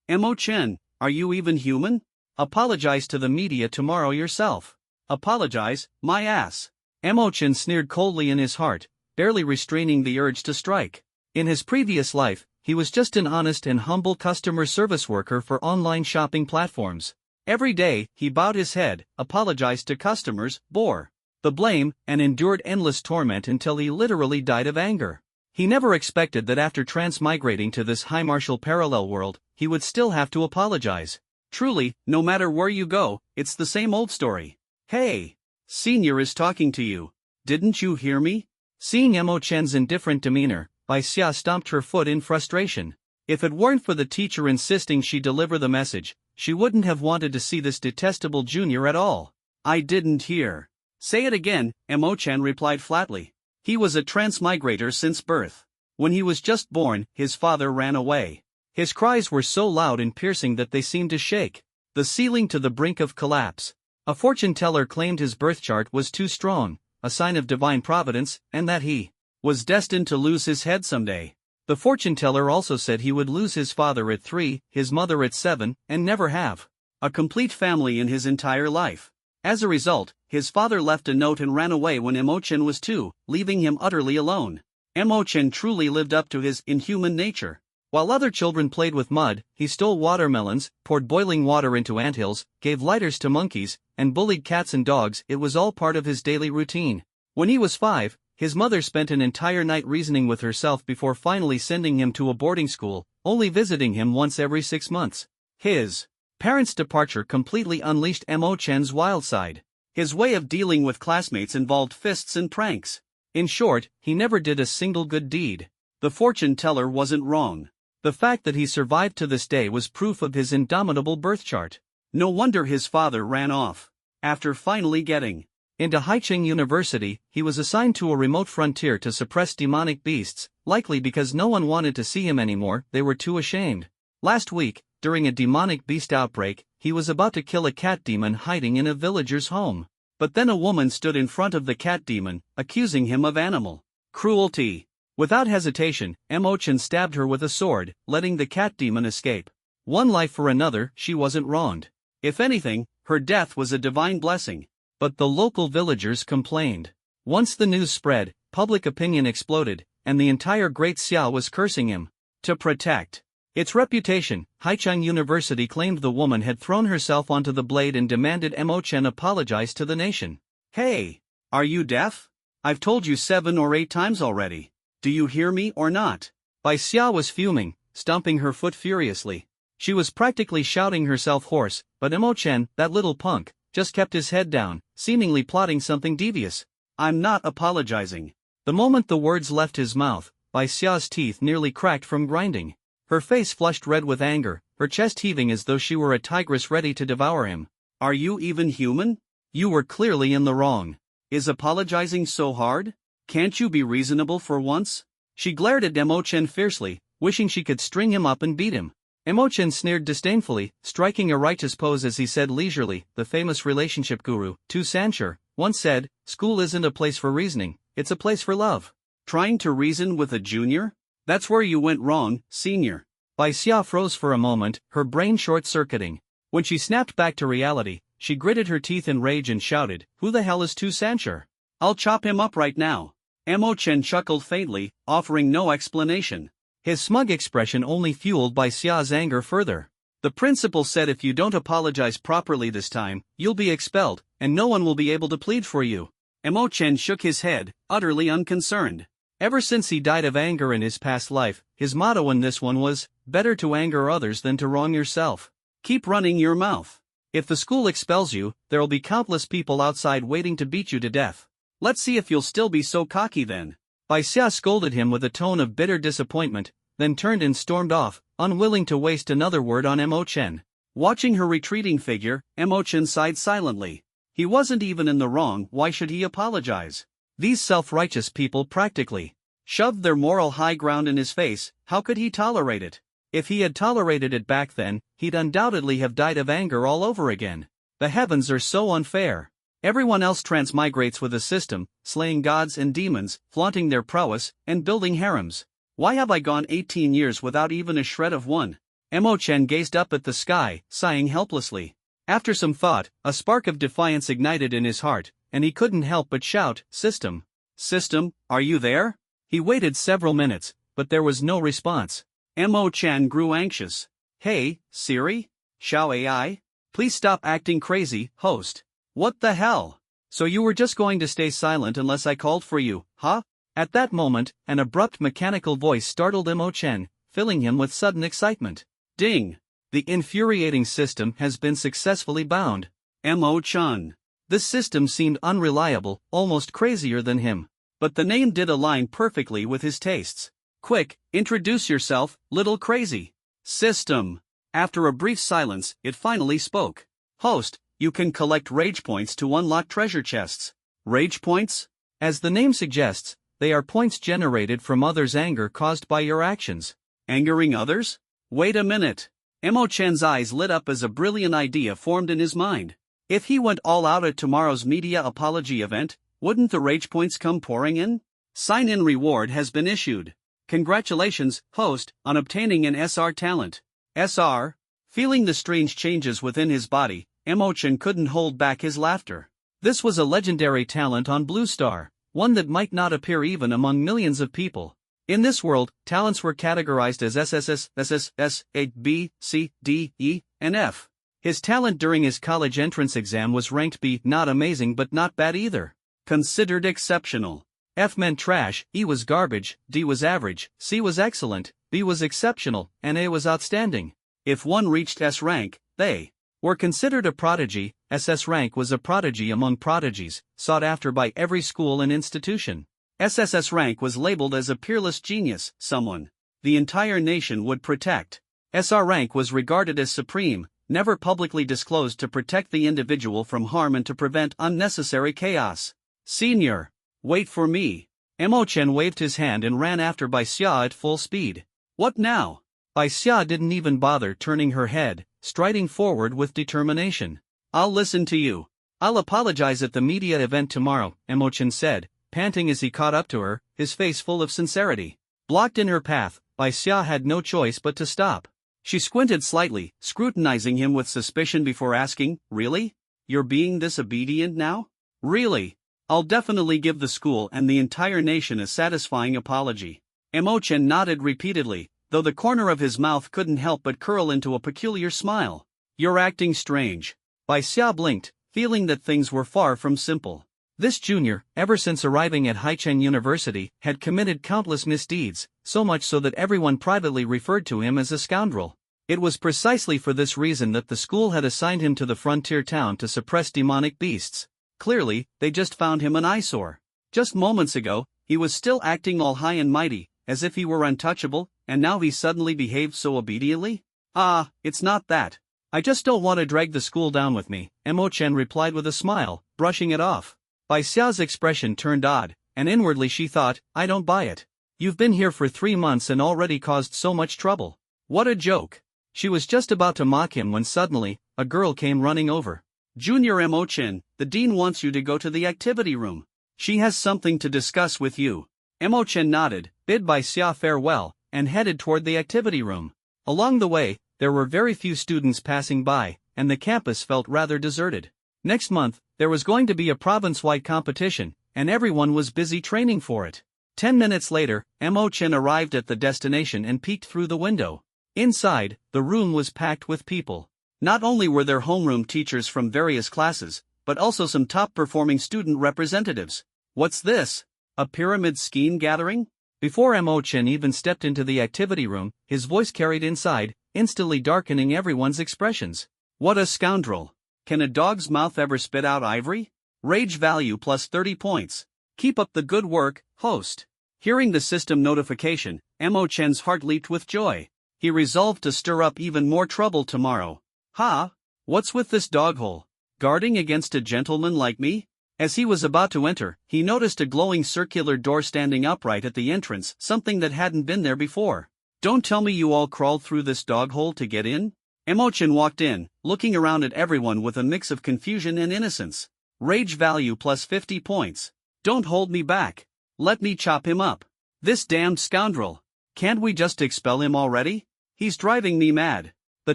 Emo-chen, are you even human? Apologize to the media tomorrow yourself. Apologize, my ass. Emo-chen sneered coldly in his heart, barely restraining the urge to strike. In his previous life, he was just an honest and humble customer service worker for online shopping platforms. Every day, he bowed his head, apologized to customers, bore the blame, and endured endless torment until he literally died of anger. He never expected that after transmigrating to this high-martial parallel world, he would still have to apologize. Truly, no matter where you go, it's the same old story. Hey! Senior is talking to you. Didn't you hear me? Seeing Emo-chen's indifferent demeanor, Bai Xia stomped her foot in frustration. If it weren't for the teacher insisting she deliver the message, she wouldn't have wanted to see this detestable junior at all. I didn't hear. Say it again, Emo-chen replied flatly. He was a transmigrator since birth. When he was just born, his father ran away. His cries were so loud and piercing that they seemed to shake the ceiling to the brink of collapse. A fortune teller claimed his birth chart was too strong, a sign of divine providence, and that he was destined to lose his head someday. The fortune teller also said he would lose his father at 3, his mother at 7, and never have a complete family in his entire life. As a result, his father left a note and ran away when Emo-chen was 2, leaving him utterly alone. Emo-chen truly lived up to his inhuman nature. While other children played with mud, he stole watermelons, poured boiling water into anthills, gave lighters to monkeys, and bullied cats and dogs. It was all part of his daily routine. When he was 5, his mother spent an entire night reasoning with herself before finally sending him to a boarding school, only visiting him once every 6 months. His parents' departure completely unleashed Emo-chen's wild side. His way of dealing with classmates involved fists and pranks. In short, he never did a single good deed. The fortune teller wasn't wrong. The fact that he survived to this day was proof of his indomitable birth chart. No wonder his father ran off. After finally getting into Haicheng University, he was assigned to a remote frontier to suppress demonic beasts, likely because no one wanted to see him anymore, they were too ashamed. Last week, during a demonic beast outbreak, he was about to kill a cat demon hiding in a villager's home. But then a woman stood in front of the cat demon, accusing him of animal cruelty. Without hesitation, Emo-chen stabbed her with a sword, letting the cat demon escape. One life for another, she wasn't wronged. If anything, her death was a divine blessing. But the local villagers complained. Once the news spread, public opinion exploded, and the entire Great Xiao was cursing him. To protect its reputation, Haicheng University claimed the woman had thrown herself onto the blade and demanded Emo-chen apologize to the nation. Hey! Are you deaf? I've told you 7 or 8 times already. Do you hear me or not? Bai Xia was fuming, stomping her foot furiously. She was practically shouting herself hoarse, but Emo-chen, that little punk, just kept his head down, seemingly plotting something devious. I'm not apologizing. The moment the words left his mouth, Bai Xia's teeth nearly cracked from grinding. Her face flushed red with anger, her chest heaving as though she were a tigress ready to devour him. Are you even human? You were clearly in the wrong. Is apologizing so hard? Can't you be reasonable for once? She glared at Emo-chen fiercely, wishing she could string him up and beat him. Emo-chen sneered disdainfully, striking a righteous pose as he said leisurely, the famous relationship guru, Tu Sancher, once said, school isn't a place for reasoning, it's a place for love. Trying to reason with a junior? That's where you went wrong, senior. Bai Xia froze for a moment, her brain short-circuiting. When she snapped back to reality, she gritted her teeth in rage and shouted, who the hell is Tu Sancher? I'll chop him up right now. Emo-chen chuckled faintly, offering no explanation. His smug expression only fueled Bai Xia's anger further. The principal said if you don't apologize properly this time, you'll be expelled, and no one will be able to plead for you. Emo-chen shook his head, utterly unconcerned. Ever since he died of anger in his past life, his motto in this one was, better to anger others than to wrong yourself. Keep running your mouth. If the school expels you, there'll be countless people outside waiting to beat you to death. Let's see if you'll still be so cocky then. Bai Xia scolded him with a tone of bitter disappointment, then turned and stormed off, unwilling to waste another word on Emo-chen. Watching her retreating figure, Emo-chen sighed silently. He wasn't even in the wrong, why should he apologize? These self-righteous people practically shoved their moral high ground in his face, how could he tolerate it? If he had tolerated it back then, he'd undoubtedly have died of anger all over again. The heavens are so unfair. Everyone else transmigrates with a system, slaying gods and demons, flaunting their prowess, and building harems. Why have I gone 18 years without even a shred of one? Emo-Chen gazed up at the sky, sighing helplessly. After some thought, a spark of defiance ignited in his heart, and he couldn't help but shout, "System! System, are you there?" He waited several minutes, but there was no response. Emo-Chen grew anxious. "Hey, Siri? Xiao AI? Please stop acting crazy, host. What the hell? So you were just going to stay silent unless I called for you, huh?" At that moment, an abrupt mechanical voice startled Emo-Chen, filling him with sudden excitement. Ding! The infuriating system has been successfully bound. Emo-Chen. This system seemed unreliable, almost crazier than him. But the name did align perfectly with his tastes. "Quick, introduce yourself, little crazy." System. After a brief silence, it finally spoke. "Host, you can collect rage points to unlock treasure chests." Rage points? As the name suggests, they are points generated from others' anger caused by your actions. Angering others? Wait a minute. Emo-Chen's eyes lit up as a brilliant idea formed in his mind. If he went all out at tomorrow's media apology event, wouldn't the rage points come pouring in? Sign-in reward has been issued. Congratulations, host, on obtaining an SR talent. SR? Feeling the strange changes within his body, Emo-Chen couldn't hold back his laughter. This was a legendary talent on Blue Star, one that might not appear even among millions of people. In this world, talents were categorized as SSS, SSS, A, B, C, D, E, and F. His talent during his college entrance exam was ranked B, not amazing but not bad either. Considered exceptional. F meant trash, E was garbage, D was average, C was excellent, B was exceptional, and A was outstanding. If one reached S rank, they were considered a prodigy. SS rank was a prodigy among prodigies, sought after by every school and institution. SSS rank was labeled as a peerless genius, someone the entire nation would protect. SR rank was regarded as supreme, never publicly disclosed to protect the individual from harm and to prevent unnecessary chaos. Senior. Wait for me. Emo-Chen waved his hand and ran after Bai Xia at full speed. What now? Bai Xia didn't even bother turning her head, striding forward with determination. "I'll listen to you. I'll apologize at the media event tomorrow," Emo-Chen said, panting as he caught up to her, his face full of sincerity. Blocked in her path, Bai Xia had no choice but to stop. She squinted slightly, scrutinizing him with suspicion before asking, "Really? You're being disobedient now? Really? I'll definitely give the school and the entire nation a satisfying apology." Emo-Chen nodded repeatedly, though the corner of his mouth couldn't help but curl into a peculiar smile. "You're acting strange." Bai Xia blinked, feeling that things were far from simple. This junior, ever since arriving at Haicheng University, had committed countless misdeeds, so much so that everyone privately referred to him as a scoundrel. It was precisely for this reason that the school had assigned him to the frontier town to suppress demonic beasts. Clearly, they just found him an eyesore. Just moments ago, he was still acting all high and mighty, as if he were untouchable, and now he suddenly behaved so obediently? "Ah, it's not that. I just don't want to drag the school down with me," Emo-Chen replied with a smile, brushing it off. Bai Xiao's expression turned odd, and inwardly she thought, "I don't buy it. You've been here for 3 months and already caused so much trouble. What a joke." She was just about to mock him when suddenly, a girl came running over. "Junior Emo-Chen, the dean wants you to go to the activity room. She has something to discuss with you." Emo-Chen nodded, bid Bai Xia farewell, and headed toward the activity room. Along the way, there were very few students passing by, and the campus felt rather deserted. Next month, there was going to be a province-wide competition, and everyone was busy training for it. 10 minutes later, Emo-Chen arrived at the destination and peeked through the window. Inside, the room was packed with people. Not only were there homeroom teachers from various classes, but also some top-performing student representatives. What's this? A pyramid scheme gathering? Before Emo-Chen even stepped into the activity room, his voice carried inside, instantly darkening everyone's expressions. What a scoundrel! Can a dog's mouth ever spit out ivory? Rage value plus 30 points. Keep up the good work, host. Hearing the system notification, Emo-Chen's heart leaped with joy. He resolved to stir up even more trouble tomorrow. Ha! What's with this doghole? Guarding against a gentleman like me? As he was about to enter, he noticed a glowing circular door standing upright at the entrance, something that hadn't been there before. Don't tell me you all crawled through this doghole to get in? Emo-Chen walked in, looking around at everyone with a mix of confusion and innocence. Rage value plus 50 points. Don't hold me back. Let me chop him up. This damned scoundrel. Can't we just expel him already? He's driving me mad. The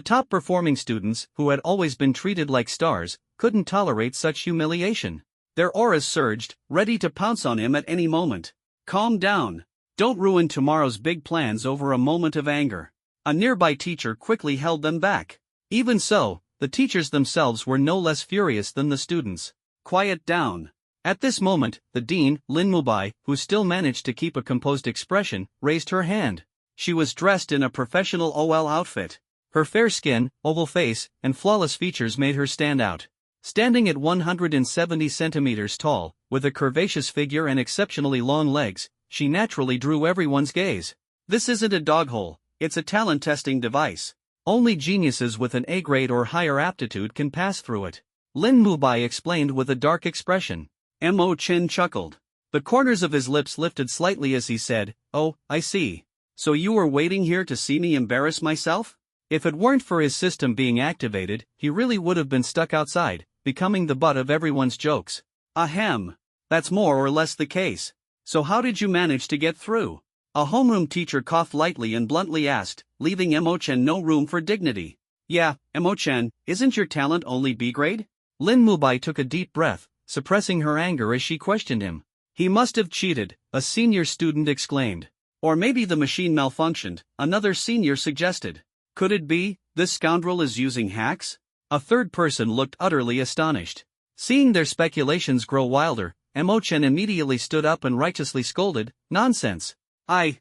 top-performing students, who had always been treated like stars, couldn't tolerate such humiliation. Their auras surged, ready to pounce on him at any moment. Calm down. Don't ruin tomorrow's big plans over a moment of anger. A nearby teacher quickly held them back. Even so, the teachers themselves were no less furious than the students. Quiet down. At this moment, the dean, Lin Mubai, who still managed to keep a composed expression, raised her hand. She was dressed in a professional OL outfit. Her fair skin, oval face, and flawless features made her stand out. Standing at 170 centimeters tall, with a curvaceous figure and exceptionally long legs, she naturally drew everyone's gaze. This isn't a dog hole, it's a talent testing device. Only geniuses with an A grade or higher aptitude can pass through it. Lin Mubai explained with a dark expression. Mo Chen chuckled. The corners of his lips lifted slightly as he said, "Oh, I see. So you were waiting here to see me embarrass myself?" If it weren't for his system being activated, he really would have been stuck outside, becoming the butt of everyone's jokes. Ahem. That's more or less the case. So how did you manage to get through? A homeroom teacher coughed lightly and bluntly asked, leaving Mo Chen no room for dignity. Yeah, Mo Chen, isn't your talent only B grade? Lin Mubai took a deep breath, suppressing her anger as she questioned him. He must have cheated, a senior student exclaimed. Or maybe the machine malfunctioned, another senior suggested. Could it be, this scoundrel is using hacks? A third person looked utterly astonished. Seeing their speculations grow wilder, Mo Chen immediately stood up and righteously scolded, "Nonsense!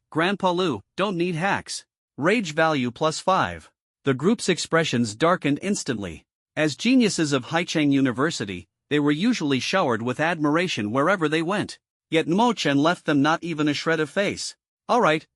Grandpa Lu, don't need hacks. Rage value +5. The group's expressions darkened instantly. As geniuses of Haicheng University, they were usually showered with admiration wherever they went. Yet Mo Chen left them not even a shred of face. Alright,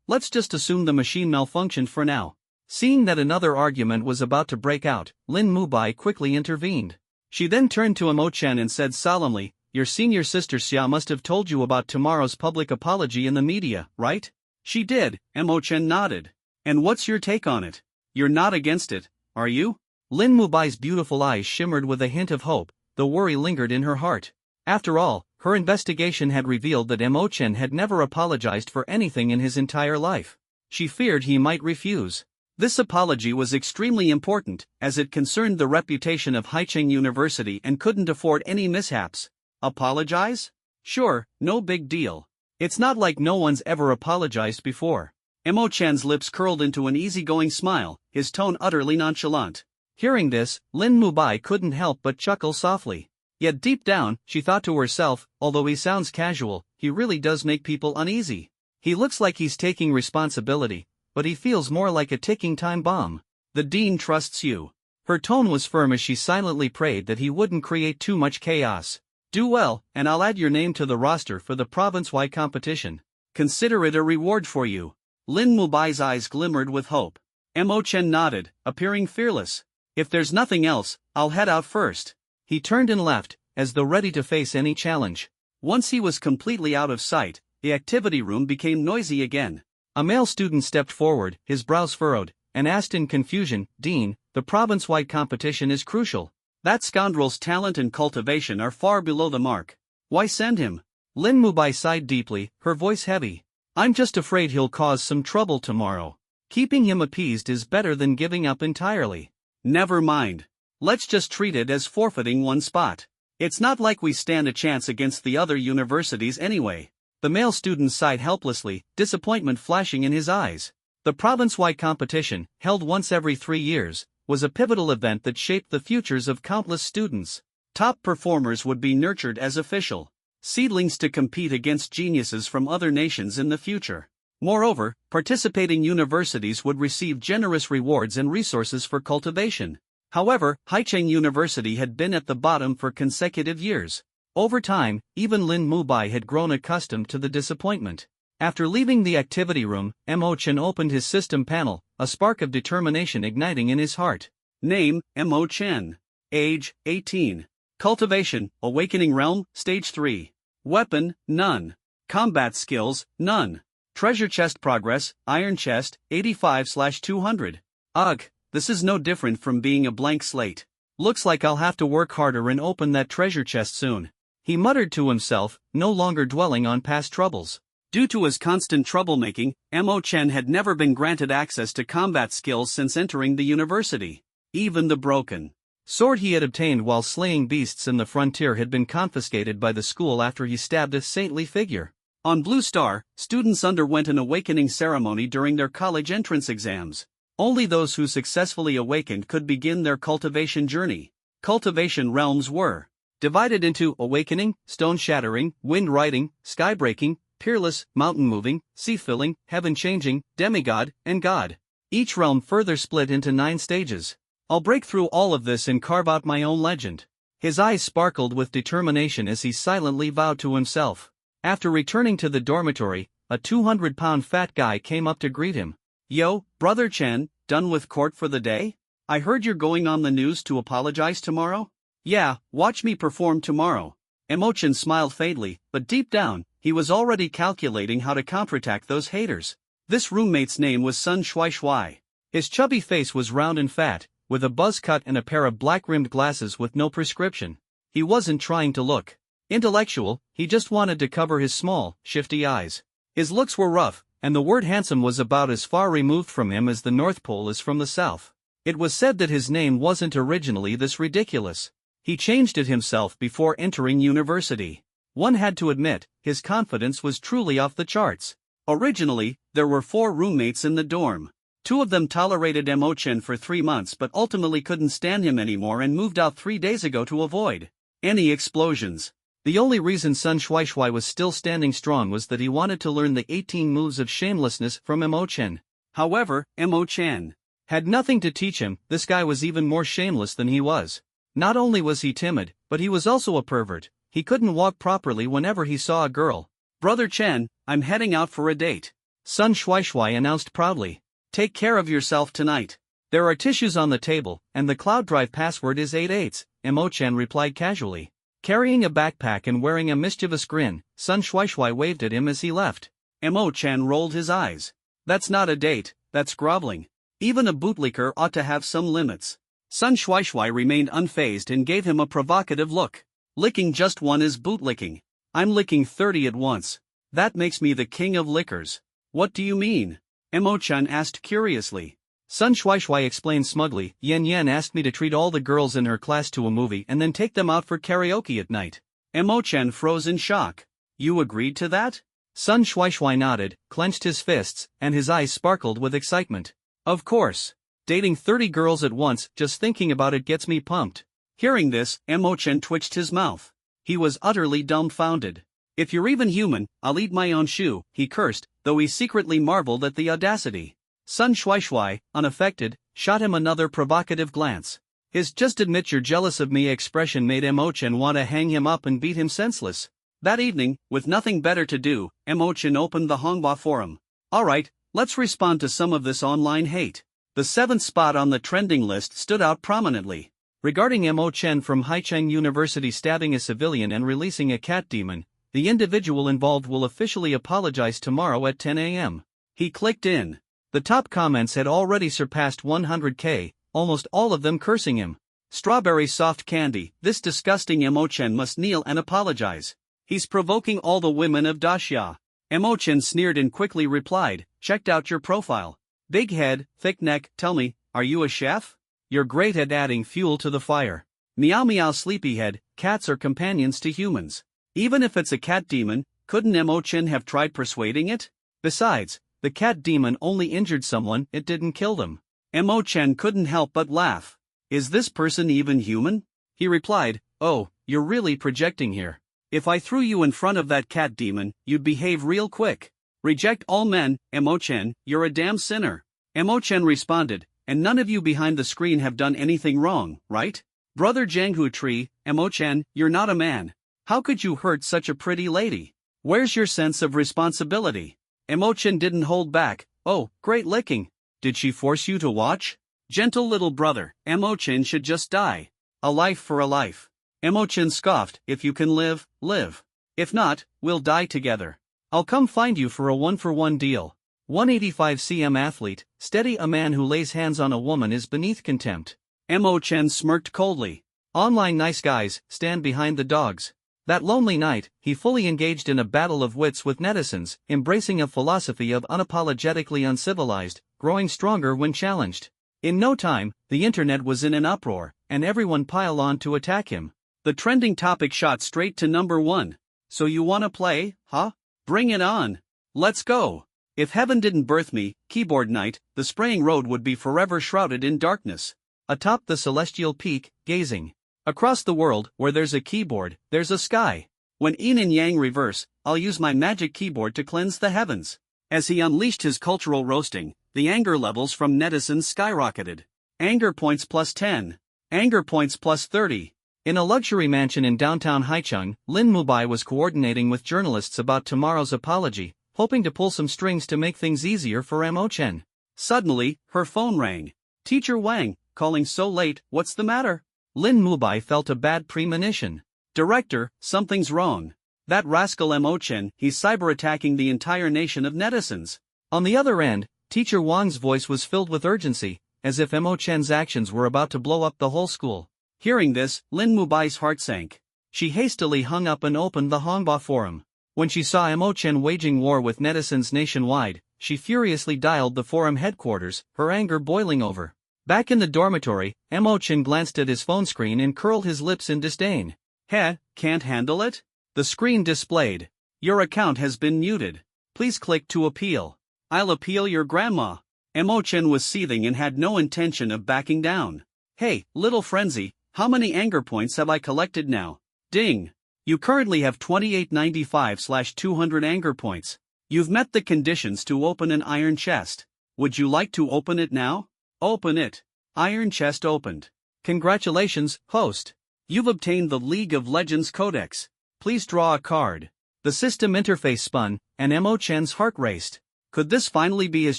let's just assume the machine malfunctioned for now." Seeing that another argument was about to break out, Lin Mubai quickly intervened. She then turned to Mo Chen and said solemnly, "Your senior sister Xia must have told you about tomorrow's public apology in the media, right?" "She did," Mo Chen nodded. "And what's your take on it? You're not against it, are you?" Lin Mubai's beautiful eyes shimmered with a hint of hope, though worry lingered in her heart. After all, her investigation had revealed that Mo Chen had never apologized for anything in his entire life. She feared he might refuse. This apology was extremely important, as it concerned the reputation of Haicheng University and couldn't afford any mishaps. Apologize? Sure, no big deal. It's not like no one's ever apologized before. Mo Chen's lips curled into an easygoing smile, his tone utterly nonchalant. Hearing this, Lin Mubai couldn't help but chuckle softly. Yet deep down, she thought to herself, although he sounds casual, he really does make people uneasy. He looks like he's taking responsibility, but he feels more like a ticking time bomb. The dean trusts you. Her tone was firm as she silently prayed that he wouldn't create too much chaos. Do well, and I'll add your name to the roster for the province-wide competition. Consider it a reward for you. Lin Mubai's eyes glimmered with hope. Mo Chen nodded, appearing fearless. If there's nothing else, I'll head out first. He turned and left, as though ready to face any challenge. Once he was completely out of sight, the activity room became noisy again. A male student stepped forward, his brows furrowed, and asked in confusion, "Dean, the province-wide competition is crucial. That scoundrel's talent and cultivation are far below the mark. Why send him?" Lin Mubai sighed deeply, her voice heavy. "I'm just afraid he'll cause some trouble tomorrow. Keeping him appeased is better than giving up entirely." "Never mind. Let's just treat it as forfeiting one spot. It's not like we stand a chance against the other universities anyway." The male student sighed helplessly, disappointment flashing in his eyes. The province-wide competition, held once every 3 years, was a pivotal event that shaped the futures of countless students. Top performers would be nurtured as official seedlings to compete against geniuses from other nations in the future. Moreover, participating universities would receive generous rewards and resources for cultivation. However, Haicheng University had been at the bottom for consecutive years. Over time, even Lin Mubai had grown accustomed to the disappointment. After leaving the activity room, Mo Chen opened his system panel, a spark of determination igniting in his heart. Name, Mo Chen. Age, 18. Cultivation, Awakening Realm, Stage 3. Weapon, none. Combat skills, none. Treasure chest progress, Iron chest, 85/200. Ugh, this is no different from being a blank slate. Looks like I'll have to work harder and open that treasure chest soon. He muttered to himself, no longer dwelling on past troubles. Due to his constant troublemaking, Mo Chen had never been granted access to combat skills since entering the university. Even the broken sword he had obtained while slaying beasts in the frontier had been confiscated by the school after he stabbed a saintly figure. On Blue Star, students underwent an awakening ceremony during their college entrance exams. Only those who successfully awakened could begin their cultivation journey. Cultivation realms were divided into awakening, stone shattering, wind riding, sky breaking, peerless, mountain moving, sea filling, heaven changing, demigod, and god. Each realm further split into 9 stages. I'll break through all of this and carve out my own legend. His eyes sparkled with determination as he silently vowed to himself. After returning to the dormitory, a 200-pound fat guy came up to greet him. Yo, Brother Chen, done with court for the day? I heard you're going on the news to apologize tomorrow? Yeah, watch me perform tomorrow. Mo Chen smiled faintly, but deep down, he was already calculating how to counterattack those haters. This roommate's name was Sun Shuai. His chubby face was round and fat, with a buzz cut and a pair of black-rimmed glasses with no prescription. He wasn't trying to look intellectual, he just wanted to cover his small, shifty eyes. His looks were rough, and the word handsome was about as far removed from him as the North Pole is from the South. It was said that his name wasn't originally this ridiculous. He changed it himself before entering university. One had to admit, his confidence was truly off the charts. Originally, there were 4 roommates in the dorm. 2 of them tolerated Mo Chen for 3 months but ultimately couldn't stand him anymore and moved out 3 days ago to avoid any explosions. The only reason Sun Shuai was still standing strong was that he wanted to learn the 18 moves of shamelessness from Mo Chen. However, Mo Chen had nothing to teach him. This guy was even more shameless than he was. Not only was he timid, but he was also a pervert. He couldn't walk properly whenever he saw a girl. Brother Chen, I'm heading out for a date. Sun Shuai announced proudly. Take care of yourself tonight. There are tissues on the table, and the cloud drive password is 88. Mo Chen replied casually. Carrying a backpack and wearing a mischievous grin, Sun Shuai waved at him as he left. Mo Chen rolled his eyes. That's not a date, that's groveling. Even a bootlicker ought to have some limits. Sun Shuai remained unfazed and gave him a provocative look. Licking just one is bootlicking. I'm licking 30 at once. That makes me the king of lickers. What do you mean? Mo Chen asked curiously. Sun Shuai explained smugly. Yan asked me to treat all the girls in her class to a movie and then take them out for karaoke at night. Mo Chen froze in shock. You agreed to that? Sun Shuai nodded, clenched his fists, and his eyes sparkled with excitement. Of course. Dating 30 girls at once, just thinking about it gets me pumped. Hearing this, Mo Chen twitched his mouth. He was utterly dumbfounded. If you're even human, I'll eat my own shoe, he cursed, though he secretly marveled at the audacity. Sun Shuai, unaffected, shot him another provocative glance. His just admit you're jealous of me expression made Mo Chen want to hang him up and beat him senseless. That evening, with nothing better to do, Mo Chen opened the Honghua forum. Alright, let's respond to some of this online hate. The 7th spot on the trending list stood out prominently. Regarding Mo Chen from Haicheng University stabbing a civilian and releasing a cat demon, the individual involved will officially apologize tomorrow at 10 a.m. He clicked in. The top comments had already surpassed 100k, almost all of them cursing him. Strawberry soft candy, this disgusting Mo Chen must kneel and apologize. He's provoking all the women of Daxia. Mo Chen sneered and quickly replied, checked out your profile. Big head, thick neck, tell me, are you a chef? You're great at adding fuel to the fire. Meow meow sleepyhead, cats are companions to humans. Even if it's a cat demon, couldn't Mo Chen have tried persuading it? Besides, the cat demon only injured someone, it didn't kill them. Mo Chen couldn't help but laugh. Is this person even human? He replied, oh, you're really projecting here. If I threw you in front of that cat demon, you'd behave real quick. Reject all men, Mo Chen, you're a damn sinner. Mo Chen responded, and none of you behind the screen have done anything wrong, right? Brother Jianghu Tree, Mo Chen, you're not a man. How could you hurt such a pretty lady? Where's your sense of responsibility? Mo Chen didn't hold back. Oh, great licking. Did she force you to watch? Gentle little brother, Mo Chen should just die. A life for a life. Mo Chen scoffed, if you can live, live. If not, we'll die together. I'll come find you for a 1-for-1 deal. 185 cm athlete, steady a man who lays hands on a woman is beneath contempt. Mo Chen smirked coldly. Online nice guys, stand behind the dogs. That lonely night, he fully engaged in a battle of wits with netizens, embracing a philosophy of unapologetically uncivilized, growing stronger when challenged. In no time, the internet was in an uproar, and everyone piled on to attack him. The trending topic shot straight to number 1. So you wanna play, huh? Bring it on. Let's go. If heaven didn't birth me, keyboard night, the spraying road would be forever shrouded in darkness. Atop the celestial peak, gazing. Across the world, where there's a keyboard, there's a sky. When yin and yang reverse, I'll use my magic keyboard to cleanse the heavens. As he unleashed his cultural roasting, the anger levels from netizens skyrocketed. Anger points plus 10. Anger points plus 30. In a luxury mansion in downtown Haicheng, Lin Mubai was coordinating with journalists about tomorrow's apology, hoping to pull some strings to make things easier for Mo Chen. Suddenly, her phone rang. Teacher Wang, calling so late, what's the matter? Lin Mubai felt a bad premonition. Director, something's wrong. That rascal Mo Chen, he's cyber-attacking the entire nation of netizens. On the other end, Teacher Wang's voice was filled with urgency, as if Mo Chen's actions were about to blow up the whole school. Hearing this, Lin Mubai's heart sank. She hastily hung up and opened the Hongbao forum. When she saw Mo Chen waging war with netizens nationwide, she furiously dialed the forum headquarters, her anger boiling over. Back in the dormitory, Mo Chen glanced at his phone screen and curled his lips in disdain. Can't handle it? The screen displayed. Your account has been muted. Please click to appeal. I'll appeal your grandma. Mo Chen was seething and had no intention of backing down. Hey, little frenzy, how many anger points have I collected now? Ding. You currently have 2895/200 anger points. You've met the conditions to open an iron chest. Would you like to open it now? Open it. Iron chest opened. Congratulations, host. You've obtained the League of Legends Codex. Please draw a card. The system interface spun, and Mo Chen's heart raced. Could this finally be his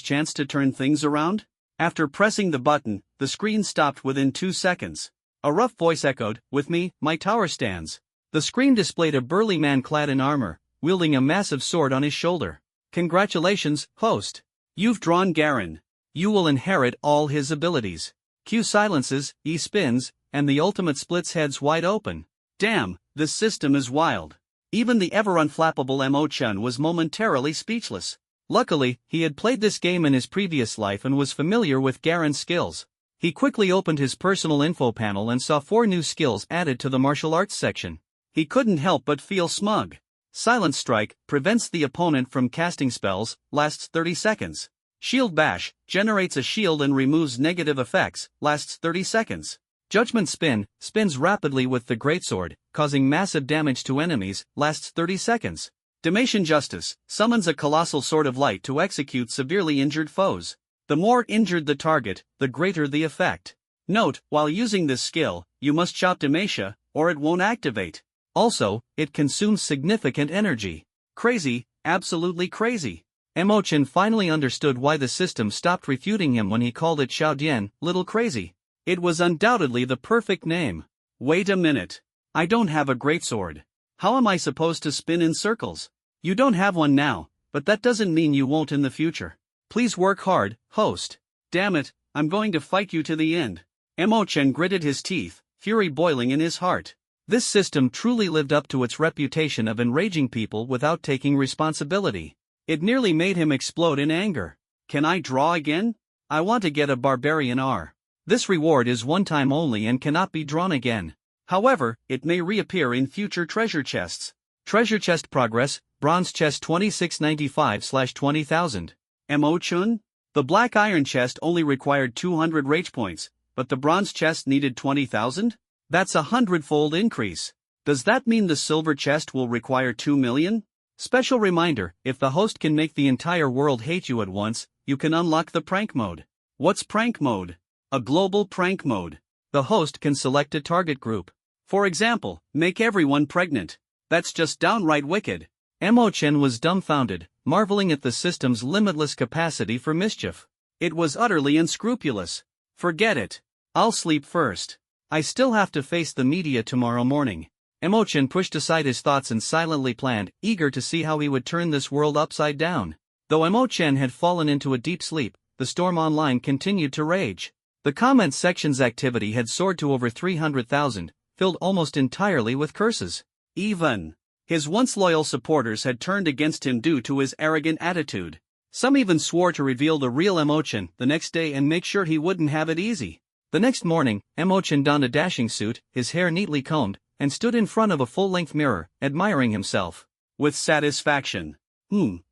chance to turn things around? After pressing the button, the screen stopped within 2 seconds. A rough voice echoed, "With me, my tower stands." The screen displayed a burly man clad in armor, wielding a massive sword on his shoulder. Congratulations, host. You've drawn Garen. You will inherit all his abilities. Q silences, E spins, and the ultimate splits heads wide open. Damn, this system is wild. Even the ever-unflappable Mo Chen was momentarily speechless. Luckily, he had played this game in his previous life and was familiar with Garen's skills. He quickly opened his personal info panel and saw 4 new skills added to the martial arts section. He couldn't help but feel smug. Silent Strike prevents the opponent from casting spells, lasts 30 seconds. Shield Bash generates a shield and removes negative effects, lasts 30 seconds. Judgment Spin spins rapidly with the greatsword, causing massive damage to enemies, lasts 30 seconds. Damation Justice summons a colossal sword of light to execute severely injured foes. The more injured the target, the greater the effect. Note, while using this skill, you must chop Demacia, or it won't activate. Also, it consumes significant energy. Crazy, absolutely crazy. Mo Chen finally understood why the system stopped refuting him when he called it Xiaodian, little crazy. It was undoubtedly the perfect name. Wait a minute. I don't have a greatsword. How am I supposed to spin in circles? You don't have one now, but that doesn't mean you won't in the future. Please work hard, host. Damn it, I'm going to fight you to the end. Mo Chen gritted his teeth, fury boiling in his heart. This system truly lived up to its reputation of enraging people without taking responsibility. It nearly made him explode in anger. Can I draw again? I want to get a Barbarian R. This reward is one time only and cannot be drawn again. However, it may reappear in future treasure chests. Treasure chest progress, bronze chest 2695/20,000. Mo Chen? The black iron chest only required 200 rage points, but the bronze chest needed 20,000? That's a 100-fold increase. Does that mean the silver chest will require 2 million? Special reminder, if the host can make the entire world hate you at once, you can unlock the prank mode. What's prank mode? A global prank mode. The host can select a target group. For example, make everyone pregnant. That's just downright wicked. Mo Chen was dumbfounded, marveling at the system's limitless capacity for mischief. It was utterly unscrupulous. Forget it. I'll sleep first. I still have to face the media tomorrow morning. Mo Chen pushed aside his thoughts and silently planned, eager to see how he would turn this world upside down. Though Mo Chen had fallen into a deep sleep, the storm online continued to rage. The comment section's activity had soared to over 300,000, filled almost entirely with curses. Even his once loyal supporters had turned against him due to his arrogant attitude. Some even swore to reveal the real Emochan the next day and make sure he wouldn't have it easy. The next morning, Emochan donned a dashing suit, his hair neatly combed, and stood in front of a full-length mirror, admiring himself with satisfaction.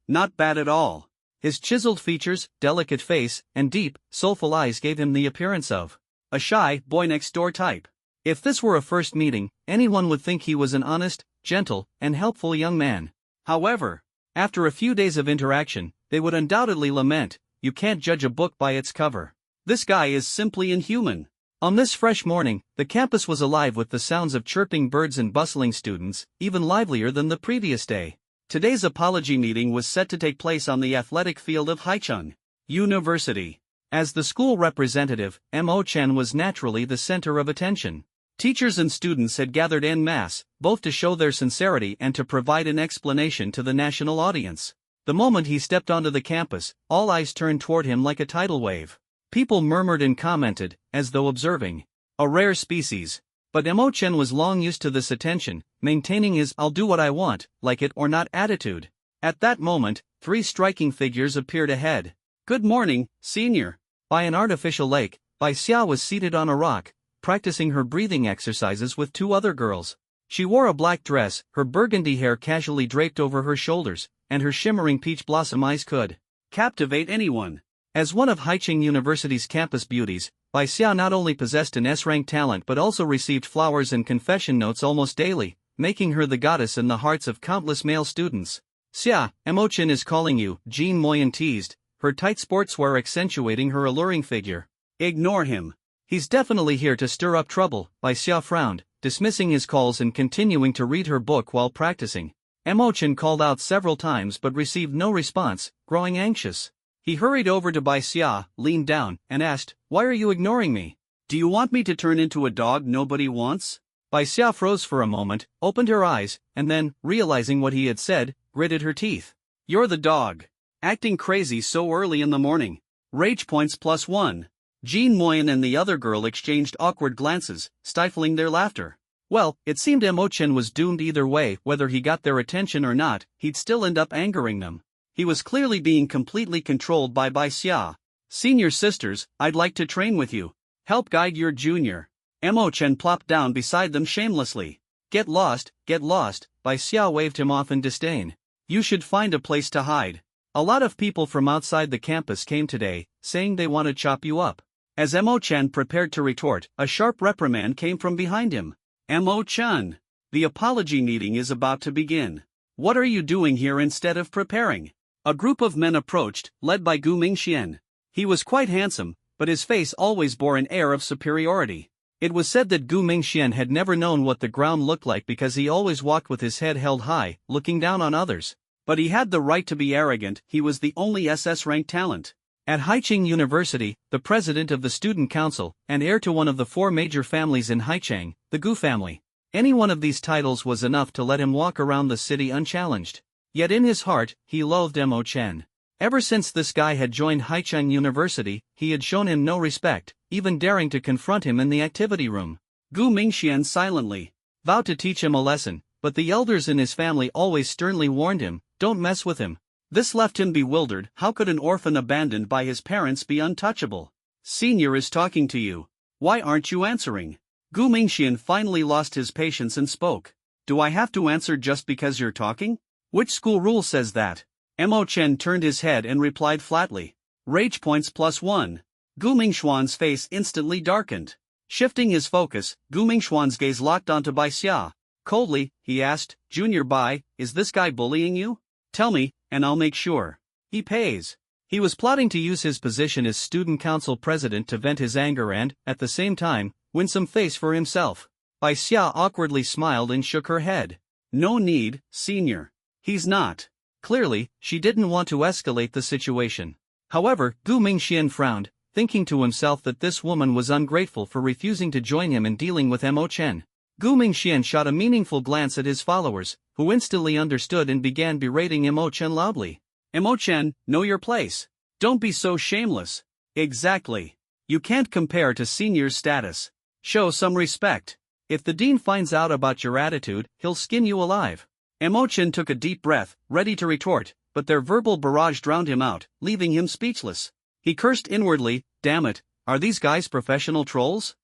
Not bad at all. His chiseled features, delicate face, and deep, soulful eyes gave him the appearance of a shy, boy-next-door type. If this were a first meeting, anyone would think he was an honest, gentle, and helpful young man. However, after a few days of interaction, they would undoubtedly lament, "You can't judge a book by its cover. This guy is simply inhuman." On this fresh morning, the campus was alive with the sounds of chirping birds and bustling students, even livelier than the previous day. Today's apology meeting was set to take place on the athletic field of Haicheng University. As the school representative, Emochan was naturally the center of attention. Teachers and students had gathered en masse, both to show their sincerity and to provide an explanation to the national audience. The moment he stepped onto the campus, all eyes turned toward him like a tidal wave. People murmured and commented, as though observing a rare species. But Emochan was long used to this attention, maintaining his "I'll do what I want, like it or not" attitude. At that moment, three striking figures appeared ahead. "Good morning, senior." By an artificial lake, Bai Xia was seated on a rock, practicing her breathing exercises with two other girls. She wore a black dress, her burgundy hair casually draped over her shoulders, and her shimmering peach blossom eyes could captivate anyone. As one of Haicheng University's campus beauties, Bai Xia not only possessed an S-rank talent but also received flowers and confession notes almost daily, making her the goddess in the hearts of countless male students. "Xia, Emochan is calling you," Jean Moyen teased, her tight sportswear accentuating her alluring figure. "Ignore him. He's definitely here to stir up trouble," Bai Xia frowned, dismissing his calls and continuing to read her book while practicing. Emochan called out several times but received no response, growing anxious. He hurried over to Bai Xia, leaned down, and asked, "Why are you ignoring me? Do you want me to turn into a dog nobody wants?" Bai Xia froze for a moment, opened her eyes, and then, realizing what he had said, gritted her teeth. "You're the dog. Acting crazy so early in the morning. Rage points +1. Jean Moyen and the other girl exchanged awkward glances, stifling their laughter. Well, it seemed Emochan was doomed either way. Whether he got their attention or not, he'd still end up angering them. He was clearly being completely controlled by Bai Xia. "Senior sisters, I'd like to train with you. Help guide your junior." Emochan plopped down beside them shamelessly. Get lost," Bai Xia waved him off in disdain. "You should find a place to hide. A lot of people from outside the campus came today, saying they want to chop you up." As Emochan prepared to retort, a sharp reprimand came from behind him. "Emochan, the apology meeting is about to begin. What are you doing here instead of preparing?" A group of men approached, led by Gu Mingxian. He was quite handsome, but his face always bore an air of superiority. It was said that Gu Mingxian had never known what the ground looked like because he always walked with his head held high, looking down on others. But he had the right to be arrogant. He was the only SS-ranked talent. At Haicheng University, the president of the student council, and heir to one of the four major families in Haicheng, the Gu family. Any one of these titles was enough to let him walk around the city unchallenged. Yet in his heart, he loathed Emochan. Ever since this guy had joined Haicheng University, he had shown him no respect, even daring to confront him in the activity room. Gu Mingxian silently vowed to teach him a lesson, but the elders in his family always sternly warned him, "Don't mess with him." This left him bewildered. How could an orphan abandoned by his parents be untouchable? "Senior is talking to you. Why aren't you answering?" Gu Mingxian finally lost his patience and spoke. "Do I have to answer just because you're talking? Which school rule says that?" Emochan turned his head and replied flatly. "Rage points +1. Gu Mingxuan's face instantly darkened. Shifting his focus, Gu Mingxuan's gaze locked onto Bai Xia. Coldly, he asked, "Junior Bai, is this guy bullying you? Tell me, and I'll make sure he pays." He was plotting to use his position as student council president to vent his anger and, at the same time, win some face for himself. Bai Xia awkwardly smiled and shook her head. "No need, senior. He's not." Clearly, she didn't want to escalate the situation. However, Gu Mingxian frowned, thinking to himself that this woman was ungrateful for refusing to join him in dealing with Emochan. Gu Mingxian shot a meaningful glance at his followers, who instantly understood and began berating Emochan loudly. "Emochan, know your place. Don't be so shameless." "Exactly. You can't compare to senior's status. Show some respect." If the dean finds out about your attitude, he'll skin you alive. Emo-chan took a deep breath, ready to retort, but their verbal barrage drowned him out, leaving him speechless. He cursed inwardly, damn it, are these guys professional trolls?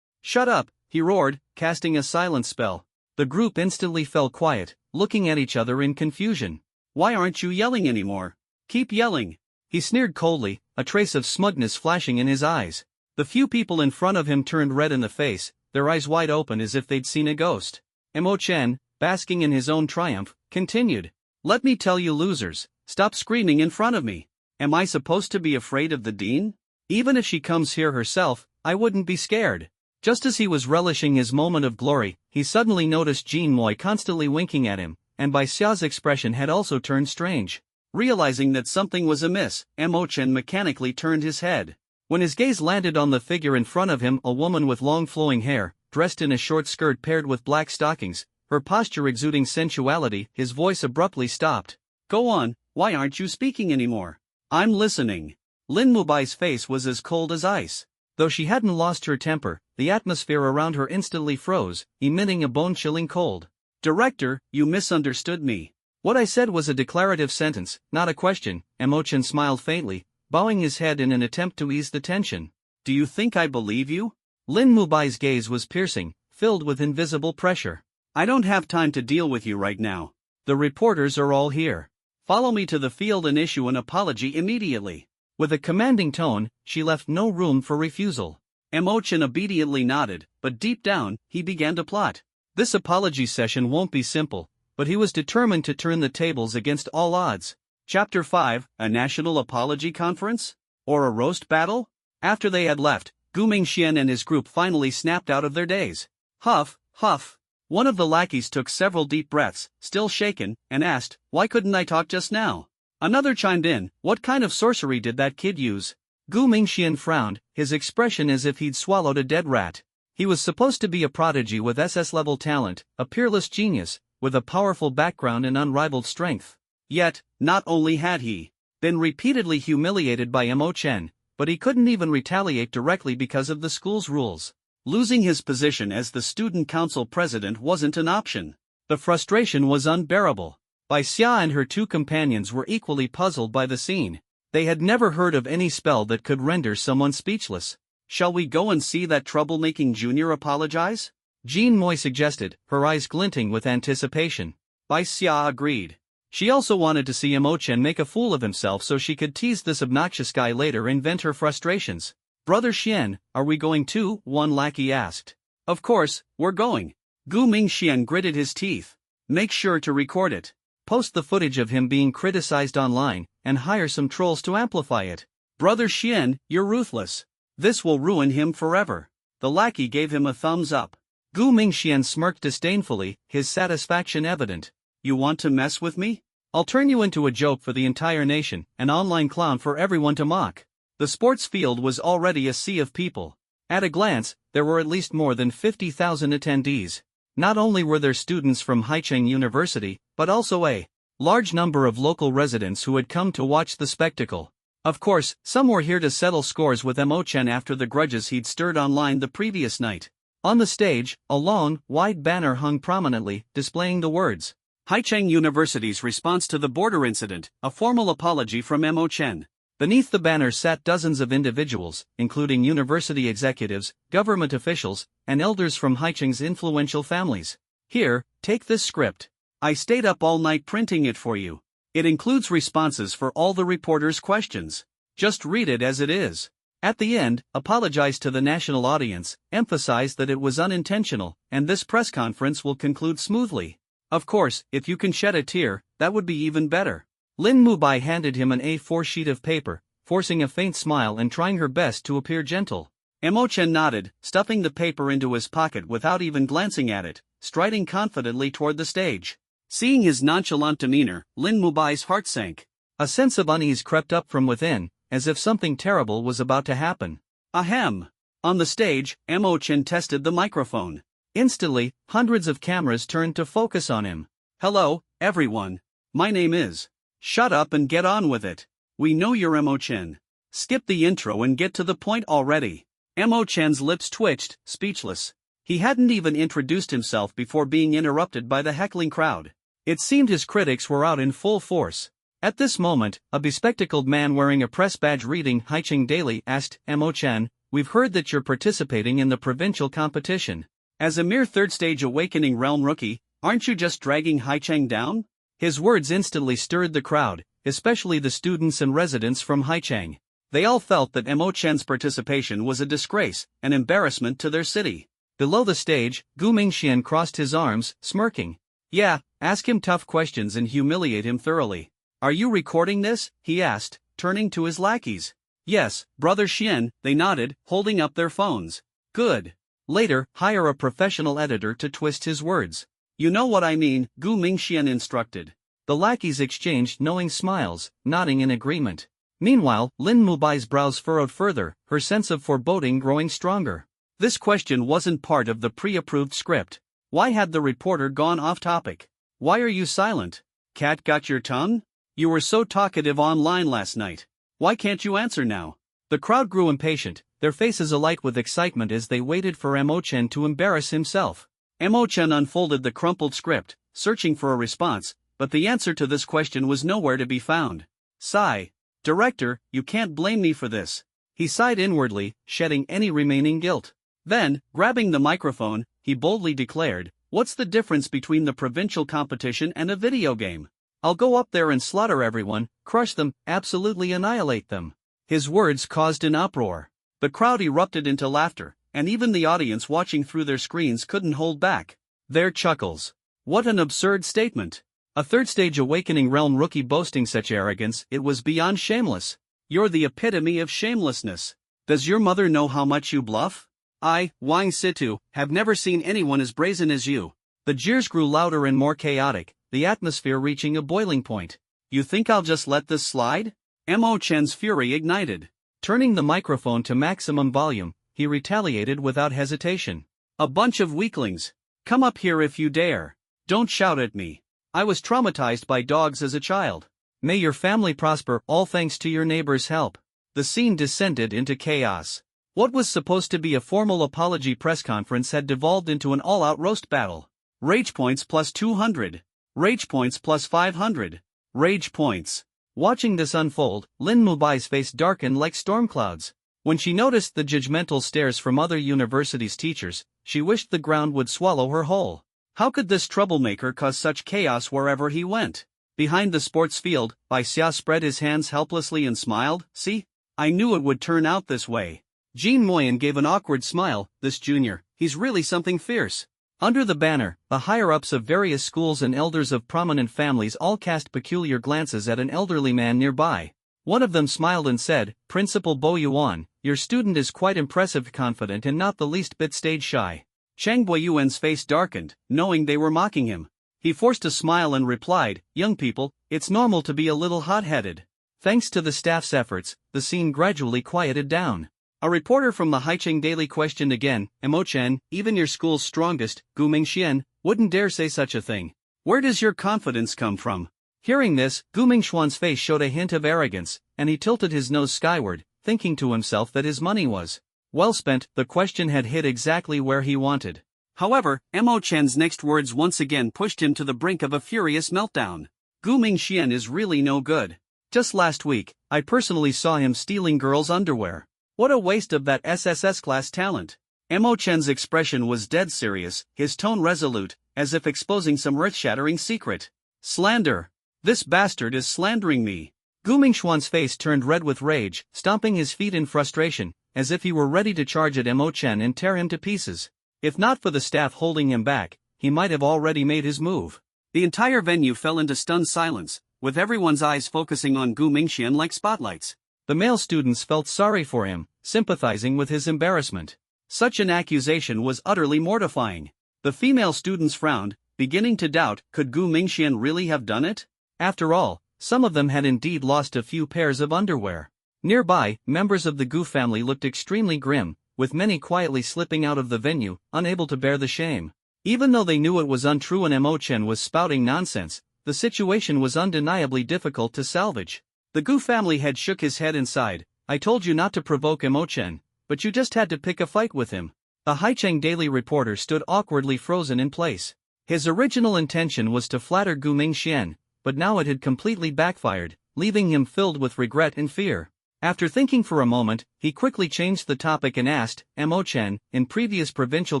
Shut up, he roared, casting a silence spell. The group instantly fell quiet, looking at each other in confusion. Why aren't you yelling anymore? Keep yelling. He sneered coldly, a trace of smugness flashing in his eyes. The few people in front of him turned red in the face, their eyes wide open as if they'd seen a ghost. Emo-chan, basking in his own triumph, continued. Let me tell you losers, stop screaming in front of me. Am I supposed to be afraid of the dean? Even if she comes here herself, I wouldn't be scared. Just as he was relishing his moment of glory, he suddenly noticed Jean Moy constantly winking at him, and Bai Xia's expression had also turned strange. Realizing that something was amiss, Emo-chan mechanically turned his head. When his gaze landed on the figure in front of him, a woman with long flowing hair, dressed in a short skirt paired with black stockings, her posture exuding sensuality, his voice abruptly stopped. Go on, why aren't you speaking anymore? I'm listening. Lin Mubai's face was as cold as ice. Though she hadn't lost her temper, the atmosphere around her instantly froze, emitting a bone-chilling cold. Director, you misunderstood me. What I said was a declarative sentence, not a question. Emo-chan smiled faintly, bowing his head in an attempt to ease the tension. Do you think I believe you? Lin Mubai's gaze was piercing, filled with invisible pressure. I don't have time to deal with you right now. The reporters are all here. Follow me to the field and issue an apology immediately. With a commanding tone, she left no room for refusal. Emo-chan obediently nodded, but deep down, he began to plot. This apology session won't be simple, but he was determined to turn the tables against all odds. Chapter 5, A National Apology Conference? Or a roast battle? After they had left, Gu Mingxian and his group finally snapped out of their daze. Huff, huff. One of the lackeys took several deep breaths, still shaken, and asked, why couldn't I talk just now? Another chimed in, what kind of sorcery did that kid use? Gu Mingxian frowned, his expression as if he'd swallowed a dead rat. He was supposed to be a prodigy with SS-level talent, a peerless genius, with a powerful background and unrivaled strength. Yet, not only had he been repeatedly humiliated by Emo-chan, but he couldn't even retaliate directly because of the school's rules. Losing his position as the student council president wasn't an option. The frustration was unbearable. Bai Xia and her two companions were equally puzzled by the scene. They had never heard of any spell that could render someone speechless. Shall we go and see that troublemaking junior apologize? Jean Moy suggested, her eyes glinting with anticipation. Bai Xia agreed. She also wanted to see Emo-chan make a fool of himself so she could tease this obnoxious guy later and vent her frustrations. Brother Xian, are we going too? One lackey asked. Of course, we're going. Gu Mingxian gritted his teeth. Make sure to record it. Post the footage of him being criticized online, and hire some trolls to amplify it. Brother Xian, you're ruthless. This will ruin him forever. The lackey gave him a thumbs up. Gu Mingxian smirked disdainfully, his satisfaction evident. You want to mess with me? I'll turn you into a joke for the entire nation, an online clown for everyone to mock. The sports field was already a sea of people. At a glance, there were at least more than 50,000 attendees. Not only were there students from Haicheng University, but also a large number of local residents who had come to watch the spectacle. Of course, some were here to settle scores with Emo-chan after the grudges he'd stirred online the previous night. On the stage, a long, wide banner hung prominently, displaying the words, Haicheng University's response to the border incident, a formal apology from Emo-chan. Beneath the banner sat dozens of individuals, including university executives, government officials, and elders from Haicheng's influential families. Here, take this script. I stayed up all night printing it for you. It includes responses for all the reporters' questions. Just read it as it is. At the end, apologize to the national audience, emphasize that it was unintentional, and this press conference will conclude smoothly. Of course, if you can shed a tear, that would be even better. Lin Mubai handed him an A4 sheet of paper, forcing a faint smile and trying her best to appear gentle. Emo-chan nodded, stuffing the paper into his pocket without even glancing at it, striding confidently toward the stage. Seeing his nonchalant demeanor, Lin Mubai's heart sank. A sense of unease crept up from within, as if something terrible was about to happen. Ahem! On the stage, Emo-chan tested the microphone. Instantly, hundreds of cameras turned to focus on him. Hello, everyone. My name is... Shut up and get on with it. We know you're Emo-chan. Skip the intro and get to the point already. Mo Chen's lips twitched, speechless. He hadn't even introduced himself before being interrupted by the heckling crowd. It seemed his critics were out in full force. At this moment, a bespectacled man wearing a press badge reading Haicheng Daily asked, Mo Chen, we've heard that you're participating in the provincial competition. As a mere third-stage Awakening Realm rookie, aren't you just dragging Haicheng down? His words instantly stirred the crowd, especially the students and residents from Haicheng. They all felt that Mo Chen's participation was a disgrace, an embarrassment to their city. Below the stage, Gu Mingxian crossed his arms, smirking. Yeah, ask him tough questions and humiliate him thoroughly. Are you recording this? He asked, turning to his lackeys. Yes, Brother Xian, they nodded, holding up their phones. Good. Later, hire a professional editor to twist his words. You know what I mean, Gu Mingxian instructed. The lackeys exchanged knowing smiles, nodding in agreement. Meanwhile, Lin Mubai's brows furrowed further, her sense of foreboding growing stronger. This question wasn't part of the pre-approved script. Why had the reporter gone off topic? Why are you silent? Cat got your tongue? You were so talkative online last night. Why can't you answer now? The crowd grew impatient, their faces alight with excitement as they waited for Mo Chen to embarrass himself. Mo Chen unfolded the crumpled script, searching for a response, but the answer to this question was nowhere to be found. Sigh. Director, you can't blame me for this. He sighed inwardly, shedding any remaining guilt. Then, grabbing the microphone, he boldly declared, what's the difference between the provincial competition and a video game? I'll go up there and slaughter everyone, crush them, absolutely annihilate them. His words caused an uproar. The crowd erupted into laughter, and even the audience watching through their screens couldn't hold back their chuckles. What an absurd statement. A third-stage Awakening Realm rookie boasting such arrogance, it was beyond shameless. You're the epitome of shamelessness. Does your mother know how much you bluff? I, Wang Situ, have never seen anyone as brazen as you. The jeers grew louder and more chaotic, the atmosphere reaching a boiling point. You think I'll just let this slide? Mo Chen's fury ignited. Turning the microphone to maximum volume, he retaliated without hesitation. A bunch of weaklings. Come up here if you dare. Don't shout at me. I was traumatized by dogs as a child. May your family prosper, all thanks to your neighbor's help. The scene descended into chaos. What was supposed to be a formal apology press conference had devolved into an all-out roast battle. Rage points plus 200. Rage points plus 500. Rage points. Watching this unfold, Lin Mubai's face darkened like storm clouds. When she noticed the judgmental stares from other universities' teachers, she wished the ground would swallow her whole. How could this troublemaker cause such chaos wherever he went? Behind the sports field, Bai Xia spread his hands helplessly and smiled. See? I knew it would turn out this way. Jean Moyen gave an awkward smile. This junior, he's really something fierce. Under the banner, the higher-ups of various schools and elders of prominent families all cast peculiar glances at an elderly man nearby. One of them smiled and said, Principal Bo Yuan, your student is quite impressive, confident and not the least bit stage shy. Chang Boyuan's face darkened, knowing they were mocking him. He forced a smile and replied, young people, it's normal to be a little hot-headed. Thanks to the staff's efforts, the scene gradually quieted down. A reporter from the Haicheng Daily questioned again, Mo Chen, even your school's strongest, Gu Mingxian, wouldn't dare say such a thing. Where does your confidence come from? Hearing this, Gu Mingxuan's face showed a hint of arrogance, and he tilted his nose skyward, thinking to himself that his money was well spent. The question had hit exactly where he wanted. However, Mo Chen's next words once again pushed him to the brink of a furious meltdown. Gu Mingxian is really no good. Just last week, I personally saw him stealing girls' underwear. What a waste of that SSS-class talent. Mo Chen's expression was dead serious, his tone resolute, as if exposing some earth-shattering secret. Slander. This bastard is slandering me. Gu Mingxuan's face turned red with rage, stomping his feet in frustration, as if he were ready to charge at Mo Chen and tear him to pieces. If not for the staff holding him back, he might have already made his move. The entire venue fell into stunned silence, with everyone's eyes focusing on Gu Mingxian like spotlights. The male students felt sorry for him, sympathizing with his embarrassment. Such an accusation was utterly mortifying. The female students frowned, beginning to doubt, could Gu Mingxian really have done it? After all, some of them had indeed lost a few pairs of underwear. Nearby, members of the Gu family looked extremely grim, with many quietly slipping out of the venue, unable to bear the shame. Even though they knew it was untrue and Mo Chen was spouting nonsense, the situation was undeniably difficult to salvage. The Gu family head shook his head and sighed. I told you not to provoke Mo Chen. but you just had to pick a fight with him. The Haicheng Daily reporter stood awkwardly frozen in place. His original intention was to flatter Gu Mingxian, but now it had completely backfired, leaving him filled with regret and fear. After thinking for a moment, he quickly changed the topic and asked, Mo Chen, in previous provincial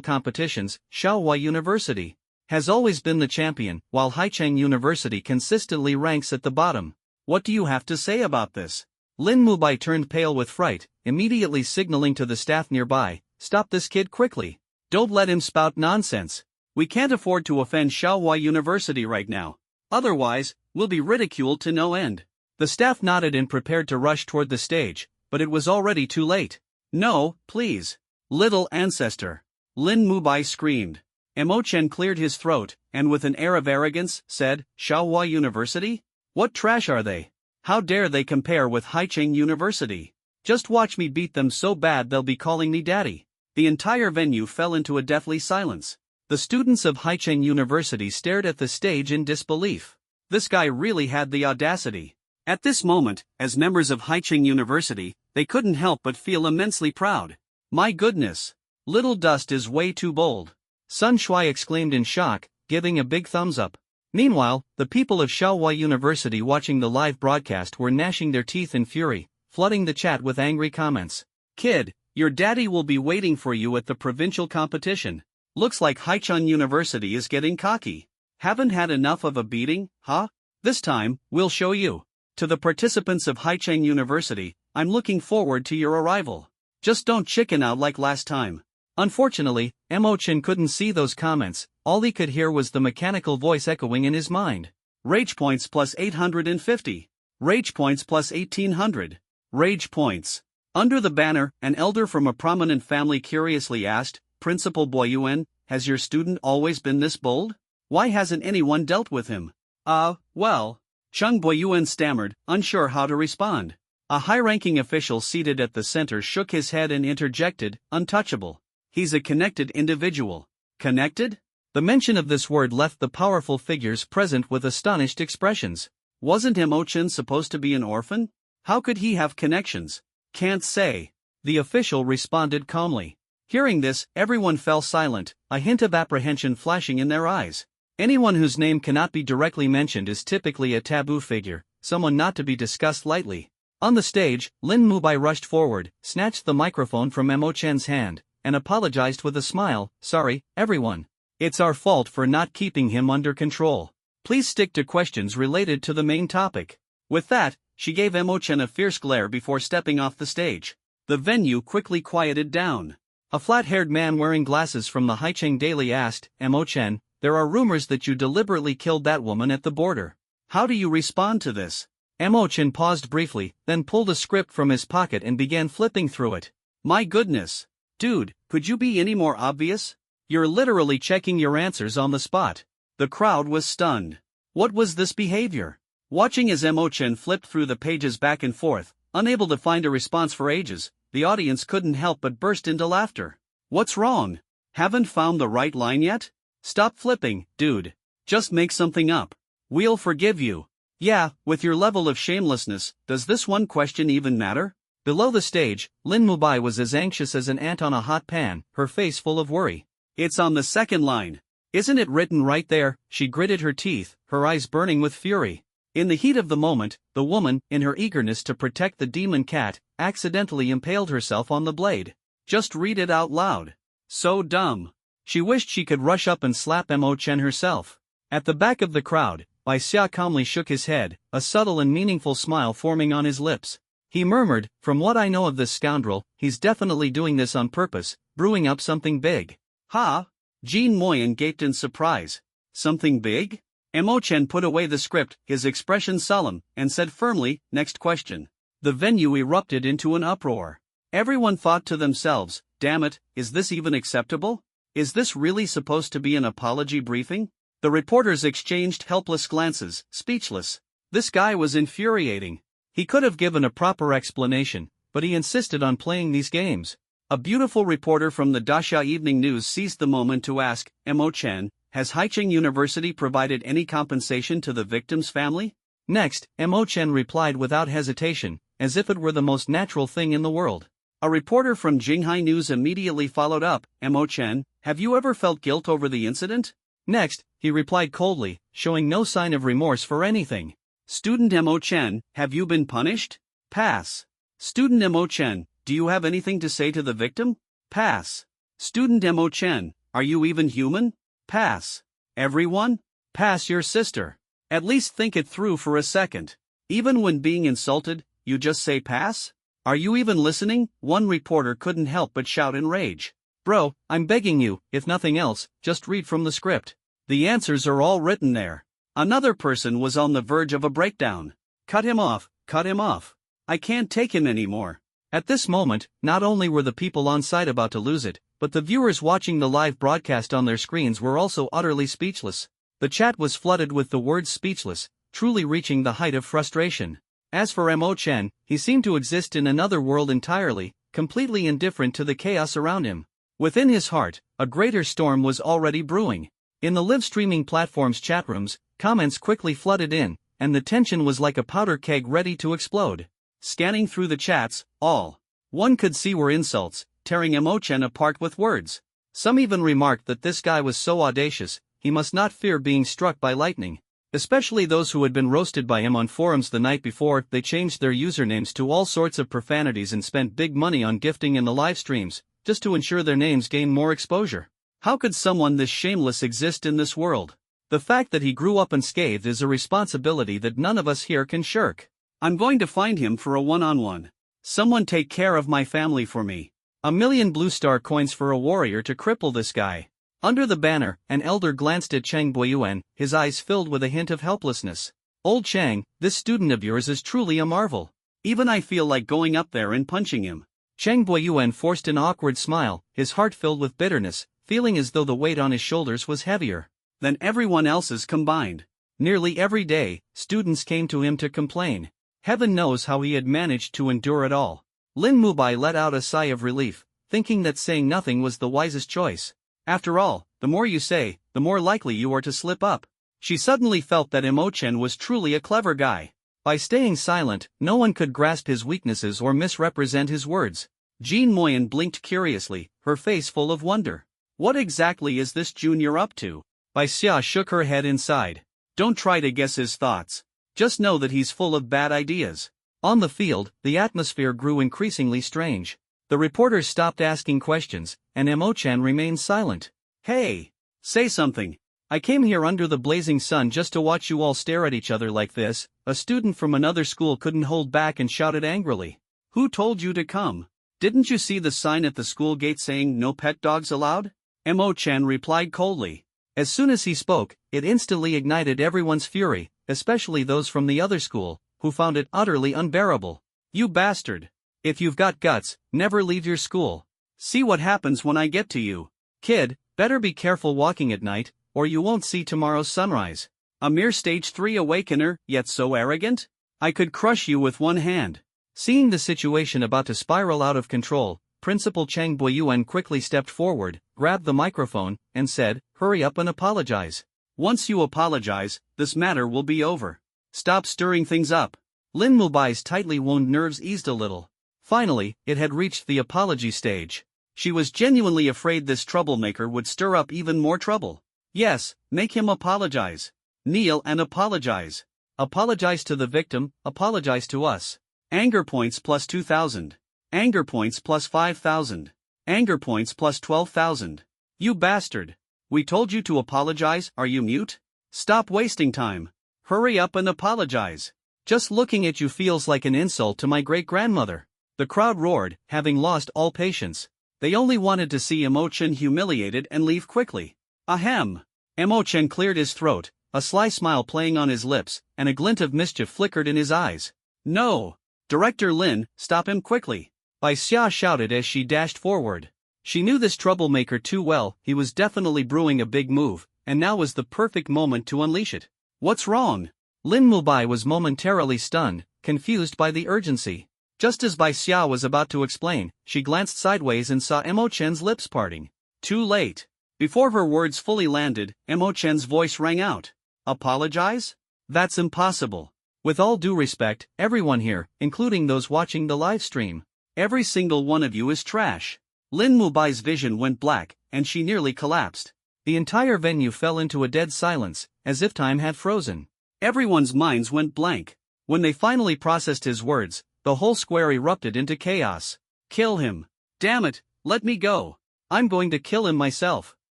competitions, Shaohua University has always been the champion, while Haicheng University consistently ranks at the bottom. What do you have to say about this? Lin Mubai turned pale with fright, immediately signaling to the staff nearby, stop this kid quickly. Don't let him spout nonsense. We can't afford to offend Shaohua University right now. Otherwise, we'll be ridiculed to no end. The staff nodded and prepared to rush toward the stage, but it was already too late. No, please. Little ancestor. Lin Mubai screamed. Mo Chen cleared his throat, and with an air of arrogance, said, Shaohua University? What trash are they? How dare they compare with Haicheng University? Just watch me beat them so bad they'll be calling me daddy. The entire venue fell into a deathly silence. The students of Haicheng University stared at the stage in disbelief. This guy really had the audacity. At this moment, as members of Haicheng University, they couldn't help but feel immensely proud. My goodness! Little Dust is way too bold. Sun Shui exclaimed in shock, giving a big thumbs up. Meanwhile, the people of Shaohua University watching the live broadcast were gnashing their teeth in fury, flooding the chat with angry comments. Kid, your daddy will be waiting for you at the provincial competition. Looks like Haicheng University is getting cocky. Haven't had enough of a beating, huh? This time, we'll show you. To the participants of Haicheng University, I'm looking forward to your arrival. Just don't chicken out like last time. Unfortunately, Mo Chen couldn't see those comments, all he could hear was the mechanical voice echoing in his mind. Rage points plus 850. Rage points plus 1800. Rage points. Under the banner, an elder from a prominent family curiously asked, Principal Boyuan, has your student always been this bold? Why hasn't anyone dealt with him? Well. Chung Boyuan stammered, unsure how to respond. A high-ranking official seated at the center shook his head and interjected, untouchable. He's a connected individual. Connected? The mention of this word left the powerful figures present with astonished expressions. Wasn't Mo Chen supposed to be an orphan? How could he have connections? Can't say. The official responded calmly. Hearing this, everyone fell silent, a hint of apprehension flashing in their eyes. Anyone whose name cannot be directly mentioned is typically a taboo figure, someone not to be discussed lightly. On the stage, Lin Mubai rushed forward, snatched the microphone from Mo Chen's hand, and apologized with a smile, sorry, everyone. It's our fault for not keeping him under control. Please stick to questions related to the main topic. With that, she gave Mo Chen a fierce glare before stepping off the stage. The venue quickly quieted down. A flat-haired man wearing glasses from the Haicheng Daily asked, Mo Chen, there are rumors that you deliberately killed that woman at the border. How do you respond to this? Mo Chen paused briefly, then pulled a script from his pocket and began flipping through it. My goodness. Dude, could you be any more obvious? You're literally checking your answers on the spot. The crowd was stunned. What was this behavior? Watching as Mo Chen flipped through the pages back and forth, unable to find a response for ages, the audience couldn't help but burst into laughter. What's wrong? Haven't found the right line yet? Stop flipping, dude. Just make something up. We'll forgive you. Yeah, with your level of shamelessness, does this one question even matter? Below the stage, Lin Mubai was as anxious as an ant on a hot pan, her face full of worry. It's on the second line. Isn't it written right there? She gritted her teeth, her eyes burning with fury. In the heat of the moment, the woman, in her eagerness to protect the demon cat, accidentally impaled herself on the blade. Just read it out loud. So dumb. She wished she could rush up and slap Mo Chen herself. At the back of the crowd, Bai Xia calmly shook his head, a subtle and meaningful smile forming on his lips. He murmured, from what I know of this scoundrel, he's definitely doing this on purpose, brewing up something big. Ha! Jean Moyen gaped in surprise. Something big? Mo Chen put away the script, his expression solemn, and said firmly, next question. The venue erupted into an uproar. Everyone thought to themselves, damn it, is this even acceptable? Is this really supposed to be an apology briefing? The reporters exchanged helpless glances, speechless. This guy was infuriating. He could have given a proper explanation, but he insisted on playing these games. A beautiful reporter from the Dasha Evening News seized the moment to ask, Mo Chen, has Haicheng University provided any compensation to the victim's family? Next, Mo Chen replied without hesitation, as if it were the most natural thing in the world. A reporter from Jinghai News immediately followed up, Mo Chen, have you ever felt guilt over the incident? Next, he replied coldly, showing no sign of remorse for anything. Student Mo Chen, have you been punished? Pass. Student Mo Chen, do you have anything to say to the victim? Pass. Student Mo Chen, are you even human? Pass. Everyone? Pass your sister. At least think it through for a second. Even when being insulted, you just say pass? Are you even listening? One reporter couldn't help but shout in rage. Bro, I'm begging you, if nothing else, just read from the script. The answers are all written there. Another person was on the verge of a breakdown. Cut him off, cut him off. I can't take him anymore. At this moment, not only were the people on site about to lose it, but the viewers watching the live broadcast on their screens were also utterly speechless. The chat was flooded with the words speechless, truly reaching the height of frustration. As for Mo Chen, he seemed to exist in another world entirely, completely indifferent to the chaos around him. Within his heart, a greater storm was already brewing. In the live streaming platform's chat rooms, comments quickly flooded in, and the tension was like a powder keg ready to explode. Scanning through the chats, all one could see were insults, tearing Mo Chen apart with words. Some even remarked that this guy was so audacious, he must not fear being struck by lightning. Especially those who had been roasted by him on forums the night before. They changed their usernames to all sorts of profanities and spent big money on gifting in the live streams, just to ensure their names gained more exposure. How could someone this shameless exist in this world? The fact that he grew up unscathed is a responsibility that none of us here can shirk. I'm going to find him for a one-on-one. Someone take care of my family for me. 1,000,000 blue star coins for a warrior to cripple this guy. Under the banner, an elder glanced at Cheng Boyuan, his eyes filled with a hint of helplessness. Old Cheng, this student of yours is truly a marvel. Even I feel like going up there and punching him. Cheng Boyuan forced an awkward smile, his heart filled with bitterness, feeling as though the weight on his shoulders was heavier than everyone else's combined. Nearly every day, students came to him to complain. Heaven knows how he had managed to endure it all. Lin Mubai let out a sigh of relief, thinking that saying nothing was the wisest choice. After all, the more you say, the more likely you are to slip up. She suddenly felt that Mo Chen was truly a clever guy. By staying silent, no one could grasp his weaknesses or misrepresent his words. Jean Moyen blinked curiously, her face full of wonder. What exactly is this junior up to? Bai Xia shook her head inside. Don't try to guess his thoughts. Just know that he's full of bad ideas. On the field, the atmosphere grew increasingly strange. The reporters stopped asking questions, and Mo Chen remained silent. Hey! Say something. I came here under the blazing sun just to watch you all stare at each other like this. A student from another school couldn't hold back and shouted angrily. Who told you to come? Didn't you see the sign at the school gate saying no pet dogs allowed? Mo Chen replied coldly. As soon as he spoke, it instantly ignited everyone's fury, especially those from the other school, who found it utterly unbearable. You bastard! If you've got guts, never leave your school. See what happens when I get to you. Kid, better be careful walking at night, or you won't see tomorrow's sunrise. A mere stage 3 awakener, yet so arrogant? I could crush you with one hand. Seeing the situation about to spiral out of control, Principal Cheng Boyuan quickly stepped forward, grabbed the microphone, and said, hurry up and apologize. Once you apologize, this matter will be over. Stop stirring things up. Lin Mubai's tightly wound nerves eased a little. Finally, it had reached the apology stage. She was genuinely afraid this troublemaker would stir up even more trouble. Yes, make him apologize. Kneel and apologize. Apologize to the victim, apologize to us. Anger points plus 2,000. Anger points plus 5,000. Anger points plus 12,000. You bastard. We told you to apologize, are you mute? Stop wasting time. Hurry up and apologize. Just looking at you feels like an insult to my great-grandmother. The crowd roared, having lost all patience. They only wanted to see Mo Chen humiliated and leave quickly. Ahem. Mo Chen cleared his throat, a sly smile playing on his lips, and a glint of mischief flickered in his eyes. No! Director Lin, stop him quickly! Bai Xia shouted as she dashed forward. She knew this troublemaker too well. He was definitely brewing a big move, and now was the perfect moment to unleash it. What's wrong? Lin Mubai was momentarily stunned, confused by the urgency. Just as Bai Xia was about to explain, she glanced sideways and saw Mo Chen's lips parting. Too late. Before her words fully landed, Mo Chen's voice rang out. Apologize? That's impossible. With all due respect, everyone here, including those watching the live stream. Every single one of you is trash. Lin Mubai's vision went black, and she nearly collapsed. The entire venue fell into a dead silence, as if time had frozen. Everyone's minds went blank. When they finally processed his words, the whole square erupted into chaos. Kill him. Damn it, let me go. I'm going to kill him myself.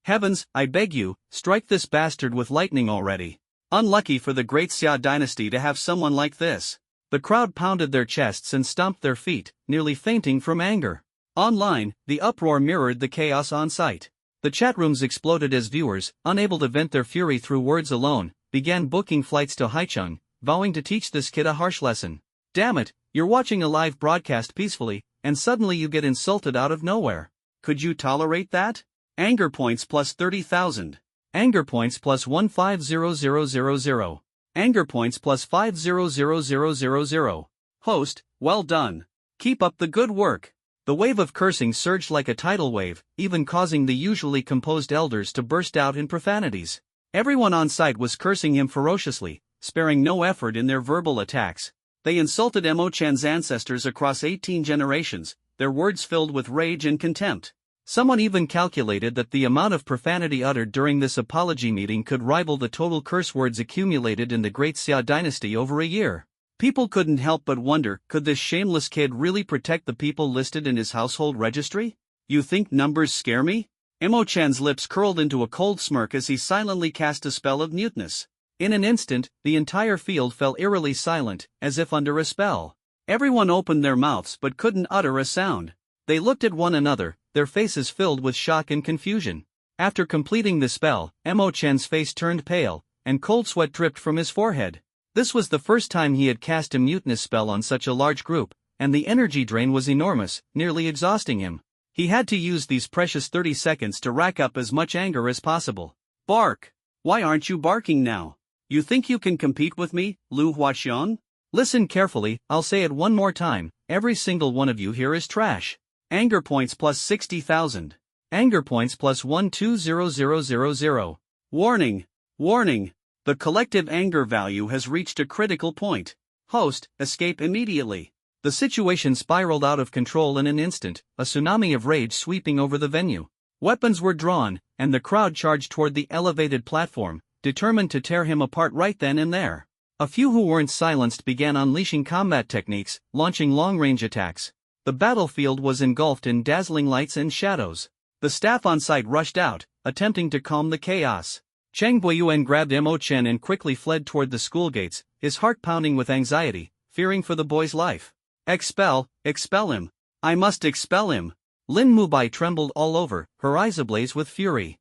Heavens, I beg you, strike this bastard with lightning already. Unlucky for the great Xia dynasty to have someone like this. The crowd pounded their chests and stomped their feet, nearly fainting from anger. Online, the uproar mirrored the chaos on site. The chat rooms exploded as viewers, unable to vent their fury through words alone, began booking flights to Haicheng, vowing to teach this kid a harsh lesson. Damn it, you're watching a live broadcast peacefully, and suddenly you get insulted out of nowhere. Could you tolerate that? Anger points plus 30,000. Anger points plus 150000. Anger points plus 500000. Host, well done. Keep up the good work. The wave of cursing surged like a tidal wave, even causing the usually composed elders to burst out in profanities. Everyone on site was cursing him ferociously, sparing no effort in their verbal attacks. They insulted Mo Chan's ancestors across 18 generations, their words filled with rage and contempt. Someone even calculated that the amount of profanity uttered during this apology meeting could rival the total curse words accumulated in the Great Xia dynasty over a year. People couldn't help but wonder, could this shameless kid really protect the people listed in his household registry? You think numbers scare me? Mo Chan's lips curled into a cold smirk as he silently cast a spell of muteness. In an instant, the entire field fell eerily silent, as if under a spell. Everyone opened their mouths but couldn't utter a sound. They looked at one another, their faces filled with shock and confusion. After completing the spell, Mo Chan's face turned pale, and cold sweat dripped from his forehead. This was the first time he had cast a mutinous spell on such a large group, and the energy drain was enormous, nearly exhausting him. He had to use these precious 30 seconds to rack up as much anger as possible. Bark! Why aren't you barking now? You think you can compete with me, Lu Huaxian? Listen carefully, I'll say it one more time, every single one of you here is trash. Anger points plus 60,000. Anger points plus 120000. Warning! Warning! The collective anger value has reached a critical point. Host, escape immediately. The situation spiraled out of control in an instant, a tsunami of rage sweeping over the venue. Weapons were drawn, and the crowd charged toward the elevated platform, determined to tear him apart right then and there. A few who weren't silenced began unleashing combat techniques, launching long-range attacks. The battlefield was engulfed in dazzling lights and shadows. The staff on site rushed out, attempting to calm the chaos. Cheng Buiyuan grabbed Mo Chen and quickly fled toward the school gates, his heart pounding with anxiety, fearing for the boy's life. Expel him. I must expel him. Lin Mubai trembled all over, her eyes ablaze with fury.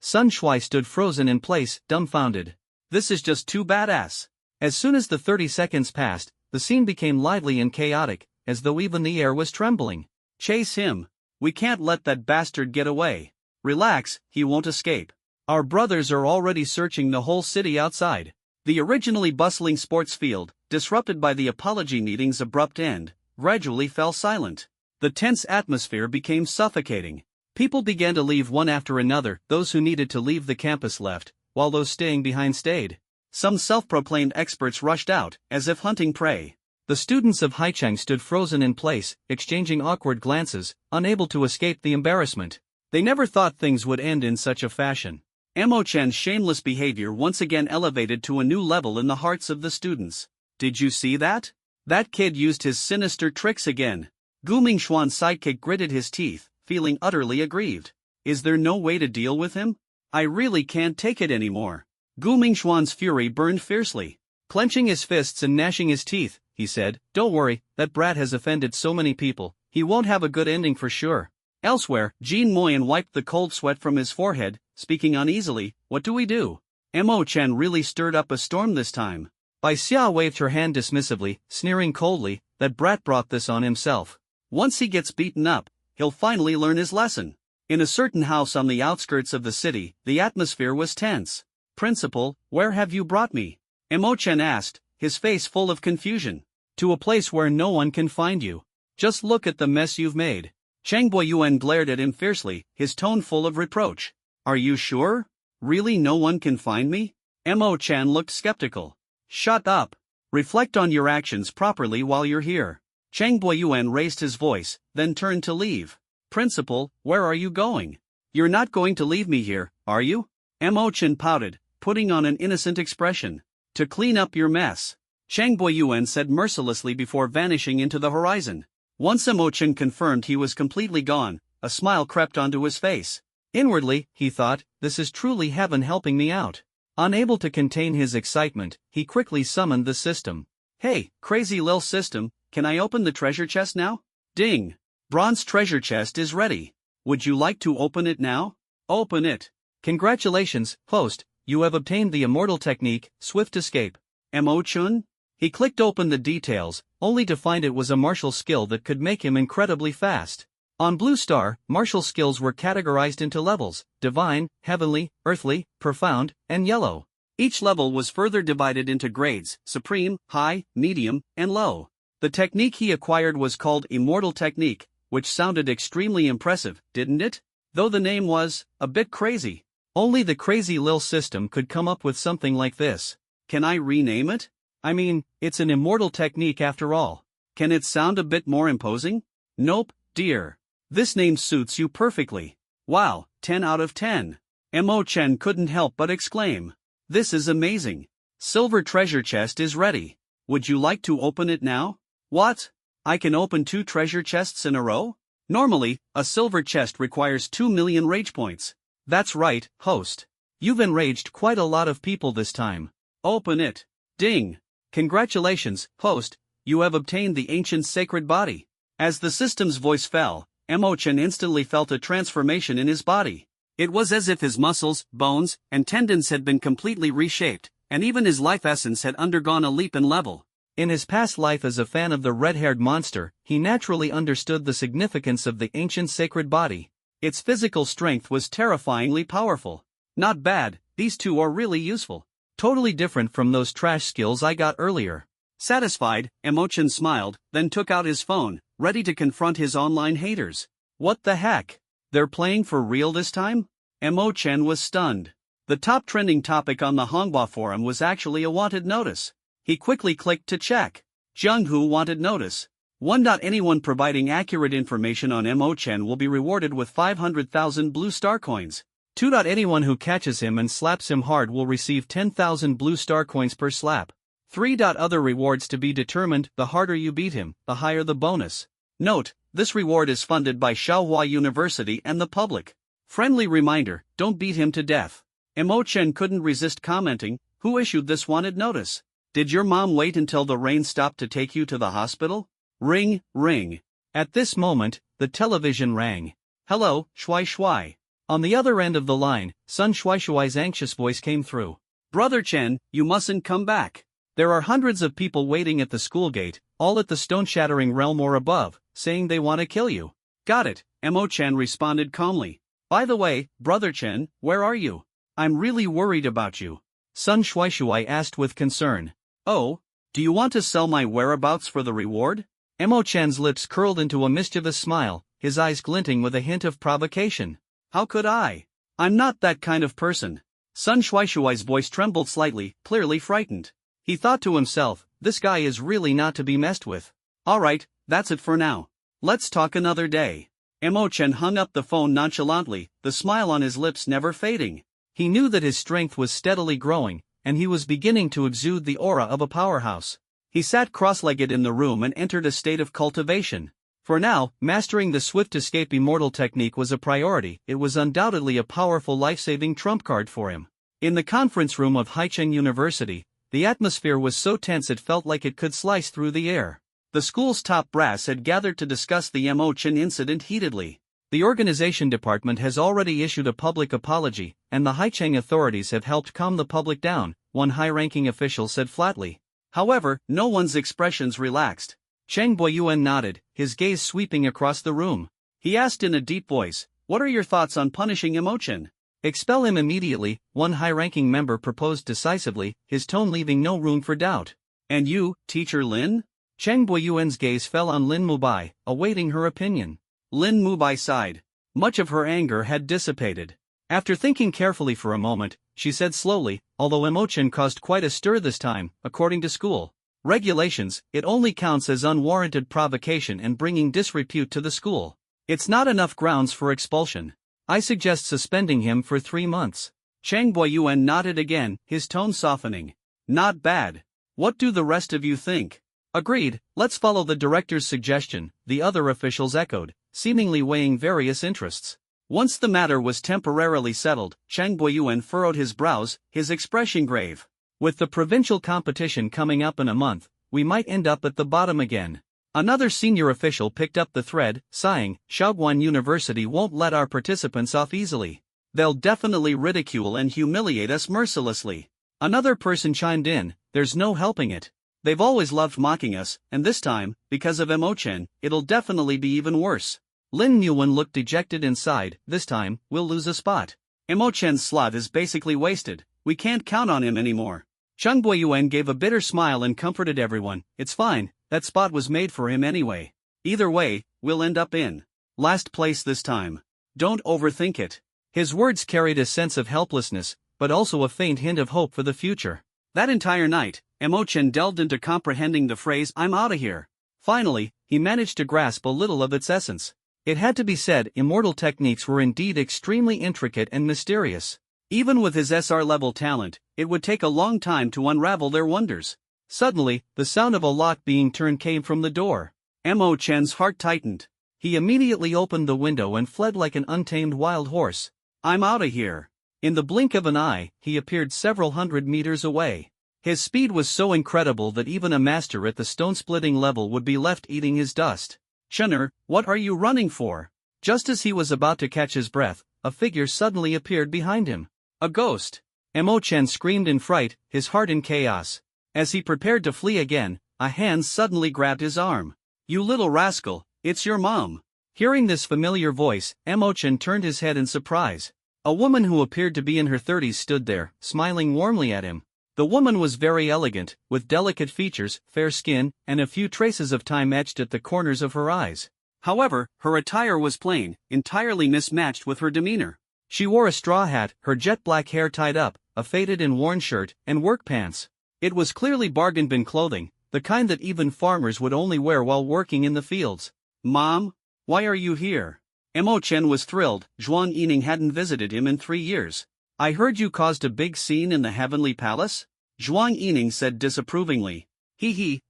Sun Shui stood frozen in place, dumbfounded. This is just too badass. As soon as the 30 seconds passed, the scene became lively and chaotic, as though even the air was trembling. Chase him. We can't let that bastard get away. Relax, he won't escape. Our brothers are already searching the whole city outside. The originally bustling sports field, disrupted by the apology meeting's abrupt end, gradually fell silent. The tense atmosphere became suffocating. People began to leave one after another, those who needed to leave the campus left, while those staying behind stayed. Some self-proclaimed experts rushed out, as if hunting prey. The students of Haicheng stood frozen in place, exchanging awkward glances, unable to escape the embarrassment. They never thought things would end in such a fashion. Mo Chen's shameless behavior once again elevated to a new level in the hearts of the students. Did you see that? That kid used his sinister tricks again. Gu Mingxuan's sidekick gritted his teeth, feeling utterly aggrieved. Is there no way to deal with him? I really can't take it anymore. Gu Mingxuan's fury burned fiercely. Clenching his fists and gnashing his teeth, he said, "Don't worry, that brat has offended so many people, he won't have a good ending for sure." Elsewhere, Jean Moyen wiped the cold sweat from his forehead, speaking uneasily. What do we do? Mo Chen really stirred up a storm this time. Bai Xia waved her hand dismissively, sneering coldly, that brat brought this on himself. Once he gets beaten up, he'll finally learn his lesson. In a certain house on the outskirts of the city, the atmosphere was tense. Principal, where have you brought me? Mo Chen asked, his face full of confusion. To a place where no one can find you. Just look at the mess you've made. Cheng Buiyuan glared at him fiercely, his tone full of reproach. Are you sure? Really no one can find me? Mo Chen looked skeptical. Shut up. Reflect on your actions properly while you're here. Chang Boyuan raised his voice, then turned to leave. Principal, where are you going? You're not going to leave me here, are you? Mo Chen pouted, putting on an innocent expression. To clean up your mess, Chang Boyuan said mercilessly before vanishing into the horizon. Once Mo Chen confirmed he was completely gone, a smile crept onto his face. Inwardly, he thought, this is truly heaven helping me out. Unable to contain his excitement, he quickly summoned the system. Hey, crazy lil system, can I open the treasure chest now? Ding! Bronze treasure chest is ready. Would you like to open it now? Open it. Congratulations, host, you have obtained the immortal technique, Swift Escape. Mo Chun? He clicked open the details, only to find it was a martial skill that could make him incredibly fast. On Blue Star, martial skills were categorized into levels: divine, heavenly, earthly, profound, and yellow. Each level was further divided into grades: supreme, high, medium, and low. The technique he acquired was called Immortal Technique, which sounded extremely impressive, didn't it? Though the name was a bit crazy. Only the crazy lil system could come up with something like this. Can I rename it? I mean, it's an immortal technique after all. Can it sound a bit more imposing? Nope, dear. This name suits you perfectly. Wow, 10 out of 10. Mo Chen couldn't help but exclaim. This is amazing. Silver treasure chest is ready. Would you like to open it now? What? I can open 2 treasure chests in a row? Normally, a silver chest requires 2 million rage points. That's right, host. You've enraged quite a lot of people this time. Open it. Ding. Congratulations, host, you have obtained the ancient sacred body. As the system's voice fell, Mo Chen instantly felt a transformation in his body. It was as if his muscles, bones, and tendons had been completely reshaped, and even his life essence had undergone a leap in level. In his past life as a fan of the red-haired monster, he naturally understood the significance of the ancient sacred body. Its physical strength was terrifyingly powerful. Not bad, these two are really useful. Totally different from those trash skills I got earlier. Satisfied, Mo Chen smiled, then took out his phone, ready to confront his online haters. What the heck? They're playing for real this time? Mo Chen was stunned. The top trending topic on the Honghua forum was actually a wanted notice. He quickly clicked to check. Zhenghu wanted notice. 1. Anyone providing accurate information on Mo Chen will be rewarded with 500,000 blue star coins. 2. Anyone who catches him and slaps him hard will receive 10,000 blue star coins per slap. 3. Other rewards to be determined: the harder you beat him, the higher the bonus. Note, this reward is funded by Shaohua University and the public. Friendly reminder, don't beat him to death. Mo Chen couldn't resist commenting, who issued this wanted notice? Did your mom wait until the rain stopped to take you to the hospital? Ring, ring. At this moment, the television rang. Hello, Shui Shui. On the other end of the line, Sun Shuaishuai's anxious voice came through. Brother Chen, you mustn't come back. There are hundreds of people waiting at the school gate, all at the stone-shattering realm or above, saying they want to kill you. Got it, Mo Chen responded calmly. By the way, Brother Chen, where are you? I'm really worried about you. Sun Shuaishuai asked with concern. Oh, do you want to sell my whereabouts for the reward? Mo Chen's lips curled into a mischievous smile, his eyes glinting with a hint of provocation. How could I? I'm not that kind of person. Sun Shuaishuai's voice trembled slightly, clearly frightened. He thought to himself, this guy is really not to be messed with. Alright, that's it for now. Let's talk another day. Mo Chen hung up the phone nonchalantly, the smile on his lips never fading. He knew that his strength was steadily growing, and he was beginning to exude the aura of a powerhouse. He sat cross-legged in the room and entered a state of cultivation. For now, mastering the Swift Escape Immortal technique was a priority. It was undoubtedly a powerful life-saving trump card for him. In the conference room of Haicheng University, the atmosphere was so tense it felt like it could slice through the air. The school's top brass had gathered to discuss the Mo Chen incident heatedly. The organization department has already issued a public apology, and the Haicheng authorities have helped calm the public down, one high-ranking official said flatly. However, no one's expressions relaxed. Cheng Boyuan nodded, his gaze sweeping across the room. He asked in a deep voice, what are your thoughts on punishing Mo Chen? Expel him immediately, one high-ranking member proposed decisively, his tone leaving no room for doubt. And you, Teacher Lin? Cheng Boyuan's gaze fell on Lin Mubai, awaiting her opinion. Lin Mubai sighed. Much of her anger had dissipated. After thinking carefully for a moment, she said slowly, although Mo Chen caused quite a stir this time, according to school. Regulations, it only counts as unwarranted provocation and bringing disrepute to the school. It's not enough grounds for expulsion. I suggest suspending him for 3 months. Chang Boyuan nodded again, his tone softening. Not bad. What do the rest of you think? Agreed, let's follow the director's suggestion, the other officials echoed, seemingly weighing various interests. Once the matter was temporarily settled, Chang Boyuan furrowed his brows, his expression grave. With the provincial competition coming up in a month, we might end up at the bottom again. Another senior official picked up the thread, sighing, Shaoguan University won't let our participants off easily. They'll definitely ridicule and humiliate us mercilessly. Another person chimed in, there's no helping it. They've always loved mocking us, and this time, because of Mo-chen, it'll definitely be even worse. Lin Nguyen looked dejected and sighed, this time, we'll lose a spot. Mo-chen's slot is basically wasted, we can't count on him anymore. Chang Boyuan gave a bitter smile and comforted everyone, it's fine, that spot was made for him anyway. Either way, we'll end up in last place this time. Don't overthink it. His words carried a sense of helplessness, but also a faint hint of hope for the future. That entire night, Mo-chen delved into comprehending the phrase I'm outta here. Finally, he managed to grasp a little of its essence. It had to be said, immortal techniques were indeed extremely intricate and mysterious. Even with his SR-level talent, it would take a long time to unravel their wonders. Suddenly, the sound of a lock being turned came from the door. Mo-chen's heart tightened. He immediately opened the window and fled like an untamed wild horse. I'm outta here. In the blink of an eye, he appeared several hundred meters away. His speed was so incredible that even a master at the stone-splitting level would be left eating his dust. Chunner, what are you running for? Just as he was about to catch his breath, a figure suddenly appeared behind him. A ghost. Mo-chen screamed in fright, his heart in chaos. As he prepared to flee again, a hand suddenly grabbed his arm. You little rascal, it's your mom. Hearing this familiar voice, Mo-chen turned his head in surprise. A woman who appeared to be in her 30s stood there, smiling warmly at him. The woman was very elegant, with delicate features, fair skin, and a few traces of time etched at the corners of her eyes. However, her attire was plain, entirely mismatched with her demeanor. She wore a straw hat, her jet-black hair tied up, a faded and worn shirt, and work pants. It was clearly bargain bin clothing, the kind that even farmers would only wear while working in the fields. Mom? Why are you here? Mo-chen was thrilled, Zhuang Yining hadn't visited him in 3 years. I heard you caused a big scene in the Heavenly Palace? Zhuang Yining said disapprovingly.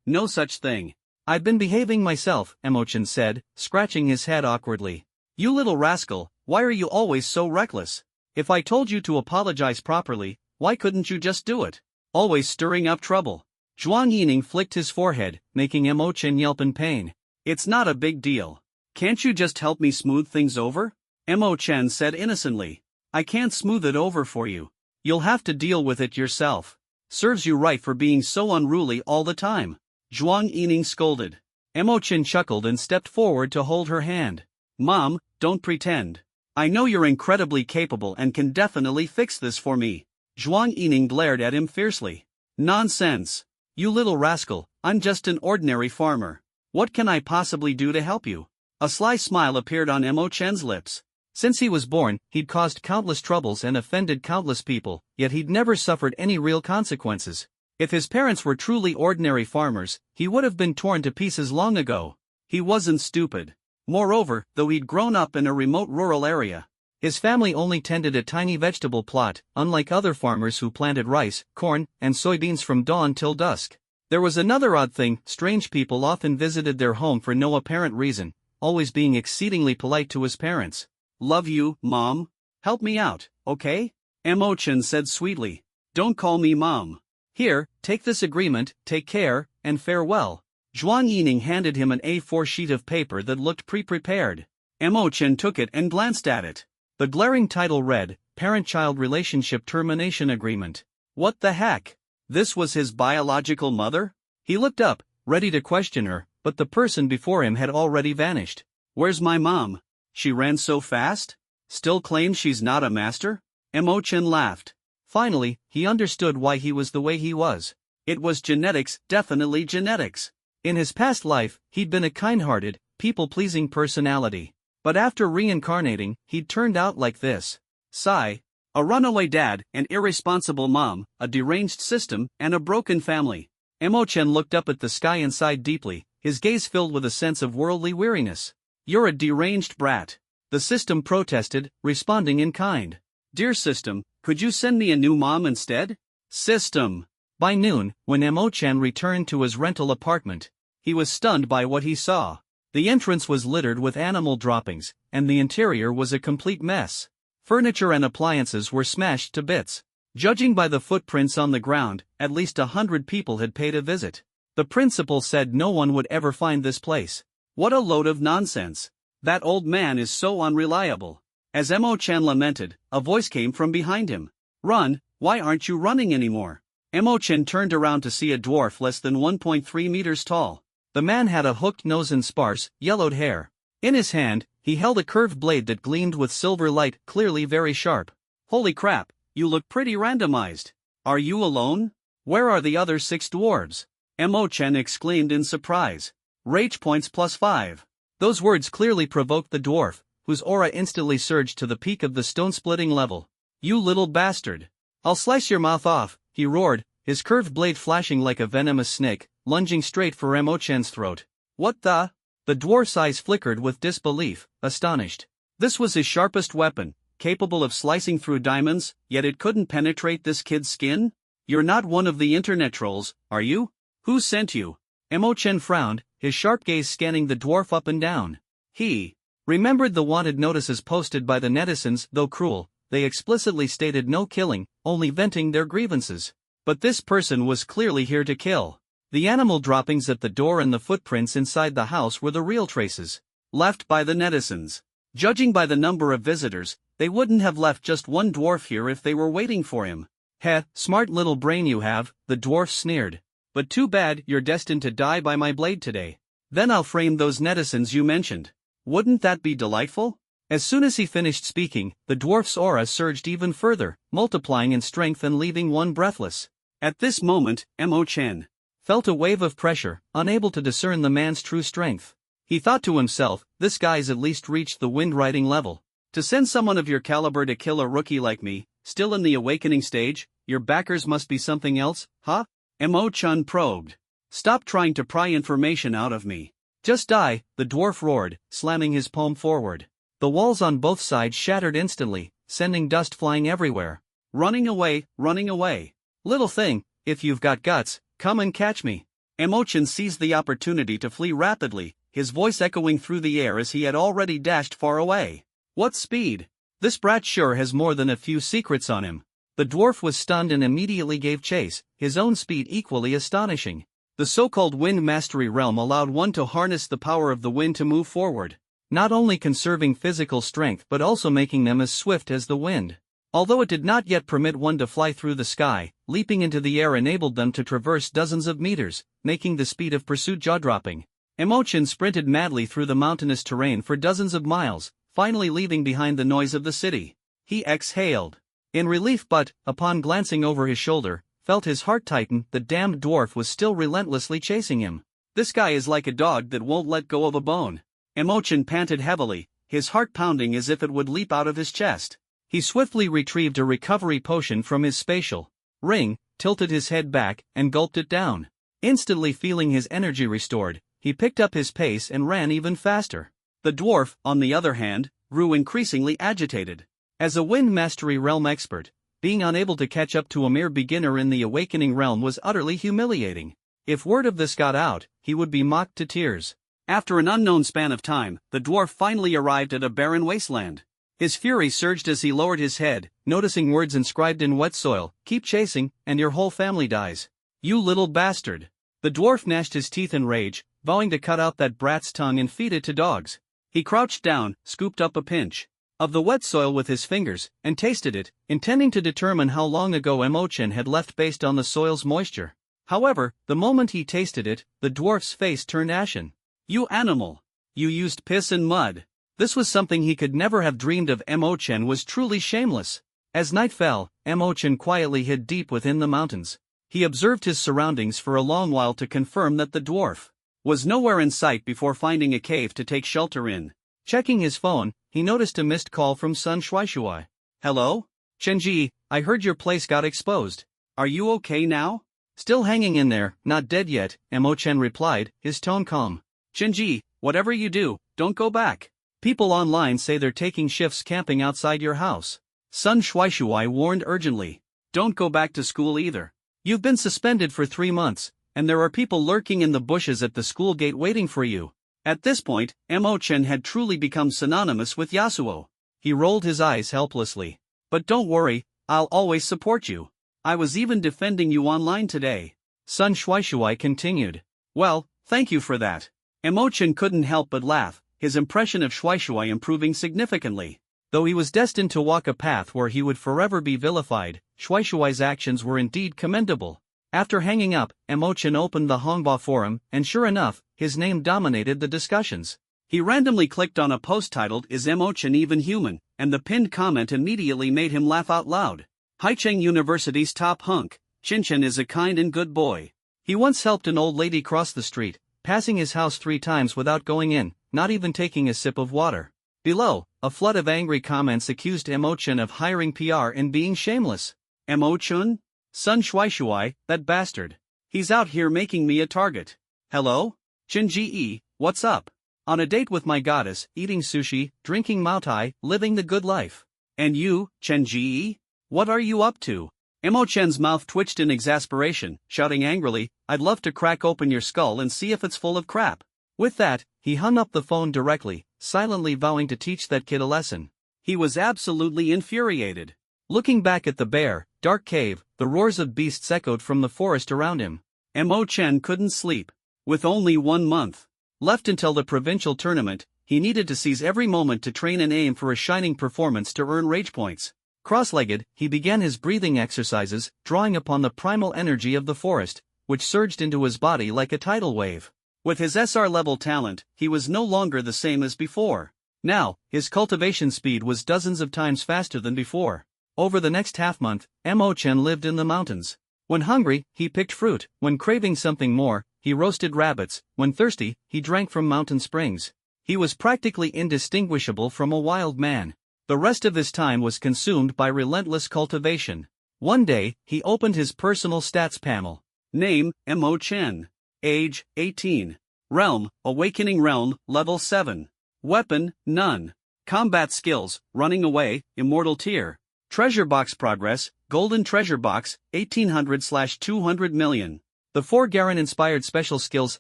No such thing. I've been behaving myself, Mo-chen said, scratching his head awkwardly. You little rascal, why are you always so reckless? If I told you to apologize properly, why couldn't you just do it? Always stirring up trouble. Zhuang Yining flicked his forehead, making Mo-chen yelp in pain. It's not a big deal. Can't you just help me smooth things over? Mo-chen said innocently. I can't smooth it over for you. You'll have to deal with it yourself. Serves you right for being so unruly all the time. Zhuang Yining scolded. Mo-chen chuckled and stepped forward to hold her hand. Mom, don't pretend. I know you're incredibly capable and can definitely fix this for me. Zhuang Yining glared at him fiercely. Nonsense. You little rascal, I'm just an ordinary farmer. What can I possibly do to help you? A sly smile appeared on Mo-chen's lips. Since he was born, he'd caused countless troubles and offended countless people, yet he'd never suffered any real consequences. If his parents were truly ordinary farmers, he would have been torn to pieces long ago. He wasn't stupid. Moreover, though he'd grown up in a remote rural area, his family only tended a tiny vegetable plot, unlike other farmers who planted rice, corn, and soybeans from dawn till dusk. There was another odd thing, strange people often visited their home for no apparent reason, always being exceedingly polite to his parents. Love you, Mom. Help me out, okay? Mo-chen said sweetly. Don't call me Mom. Here, take this agreement, take care, and farewell. Zhuang Yining handed him an A4 sheet of paper that looked pre-prepared. Mo-chen took it and glanced at it. The glaring title read, Parent-Child Relationship Termination Agreement. What the heck? This was his biological mother? He looked up, ready to question her, but the person before him had already vanished. Where's my mom? She ran so fast? Still claims she's not a master? Mo-chen laughed. Finally, he understood why he was the way he was. It was genetics, definitely genetics. In his past life, he'd been a kind-hearted, people-pleasing personality. But after reincarnating, he'd turned out like this. Sigh. A runaway dad, an irresponsible mom, a deranged system, and a broken family. Emo-Chen looked up at the sky and sighed deeply, his gaze filled with a sense of worldly weariness. You're a deranged brat. The system protested, responding in kind. Dear system, could you send me a new mom instead? System. By noon, when Emo-Chen returned to his rental apartment, he was stunned by what he saw. The entrance was littered with animal droppings, and the interior was a complete mess. Furniture and appliances were smashed to bits. Judging by the footprints on the ground, at least 100 people had paid a visit. The principal said no one would ever find this place. What a load of nonsense. That old man is so unreliable. As Emo-Chen lamented, a voice came from behind him. Run, why aren't you running anymore? Emo-Chen turned around to see a dwarf less than 1.3 meters tall. The man had a hooked nose and sparse, yellowed hair. In his hand, he held a curved blade that gleamed with silver light, clearly very sharp. Holy crap, you look pretty randomized. Are you alone? Where are the other 6 dwarves? Emo-Chen exclaimed in surprise. Rage points +5. Those words clearly provoked the dwarf, whose aura instantly surged to the peak of the stone-splitting level. You little bastard. I'll slice your mouth off, he roared, his curved blade flashing like a venomous snake, lunging straight for Emo-Chen's throat. What the? The dwarf's eyes flickered with disbelief, astonished. This was his sharpest weapon, capable of slicing through diamonds, yet it couldn't penetrate this kid's skin? You're not one of the internet trolls, are you? Who sent you? Emo-Chen frowned, his sharp gaze scanning the dwarf up and down. He remembered the wanted notices posted by the netizens. Though cruel, they explicitly stated no killing, only venting their grievances. But this person was clearly here to kill. The animal droppings at the door and the footprints inside the house were the real traces left by the netizens. Judging by the number of visitors, they wouldn't have left just one dwarf here if they were waiting for him. Heh, smart little brain you have, the dwarf sneered. But too bad you're destined to die by my blade today. Then I'll frame those netizens you mentioned. Wouldn't that be delightful? As soon as he finished speaking, the dwarf's aura surged even further, multiplying in strength and leaving one breathless. At this moment, Emo-Chen felt a wave of pressure, unable to discern the man's true strength. He thought to himself, this guy's at least reached the wind riding level. To send someone of your caliber to kill a rookie like me, still in the awakening stage, your backers must be something else, huh? Emo-Chen probed. Stop trying to pry information out of me. Just die, the dwarf roared, slamming his palm forward. The walls on both sides shattered instantly, sending dust flying everywhere. Running away, running away. Little thing, if you've got guts, come and catch me. Emo-Chen seized the opportunity to flee rapidly, his voice echoing through the air as he had already dashed far away. What speed! This brat sure has more than a few secrets on him. The dwarf was stunned and immediately gave chase, his own speed equally astonishing. The so-called wind mastery realm allowed one to harness the power of the wind to move forward, not only conserving physical strength but also making them as swift as the wind. Although it did not yet permit one to fly through the sky, leaping into the air enabled them to traverse dozens of meters, making the speed of pursuit jaw-dropping. Emo-Chen sprinted madly through the mountainous terrain for dozens of miles, finally leaving behind the noise of the city. He exhaled in relief but, upon glancing over his shoulder, felt his heart tighten. The damned dwarf was still relentlessly chasing him. This guy is like a dog that won't let go of a bone. Emo-Chen panted heavily, his heart pounding as if it would leap out of his chest. He swiftly retrieved a recovery potion from his spatial ring, tilted his head back, and gulped it down. Instantly feeling his energy restored, he picked up his pace and ran even faster. The dwarf, on the other hand, grew increasingly agitated. As a wind mastery realm expert, being unable to catch up to a mere beginner in the awakening realm was utterly humiliating. If word of this got out, he would be mocked to tears. After an unknown span of time, the dwarf finally arrived at a barren wasteland. His fury surged as he lowered his head, noticing words inscribed in wet soil, "Keep chasing, and your whole family dies. You little bastard." The dwarf gnashed his teeth in rage, vowing to cut out that brat's tongue and feed it to dogs. He crouched down, scooped up a pinch of the wet soil with his fingers, and tasted it, intending to determine how long ago Emo-Chen had left based on the soil's moisture. However, the moment he tasted it, the dwarf's face turned ashen. You animal! You used piss and mud. This was something he could never have dreamed of. Emo-Chen was truly shameless. As night fell, Emo-Chen quietly hid deep within the mountains. He observed his surroundings for a long while to confirm that the dwarf was nowhere in sight before finding a cave to take shelter in. Checking his phone, he noticed a missed call from Sun Shuaishuai. Hello? Chenji, I heard your place got exposed. Are you okay now? Still hanging in there, not dead yet, Mo Chen replied, his tone calm. Chenji, whatever you do, don't go back. People online say they're taking shifts camping outside your house. Sun Shuaishuai warned urgently. Don't go back to school either. You've been suspended for 3 months, and there are people lurking in the bushes at the school gate waiting for you. At this point, Mo Chen had truly become synonymous with Yasuo. He rolled his eyes helplessly. But don't worry, I'll always support you. I was even defending you online today. Sun Shuaishuai continued. Well, thank you for that. Mo Chen couldn't help but laugh, his impression of Shuaishuai improving significantly. Though he was destined to walk a path where he would forever be vilified, Shuaishuai's actions were indeed commendable. After hanging up, Mo Chen opened the Hongbao forum, and sure enough, his name dominated the discussions. He randomly clicked on a post titled "Is Mo Chen even human?" and the pinned comment immediately made him laugh out loud. Haicheng University's top hunk, Chen is a kind and good boy. He once helped an old lady cross the street, passing his house 3 times without going in, not even taking a sip of water. Below, a flood of angry comments accused Mo Chen of hiring PR and being shameless. Mo Chen? Sun Shuaishuai, that bastard. He's out here making me a target. Hello? Chen Ji, what's up? On a date with my goddess, eating sushi, drinking Maotai, living the good life. And you, Chen Ji? What are you up to? Mo Chen's mouth twitched in exasperation, shouting angrily, I'd love to crack open your skull and see if it's full of crap. With that, he hung up the phone directly, silently vowing to teach that kid a lesson. He was absolutely infuriated. Looking back at the bare, dark cave, the roars of beasts echoed from the forest around him. Mo Chen couldn't sleep. With only 1 month left until the provincial tournament, he needed to seize every moment to train and aim for a shining performance to earn rage points. Cross-legged, he began his breathing exercises, drawing upon the primal energy of the forest, which surged into his body like a tidal wave. With his SR-level talent, he was no longer the same as before. Now, his cultivation speed was dozens of times faster than before. Over the next half-month, Mo Chen lived in the mountains. When hungry, he picked fruit. When craving something more, he roasted rabbits. When thirsty, he drank from mountain springs. He was practically indistinguishable from a wild man. The rest of his time was consumed by relentless cultivation. One day, he opened his personal stats panel. Name, Mo Chen. Age, 18. Realm, Awakening Realm, Level 7. Weapon, none. Combat skills, Running Away, Immortal Tier. Treasure Box Progress, Golden Treasure Box, 1800/200 million. The 4 Garen-inspired special skills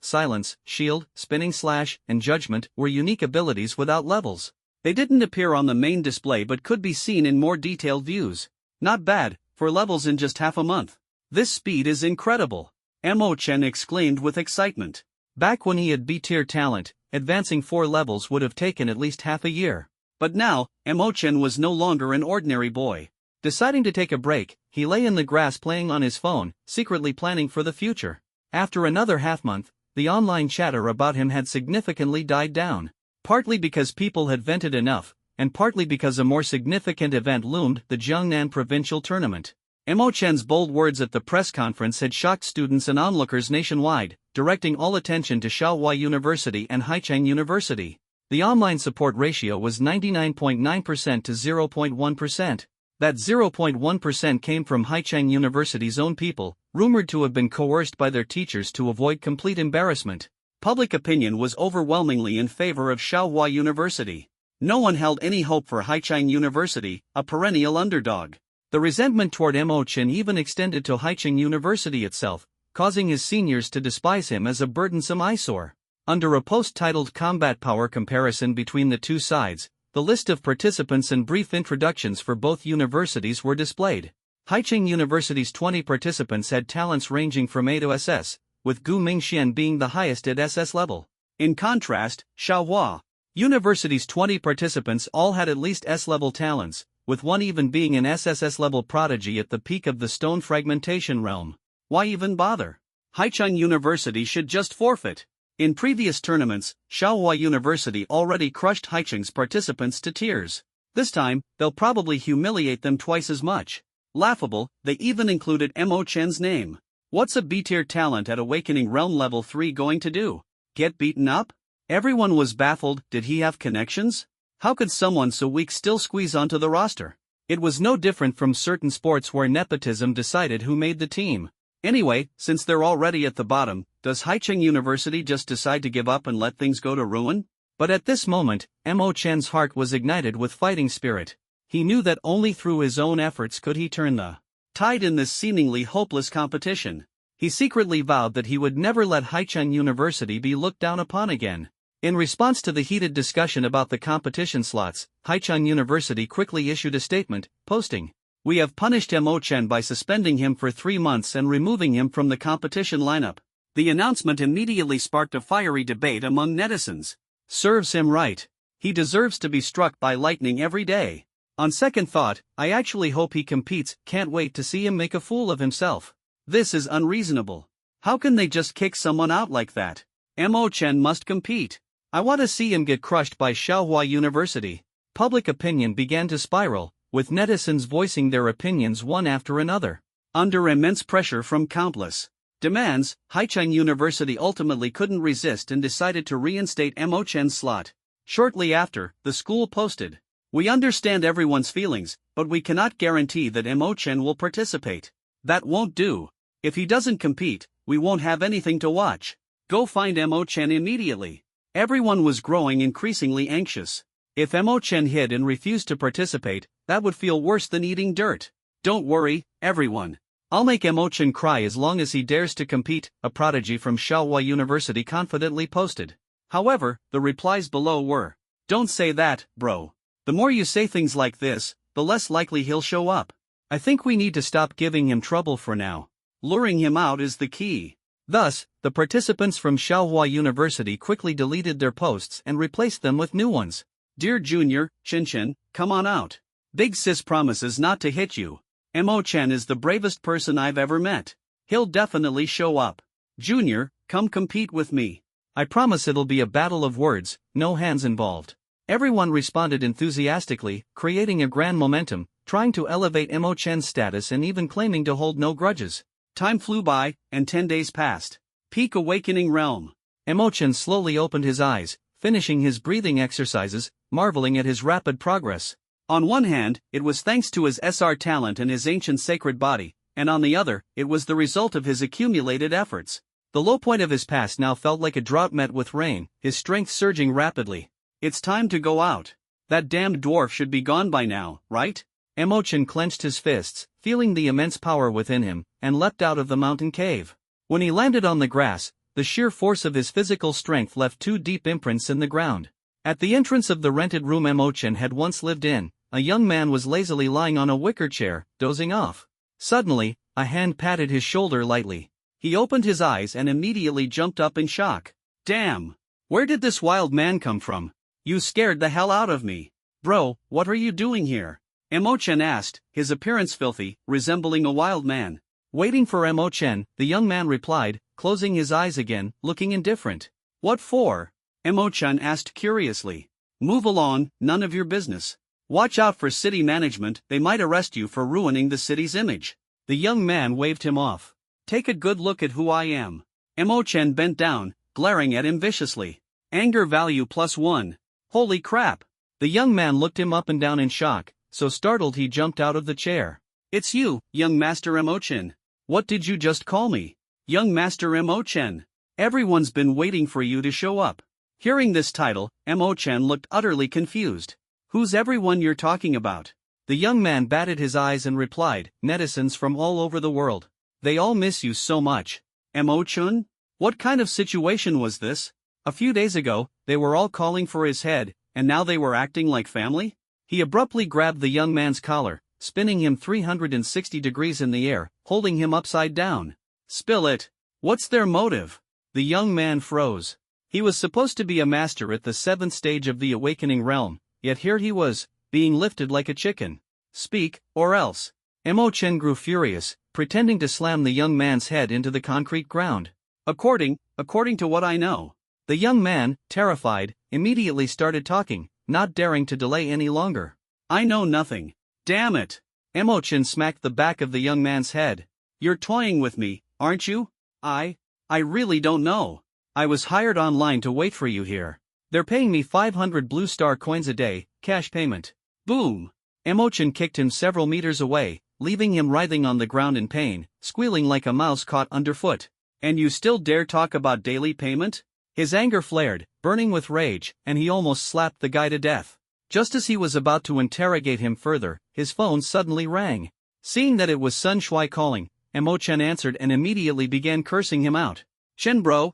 Silence, Shield, Spinning Slash, and Judgment were unique abilities without levels. They didn't appear on the main display but could be seen in more detailed views. Not bad, for levels in just half a month. This speed is incredible. Mo Chen exclaimed with excitement. Back when he had B-tier talent, advancing 4 levels would have taken at least half a year. But now, Mo Chen was no longer an ordinary boy. Deciding to take a break, he lay in the grass playing on his phone, secretly planning for the future. After another half-month, the online chatter about him had significantly died down. Partly because people had vented enough, and partly because a more significant event loomed, the Jiangnan Provincial Tournament. Mo Chen's bold words at the press conference had shocked students and onlookers nationwide, directing all attention to Shaohua University and Haicheng University. The online support ratio was 99.9% to 0.1%. That 0.1% came from Haicheng University's own people, rumored to have been coerced by their teachers to avoid complete embarrassment. Public opinion was overwhelmingly in favor of Shaohua University. No one held any hope for Haicheng University, a perennial underdog. The resentment toward Mo Chen even extended to Haicheng University itself, causing his seniors to despise him as a burdensome eyesore. Under a post titled Combat Power Comparison between the two sides, the list of participants and brief introductions for both universities were displayed. Haicheng University's 20 participants had talents ranging from A to SS, with Gu Mingxian being the highest at SS level. In contrast, Shaohua University's 20 participants all had at least S-level talents, with one even being an SSS-level prodigy at the peak of the stone fragmentation realm. Why even bother? Haicheng University should just forfeit. In previous tournaments, Shaohua University already crushed Haicheng's participants to tears. This time, they'll probably humiliate them twice as much. Laughable, they even included Mo Chen's name. What's a B-tier talent at Awakening Realm Level 3 going to do? Get beaten up? Everyone was baffled. Did he have connections? How could someone so weak still squeeze onto the roster? It was no different from certain sports where nepotism decided who made the team. Anyway, since they're already at the bottom, does Haicheng University just decide to give up and let things go to ruin? But at this moment, Mo Chen's heart was ignited with fighting spirit. He knew that only through his own efforts could he turn the tide in this seemingly hopeless competition. He secretly vowed that he would never let Haicheng University be looked down upon again. In response to the heated discussion about the competition slots, Haicheng University quickly issued a statement, posting, "We have punished Mo Chen by suspending him for 3 months and removing him from the competition lineup." The announcement immediately sparked a fiery debate among netizens. Serves him right. He deserves to be struck by lightning every day. On second thought, I actually hope he competes, can't wait to see him make a fool of himself. This is unreasonable. How can they just kick someone out like that? Mo Chen must compete. I want to see him get crushed by Xiaohua University. Public opinion began to spiral, with netizens voicing their opinions one after another. Under immense pressure from countless demands, Haicheng University ultimately couldn't resist and decided to reinstate Mo Chen's slot. Shortly after, the school posted, "We understand everyone's feelings, but we cannot guarantee that Mo Chen will participate. That won't do. If he doesn't compete, we won't have anything to watch. Go find Mo Chen immediately." Everyone was growing increasingly anxious. If Mo Chen hid and refused to participate, that would feel worse than eating dirt. "Don't worry, everyone. I'll make Mo Chen cry as long as he dares to compete," a prodigy from Xiaohua University confidently posted. However, the replies below were, "Don't say that, bro. The more you say things like this, the less likely he'll show up. I think we need to stop giving him trouble for now. Luring him out is the key." Thus, the participants from Xiaohua University quickly deleted their posts and replaced them with new ones. "Dear Junior, Chen, come on out. Big Sis promises not to hit you. Mo Chen is the bravest person I've ever met. He'll definitely show up. Junior, come compete with me. I promise it'll be a battle of words, no hands involved." Everyone responded enthusiastically, creating a grand momentum, trying to elevate Mo Chen's status and even claiming to hold no grudges. Time flew by, and 10 days passed. Peak Awakening Realm. Mo Chen slowly opened his eyes, finishing his breathing exercises, marveling at his rapid progress. On one hand, it was thanks to his SR talent and his ancient sacred body, and on the other, it was the result of his accumulated efforts. The low point of his past now felt like a drought met with rain, his strength surging rapidly. "It's time to go out. That damned dwarf should be gone by now, right?" Mo Chen clenched his fists, feeling the immense power within him, and leapt out of the mountain cave. When he landed on the grass, the sheer force of his physical strength left 2 deep imprints in the ground. At the entrance of the rented room Mo Chen had once lived in, a young man was lazily lying on a wicker chair, dozing off. Suddenly, a hand patted his shoulder lightly. He opened his eyes and immediately jumped up in shock. "Damn! Where did this wild man come from? You scared the hell out of me. Bro, what are you doing here?" Mo Chen asked, his appearance filthy, resembling a wild man. Waiting for Mo Chen, the young man replied, closing his eyes again, looking indifferent. "What for?" Mo Chen asked curiously. "Move along, none of your business. Watch out for city management, they might arrest you for ruining the city's image." The young man waved him off. "Take a good look at who I am." Mo Chen bent down, glaring at him viciously. Anger value +1. Holy crap! The young man looked him up and down in shock, so startled he jumped out of the chair. "It's you, young Master Mo Chen. What did you just call me?" "Young Master Mo Chen. Everyone's been waiting for you to show up." Hearing this title, Mo Chen looked utterly confused. "Who's everyone you're talking about?" The young man batted his eyes and replied, "Netizens from all over the world. They all miss you so much." "Mo Chen? What kind of situation was this? A few days ago, they were all calling for his head, and now they were acting like family?" He abruptly grabbed the young man's collar, spinning him 360 degrees in the air, holding him upside down. "Spill it. What's their motive?" The young man froze. He was supposed to be a master at the 7th stage of the awakening realm, yet here he was, being lifted like a chicken. "Speak, or else." Mo Chen grew furious, pretending to slam the young man's head into the concrete ground. According to what I know." The young man, terrified, immediately started talking, not daring to delay any longer. "I know nothing. Damn it." Mo Chen smacked the back of the young man's head. "You're toying with me, aren't you?" I really don't know. I was hired online to wait for you here. They're paying me 500 blue star coins a day, cash payment." Boom! Mo Chen kicked him several meters away, leaving him writhing on the ground in pain, squealing like a mouse caught underfoot. "And you still dare talk about daily payment?" His anger flared, burning with rage, and he almost slapped the guy to death. Just as he was about to interrogate him further, his phone suddenly rang. Seeing that it was Sun Shuai calling, Emo-chen answered and immediately began cursing him out. Chen bro,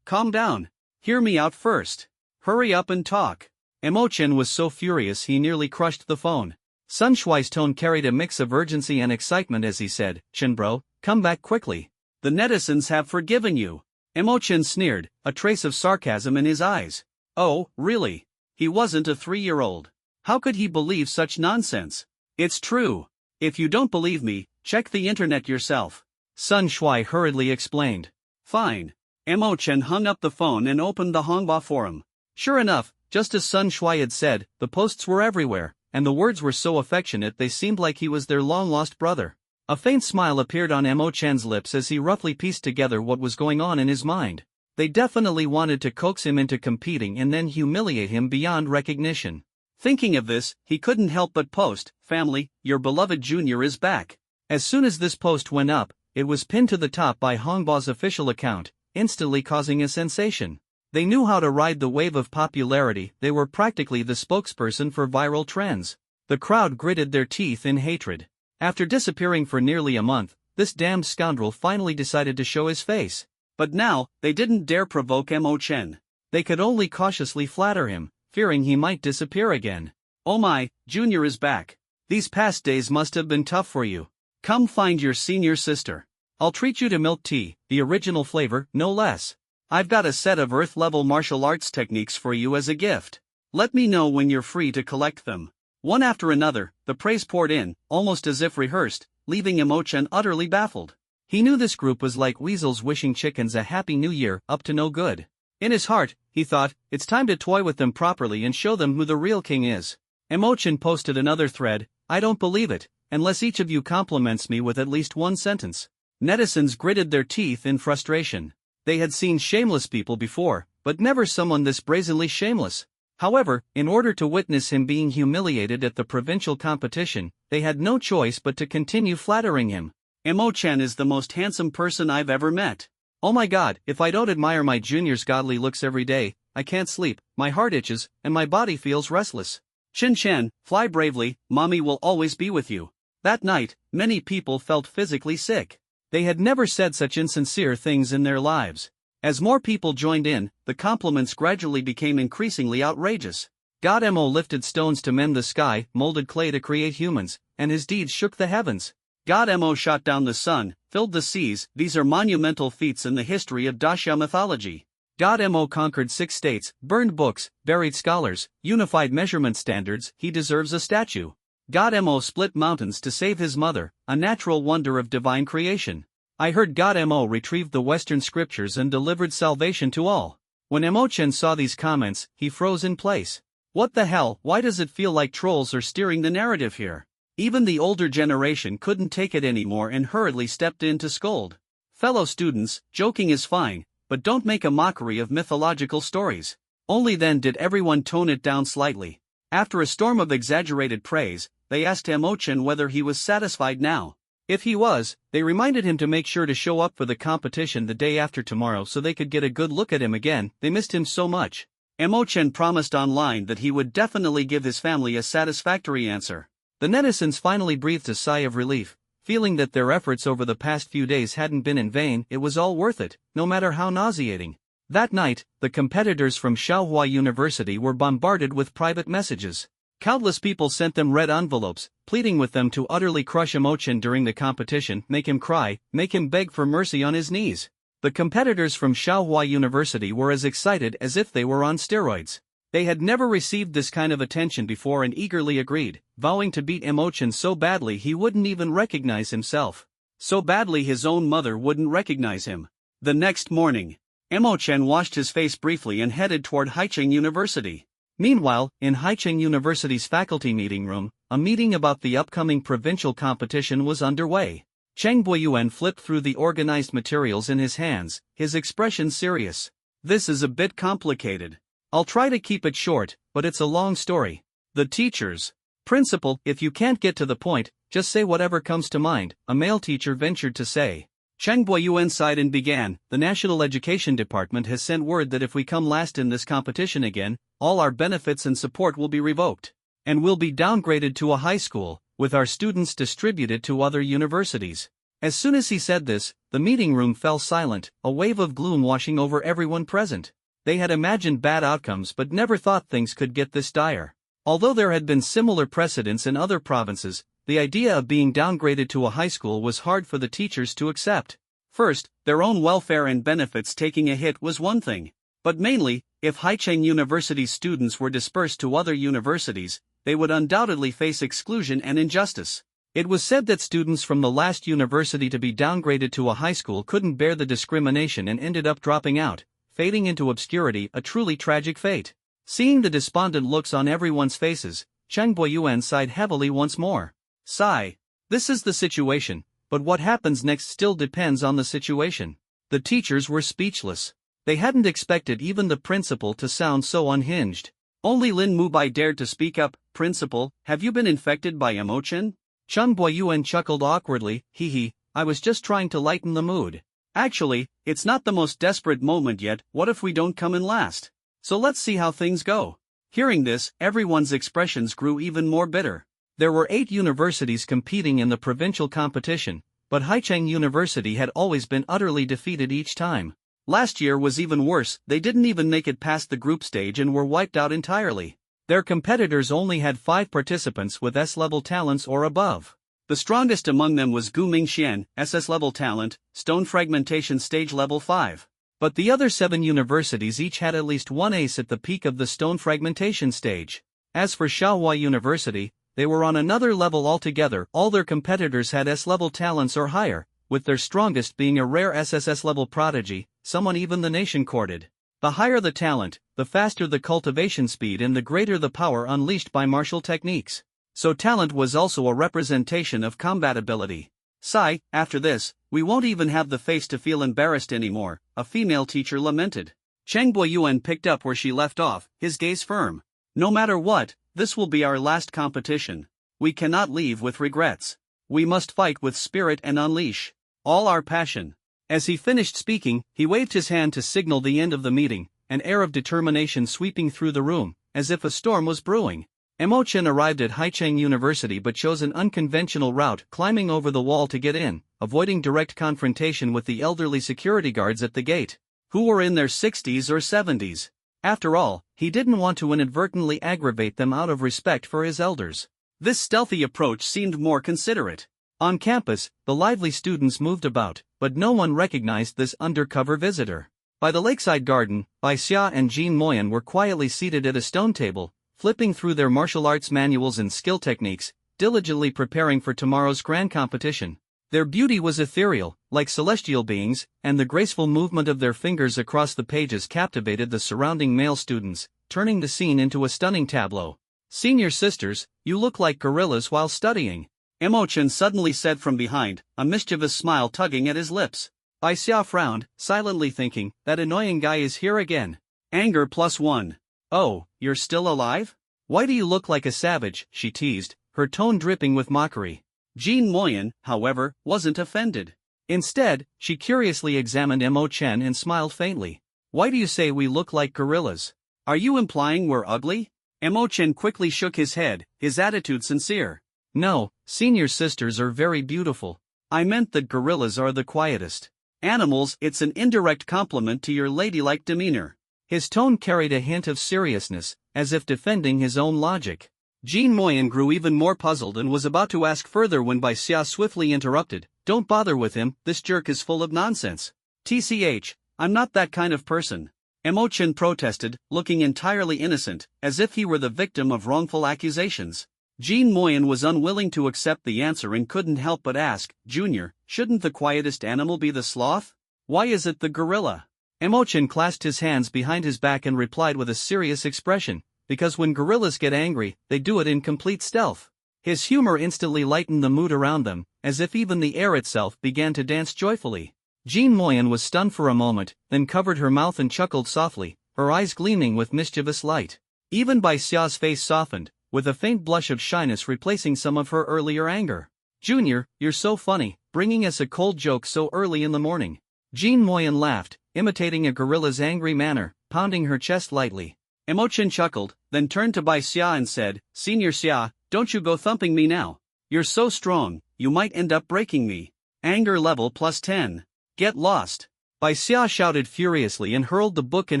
calm down. Hear me out first. Hurry up and talk." Emo-chen was so furious he nearly crushed the phone. Sun Shuai's tone carried a mix of urgency and excitement as he said, "Chen bro, come back quickly. The netizens have forgiven you." Emo-chen sneered, a trace of sarcasm in his eyes. Oh, really? He wasn't a 3-year-old. How could he believe such nonsense? "It's true. If you don't believe me, check the internet yourself," Sun Shuai hurriedly explained. "Fine." Emo-chen hung up the phone and opened the Honghua forum. Sure enough, just as Sun Shuai had said, the posts were everywhere, and the words were so affectionate they seemed like he was their long-lost brother. A faint smile appeared on Emo-chan's lips as he roughly pieced together what was going on in his mind. They definitely wanted to coax him into competing and then humiliate him beyond recognition. Thinking of this, he couldn't help but post, "Family, your beloved junior is back." As soon as this post went up, it was pinned to the top by Honghua's official account, instantly causing a sensation. They knew how to ride the wave of popularity, they were practically the spokesperson for viral trends. The crowd gritted their teeth in hatred. After disappearing for nearly a month, this damned scoundrel finally decided to show his face. But now, they didn't dare provoke Emo-chen. They could only cautiously flatter him, fearing he might disappear again. "Oh my, Junior is back. These past days must have been tough for you. Come find your senior sister. I'll treat you to milk tea, the original flavor, no less. I've got a set of Earth-level martial arts techniques for you as a gift. Let me know when you're free to collect them." One after another, the praise poured in, almost as if rehearsed, leaving Emo-chen utterly baffled. He knew this group was like weasels wishing chickens a happy new year, up to no good. In his heart, he thought, it's time to toy with them properly and show them who the real king is. Emo-chen posted another thread, "I don't believe it, unless each of you compliments me with at least one sentence." Netizens gritted their teeth in frustration. They had seen shameless people before, but never someone this brazenly shameless. However, in order to witness him being humiliated at the provincial competition, they had no choice but to continue flattering him. "Emo-chen is the most handsome person I've ever met. Oh my god, if I don't admire my junior's godly looks every day, I can't sleep, my heart itches, and my body feels restless. Chen, fly bravely, mommy will always be with you." That night, many people felt physically sick. They had never said such insincere things in their lives. As more people joined in, the compliments gradually became increasingly outrageous. God Emo lifted stones to mend the sky, molded clay to create humans, and his deeds shook the heavens. God Emo shot down the sun, filled the seas, these are monumental feats in the history of Daxia mythology. God Emo conquered 6 states, burned books, buried scholars, unified measurement standards, he deserves a statue. God Emo split mountains to save his mother, a natural wonder of divine creation. I heard God Emo retrieved the Western scriptures and delivered salvation to all. When Emo-chen saw these comments, he froze in place. What the hell, why does it feel like trolls are steering the narrative here? Even the older generation couldn't take it anymore and hurriedly stepped in to scold. "Fellow students, joking is fine, but don't make a mockery of mythological stories." Only then did everyone tone it down slightly. After a storm of exaggerated praise, they asked Emo-chen whether he was satisfied now. If he was, they reminded him to make sure to show up for the competition the day after tomorrow so they could get a good look at him again, they missed him so much. Emo-chen promised online that he would definitely give his family a satisfactory answer. The netizens finally breathed a sigh of relief, feeling that their efforts over the past few days hadn't been in vain, it was all worth it, no matter how nauseating. That night, the competitors from Xiaohua University were bombarded with private messages. Countless people sent them red envelopes, pleading with them to utterly crush Emo-chen during the competition, make him cry, make him beg for mercy on his knees. The competitors from Xiaohua University were as excited as if they were on steroids. They had never received this kind of attention before and eagerly agreed, vowing to beat Emo-chen so badly he wouldn't even recognize himself. So badly his own mother wouldn't recognize him. The next morning, Emo-chen washed his face briefly and headed toward Haicheng University. Meanwhile, in Haicheng University's faculty meeting room, a meeting about the upcoming provincial competition was underway. Cheng Boyuan flipped through the organized materials in his hands, his expression serious. "This is a bit complicated. I'll try to keep it short, but it's a long story. The teachers, Principal, if you can't get to the point, just say whatever comes to mind, a male teacher ventured to say. Cheng Boyuan sighed and began, the National Education Department has sent word that if we come last in this competition again, all our benefits and support will be revoked. And we'll be downgraded to a high school, with our students distributed to other universities. As soon as he said this, the meeting room fell silent, a wave of gloom washing over everyone present. They had imagined bad outcomes but never thought things could get this dire. Although there had been similar precedents in other provinces, the idea of being downgraded to a high school was hard for the teachers to accept. First, their own welfare and benefits taking a hit was one thing. But mainly, if Haicheng University's students were dispersed to other universities, they would undoubtedly face exclusion and injustice. It was said that students from the last university to be downgraded to a high school couldn't bear the discrimination and ended up dropping out, fading into obscurity, a truly tragic fate. Seeing the despondent looks on everyone's faces, Cheng Boyuan sighed heavily once more. Sigh. This is the situation, but what happens next still depends on the situation. The teachers were speechless. They hadn't expected even the principal to sound so unhinged. Only Lin Mubai dared to speak up. Principal, have you been infected by emotion? Cheng Boyuan chuckled awkwardly. Hee, I was just trying to lighten the mood. Actually, it's not the most desperate moment yet. What if we don't come in last? So let's see how things go. Hearing this, everyone's expressions grew even more bitter. There were 8 universities competing in the provincial competition, but Haicheng University had always been utterly defeated each time. Last year was even worse, they didn't even make it past the group stage and were wiped out entirely. Their competitors only had 5 participants with S-level talents or above. The strongest among them was Gu Mingxian, SS-level talent, stone fragmentation stage level 5. But the other 7 universities each had at least one ace at the peak of the stone fragmentation stage. As for Shaohua University, they were on another level altogether. All their competitors had S-level talents or higher, with their strongest being a rare SSS-level prodigy, someone even the nation courted. The higher the talent, the faster the cultivation speed and the greater the power unleashed by martial techniques. So talent was also a representation of combat ability. Sigh, after this, we won't even have the face to feel embarrassed anymore, a female teacher lamented. Cheng Boyuan picked up where she left off, his gaze firm. No matter what, this will be our last competition. We cannot leave with regrets. We must fight with spirit and unleash all our passion. As he finished speaking, he waved his hand to signal the end of the meeting, an air of determination sweeping through the room, as if a storm was brewing. Mo Chen arrived at Haicheng University but chose an unconventional route, climbing over the wall to get in, avoiding direct confrontation with the elderly security guards at the gate, who were in their 60s or 70s. After all, he didn't want to inadvertently aggravate them out of respect for his elders. This stealthy approach seemed more considerate. On campus, the lively students moved about, but no one recognized this undercover visitor. By the lakeside garden, Bai Xia and Jean Moyan were quietly seated at a stone table, flipping through their martial arts manuals and skill techniques, diligently preparing for tomorrow's grand competition. Their beauty was ethereal, like celestial beings, and the graceful movement of their fingers across the pages captivated the surrounding male students, turning the scene into a stunning tableau. Senior sisters, you look like gorillas while studying. Mo Chen suddenly said from behind, a mischievous smile tugging at his lips. Bai Xia frowned, silently thinking, that annoying guy is here again. Anger +1. Oh, you're still alive? Why do you look like a savage, she teased, her tone dripping with mockery. Jean Moyan, however, wasn't offended. Instead, she curiously examined Mo Chen and smiled faintly. Why do you say we look like gorillas? Are you implying we're ugly? Mo Chen quickly shook his head, his attitude sincere. No, senior sisters are very beautiful. I meant that gorillas are the quietest animals. It's an indirect compliment to your ladylike demeanor. His tone carried a hint of seriousness, as if defending his own logic. Jean Moyan grew even more puzzled and was about to ask further when Bai Xia swiftly interrupted. Don't bother with him, this jerk is full of nonsense. TCH, I'm not that kind of person. Mo Chen protested, looking entirely innocent, as if he were the victim of wrongful accusations. Jean Moyan was unwilling to accept the answer and couldn't help but ask, Junior, shouldn't the quietest animal be the sloth? Why is it the gorilla? Mo Chen clasped his hands behind his back and replied with a serious expression, because when gorillas get angry, they do it in complete stealth. His humor instantly lightened the mood around them, as if even the air itself began to dance joyfully. Jean Moyan was stunned for a moment, then covered her mouth and chuckled softly, her eyes gleaming with mischievous light. Even Bai Xia's face softened, with a faint blush of shyness replacing some of her earlier anger. Junior, you're so funny, bringing us a cold joke so early in the morning. Jean Moyen laughed, imitating a gorilla's angry manner, pounding her chest lightly. Emochan chuckled, then turned to Bai Xia and said, Senior Xia, don't you go thumping me now. You're so strong, you might end up breaking me. Anger level +10. Get lost. Bai Xia shouted furiously and hurled the book in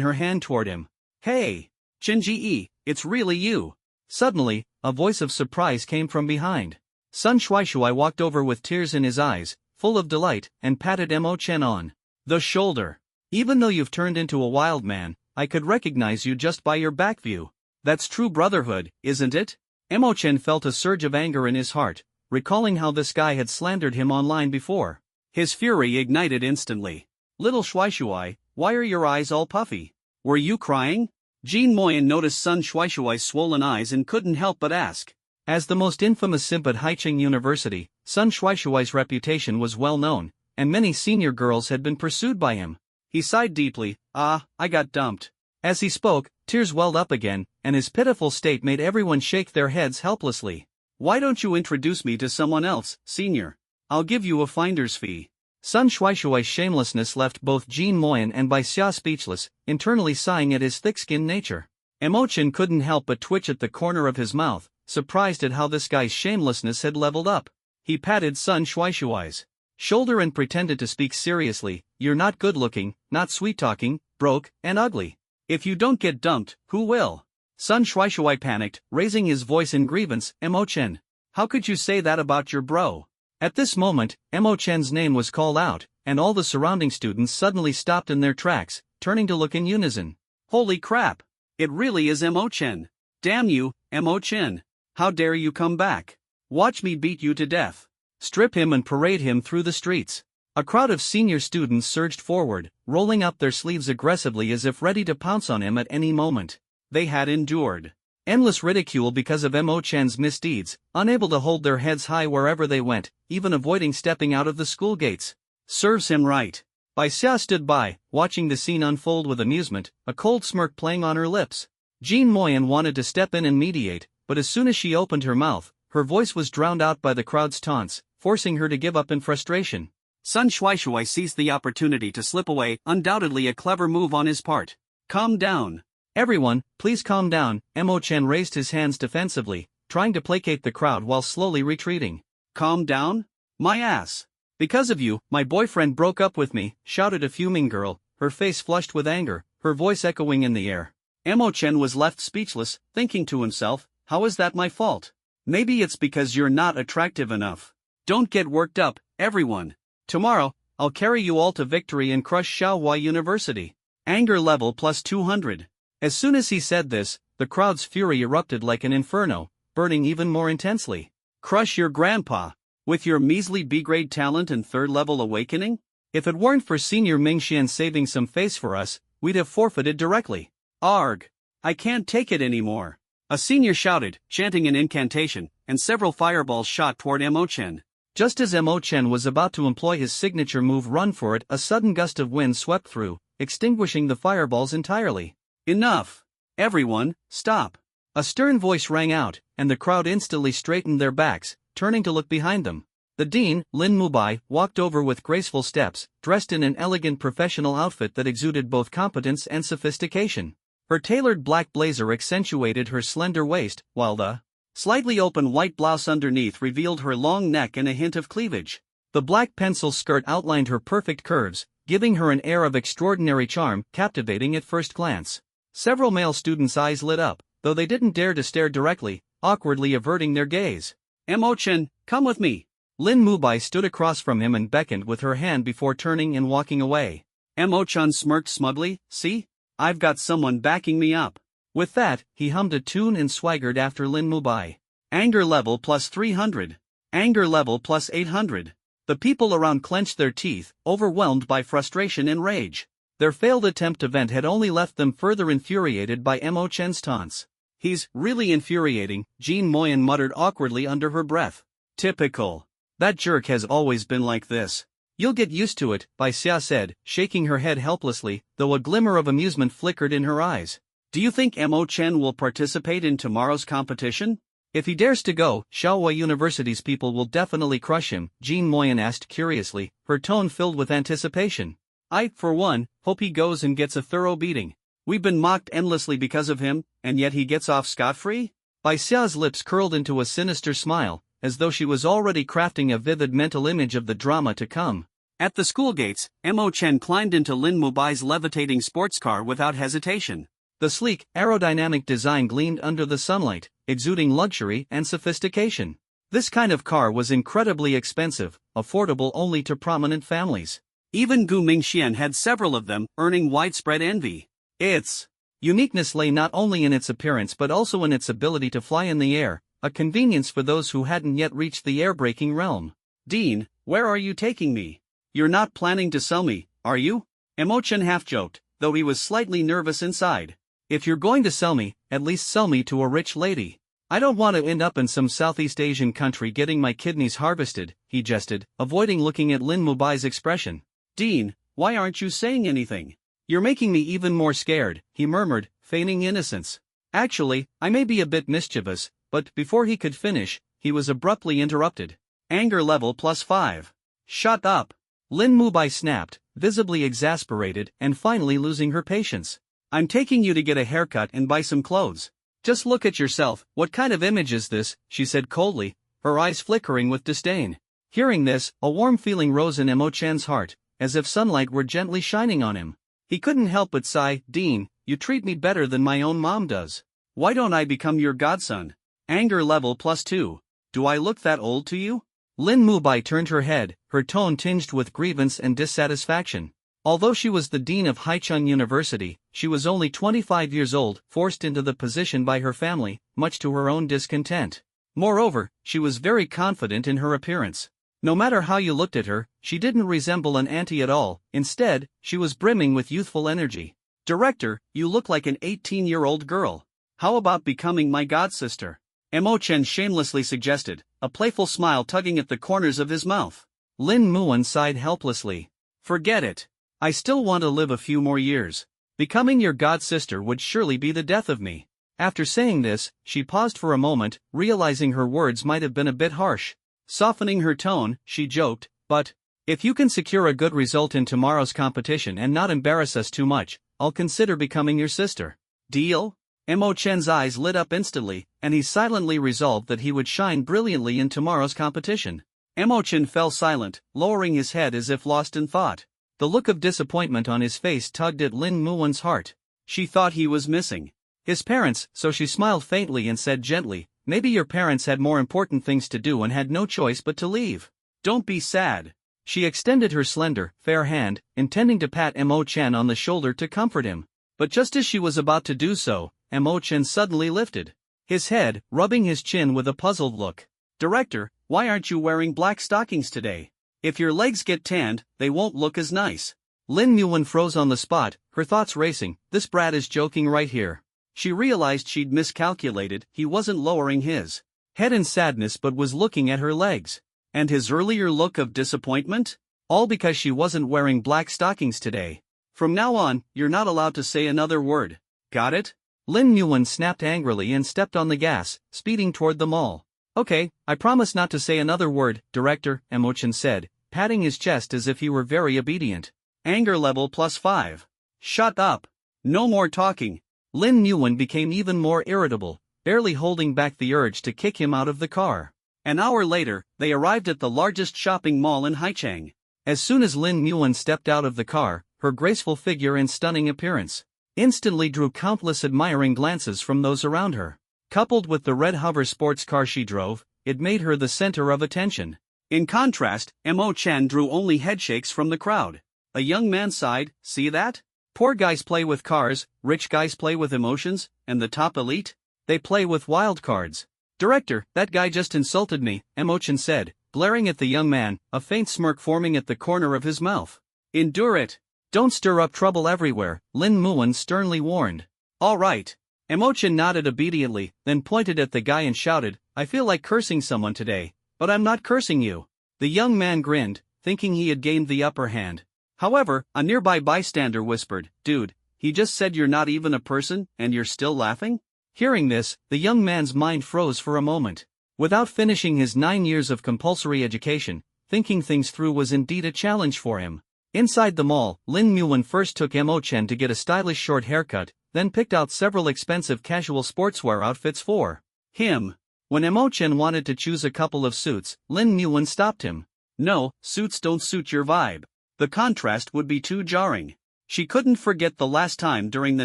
her hand toward him. Hey! Qinji, it's really you. Suddenly, a voice of surprise came from behind. Sun Shuaishuai walked over with tears in his eyes, full of delight, and patted Emochan on the shoulder. Even though you've turned into a wild man, I could recognize you just by your back view. That's true brotherhood, isn't it? Emochan felt a surge of anger in his heart, recalling how this guy had slandered him online before. His fury ignited instantly. Little Shuaishuai, why are your eyes all puffy? Were you crying? Jean Moyen noticed Sun Shuaishuai's swollen eyes and couldn't help but ask. As the most infamous simp at Haicheng University, Sun Shuaishuai's reputation was well known, and many senior girls had been pursued by him. He sighed deeply, I got dumped. As he spoke, tears welled up again, and his pitiful state made everyone shake their heads helplessly. Why don't you introduce me to someone else, senior? I'll give you a finder's fee. Sun Shuaishuai's shamelessness left both Jean Moyen and Bai Xia speechless, internally sighing at his thick-skinned nature. Emochan couldn't help but twitch at the corner of his mouth, surprised at how this guy's shamelessness had leveled up. He patted Sun Shuaishuai's shoulder and pretended to speak seriously. You're not good-looking, not sweet-talking, broke, and ugly. If you don't get dumped, who will? Sun Shuaishuai panicked, raising his voice in grievance. Emochan, how could you say that about your bro? At this moment, Emochan's name was called out, and all the surrounding students suddenly stopped in their tracks, turning to look in unison. Holy crap! It really is Emochan. Damn you, Emochan. How dare you come back? Watch me beat you to death. Strip him and parade him through the streets. A crowd of senior students surged forward, rolling up their sleeves aggressively as if ready to pounce on him at any moment. They had endured endless ridicule because of Emochan's misdeeds, unable to hold their heads high wherever they went, even avoiding stepping out of the school gates. Serves him right. Bai Xia stood by, watching the scene unfold with amusement, a cold smirk playing on her lips. Jean Moyen wanted to step in and mediate, but as soon as she opened her mouth, her voice was drowned out by the crowd's taunts, forcing her to give up in frustration. Sun Shuaishuai seized the opportunity to slip away, undoubtedly a clever move on his part. Calm down. Everyone, please calm down. Emochan raised his hands defensively, trying to placate the crowd while slowly retreating. Calm down? My ass. Because of you, my boyfriend broke up with me, shouted a fuming girl, her face flushed with anger, her voice echoing in the air. Emochan was left speechless, thinking to himself, how is that my fault? Maybe it's because you're not attractive enough. Don't get worked up, everyone. Tomorrow, I'll carry you all to victory and crush Xiaohua University. Anger level +200. As soon as he said this, the crowd's fury erupted like an inferno, burning even more intensely. Crush your grandpa? With your measly B-grade talent and third-level awakening? If it weren't for Senior Mingxian saving some face for us, we'd have forfeited directly. Arg! I can't take it anymore. A senior shouted, chanting an incantation, and several fireballs shot toward Emochan. Just as Emochan was about to employ his signature move Run For It, a sudden gust of wind swept through, extinguishing the fireballs entirely. Enough! Everyone, stop! A stern voice rang out, and the crowd instantly straightened their backs, turning to look behind them. The dean, Lin Mubai, walked over with graceful steps, dressed in an elegant professional outfit that exuded both competence and sophistication. Her tailored black blazer accentuated her slender waist, while the slightly open white blouse underneath revealed her long neck and a hint of cleavage. The black pencil skirt outlined her perfect curves, giving her an air of extraordinary charm, captivating at first glance. Several male students' eyes lit up, though they didn't dare to stare directly, awkwardly averting their gaze. Emochan, come with me. Lin Mubai stood across from him and beckoned with her hand before turning and walking away. Emochan smirked smugly, see? I've got someone backing me up. With that, he hummed a tune and swaggered after Lin Mubai. Anger level +300. Anger level +800. The people around clenched their teeth, overwhelmed by frustration and rage. Their failed attempt to vent had only left them further infuriated by Emochan's taunts. He's really infuriating, Jean Moyen muttered awkwardly under her breath. Typical. That jerk has always been like this. You'll get used to it, Bai Xia said, shaking her head helplessly, though a glimmer of amusement flickered in her eyes. Do you think Mo Chen will participate in tomorrow's competition? If he dares to go, Shaohua University's people will definitely crush him, Jean Moyen asked curiously, her tone filled with anticipation. I, for one, hope he goes and gets a thorough beating. We've been mocked endlessly because of him, and yet he gets off scot-free? Bai Xia's lips curled into a sinister smile, as though she was already crafting a vivid mental image of the drama to come. At the school gates, Mo Chen climbed into Lin Mubai's levitating sports car without hesitation. The sleek, aerodynamic design gleamed under the sunlight, exuding luxury and sophistication. This kind of car was incredibly expensive, affordable only to prominent families. Even Gu Mingxian had several of them, earning widespread envy. Its uniqueness lay not only in its appearance but also in its ability to fly in the air, a convenience for those who hadn't yet reached the air-braking realm. Dean, where are you taking me? You're not planning to sell me, are you? Mo Chen half-joked, though he was slightly nervous inside. If you're going to sell me, at least sell me to a rich lady. I don't want to end up in some Southeast Asian country getting my kidneys harvested, he jested, avoiding looking at Lin Mubai's expression. Dean, why aren't you saying anything? You're making me even more scared, he murmured, feigning innocence. Actually, I may be a bit mischievous, but before he could finish, he was abruptly interrupted. Anger level +5. Shut up. Lin Mubai snapped, visibly exasperated and finally losing her patience. I'm taking you to get a haircut and buy some clothes. Just look at yourself, what kind of image is this, she said coldly, her eyes flickering with disdain. Hearing this, a warm feeling rose in Mo Chen's heart, as if sunlight were gently shining on him. He couldn't help but sigh, Dean, you treat me better than my own mom does. Why don't I become your godson? Anger level +2. Do I look that old to you? Lin Mubai turned her head, her tone tinged with grievance and dissatisfaction. Although she was the dean of Haicheng University, she was only 25 years old, forced into the position by her family, much to her own discontent. Moreover, she was very confident in her appearance. No matter how you looked at her, she didn't resemble an auntie at all, instead, she was brimming with youthful energy. Director, you look like an 18-year-old girl. How about becoming my godsister? Mo Chen shamelessly suggested, a playful smile tugging at the corners of his mouth. Lin Muan sighed helplessly. Forget it. I still want to live a few more years. Becoming your godsister would surely be the death of me. After saying this, she paused for a moment, realizing her words might have been a bit harsh. Softening her tone, she joked, but if you can secure a good result in tomorrow's competition and not embarrass us too much, I'll consider becoming your sister. Deal? Mo Chen's eyes lit up instantly, and he silently resolved that he would shine brilliantly in tomorrow's competition. Mo Chen fell silent, lowering his head as if lost in thought. The look of disappointment on his face tugged at Lin Muan's heart. She thought he was missing his parents, so she smiled faintly and said gently, maybe your parents had more important things to do and had no choice but to leave. Don't be sad. She extended her slender, fair hand, intending to pat Mo Chen on the shoulder to comfort him. But just as she was about to do so, Mo Chen suddenly lifted his head, rubbing his chin with a puzzled look. Director, why aren't you wearing black stockings today? If your legs get tanned, they won't look as nice. Lin Muan froze on the spot, her thoughts racing, this brat is joking right here. She realized she'd miscalculated, he wasn't lowering his head in sadness but was looking at her legs. And his earlier look of disappointment? All because she wasn't wearing black stockings today. From now on, you're not allowed to say another word. Got it? Lin Muan snapped angrily and stepped on the gas, speeding toward the mall. Okay, I promise not to say another word, Director, Mo Chen said, patting his chest as if he were very obedient. Anger level +5. Shut up. No more talking. Lin Muan became even more irritable, barely holding back the urge to kick him out of the car. An hour later, they arrived at the largest shopping mall in Haicheng. As soon as Lin Muan stepped out of the car, her graceful figure and stunning appearance instantly drew countless admiring glances from those around her. Coupled with the red hover sports car she drove, it made her the center of attention. In contrast, Mo Chen drew only headshakes from the crowd. A young man sighed, see that? Poor guys play with cars, rich guys play with emotions, and the top elite? They play with wild cards. Director, that guy just insulted me, Mo Chen said, glaring at the young man, a faint smirk forming at the corner of his mouth. Endure it. Don't stir up trouble everywhere, Lin Muan sternly warned. All right. Mo Chen nodded obediently, then pointed at the guy and shouted, I feel like cursing someone today, but I'm not cursing you. The young man grinned, thinking he had gained the upper hand. However, a nearby bystander whispered, dude, He just said you're not even a person, and you're still laughing? Hearing this, the young man's mind froze for a moment. Without finishing his 9 years of compulsory education, thinking things through was indeed a challenge for him. Inside the mall, Lin Muwen first took Mo-chen to get a stylish short haircut, then picked out several expensive casual sportswear outfits for him. When Mo-chen wanted to choose a couple of suits, Lin Muwen stopped him. No, suits don't suit your vibe. The contrast would be too jarring. She couldn't forget the last time during the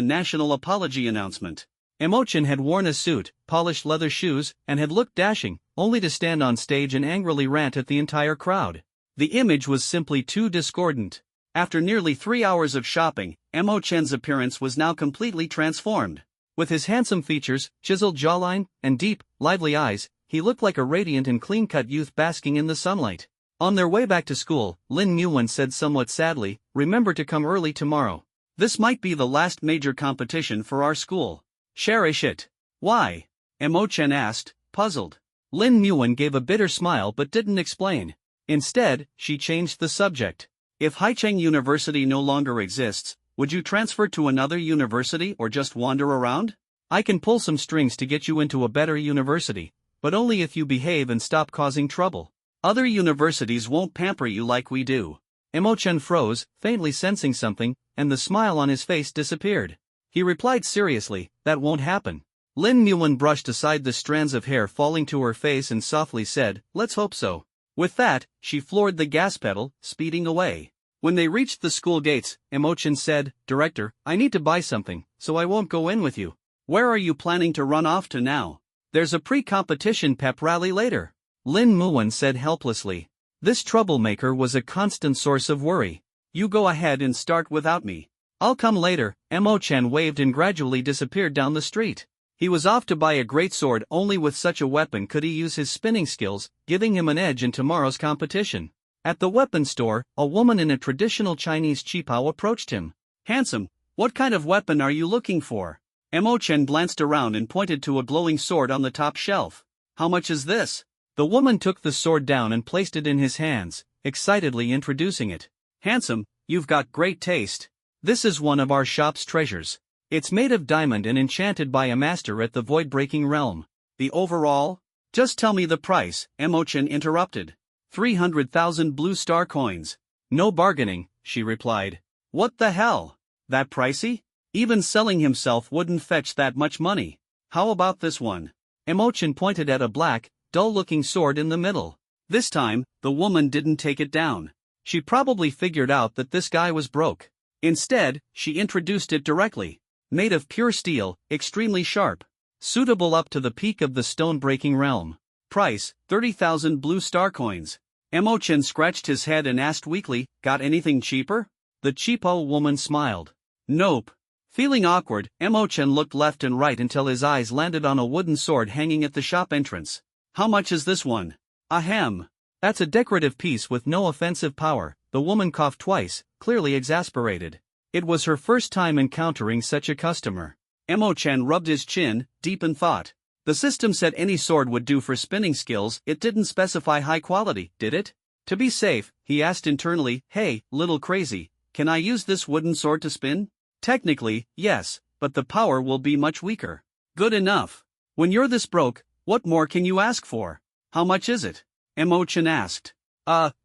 national apology announcement. Mo-chen had worn a suit, polished leather shoes, and had looked dashing, only to stand on stage and angrily rant at the entire crowd. The image was simply too discordant. After nearly 3 hours of shopping, Mo-chen's appearance was now completely transformed. With his handsome features, chiseled jawline, and deep, lively eyes, he looked like a radiant and clean-cut youth basking in the sunlight. On their way back to school, Lin Muwen said somewhat sadly, "Remember to come early tomorrow. This might be the last major competition for our school." "Cherish it." "Why?" Mo-chen asked, puzzled. Lin Muwen gave a bitter smile but didn't explain. Instead, she changed the subject. "If Haicheng University no longer exists, would you transfer to another university or just wander around? I can pull some strings to get you into a better university, but only if you behave and stop causing trouble. Other universities won't pamper you like we do." Mo-chen froze, faintly sensing something, and the smile on his face disappeared. He replied seriously, "That won't happen." Lin Muwen brushed aside the strands of hair falling to her face and softly said, "Let's hope so." With that, she floored the gas pedal, speeding away. When they reached the school gates, Mo-chen said, "Director, I need to buy something, so I won't go in with you." "Where are you planning to run off to now? There's a pre-competition pep rally later." Lin Muwen said helplessly. This troublemaker was a constant source of worry. "You go ahead and start without me. I'll come later." Mo-chen waved and gradually disappeared down the street. He was off to buy a great sword. Only with such a weapon could he use his spinning skills, giving him an edge in tomorrow's competition. At the weapons store, a woman in a traditional Chinese qipao approached him. "Handsome, what kind of weapon are you looking for?" Mo-chen glanced around and pointed to a glowing sword on the top shelf. "How much is this?" The woman took the sword down and placed it in his hands, excitedly introducing it. "Handsome, you've got great taste. This is one of our shop's treasures. It's made of diamond and enchanted by a master at the void-breaking realm." "The overall?" "Just tell me the price," Mo-chen interrupted. 300,000 blue star coins. "No bargaining," she replied. "What the hell? That pricey? Even selling himself wouldn't fetch that much money. How about this one?" Mo-chen pointed at a black, dull-looking sword in the middle. This time, the woman didn't take it down. She probably figured out that this guy was broke. Instead, she introduced it directly. "Made of pure steel, extremely sharp. Suitable up to the peak of the stone-breaking realm. Price, 30,000 blue star coins." Mo-chen scratched his head and asked weakly, "Got anything cheaper?" The cheapo woman smiled. "Nope." Feeling awkward, Mo-chen looked left and right until his eyes landed on a wooden sword hanging at the shop entrance. "How much is this one?" "Ahem. That's a decorative piece with no offensive power." The woman coughed twice, clearly exasperated. It was her first time encountering such a customer. Mo-chen rubbed his chin, deep in thought. The system said any sword would do for spinning skills. It didn't specify high quality, did it? To be safe, he asked internally, "Hey, little crazy, can I use this wooden sword to spin?" "Technically, yes, but the power will be much weaker." "Good enough. When you're this broke, what more can you ask for?" "How much is it?" Mo-chen asked.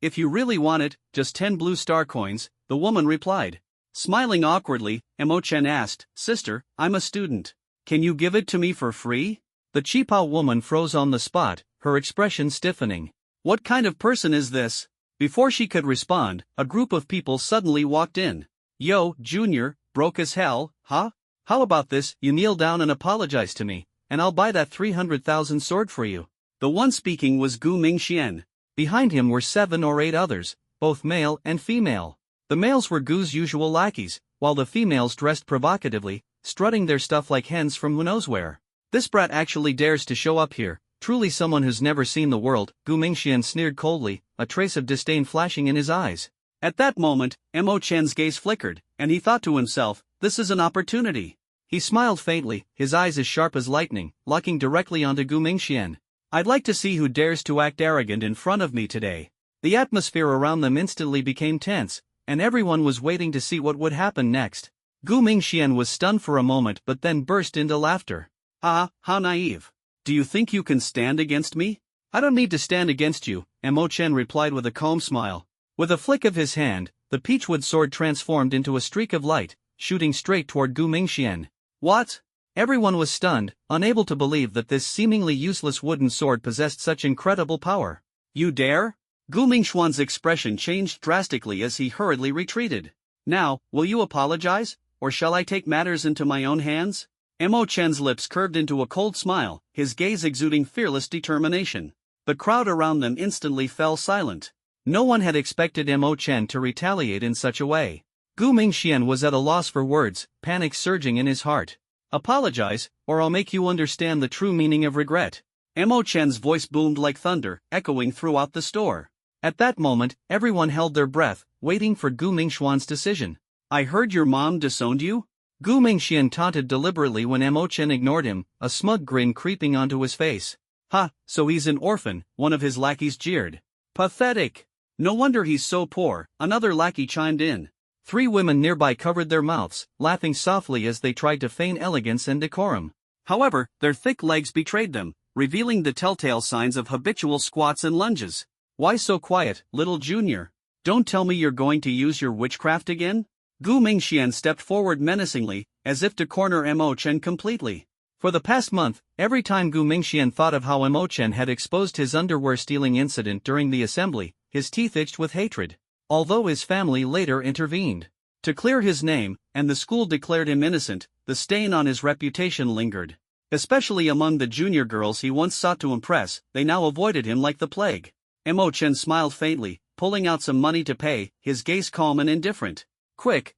If you really want it, just 10 blue star coins," the woman replied. Smiling awkwardly, Mo-chen asked, "Sister, I'm a student. Can you give it to me for free?" The qipao woman froze on the spot, her expression stiffening. What kind of person is this? Before she could respond, a group of people suddenly walked in. "Yo, Junior, broke as hell, huh? How about this, you kneel down and apologize to me, and I'll buy that 300,000 sword for you." The one speaking was Gu Mingxian. Behind him were 7 or 8 others, both male and female. The males were Gu's usual lackeys, while the females dressed provocatively, strutting their stuff like hens from who knows where. "This brat actually dares to show up here, truly someone who's never seen the world," Gu Mingxian sneered coldly, a trace of disdain flashing in his eyes. At that moment, Mo-chen's gaze flickered, and he thought to himself, "This is an opportunity." He smiled faintly, his eyes as sharp as lightning, locking directly onto Gu Mingxian. "I'd like to see who dares to act arrogant in front of me today." The atmosphere around them instantly became tense, and everyone was waiting to see what would happen next. Gu Mingxian was stunned for a moment but then burst into laughter. Ah, how naive. Do you think you can stand against me? I don't need to stand against you, Mo Chen replied with a calm smile. With a flick of his hand, the peachwood sword transformed into a streak of light, shooting straight toward Gu Mingxian. What? Everyone was stunned, unable to believe that this seemingly useless wooden sword possessed such incredible power. You dare? Gu Mingxian's expression changed drastically as he hurriedly retreated. Now, will you apologize, or shall I take matters into my own hands? Mo Chen's lips curved into a cold smile, his gaze exuding fearless determination. The crowd around them instantly fell silent. No one had expected Mo Chen to retaliate in such a way. Gu Mingxian was at a loss for words, panic surging in his heart. Apologize, or I'll make you understand the true meaning of regret. Mo Chen's voice boomed like thunder, echoing throughout the store. At that moment, everyone held their breath, waiting for Gu Mingxian's decision. I heard your mom disowned you? Gu Mingxian taunted deliberately when Mo Chen ignored him, a smug grin creeping onto his face. Ha, so he's an orphan, one of his lackeys jeered. Pathetic. No wonder he's so poor, another lackey chimed in. 3 women nearby covered their mouths, laughing softly as they tried to feign elegance and decorum. However, their thick legs betrayed them, revealing the telltale signs of habitual squats and lunges. Why so quiet, little junior? Don't tell me you're going to use your witchcraft again? Gu Mingxian stepped forward menacingly, as if to corner Mo Chen completely. For the past month, every time Gu Mingxian thought of how Mo Chen had exposed his underwear stealing incident during the assembly, his teeth itched with hatred. Although his family later intervened to clear his name, and the school declared him innocent, the stain on his reputation lingered. Especially among the junior girls he once sought to impress, they now avoided him like the plague. Mo Chen smiled faintly, pulling out some money to pay, his gaze calm and indifferent. Quick,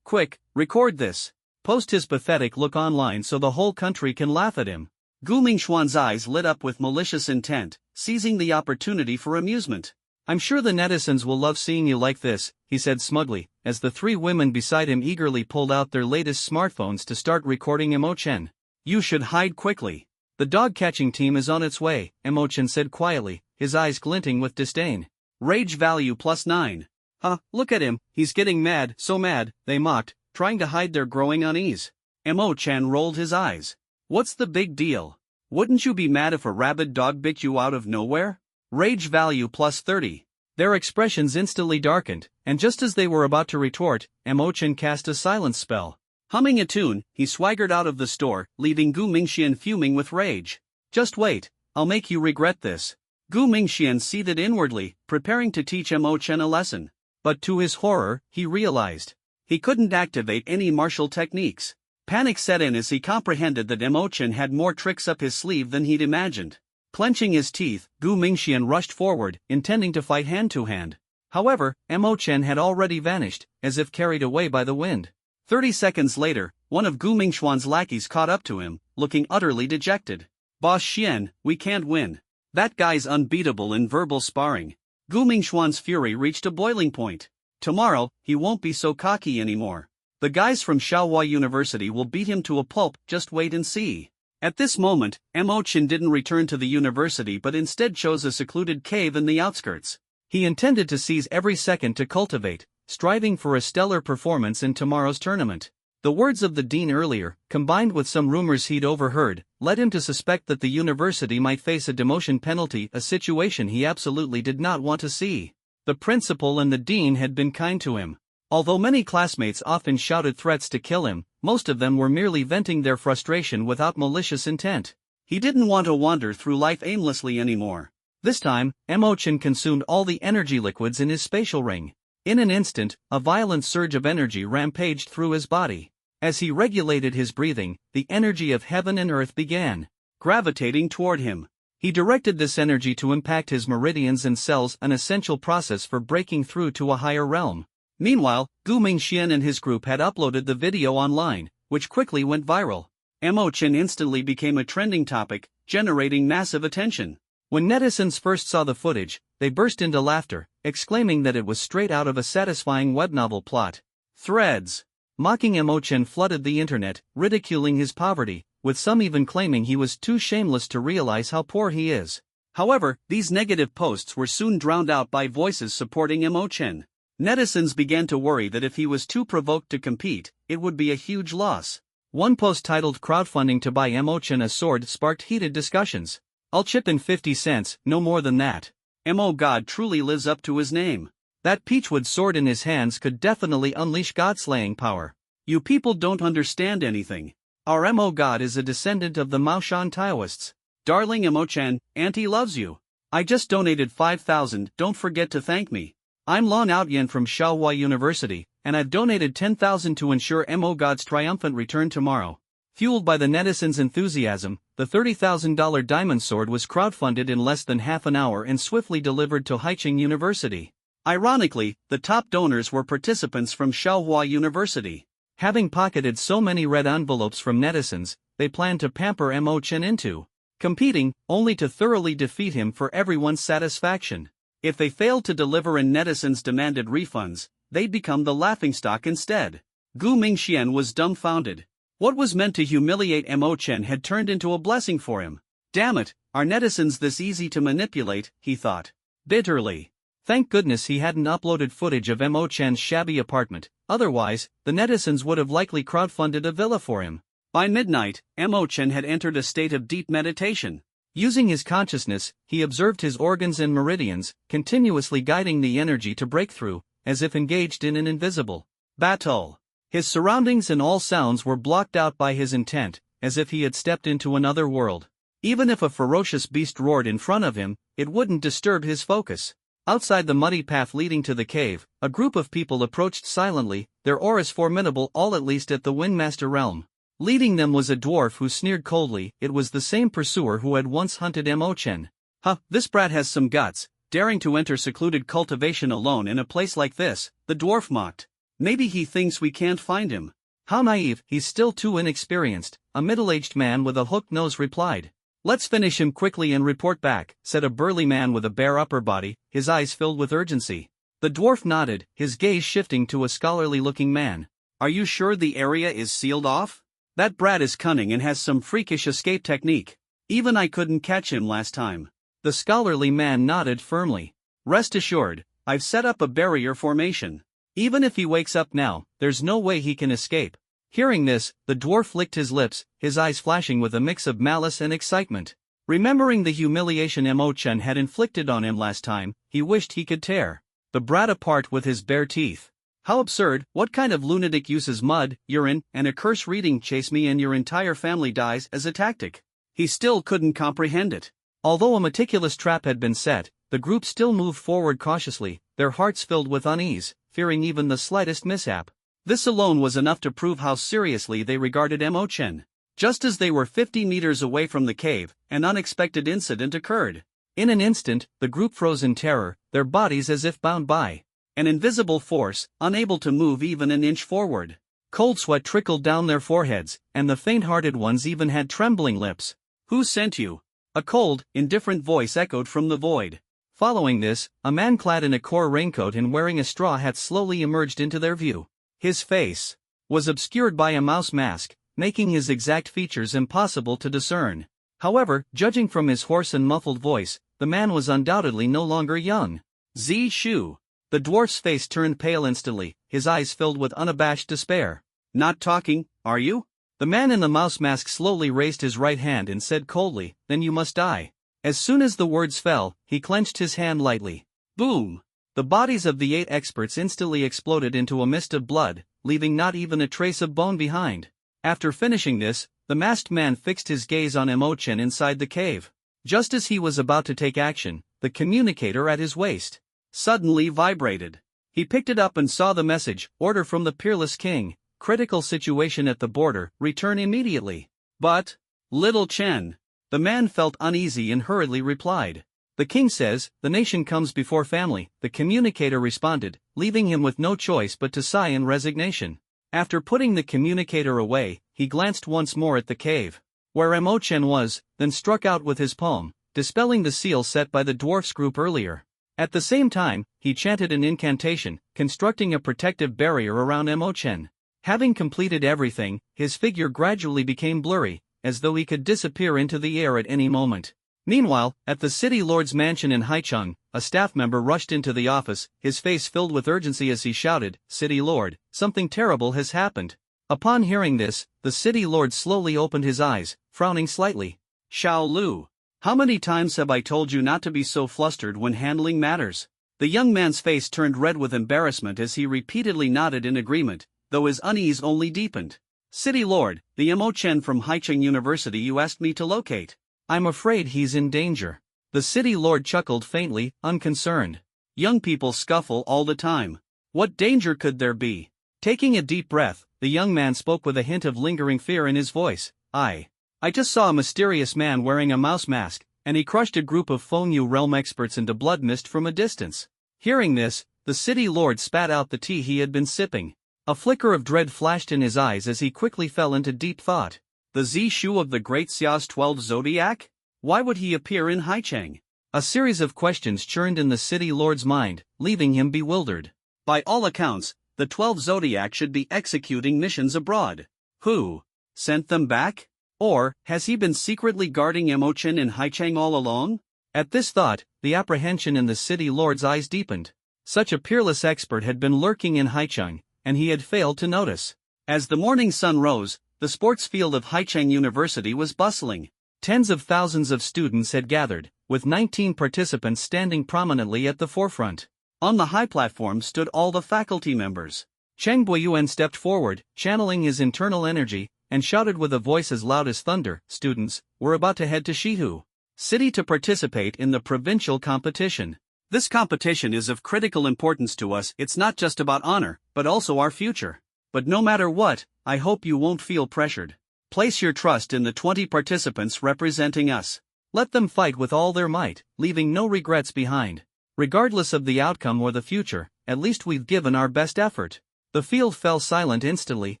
record this. Post his pathetic look online so the whole country can laugh at him. Gu Mingxian's eyes lit up with malicious intent, seizing the opportunity for amusement. I'm sure the netizens will love seeing you like this, he said smugly, as the 3 women beside him eagerly pulled out their latest smartphones to start recording Mo Chen. You should hide quickly. The dog-catching team is on its way, Mo Chen said quietly, his eyes glinting with disdain. Rage value +9. Huh, look at him, he's getting mad, so mad, they mocked, trying to hide their growing unease. Mo Chen rolled his eyes. What's the big deal? Wouldn't you be mad if a rabid dog bit you out of nowhere? Rage value +30. Their expressions instantly darkened, and just as they were about to retort, Mo Chen cast a silence spell. Humming a tune, he swaggered out of the store, leaving Gu Mingxian fuming with rage. Just wait, I'll make you regret this. Gu Mingxian seethed inwardly, preparing to teach Mo Chen a lesson. But to his horror, he realized he couldn't activate any martial techniques. Panic set in as he comprehended that Mo Chen had more tricks up his sleeve than he'd imagined. Clenching his teeth, Gu Mingxian rushed forward, intending to fight hand-to-hand. However, Mo Chen had already vanished, as if carried away by the wind. 30 seconds later, one of Gu Mingxian's lackeys caught up to him, looking utterly dejected. Boss Xian, we can't win. That guy's unbeatable in verbal sparring. Gu Mingxian's fury reached a boiling point. Tomorrow, he won't be so cocky anymore. The guys from Shaohua University will beat him to a pulp, just wait and see. At this moment, Mo Chen didn't return to the university but instead chose a secluded cave in the outskirts. He intended to seize every second to cultivate, striving for a stellar performance in tomorrow's tournament. The words of the dean earlier, combined with some rumors he'd overheard, led him to suspect that the university might face a demotion penalty, a situation he absolutely did not want to see. The principal and the dean had been kind to him. Although many classmates often shouted threats to kill him, most of them were merely venting their frustration without malicious intent. He didn't want to wander through life aimlessly anymore. This time, Mo Chen consumed all the energy liquids in his spatial ring. In an instant, a violent surge of energy rampaged through his body. As he regulated his breathing, the energy of heaven and earth began gravitating toward him. He directed this energy to impact his meridians and cells, an essential process for breaking through to a higher realm. Meanwhile, Gu Mingxian and his group had uploaded the video online, which quickly went viral. Mo Chen instantly became a trending topic, generating massive attention. When netizens first saw the footage, they burst into laughter, exclaiming that it was straight out of a satisfying web novel plot. Threads mocking Mo Chen flooded the internet, ridiculing his poverty, with some even claiming he was too shameless to realize how poor he is. However, these negative posts were soon drowned out by voices supporting Mo Chen. Netizens began to worry that if he was too provoked to compete, it would be a huge loss. One post titled "Crowdfunding to buy Emochan a sword" sparked heated discussions. "I'll chip in 50 cents, no more than that. Emo God truly lives up to his name. That peachwood sword in his hands could definitely unleash god-slaying power. You people don't understand anything. Our Emo God is a descendant of the Maoshan Taoists. Darling Emochan, Auntie loves you. I just donated 5,000, don't forget to thank me. I'm Lon Outyen from Shaohua University, and I've donated 10,000 to ensure Emo God's triumphant return tomorrow." Fueled by the netizens' enthusiasm, the $30,000 diamond sword was crowdfunded in less than half an hour and swiftly delivered to Haicheng University. Ironically, the top donors were participants from Shaohua University. Having pocketed so many red envelopes from netizens, they planned to pamper Emochan into competing, only to thoroughly defeat him for everyone's satisfaction. If they failed to deliver and netizens demanded refunds, they'd become the laughingstock instead. Gu Mingxian was dumbfounded. What was meant to humiliate Emochan had turned into a blessing for him. Damn it, are netizens this easy to manipulate, he thought bitterly. Thank goodness he hadn't uploaded footage of Emochan's shabby apartment, otherwise, the netizens would have likely crowdfunded a villa for him. By midnight, Emochan had entered a state of deep meditation. Using his consciousness, he observed his organs and meridians, continuously guiding the energy to break through, as if engaged in an invisible battle. His surroundings and all sounds were blocked out by his intent, as if he had stepped into another world. Even if a ferocious beast roared in front of him, it wouldn't disturb his focus. Outside the muddy path leading to the cave, a group of people approached silently, their auras formidable, all at least at the Wingmaster realm. Leading them was a dwarf who sneered coldly. It was the same pursuer who had once hunted Emochan. "Huh, this brat has some guts, daring to enter secluded cultivation alone in a place like this," the dwarf mocked. "Maybe he thinks we can't find him. How naive, he's still too inexperienced," a middle-aged man with a hooked nose replied. "Let's finish him quickly and report back," said a burly man with a bare upper body, his eyes filled with urgency. The dwarf nodded, his gaze shifting to a scholarly-looking man. "Are you sure the area is sealed off? That brat is cunning and has some freakish escape technique. Even I couldn't catch him last time." The scholarly man nodded firmly. "Rest assured, I've set up a barrier formation. Even if he wakes up now, there's no way he can escape." Hearing this, the dwarf licked his lips, his eyes flashing with a mix of malice and excitement. Remembering the humiliation Emochan had inflicted on him last time, he wished he could tear the brat apart with his bare teeth. How absurd! What kind of lunatic uses mud, urine, and a curse reading "chase me and your entire family dies" as a tactic? He still couldn't comprehend it. Although a meticulous trap had been set, the group still moved forward cautiously, their hearts filled with unease, fearing even the slightest mishap. This alone was enough to prove how seriously they regarded Emochan. Just as they were 50 meters away from the cave, an unexpected incident occurred. In an instant, the group froze in terror, their bodies as if bound by an invisible force, unable to move even an inch forward. Cold sweat trickled down their foreheads, and the faint-hearted ones even had trembling lips. "Who sent you?" a cold, indifferent voice echoed from the void. Following this, a man clad in a core raincoat and wearing a straw hat slowly emerged into their view. His face was obscured by a mouse mask, making his exact features impossible to discern. However, judging from his hoarse and muffled voice, the man was undoubtedly no longer young. "Zi Shu." The dwarf's face turned pale instantly, his eyes filled with unabashed despair. "Not talking, are you?" The man in the mouse mask slowly raised his right hand and said coldly, "Then you must die." As soon as the words fell, he clenched his hand lightly. Boom! The bodies of the 8 experts instantly exploded into a mist of blood, leaving not even a trace of bone behind. After finishing this, the masked man fixed his gaze on Emochan inside the cave. Just as he was about to take action, the communicator at his waist suddenly vibrated. He picked it up and saw the message, "Order from the Peerless King, critical situation at the border, return immediately." "But, little Chen," the man felt uneasy and hurriedly replied. "The king says, the nation comes before family," the communicator responded, leaving him with no choice but to sigh in resignation. After putting the communicator away, he glanced once more at the cave where Emochan was, then struck out with his palm, dispelling the seal set by the dwarf's group earlier. At the same time, he chanted an incantation, constructing a protective barrier around Emochan. Having completed everything, his figure gradually became blurry, as though he could disappear into the air at any moment. Meanwhile, at the city lord's mansion in Haicheng, a staff member rushed into the office, his face filled with urgency as he shouted, "City Lord, something terrible has happened." Upon hearing this, the city lord slowly opened his eyes, frowning slightly. "Xiao Lu, how many times have I told you not to be so flustered when handling matters?" The young man's face turned red with embarrassment as he repeatedly nodded in agreement, though his unease only deepened. "City Lord, the Mo Chen from Haicheng University you asked me to locate. I'm afraid he's in danger." The city lord chuckled faintly, unconcerned. "Young people scuffle all the time. What danger could there be?" Taking a deep breath, the young man spoke with a hint of lingering fear in his voice. I just saw a mysterious man wearing a mouse mask, and he crushed a group of Fengyu realm experts into blood mist from a distance." Hearing this, the city lord spat out the tea he had been sipping. A flicker of dread flashed in his eyes as he quickly fell into deep thought. The Shu of the Great Xia's 12 Zodiac? Why would he appear in Haicheng? A series of questions churned in the city lord's mind, leaving him bewildered. By all accounts, the 12 Zodiac should be executing missions abroad. Who sent them back? Or has he been secretly guarding Emochen in Haicheng all along? At this thought, the apprehension in the city lord's eyes deepened. Such a peerless expert had been lurking in Haicheng, and he had failed to notice. As the morning sun rose, the sports field of Haicheng University was bustling. Tens of thousands of students had gathered, with 19 participants standing prominently at the forefront. On the high platform stood all the faculty members. Cheng Boyuan stepped forward, channeling his internal energy, and shouted with a voice as loud as thunder, "Students, we're about to head to Shihu City to participate in the provincial competition. This competition is of critical importance to us. It's not just about honor, but also our future. But no matter what, I hope you won't feel pressured. Place your trust in the 20 participants representing us. Let them fight with all their might, leaving no regrets behind. Regardless of the outcome or the future, at least we've given our best effort." The field fell silent instantly,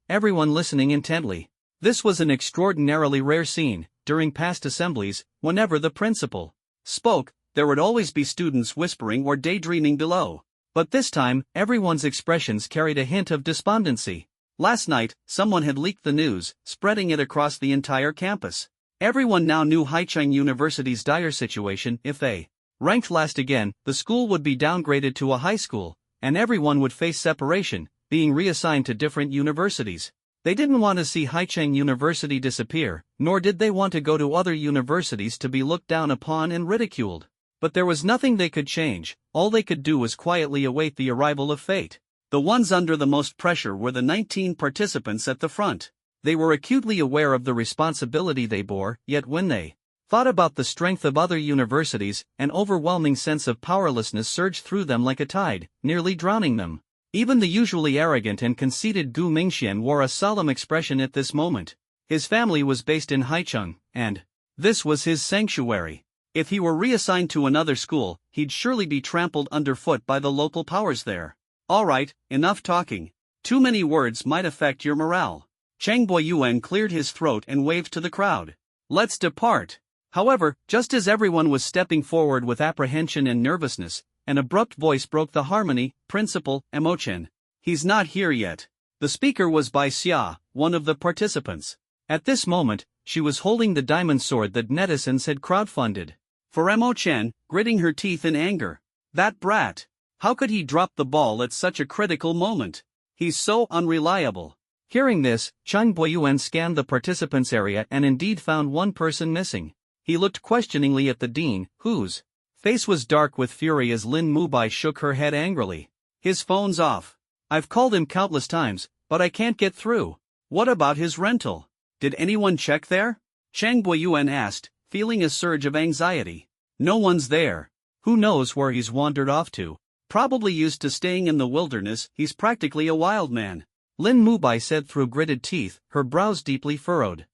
everyone listening intently. This was an extraordinarily rare scene. During past assemblies, whenever the principal spoke, there would always be students whispering or daydreaming below. But this time, everyone's expressions carried a hint of despondency. Last night, someone had leaked the news, spreading it across the entire campus. Everyone now knew Haicheng University's dire situation. If they ranked last again, the school would be downgraded to a high school, and everyone would face separation, being reassigned to different universities. They didn't want to see Haicheng University disappear, nor did they want to go to other universities to be looked down upon and ridiculed. But there was nothing they could change. All they could do was quietly await the arrival of fate. The ones under the most pressure were the 19 participants at the front. They were acutely aware of the responsibility they bore, yet when they thought about the strength of other universities, an overwhelming sense of powerlessness surged through them like a tide, nearly drowning them. Even the usually arrogant and conceited Gu Mingxian wore a solemn expression at this moment. His family was based in Haicheng, and this was his sanctuary. If he were reassigned to another school, he'd surely be trampled underfoot by the local powers there. "Alright, enough talking. Too many words might affect your morale." Cheng Boyuan cleared his throat and waved to the crowd. "Let's depart." However, just as everyone was stepping forward with apprehension and nervousness, an abrupt voice broke the harmony. "Principal, Emochen. He's not here yet." The speaker was Bai Xia, one of the participants. At this moment, she was holding the diamond sword that netizens had crowdfunded for Emochen, gritting her teeth in anger. That brat! How could he drop the ball at such a critical moment? He's so unreliable. Hearing this, Cheng Boyuan scanned the participants' area and indeed found one person missing. He looked questioningly at the dean, whose face was dark with fury as Lin Mubai shook her head angrily. "His phone's off. I've called him countless times, but I can't get through. What about his rental? Did anyone check there?" Cheng Boyuan asked, feeling a surge of anxiety. "No one's there. Who knows where he's wandered off to? Probably used to staying in the wilderness. He's practically a wild man," Lin Mubai said through gritted teeth, her brows deeply furrowed.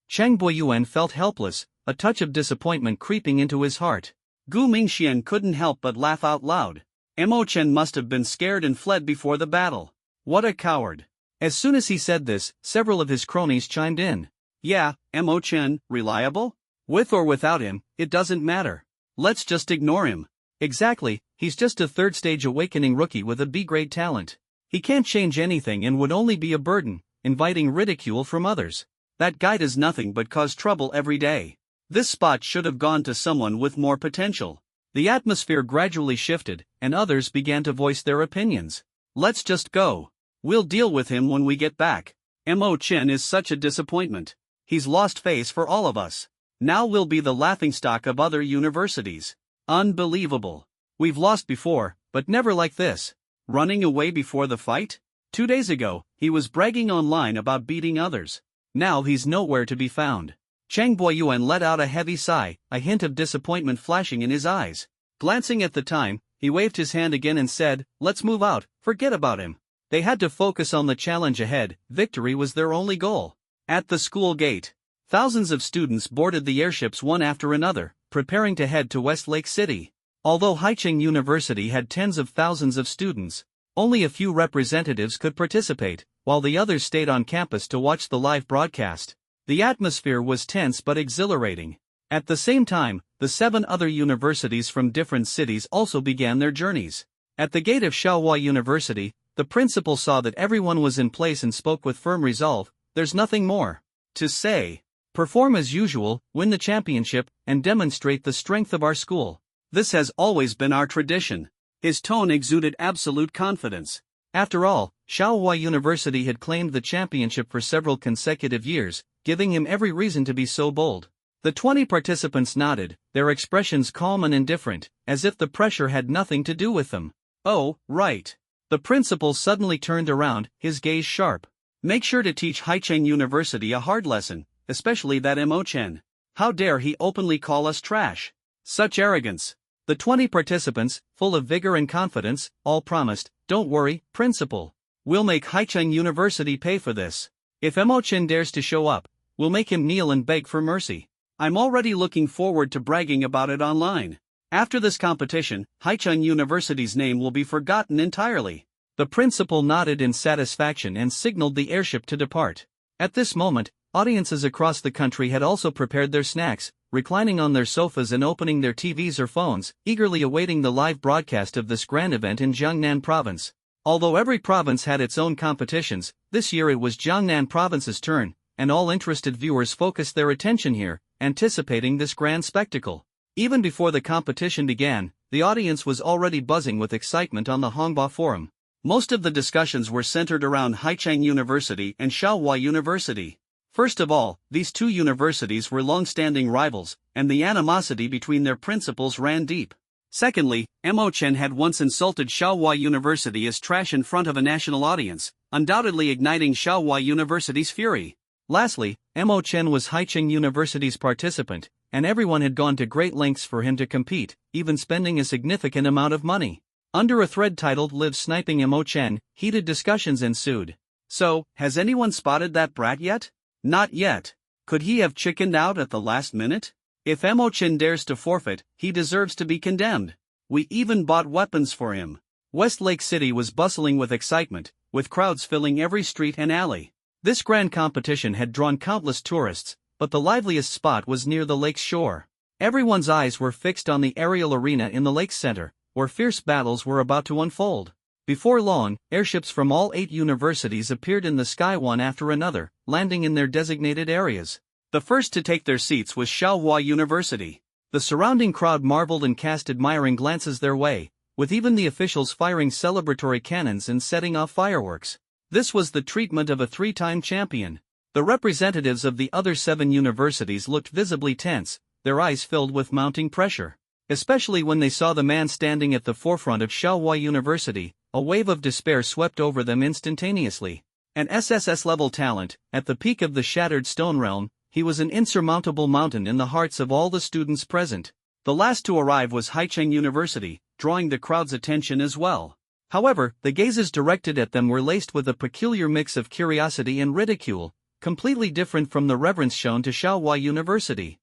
Cheng Boyuan felt helpless, a touch of disappointment creeping into his heart. Gu Mingxian couldn't help but laugh out loud. Emochen must have been scared and fled before the battle. What a coward. As soon as he said this, several of his cronies chimed in. "Yeah, Emochen, reliable? With or without him, it doesn't matter. Let's just ignore him." "Exactly, he's just a third-stage awakening rookie with a B-grade talent. He can't change anything and would only be a burden, inviting ridicule from others. That guy does nothing but cause trouble every day." This spot should have gone to someone with more potential. The atmosphere gradually shifted, and others began to voice their opinions. Let's just go. We'll deal with him when we get back. Mo Chen is such a disappointment. He's lost face for all of us. Now we'll be the laughingstock of other universities. Unbelievable. We've lost before, but never like this. Running away before the fight? 2 days ago, he was bragging online about beating others. Now he's nowhere to be found. Chang Boyuan let out a heavy sigh, a hint of disappointment flashing in his eyes. Glancing at the time, he waved his hand again and said, "Let's move out, forget about him." They had to focus on the challenge ahead. Victory was their only goal. At the school gate, thousands of students boarded the airships one after another, preparing to head to Westlake City. Although Haicheng University had tens of thousands of students, only a few representatives could participate, while the others stayed on campus to watch the live broadcast. The atmosphere was tense but exhilarating. At the same time, the 7 other universities from different cities also began their journeys. At the gate of Shaohua University, the principal saw that everyone was in place and spoke with firm resolve. "There's nothing more to say. Perform as usual, win the championship, and demonstrate the strength of our school. This has always been our tradition." His tone exuded absolute confidence. After all, Shaohua University had claimed the championship for several consecutive years, giving him every reason to be so bold. The 20 participants nodded, their expressions calm and indifferent, as if the pressure had nothing to do with them. "Oh, right." The principal suddenly turned around, his gaze sharp. "Make sure to teach Haicheng University a hard lesson, especially that Mo Chen. How dare he openly call us trash? Such arrogance." The 20 participants, full of vigor and confidence, all promised, "Don't worry, principal. We'll make Haicheng University pay for this. If Mo Chen dares to show up, we'll make him kneel and beg for mercy. I'm already looking forward to bragging about it online. After this competition, Haicheng University's name will be forgotten entirely." The principal nodded in satisfaction and signaled the airship to depart. At this moment, audiences across the country had also prepared their snacks, reclining on their sofas and opening their TVs or phones, eagerly awaiting the live broadcast of this grand event in Jiangnan Province. Although every province had its own competitions, this year it was Jiangnan Province's turn, and all interested viewers focused their attention here, anticipating this grand spectacle. Even before the competition began, the audience was already buzzing with excitement on the Hongbao Forum. Most of the discussions were centered around Haicheng University and Shaohua University. First of all, these two universities were long-standing rivals, and the animosity between their principals ran deep. Secondly, Mo Chen had once insulted Shaohua University as trash in front of a national audience, undoubtedly igniting Shaohua University's fury. Lastly, Mo Chen was Haicheng University's participant, and everyone had gone to great lengths for him to compete, even spending a significant amount of money. Under a thread titled "Live Sniping Mo Chen," heated discussions ensued. "So, has anyone spotted that brat yet?" "Not yet. Could he have chickened out at the last minute? If Mo Chen dares to forfeit, he deserves to be condemned. We even bought weapons for him." Westlake City was bustling with excitement, with crowds filling every street and alley. This grand competition had drawn countless tourists, but the liveliest spot was near the lake's shore. Everyone's eyes were fixed on the aerial arena in the lake's center, where fierce battles were about to unfold. Before long, airships from all 8 universities appeared in the sky one after another, landing in their designated areas. The first to take their seats was Shaohua University. The surrounding crowd marveled and cast admiring glances their way, with even the officials firing celebratory cannons and setting off fireworks. This was the treatment of a 3-time champion. The representatives of the other 7 universities looked visibly tense, their eyes filled with mounting pressure. Especially when they saw the man standing at the forefront of Shaohua University, a wave of despair swept over them instantaneously. An SSS-level talent, at the peak of the shattered stone realm, he was an insurmountable mountain in the hearts of all the students present. The last to arrive was Haicheng University, drawing the crowd's attention as well. However, the gazes directed at them were laced with a peculiar mix of curiosity and ridicule, completely different from the reverence shown to Shaohua University.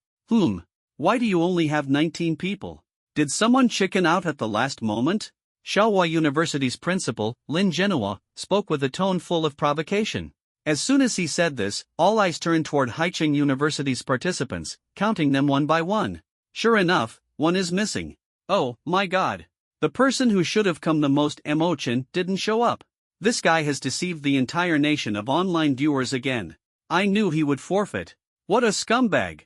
Why do you only have 19 people? Did someone chicken out at the last moment?" Shaohua University's principal, Lin Zhenhua, spoke with a tone full of provocation. As soon as he said this, all eyes turned toward Haicheng University's participants, counting them one by one. Sure enough, one is missing. Oh, my God. The person who should have come the most, Mo Chen, didn't show up. This guy has deceived the entire nation of online viewers again. I knew he would forfeit. What a scumbag.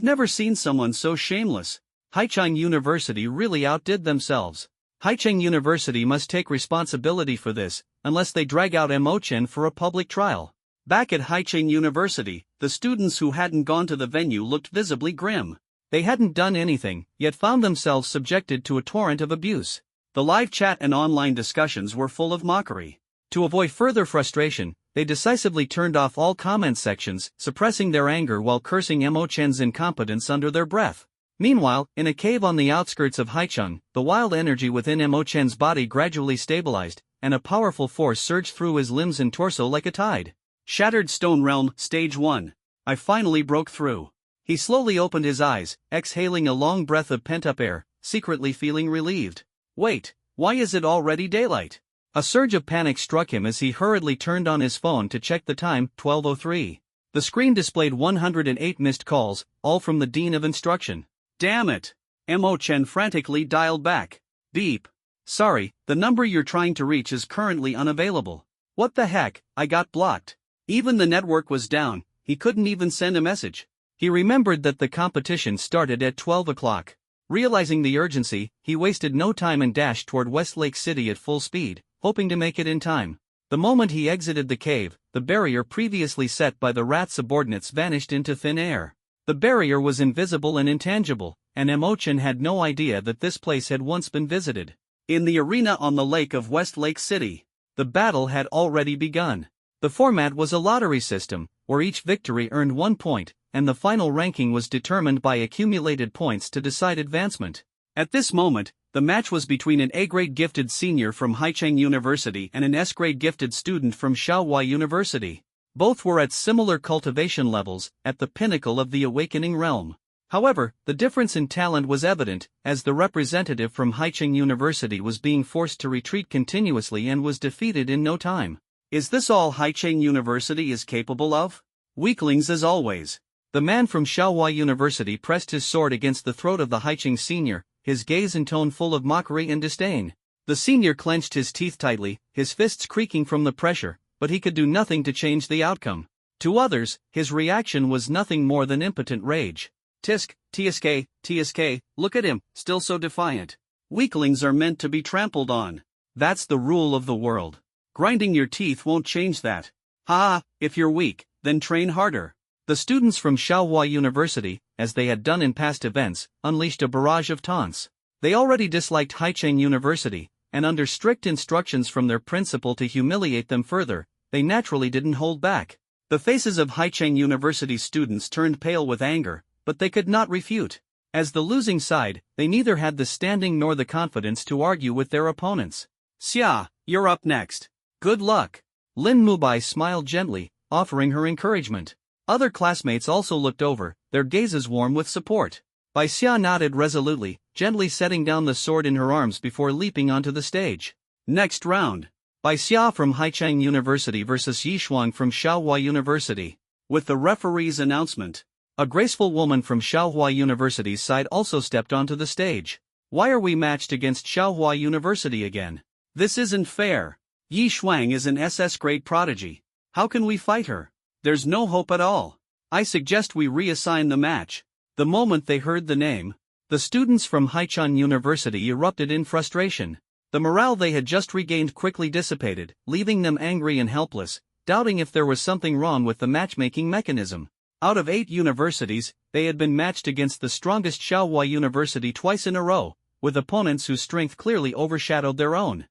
I've never seen someone so shameless. Haicheng University really outdid themselves. Haicheng University must take responsibility for this, unless they drag out Mo-chen for a public trial. Back at Haicheng University, the students who hadn't gone to the venue looked visibly grim. They hadn't done anything, yet found themselves subjected to a torrent of abuse. The live chat and online discussions were full of mockery. To avoid further frustration, they decisively turned off all comment sections, suppressing their anger while cursing Mo-chen's incompetence under their breath. Meanwhile, in a cave on the outskirts of Haicheng, the wild energy within Mo-chen's body gradually stabilized, and a powerful force surged through his limbs and torso like a tide. Shattered Stone Realm, Stage 1. I finally broke through. He slowly opened his eyes, exhaling a long breath of pent-up air, secretly feeling relieved. Wait, why is it already daylight? A surge of panic struck him as he hurriedly turned on his phone to check the time, 12:03. The screen displayed 108 missed calls, all from the Dean of Instruction. Damn it! Mo-chen frantically dialed back. Beep. Sorry, the number you're trying to reach is currently unavailable. What the heck, I got blocked. Even the network was down, he couldn't even send a message. He remembered that the competition started at 12 o'clock. Realizing the urgency, he wasted no time and dashed toward Westlake City at full speed, hoping to make it in time. The moment he exited the cave, the barrier previously set by the rat subordinates vanished into thin air. The barrier was invisible and intangible, and Mo-chen had no idea that this place had once been visited. In the arena on the lake of Westlake City, the battle had already begun. The format was a lottery system, where each victory earned 1 point, and the final ranking was determined by accumulated points to decide advancement. At this moment, the match was between an A-grade gifted senior from Haicheng University and an S-grade gifted student from Shaohua University. Both were at similar cultivation levels, at the pinnacle of the awakening realm. However, the difference in talent was evident, as the representative from Haicheng University was being forced to retreat continuously and was defeated in no time. Is this all Haicheng University is capable of? Weaklings as always. The man from Shaohua University pressed his sword against the throat of the Haicheng senior, his gaze and tone full of mockery and disdain. The senior clenched his teeth tightly, his fists creaking from the pressure, but he could do nothing to change the outcome. To others, his reaction was nothing more than impotent rage. Tisk, TSK, look at him, still so defiant. Weaklings are meant to be trampled on. That's the rule of the world. Grinding your teeth won't change that. Ha, if you're weak, then train harder. The students from Shaohua University, as they had done in past events, unleashed a barrage of taunts. They already disliked Haicheng University, and under strict instructions from their principal to humiliate them further, they naturally didn't hold back. The faces of Haicheng University students turned pale with anger, but they could not refute. As the losing side, they neither had the standing nor the confidence to argue with their opponents. Xia, you're up next. Good luck. Lin Mubai smiled gently, offering her encouragement. Other classmates also looked over, their gazes warm with support. Bai Xia nodded resolutely, gently setting down the sword in her arms before leaping onto the stage. Next round. Bai Xia from Haicheng University versus Yi Shuang from Shaohua University. With the referee's announcement, a graceful woman from Shaohua University's side also stepped onto the stage. Why are we matched against Shaohua University again? This isn't fair. Yi Shuang is an SS grade prodigy. How can we fight her? There's no hope at all. I suggest we reassign the match. The moment they heard the name, The students from Haicheng University erupted in frustration. The morale they had just regained quickly dissipated, leaving them angry and helpless, doubting if there was something wrong with the matchmaking mechanism. Out of 8 universities, they had been matched against the strongest Shaohua University twice in a row, with opponents whose strength clearly overshadowed their own.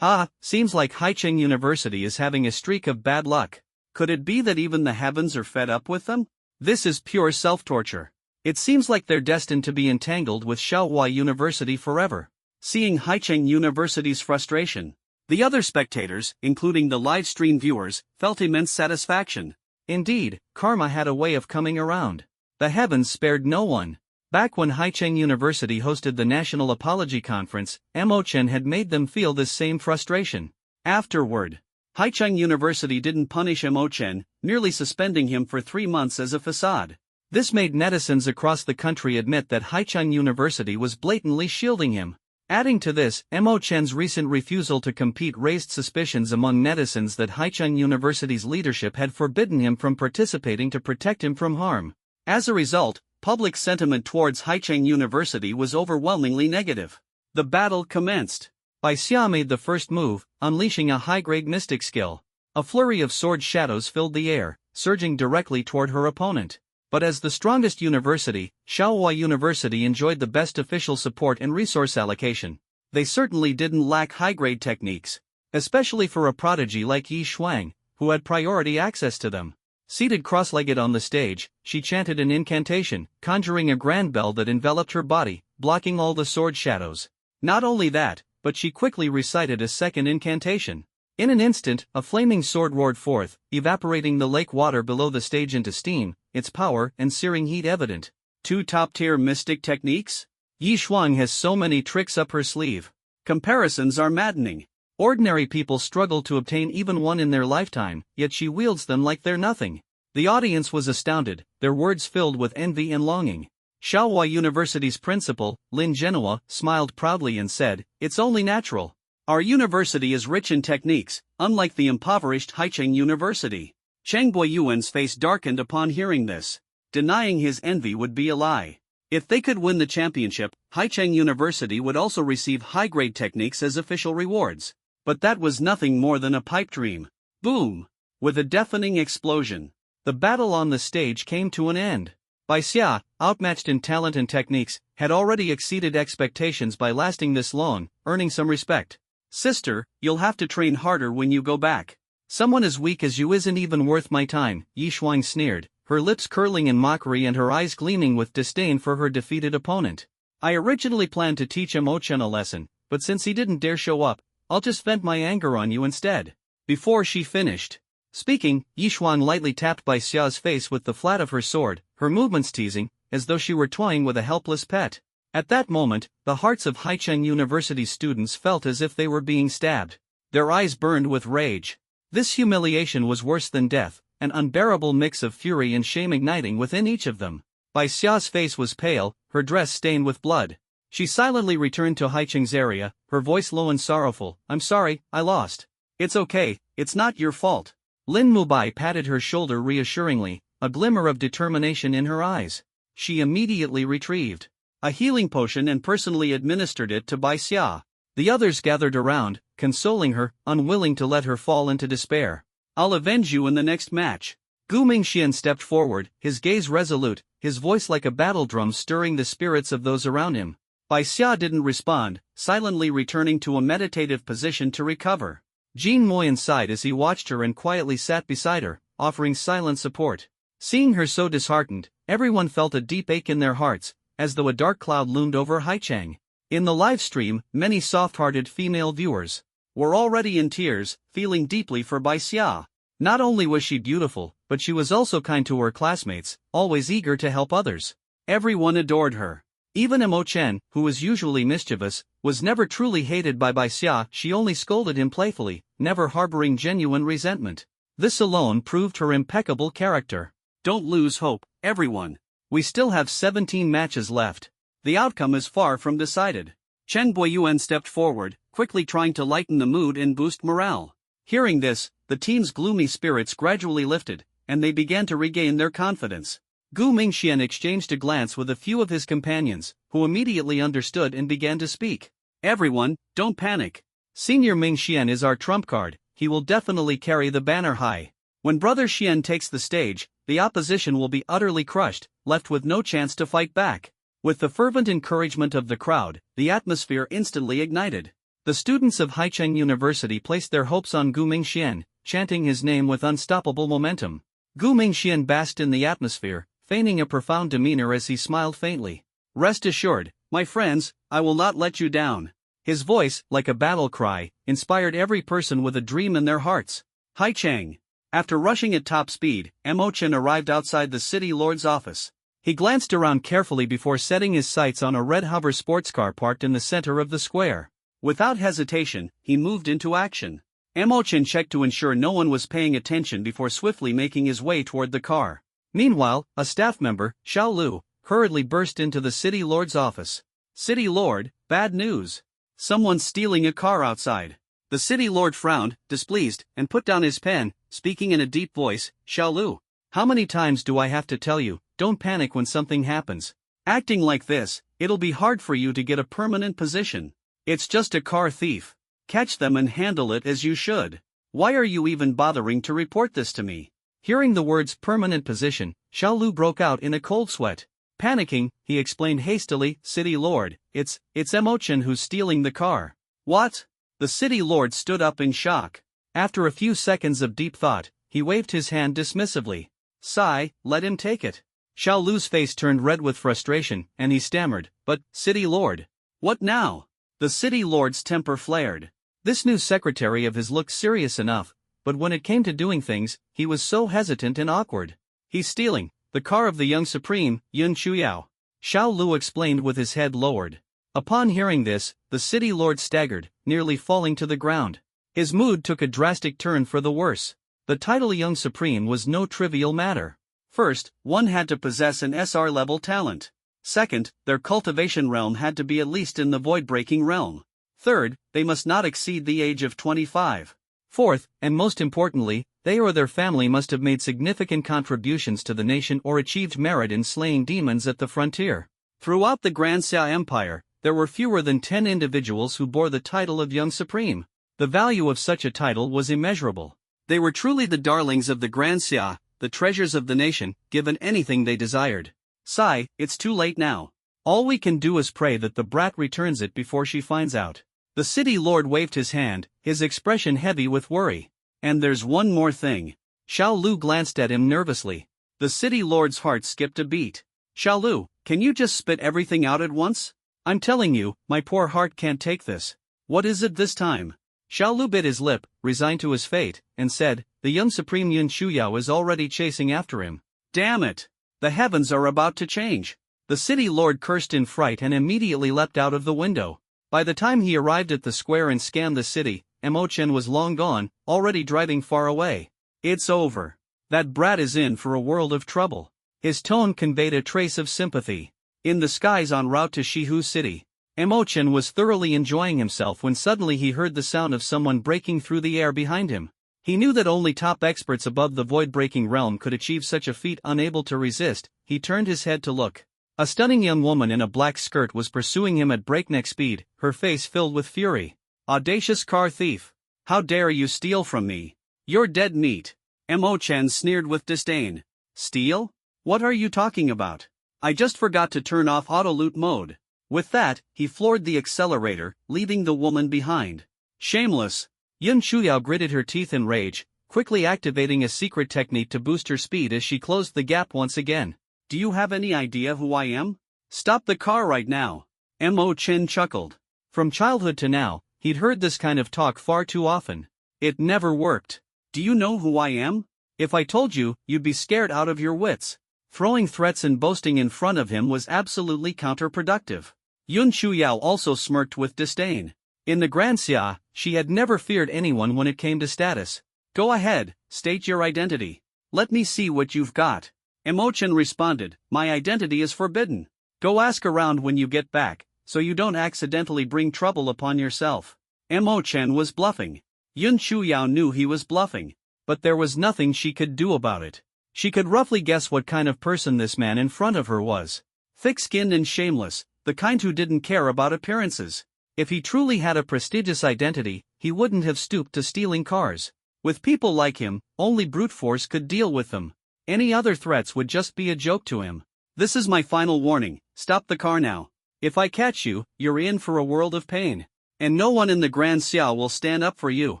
Seems like Haicheng University is having a streak of bad luck. Could it be that even the heavens are fed up with them? This is pure self-torture. It seems like they're destined to be entangled with Shaohua University forever. Seeing Haicheng University's frustration, the other spectators, including the live stream viewers, felt immense satisfaction. Indeed, karma had a way of coming around. The heavens spared no one. Back when Haicheng University hosted the National Apology Conference, Mo-chen had made them feel this same frustration. Afterward, Haicheng University didn't punish Mo-chen, merely suspending him for 3 months as a facade. This made netizens across the country admit that Haicheng University was blatantly shielding him. Adding to this, Mo-chen's recent refusal to compete raised suspicions among netizens that Haicheng University's leadership had forbidden him from participating to protect him from harm. As a result, public sentiment towards Haicheng University was overwhelmingly negative. The battle commenced. Bai Xia made the first move, unleashing a high-grade mystic skill. A flurry of sword shadows filled the air, surging directly toward her opponent. But as the strongest university, Shaohua University enjoyed the best official support and resource allocation. They certainly didn't lack high-grade techniques, especially for a prodigy like Yi Shuang, who had priority access to them. Seated cross-legged on the stage, she chanted an incantation, conjuring a grand bell that enveloped her body, blocking all the sword shadows. Not only that, but she quickly recited a second incantation. In an instant, a flaming sword roared forth, evaporating the lake water below the stage into steam, its power and searing heat evident. 2 top-tier mystic techniques? Yi Shuang has so many tricks up her sleeve. Comparisons are maddening. Ordinary people struggle to obtain even one in their lifetime, yet she wields them like they're nothing. The audience was astounded, their words filled with envy and longing. Shaohua University's principal, Lin Zhenhua, smiled proudly and said, "It's only natural. Our university is rich in techniques, unlike the impoverished Haicheng University." Cheng Boyuan's face darkened upon hearing this. Denying his envy would be a lie. If they could win the championship, Haicheng University would also receive high-grade techniques as official rewards. But that was nothing more than a pipe dream. Boom! With a deafening explosion, the battle on the stage came to an end. Bai Xia, outmatched in talent and techniques, had already exceeded expectations by lasting this long, earning some respect. "Sister, you'll have to train harder when you go back. Someone as weak as you isn't even worth my time," Yi Shuang sneered, her lips curling in mockery and her eyes gleaming with disdain for her defeated opponent. "I originally planned to teach Mo-chen a lesson, but since he didn't dare show up, I'll just vent my anger on you instead." Before she finished speaking, Yi Shuang lightly tapped Bai Xia's face with the flat of her sword, her movements teasing, as though she were toying with a helpless pet. At that moment, the hearts of Haicheng University students felt as if they were being stabbed. Their eyes burned with rage. This humiliation was worse than death, an unbearable mix of fury and shame igniting within each of them. Bai Xia's face was pale, her dress stained with blood. She silently returned to Haicheng's area, her voice low and sorrowful. "I'm sorry, I lost." "It's okay, it's not your fault." Lin Mubai patted her shoulder reassuringly, a glimmer of determination in her eyes. She immediately retrieved a healing potion and personally administered it to Bai Xia. The others gathered around, consoling her, unwilling to let her fall into despair. "I'll avenge you in the next match." Gu Mingxian stepped forward, his gaze resolute, his voice like a battle drum stirring the spirits of those around him. Bai Xia didn't respond, silently returning to a meditative position to recover. Jin Moyan sighed as he watched her and quietly sat beside her, offering silent support. Seeing her so disheartened, everyone felt a deep ache in their hearts, as though a dark cloud loomed over Haicheng. In the live stream, many soft-hearted female viewers were already in tears, feeling deeply for Bai Xia. Not only was she beautiful, but she was also kind to her classmates, always eager to help others. Everyone adored her. Even Mo-chen, who was usually mischievous, was never truly hated by Bai Xia. She only scolded him playfully, never harboring genuine resentment. This alone proved her impeccable character. Don't lose hope, everyone. We still have 17 matches left. The outcome is far from decided. Chen Boyuan stepped forward, quickly trying to lighten the mood and boost morale. Hearing this, the team's gloomy spirits gradually lifted, and they began to regain their confidence. Gu Mingxian exchanged a glance with a few of his companions, who immediately understood and began to speak. Everyone, don't panic. Senior Mingxian is our trump card, he will definitely carry the banner high. When Brother Xian takes the stage, the opposition will be utterly crushed, left with no chance to fight back. With the fervent encouragement of the crowd, the atmosphere instantly ignited. The students of Haicheng University placed their hopes on Gu Mingxian, chanting his name with unstoppable momentum. Gu Mingxian basked in the atmosphere, feigning a profound demeanor as he smiled faintly. Rest assured, my friends, I will not let you down. His voice, like a battle cry, inspired every person with a dream in their hearts. Haicheng. After rushing at top speed, Mo Chen arrived outside the city lord's office. He glanced around carefully before setting his sights on a red hover sports car parked in the center of the square. Without hesitation, he moved into action. Mo Chen checked to ensure no one was paying attention before swiftly making his way toward the car. Meanwhile, a staff member, Xiao Lu, hurriedly burst into the city lord's office. City lord, bad news. Someone's stealing a car outside. The city lord frowned, displeased, and put down his pen, speaking in a deep voice. Xiao Lu, how many times do I have to tell you, don't panic when something happens. Acting like this, it'll be hard for you to get a permanent position. It's just a car thief. Catch them and handle it as you should. Why are you even bothering to report this to me? Hearing the words permanent position, Xiao Lu broke out in a cold sweat. Panicking, he explained hastily, City Lord, it's Mo Chen who's stealing the car. What? The City Lord stood up in shock. After a few seconds of deep thought, he waved his hand dismissively. Sigh, let him take it. Xiao Lu's face turned red with frustration, and he stammered, but, City Lord. What now? The City Lord's temper flared. This new secretary of his looked serious enough, but when it came to doing things, he was so hesitant and awkward. He's stealing the car of the young supreme, Yun Chuyao. Xiao Lu explained with his head lowered. Upon hearing this, the City Lord staggered, nearly falling to the ground. His mood took a drastic turn for the worse. The title Young Supreme was no trivial matter. First, one had to possess an SR-level talent. Second, their cultivation realm had to be at least in the void-breaking realm. Third, they must not exceed the age of 25. Fourth, and most importantly, they or their family must have made significant contributions to the nation or achieved merit in slaying demons at the frontier. Throughout the Grand Xia Empire, there were fewer than 10 individuals who bore the title of Young Supreme. The value of such a title was immeasurable. They were truly the darlings of the Grand Xia, the treasures of the nation, given anything they desired. Sigh, it's too late now. All we can do is pray that the brat returns it before she finds out. The City Lord waved his hand, his expression heavy with worry. And there's one more thing. Xiao Lu glanced at him nervously. The City Lord's heart skipped a beat. Xiao Lu, can you just spit everything out at once? I'm telling you, my poor heart can't take this. What is it this time? Xiao Lu bit his lip, resigned to his fate, and said, the young Supreme Yun Chuyao is already chasing after him. Damn it! The heavens are about to change. The City Lord cursed in fright and immediately leapt out of the window. By the time he arrived at the square and scanned the city, Mo Chen was long gone, already driving far away. It's over. That brat is in for a world of trouble. His tone conveyed a trace of sympathy. In the skies en route to Shihu City, Mo Chen was thoroughly enjoying himself when suddenly he heard the sound of someone breaking through the air behind him. He knew that only top experts above the void-breaking realm could achieve such a feat. Unable to resist, he turned his head to look. A stunning young woman in a black skirt was pursuing him at breakneck speed, her face filled with fury. Audacious car thief! How dare you steal from me? You're dead meat! Mo Chen sneered with disdain. Steal? What are you talking about? I just forgot to turn off auto-loot mode. With that, he floored the accelerator, leaving the woman behind. Shameless! Yun Chuyao gritted her teeth in rage, quickly activating a secret technique to boost her speed as she closed the gap once again. Do you have any idea who I am? Stop the car right now! Mo Chen chuckled. From childhood to now, he'd heard this kind of talk far too often. It never worked. Do you know who I am? If I told you, you'd be scared out of your wits. Throwing threats and boasting in front of him was absolutely counterproductive. Yun Chuyao also smirked with disdain. In the Grand Xia, she had never feared anyone when it came to status. Go ahead, state your identity. Let me see what you've got. Mo Chen responded, my identity is forbidden. Go ask around when you get back, so you don't accidentally bring trouble upon yourself. Mo Chen was bluffing. Yun Chuyao knew he was bluffing, but there was nothing she could do about it. She could roughly guess what kind of person this man in front of her was. Thick-skinned and shameless, the kind who didn't care about appearances. If he truly had a prestigious identity, he wouldn't have stooped to stealing cars. With people like him, only brute force could deal with them. Any other threats would just be a joke to him. This is my final warning, stop the car now. If I catch you, you're in for a world of pain. And no one in the Grand Xiao will stand up for you.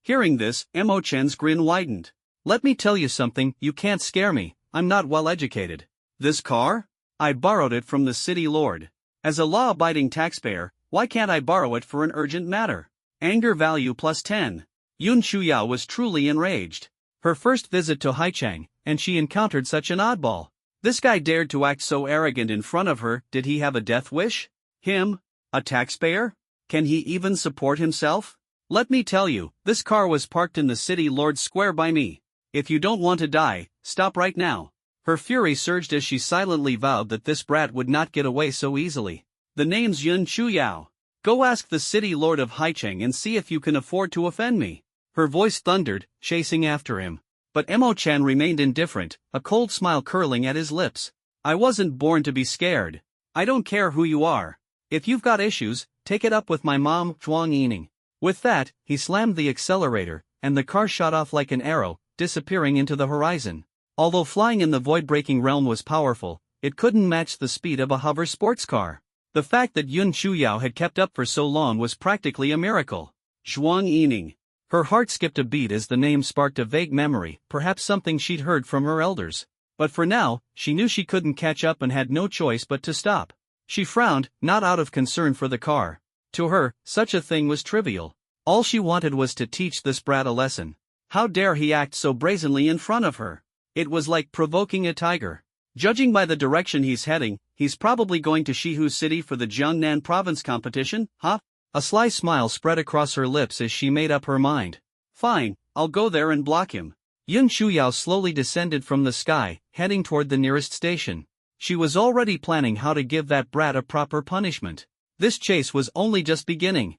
Hearing this, Mo Chen's grin widened. Let me tell you something, you can't scare me, I'm not well educated. This car? I borrowed it from the city lord. As a law-abiding taxpayer, why can't I borrow it for an urgent matter? Anger value plus 10. Yun Shuyao was truly enraged. Her first visit to Haicheng, and she encountered such an oddball. This guy dared to act so arrogant in front of her. Did he have a death wish? Him? A taxpayer? Can he even support himself? Let me tell you, this car was parked in the city lord's square by me. If you don't want to die, stop right now. Her fury surged as she silently vowed that this brat would not get away so easily. The name's Yun Shuyao. Go ask the city lord of Haicheng and see if you can afford to offend me. Her voice thundered, chasing after him. But Mo Chen remained indifferent, a cold smile curling at his lips. I wasn't born to be scared. I don't care who you are. If you've got issues, take it up with my mom, Zhuang Yining. With that, he slammed the accelerator, and the car shot off like an arrow, disappearing into the horizon. Although flying in the void-breaking realm was powerful, it couldn't match the speed of a hover sports car. The fact that Yun Shuyao had kept up for so long was practically a miracle. Zhuang Yining. Her heart skipped a beat as the name sparked a vague memory, perhaps something she'd heard from her elders. But for now, she knew she couldn't catch up and had no choice but to stop. She frowned, not out of concern for the car. To her, such a thing was trivial. All she wanted was to teach this brat a lesson. How dare he act so brazenly in front of her? It was like provoking a tiger. Judging by the direction he's heading, he's probably going to Shihu City for the Jiangnan province competition, huh? A sly smile spread across her lips as she made up her mind. Fine, I'll go there and block him. Yun Shuyao slowly descended from the sky, heading toward the nearest station. She was already planning how to give that brat a proper punishment. This chase was only just beginning.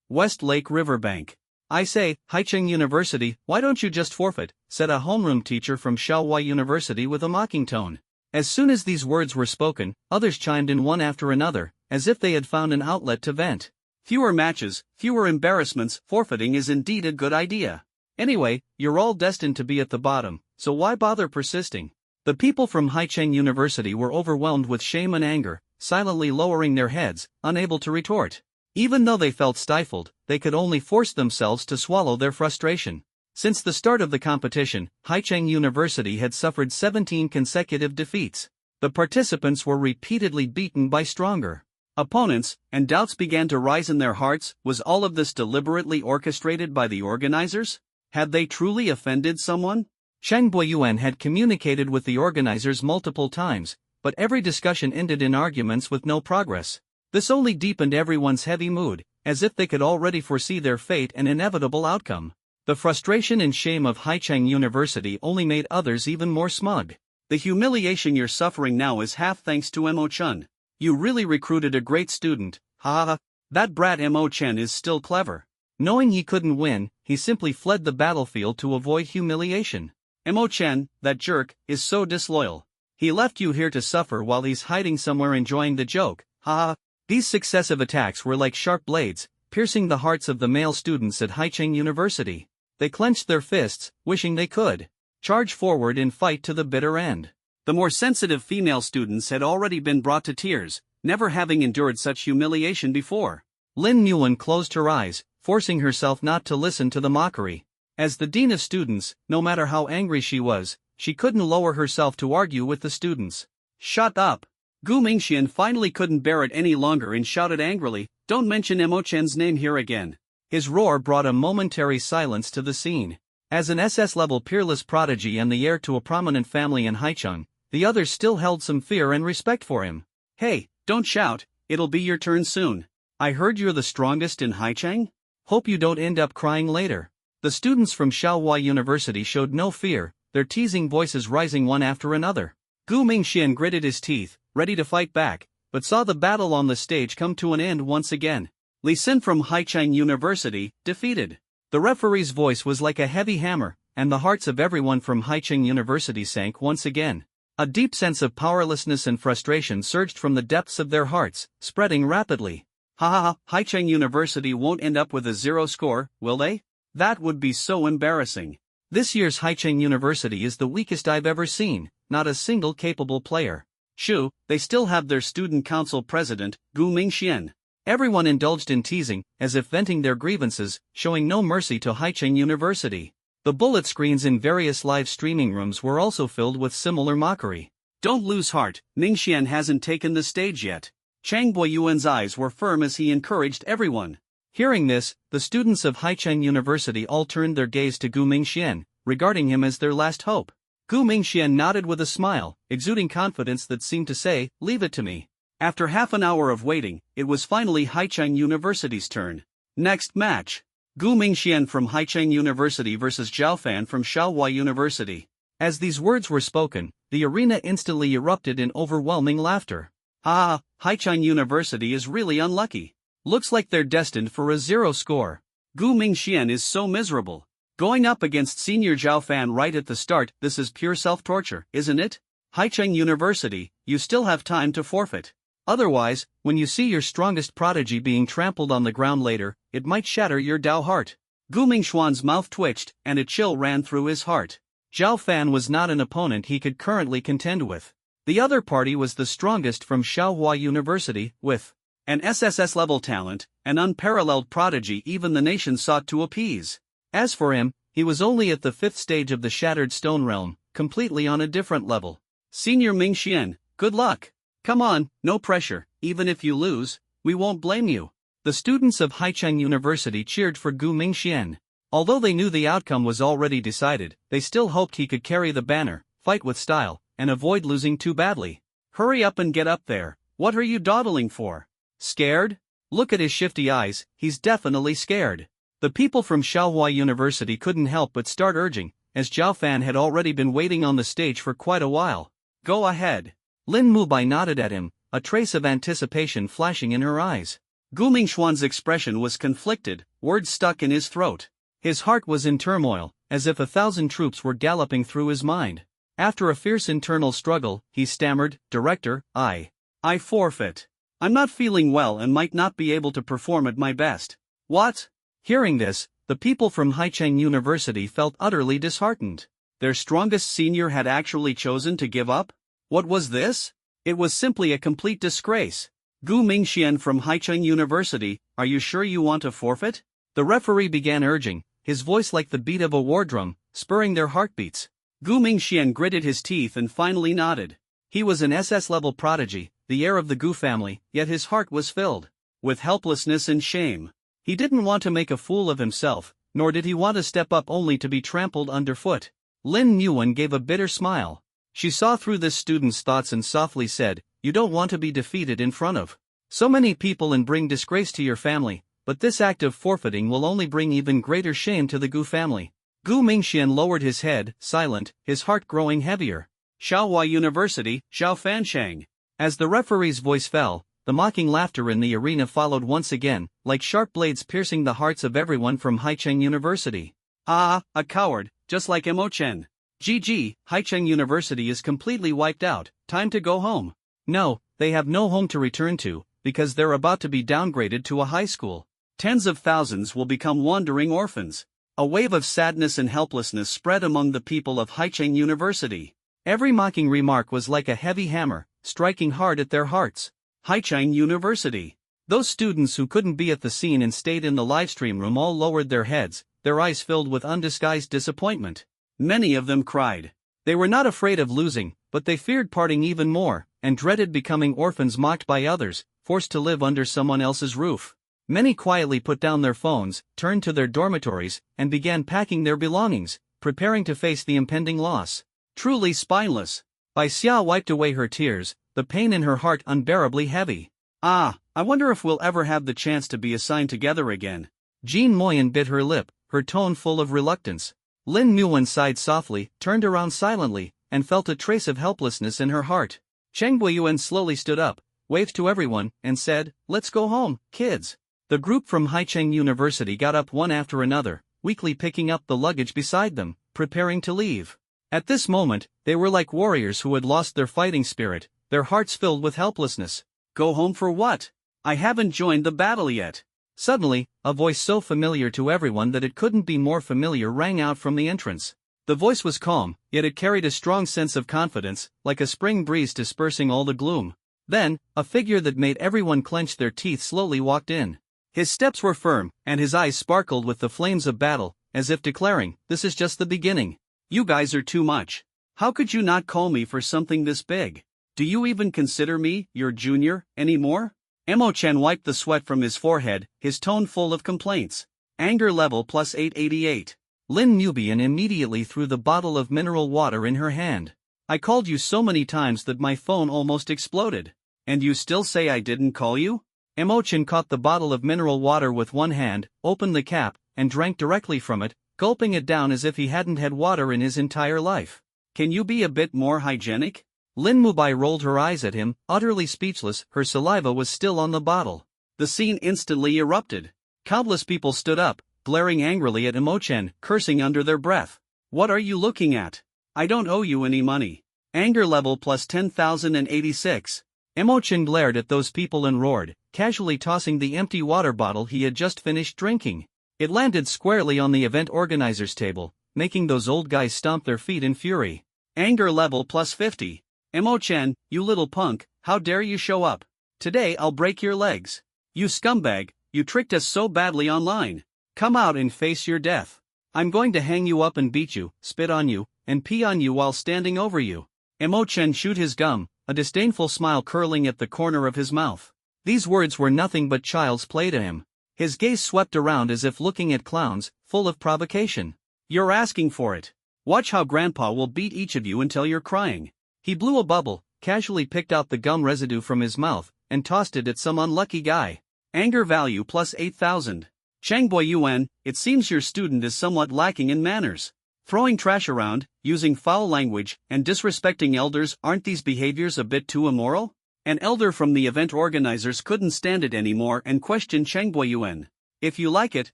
West Lake Riverbank. I say, Haicheng University, why don't you just forfeit, said a homeroom teacher from Shaohua University with a mocking tone. As soon as these words were spoken, others chimed in one after another, as if they had found an outlet to vent. Fewer matches, fewer embarrassments, forfeiting is indeed a good idea. Anyway, you're all destined to be at the bottom, so why bother persisting? The people from Haicheng University were overwhelmed with shame and anger, silently lowering their heads, unable to retort. Even though they felt stifled, they could only force themselves to swallow their frustration. Since the start of the competition, Haicheng University had suffered 17 consecutive defeats. The participants were repeatedly beaten by stronger opponents, and doubts began to rise in their hearts. Was all of this deliberately orchestrated by the organizers? Had they truly offended someone? Cheng Boyuan had communicated with the organizers multiple times, but every discussion ended in arguments with no progress. This only deepened everyone's heavy mood, as if they could already foresee their fate and inevitable outcome. The frustration and shame of Haicheng University only made others even more smug. The humiliation you're suffering now is half thanks to Mo Chen. You really recruited a great student, ha ha. That brat Mo Chen is still clever. Knowing he couldn't win, he simply fled the battlefield to avoid humiliation. Mo Chen, that jerk, is so disloyal. He left you here to suffer while he's hiding somewhere enjoying the joke, ha ha. These successive attacks were like sharp blades, piercing the hearts of the male students at Haicheng University. They clenched their fists, wishing they could charge forward and fight to the bitter end. The more sensitive female students had already been brought to tears, never having endured such humiliation before. Lin Nguyen closed her eyes, forcing herself not to listen to the mockery. As the dean of students, no matter how angry she was, she couldn't lower herself to argue with the students. Shut up! Gu Mingxian finally couldn't bear it any longer and shouted angrily, "Don't mention Mo Chen's name here again." His roar brought a momentary silence to the scene. As an SS-level peerless prodigy and the heir to a prominent family in Haicheng, the others still held some fear and respect for him. Hey, don't shout, it'll be your turn soon. I heard you're the strongest in Haicheng? Hope you don't end up crying later. The students from Shaohua University showed no fear, their teasing voices rising one after another. Gu Mingxian gritted his teeth, ready to fight back, but saw the battle on the stage come to an end once again. Li Xin from Haicheng University, defeated. The referee's voice was like a heavy hammer, and the hearts of everyone from Haicheng University sank once again. A deep sense of powerlessness and frustration surged from the depths of their hearts, spreading rapidly. Ha ha ha, Haicheng University won't end up with a 0 score, will they? That would be so embarrassing. This year's Haicheng University is the weakest I've ever seen, not a single capable player. Shoo, they still have their student council president, Gu Mingxian. Everyone indulged in teasing, as if venting their grievances, showing no mercy to Haicheng University. The bullet screens in various live streaming rooms were also filled with similar mockery. Don't lose heart, Mingxian hasn't taken the stage yet. Chang Boyuan's eyes were firm as he encouraged everyone. Hearing this, the students of Haicheng University all turned their gaze to Gu Mingxian, regarding him as their last hope. Gu Mingxian nodded with a smile, exuding confidence that seemed to say, "Leave it to me." After half an hour of waiting, it was finally Haicheng University's turn. Next match. Gu Mingxian from Haicheng University vs Zhao Fan from Shaohua University. As these words were spoken, the arena instantly erupted in overwhelming laughter. Ah, Haicheng University is really unlucky. Looks like they're destined for a 0 score. Gu Mingxian is so miserable. Going up against senior Zhao Fan right at the start, this is pure self-torture, isn't it? Haicheng University, you still have time to forfeit. Otherwise, when you see your strongest prodigy being trampled on the ground later, it might shatter your Dao heart. Gu Mingxuan's mouth twitched, and a chill ran through his heart. Zhao Fan was not an opponent he could currently contend with. The other party was the strongest from Shaohua University, with an SSS-level talent, an unparalleled prodigy even the nation sought to appease. As for him, he was only at the 5th stage of the Shattered Stone Realm, completely on a different level. Senior Mingxian, good luck. Come on, no pressure, even if you lose, we won't blame you. The students of Haicheng University cheered for Gu Mingxian. Although they knew the outcome was already decided, they still hoped he could carry the banner, fight with style, and avoid losing too badly. Hurry up and get up there, what are you dawdling for? Scared? Look at his shifty eyes, he's definitely scared. The people from Shaohua University couldn't help but start urging, as Zhao Fan had already been waiting on the stage for quite a while. Go ahead. Lin Mubai nodded at him, a trace of anticipation flashing in her eyes. Gu Mingxuan's expression was conflicted, words stuck in his throat. His heart was in turmoil, as if 1,000 troops were galloping through his mind. After a fierce internal struggle, he stammered, "Director, I forfeit. I'm not feeling well and might not be able to perform at my best." What? Hearing this, the people from Haicheng University felt utterly disheartened. Their strongest senior had actually chosen to give up? What was this? It was simply a complete disgrace. Gu Mingxian from Haicheng University, are you sure you want to forfeit? The referee began urging, his voice like the beat of a war drum, spurring their heartbeats. Gu Mingxian gritted his teeth and finally nodded. He was an SS-level prodigy, the heir of the Gu family, yet his heart was filled with helplessness and shame. He didn't want to make a fool of himself, nor did he want to step up only to be trampled underfoot. Lin Muan gave a bitter smile. She saw through this student's thoughts and softly said, "You don't want to be defeated in front of so many people and bring disgrace to your family, but this act of forfeiting will only bring even greater shame to the Gu family." Gu Mingxian lowered his head, silent, his heart growing heavier. Shaohua University, Zhao Fanchang. As the referee's voice fell, the mocking laughter in the arena followed once again, like sharp blades piercing the hearts of everyone from Haicheng University. Ah, a coward, just like Mo Chen. GG, Haicheng University is completely wiped out, time to go home. No, they have no home to return to, because they're about to be downgraded to a high school. Tens of thousands will become wandering orphans. A wave of sadness and helplessness spread among the people of Haicheng University. Every mocking remark was like a heavy hammer, striking hard at their hearts. Haicheng University. Those students who couldn't be at the scene and stayed in the livestream room all lowered their heads, their eyes filled with undisguised disappointment. Many of them cried. They were not afraid of losing, but they feared parting even more, and dreaded becoming orphans mocked by others, forced to live under someone else's roof. Many quietly put down their phones, turned to their dormitories, and began packing their belongings, preparing to face the impending loss. Truly spineless. Bai Xia wiped away her tears, the pain in her heart unbearably heavy. Ah, I wonder if we'll ever have the chance to be assigned together again. Jean Moyen bit her lip, her tone full of reluctance. Lin Muan sighed softly, turned around silently, and felt a trace of helplessness in her heart. Cheng Buiyuan slowly stood up, waved to everyone, and said, "Let's go home, kids." The group from Haicheng University got up one after another, weakly picking up the luggage beside them, preparing to leave. At this moment, they were like warriors who had lost their fighting spirit, their hearts filled with helplessness. Go home for what? I haven't joined the battle yet. Suddenly, a voice so familiar to everyone that it couldn't be more familiar rang out from the entrance. The voice was calm, yet it carried a strong sense of confidence, like a spring breeze dispersing all the gloom. Then, a figure that made everyone clench their teeth slowly walked in. His steps were firm, and his eyes sparkled with the flames of battle, as if declaring, "This is just the beginning. You guys are too much. How could you not call me for something this big? Do you even consider me, your junior, anymore?" Emo-chan wiped the sweat from his forehead, his tone full of complaints. Anger level plus 888. Lin Nubian immediately threw the bottle of mineral water in her hand. "I called you so many times that my phone almost exploded. And you still say I didn't call you?" Emo-chan caught the bottle of mineral water with one hand, opened the cap, and drank directly from it, gulping it down as if he hadn't had water in his entire life. "Can you be a bit more hygienic?" Lin Mubai rolled her eyes at him, utterly speechless. Her saliva was still on the bottle. The scene instantly erupted. Countless people stood up, glaring angrily at Emo-chan, cursing under their breath. "What are you looking at? I don't owe you any money." Anger level plus 10,086. Emo-chan glared at those people and roared, casually tossing the empty water bottle he had just finished drinking. It landed squarely on the event organizer's table, making those old guys stomp their feet in fury. Anger level plus 50. "Emo-chan, you little punk, how dare you show up? Today I'll break your legs. You scumbag, you tricked us so badly online. Come out and face your death. I'm going to hang you up and beat you, spit on you, and pee on you while standing over you." Emo-chan chewed his gum, a disdainful smile curling at the corner of his mouth. These words were nothing but child's play to him. His gaze swept around as if looking at clowns, full of provocation. "You're asking for it. Watch how Grandpa will beat each of you until you're crying." He blew a bubble, casually picked out the gum residue from his mouth, and tossed it at some unlucky guy. Anger value plus 8,000. "Changboy Yuan, it seems your student is somewhat lacking in manners. Throwing trash around, using foul language, and disrespecting elders, aren't these behaviors a bit too immoral?" An elder from the event organizers couldn't stand it anymore and questioned Changboy Yuan. "If you like it,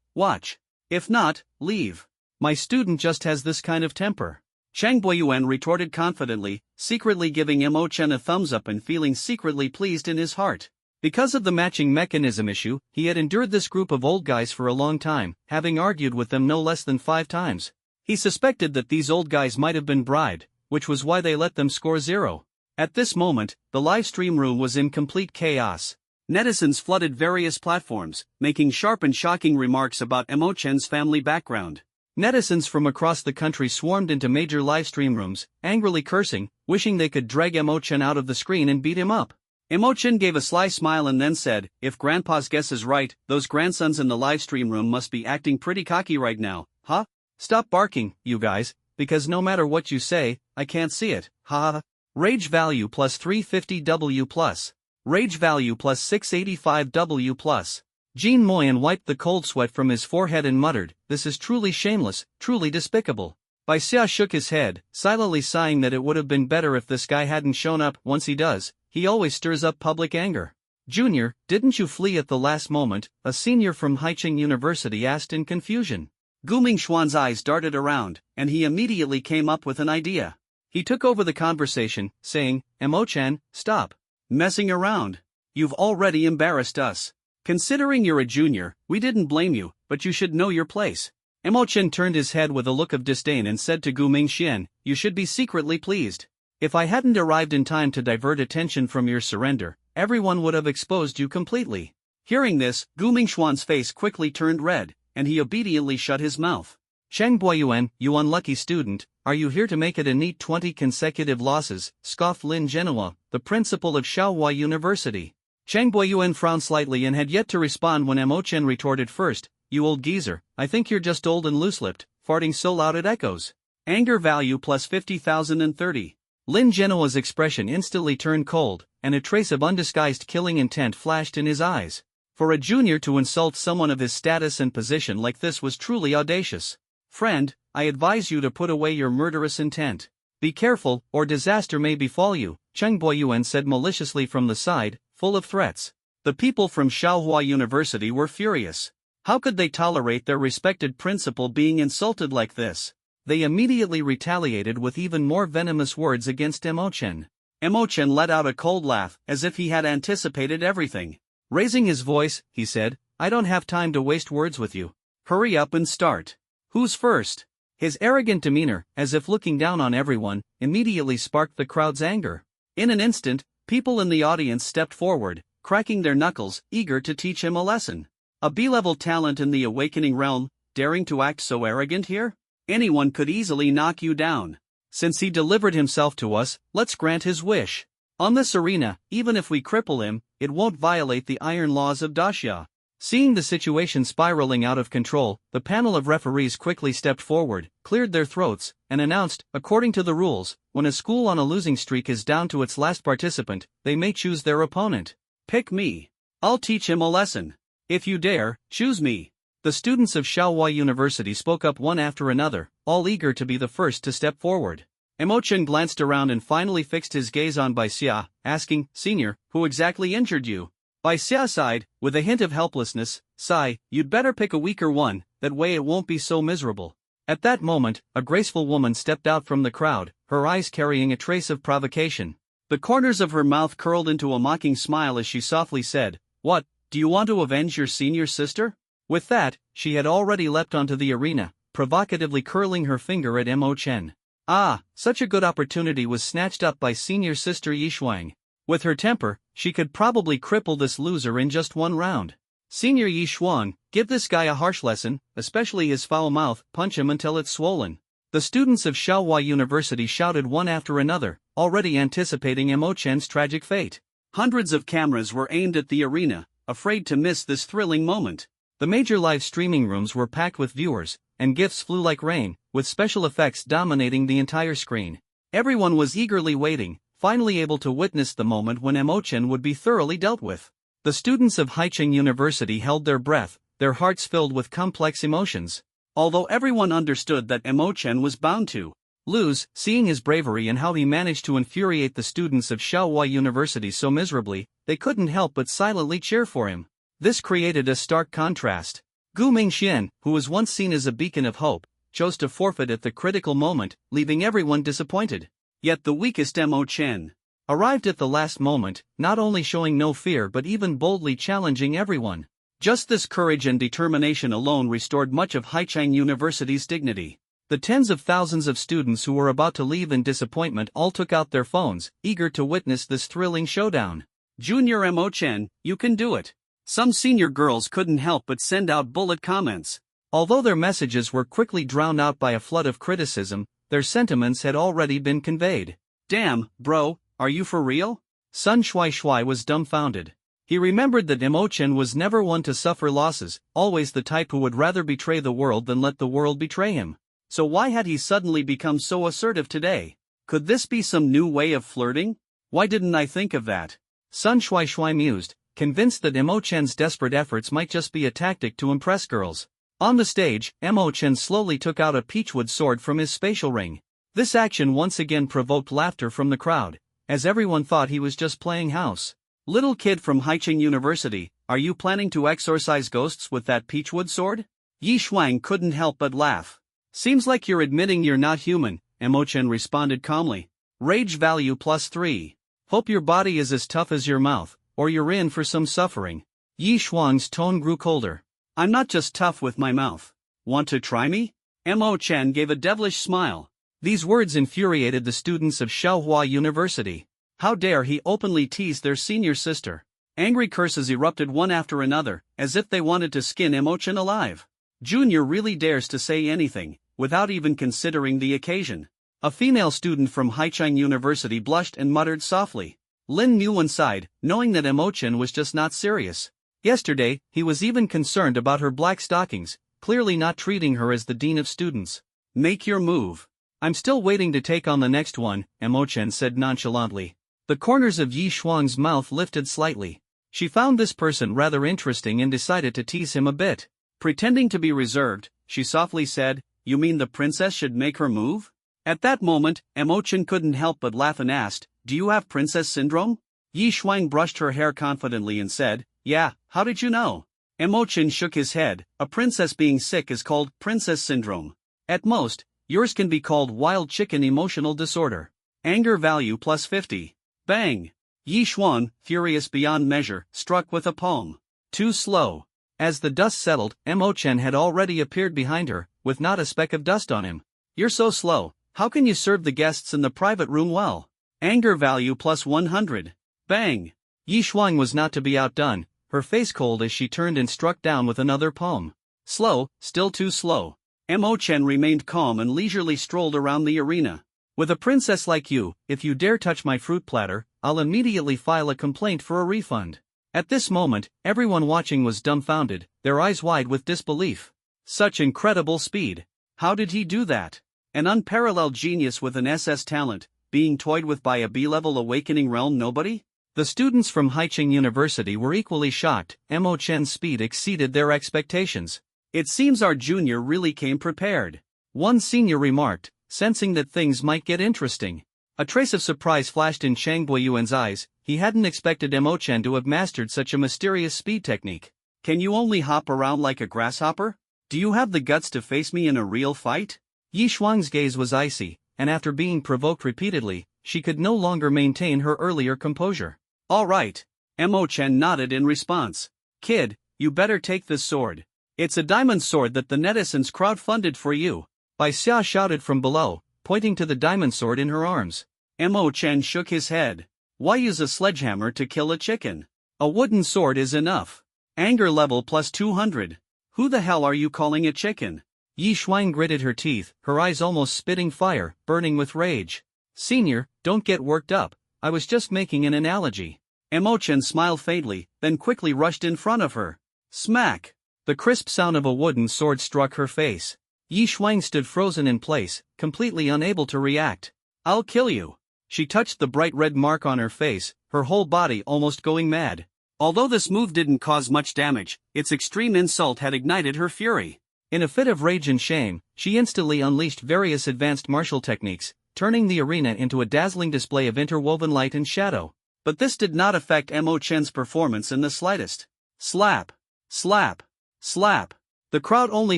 watch. If not, leave. My student just has this kind of temper." Changboy Yuan retorted confidently, secretly giving Emo-chan a thumbs up and feeling secretly pleased in his heart. Because of the matching mechanism issue, he had endured this group of old guys for a long time, having argued with them no less than 5 times. He suspected that these old guys might have been bribed, which was why they let them score 0. At this moment, the live stream room was in complete chaos. Netizens flooded various platforms, making sharp and shocking remarks about Emo-chan's family background. Netizens from across the country swarmed into major livestream rooms, angrily cursing, wishing they could drag Emo-chan out of the screen and beat him up. Emo-chan gave a sly smile and then said, "If Grandpa's guess is right, those grandsons in the livestream room must be acting pretty cocky right now, huh? Stop barking, you guys, because no matter what you say, I can't see it, ha. Rage value plus 350W plus. Rage value plus 685W plus. Jean Moyen wiped the cold sweat from his forehead and muttered, "This is truly shameless, truly despicable." Bai Xia shook his head, silently sighing that it would have been better if this guy hadn't shown up. Once he does, he always stirs up public anger. "Junior, didn't you flee at the last moment?" a senior from Haicheng University asked in confusion. Gu Mingxuan's eyes darted around, and he immediately came up with an idea. He took over the conversation, saying, "Emo-chan, stop messing around. You've already embarrassed us. Considering you're a junior, we didn't blame you, but you should know your place." Emo-chan turned his head with a look of disdain and said to Gu Mingxian, "You should be secretly pleased. If I hadn't arrived in time to divert attention from your surrender, everyone would have exposed you completely." Hearing this, Gu Mingxuan's face quickly turned red, and he obediently shut his mouth. "Changboy Yuan, you unlucky student, are you here to make it a neat 20 consecutive losses?" scoffed Lin Genoa, the principal of Shaohua University. Changboy Yuan frowned slightly and had yet to respond when Emo-chan retorted first, "You old geezer, I think you're just old and loose-lipped, farting so loud it echoes." Anger value plus 50,030. Lin Genoa's expression instantly turned cold, and a trace of undisguised killing intent flashed in his eyes. For a junior to insult someone of his status and position like this was truly audacious. "Friend, I advise you to put away your murderous intent. Be careful, or disaster may befall you," Changboy Yuan said maliciously from the side, full of threats. The people from Shaohua University were furious. How could they tolerate their respected principal being insulted like this? They immediately retaliated with even more venomous words against Emochen. Emochen let out a cold laugh, as if he had anticipated everything. Raising his voice, he said, "I don't have time to waste words with you. Hurry up and start. Who's first?" His arrogant demeanor, as if looking down on everyone, immediately sparked the crowd's anger. In an instant, people in the audience stepped forward, cracking their knuckles, eager to teach him a lesson. A B-level talent in the awakening realm, daring to act so arrogant here? Anyone could easily knock you down. Since he delivered himself to us, let's grant his wish. On this arena, even if we cripple him, it won't violate the iron laws of Daxia. Seeing the situation spiraling out of control, the panel of referees quickly stepped forward, cleared their throats, and announced, according to the rules, when a school on a losing streak is down to its last participant, they may choose their opponent. Pick me. I'll teach him a lesson. If you dare, choose me. The students of Shaohua University spoke up one after another, all eager to be the first to step forward. Emochen glanced around and finally fixed his gaze on Bai Xia, asking, "Senior, who exactly injured you?" Bai Xia sighed, with a hint of helplessness, "Sai, you'd better pick a weaker one, that way it won't be so miserable." At that moment, a graceful woman stepped out from the crowd, her eyes carrying a trace of provocation. The corners of her mouth curled into a mocking smile as she softly said, "What, do you want to avenge your senior sister?" With that, she had already leapt onto the arena, provocatively curling her finger at Emochen. Ah, such a good opportunity was snatched up by senior sister Yishuang. With her temper, she could probably cripple this loser in just one round. "Senior Yishuang, give this guy a harsh lesson, especially his foul mouth, punch him until it's swollen." The students of Shaohua University shouted one after another, already anticipating Emochen's tragic fate. Hundreds of cameras were aimed at the arena, afraid to miss this thrilling moment. The major live streaming rooms were packed with viewers, and gifts flew like rain, with special effects dominating the entire screen. Everyone was eagerly waiting, finally able to witness the moment when Emochen would be thoroughly dealt with. The students of Haicheng University held their breath, their hearts filled with complex emotions. Although everyone understood that Emochen was bound to lose, seeing his bravery and how he managed to infuriate the students of Shaohua University so miserably, they couldn't help but silently cheer for him. This created a stark contrast. Gu Mingxian, who was once seen as a beacon of hope, chose to forfeit at the critical moment, leaving everyone disappointed. Yet the weakest Emochen arrived at the last moment, not only showing no fear but even boldly challenging everyone. Just this courage and determination alone restored much of Haicheng University's dignity. The tens of thousands of students who were about to leave in disappointment all took out their phones, eager to witness this thrilling showdown. "Junior Emochen, you can do it." Some senior girls couldn't help but send out bullet comments. Although their messages were quickly drowned out by a flood of criticism, their sentiments had already been conveyed. "Damn, bro, are you for real?" Sun Shuai was dumbfounded. He remembered that Emochen was never one to suffer losses, always the type who would rather betray the world than let the world betray him. So why had he suddenly become so assertive today? Could this be some new way of flirting? Why didn't I think of that? Sun Shuai mused, convinced that Emochen's desperate efforts might just be a tactic to impress girls. On the stage, Emochen slowly took out a peachwood sword from his spatial ring. This action once again provoked laughter from the crowd, as everyone thought he was just playing house. "Little kid from Haicheng University, are you planning to exorcise ghosts with that peachwood sword?" Yi Shuang couldn't help but laugh. "Seems like you're admitting you're not human," Emochen responded calmly. "Rage value +3. Hope your body is as tough as your mouth, or you're in for some suffering." Yi Shuang's tone grew colder. "I'm not just tough with my mouth. Want to try me?" Emochen gave a devilish smile. These words infuriated the students of Shaohua University. How dare he openly tease their senior sister? Angry curses erupted one after another, as if they wanted to skin Emochen alive. Junior really dares to say anything, without even considering the occasion. A female student from Haicheng University blushed and muttered softly. Lin Muwen sighed, knowing that Emochen was just not serious. Yesterday, he was even concerned about her black stockings, clearly not treating her as the dean of students. "Make your move." "I'm still waiting to take on the next one," Emochen said nonchalantly. The corners of Yi Shuang's mouth lifted slightly. She found this person rather interesting and decided to tease him a bit. Pretending to be reserved, she softly said, "You mean the princess should make her move?" At that moment, Emochen couldn't help but laugh and asked, "Do you have princess syndrome?" Yi Shuang brushed her hair confidently and said, "Yeah, how did you know?" Emochen shook his head. A princess being sick is called princess syndrome. At most, Yours can be called wild chicken emotional disorder. Anger value plus 50. Bang! Yi Xuan, furious beyond measure, struck with a palm. Too slow. As the dust settled, Mo Chen had already appeared behind her, with not a speck of dust on him. You're so slow, how can you serve the guests in the private room well? Anger value plus 100. Bang! Yi Xuan was not to be outdone, her face cold as she turned and struck down with another palm. Slow, still too slow. Mo Chen remained calm and leisurely strolled around the arena. With a princess like you, if you dare touch my fruit platter, I'll immediately file a complaint for a refund. At this moment, everyone watching was dumbfounded, their eyes wide with disbelief. Such incredible speed. How did he do that? An unparalleled genius with an SS talent, being toyed with by a B-level awakening realm nobody? The students from Haicheng University were equally shocked. Mo Chen's speed exceeded their expectations. It seems our junior really came prepared. One senior remarked, sensing that things might get interesting. A trace of surprise flashed in Chang Guiyuan's eyes. He hadn't expected Mo Chen to have mastered such a mysterious speed technique. Can you only hop around like a grasshopper? Do you have the guts to face me in a real fight? Yi Xuan's gaze was icy, and after being provoked repeatedly, she could no longer maintain her earlier composure. All right. Mo Chen nodded in response. Kid, you better take this sword. It's a diamond sword that the netizens crowdfunded for you. Bai Xia shouted from below, pointing to the diamond sword in her arms. Mo Chen shook his head. Why use a sledgehammer to kill a chicken? A wooden sword is enough. Anger level plus 200. Who the hell are you calling a chicken? Yi Xuan gritted her teeth, her eyes almost spitting fire, burning with rage. Senior, don't get worked up, I was just making an analogy. Mo Chen smiled faintly, then quickly rushed in front of her. Smack! The crisp sound of a wooden sword struck her face. Yi Xuan stood frozen in place, completely unable to react. I'll kill you. She touched the bright red mark on her face, her whole body almost going mad. Although this move didn't cause much damage, its extreme insult had ignited her fury. In a fit of rage and shame, she instantly unleashed various advanced martial techniques, turning the arena into a dazzling display of interwoven light and shadow. But this did not affect Mo Chen's performance in the slightest. Slap! Slap! Slap! The crowd only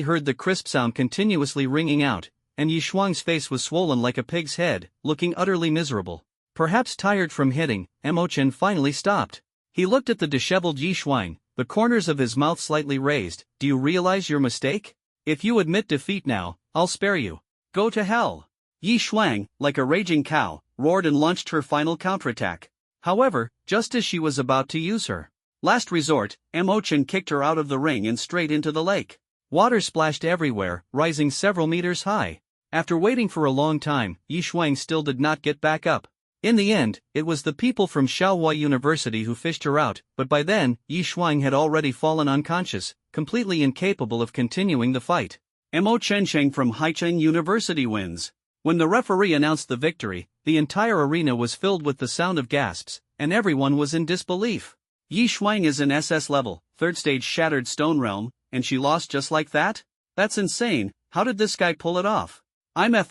heard the crisp sound continuously ringing out, and Yi Xuan's face was swollen like a pig's head, looking utterly miserable. Perhaps tired from hitting, Mo Chen finally stopped. He looked at the disheveled Yi Xuan, the corners of his mouth slightly raised. Do you realize your mistake? If you admit defeat now, I'll spare you. Go to hell! Yi Xuan, like a raging cow, roared and launched her final counterattack. However, just as she was about to use her last resort, Mo Chen kicked her out of the ring and straight into the lake. Water splashed everywhere, rising several meters high. After waiting for a long time, Yi Xuan still did not get back up. In the end, it was the people from Shaohua University who fished her out, but by then, Yi Xuan had already fallen unconscious, completely incapable of continuing the fight. Mo Chen from Haicheng University wins. When the referee announced the victory, the entire arena was filled with the sound of gasps, and everyone was in disbelief. Yi Xuan is an SS level, 3rd stage Shattered Stone Realm, and she lost just like that? That's insane. How did this guy pull it off? I'm ing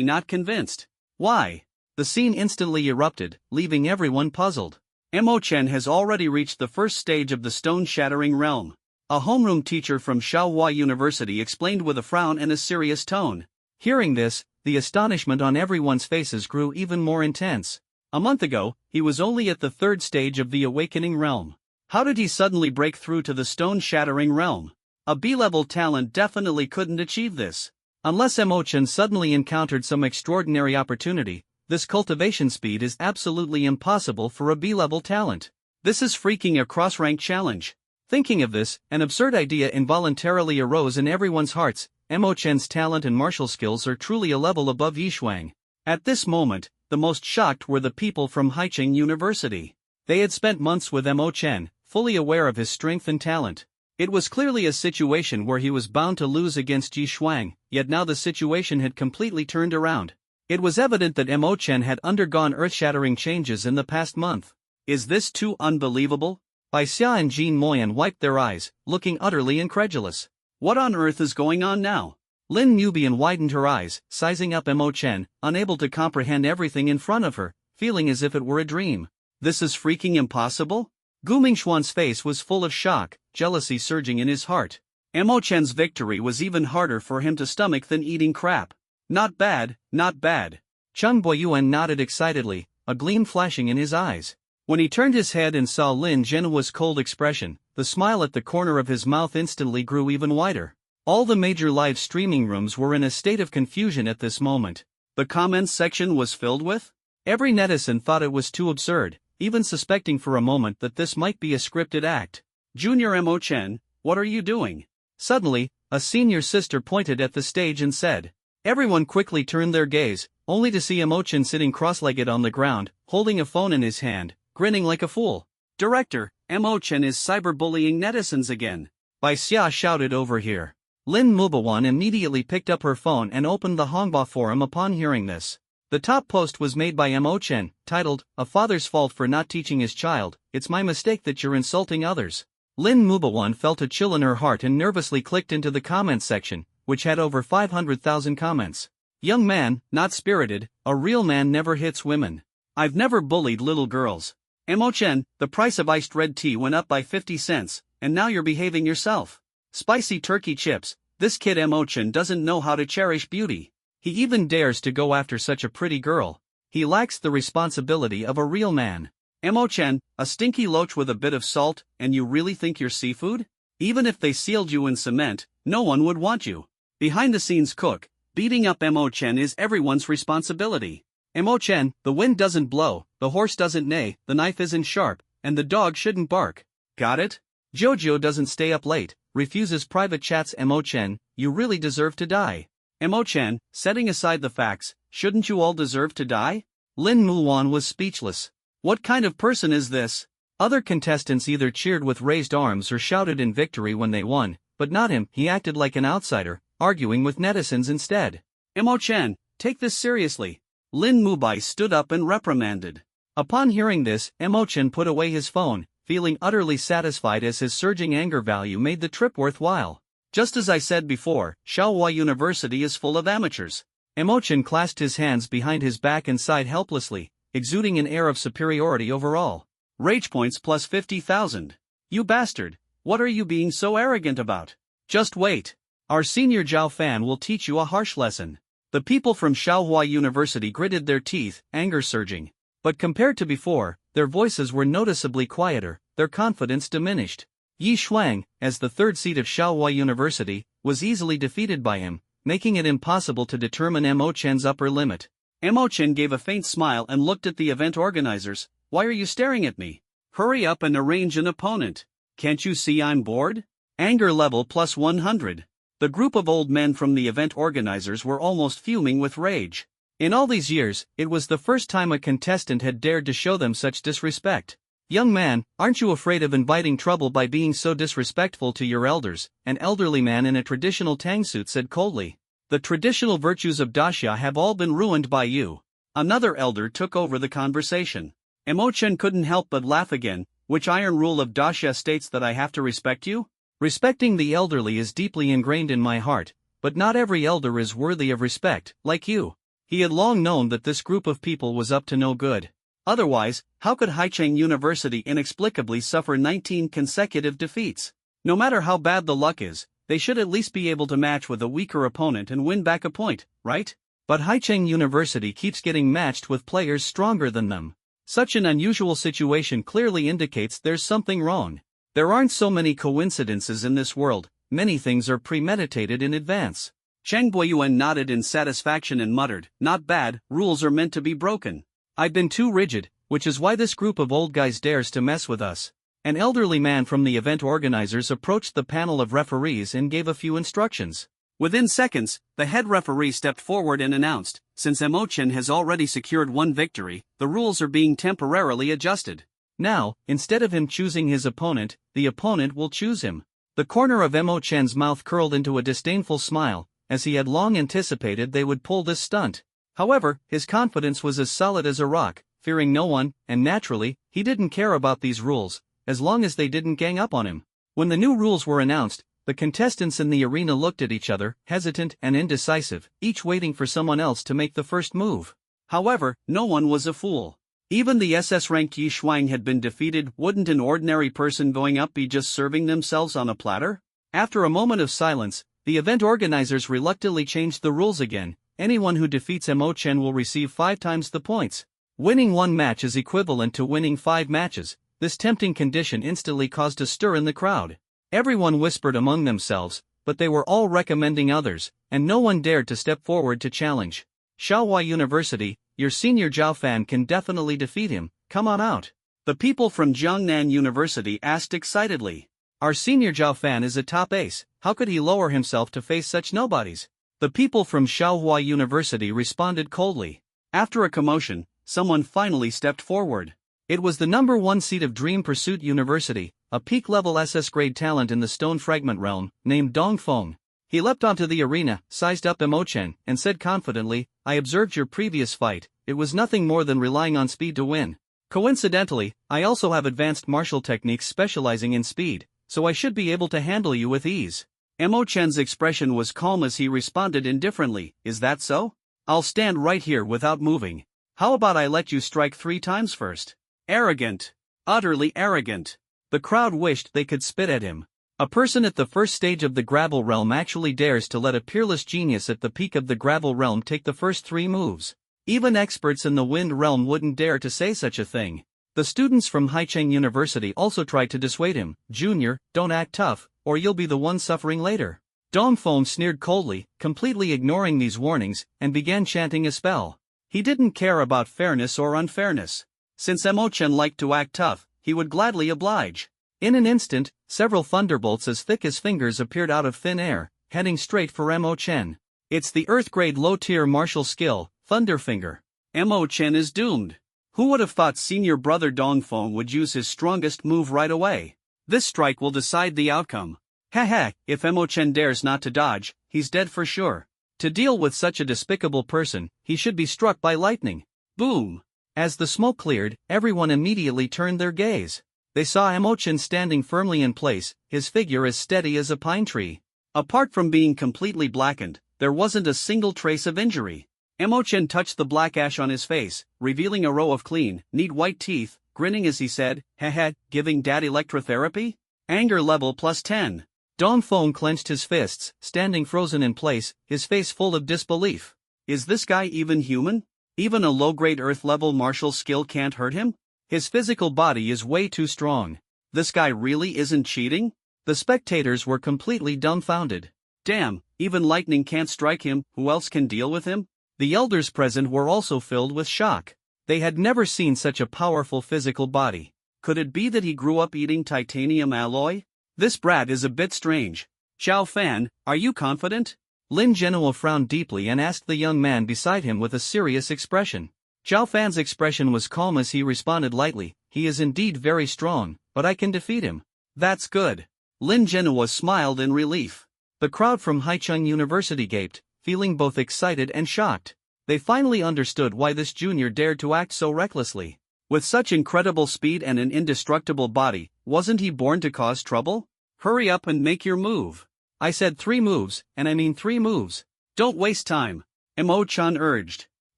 not convinced. Why? The scene instantly erupted, leaving everyone puzzled. Mo Chen has already reached the 1st stage of the stone-shattering realm. A homeroom teacher from Shaohua University explained with a frown and a serious tone. Hearing this, the astonishment on everyone's faces grew even more intense. A month ago, he was only at the 3rd stage of the awakening realm. How did he suddenly break through to the stone-shattering realm? A B-level talent definitely couldn't achieve this. Unless Mo Chen suddenly encountered some extraordinary opportunity, this cultivation speed is absolutely impossible for a B-level talent. This is freaking a cross-rank challenge. Thinking of this, an absurd idea involuntarily arose in everyone's hearts. Mo Chen's talent and martial skills are truly a level above Yi Xuan. At this moment, the most shocked were the people from Haicheng University. They had spent months with Mo Chen, fully aware of his strength and talent. It was clearly a situation where he was bound to lose against Yi Xuan, yet now the situation had completely turned around. It was evident that Mo Chen had undergone earth-shattering changes in the past month. Is this too unbelievable? Bai Xia and Jean Moyan wiped their eyes, looking utterly incredulous. What on earth is going on now? Lin Nubian widened her eyes, sizing up Mo Chen, unable to comprehend everything in front of her, feeling as if it were a dream. This is freaking impossible? Gu Mingxuan's face was full of shock, jealousy surging in his heart. Mo Chen's victory was even harder for him to stomach than eating crap. Not bad, not bad. Chung Boyuan nodded excitedly, a gleam flashing in his eyes. When he turned his head and saw Lin Zhenhua's cold expression, the smile at the corner of his mouth instantly grew even wider. All the major live streaming rooms were in a state of confusion at this moment. The comments section was filled with? Every netizen thought it was too absurd, even suspecting for a moment that this might be a scripted act. Junior Mo Chen, what are you doing? Suddenly, a senior sister pointed at the stage and said. Everyone quickly turned their gaze, only to see Mo Chen sitting cross-legged on the ground, holding a phone in his hand, grinning like a fool. Director, Mo Chen is cyberbullying netizens again. Bai Xia shouted over here. Lin Mubawan immediately picked up her phone and opened the Hongbao forum upon hearing this. The top post was made by Mo Chen, titled, "A Father's Fault for Not Teaching His Child, It's My Mistake That You're Insulting Others." Lin Mubawan felt a chill in her heart and nervously clicked into the comments section, which had over 500,000 comments. Young man, not spirited, a real man never hits women. I've never bullied little girls. Mo Chen, the price of iced red tea went up by 50 cents, and now you're behaving yourself. Spicy turkey chips, this kid Mo Chen doesn't know how to cherish beauty. He even dares to go after such a pretty girl. He lacks the responsibility of a real man. Mo Chen, a stinky loach with a bit of salt, and you really think you're seafood? Even if they sealed you in cement, no one would want you. Behind the scenes cook, beating up Mo Chen is everyone's responsibility. Mo Chen, the wind doesn't blow, the horse doesn't neigh, the knife isn't sharp, and the dog shouldn't bark. Got it? Jojo doesn't stay up late, refuses private chats. Mo Chen, you really deserve to die. Mo Chen, setting aside the facts, shouldn't you all deserve to die? Lin Muwan was speechless. What kind of person is this? Other contestants either cheered with raised arms or shouted in victory when they won, but not him. He acted like an outsider, arguing with netizens instead. Mo Chen, take this seriously. Lin Mubai stood up and reprimanded. Upon hearing this, Mo Chen put away his phone, feeling utterly satisfied as his surging anger value made the trip worthwhile. Just as I said before, Shaohua University is full of amateurs. Mo Chen clasped his hands behind his back and sighed helplessly, exuding an air of superiority over all. Rage points plus 50,000. You bastard, what are you being so arrogant about? Just wait. Our senior Zhao Fan will teach you a harsh lesson. The people from Shaohua University gritted their teeth, anger surging. But compared to before, their voices were noticeably quieter, their confidence diminished. Yi Shuang, as the third seat of Shaohua University, was easily defeated by him, making it impossible to determine Mo Chen's upper limit. Mo Chen gave a faint smile and looked at the event organizers. Why are you staring at me? Hurry up and arrange an opponent. Can't you see I'm bored? Anger level plus 100. The group of old men from the event organizers were almost fuming with rage. In all these years, it was the first time a contestant had dared to show them such disrespect. Young man, aren't you afraid of inviting trouble by being so disrespectful to your elders? An elderly man in a traditional tang suit said coldly. The traditional virtues of Daxia have all been ruined by you. Another elder took over the conversation. Mo Chen couldn't help but laugh again. Which iron rule of Daxia states that I have to respect you? Respecting the elderly is deeply ingrained in my heart, but not every elder is worthy of respect, like you. He had long known that this group of people was up to no good. Otherwise, how could Haicheng University inexplicably suffer 19 consecutive defeats? No matter how bad the luck is, they should at least be able to match with a weaker opponent and win back a point, right? But Haicheng University keeps getting matched with players stronger than them. Such an unusual situation clearly indicates there's something wrong. There aren't so many coincidences in this world, many things are premeditated in advance. Cheng Boyuan nodded in satisfaction and muttered, not bad, rules are meant to be broken. I've been too rigid, which is why this group of old guys dares to mess with us. An elderly man from the event organizers approached the panel of referees and gave a few instructions. Within seconds, the head referee stepped forward and announced, since Mo Chen has already secured one victory, the rules are being temporarily adjusted. Now, instead of him choosing his opponent, the opponent will choose him. The corner of Mo Chen's mouth curled into a disdainful smile, as he had long anticipated they would pull this stunt. However, his confidence was as solid as a rock, fearing no one, and naturally, he didn't care about these rules, as long as they didn't gang up on him. When the new rules were announced, the contestants in the arena looked at each other, hesitant and indecisive, each waiting for someone else to make the first move. However, no one was a fool. Even the SS-ranked Yi Shuang had been defeated. Wouldn't an ordinary person going up be just serving themselves on a platter? After a moment of silence, the event organizers reluctantly changed the rules again. Anyone who defeats Mo Chen will receive 5 times the points. Winning 1 match is equivalent to winning 5 matches. This tempting condition instantly caused a stir in the crowd. Everyone whispered among themselves, but they were all recommending others, and no one dared to step forward to challenge. Shaohua University, your senior Zhao Fan can definitely defeat him, come on out. The people from Jiangnan University asked excitedly. Our senior Zhao Fan is a top ace, how could he lower himself to face such nobodies? The people from Shaohua University responded coldly. After a commotion, someone finally stepped forward. It was the #1 seed of Dream Pursuit University, a peak-level SS-grade talent in the stone fragment realm, named Dong Feng. He leapt onto the arena, sized up Mo Chen, and said confidently, I observed your previous fight, it was nothing more than relying on speed to win. Coincidentally, I also have advanced martial techniques specializing in speed, so I should be able to handle you with ease. Mo Chen's expression was calm as he responded indifferently, is that so? I'll stand right here without moving. How about I let you strike 3 times first? Arrogant. Utterly arrogant. The crowd wished they could spit at him. A person at the first stage of the gravel realm actually dares to let a peerless genius at the peak of the gravel realm take the first 3 moves. Even experts in the wind realm wouldn't dare to say such a thing. The students from Haicheng University also tried to dissuade him. Junior, don't act tough, or you'll be the one suffering later. Dong Feng sneered coldly, completely ignoring these warnings, and began chanting a spell. He didn't care about fairness or unfairness. Since Mo Chen liked to act tough, he would gladly oblige. In an instant, several thunderbolts as thick as fingers appeared out of thin air, heading straight for Mo Chen. It's the Earth-grade low-tier martial skill, Thunderfinger. Mo Chen is doomed. Who would have thought senior brother Dong Feng would use his strongest move right away? This strike will decide the outcome. Haha, if Mo Chen dares not to dodge, he's dead for sure. To deal with such a despicable person, he should be struck by lightning. Boom! As the smoke cleared, everyone immediately turned their gaze. They saw Mo Chen standing firmly in place, his figure as steady as a pine tree. Apart from being completely blackened, there wasn't a single trace of injury. Mo Chen touched the black ash on his face, revealing a row of clean, neat white teeth, grinning as he said, haha, giving dad electrotherapy? Anger level +10. Dong Feng clenched his fists, standing frozen in place, his face full of disbelief. Is this guy even human? Even a low-grade Earth-level martial skill can't hurt him? His physical body is way too strong. This guy really isn't cheating? The spectators were completely dumbfounded. Damn, even lightning can't strike him, who else can deal with him? The elders present were also filled with shock. They had never seen such a powerful physical body. Could it be that he grew up eating titanium alloy? This brat is a bit strange. Zhao Fan, are you confident? Lin Zhenhua frowned deeply and asked the young man beside him with a serious expression. Zhao Fan's expression was calm as he responded lightly, he is indeed very strong, but I can defeat him. That's good. Lin Zhenhua smiled in relief. The crowd from Haicheng University gaped, feeling both excited and shocked. They finally understood why this junior dared to act so recklessly. With such incredible speed and an indestructible body, wasn't he born to cause trouble? Hurry up and make your move. I said 3 moves, and I mean 3 moves. Don't waste time. Mo Chen urged.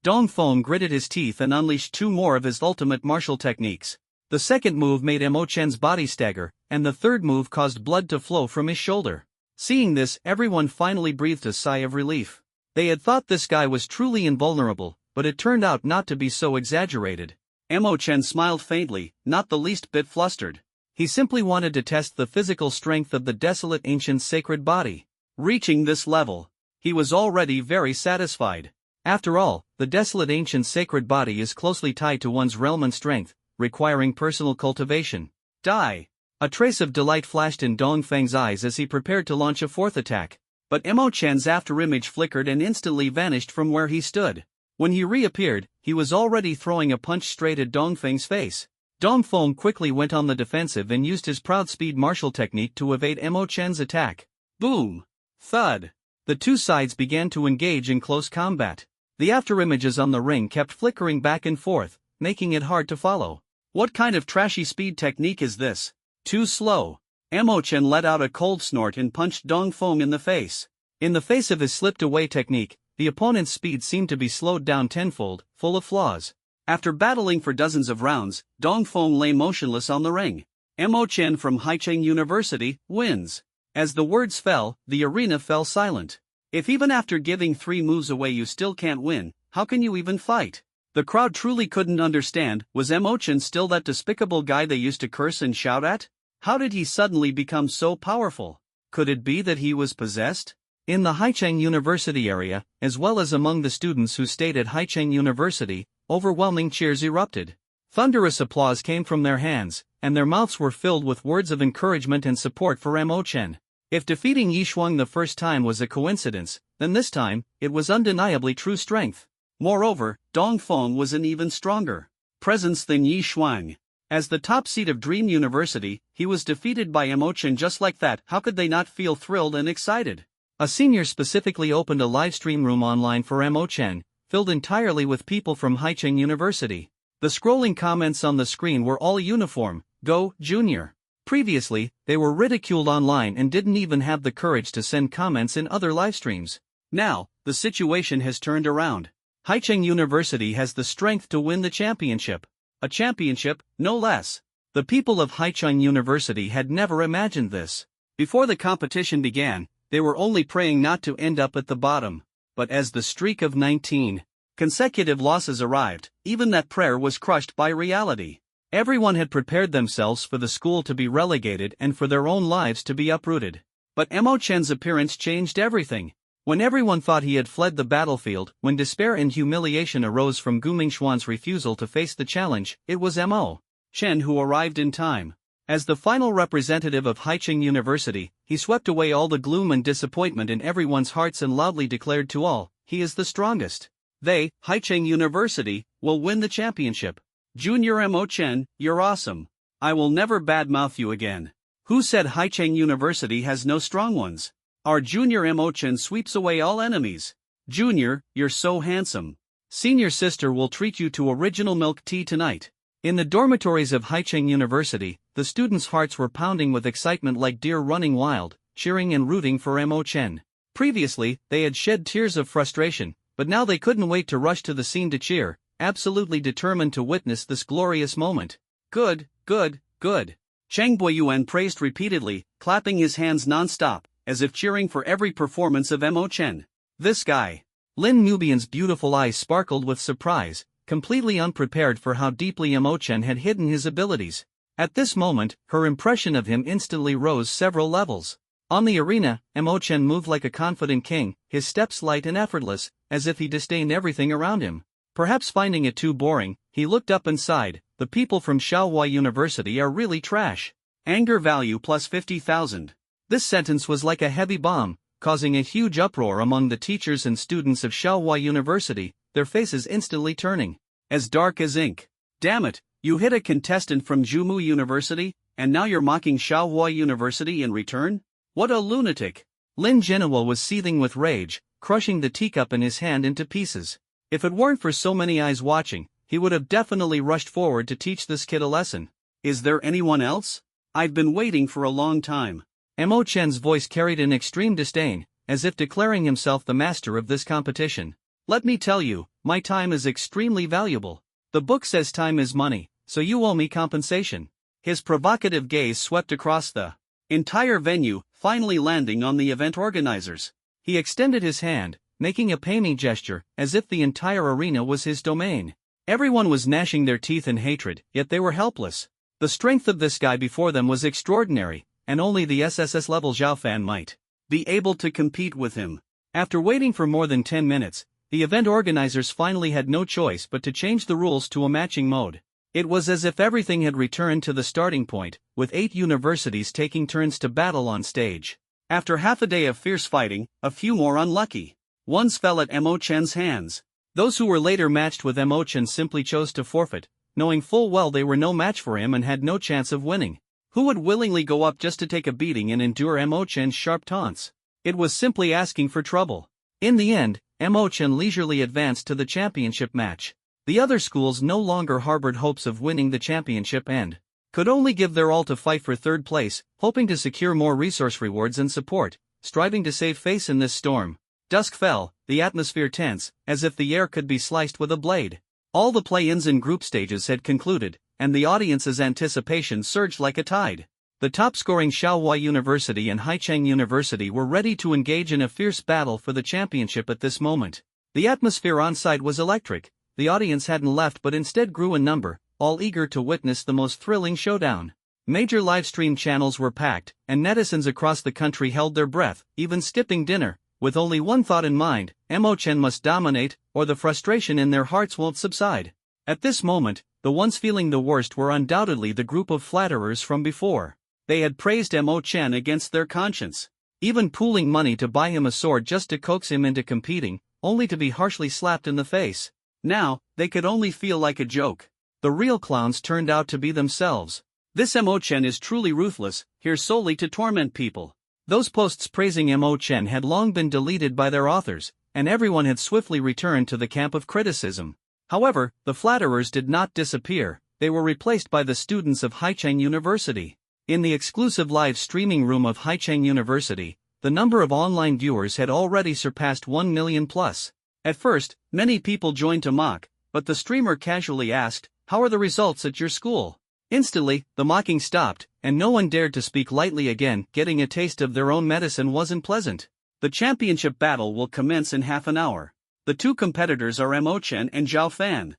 Dong Feng gritted his teeth and unleashed 2 more of his ultimate martial techniques. The second move made Mo Chen's body stagger, and the third move caused blood to flow from his shoulder. Seeing this, everyone finally breathed a sigh of relief. They had thought this guy was truly invulnerable, but it turned out not to be so exaggerated. Mo Chen smiled faintly, not the least bit flustered. He simply wanted to test the physical strength of the desolate ancient's sacred body. Reaching this level, he was already very satisfied. After all, the desolate ancient's sacred body is closely tied to one's realm and strength, requiring personal cultivation. Die! A trace of delight flashed in Dong Feng's eyes as he prepared to launch a 4th attack. But Mo Chen's afterimage flickered and instantly vanished from where he stood. When he reappeared, he was already throwing a punch straight at Dong Feng's face. Dong Feng quickly went on the defensive and used his proud speed martial technique to evade Mo Chen's attack. Boom! Thud! The 2 sides began to engage in close combat. The afterimages on the ring kept flickering back and forth, making it hard to follow. What kind of trashy speed technique is this? Too slow. Mo Chen let out a cold snort and punched Dong Feng in the face. In the face of his slipped-away technique, the opponent's speed seemed to be slowed down tenfold, full of flaws. After battling for dozens of rounds, Dong Feng lay motionless on the ring. Mo Chen from Haicheng University wins. As the words fell, the arena fell silent. If even after giving 3 moves away you still can't win, how can you even fight? The crowd truly couldn't understand, was Emochan still that despicable guy they used to curse and shout at? How did he suddenly become so powerful? Could it be that he was possessed? In the Haicheng University area, as well as among the students who stayed at Haicheng University, overwhelming cheers erupted. Thunderous applause came from their hands, and their mouths were filled with words of encouragement and support for Emochan. If defeating Yishuang the first time was a coincidence, then this time, it was undeniably true strength. Moreover, Dongfeng was an even stronger presence than Yishuang. As the top seed of Dream University, he was defeated by Emochan just like that. How could they not feel thrilled and excited? A senior specifically opened a live stream room online for Emochan, filled entirely with people from Haicheng University. The scrolling comments on the screen were all uniform: "Go, Junior." Previously, they were ridiculed online and didn't even have the courage to send comments in other live streams. Now, the situation has turned around. Haicheng University has the strength to win the championship. A championship, no less. The people of Haicheng University had never imagined this. Before the competition began, they were only praying not to end up at the bottom. But as the streak of 19 consecutive losses arrived, even that prayer was crushed by reality. Everyone had prepared themselves for the school to be relegated and for their own lives to be uprooted. But Emochan's appearance changed everything. When everyone thought he had fled the battlefield, when despair and humiliation arose from Gu Mingxuan's refusal to face the challenge, it was Emochan who arrived in time. As the final representative of Haicheng University, he swept away all the gloom and disappointment in everyone's hearts and loudly declared to all, "He is the strongest. They, Haicheng University, will win the championship. Junior Emochan, you're awesome. I will never badmouth you again." Who said Haicheng University has no strong ones? Our Junior Emochan sweeps away all enemies. Junior, you're so handsome. Senior sister will treat you to original milk tea tonight. In the dormitories of Haicheng University, the students' hearts were pounding with excitement like deer running wild, cheering and rooting for Emochan. Previously, they had shed tears of frustration, but now they couldn't wait to rush to the scene to cheer, absolutely determined to witness this glorious moment. Good, good, good. Cheng Boyuan praised repeatedly, clapping his hands non-stop, as if cheering for every performance of Emochan. This guy. Lin Nubian's beautiful eyes sparkled with surprise, completely unprepared for how deeply Emochan had hidden his abilities. At this moment, her impression of him instantly rose several levels. On the arena, Emochan moved like a confident king, his steps light and effortless, as if he disdained everything around him. Perhaps finding it too boring, he looked up and sighed, "The people from Shaohua University are really trash. Anger value plus 50,000. This sentence was like a heavy bomb, causing a huge uproar among the teachers and students of Shaohua University, their faces instantly turning as dark as ink. Damn it, you hit a contestant from Jumu University, and now you're mocking Shaohua University in return? What a lunatic! Lin Zhenhua was seething with rage, crushing the teacup in his hand into pieces. If it weren't for so many eyes watching, he would have definitely rushed forward to teach this kid a lesson. Is there anyone else? I've been waiting for a long time. Emochan's voice carried an extreme disdain, as if declaring himself the master of this competition. Let me tell you, my time is extremely valuable. The book says time is money, so you owe me compensation. His provocative gaze swept across the entire venue, finally landing on the event organizers. He extended his hand, making a pay me gesture, as if the entire arena was his domain. Everyone was gnashing their teeth in hatred, yet they were helpless. The strength of this guy before them was extraordinary, and only the SSS-level Zhaofan might be able to compete with him. After waiting for more than 10 minutes, the event organizers finally had no choice but to change the rules to a matching mode. It was as if everything had returned to the starting point, with 8 universities taking turns to battle on stage. After half a day of fierce fighting, a few more unlucky ones fell at Emochan's hands. Those who were later matched with Emochan simply chose to forfeit, knowing full well they were no match for him and had no chance of winning. Who would willingly go up just to take a beating and endure Emochan's sharp taunts? It was simply asking for trouble. In the end, Emochan leisurely advanced to the championship match. The other schools no longer harbored hopes of winning the championship and could only give their all to fight for third place, hoping to secure more resource rewards and support, striving to save face in this storm. Dusk fell, the atmosphere tense, as if the air could be sliced with a blade. All the play-ins and group stages had concluded, and the audience's anticipation surged like a tide. The top-scoring Shaohua University and Haicheng University were ready to engage in a fierce battle for the championship at this moment. The atmosphere on-site was electric. The audience hadn't left but instead grew in number, all eager to witness the most thrilling showdown. Major livestream channels were packed, and netizens across the country held their breath, even skipping dinner, with only one thought in mind: Chen must dominate, or the frustration in their hearts won't subside. At this moment, the ones feeling the worst were undoubtedly the group of flatterers from before. They had praised Chen against their conscience, even pooling money to buy him a sword just to coax him into competing, only to be harshly slapped in the face. Now, they could only feel like a joke. The real clowns turned out to be themselves. This Chen is truly ruthless, here solely to torment people. Those posts praising Chen had long been deleted by their authors, and everyone had swiftly returned to the camp of criticism. However, the flatterers did not disappear. They were replaced by the students of Haicheng University. In the exclusive live streaming room of Haicheng University, the number of online viewers had already surpassed 1 million plus. At first, many people joined to mock, but the streamer casually asked, "How are the results at your school?" Instantly, the mocking stopped, and no one dared to speak lightly again. Getting a taste of their own medicine wasn't pleasant. The championship battle will commence in half an hour. The two competitors are Chen and Zhao Fan.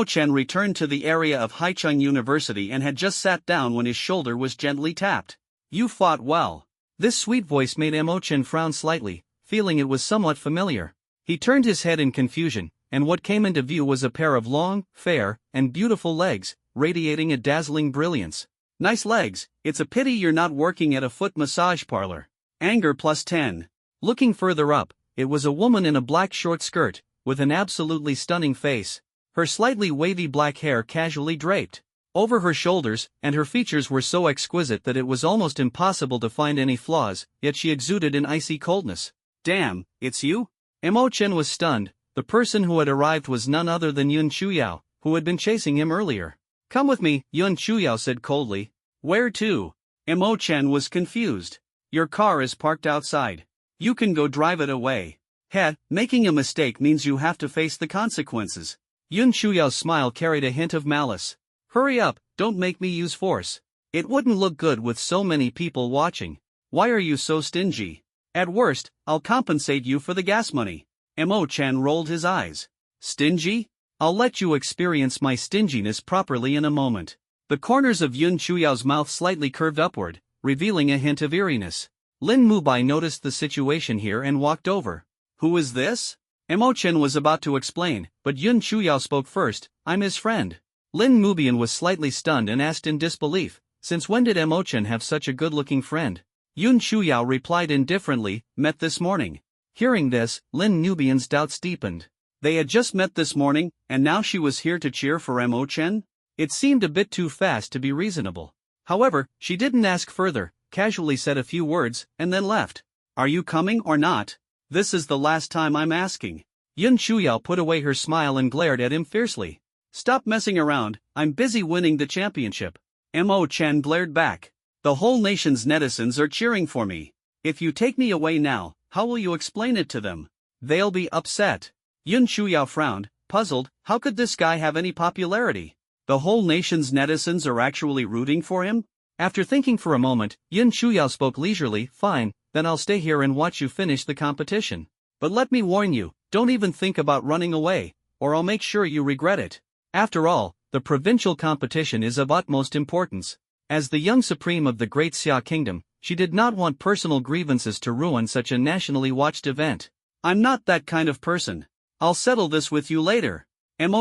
Chen returned to the area of Haicheng University and had just sat down when his shoulder was gently tapped. "You fought well." This sweet voice made Chen frown slightly, feeling it was somewhat familiar. He turned his head in confusion, and what came into view was a pair of long, fair, and beautiful legs, radiating a dazzling brilliance. "Nice legs, it's a pity you're not working at a foot massage parlor." Anger +10. Looking further up, it was a woman in a black short skirt, with an absolutely stunning face. Her slightly wavy black hair casually draped over her shoulders, and her features were so exquisite that it was almost impossible to find any flaws, yet she exuded an icy coldness. "Damn, it's you?" Chen was stunned. The person who had arrived was none other than Yun Chuyao, who had been chasing him earlier. "Come with me," Yun Chuyao said coldly. "Where to?" Chen was confused. "Your car is parked outside. You can go drive it away." Making a mistake means you have to face the consequences." Yun Chuyao's smile carried a hint of malice. "Hurry up, don't make me use force. It wouldn't look good with so many people watching. Why are you so stingy? At worst, I'll compensate you for the gas money." Chen rolled his eyes. "Stingy? I'll let you experience my stinginess properly in a moment." The corners of Yun Chuyao's mouth slightly curved upward, revealing a hint of eeriness. Lin Mubai noticed the situation here and walked over. "Who is this?" Chen was about to explain, but Yun Chuyao spoke first. "I'm his friend." Lin Mubian was slightly stunned and asked in disbelief, "Since when did Chen have such a good-looking friend?" Yun Chuyao replied indifferently, "Met this morning." Hearing this, Lin Nubian's doubts deepened. They had just met this morning, and now she was here to cheer for Chen? It seemed a bit too fast to be reasonable. However, she didn't ask further, casually said a few words, and then left. "Are you coming or not? This is the last time I'm asking." Yun Chuyao put away her smile and glared at him fiercely. "Stop messing around, I'm busy winning the championship." Chen glared back. "The whole nation's netizens are cheering for me. If you take me away now, how will you explain it to them? They'll be upset." Yun Chuyao frowned, puzzled. How could this guy have any popularity? The whole nation's netizens are actually rooting for him? After thinking for a moment, Yun Chuyao spoke leisurely. "Fine, then I'll stay here and watch you finish the competition. But let me warn you, don't even think about running away, or I'll make sure you regret it. After all, the provincial competition is of utmost importance." As the young supreme of the Great Xia Kingdom, she did not want personal grievances to ruin such a nationally watched event. "I'm not that kind of person. I'll settle this with you later,"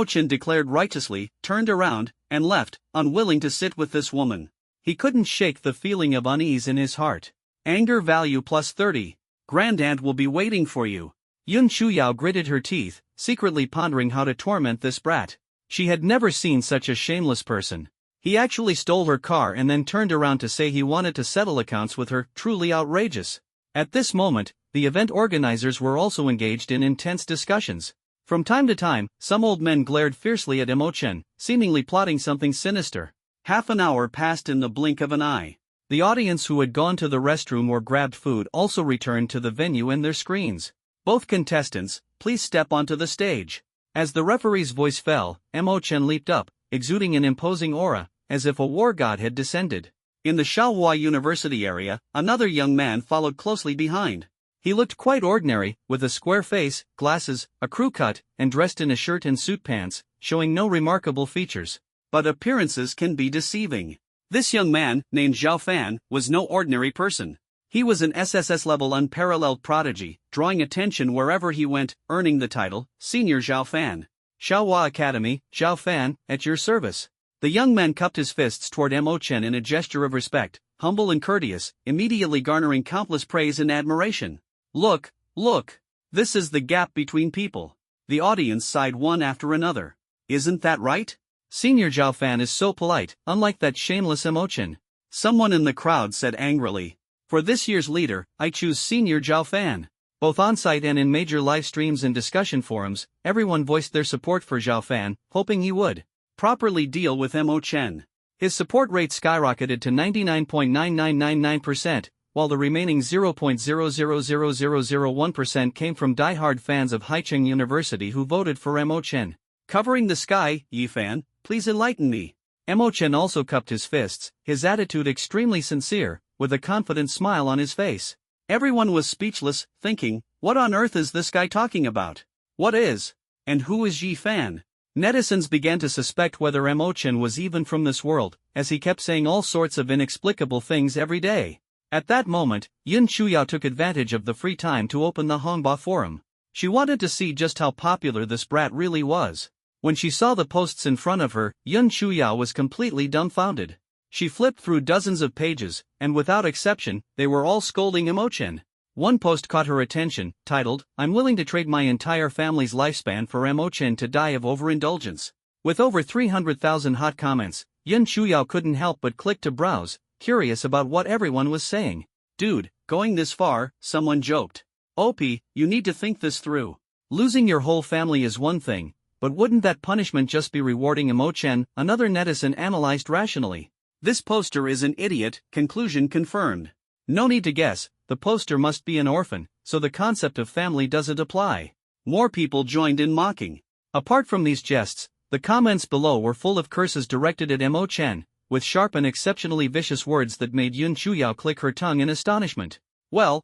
Chen declared righteously, turned around, and left, unwilling to sit with this woman. He couldn't shake the feeling of unease in his heart. Anger value +30. "Grandaunt will be waiting for you." Yun Chuyao gritted her teeth, secretly pondering how to torment this brat. She had never seen such a shameless person. He actually stole her car and then turned around to say he wanted to settle accounts with her. Truly outrageous. At this moment, the event organizers were also engaged in intense discussions. From time to time, some old men glared fiercely at Chen, seemingly plotting something sinister. Half an hour passed in the blink of an eye. The audience who had gone to the restroom or grabbed food also returned to the venue and their screens. "Both contestants, please step onto the stage." As the referee's voice fell, Chen leaped up, exuding an imposing aura, as if a war god had descended. In the Shaohua University area, another young man followed closely behind. He looked quite ordinary, with a square face, glasses, a crew cut, and dressed in a shirt and suit pants, showing no remarkable features. But appearances can be deceiving. This young man, named Zhao Fan, was no ordinary person. He was an SSS-level unparalleled prodigy, drawing attention wherever he went, earning the title, Senior Zhao Fan. Shaohua Academy, Zhao Fan, at your service. The young man cupped his fists toward Mo Chen in a gesture of respect, humble and courteous, immediately garnering countless praise and admiration. Look, look! This is the gap between people. The audience sighed one after another. Isn't that right? Senior Zhao Fan is so polite, unlike that shameless Mo Chen. Someone in the crowd said angrily. For this year's leader, I choose Senior Zhao Fan. Both on-site and in major live streams and discussion forums, everyone voiced their support for Zhao Fan, hoping he would properly deal with Mo Chen. His support rate skyrocketed to 99.9999%, while the remaining 0.000001% came from die-hard fans of Haicheng University who voted for Mo Chen. Covering the sky, Yi Fan, please enlighten me. Mo Chen also cupped his fists, his attitude extremely sincere, with a confident smile on his face. Everyone was speechless, thinking, what on earth is this guy talking about? What is? And who is Yi Fan? Netizens began to suspect whether Mo Chen was even from this world, as he kept saying all sorts of inexplicable things every day. At that moment, Yun Chuyao took advantage of the free time to open the Hongbao forum. She wanted to see just how popular this brat really was. When she saw the posts in front of her, Yun Chuyao was completely dumbfounded. She flipped through dozens of pages, and without exception, they were all scolding Mo Chen. One post caught her attention, titled, I'm willing to trade my entire family's lifespan for Mo Chen to die of overindulgence. With over 300,000 hot comments, Yun Chuyao couldn't help but click to browse, curious about what everyone was saying. Dude, going this far, someone joked. OP, you need to think this through. Losing your whole family is one thing, but wouldn't that punishment just be rewarding Mo Chen? Another netizen analyzed rationally. This poster is an idiot, conclusion confirmed. No need to guess, the poster must be an orphan, so the concept of family doesn't apply. More people joined in mocking. Apart from these jests, the comments below were full of curses directed at Mo Chen, with sharp and exceptionally vicious words that made Yun Chuyao click her tongue in astonishment. Well,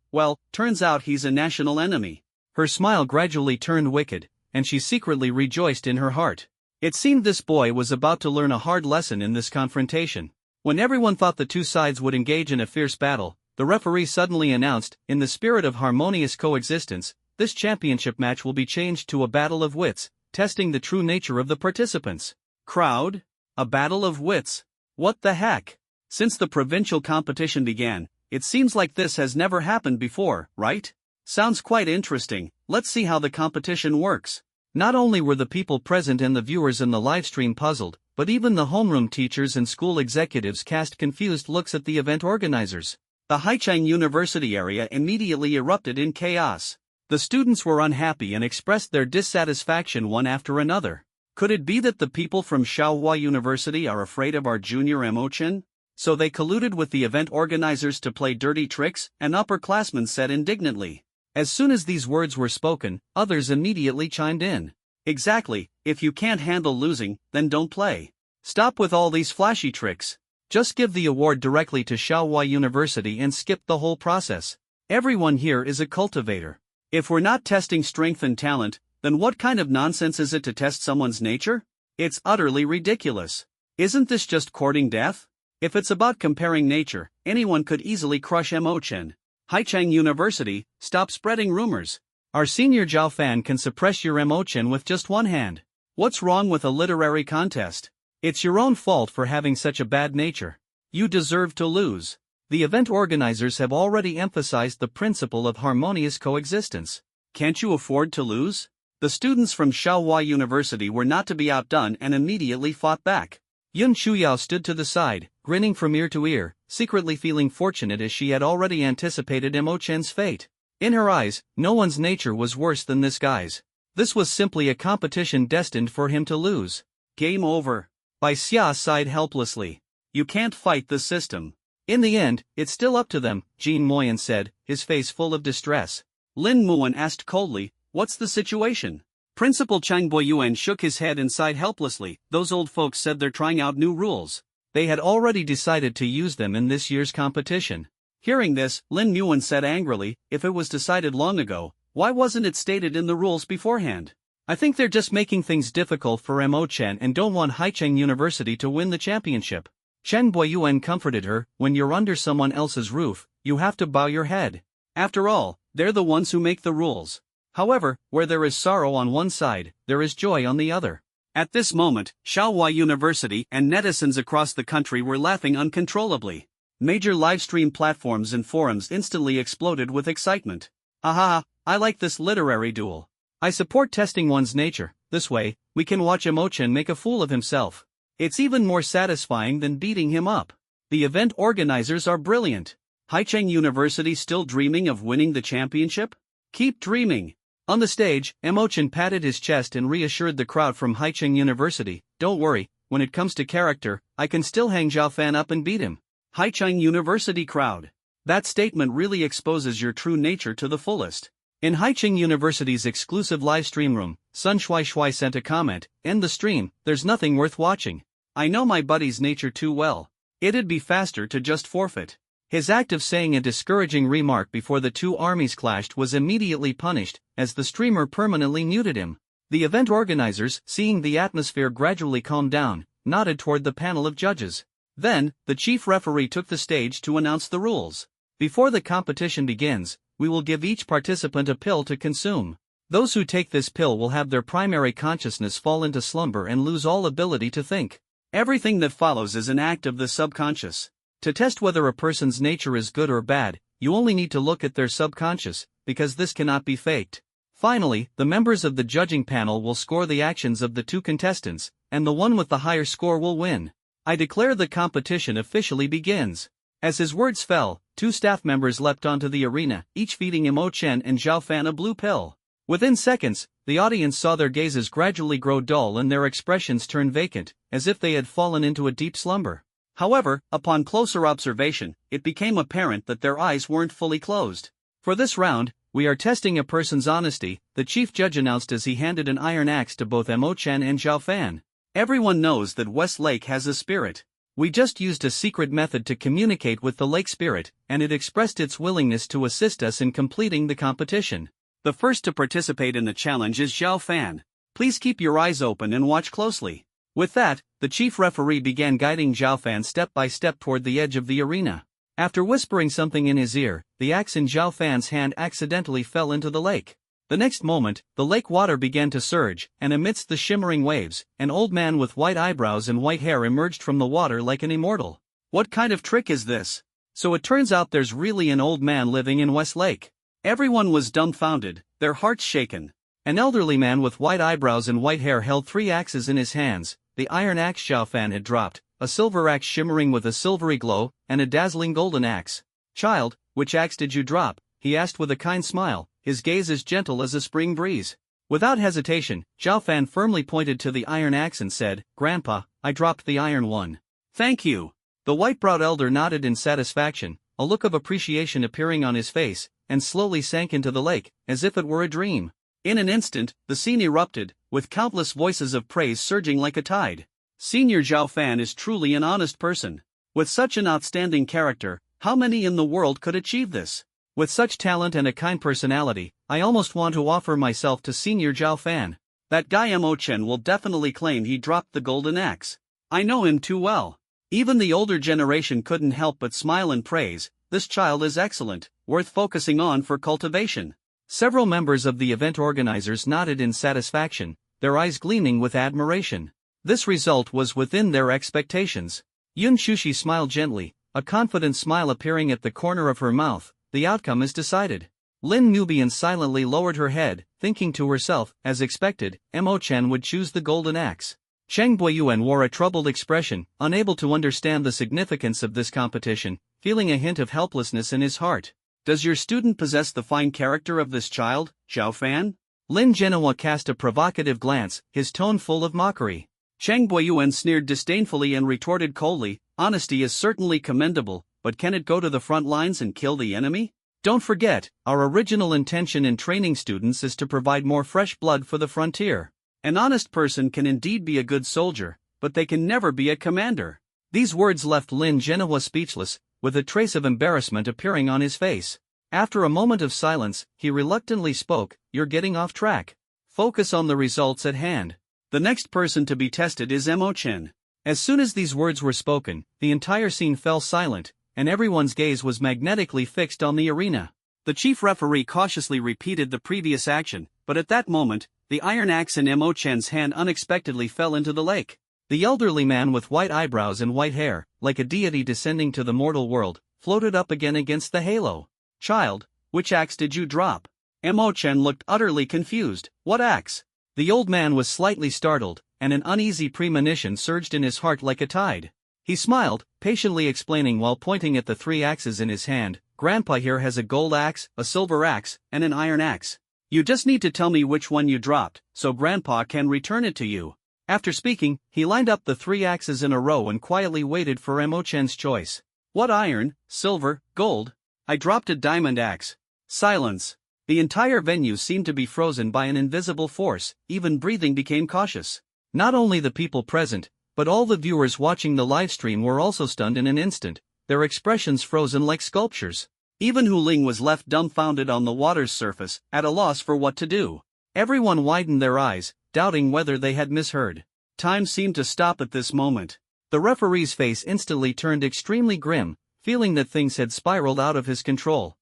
turns out he's a national enemy. Her smile gradually turned wicked, and she secretly rejoiced in her heart. It seemed this boy was about to learn a hard lesson in this confrontation. When everyone thought the two sides would engage in a fierce battle, the referee suddenly announced, in the spirit of harmonious coexistence, this championship match will be changed to a battle of wits, testing the true nature of the participants. Crowd? A battle of wits? What the heck? Since the provincial competition began, it seems like this has never happened before, right? Sounds quite interesting. Let's see how the competition works. Not only were the people present and the viewers in the livestream puzzled, but even the homeroom teachers and school executives cast confused looks at the event organizers. The Haicheng University area immediately erupted in chaos. The students were unhappy and expressed their dissatisfaction one after another. Could it be that the people from Shaohua University are afraid of our junior Mo Chen? So they colluded with the event organizers to play dirty tricks? An upperclassman said indignantly. As soon as these words were spoken, others immediately chimed in. Exactly, if you can't handle losing, then don't play. Stop with all these flashy tricks. Just give the award directly to Shaohua University and skip the whole process. Everyone here is a cultivator. If we're not testing strength and talent, then what kind of nonsense is it to test someone's nature? It's utterly ridiculous. Isn't this just courting death? If it's about comparing nature, anyone could easily crush Mo Chen. Haicheng University, stop spreading rumors. Our senior Zhao Fan can suppress your Mo Chen with just one hand. What's wrong with a literary contest? It's your own fault for having such a bad nature. You deserve to lose. The event organizers have already emphasized the principle of harmonious coexistence. Can't you afford to lose? The students from Shaohua University were not to be outdone and immediately fought back. Yun Chuyao stood to the side, grinning from ear to ear, secretly feeling fortunate as she had already anticipated Mo Chen's fate. In her eyes, no one's nature was worse than this guy's. This was simply a competition destined for him to lose. Game over. Bai Xia sighed helplessly. You can't fight the system. In the end, it's still up to them, Jean Moyen said, his face full of distress. Lin Muan asked coldly, what's the situation? Principal Chang Boyuan shook his head and sighed helplessly. Those old folks said they're trying out new rules. They had already decided to use them in this year's competition. Hearing this, Lin Muan said angrily, if it was decided long ago, why wasn't it stated in the rules beforehand? I think they're just making things difficult for Mo Chen and don't want Haicheng University to win the championship. Chen Buiyuan comforted her, when you're under someone else's roof, you have to bow your head. After all, they're the ones who make the rules. However, where there is sorrow on one side, there is joy on the other. At this moment, Shaohua University and netizens across the country were laughing uncontrollably. Major livestream platforms and forums instantly exploded with excitement. Aha, I like this literary duel. I support testing one's nature. This way, we can watch Mo Chen make a fool of himself. It's even more satisfying than beating him up. The event organizers are brilliant. Haicheng University still dreaming of winning the championship? Keep dreaming. On the stage, Mo Chen patted his chest and reassured the crowd from Haicheng University, don't worry, when it comes to character, I can still hang Zhao Fan up and beat him. Haicheng University crowd. That statement really exposes your true nature to the fullest. In Haicheng University's exclusive live stream room, Sun Shuai sent a comment, end the stream, there's nothing worth watching. I know my buddy's nature too well. It'd be faster to just forfeit. His act of saying a discouraging remark before the two armies clashed was immediately punished, as the streamer permanently muted him. The event organizers, seeing the atmosphere gradually calm down, nodded toward the panel of judges. Then, the chief referee took the stage to announce the rules. Before the competition begins, we will give each participant a pill to consume. Those who take this pill will have their primary consciousness fall into slumber and lose all ability to think. Everything that follows is an act of the subconscious. To test whether a person's nature is good or bad, you only need to look at their subconscious, because this cannot be faked. Finally, the members of the judging panel will score the actions of the two contestants, and the one with the higher score will win. I declare the competition officially begins. As his words fell, two staff members leapt onto the arena, each feeding Mo Chen and Zhao Fan a blue pill. Within seconds, the audience saw their gazes gradually grow dull and their expressions turn vacant, as if they had fallen into a deep slumber. However, upon closer observation, it became apparent that their eyes weren't fully closed. For this round, we are testing a person's honesty, the chief judge announced as he handed an iron axe to both Mo Chen and Zhao Fan. Everyone knows that Westlake has a spirit. We just used a secret method to communicate with the lake spirit, and it expressed its willingness to assist us in completing the competition. The first to participate in the challenge is Zhao Fan. Please keep your eyes open and watch closely. With that, the chief referee began guiding Zhao Fan step by step toward the edge of the arena. After whispering something in his ear, the axe in Zhao Fan's hand accidentally fell into the lake. The next moment, the lake water began to surge, and amidst the shimmering waves, an old man with white eyebrows and white hair emerged from the water like an immortal. What kind of trick is this? So it turns out there's really an old man living in Westlake. Everyone was dumbfounded, their hearts shaken. An elderly man with white eyebrows and white hair held 3 axes in his hands, the iron axe Zhao Fan had dropped, a silver axe shimmering with a silvery glow, and a dazzling golden axe. Child, which axe did you drop? He asked with a kind smile, his gaze as gentle as a spring breeze. Without hesitation, Zhao Fan firmly pointed to the iron axe and said, Grandpa, I dropped the iron one. Thank you. The white-browed elder nodded in satisfaction, a look of appreciation appearing on his face, and slowly sank into the lake, as if it were a dream. In an instant, the scene erupted, with countless voices of praise surging like a tide. Senior Zhao Fan is truly an honest person. With such an outstanding character, how many in the world could achieve this? With such talent and a kind personality, I almost want to offer myself to Senior Zhao Fan. That guy Mo Chen will definitely claim he dropped the golden axe. I know him too well. Even the older generation couldn't help but smile and praise, this child is excellent, worth focusing on for cultivation. Several members of the event organizers nodded in satisfaction, their eyes gleaming with admiration. This result was within their expectations. Yun Shushi smiled gently, a confident smile appearing at the corner of her mouth. The outcome is decided. Lin Nubian silently lowered her head, thinking to herself, as expected, Mo Chen would choose the golden axe. Cheng Buiyuan wore a troubled expression, unable to understand the significance of this competition, feeling a hint of helplessness in his heart. Does your student possess the fine character of this child, Zhao Fan? Lin Genoa cast a provocative glance, his tone full of mockery. Cheng Buiyuan sneered disdainfully and retorted coldly, honesty is certainly commendable, but can it go to the front lines and kill the enemy? Don't forget, our original intention in training students is to provide more fresh blood for the frontier. An honest person can indeed be a good soldier, but they can never be a commander. These words left Lin Genoa speechless, with a trace of embarrassment appearing on his face. After a moment of silence, he reluctantly spoke, "You're getting off track. Focus on the results at hand. The next person to be tested is Emo-chan." As soon as these words were spoken, the entire scene fell silent, and everyone's gaze was magnetically fixed on the arena. The chief referee cautiously repeated the previous action, but at that moment, the iron axe in Emo-chan's hand unexpectedly fell into the lake. The elderly man with white eyebrows and white hair, like a deity descending to the mortal world, floated up again against the halo. "Child, which axe did you drop?" Emo-chan looked utterly confused. "What axe?" The old man was slightly startled, and an uneasy premonition surged in his heart like a tide. He smiled, patiently explaining while pointing at the 3 axes in his hand, "Grandpa here has a gold axe, a silver axe, and an iron axe. You just need to tell me which one you dropped, so Grandpa can return it to you." After speaking, he lined up the 3 axes in a row and quietly waited for Emo-chan's choice. "What iron, silver, gold?" "I dropped a diamond axe." Silence. The entire venue seemed to be frozen by an invisible force, even breathing became cautious. Not only the people present, but all the viewers watching the livestream were also stunned in an instant, their expressions frozen like sculptures. Even Hu Ling was left dumbfounded on the water's surface, at a loss for what to do. Everyone widened their eyes, doubting whether they had misheard. Time seemed to stop at this moment. The referee's face instantly turned extremely grim, feeling that things had spiraled out of his control.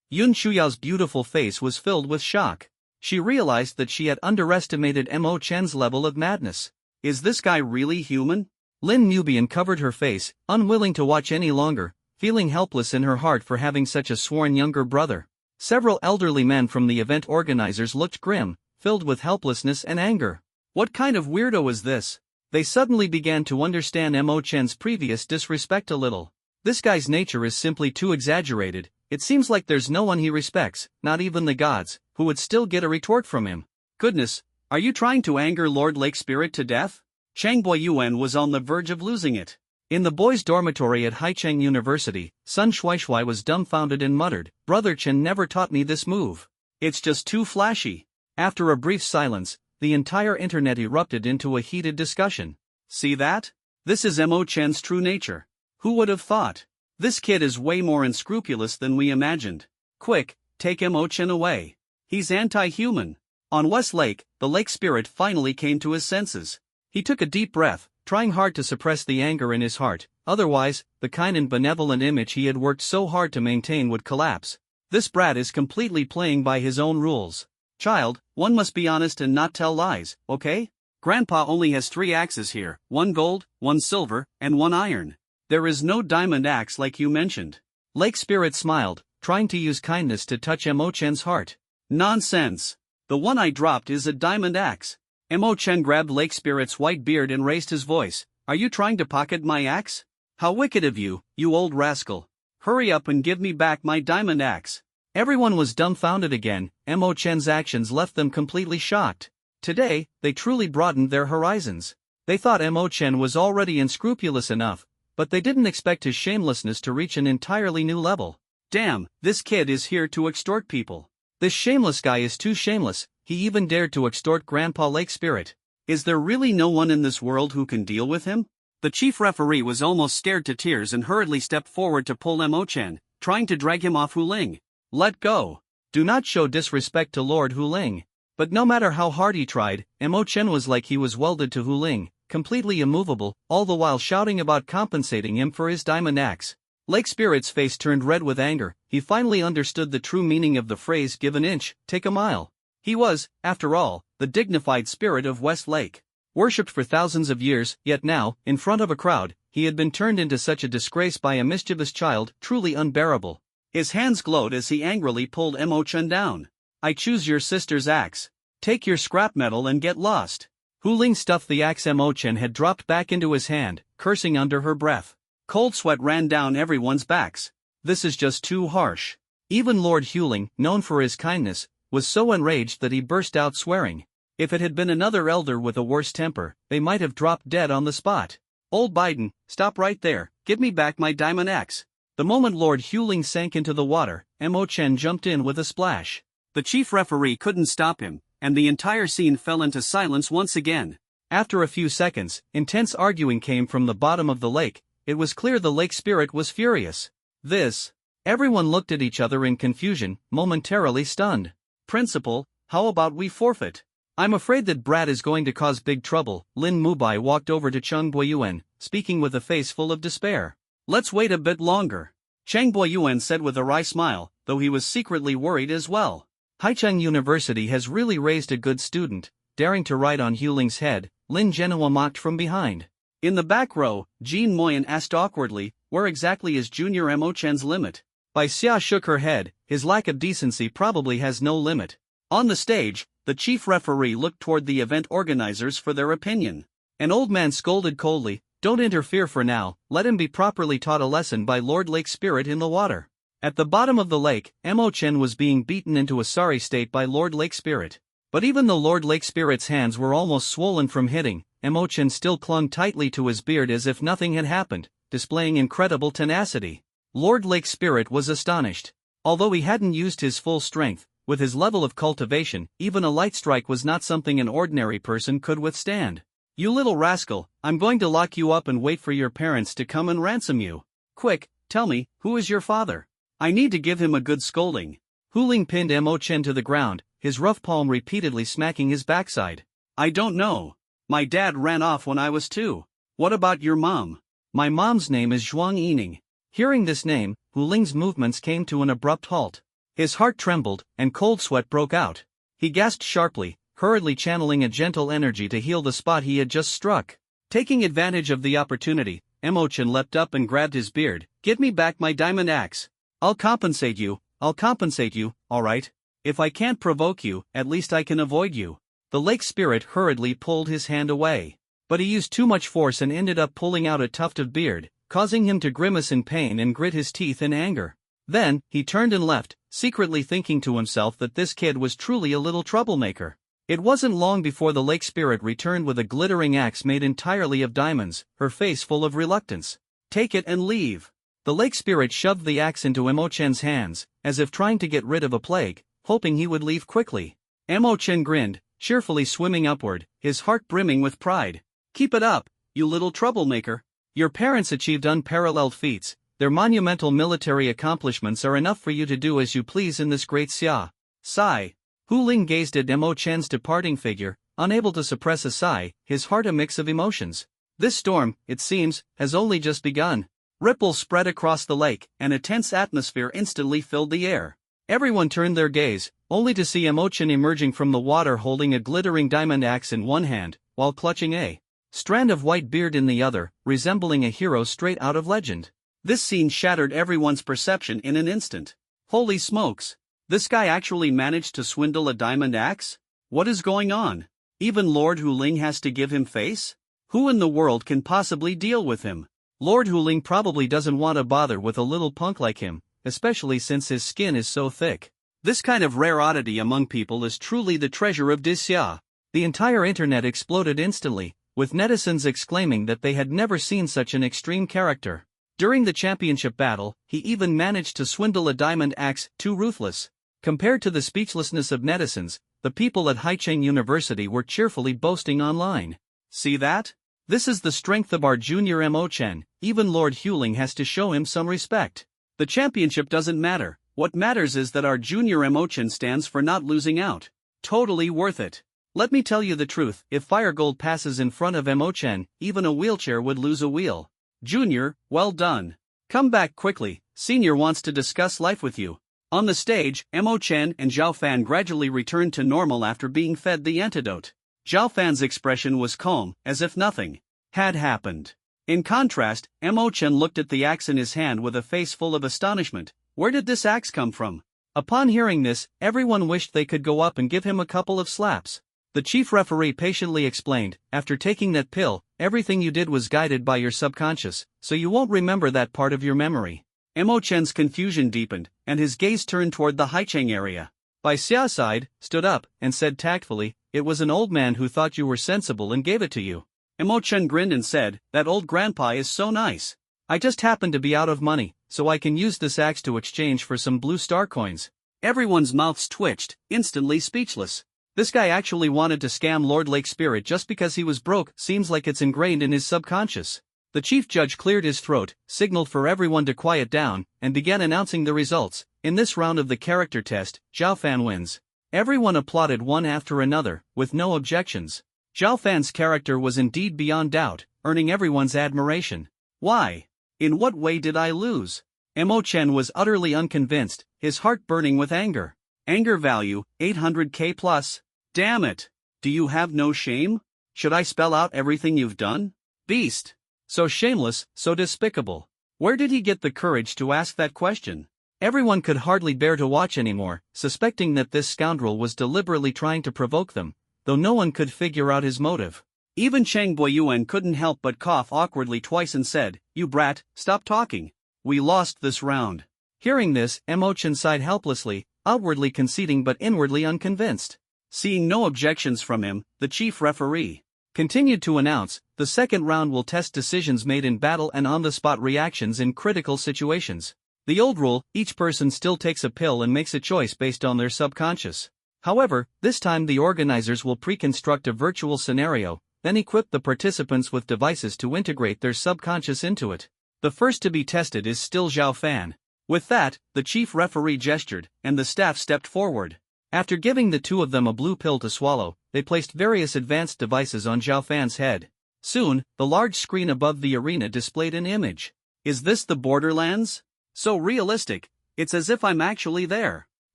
Yun Shuyao's beautiful face was filled with shock. She realized that she had underestimated Emo-chan's level of madness. Is this guy really human? Lin Nubian covered her face, unwilling to watch any longer, feeling helpless in her heart for having such a sworn younger brother. Several elderly men from the event organizers looked grim, filled with helplessness and anger. What kind of weirdo is this? They suddenly began to understand Emo-chan's previous disrespect a little. This guy's nature is simply too exaggerated. It seems like there's no one he respects, not even the gods, who would still get a retort from him. Goodness, are you trying to anger Lord Lake Spirit to death? Chang Boyuan was on the verge of losing it. In the boys' dormitory at Haicheng University, Sun Shuaishui was dumbfounded and muttered, "Brother Chen never taught me this move. It's just too flashy." After a brief silence, the entire internet erupted into a heated discussion. "See that? This is Emo-chan's true nature. Who would have thought? This kid is way more unscrupulous than we imagined. Quick, take Emo-chan away. He's anti-human." On West Lake, the lake spirit finally came to his senses. He took a deep breath, trying hard to suppress the anger in his heart, otherwise, the kind and benevolent image he had worked so hard to maintain would collapse. This brat is completely playing by his own rules. "Child, one must be honest and not tell lies, okay? Grandpa only has 3 axes here, 1 gold, 1 silver, and 1 iron. There is no diamond axe like you mentioned." Lake Spirit smiled, trying to use kindness to touch Emo-chan's heart. "Nonsense. The one I dropped is a diamond axe." Emo-chan grabbed Lake Spirit's white beard and raised his voice. "Are you trying to pocket my axe? How wicked of you, you old rascal. Hurry up and give me back my diamond axe." Everyone was dumbfounded again. Emo-chan's actions left them completely shocked. Today, they truly broadened their horizons. They thought Emo-chan was already unscrupulous enough, but they didn't expect his shamelessness to reach an entirely new level. Damn, this kid is here to extort people. This shameless guy is too shameless, he even dared to extort Grandpa Lake Spirit. Is there really no one in this world who can deal with him? The chief referee was almost scared to tears and hurriedly stepped forward to pull Emo-chan, trying to drag him off Hu Ling. "Let go. Do not show disrespect to Lord Hu Ling." But no matter how hard he tried, Emo-chan was like he was welded to Hu Ling, completely immovable, all the while shouting about compensating him for his diamond axe. Lake Spirit's face turned red with anger. He finally understood the true meaning of the phrase "give an inch, take a mile." He was, after all, the dignified spirit of West Lake. Worshipped for thousands of years, yet now, in front of a crowd, he had been turned into such a disgrace by a mischievous child, truly unbearable. His hands glowed as he angrily pulled Emo-chan down. "I choose your sister's axe. Take your scrap metal and get lost." Hu Ling stuffed the axe Emo-chan had dropped back into his hand, cursing under her breath. Cold sweat ran down everyone's backs. This is just too harsh. Even Lord Hu Ling, known for his kindness, was so enraged that he burst out swearing. If it had been another elder with a worse temper, they might have dropped dead on the spot. "Old Biden, stop right there, give me back my diamond axe." The moment Lord Hu Ling sank into the water, Emo-chan jumped in with a splash. The chief referee couldn't stop him, and the entire scene fell into silence once again. After a few seconds, intense arguing came from the bottom of the lake. It was clear the lake spirit was furious. This. Everyone looked at each other in confusion, momentarily stunned. Principal, how about we forfeit? I'm afraid that Brad is going to cause big trouble. Lin Mubai walked over to Cheng Boyuan, speaking with a face full of despair. Let's wait a bit longer. Cheng Boyuan said with a wry smile, though he was secretly worried as well. Haicheng University has really raised a good student. Daring to ride on Huling's head, Lin Zhenhua mocked from behind. In the back row, Jean Moyen asked awkwardly, where exactly is Junior Mo Chen's limit? Bai Xia shook her head, his lack of decency probably has no limit. On the stage, the chief referee looked toward the event organizers for their opinion. An old man scolded coldly, don't interfere for now, let him be properly taught a lesson by Lord Lake Spirit in the water. At the bottom of the lake, Mo Chen was being beaten into a sorry state by Lord Lake Spirit. But even though Lord Lake Spirit's hands were almost swollen from hitting, Mo Chen still clung tightly to his beard as if nothing had happened, displaying incredible tenacity. Lord Lake Spirit was astonished. Although he hadn't used his full strength, with his level of cultivation, even a light strike was not something an ordinary person could withstand. You little rascal, I'm going to lock you up and wait for your parents to come and ransom you. Quick, tell me, who is your father? I need to give him a good scolding. Huling pinned Mo Chen to the ground, his rough palm repeatedly smacking his backside. I don't know. My dad ran off when I was 2. What about your mom? My mom's name is Zhuang Yining. Hearing this name, Huling's movements came to an abrupt halt. His heart trembled, and cold sweat broke out. He gasped sharply, hurriedly channeling a gentle energy to heal the spot he had just struck. Taking advantage of the opportunity, Mo Chen leapt up and grabbed his beard. Give me back my diamond axe. I'll compensate you, alright? If I can't provoke you, at least I can avoid you. The lake spirit hurriedly pulled his hand away. But he used too much force and ended up pulling out a tuft of beard, causing him to grimace in pain and grit his teeth in anger. Then, he turned and left, secretly thinking to himself that this kid was truly a little troublemaker. It wasn't long before the lake spirit returned with a glittering axe made entirely of diamonds, her face full of reluctance. Take it and leave. The lake spirit shoved the axe into Mo Chen's hands, as if trying to get rid of a plague, hoping he would leave quickly. Mo Chen grinned, cheerfully swimming upward, his heart brimming with pride. Keep it up, you little troublemaker. Your parents achieved unparalleled feats. Their monumental military accomplishments are enough for you to do as you please in this great xia. Sigh. Huling gazed at Mo Chen's departing figure, unable to suppress a sigh, his heart a mix of emotions. This storm, it seems, has only just begun. Ripples spread across the lake, and a tense atmosphere instantly filled the air. Everyone turned their gaze, only to see Mo Chen emerging from the water holding a glittering diamond axe in one hand, while clutching a strand of white beard in the other, resembling a hero straight out of legend. This scene shattered everyone's perception in an instant. Holy smokes! This guy actually managed to swindle a diamond axe? What is going on? Even Lord Huling has to give him face? Who in the world can possibly deal with him? Lord Huling probably doesn't want to bother with a little punk like him, especially since his skin is so thick. This kind of rare oddity among people is truly the treasure of Dixia. The entire internet exploded instantly, with netizens exclaiming that they had never seen such an extreme character. During the championship battle, he even managed to swindle a diamond axe, too ruthless. Compared to the speechlessness of netizens, the people at Haicheng University were cheerfully boasting online. See that? This is the strength of our junior Mo Chen, even Lord Huling has to show him some respect. The championship doesn't matter, what matters is that our junior Mo Chen stands for not losing out. Totally worth it. Let me tell you the truth, if Firegold passes in front of Mo Chen, even a wheelchair would lose a wheel. Junior, well done. Come back quickly, Senior wants to discuss life with you. On the stage, Mo Chen and Zhao Fan gradually returned to normal after being fed the antidote. Zhao Fan's expression was calm, as if nothing had happened. In contrast, Mo Chen looked at the axe in his hand with a face full of astonishment. Where did this axe come from? Upon hearing this, everyone wished they could go up and give him a couple of slaps. The chief referee patiently explained, after taking that pill, everything you did was guided by your subconscious, so you won't remember that part of your memory. Mo Chen's confusion deepened, and his gaze turned toward the Haicheng area. Bai Xia sighed, stood up, and said tactfully, it was an old man who thought you were sensible and gave it to you. Mo Chen grinned and said, that old grandpa is so nice. I just happen to be out of money, so I can use this axe to exchange for some blue star coins. Everyone's mouths twitched, instantly speechless. This guy actually wanted to scam Lord Lake Spirit just because he was broke. Seems like it's ingrained in his subconscious. The chief judge cleared his throat, signaled for everyone to quiet down, and began announcing the results. In this round of the character test, Zhao Fan wins. Everyone applauded one after another, with no objections. Zhao Fan's character was indeed beyond doubt, earning everyone's admiration. Why? In what way did I lose? Mo Chen was utterly unconvinced, his heart burning with anger. Anger value, 800k plus. Damn it! Do you have no shame? Should I spell out everything you've done? Beast! So shameless, so despicable. Where did he get the courage to ask that question? Everyone could hardly bear to watch anymore, suspecting that this scoundrel was deliberately trying to provoke them, though no one could figure out his motive. Even Cheng Boyuan couldn't help but cough awkwardly twice and said, "You brat, stop talking. We lost this round." Hearing this, Mo Chen sighed helplessly, outwardly conceding but inwardly unconvinced. Seeing no objections from him, the chief referee continued to announce, "The second round will test decisions made in battle and on-the-spot reactions in critical situations. The old rule, each person still takes a pill and makes a choice based on their subconscious. However, this time the organizers will pre-construct a virtual scenario, then equip the participants with devices to integrate their subconscious into it. The first to be tested is still Zhao Fan." With that, the chief referee gestured, and the staff stepped forward. After giving the two of them a blue pill to swallow, they placed various advanced devices on Zhao Fan's head. Soon, the large screen above the arena displayed an image. Is this the Borderlands? So realistic, it's as if I'm actually there.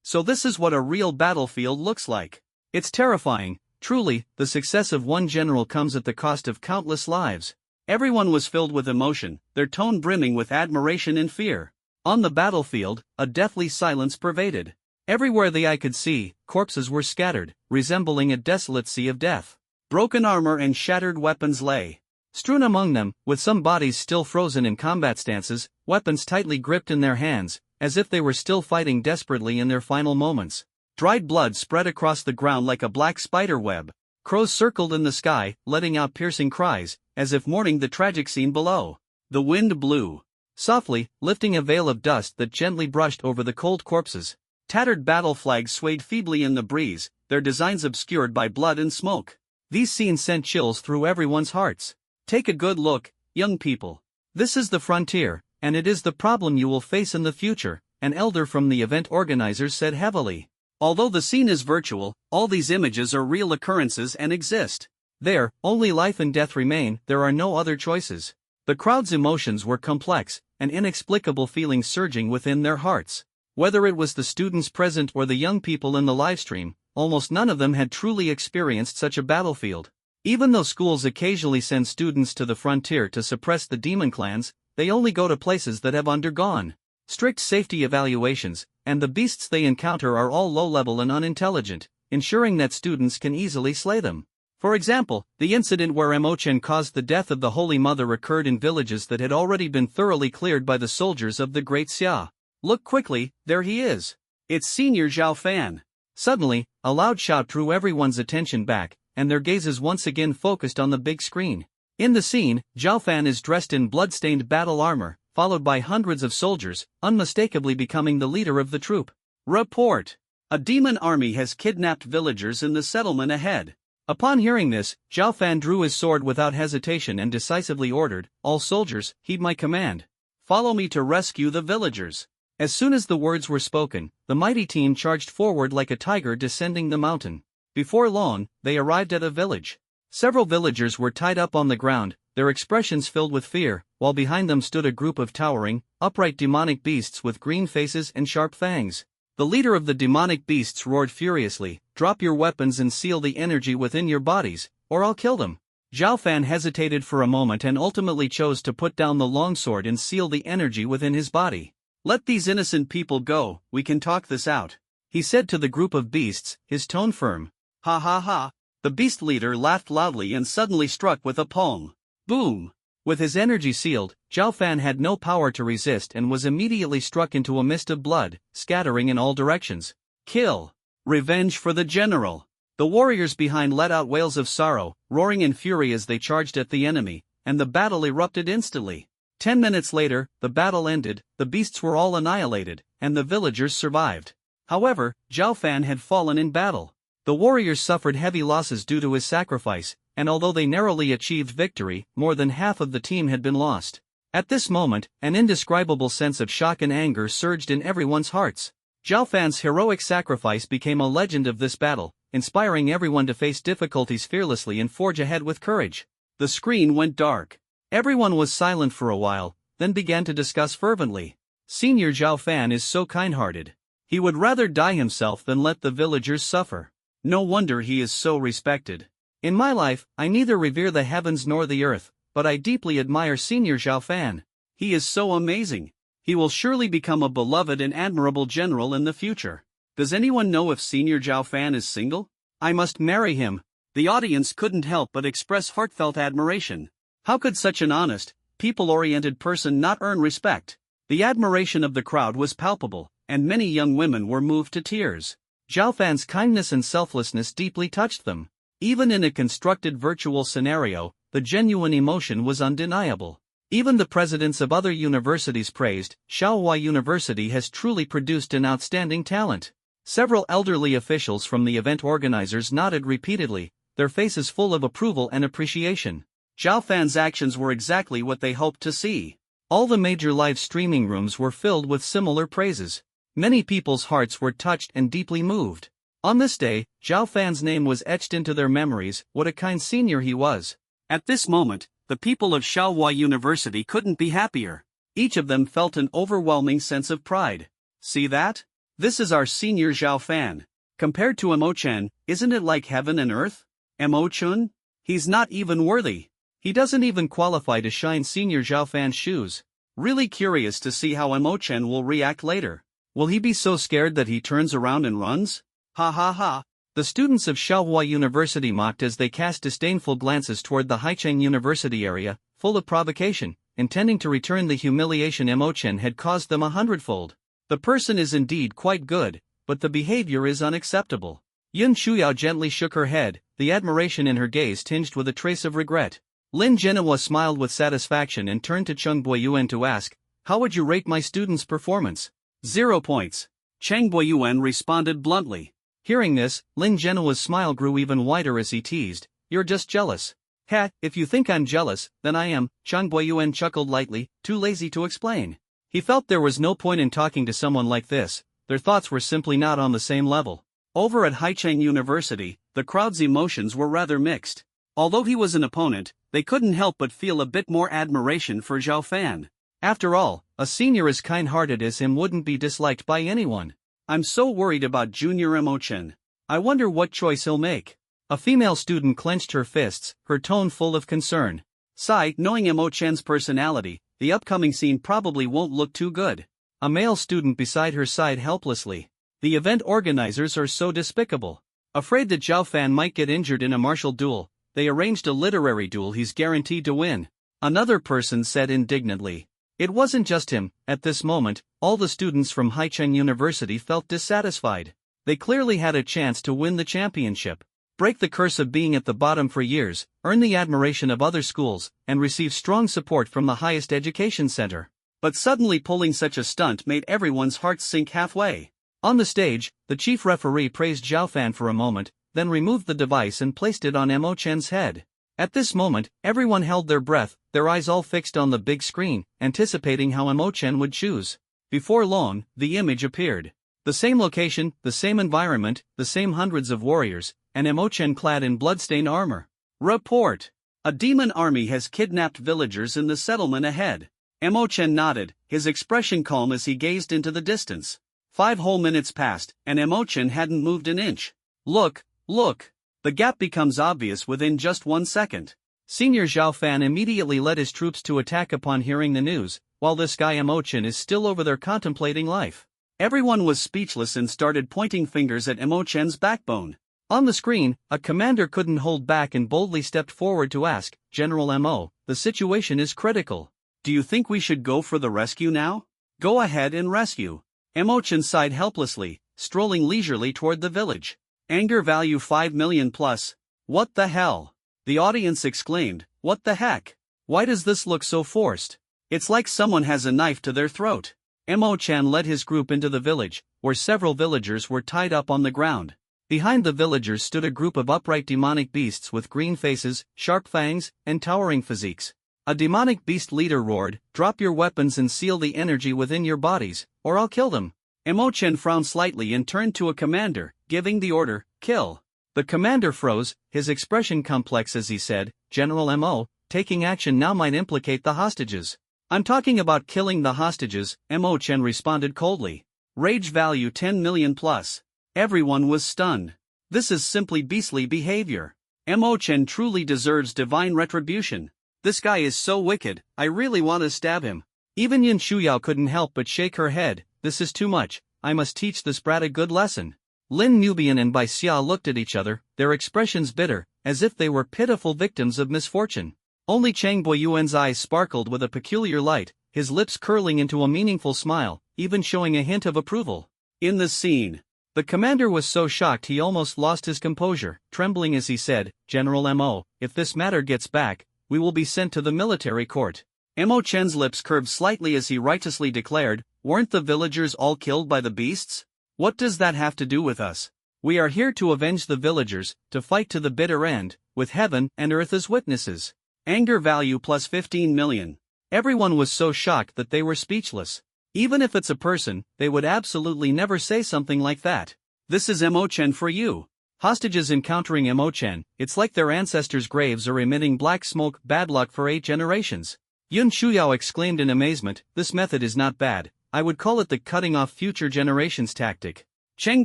So this is what a real battlefield looks like. It's terrifying, truly. The success of one general comes at the cost of countless lives. Everyone was filled with emotion, their tone brimming with admiration and fear. On the battlefield, a deathly silence pervaded. Everywhere the eye could see, corpses were scattered, resembling a desolate sea of death. Broken armor and shattered weapons lay strewn among them, with some bodies still frozen in combat stances, weapons tightly gripped in their hands, as if they were still fighting desperately in their final moments. Dried blood spread across the ground like a black spider web. Crows circled in the sky, letting out piercing cries, as if mourning the tragic scene below. The wind blew softly, lifting a veil of dust that gently brushed over the cold corpses. Tattered battle flags swayed feebly in the breeze, their designs obscured by blood and smoke. These scenes sent chills through everyone's hearts. Take a good look, young people. This is the frontier, and it is the problem you will face in the future, an elder from the event organizers said heavily. Although the scene is virtual, all these images are real occurrences and exist. There, only life and death remain, there are no other choices. The crowd's emotions were complex, an inexplicable feeling surging within their hearts. Whether it was the students present or the young people in the livestream, almost none of them had truly experienced such a battlefield. Even though schools occasionally send students to the frontier to suppress the demon clans, they only go to places that have undergone strict safety evaluations, and the beasts they encounter are all low-level and unintelligent, ensuring that students can easily slay them. For example, the incident where Mo Chen caused the death of the Holy Mother occurred in villages that had already been thoroughly cleared by the soldiers of the Great Xia. Look quickly, there he is. It's Senior Zhao Fan. Suddenly, a loud shout drew everyone's attention back, and their gazes once again focused on the big screen. In the scene, Zhao Fan is dressed in blood-stained battle armor, followed by hundreds of soldiers, unmistakably becoming the leader of the troop. Report! A demon army has kidnapped villagers in the settlement ahead. Upon hearing this, Zhao Fan drew his sword without hesitation and decisively ordered, "All soldiers, heed my command. Follow me to rescue the villagers." As soon as the words were spoken, the mighty team charged forward like a tiger descending the mountain. Before long, they arrived at a village. Several villagers were tied up on the ground, their expressions filled with fear, while behind them stood a group of towering, upright demonic beasts with green faces and sharp fangs. The leader of the demonic beasts roared furiously, "Drop your weapons and seal the energy within your bodies, or I'll kill them." Zhao Fan hesitated for a moment and ultimately chose to put down the longsword and seal the energy within his body. "Let these innocent people go, we can talk this out," he said to the group of beasts, his tone firm. "Ha ha ha." The beast leader laughed loudly and suddenly struck with a palm. Boom! With his energy sealed, Zhao Fan had no power to resist and was immediately struck into a mist of blood, scattering in all directions. Kill! Revenge for the general! The warriors behind let out wails of sorrow, roaring in fury as they charged at the enemy, and the battle erupted instantly. 10 minutes later, the battle ended, the beasts were all annihilated, and the villagers survived. However, Zhao Fan had fallen in battle. The warriors suffered heavy losses due to his sacrifice, and although they narrowly achieved victory, more than half of the team had been lost. At this moment, an indescribable sense of shock and anger surged in everyone's hearts. Zhao Fan's heroic sacrifice became a legend of this battle, inspiring everyone to face difficulties fearlessly and forge ahead with courage. The screen went dark. Everyone was silent for a while, then began to discuss fervently. Senior Zhao Fan is so kind-hearted. He would rather die himself than let the villagers suffer. No wonder he is so respected. In my life, I neither revere the heavens nor the earth, but I deeply admire Senior Zhao Fan. He is so amazing. He will surely become a beloved and admirable general in the future. Does anyone know if Senior Zhao Fan is single? I must marry him. The audience couldn't help but express heartfelt admiration. How could such an honest, people-oriented person not earn respect? The admiration of the crowd was palpable, and many young women were moved to tears. Zhao Fan's kindness and selflessness deeply touched them. Even in a constructed virtual scenario, the genuine emotion was undeniable. Even the presidents of other universities praised, Shaohua University has truly produced an outstanding talent. Several elderly officials from the event organizers nodded repeatedly, their faces full of approval and appreciation. Zhao Fan's actions were exactly what they hoped to see. All the major live streaming rooms were filled with similar praises. Many people's hearts were touched and deeply moved. On this day, Zhao Fan's name was etched into their memories. What a kind senior he was. At this moment, the people of Shaohua University couldn't be happier. Each of them felt an overwhelming sense of pride. See that? This is our senior Zhao Fan. Compared to Mo-chan, isn't it like heaven and earth? Mo-chun? He's not even worthy. He doesn't even qualify to shine senior Zhao Fan's shoes. Really curious to see how Mo-chan will react later. Will he be so scared that he turns around and runs? Ha ha ha. The students of Shaohua University mocked as they cast disdainful glances toward the Haicheng University area, full of provocation, intending to return the humiliation Mo-chan had caused them 100-fold. The person is indeed quite good, but the behavior is unacceptable. Yun Shuyao gently shook her head, the admiration in her gaze tinged with a trace of regret. Lin Genoa smiled with satisfaction and turned to Cheng Boyuan to ask, "How would you rate my student's performance?" 0 points. Cheng Boyuan responded bluntly. Hearing this, Lin Genoa's smile grew even wider as he teased, "You're just jealous." "Ha, if you think I'm jealous, then I am," Cheng Boyuan chuckled lightly, too lazy to explain. He felt there was no point in talking to someone like this, their thoughts were simply not on the same level. Over at Haicheng University, the crowd's emotions were rather mixed. Although he was an opponent, they couldn't help but feel a bit more admiration for Zhao Fan. After all, a senior as kind-hearted as him wouldn't be disliked by anyone. "I'm so worried about Junior Mo-chan. I wonder what choice he'll make." A female student clenched her fists, her tone full of concern. "Sigh, knowing Mo-chan's personality, the upcoming scene probably won't look too good." A male student beside her sighed helplessly. The event organizers are so despicable. Afraid that Zhao Fan might get injured in a martial duel, they arranged a literary duel he's guaranteed to win. Another person said indignantly. It wasn't just him. At this moment, all the students from Haicheng University felt dissatisfied. They clearly had a chance to win the championship, break the curse of being at the bottom for years, earn the admiration of other schools, and receive strong support from the highest education center. But suddenly pulling such a stunt made everyone's hearts sink halfway. On the stage, the chief referee praised Zhao Fan for a moment, then removed the device and placed it on Mo-chan's head. At this moment, everyone held their breath, their eyes all fixed on the big screen, anticipating how Mo-chan would choose. Before long, the image appeared. The same location, the same environment, the same hundreds of warriors, and Mo-chan clad in bloodstained armor. Report! A demon army has kidnapped villagers in the settlement ahead. Mo-chan nodded, his expression calm as he gazed into the distance. 5 whole minutes passed, and Mo-chan hadn't moved an inch. Look! Look! The gap becomes obvious within just 1 second. Senior Zhao Fan immediately led his troops to attack upon hearing the news, while this guy Mo-chan is still over there contemplating life. Everyone was speechless and started pointing fingers at Mo-chan's backbone. On the screen, a commander couldn't hold back and boldly stepped forward to ask, "General Mo, the situation is critical. Do you think we should go for the rescue now?" "Go ahead and rescue." Mo-chan sighed helplessly, strolling leisurely toward the village. Anger value 5 million plus. What the hell? The audience exclaimed, "What the heck? Why does this look so forced? It's like someone has a knife to their throat." Mo-chan led his group into the village, where several villagers were tied up on the ground. Behind the villagers stood a group of upright demonic beasts with green faces, sharp fangs, and towering physiques. A demonic beast leader roared, "Drop your weapons and seal the energy within your bodies, or I'll kill them." Emo-chen frowned slightly and turned to a commander, giving the order, "Kill." The commander froze, his expression complex as he said, "General Mo, taking action now might implicate the hostages." "I'm talking about killing the hostages," Emo-chen responded coldly. Rage value 10 million plus. Everyone was stunned. This is simply beastly behavior. Emo-chen truly deserves divine retribution. This guy is so wicked, I really want to stab him. Even Yin Shuyao couldn't help but shake her head. This is too much, I must teach this brat a good lesson. Lin Nubian and Bai Xia looked at each other, their expressions bitter, as if they were pitiful victims of misfortune. Only Chang Boyuan's eyes sparkled with a peculiar light, his lips curling into a meaningful smile, even showing a hint of approval. In the scene, the commander was so shocked he almost lost his composure, trembling as he said, "General Mo, if this matter gets back, we will be sent to the military court." Emo-chen's lips curved slightly as he righteously declared, "Weren't the villagers all killed by the beasts? What does that have to do with us? We are here to avenge the villagers, to fight to the bitter end, with heaven and earth as witnesses." Anger value plus 15 million. Everyone was so shocked that they were speechless. Even if it's a person, they would absolutely never say something like that. This is Emo-chen for you. Hostages encountering Emo-chen, it's like their ancestors' graves are emitting black smoke, bad luck for 8 generations. Yun Shuyao exclaimed in amazement, "This method is not bad, I would call it the cutting off future generations tactic." Cheng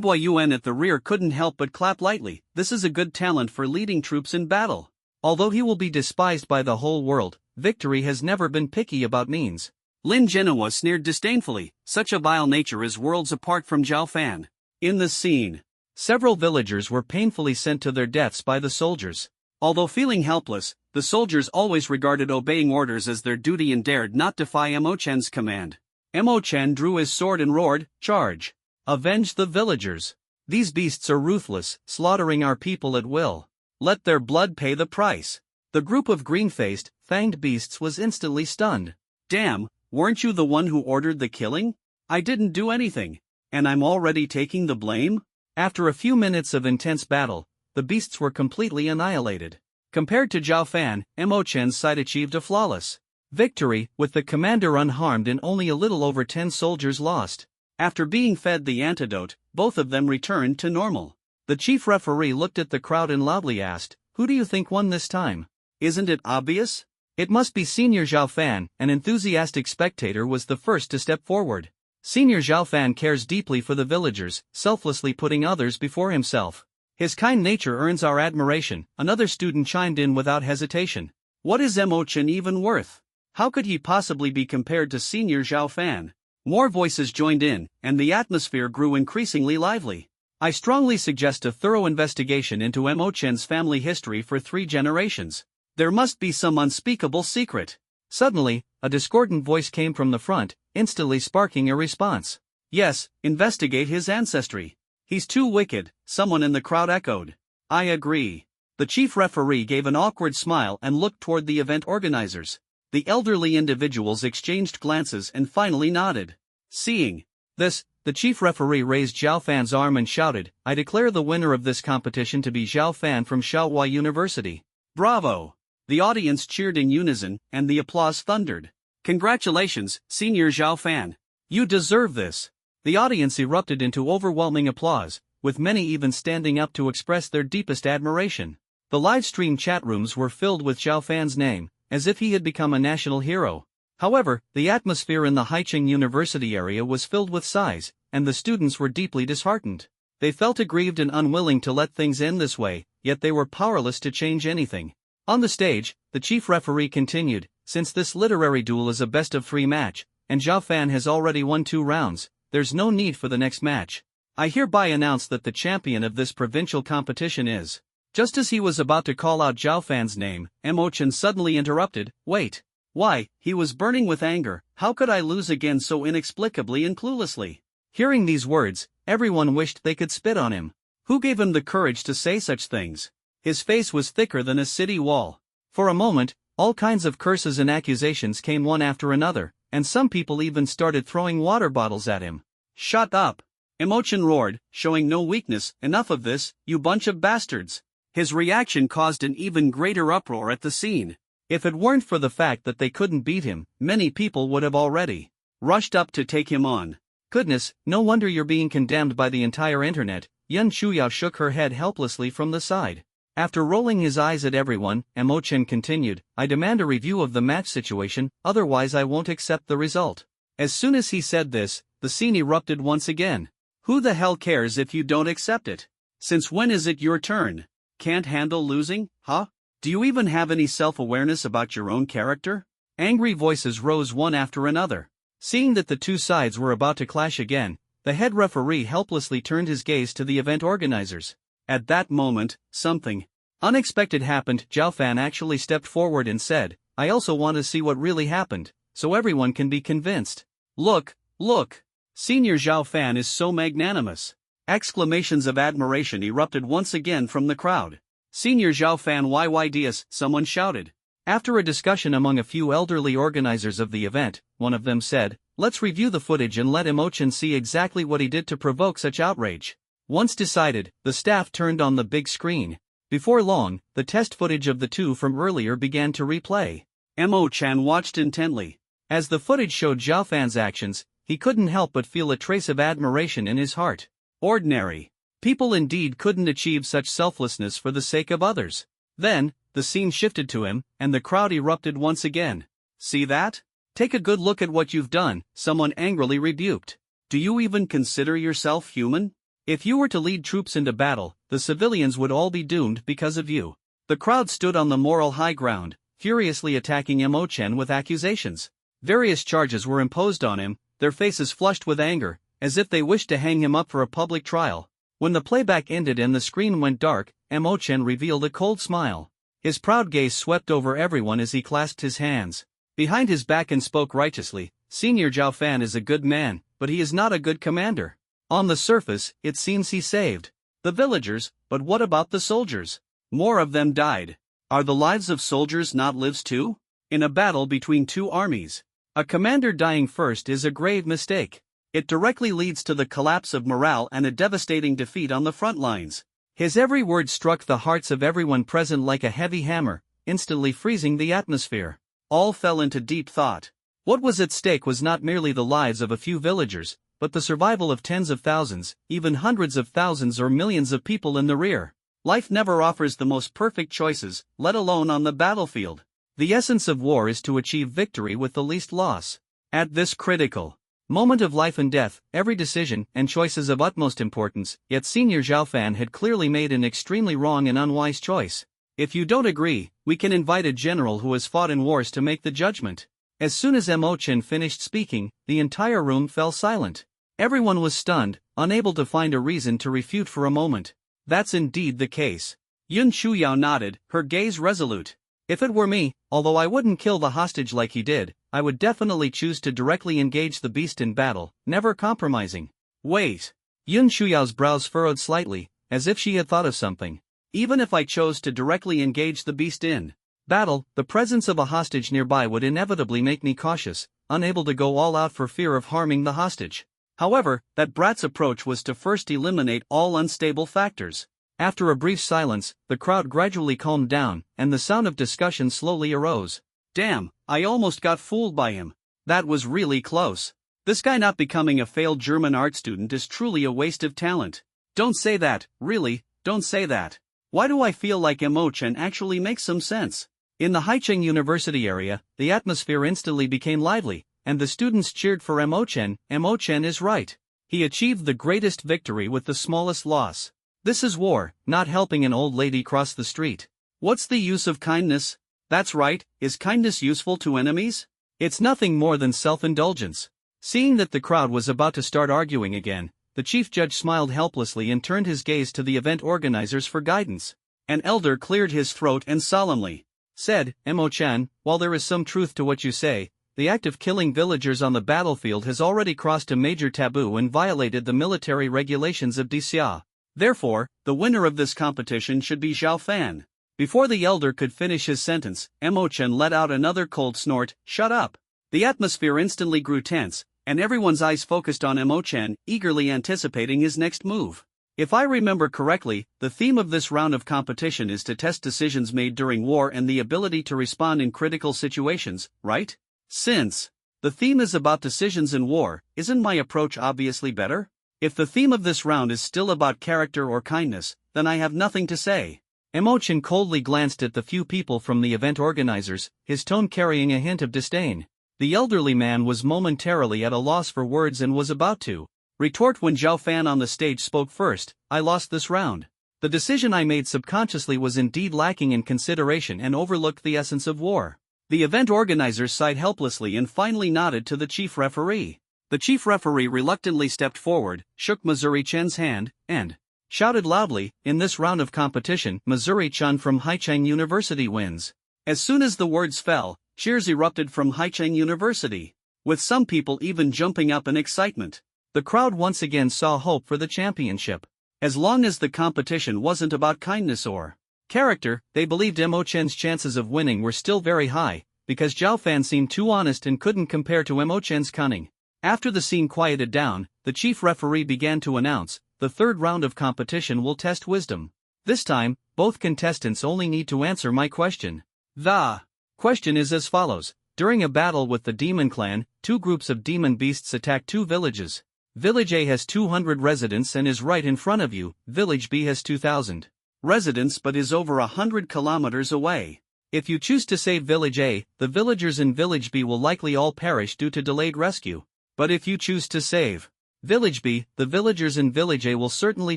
Boyuan at the rear couldn't help but clap lightly. This is a good talent for leading troops in battle. Although he will be despised by the whole world, victory has never been picky about means. Lin Genoa sneered disdainfully, "Such a vile nature is worlds apart from Zhao Fan." In the scene, several villagers were painfully sent to their deaths by the soldiers. Although feeling helpless, the soldiers always regarded obeying orders as their duty and dared not defy Emo-chen's command. Emo-chen drew his sword and roared, "Charge! Avenge the villagers! These beasts are ruthless, slaughtering our people at will. Let their blood pay the price." The group of green-faced, fanged beasts was instantly stunned. "Damn, weren't you the one who ordered the killing? I didn't do anything, and I'm already taking the blame?" After a few minutes of intense battle, the beasts were completely annihilated. Compared to Zhao Fan, Emo-chen's side achieved a flawless victory, with the commander unharmed and only a little over 10 soldiers lost. After being fed the antidote, both of them returned to normal. The chief referee looked at the crowd and loudly asked, "Who do you think won this time?" "Isn't it obvious? It must be Senior Zhao Fan." An enthusiastic spectator was the first to step forward. Senior Zhao Fan cares deeply for the villagers, selflessly putting others before himself. His kind nature earns our admiration, another student chimed in without hesitation. What is Emo-chen even worth? How could he possibly be compared to Senior Zhao Fan? More voices joined in, and the atmosphere grew increasingly lively. I strongly suggest a thorough investigation into Emo-chen's family history for 3 generations. There must be some unspeakable secret. Suddenly, a discordant voice came from the front, instantly sparking a response. "Yes, investigate his ancestry. He's too wicked," someone in the crowd echoed. "I agree." The chief referee gave an awkward smile and looked toward the event organizers. The elderly individuals exchanged glances and finally nodded. Seeing this, the chief referee raised Zhao Fan's arm and shouted, "I declare the winner of this competition to be Zhao Fan from Shaohua University." Bravo! The audience cheered in unison, and the applause thundered. "Congratulations, Senior Zhao Fan. You deserve this." The audience erupted into overwhelming applause, with many even standing up to express their deepest admiration. The live-stream chat rooms were filled with Zhao Fan's name, as if he had become a national hero. However, the atmosphere in the Haicheng University area was filled with sighs, and the students were deeply disheartened. They felt aggrieved and unwilling to let things end this way, yet they were powerless to change anything. On the stage, the chief referee continued, "Since this literary duel is a best-of-3 match, and Zhao Fan has already won 2 rounds, there's no need for the next match. I hereby announce that the champion of this provincial competition is..." Just as he was about to call out Zhao Fan's name, Emo-chen suddenly interrupted, "Wait. Why?" He was burning with anger. "How could I lose again so inexplicably and cluelessly?" Hearing these words, everyone wished they could spit on him. Who gave him the courage to say such things? His face was thicker than a city wall. For a moment, all kinds of curses and accusations came one after another, and some people even started throwing water bottles at him. "Shut up! Emo-chan roared, showing no weakness. Enough of this, you bunch of bastards. His reaction caused an even greater uproar at the scene. If it weren't for the fact that they couldn't beat him, many people would have already rushed up to take him on. Goodness, no wonder you're being condemned by the entire internet. Yun Chuyao shook her head helplessly from the side. After rolling his eyes at everyone, Emo-chan continued, I demand a review of the match situation, otherwise I won't accept the result. As soon as he said this, the scene erupted once again. Who the hell cares if you don't accept it? Since when is it your turn? Can't handle losing, huh? Do you even have any self-awareness about your own character? Angry voices rose one after another. Seeing that the two sides were about to clash again, the head referee helplessly turned his gaze to the event organizers. At that moment, something unexpected happened. Zhao Fan actually stepped forward and said, I also want to see what really happened, so everyone can be convinced. Look, look! Senior Zhao Fan is so magnanimous. Exclamations of admiration erupted once again from the crowd. Senior Zhao Fan YYDS, someone shouted. After a discussion among a few elderly organizers of the event, one of them said, let's review the footage and let Emo-chan see exactly what he did to provoke such outrage. Once decided, the staff turned on the big screen. Before long, the test footage of the two from earlier began to replay. Emo-chan watched intently. As the footage showed Zhao Fan's actions, he couldn't help but feel a trace of admiration in his heart. Ordinary people indeed couldn't achieve such selflessness for the sake of others. Then, the scene shifted to him, and the crowd erupted once again. See that? Take a good look at what you've done, someone angrily rebuked. Do you even consider yourself human? If you were to lead troops into battle, the civilians would all be doomed because of you. The crowd stood on the moral high ground, furiously attacking Emo-chan with accusations. Various charges were imposed on him, their faces flushed with anger, as if they wished to hang him up for a public trial. When the playback ended and the screen went dark, Emo-chan revealed a cold smile. His proud gaze swept over everyone as he clasped his hands behind his back and spoke righteously, Senior Zhao Fan is a good man, but he is not a good commander. On the surface, it seems he saved the villagers, but what about the soldiers? More of them died. Are the lives of soldiers not lives too? In a battle between two armies, a commander dying first is a grave mistake. It directly leads to the collapse of morale and a devastating defeat on the front lines. His every word struck the hearts of everyone present like a heavy hammer, instantly freezing the atmosphere. All fell into deep thought. What was at stake was not merely the lives of a few villagers, but the survival of tens of thousands, even hundreds of thousands or millions of people in the rear. Life never offers the most perfect choices, let alone on the battlefield. The essence of war is to achieve victory with the least loss. At this critical moment of life and death, every decision and choice is of utmost importance, yet Senior Zhao Fan had clearly made an extremely wrong and unwise choice. If you don't agree, we can invite a general who has fought in wars to make the judgment. As soon as Emo-chan finished speaking, the entire room fell silent. Everyone was stunned, unable to find a reason to refute for a moment. That's indeed the case. Yun Chuyao nodded, her gaze resolute. If it were me, although I wouldn't kill the hostage like he did, I would definitely choose to directly engage the beast in battle, never compromising. Wait. Yun Chuyao's brows furrowed slightly, as if she had thought of something. Even if I chose to directly engage the beast in battle, the presence of a hostage nearby would inevitably make me cautious, unable to go all out for fear of harming the hostage. However, that brat's approach was to first eliminate all unstable factors. After a brief silence, the crowd gradually calmed down, and the sound of discussion slowly arose. Damn, I almost got fooled by him. That was really close. This guy not becoming a failed German art student is truly a waste of talent. Don't say that, really, don't say that. Why do I feel like Emo-chan actually makes some sense? In the Haicheng University area, the atmosphere instantly became lively, and the students cheered for Emo-chan. Emo-chan is right. He achieved the greatest victory with the smallest loss. This is war, not helping an old lady cross the street. What's the use of kindness? That's right, is kindness useful to enemies? It's nothing more than self-indulgence. Seeing that the crowd was about to start arguing again, the chief judge smiled helplessly and turned his gaze to the event organizers for guidance. An elder cleared his throat and solemnly said, Emo-chan, while there is some truth to what you say, the act of killing villagers on the battlefield has already crossed a major taboo and violated the military regulations of Dixia. Therefore, the winner of this competition should be Zhao Fan. Before the elder could finish his sentence, Emo-chan let out another cold snort, shut up. The atmosphere instantly grew tense, and everyone's eyes focused on Emo-chan, eagerly anticipating his next move. If I remember correctly, the theme of this round of competition is to test decisions made during war and the ability to respond in critical situations, right? Since the theme is about decisions in war, isn't my approach obviously better? If the theme of this round is still about character or kindness, then I have nothing to say. Emo-chan coldly glanced at the few people from the event organizers, his tone carrying a hint of disdain. The elderly man was momentarily at a loss for words and was about to retort when Zhao Fan on the stage spoke first. I lost this round. The decision I made subconsciously was indeed lacking in consideration and overlooked the essence of war. The event organizers sighed helplessly and finally nodded to the chief referee. The chief referee reluctantly stepped forward, shook Missouri-chan's hand, and shouted loudly, "In this round of competition, Missouri-chan from Haicheng University wins." As soon as the words fell, cheers erupted from Haicheng University, with some people even jumping up in excitement. The crowd once again saw hope for the championship. As long as the competition wasn't about kindness or character, they believed Emo-chan's chances of winning were still very high, because Zhao Fan seemed too honest and couldn't compare to Emo-chan's cunning. After the scene quieted down, the chief referee began to announce, "The third round of competition will test wisdom. This time, both contestants only need to answer my question. The question is as follows. During a battle with the Demon Clan, two groups of demon beasts attack two villages. Village A has 200 residents and is right in front of you. Village B has 2,000 residents but is over 100 kilometers away. If you choose to save Village A, the villagers in Village B will likely all perish due to delayed rescue. But if you choose to save Village B, the villagers in Village A will certainly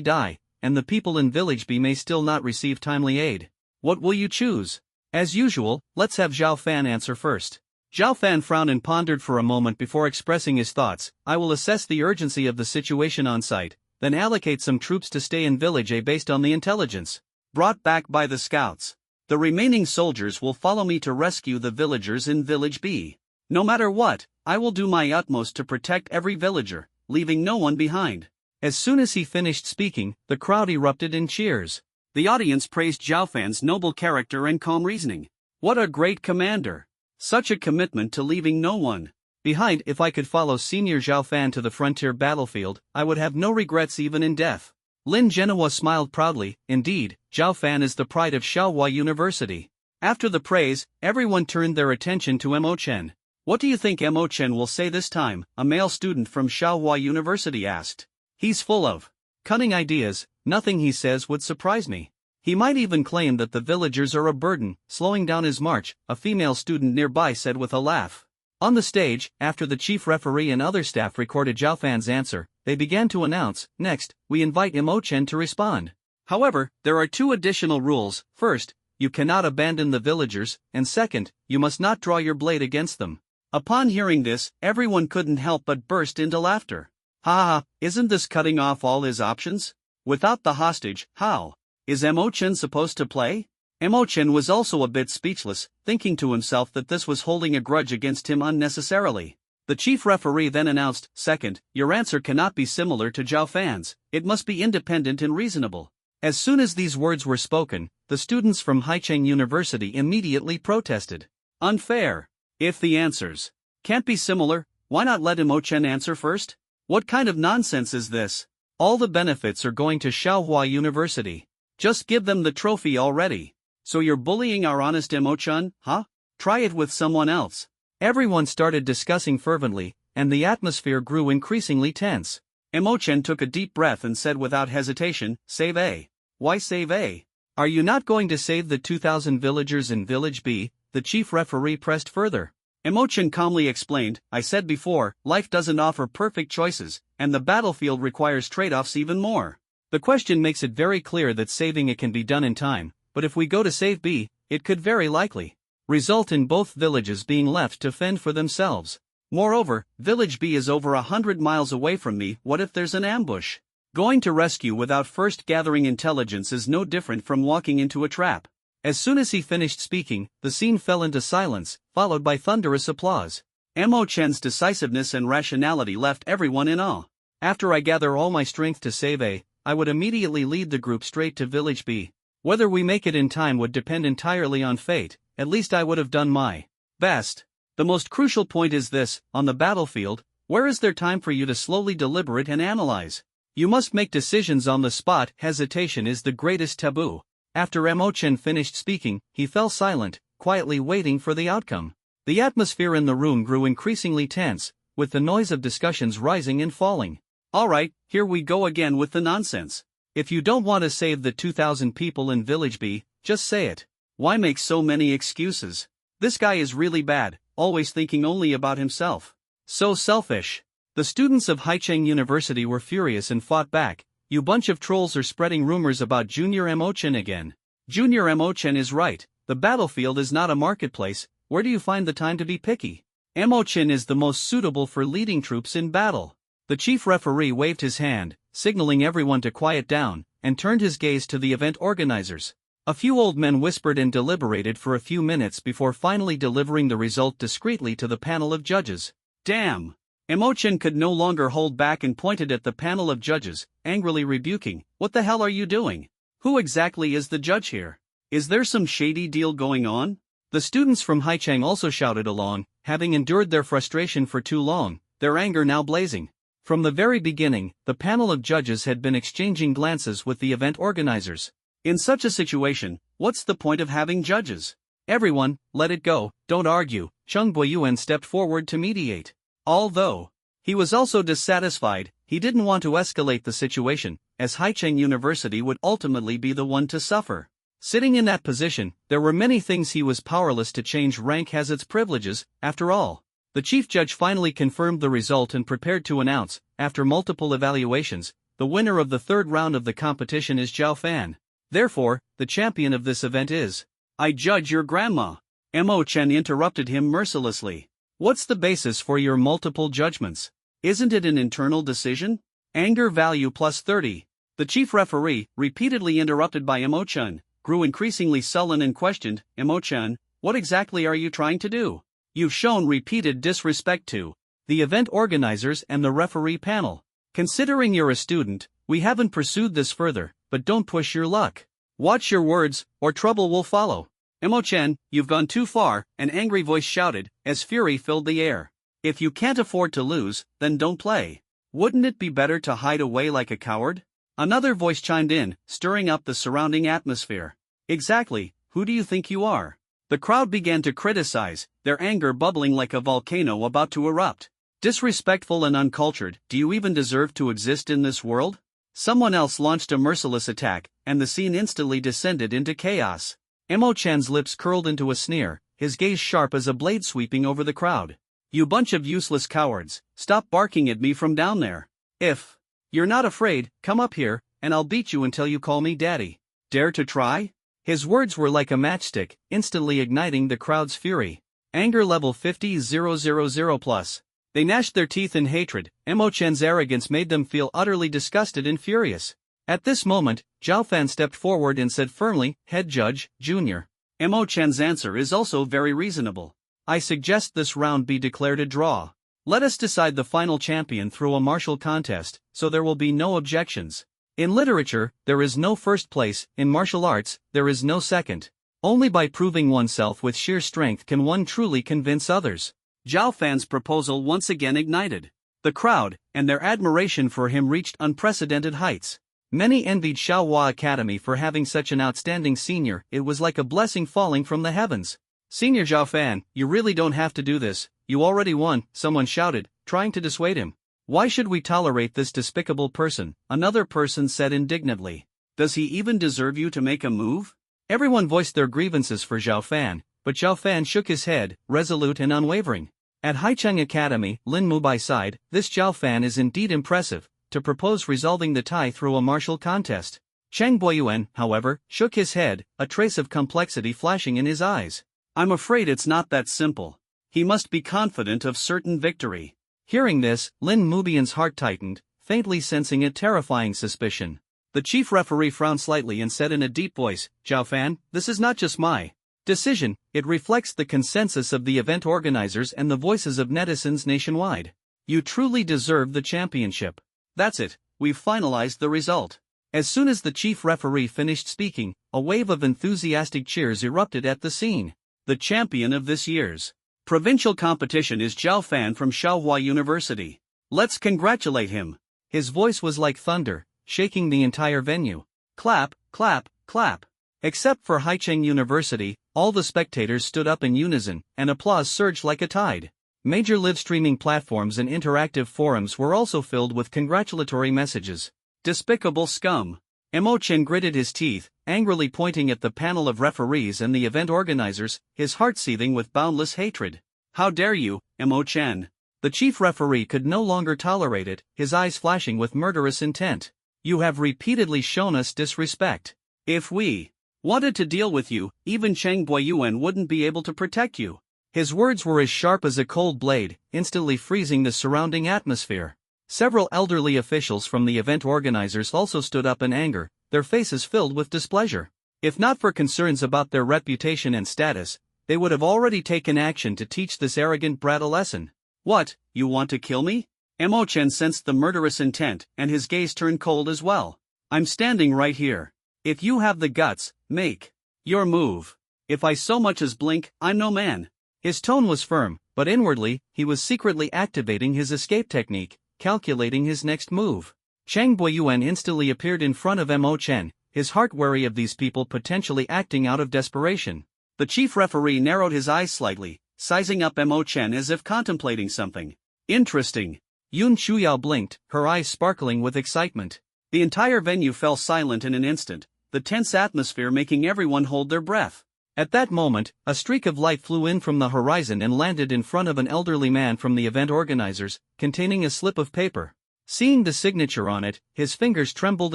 die, and the people in Village B may still not receive timely aid. What will you choose?" As usual, let's have Zhao Fan answer first. Zhao Fan frowned and pondered for a moment before expressing his thoughts. "I will assess the urgency of the situation on site, then allocate some troops to stay in Village A based on the intelligence brought back by the scouts. The remaining soldiers will follow me to rescue the villagers in Village B. No matter what, I will do my utmost to protect every villager, leaving no one behind." As soon as he finished speaking, the crowd erupted in cheers. The audience praised Zhao Fan's noble character and calm reasoning. What a great commander! Such a commitment to leaving no one behind. If I could follow Senior Zhao Fan to the frontier battlefield, I would have no regrets even in death. Lin Genoa smiled proudly. Indeed, Zhao Fan is the pride of Xiaohua University. After the praise, everyone turned their attention to Emo-chan. "What do you think Emo-chan will say this time?" a male student from Xiaohua University asked. "He's full of cunning ideas. Nothing he says would surprise me. He might even claim that the villagers are a burden, slowing down his march," a female student nearby said with a laugh. On the stage, after the chief referee and other staff recorded Zhao Fan's answer, they began to announce, "Next, we invite Emo-chan to respond. However, there are two additional rules. First, you cannot abandon the villagers, and second, you must not draw your blade against them." Upon hearing this, everyone couldn't help but burst into laughter. "Ha ha, isn't this cutting off all his options? Without the hostage, how is Emo-chan supposed to play?" Emo-chan was also a bit speechless, thinking to himself that this was holding a grudge against him unnecessarily. The chief referee then announced, "Second, your answer cannot be similar to Zhao Fan's, it must be independent and reasonable." As soon as these words were spoken, the students from Haicheng University immediately protested. "Unfair. If the answers can't be similar, why not let Emo-chan answer first? What kind of nonsense is this? All the benefits are going to Xiaohua University. Just give them the trophy already. So you're bullying our honest Emo-chan, huh? Try it with someone else." Everyone started discussing fervently, and the atmosphere grew increasingly tense. Emo-chan took a deep breath and said without hesitation, "Save A." "Why save A? Are you not going to save the 2,000 villagers in Village B?" the chief referee pressed further. Emo-chan calmly explained, "I said before, life doesn't offer perfect choices, and the battlefield requires trade-offs even more. The question makes it very clear that saving it can be done in time, but if we go to save B, it could very likely result in both villages being left to fend for themselves. Moreover, Village B is over 100 miles away from me. What if there's an ambush? Going to rescue without first gathering intelligence is no different from walking into a trap." As soon as he finished speaking, the scene fell into silence, followed by thunderous applause. Emo-chan's decisiveness and rationality left everyone in awe. "After I gather all my strength to save A, I would immediately lead the group straight to Village B. Whether we make it in time would depend entirely on fate. At least I would have done my best. The most crucial point is this: on the battlefield, Where is there time for you to slowly deliberate and analyze? You must make decisions on the spot. Hesitation is the greatest taboo. After Emo-chan finished speaking, he fell silent, quietly waiting for the outcome. The atmosphere in the room grew increasingly tense, with the noise of discussions rising and falling. Alright, here we go again with the nonsense. If you don't want to save the 2,000 people in Village B, just say it. Why make so many excuses? This guy is really bad, always thinking only about himself. So selfish. The students of Haicheng University were furious and fought back. You bunch of trolls are spreading rumors about Junior Emo-chan again. Junior Emo-chan is right, the battlefield is not a marketplace. Where do you find the time to be picky? Emo-chan is the most suitable for leading troops in battle. The chief referee waved his hand, signaling everyone to quiet down, and turned his gaze to the event organizers. A few old men whispered and deliberated for a few minutes before finally delivering the result discreetly to the panel of judges. Damn! Emo-chan could no longer hold back and pointed at the panel of judges, angrily rebuking, "What the hell are you doing? Who exactly is the judge here? Is there some shady deal going on?" The students from Haicheng also shouted along, having endured their frustration for too long, their anger now blazing. From the very beginning, the panel of judges had been exchanging glances with the event organizers. In such a situation, what's the point of having judges? Everyone, let it go, don't argue. Chung Boyuan stepped forward to mediate. Although he was also dissatisfied, he didn't want to escalate the situation, as Haicheng University would ultimately be the one to suffer. Sitting in that position, there were many things he was powerless to change. Rank has its privileges, after all. The chief judge finally confirmed the result and prepared to announce, after multiple evaluations, the winner of the third round of the competition is Zhao Fan. Therefore, the champion of this event is. I judge your grandma. Emo-chan interrupted him mercilessly. What's the basis for your multiple judgments? Isn't it an internal decision? Anger value plus 30. The chief referee, repeatedly interrupted by Emo-chan, grew increasingly sullen and questioned, Emo-chan, what exactly are you trying to do? You've shown repeated disrespect to the event organizers and the referee panel. Considering you're a student, we haven't pursued this further, but don't push your luck. Watch your words, or trouble will follow. Emo-chan, you've gone too far, an angry voice shouted, as fury filled the air. If you can't afford to lose, then don't play. Wouldn't it be better to hide away like a coward? Another voice chimed in, stirring up the surrounding atmosphere. Exactly, who do you think you are? The crowd began to criticize, their anger bubbling like a volcano about to erupt. Disrespectful and uncultured, do you even deserve to exist in this world? Someone else launched a merciless attack, and the scene instantly descended into chaos. Emo-chan's lips curled into a sneer, his gaze sharp as a blade sweeping over the crowd. You bunch of useless cowards, stop barking at me from down there. If you're not afraid, come up here, and I'll beat you until you call me daddy. Dare to try? His words were like a matchstick, instantly igniting the crowd's fury. Anger level 50,000 plus. They gnashed their teeth in hatred. Emo-chan's arrogance made them feel utterly disgusted and furious. At this moment, Zhao Fan stepped forward and said firmly, Head Judge, Junior. Emo-chan's answer is also very reasonable. I suggest this round be declared a draw. Let us decide the final champion through a martial contest, so there will be no objections. In literature, there is no first place. In martial arts, there is no second. Only by proving oneself with sheer strength can one truly convince others. Zhao Fan's proposal once again ignited the crowd, and their admiration for him reached unprecedented heights. Many envied Shaohua Academy for having such an outstanding senior. It was like a blessing falling from the heavens. Senior Zhao Fan, you really don't have to do this, you already won, someone shouted, trying to dissuade him. Why should we tolerate this despicable person? Another person said indignantly. Does he even deserve you to make a move? Everyone voiced their grievances for Zhao Fan, but Zhao Fan shook his head, resolute and unwavering. At Haicheng Academy, Lin Mubai sighed, this Zhao Fan is indeed impressive, to propose resolving the tie through a martial contest. Cheng Boyuan, however, shook his head, a trace of complexity flashing in his eyes. I'm afraid it's not that simple. He must be confident of certain victory. Hearing this, Lin Mubian's heart tightened, faintly sensing a terrifying suspicion. The chief referee frowned slightly and said in a deep voice, Zhao Fan, this is not just my decision, it reflects the consensus of the event organizers and the voices of netizens nationwide. You truly deserve the championship. That's it, we've finalized the result. As soon as the chief referee finished speaking, a wave of enthusiastic cheers erupted at the scene. The champion of this year's provincial competition is Zhao Fan from Shaohua University. Let's congratulate him. His voice was like thunder, shaking the entire venue. Clap, clap, clap. Except for Haicheng University, all the spectators stood up in unison, and applause surged like a tide. Major live-streaming platforms and interactive forums were also filled with congratulatory messages. Despicable scum. Mo Chen gritted his teeth, angrily pointing at the panel of referees and the event organizers, his heart seething with boundless hatred. How dare you, Mo Chen? The chief referee could no longer tolerate it, his eyes flashing with murderous intent. You have repeatedly shown us disrespect. If we wanted to deal with you, even Cheng Boyuan wouldn't be able to protect you. His words were as sharp as a cold blade, instantly freezing the surrounding atmosphere. Several elderly officials from the event organizers also stood up in anger, their faces filled with displeasure. If not for concerns about their reputation and status, they would have already taken action to teach this arrogant brat a lesson. What, you want to kill me? Mo Chen sensed the murderous intent, and his gaze turned cold as well. I'm standing right here. If you have the guts, make your move. If I so much as blink, I'm no man. His tone was firm, but inwardly, he was secretly activating his escape technique, calculating his next move. Cheng Boyuan instantly appeared in front of Mo Chen, his heart wary of these people potentially acting out of desperation. The chief referee narrowed his eyes slightly, sizing up Mo Chen as if contemplating something. Interesting. Yun Chuyao blinked, her eyes sparkling with excitement. The entire venue fell silent in an instant, the tense atmosphere making everyone hold their breath. At that moment, a streak of light flew in from the horizon and landed in front of an elderly man from the event organizers, containing a slip of paper. Seeing the signature on it, his fingers trembled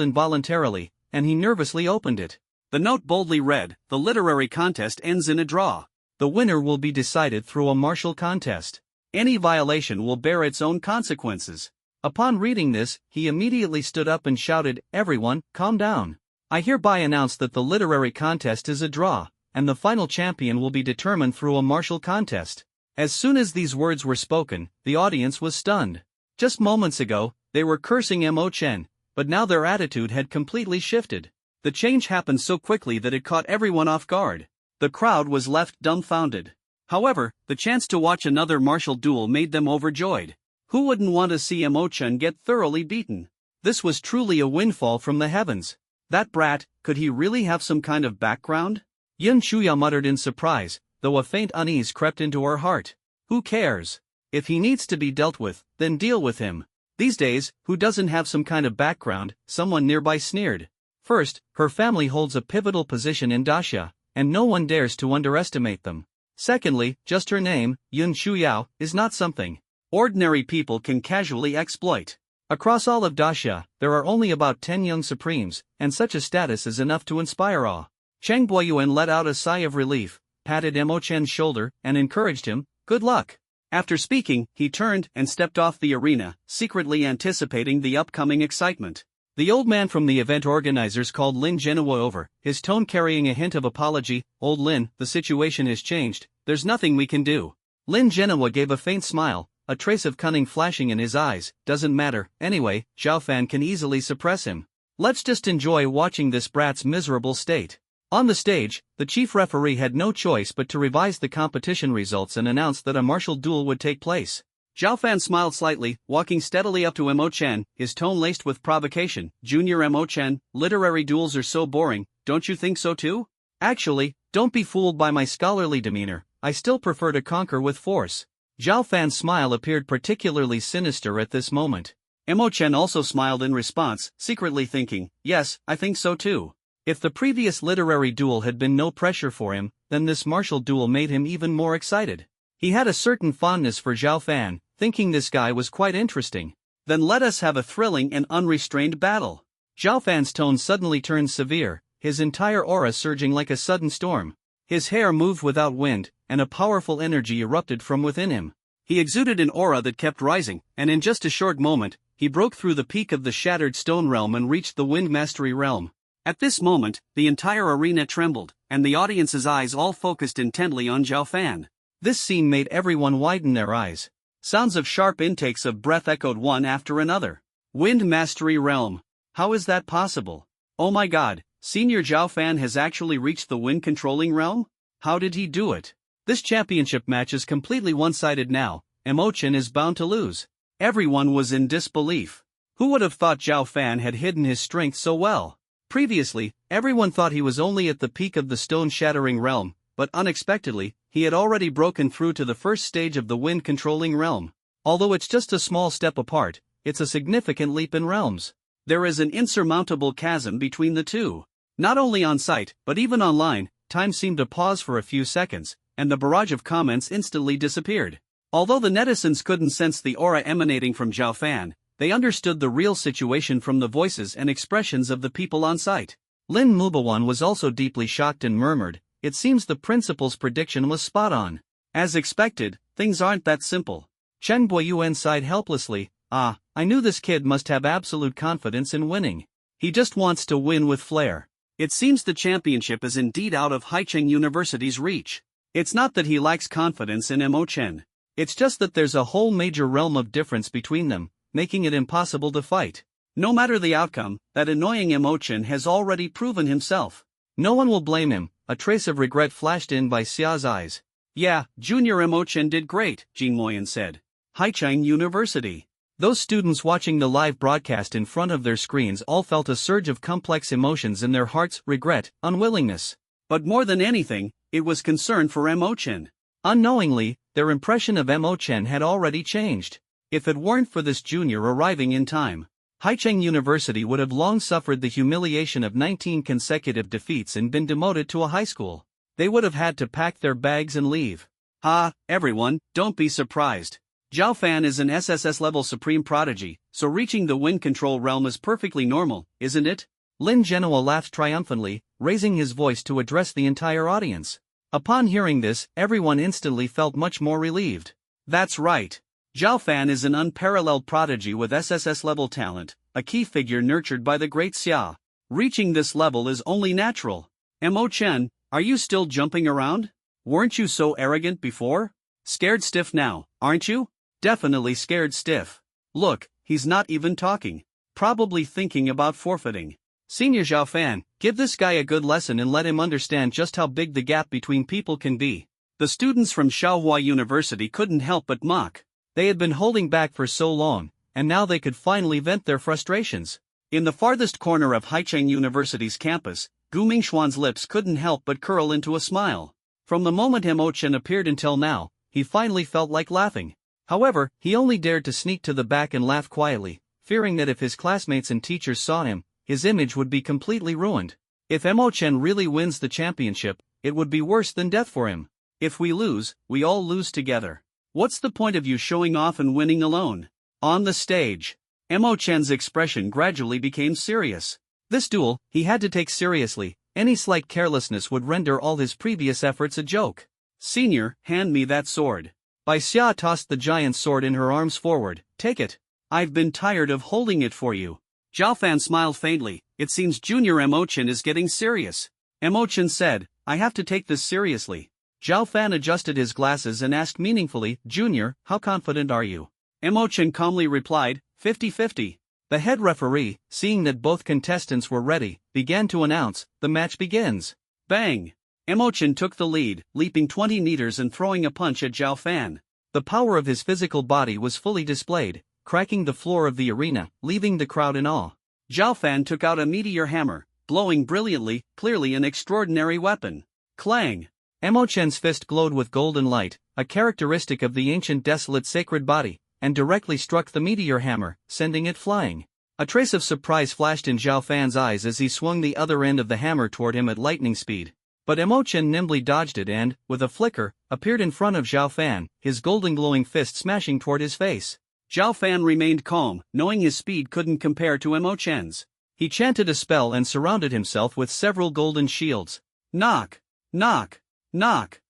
involuntarily, and he nervously opened it. The note boldly read, "The literary contest ends in a draw. The winner will be decided through a martial contest. Any violation will bear its own consequences." Upon reading this, he immediately stood up and shouted, "Everyone, calm down. I hereby announce that the literary contest is a draw, and the final champion will be determined through a martial contest." As soon as these words were spoken, the audience was stunned. Just moments ago, they were cursing Mo Chen, but now their attitude had completely shifted. The change happened so quickly that it caught everyone off guard. The crowd was left dumbfounded. However, the chance to watch another martial duel made them overjoyed. Who wouldn't want to see Mo Chen get thoroughly beaten? This was truly a windfall from the heavens. That brat, could he really have some kind of background? Yun Shuya muttered in surprise, though a faint unease crept into her heart. Who cares? If he needs to be dealt with, then deal with him. These days, who doesn't have some kind of background? Someone nearby sneered. First, her family holds a pivotal position in Daxia, and no one dares to underestimate them. Secondly, just her name, Yun Shuyao, is not something ordinary people can casually exploit. Across all of Daxia, there are only about 10 young supremes, and such a status is enough to inspire awe. Cheng Boyuan let out a sigh of relief, patted Mo Chen's shoulder, and encouraged him, "Good luck." After speaking, he turned and stepped off the arena, secretly anticipating the upcoming excitement. The old man from the event organizers called Lin Genoa over, his tone carrying a hint of apology. "Old Lin, the situation has changed, there's nothing we can do." Lin Genoa gave a faint smile, a trace of cunning flashing in his eyes. "Doesn't matter, anyway, Zhao Fan can easily suppress him. Let's just enjoy watching this brat's miserable state." On the stage, the chief referee had no choice but to revise the competition results and announce that a martial duel would take place. Zhao Fan smiled slightly, walking steadily up to Mo Chen, his tone laced with provocation. "Junior Mo Chen, literary duels are so boring, don't you think so too? Actually, don't be fooled by my scholarly demeanor, I still prefer to conquer with force." Zhao Fan's smile appeared particularly sinister at this moment. Mo Chen also smiled in response, secretly thinking, "Yes, I think so too." If the previous literary duel had been no pressure for him, then this martial duel made him even more excited. He had a certain fondness for Zhao Fan, thinking this guy was quite interesting. "Then let us have a thrilling and unrestrained battle." Zhao Fan's tone suddenly turned severe, his entire aura surging like a sudden storm. His hair moved without wind, and a powerful energy erupted from within him. He exuded an aura that kept rising, and in just a short moment, he broke through the peak of the shattered stone realm and reached the wind mastery realm. At this moment, the entire arena trembled, and the audience's eyes all focused intently on Zhao Fan. This scene made everyone widen their eyes. Sounds of sharp intakes of breath echoed one after another. Wind Mastery Realm. How is that possible? Oh my god, Senior Zhao Fan has actually reached the wind controlling realm? How did he do it? This championship match is completely one-sided now, Chen is bound to lose. Everyone was in disbelief. Who would have thought Zhao Fan had hidden his strength so well? Previously, everyone thought he was only at the peak of the stone-shattering realm, but unexpectedly, he had already broken through to the first stage of the wind-controlling realm. Although it's just a small step apart, it's a significant leap in realms. There is an insurmountable chasm between the two. Not only on site, but even online, time seemed to pause for a few seconds, and the barrage of comments instantly disappeared. Although the netizens couldn't sense the aura emanating from Zhao Fan, they understood the real situation from the voices and expressions of the people on site. Lin Mubawan was also deeply shocked and murmured, "It seems the principal's prediction was spot on. As expected, things aren't that simple." Chen Guoyuan sighed helplessly, I knew this kid must have absolute confidence in winning. He just wants to win with flair." It seems the championship is indeed out of Haicheng University's reach. It's not that he lacks confidence in Chen. It's just that there's a whole major realm of difference between them, making it impossible to fight. No matter the outcome, that annoying Chen has already proven himself. No one will blame him. A trace of regret flashed in by Xia's eyes. "Yeah, Junior Chen did great," Jin Moyan said. Haicheng University. Those students watching the live broadcast in front of their screens all felt a surge of complex emotions in their hearts: regret, unwillingness. But more than anything, it was concern for Chen. Unknowingly, their impression of Chen had already changed. If it weren't for this junior arriving in time, Haicheng University would have long suffered the humiliation of 19 consecutive defeats and been demoted to a high school. They would have had to pack their bags and leave. Everyone, don't be surprised. Zhao Fan is an SSS-level supreme prodigy, so reaching the wind control realm is perfectly normal, isn't it? Lin Genoa laughed triumphantly, raising his voice to address the entire audience. Upon hearing this, everyone instantly felt much more relieved. That's right. Zhao Fan is an unparalleled prodigy with SSS-level talent, a key figure nurtured by the great Xia. Reaching this level is only natural. Chen, are you still jumping around? Weren't you so arrogant before? Scared stiff now, aren't you? Definitely scared stiff. Look, he's not even talking. Probably thinking about forfeiting. Senior Zhao Fan, give this guy a good lesson and let him understand just how big the gap between people can be. The students from Shaohua University couldn't help but mock. They had been holding back for so long, and now they could finally vent their frustrations. In the farthest corner of Haicheng University's campus, Gu Mingxuan's lips couldn't help but curl into a smile. From the moment Chen appeared until now, he finally felt like laughing. However, he only dared to sneak to the back and laugh quietly, fearing that if his classmates and teachers saw him, his image would be completely ruined. If Chen really wins the championship, it would be worse than death for him. If we lose, we all lose together. What's the point of you showing off and winning alone? On the stage, Chen's expression gradually became serious. This duel, he had to take seriously. Any slight carelessness would render all his previous efforts a joke. Senior, hand me that sword. Bai Xia tossed the giant sword in her arms forward. Take it. I've been tired of holding it for you. Zhao Fan smiled faintly. It seems Junior Chen is getting serious. Chen said, I have to take this seriously. Zhao Fan adjusted his glasses and asked meaningfully, Junior, how confident are you? Chen calmly replied, 50-50. The head referee, seeing that both contestants were ready, began to announce, the match begins. Bang! Chen took the lead, leaping 20 meters and throwing a punch at Zhao Fan. The power of his physical body was fully displayed, cracking the floor of the arena, leaving the crowd in awe. Zhao Fan took out a meteor hammer, blowing brilliantly, clearly an extraordinary weapon. Clang! Chen's fist glowed with golden light, a characteristic of the ancient desolate sacred body, and directly struck the meteor hammer, sending it flying. A trace of surprise flashed in Zhao Fan's eyes as he swung the other end of the hammer toward him at lightning speed. But Chen nimbly dodged it and, with a flicker, appeared in front of Zhao Fan, his golden glowing fist smashing toward his face. Zhao Fan remained calm, knowing his speed couldn't compare to Chen's. He chanted a spell and surrounded himself with several golden shields. Knock! Knock! Knock!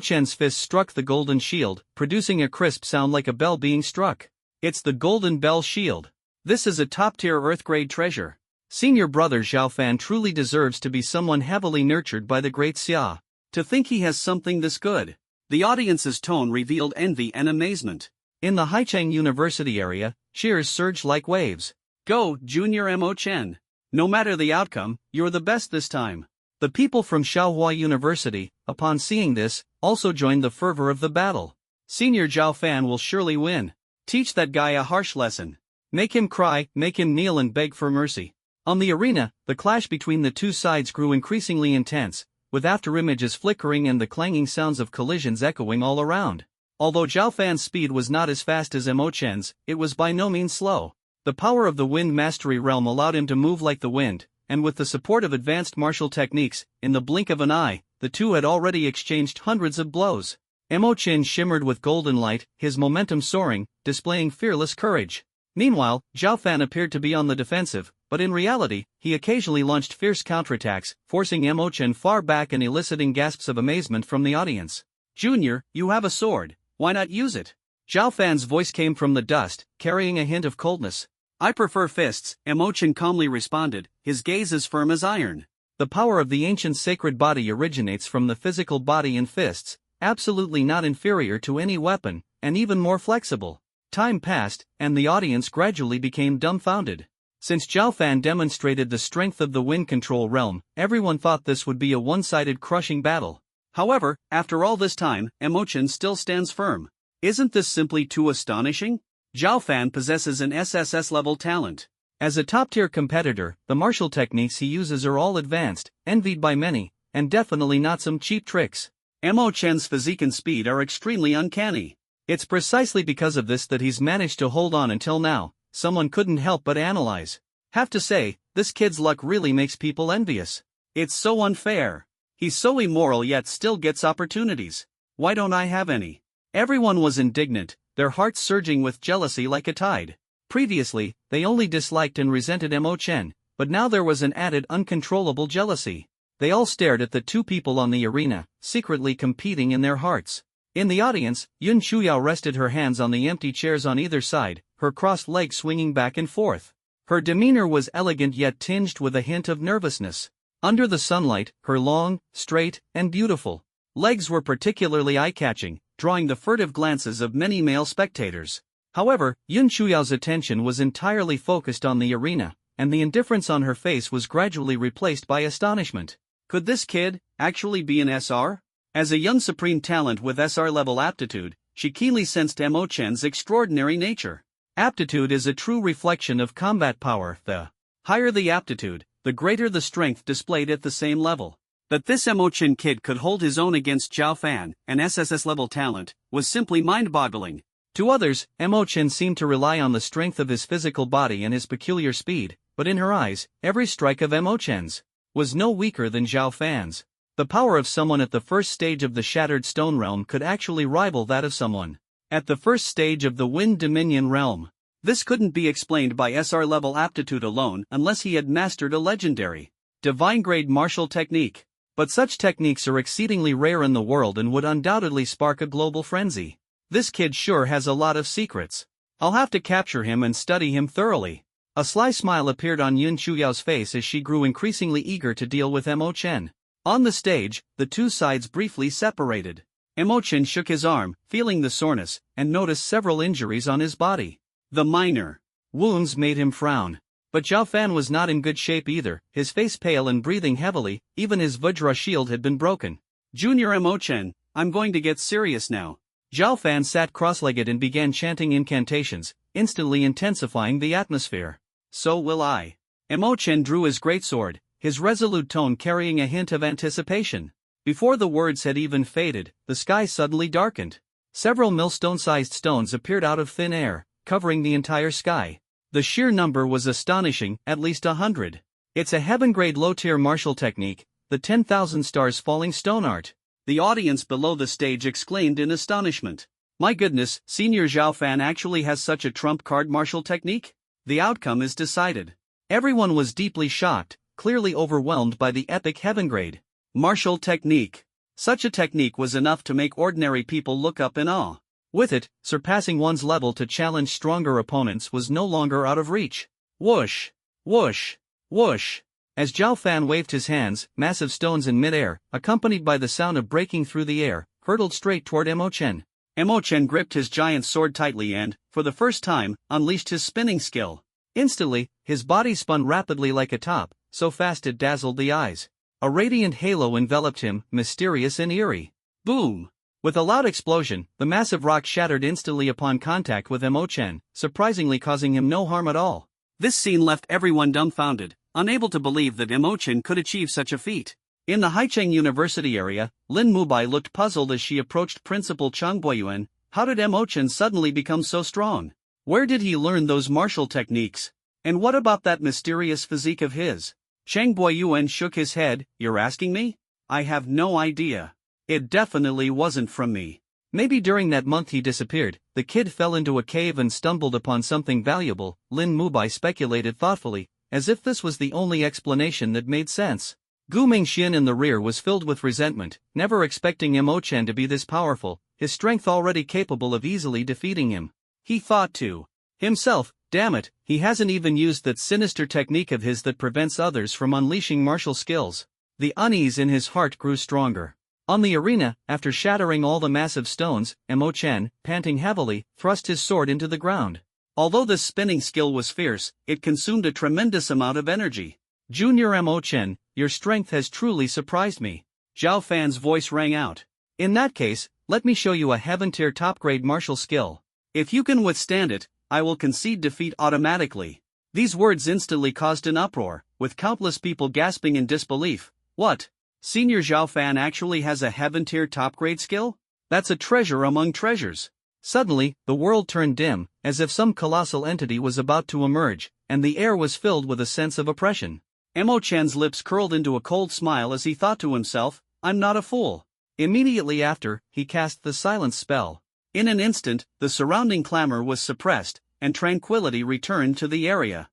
Chen's fist struck the golden shield, producing a crisp sound like a bell being struck. It's the Golden Bell Shield. This is a top-tier Earth-grade treasure. Senior brother Zhao Fan truly deserves to be someone heavily nurtured by the great Xia. To think he has something this good. The audience's tone revealed envy and amazement. In the Haicheng University area, cheers surged like waves. Go, Junior Chen. No matter the outcome, you're the best this time. The people from Xiaohua University, upon seeing this, also joined the fervor of the battle. Senior Zhao Fan will surely win. Teach that guy a harsh lesson. Make him cry, make him kneel and beg for mercy. On the arena, the clash between the two sides grew increasingly intense, with afterimages flickering and the clanging sounds of collisions echoing all around. Although Zhao Fan's speed was not as fast as Mo Chen's, it was by no means slow. The power of the Wind Mastery realm allowed him to move like the wind, and with the support of advanced martial techniques, in the blink of an eye, the two had already exchanged hundreds of blows. Mo Chen shimmered with golden light, his momentum soaring, displaying fearless courage. Meanwhile, Zhao Fan appeared to be on the defensive, but in reality, he occasionally launched fierce counterattacks, forcing Mo Chen far back and eliciting gasps of amazement from the audience. "Junior, you have a sword, why not use it?" Zhao Fan's voice came from the dust, carrying a hint of coldness. "I prefer fists," Mo Chen calmly responded, his gaze as firm as iron. The power of the ancient sacred body originates from the physical body in fists, absolutely not inferior to any weapon, and even more flexible. Time passed, and the audience gradually became dumbfounded. Since Zhao Fan demonstrated the strength of the wind control realm, everyone thought this would be a one-sided crushing battle. However, after all this time, Mo Chen still stands firm. Isn't this simply too astonishing? Zhao Fan possesses an SSS-level talent. As a top-tier competitor, the martial techniques he uses are all advanced, envied by many, and definitely not some cheap tricks. Mo Chen's physique and speed are extremely uncanny. It's precisely because of this that he's managed to hold on until now, someone couldn't help but analyze. Have to say, this kid's luck really makes people envious. It's so unfair. He's so immoral yet still gets opportunities. Why don't I have any? Everyone was indignant, their hearts surging with jealousy like a tide. Previously, they only disliked and resented Mo Chen, but now there was an added uncontrollable jealousy. They all stared at the two people on the arena, secretly competing in their hearts. In the audience, Yun Chuyao rested her hands on the empty chairs on either side, her crossed legs swinging back and forth. Her demeanor was elegant yet tinged with a hint of nervousness. Under the sunlight, her long, straight, and beautiful legs were particularly eye-catching, drawing the furtive glances of many male spectators. However, Yun Chuyao's attention was entirely focused on the arena, and the indifference on her face was gradually replaced by astonishment. Could this kid actually be an SR? As a young supreme talent with SR-level aptitude, she keenly sensed Mo Chen's extraordinary nature. Aptitude is a true reflection of combat power. The higher the aptitude, the greater the strength displayed at the same level. That this Mo Chen kid could hold his own against Zhao Fan, an SSS-level talent, was simply mind-boggling. To others, Mo Chen seemed to rely on the strength of his physical body and his peculiar speed, but in her eyes, every strike of Mo Chen's was no weaker than Zhao Fan's. The power of someone at the first stage of the Shattered Stone Realm could actually rival that of someone at the first stage of the Wind Dominion Realm. This couldn't be explained by SR-level aptitude alone unless he had mastered a legendary, divine-grade martial technique. But such techniques are exceedingly rare in the world and would undoubtedly spark a global frenzy. This kid sure has a lot of secrets. I'll have to capture him and study him thoroughly. A sly smile appeared on Yun Chuyao's face as she grew increasingly eager to deal with Mo Chen. On the stage, the two sides briefly separated. Mo Chen shook his arm, feeling the soreness, and noticed several injuries on his body. The minor wounds made him frown. But Zhao Fan was not in good shape either, his face pale and breathing heavily, even his Vajra shield had been broken. "Junior Mo Chen, I'm going to get serious now." Zhao Fan sat cross-legged and began chanting incantations, instantly intensifying the atmosphere. "So will I." Mo Chen drew his greatsword, his resolute tone carrying a hint of anticipation. Before the words had even faded, the sky suddenly darkened. Several millstone-sized stones appeared out of thin air, covering the entire sky. The sheer number was astonishing, at least 100. It's a heaven-grade low-tier martial technique, the 10,000 stars falling stone art. The audience below the stage exclaimed in astonishment. My goodness, Senior Zhao Fan actually has such a trump-card martial technique? The outcome is decided. Everyone was deeply shocked, clearly overwhelmed by the epic heaven-grade martial technique. Such a technique was enough to make ordinary people look up in awe. With it, surpassing one's level to challenge stronger opponents was no longer out of reach. Whoosh! Whoosh! Whoosh! As Zhao Fan waved his hands, massive stones in mid-air, accompanied by the sound of breaking through the air, hurtled straight toward Mo Chen. Mo Chen gripped his giant sword tightly and, for the first time, unleashed his spinning skill. Instantly, his body spun rapidly like a top, so fast it dazzled the eyes. A radiant halo enveloped him, mysterious and eerie. Boom! With a loud explosion, the massive rock shattered instantly upon contact with Emo-chen, surprisingly causing him no harm at all. This scene left everyone dumbfounded, unable to believe that Emo-chen could achieve such a feat. In the Haicheng University area, Lin Mubai looked puzzled as she approached Principal Chang Boyuan. How did Emo-chen suddenly become so strong? Where did he learn those martial techniques? And what about that mysterious physique of his? Chang Boyuan shook his head. You're asking me? I have no idea. It definitely wasn't from me. Maybe during that month he disappeared, the kid fell into a cave and stumbled upon something valuable, Lin Mubai speculated thoughtfully, as if this was the only explanation that made sense. Gu Mingxian in the rear was filled with resentment, never expecting Emo-chen to be this powerful, his strength already capable of easily defeating him. He thought to himself, damn it, he hasn't even used that sinister technique of his that prevents others from unleashing martial skills. The unease in his heart grew stronger. On the arena, after shattering all the massive stones, Emo-chen, panting heavily, thrust his sword into the ground. Although this spinning skill was fierce, it consumed a tremendous amount of energy. Junior Emo-chen, your strength has truly surprised me. Zhao Fan's voice rang out. In that case, let me show you a heaven-tier top-grade martial skill. If you can withstand it, I will concede defeat automatically. These words instantly caused an uproar, with countless people gasping in disbelief. What? Senior Zhao Fan actually has a heaven-tier top-grade skill? That's a treasure among treasures. Suddenly, the world turned dim, as if some colossal entity was about to emerge, and the air was filled with a sense of oppression. Emo-chan's lips curled into a cold smile as he thought to himself, I'm not a fool. Immediately after, he cast the silence spell. In an instant, the surrounding clamor was suppressed, and tranquility returned to the area.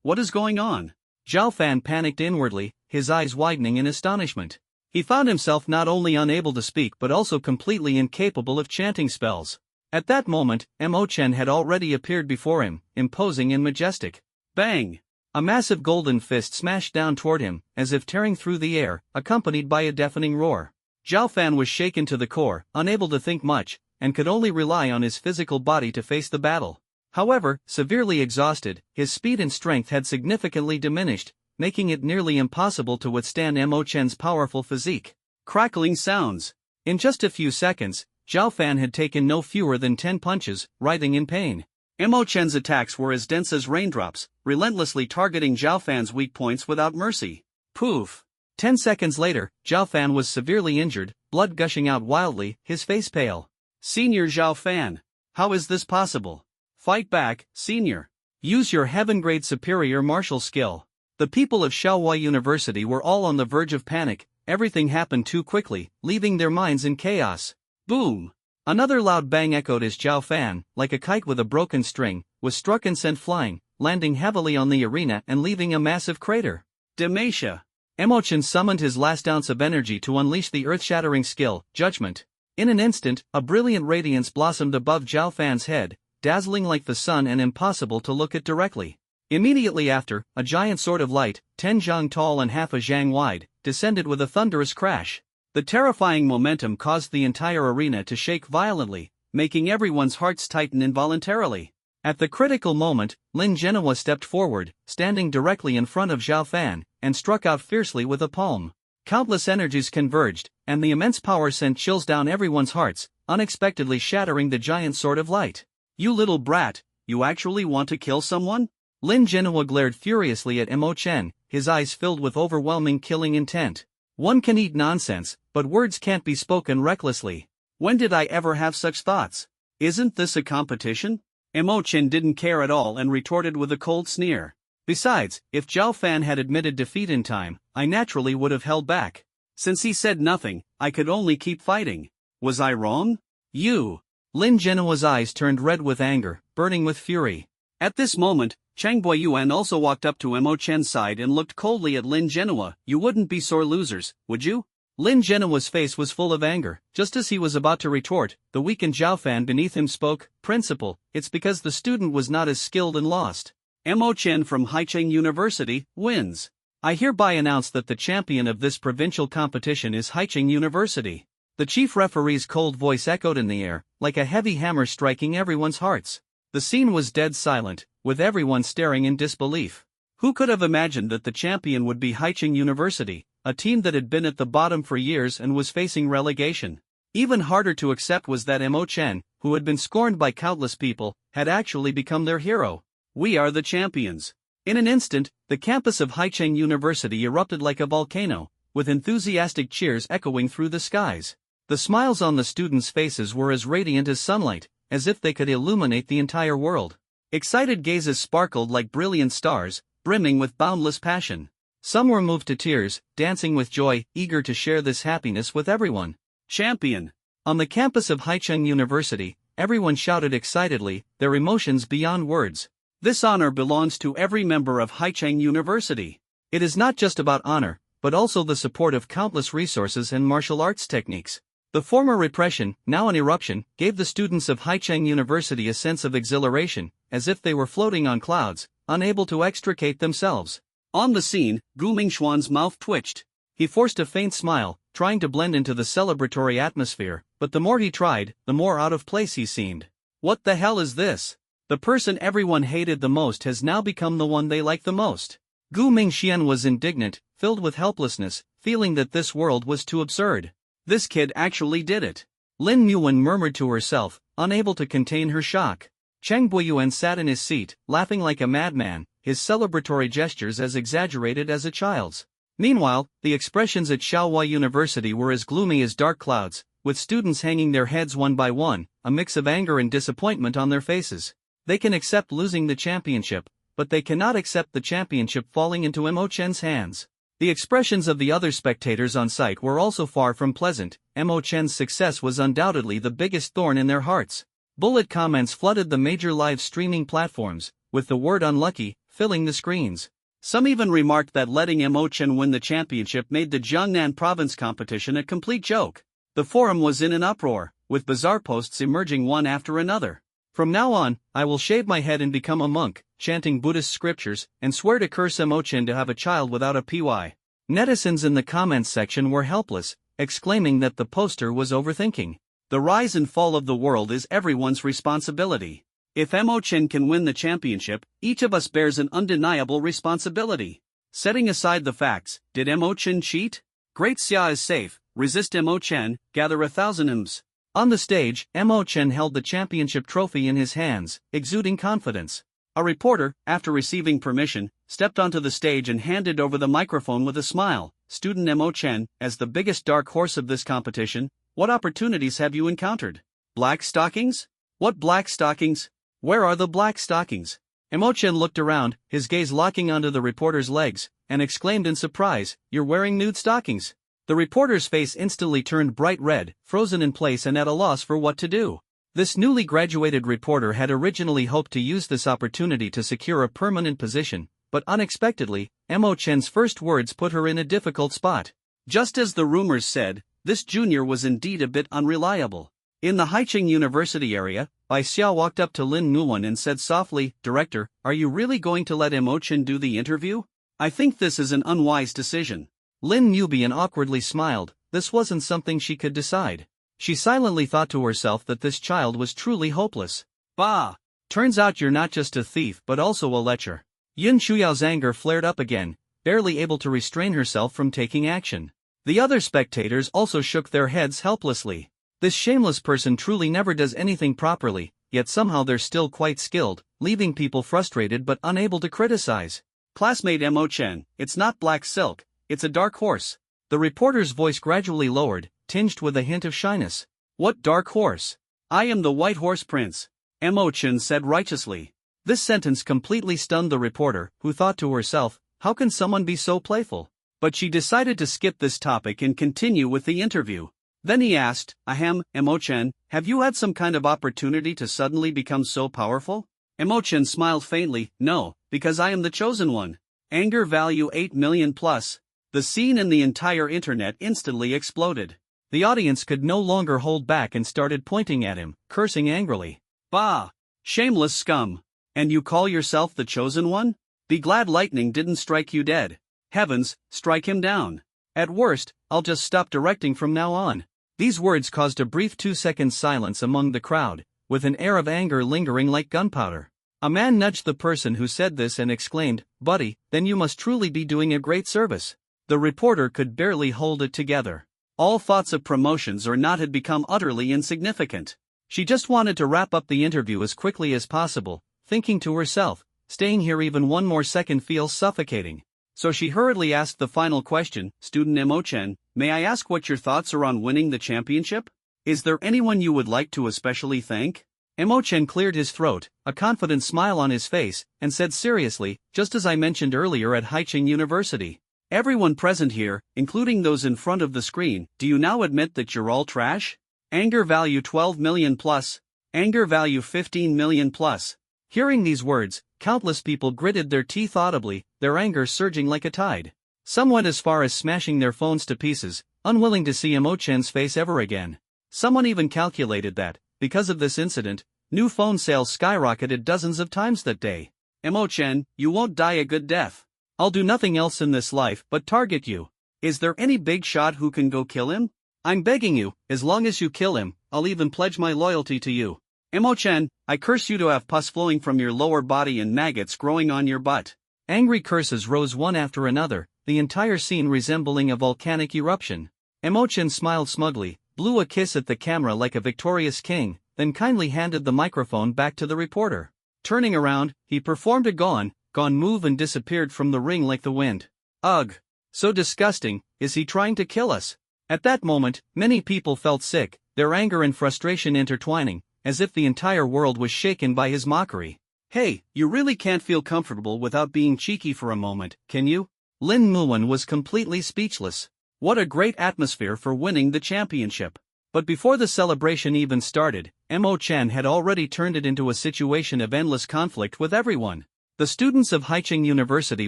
What is going on? Zhao Fan panicked inwardly, his eyes widening in astonishment. He found himself not only unable to speak but also completely incapable of chanting spells. At that moment, Emo-chen had already appeared before him, imposing and majestic. Bang! A massive golden fist smashed down toward him, as if tearing through the air, accompanied by a deafening roar. Zhao Fan was shaken to the core, unable to think much, and could only rely on his physical body to face the battle. However, severely exhausted, his speed and strength had significantly diminished, making it nearly impossible to withstand Emo-chen's powerful physique. Crackling sounds. In just a few seconds, Zhao Fan had taken no fewer than 10 punches, writhing in pain. Emo-chen's attacks were as dense as raindrops, relentlessly targeting Zhao Fan's weak points without mercy. Poof! 10 seconds later, Zhao Fan was severely injured, blood gushing out wildly, his face pale. Senior Zhao Fan. How is this possible? Fight back, Senior. Use your heaven-grade superior martial skill. The people of Shaohua University were all on the verge of panic, everything happened too quickly, leaving their minds in chaos. Boom! Another loud bang echoed as Zhao Fan, like a kite with a broken string, was struck and sent flying, landing heavily on the arena and leaving a massive crater. Demacia! Emo-chen summoned his last ounce of energy to unleash the earth-shattering skill, Judgment. In an instant, a brilliant radiance blossomed above Zhao Fan's head, dazzling like the sun and impossible to look at directly. Immediately after, a giant sword of light, 10 zhang tall and half a zhang wide, descended with a thunderous crash. The terrifying momentum caused the entire arena to shake violently, making everyone's hearts tighten involuntarily. At the critical moment, Lin Genoa stepped forward, standing directly in front of Zhao Fan, and struck out fiercely with a palm. Countless energies converged, and the immense power sent chills down everyone's hearts, unexpectedly shattering the giant sword of light. You little brat, you actually want to kill someone? Lin Genoa glared furiously at Emo-chen, his eyes filled with overwhelming killing intent. One can eat nonsense, but words can't be spoken recklessly. When did I ever have such thoughts? Isn't this a competition? Emo-chen didn't care at all and retorted with a cold sneer. Besides, if Zhao Fan had admitted defeat in time, I naturally would have held back. Since he said nothing, I could only keep fighting. Was I wrong? You! Lin Genoa's eyes turned red with anger, burning with fury. At this moment, Chang Boyuan also walked up to Emo-chen's side and looked coldly at Lin Genoa. You wouldn't be sore losers, would you? Lin Genoa's face was full of anger. Just as he was about to retort, the weakened Zhao Fan beneath him spoke. Principal, it's because the student was not as skilled and lost. Emo-chen from Haicheng University wins. I hereby announce that the champion of this provincial competition is Haicheng University. The chief referee's cold voice echoed in the air, like a heavy hammer striking everyone's hearts. The scene was dead silent, with everyone staring in disbelief. Who could have imagined that the champion would be Haicheng University, a team that had been at the bottom for years and was facing relegation. Even harder to accept was that Mo Chen, who had been scorned by countless people, had actually become their hero. We are the champions. In an instant, the campus of Haicheng University erupted like a volcano, with enthusiastic cheers echoing through the skies. The smiles on the students' faces were as radiant as sunlight, as if they could illuminate the entire world. Excited gazes sparkled like brilliant stars, brimming with boundless passion. Some were moved to tears, dancing with joy, eager to share this happiness with everyone. Champion! On the campus of Haicheng University, everyone shouted excitedly, their emotions beyond words. This honor belongs to every member of Haicheng University. It is not just about honor, but also the support of countless resources and martial arts techniques. The former repression, now an eruption, gave the students of Haicheng University a sense of exhilaration, as if they were floating on clouds, unable to extricate themselves. On the scene, Gu Mingxuan's mouth twitched. He forced a faint smile, trying to blend into the celebratory atmosphere, but the more he tried, the more out of place he seemed. What the hell is this? The person everyone hated the most has now become the one they like the most. Gu Mingxian was indignant, filled with helplessness, feeling that this world was too absurd. This kid actually did it. Lin Muwen murmured to herself, unable to contain her shock. Cheng Buiyuan sat in his seat, laughing like a madman, his celebratory gestures as exaggerated as a child's. Meanwhile, the expressions at Xiaohua University were as gloomy as dark clouds, with students hanging their heads one by one, a mix of anger and disappointment on their faces. They can accept losing the championship, but they cannot accept the championship falling into Mo Chen's hands. The expressions of the other spectators on site were also far from pleasant. Mo Chen's success was undoubtedly the biggest thorn in their hearts. Bullet comments flooded the major live streaming platforms, with the word unlucky filling the screens. Some even remarked that letting Mo Chen win the championship made the Jiangnan province competition a complete joke. The forum was in an uproar, with bizarre posts emerging one after another. From now on, I will shave my head and become a monk, chanting Buddhist scriptures, and swear to curse Mo Chen to have a child without a PY. Netizens in the comments section were helpless, exclaiming that the poster was overthinking. The rise and fall of the world is everyone's responsibility. If Mo Chen can win the championship, each of us bears an undeniable responsibility. Setting aside the facts, did Mo Chen cheat? Great Xia is safe, resist Mo Chen, gather 1,000 Ms. On the stage, Mo Chen held the championship trophy in his hands, exuding confidence. A reporter, after receiving permission, stepped onto the stage and handed over the microphone with a smile. Student Mo Chen, as the biggest dark horse of this competition, what opportunities have you encountered? Black stockings? What black stockings? Where are the black stockings? Mo Chen looked around, his gaze locking onto the reporter's legs, and exclaimed in surprise, "You're wearing nude stockings." The reporter's face instantly turned bright red, frozen in place and at a loss for what to do. This newly graduated reporter had originally hoped to use this opportunity to secure a permanent position, but unexpectedly, Mo Chen's first words put her in a difficult spot. Just as the rumors said, this junior was indeed a bit unreliable. In the Haicheng University area, Bai Xiao walked up to Lin Nuwen and said softly, "Director, are you really going to let Mo Chen do the interview? I think this is an unwise decision." Lin Nubian awkwardly smiled. This wasn't something she could decide. She silently thought to herself that this child was truly hopeless. Bah! Turns out you're not just a thief but also a lecher. Yun Shuyao's anger flared up again, barely able to restrain herself from taking action. The other spectators also shook their heads helplessly. This shameless person truly never does anything properly, yet somehow they're still quite skilled, leaving people frustrated but unable to criticize. Classmate Mo Chen, it's not black silk, it's a dark horse. The reporter's voice gradually lowered, tinged with a hint of shyness. What dark horse? I am the white horse prince, Mo Chen said righteously. This sentence completely stunned the reporter, who thought to herself, how can someone be so playful? But she decided to skip this topic and continue with the interview. Then he asked, Ahem, Mo Chen, have you had some kind of opportunity to suddenly become so powerful? Mo Chen smiled faintly, no, because I am the chosen one. Anger value 8 million plus. The scene and the entire internet instantly exploded. The audience could no longer hold back and started pointing at him, cursing angrily. Bah! Shameless scum! And you call yourself the chosen one? Be glad lightning didn't strike you dead. Heavens, strike him down. At worst, I'll just stop directing from now on. These words caused a brief 2-second silence among the crowd, with an air of anger lingering like gunpowder. A man nudged the person who said this and exclaimed, Buddy, then you must truly be doing a great service. The reporter could barely hold it together. All thoughts of promotions or not had become utterly insignificant. She just wanted to wrap up the interview as quickly as possible, thinking to herself, staying here even one more second feels suffocating. So she hurriedly asked the final question, Student Imo-chen, may I ask what your thoughts are on winning the championship? Is there anyone you would like to especially thank? Imo-chen cleared his throat, a confident smile on his face, and said seriously, just as I mentioned earlier at Haiching University. Everyone present here, including those in front of the screen, do you now admit that you're all trash? Anger value 12 million plus. Anger value 15 million plus. Hearing these words, countless people gritted their teeth audibly, their anger surging like a tide. Some went as far as smashing their phones to pieces, unwilling to see Imo-chan's face ever again. Someone even calculated that, because of this incident, new phone sales skyrocketed dozens of times that day. Imo-chen, you won't die a good death. I'll do nothing else in this life but target you. Is there any big shot who can go kill him? I'm begging you, as long as you kill him, I'll even pledge my loyalty to you. Imo-chen, I curse you to have pus flowing from your lower body and maggots growing on your butt. Angry curses rose one after another, the entire scene resembling a volcanic eruption. Imo-chen smiled smugly, blew a kiss at the camera like a victorious king, then kindly handed the microphone back to the reporter. Turning around, he performed a gone move and disappeared from the ring like the wind. Ugh! So disgusting, is he trying to kill us? At that moment, many people felt sick, their anger and frustration intertwining, as if the entire world was shaken by his mockery. Hey, you really can't feel comfortable without being cheeky for a moment, can you? Lin Muwen was completely speechless. What a great atmosphere for winning the championship. But before the celebration even started, Imo-chen had already turned it into a situation of endless conflict with everyone. The students of Haiching University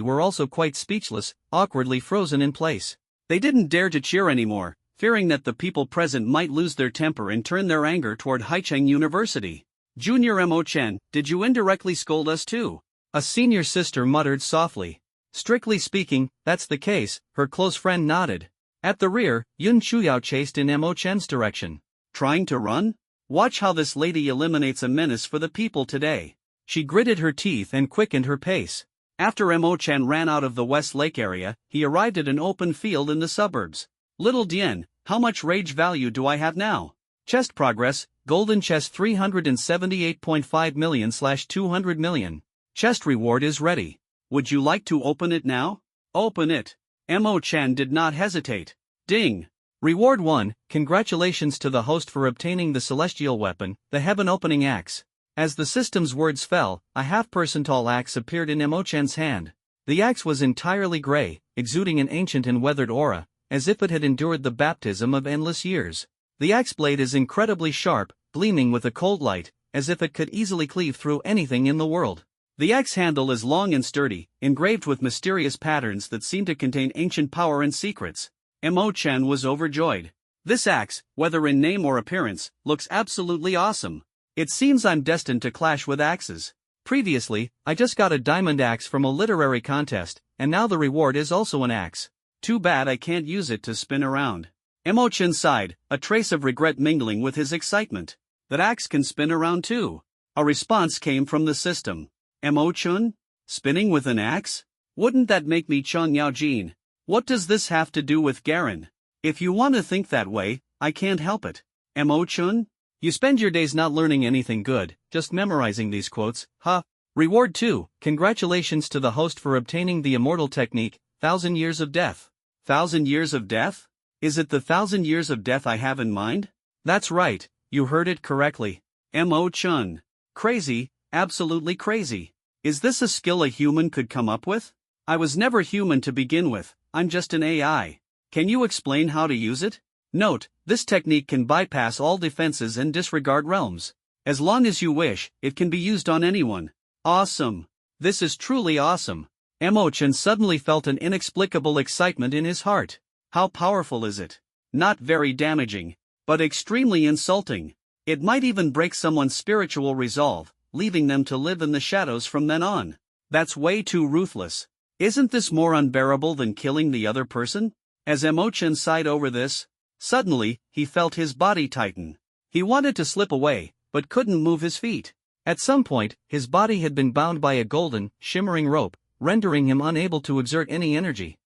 were also quite speechless, awkwardly frozen in place. They didn't dare to cheer anymore, fearing that the people present might lose their temper and turn their anger toward Haiching University. Junior Imo-chen, did you indirectly scold us too? A senior sister muttered softly. Strictly speaking, that's the case, her close friend nodded. At the rear, Yun Chuyao chased in Imo-chen's direction. Trying to run? Watch how this lady eliminates a menace for the people today. She gritted her teeth and quickened her pace. After Imo-chen ran out of the West Lake area, he arrived at an open field in the suburbs. Little Dien, how much rage value do I have now? Chest progress, golden chest 378.5 million/200 million. Chest reward is ready. Would you like to open it now? Open it. Imo-chen did not hesitate. Ding! Reward 1, congratulations to the host for obtaining the celestial weapon, the heaven-opening axe. As the system's words fell, a half-person tall axe appeared in Imo-chen's hand. The axe was entirely gray, exuding an ancient and weathered aura, as if it had endured the baptism of endless years. The axe blade is incredibly sharp, gleaming with a cold light, as if it could easily cleave through anything in the world. The axe handle is long and sturdy, engraved with mysterious patterns that seem to contain ancient power and secrets. Imo-chen was overjoyed. This axe, whether in name or appearance, looks absolutely awesome. It seems I'm destined to clash with axes. Previously, I just got a diamond axe from a literary contest, and now the reward is also an axe. Too bad I can't use it to spin around. Imo-chen sighed, a trace of regret mingling with his excitement. That axe can spin around too. A response came from the system. Imo-chen? Spinning with an axe? Wouldn't that make me Chung Yao-jin? What does this have to do with Garen? If you want to think that way, I can't help it. Imo-chen? You spend your days not learning anything good, just memorizing these quotes, huh? Reward 2, congratulations to the host for obtaining the immortal technique, 1,000 Years of Death. 1,000 Years of Death? Is it the 1,000 Years of Death I have in mind? That's right, you heard it correctly. Imo-chen. Crazy, absolutely crazy. Is this a skill a human could come up with? I was never human to begin with, I'm just an AI. Can you explain how to use it? Note, this technique can bypass all defenses and disregard realms. As long as you wish, it can be used on anyone. Awesome. This is truly awesome. Imo-chen suddenly felt an inexplicable excitement in his heart. How powerful is it? Not very damaging, but extremely insulting. It might even break someone's spiritual resolve, leaving them to live in the shadows from then on. That's way too ruthless. Isn't this more unbearable than killing the other person? As Imo-chen sighed over this, suddenly, he felt his body tighten. He wanted to slip away, but couldn't move his feet. At some point, his body had been bound by a golden, shimmering rope, rendering him unable to exert any energy.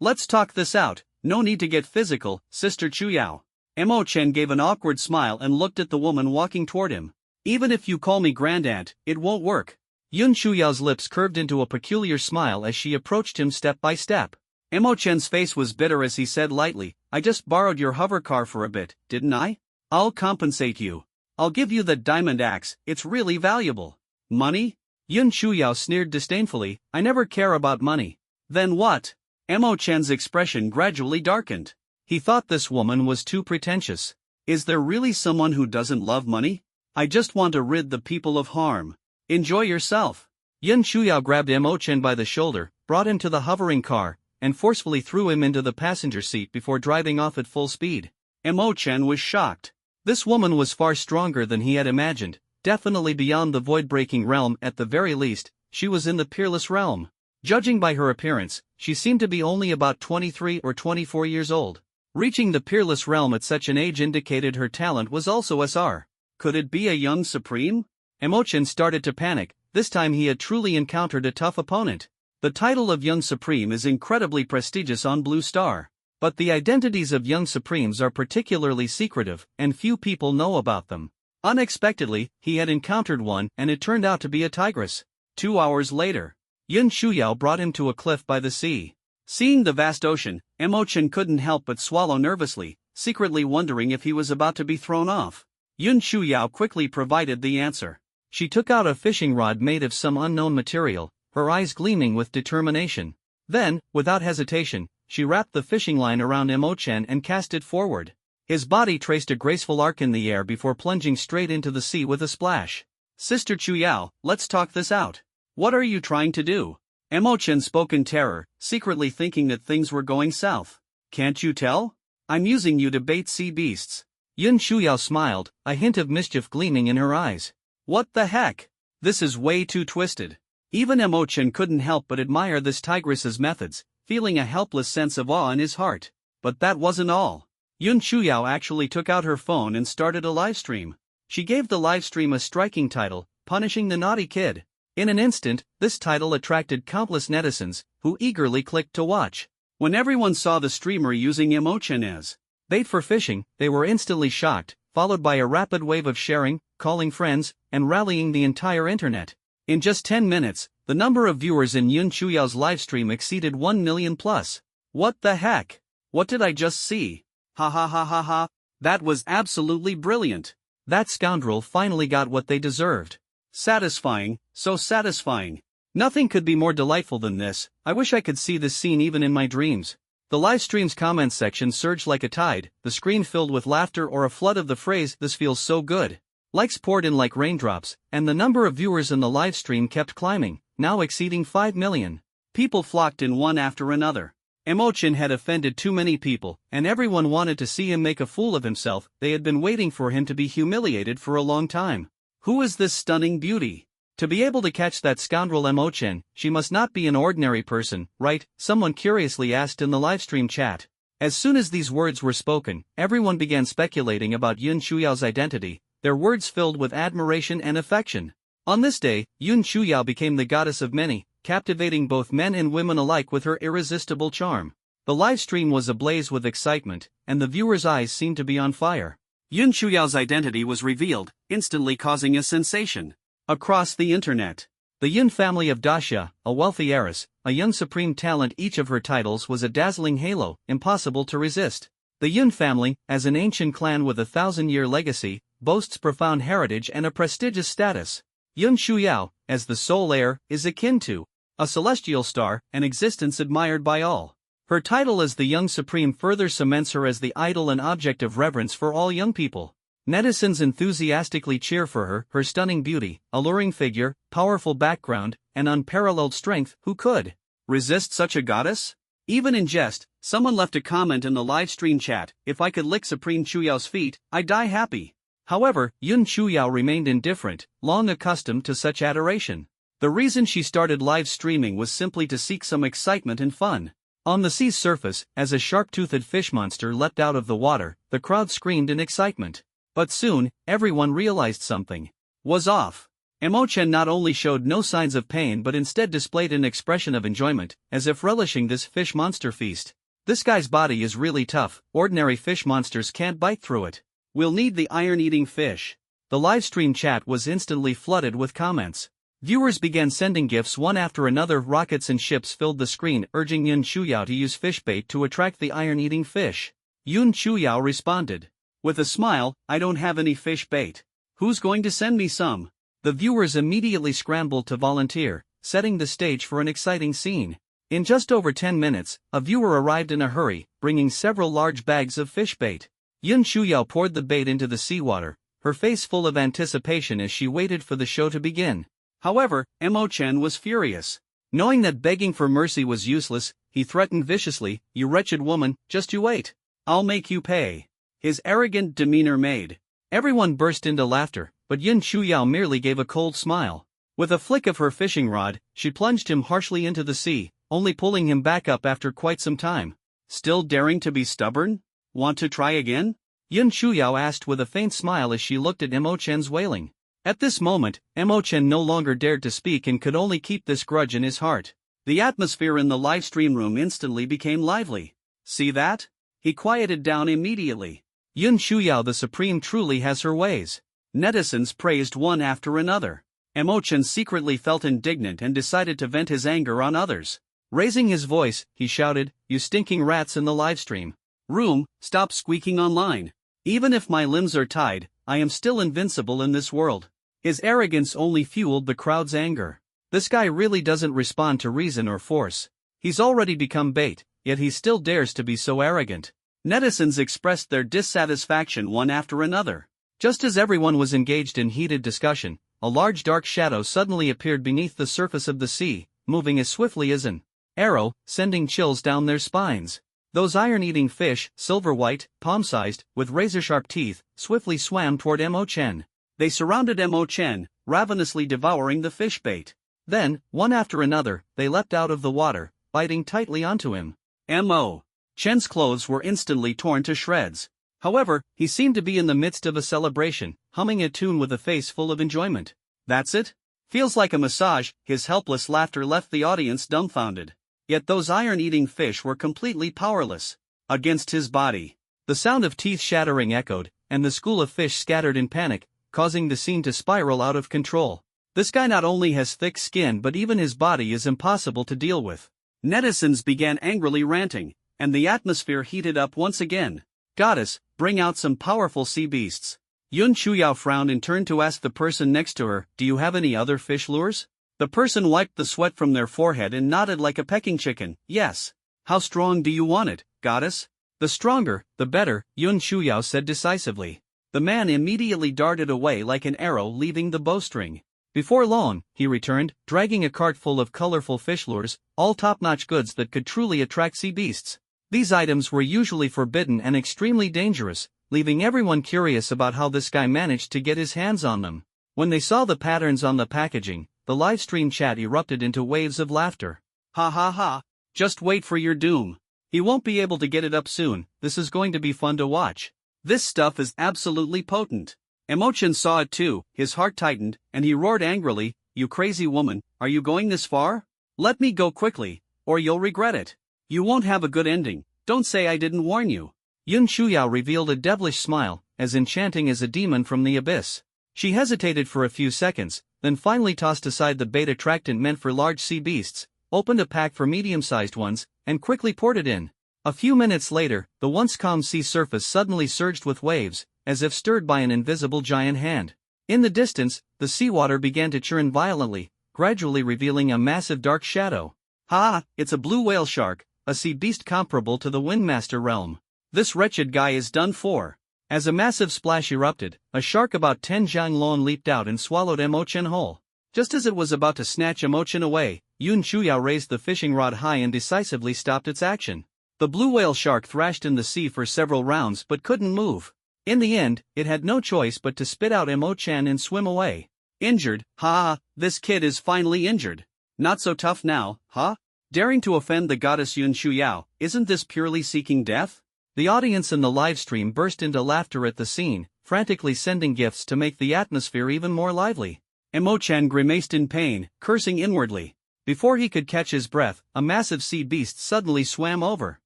Let's talk this out, no need to get physical, Sister Chuyao. Mo Chen gave an awkward smile and looked at the woman walking toward him. Even if you call me grandaunt, it won't work. Yun Shuyao's lips curved into a peculiar smile as she approached him step by step. Mo Chen's face was bitter as he said lightly, I just borrowed your hover car for a bit, didn't I? I'll compensate you. I'll give you that diamond axe, it's really valuable. Money? Yun Shuyao sneered disdainfully, I never care about money. Then what? Mo Chen's expression gradually darkened. He thought this woman was too pretentious. Is there really someone who doesn't love money? I just want to rid the people of harm. Enjoy yourself. Yun Shuyao grabbed Mo Chen by the shoulder, brought him to the hovering car, and forcefully threw him into the passenger seat before driving off at full speed. Mo Chen was shocked. This woman was far stronger than he had imagined, definitely beyond the void-breaking realm. At the very least, she was in the peerless realm. Judging by her appearance, she seemed to be only about 23 or 24 years old. Reaching the peerless realm at such an age indicated her talent was also SR. Could it be a young supreme? Mo Chen started to panic. This time he had truly encountered a tough opponent. The title of Young Supreme is incredibly prestigious on Blue Star. But the identities of Young Supremes are particularly secretive, and few people know about them. Unexpectedly, he had encountered one, and it turned out to be a tigress. 2 hours later, Yun Shuyao brought him to a cliff by the sea. Seeing the vast ocean, Mo Chen couldn't help but swallow nervously, secretly wondering if he was about to be thrown off. Yun Shuyao quickly provided the answer. She took out a fishing rod made of some unknown material, her eyes gleaming with determination. Then, without hesitation, she wrapped the fishing line around Mo Chen and cast it forward. His body traced a graceful arc in the air before plunging straight into the sea with a splash. Sister Chuyao, let's talk this out. What are you trying to do? Mo Chen spoke in terror, secretly thinking that things were going south. Can't you tell? I'm using you to bait sea beasts. Yun Shuyao smiled, a hint of mischief gleaming in her eyes. What the heck? This is way too twisted. Even Mo Chen couldn't help but admire this tigress's methods, feeling a helpless sense of awe in his heart. But that wasn't all. Yun Shuyao actually took out her phone and started a livestream. She gave the livestream a striking title, Punishing the Naughty Kid. In an instant, this title attracted countless netizens, who eagerly clicked to watch. When everyone saw the streamer using Mo Chen as bait for fishing, they were instantly shocked, followed by a rapid wave of sharing, calling friends, and rallying the entire internet. In just 10 minutes, the number of viewers in Yun Shuyao's livestream exceeded 1 million plus. What the heck? What did I just see? Ha ha ha ha ha. That was absolutely brilliant. That scoundrel finally got what they deserved. Satisfying, so satisfying. Nothing could be more delightful than this. I wish I could see this scene even in my dreams. The livestream's comments section surged like a tide, the screen filled with laughter or a flood of the phrase, "This feels so good." Likes poured in like raindrops, and the number of viewers in the livestream kept climbing, now exceeding 5 million. People flocked in one after another. Mo Chen had offended too many people, and everyone wanted to see him make a fool of himself. They had been waiting for him to be humiliated for a long time. Who is this stunning beauty? To be able to catch that scoundrel Mo Chen, she must not be an ordinary person, right? Someone curiously asked in the livestream chat. As soon as these words were spoken, everyone began speculating about Yun Shuyao's identity, their words filled with admiration and affection. On this day, Yun Shuyao became the goddess of many, captivating both men and women alike with her irresistible charm. The livestream was ablaze with excitement, and the viewers' eyes seemed to be on fire. Yun Shuyao's identity was revealed, instantly causing a sensation across the internet. The Yun family of Daxia, a wealthy heiress, a young supreme talent. Each of her titles was a dazzling halo, impossible to resist. The Yun family, as an ancient clan with a 1,000-year legacy, boasts profound heritage and a prestigious status. Yun Shuyao, as the sole heir, is akin to a celestial star, an existence admired by all. Her title as the Young Supreme further cements her as the idol and object of reverence for all young people. Netizens enthusiastically cheer for her, her stunning beauty, alluring figure, powerful background, and unparalleled strength. Who could resist such a goddess? Even in jest, someone left a comment in the live stream chat, "If I could lick Supreme Chuyao's feet, I'd die happy." However, Yun Shuyao remained indifferent, long accustomed to such adoration. The reason she started live streaming was simply to seek some excitement and fun. On the sea's surface, as a sharp-toothed fish monster leapt out of the water, the crowd screamed in excitement. But soon, everyone realized something was off. Emo-chan not only showed no signs of pain but instead displayed an expression of enjoyment, as if relishing this fish monster feast. This guy's body is really tough, ordinary fish monsters can't bite through it. We'll need the iron-eating fish. The livestream chat was instantly flooded with comments. Viewers began sending gifs one after another. Rockets and ships filled the screen, urging Yun Chuyao to use fish bait to attract the iron-eating fish. Yun Chuyao responded with a smile, "I don't have any fish bait. Who's going to send me some?" The viewers immediately scrambled to volunteer, setting the stage for an exciting scene. In just over 10 minutes, a viewer arrived in a hurry, bringing several large bags of fish bait. Yun Chuyao poured the bait into the seawater, her face full of anticipation as she waited for the show to begin. However, Emo-chan was furious. Knowing that begging for mercy was useless, he threatened viciously, "You wretched woman, just you wait. I'll make you pay." His arrogant demeanor made everyone burst into laughter, but Yun Chuyao merely gave a cold smile. With a flick of her fishing rod, she plunged him harshly into the sea, only pulling him back up after quite some time. "Still daring to be stubborn? Want to try again?" Yun Chuyao asked with a faint smile as she looked at Emo-chan's wailing. At this moment, Emo-chan no longer dared to speak and could only keep this grudge in his heart. The atmosphere in the livestream room instantly became lively. "See that?" He quieted down immediately. Yun Chuyao the Supreme truly has her ways. Netizens praised one after another. Emo-chan secretly felt indignant and decided to vent his anger on others. Raising his voice, he shouted, "You stinking rats in the livestream room, stop squeaking online. Even if my limbs are tied, I am still invincible in this world." His arrogance only fueled the crowd's anger. This guy really doesn't respond to reason or force. He's already become bait, yet he still dares to be so arrogant. Netizens expressed their dissatisfaction one after another. Just as everyone was engaged in heated discussion, a large dark shadow suddenly appeared beneath the surface of the sea, moving as swiftly as an arrow, sending chills down their spines. Those iron-eating fish, silver-white, palm-sized, with razor-sharp teeth, swiftly swam toward Emo-chan. They surrounded Emo-chan, ravenously devouring the fish bait. Then, one after another, they leapt out of the water, biting tightly onto him. Emo-chan's clothes were instantly torn to shreds. However, he seemed to be in the midst of a celebration, humming a tune with a face full of enjoyment. "That's it? Feels like a massage." His helpless laughter left the audience dumbfounded. Yet those iron-eating fish were completely powerless against his body. The sound of teeth shattering echoed, and the school of fish scattered in panic, causing the scene to spiral out of control. This guy not only has thick skin but even his body is impossible to deal with. Netizens began angrily ranting, and the atmosphere heated up once again. "Goddess, bring out some powerful sea beasts." Yun Chuyao frowned and turned to ask the person next to her, "Do you have any other fish lures?" The person wiped the sweat from their forehead and nodded like a pecking chicken. "Yes." "How strong do you want it, goddess?" "The stronger, the better," Yun Chuyao said decisively. The man immediately darted away like an arrow leaving the bowstring. Before long, he returned, dragging a cart full of colorful fish lures, all top-notch goods that could truly attract sea beasts. These items were usually forbidden and extremely dangerous, leaving everyone curious about how this guy managed to get his hands on them. When they saw the patterns on the packaging, the livestream chat erupted into waves of laughter. "Ha ha ha, just wait for your doom. He won't be able to get it up soon. This is going to be fun to watch. This stuff is absolutely potent." Emo-chan saw it too, his heart tightened, and he roared angrily, "You crazy woman, are you going this far? Let me go quickly, or you'll regret it. You won't have a good ending. Don't say I didn't warn you." Yun Chuyao revealed a devilish smile, as enchanting as a demon from the abyss. She hesitated for a few seconds, then finally tossed aside the bait attractant meant for large sea beasts, opened a pack for medium-sized ones, and quickly poured it in. A few minutes later, the once calm sea surface suddenly surged with waves, as if stirred by an invisible giant hand. In the distance, the seawater began to churn violently, gradually revealing a massive dark shadow. "Ha! It's a blue whale shark, a sea beast comparable to the Windmaster realm. This wretched guy is done for." As a massive splash erupted, a shark about 10 jianglong leaped out and swallowed Emo-chan whole. Just as it was about to snatch Emo-chan away, Yun Chuyao raised the fishing rod high and decisively stopped its action. The blue whale shark thrashed in the sea for several rounds but couldn't move. In the end, it had no choice but to spit out Emo-chan and swim away. "Injured? Ha! This kid is finally injured. Not so tough now, huh? Daring to offend the goddess Yun Chuyao, isn't this purely seeking death?" The audience in the livestream burst into laughter at the scene, frantically sending gifts to make the atmosphere even more lively. Emo-chan grimaced in pain, cursing inwardly. Before he could catch his breath, a massive sea beast suddenly swam over.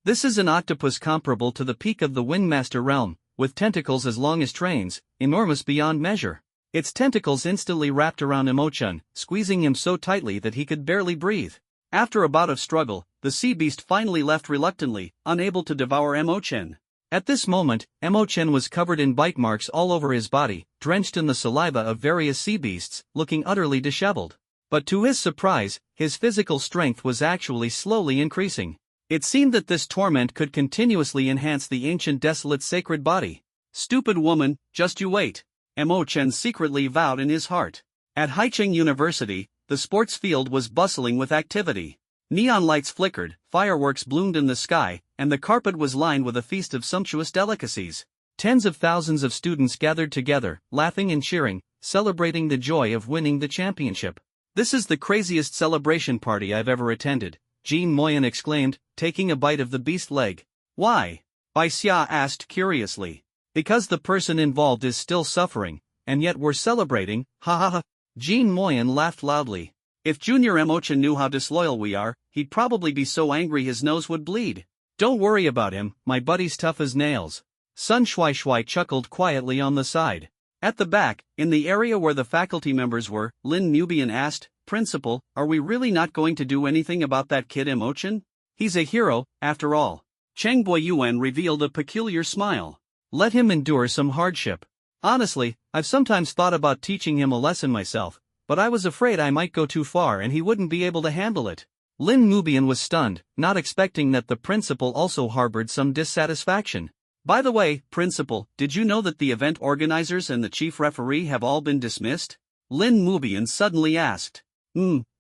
This is an octopus comparable to the peak of the Wingmaster realm, with tentacles as long as trains, enormous beyond measure. Its tentacles instantly wrapped around Emo-chan, squeezing him so tightly that he could barely breathe. After a bout of struggle, the sea beast finally left reluctantly, unable to devour Emo-chan. At this moment, Emo-chan was covered in bite marks all over his body, drenched in the saliva of various sea beasts, looking utterly disheveled. But to his surprise, his physical strength was actually slowly increasing. It seemed that this torment could continuously enhance the ancient desolate sacred body. Stupid woman, just you wait, Emo-chan secretly vowed in his heart. At Haicheng University, the sports field was bustling with activity. Neon lights flickered, fireworks bloomed in the sky, and the carpet was lined with a feast of sumptuous delicacies. Tens of thousands of students gathered together, laughing and cheering, celebrating the joy of winning the championship. "This is the craziest celebration party I've ever attended," Jean Moyen exclaimed, taking a bite of the beast leg. "Why?" Bai Xia asked curiously. "Because the person involved is still suffering, and yet we're celebrating, ha ha ha." Jean Moyen laughed loudly. "If Junior Emo-chan knew how disloyal we are, he'd probably be so angry his nose would bleed." "Don't worry about him, my buddy's tough as nails." Sun Shui chuckled quietly on the side. At the back, in the area where the faculty members were, Lin Mubian asked, "Principal, are we really not going to do anything about that kid Emo-chan? He's a hero, after all." Cheng Boyuan revealed a peculiar smile. "Let him endure some hardship. Honestly, I've sometimes thought about teaching him a lesson myself, but I was afraid I might go too far and he wouldn't be able to handle it." Lin Mubian was stunned, not expecting that the principal also harbored some dissatisfaction. "By the way, Principal, did you know that the event organizers and the chief referee have all been dismissed?" Lin Mubian suddenly asked.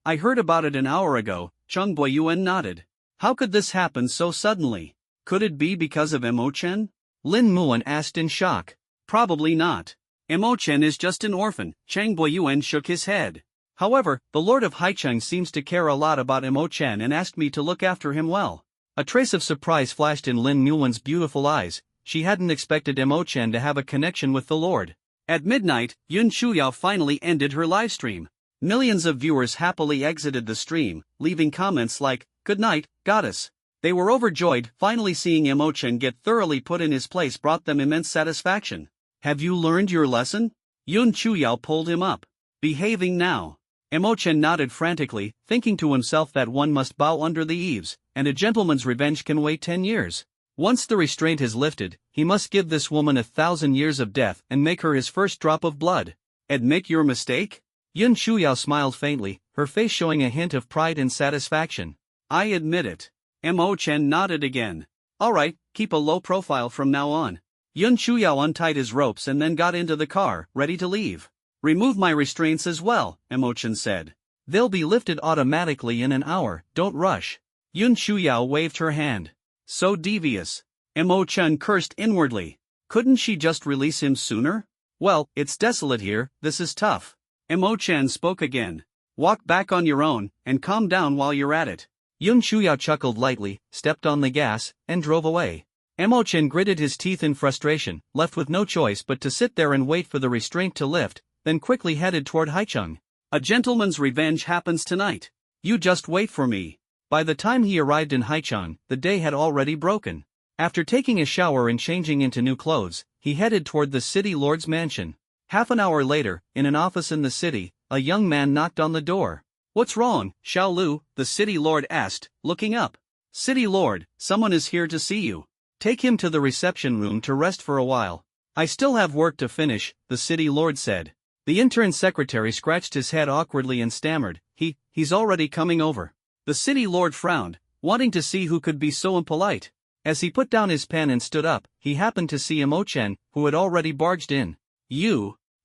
I heard about it an hour ago," Chung Boyuan nodded. "How could this happen so suddenly? Could it be because of Emo-chan?" Lin Muan asked in shock. "Probably not. Emo-chan is just an orphan," Cheng Boyuan shook his head. "However, the Lord of Haicheng seems to care a lot about Emo-chan and asked me to look after him well." A trace of surprise flashed in Lin Muan's beautiful eyes. She hadn't expected Emo-chan to have a connection with the Lord. At midnight, Yun Chuyao finally ended her livestream. Millions of viewers happily exited the stream, leaving comments like, "Good night, goddess." They were overjoyed. Finally seeing Emo-chan get thoroughly put in his place brought them immense satisfaction. "Have you learned your lesson?" Yun Chuyao pulled him up. "Behaving now." Emo-chan nodded frantically, thinking to himself that one must bow under the eaves, and a gentleman's revenge can wait 10 years. Once the restraint is lifted, he must give this woman 1,000 years of death and make her his first drop of blood. "Admit your mistake?" Yun Chuyao smiled faintly, her face showing a hint of pride and satisfaction. "I admit it." Emo-chan nodded again. "Alright, keep a low profile from now on." Yun Chuyao untied his ropes and then got into the car, ready to leave. "Remove my restraints as well," Emo-chan said. "They'll be lifted automatically in an hour, don't rush." Yun Chuyao waved her hand. So devious. Emo-chan cursed inwardly. Couldn't she just release him sooner? "Well, it's desolate here, this is tough." Emo-chan spoke again. "Walk back on your own, and calm down while you're at it." Yun Chuyao chuckled lightly, stepped on the gas, and drove away. Emo-chan gritted his teeth in frustration, left with no choice but to sit there and wait for the restraint to lift, then quickly headed toward Haicheng. "A gentleman's revenge happens tonight. You just wait for me." By the time he arrived in Haicheng, the day had already broken. After taking a shower and changing into new clothes, he headed toward the city lord's mansion. Half an hour later, in an office in the city, a young man knocked on the door. "What's wrong, Xiao Lu?" the city lord asked, looking up. "City lord, someone is here to see you. Take him to the reception room to rest for a while." "I still have work to finish," the city lord said. The intern secretary scratched his head awkwardly and stammered, He's already coming over." The city lord frowned, wanting to see who could be so impolite. As he put down his pen and stood up, he happened to see Emo-chan, who had already barged in.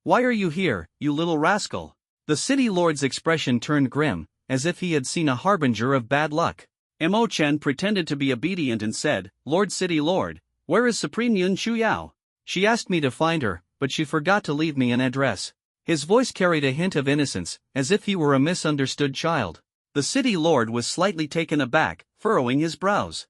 Why are you here, you little rascal?" The city lord's expression turned grim, as if he had seen a harbinger of bad luck. Emo-chan pretended to be obedient and said, "Lord City Lord, where is Supreme Yun Chuyao? She asked me to find her, but she forgot to leave me an address." His voice carried a hint of innocence, as if he were a misunderstood child. The city lord was slightly taken aback, furrowing his brows.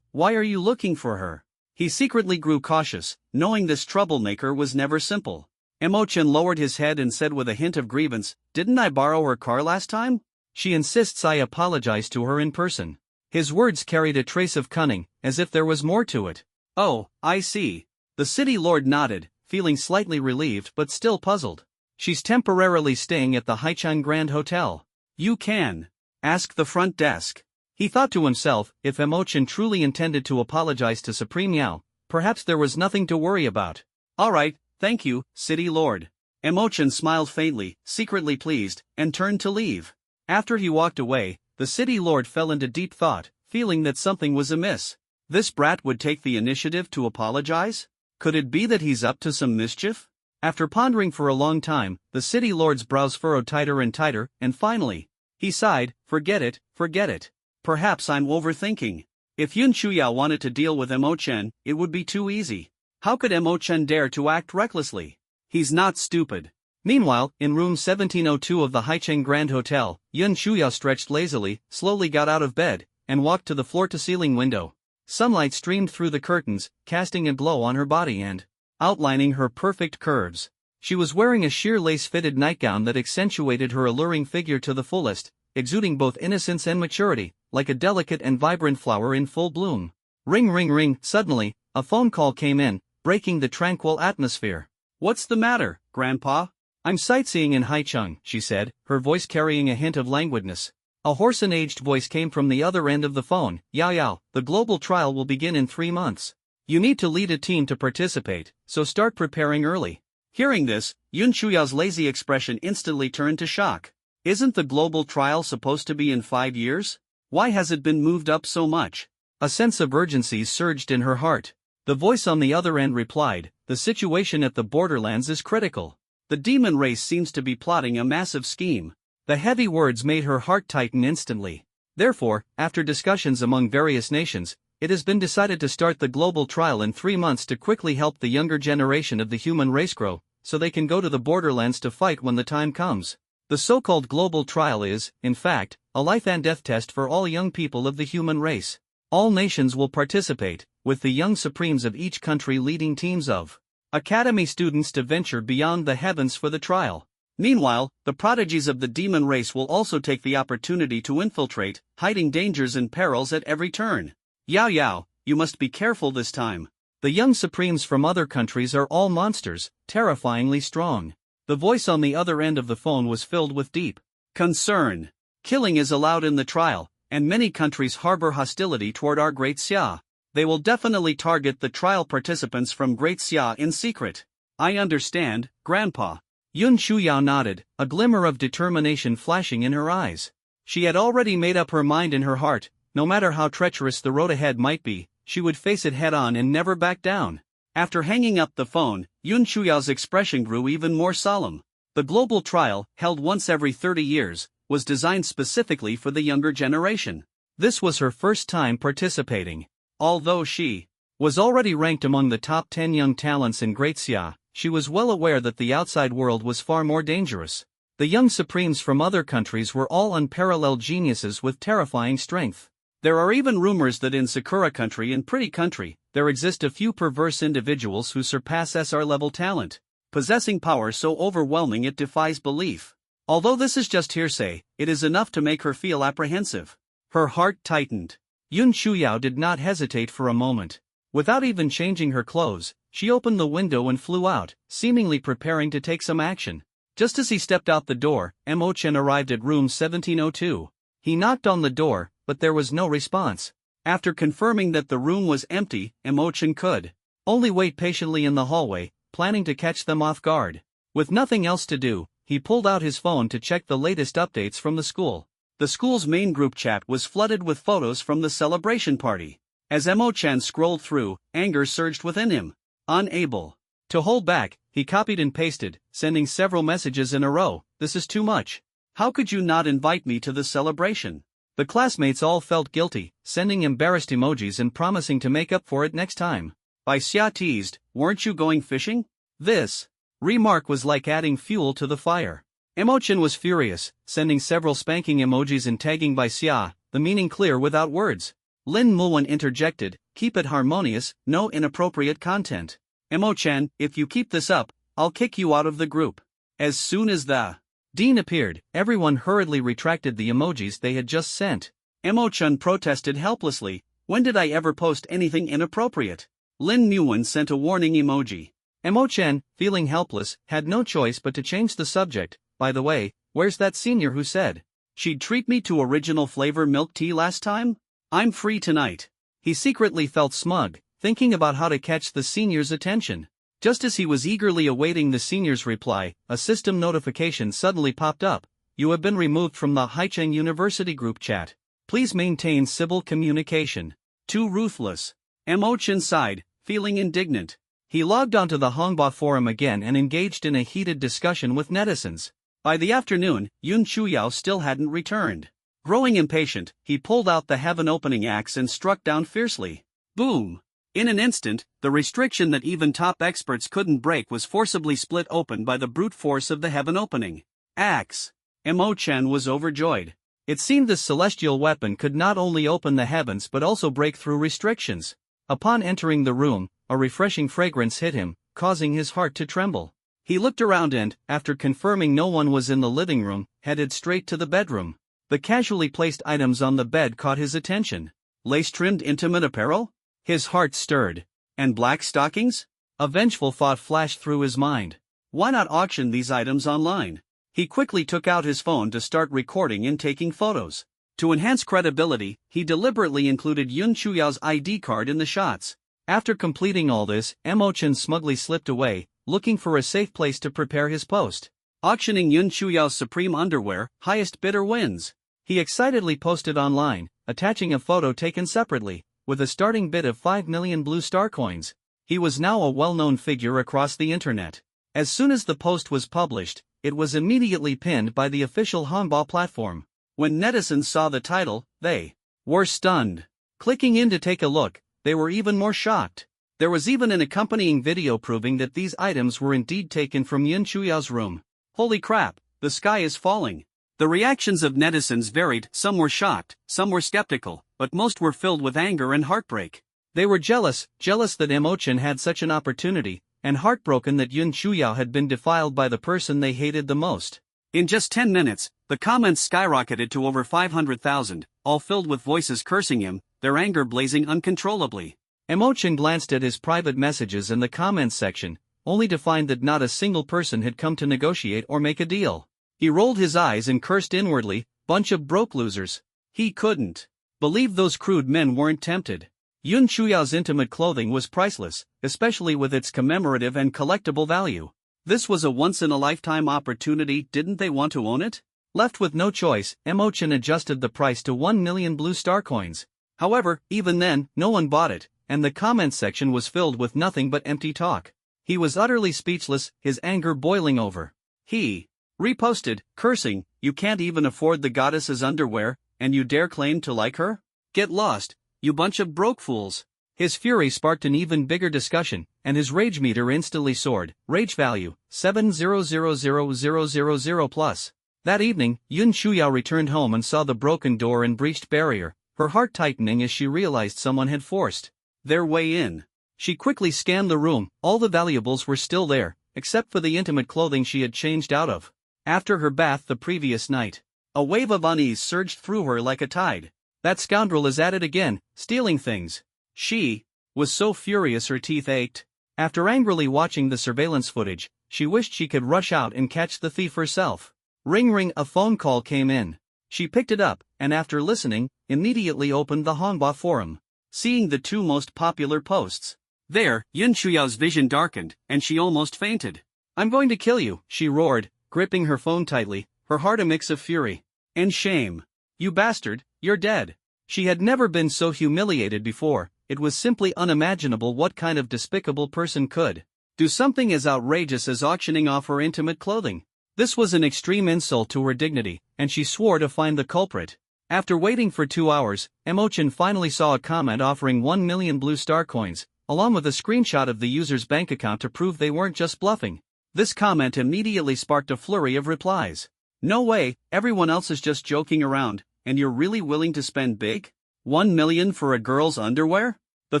Why are you looking for her?" He secretly grew cautious, knowing this troublemaker was never simple. Emo-chan lowered his head and said with a hint of grievance, "Didn't I borrow her car last time? She insists I apologize to her in person." His words carried a trace of cunning, as if there was more to it. "Oh, I see." The city lord nodded, feeling slightly relieved but still puzzled. "She's temporarily staying at the Haichang Grand Hotel. You can ask the front desk." He thought to himself, if Emo-chan truly intended to apologize to Supreme Yao, perhaps there was nothing to worry about. "Alright, thank you, city lord." Emo-chan smiled faintly, secretly pleased, and turned to leave. After he walked away, the city lord fell into deep thought, feeling that something was amiss. This brat would take the initiative to apologize? Could it be that he's up to some mischief? After pondering for a long time, the city lord's brows furrowed tighter, and finally, he sighed, forget it. Perhaps I'm overthinking. If Yun Shuya wanted to deal with Emo-chan, it would be too easy. How could Emo-chan dare to act recklessly? He's not stupid. Meanwhile, in room 1702 of the Haicheng Grand Hotel, Yun Shuya stretched lazily, slowly got out of bed, and walked to the floor-to-ceiling window. Sunlight streamed through the curtains, casting a glow on her body and outlining her perfect curves. She was wearing a sheer lace-fitted nightgown that accentuated her alluring figure to the fullest, exuding both innocence and maturity, like a delicate and vibrant flower in full bloom. Ring ring ring, suddenly, a phone call came in, breaking the tranquil atmosphere. "What's the matter, Grandpa?" "I'm sightseeing in Haicheng," she said, her voice carrying a hint of languidness. A hoarse and aged voice came from the other end of the phone. Yao, the global trial will begin in 3 months. You need to lead a team to participate, so start preparing early." Hearing this, Yun Shuya's lazy expression instantly turned to shock. Isn't the global trial supposed to be in 5 years? Why has it been moved up so much? A sense of urgency surged in her heart. The voice on the other end replied, "The situation at the borderlands is critical. The demon race seems to be plotting a massive scheme." The heavy words made her heart tighten instantly. Therefore, after discussions among various nations, it has been decided to start the global trial in 3 months to quickly help the younger generation of the human race grow, so they can go to the borderlands to fight when the time comes. The so-called global trial is, in fact, a life and death test for all young people of the human race. All nations will participate, with the young supremes of each country leading teams of academy students to venture beyond the heavens for the trial. Meanwhile, the prodigies of the demon race will also take the opportunity to infiltrate, hiding dangers and perils at every turn. Yao, you must be careful this time. The young supremes from other countries are all monsters, terrifyingly strong. The voice on the other end of the phone was filled with deep concern. Killing is allowed in the trial, and many countries harbor hostility toward our Great Xia. They will definitely target the trial participants from Great Xia in secret. I understand, Grandpa. Yun Shuya nodded, a glimmer of determination flashing in her eyes. She had already made up her mind in her heart, no matter how treacherous the road ahead might be, she would face it head-on and never back down. After hanging up the phone, Yun Shuya's expression grew even more solemn. The global trial, held once every 30 years, was designed specifically for the younger generation. This was her first time participating. Although she was already ranked among the top 10 young talents in Great Xia, she was well aware that the outside world was far more dangerous. The young supremes from other countries were all unparalleled geniuses with terrifying strength. There are even rumors that in Sakura Country and Pretty Country, there exist a few perverse individuals who surpass SR-level talent, possessing power so overwhelming it defies belief. Although this is just hearsay, it is enough to make her feel apprehensive. Her heart tightened. Yun Shuyao did not hesitate for a moment. Without even changing her clothes, she opened the window and flew out, seemingly preparing to take some action. Just as he stepped out the door, Emo-chan arrived at room 1702. He knocked on the door, but there was no response. After confirming that the room was empty, Emo-chan could only wait patiently in the hallway, planning to catch them off guard. With nothing else to do, he pulled out his phone to check the latest updates from the school. The school's main group chat was flooded with photos from the celebration party. As Emo-chan scrolled through, anger surged within him. Unable to hold back, he copied and pasted, sending several messages in a row. "This is too much. How could you not invite me to the celebration?" The classmates all felt guilty, sending embarrassed emojis and promising to make up for it next time. Bai Xia teased, "Weren't you going fishing?" This remark was like adding fuel to the fire. Emo-chan was furious, sending several spanking emojis and tagging Bai Xia, the meaning clear without words. Lin Muwen interjected, "Keep it harmonious, no inappropriate content." "Emo-chan, if you keep this up, I'll kick you out of the group. As soon as the Dean appeared, everyone hurriedly retracted the emojis they had just sent. Emo-chan protested helplessly, when did I ever post anything inappropriate? Lin Nguyen sent a warning emoji. Emo-chan, feeling helpless, had no choice but to change the subject. By the way, where's that senior who said she'd treat me to original flavor milk tea last time? I'm free tonight. He secretly felt smug, thinking about how to catch the senior's attention. Just as he was eagerly awaiting the senior's reply, a system notification suddenly popped up. You have been removed from the Haicheng University group chat. Please maintain civil communication. Too ruthless. Emo-chan sighed, feeling indignant. He logged onto the Hongbao forum again and engaged in a heated discussion with netizens. By the afternoon, Yun Chuyao still hadn't returned. Growing impatient, he pulled out the heaven-opening axe and struck down fiercely. Boom! In an instant, the restriction that even top experts couldn't break was forcibly split open by the brute force of the heaven-opening axe. Emo-chan was overjoyed. It seemed this celestial weapon could not only open the heavens but also break through restrictions. Upon entering the room, a refreshing fragrance hit him, causing his heart to tremble. He looked around and, after confirming no one was in the living room, headed straight to the bedroom. The casually placed items on the bed caught his attention. Lace-trimmed intimate apparel? His heart stirred. And black stockings? A vengeful thought flashed through his mind. Why not auction these items online? He quickly took out his phone to start recording and taking photos. To enhance credibility, he deliberately included Yun Chuyao's ID card in the shots. After completing all this, Emo-chan smugly slipped away, looking for a safe place to prepare his post. Auctioning Yun Chuyao's supreme underwear, highest bidder wins. He excitedly posted online, attaching a photo taken separately, with a starting bid of 5 million blue star coins. He was now a well-known figure across the internet. As soon as the post was published, it was immediately pinned by the official Hongbao platform. When netizens saw the title, they were stunned. Clicking in to take a look, they were even more shocked. There was even an accompanying video proving that these items were indeed taken from Yun Chuyao's room. Holy crap, the sky is falling. The reactions of netizens varied, some were shocked, some were skeptical, but most were filled with anger and heartbreak. They were jealous that Emo-chan had such an opportunity, and heartbroken that Yun Chuyao had been defiled by the person they hated the most. In just 10 minutes, the comments skyrocketed to over 500,000, all filled with voices cursing him, their anger blazing uncontrollably. Emo-chan glanced at his private messages in the comments section, only to find that not a single person had come to negotiate or make a deal. He rolled his eyes and cursed inwardly, bunch of broke losers. He couldn't believe those crude men weren't tempted. Yun Chuyao's intimate clothing was priceless, especially with its commemorative and collectible value. This was a once-in-a-lifetime opportunity, didn't they want to own it? Left with no choice, Emo-chan adjusted the price to 1 million blue star coins. However, even then, no one bought it, and the comments section was filled with nothing but empty talk. He was utterly speechless, his anger boiling over. He reposted, cursing, "You can't even afford the goddess's underwear, and you dare claim to like her? Get lost, you bunch of broke fools." His fury sparked an even bigger discussion, and his rage meter instantly soared. Rage value, 7000000+. That evening, Yun Chuyao returned home and saw the broken door and breached barrier, her heart tightening as she realized someone had forced their way in. She quickly scanned the room, all the valuables were still there, except for the intimate clothing she had changed out of after her bath the previous night. A wave of unease surged through her like a tide. That scoundrel is at it again, stealing things. She was so furious her teeth ached. After angrily watching the surveillance footage, she wished she could rush out and catch the thief herself. Ring ring, a phone call came in. She picked it up, and after listening, immediately opened the Hongbao forum. Seeing the two most popular posts there, Yun Chuyao's vision darkened, and she almost fainted. "I'm going to kill you," she roared, gripping her phone tightly, her heart a mix of fury and shame. "You bastard, you're dead." She had never been so humiliated before. It was simply unimaginable what kind of despicable person could do something as outrageous as auctioning off her intimate clothing. This was an extreme insult to her dignity, and she swore to find the culprit. After waiting for 2 hours, Emo-chan finally saw a comment offering 1 million blue star coins, along with a screenshot of the user's bank account to prove they weren't just bluffing. This comment immediately sparked a flurry of replies. "No way, everyone else is just joking around, and you're really willing to spend big? 1 million for a girl's underwear?" The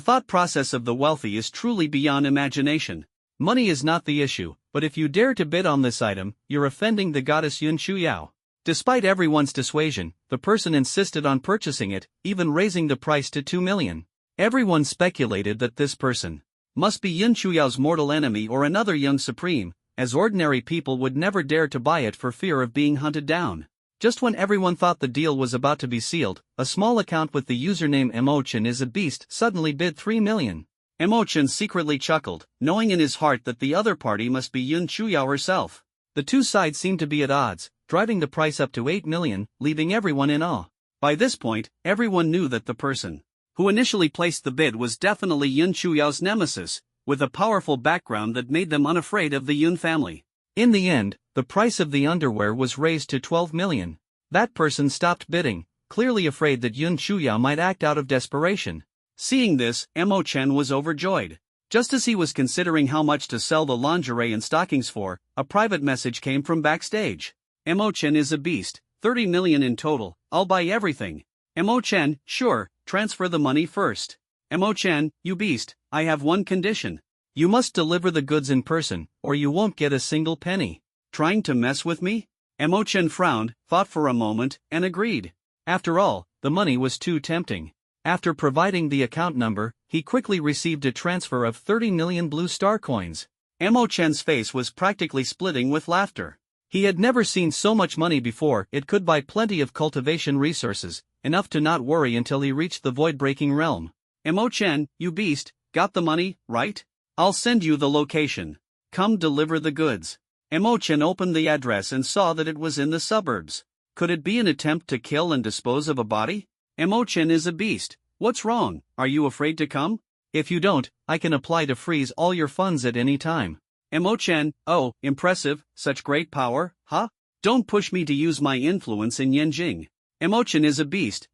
thought process of the wealthy is truly beyond imagination. Money is not the issue, but if you dare to bid on this item, you're offending the goddess Yun Shuyao. Despite everyone's dissuasion, the person insisted on purchasing it, even raising the price to 2 million. Everyone speculated that this person must be Yun Shuyao's mortal enemy or another young supreme, as ordinary people would never dare to buy it for fear of being hunted down. Just when everyone thought the deal was about to be sealed, a small account with the username Emochin is a beast suddenly bid 3 million. Emochin secretly chuckled, knowing in his heart that the other party must be Yun Shuyao herself. The two sides seemed to be at odds, driving the price up to 8 million, leaving everyone in awe. By this point, everyone knew that the person who initially placed the bid was definitely Yun Shuyao's nemesis, with a powerful background that made them unafraid of the Yun family. In the end, the price of the underwear was raised to 12 million. That person stopped bidding, clearly afraid that Yun Shuyao might act out of desperation. Seeing this, Mo Chen was overjoyed. Just as he was considering how much to sell the lingerie and stockings for, a private message came from backstage. Mo Chen is a beast, 30 million in total, I'll buy everything. Mo Chen, sure, transfer the money first. Mo Chen, you beast, I have one condition. You must deliver the goods in person, or you won't get a single penny. Trying to mess with me? Mo Chen frowned, thought for a moment, and agreed. After all, the money was too tempting. After providing the account number, he quickly received a transfer of 30 million blue star coins. Mo Chen's face was practically splitting with laughter. He had never seen so much money before. It could buy plenty of cultivation resources, enough to not worry until he reached the void-breaking realm. Mo Chen, you beast, got the money, right? I'll send you the location. Come deliver the goods. Mo Chen opened the address and saw that it was in the suburbs. Could it be an attempt to kill and dispose of a body? Mo Chen is a beast. What's wrong? Are you afraid to come? If you don't, I can apply to freeze all your funds at any time. Mo Chen, oh, impressive, such great power, huh? Don't push me to use my influence in Yanjing. Mo Chen is a beast,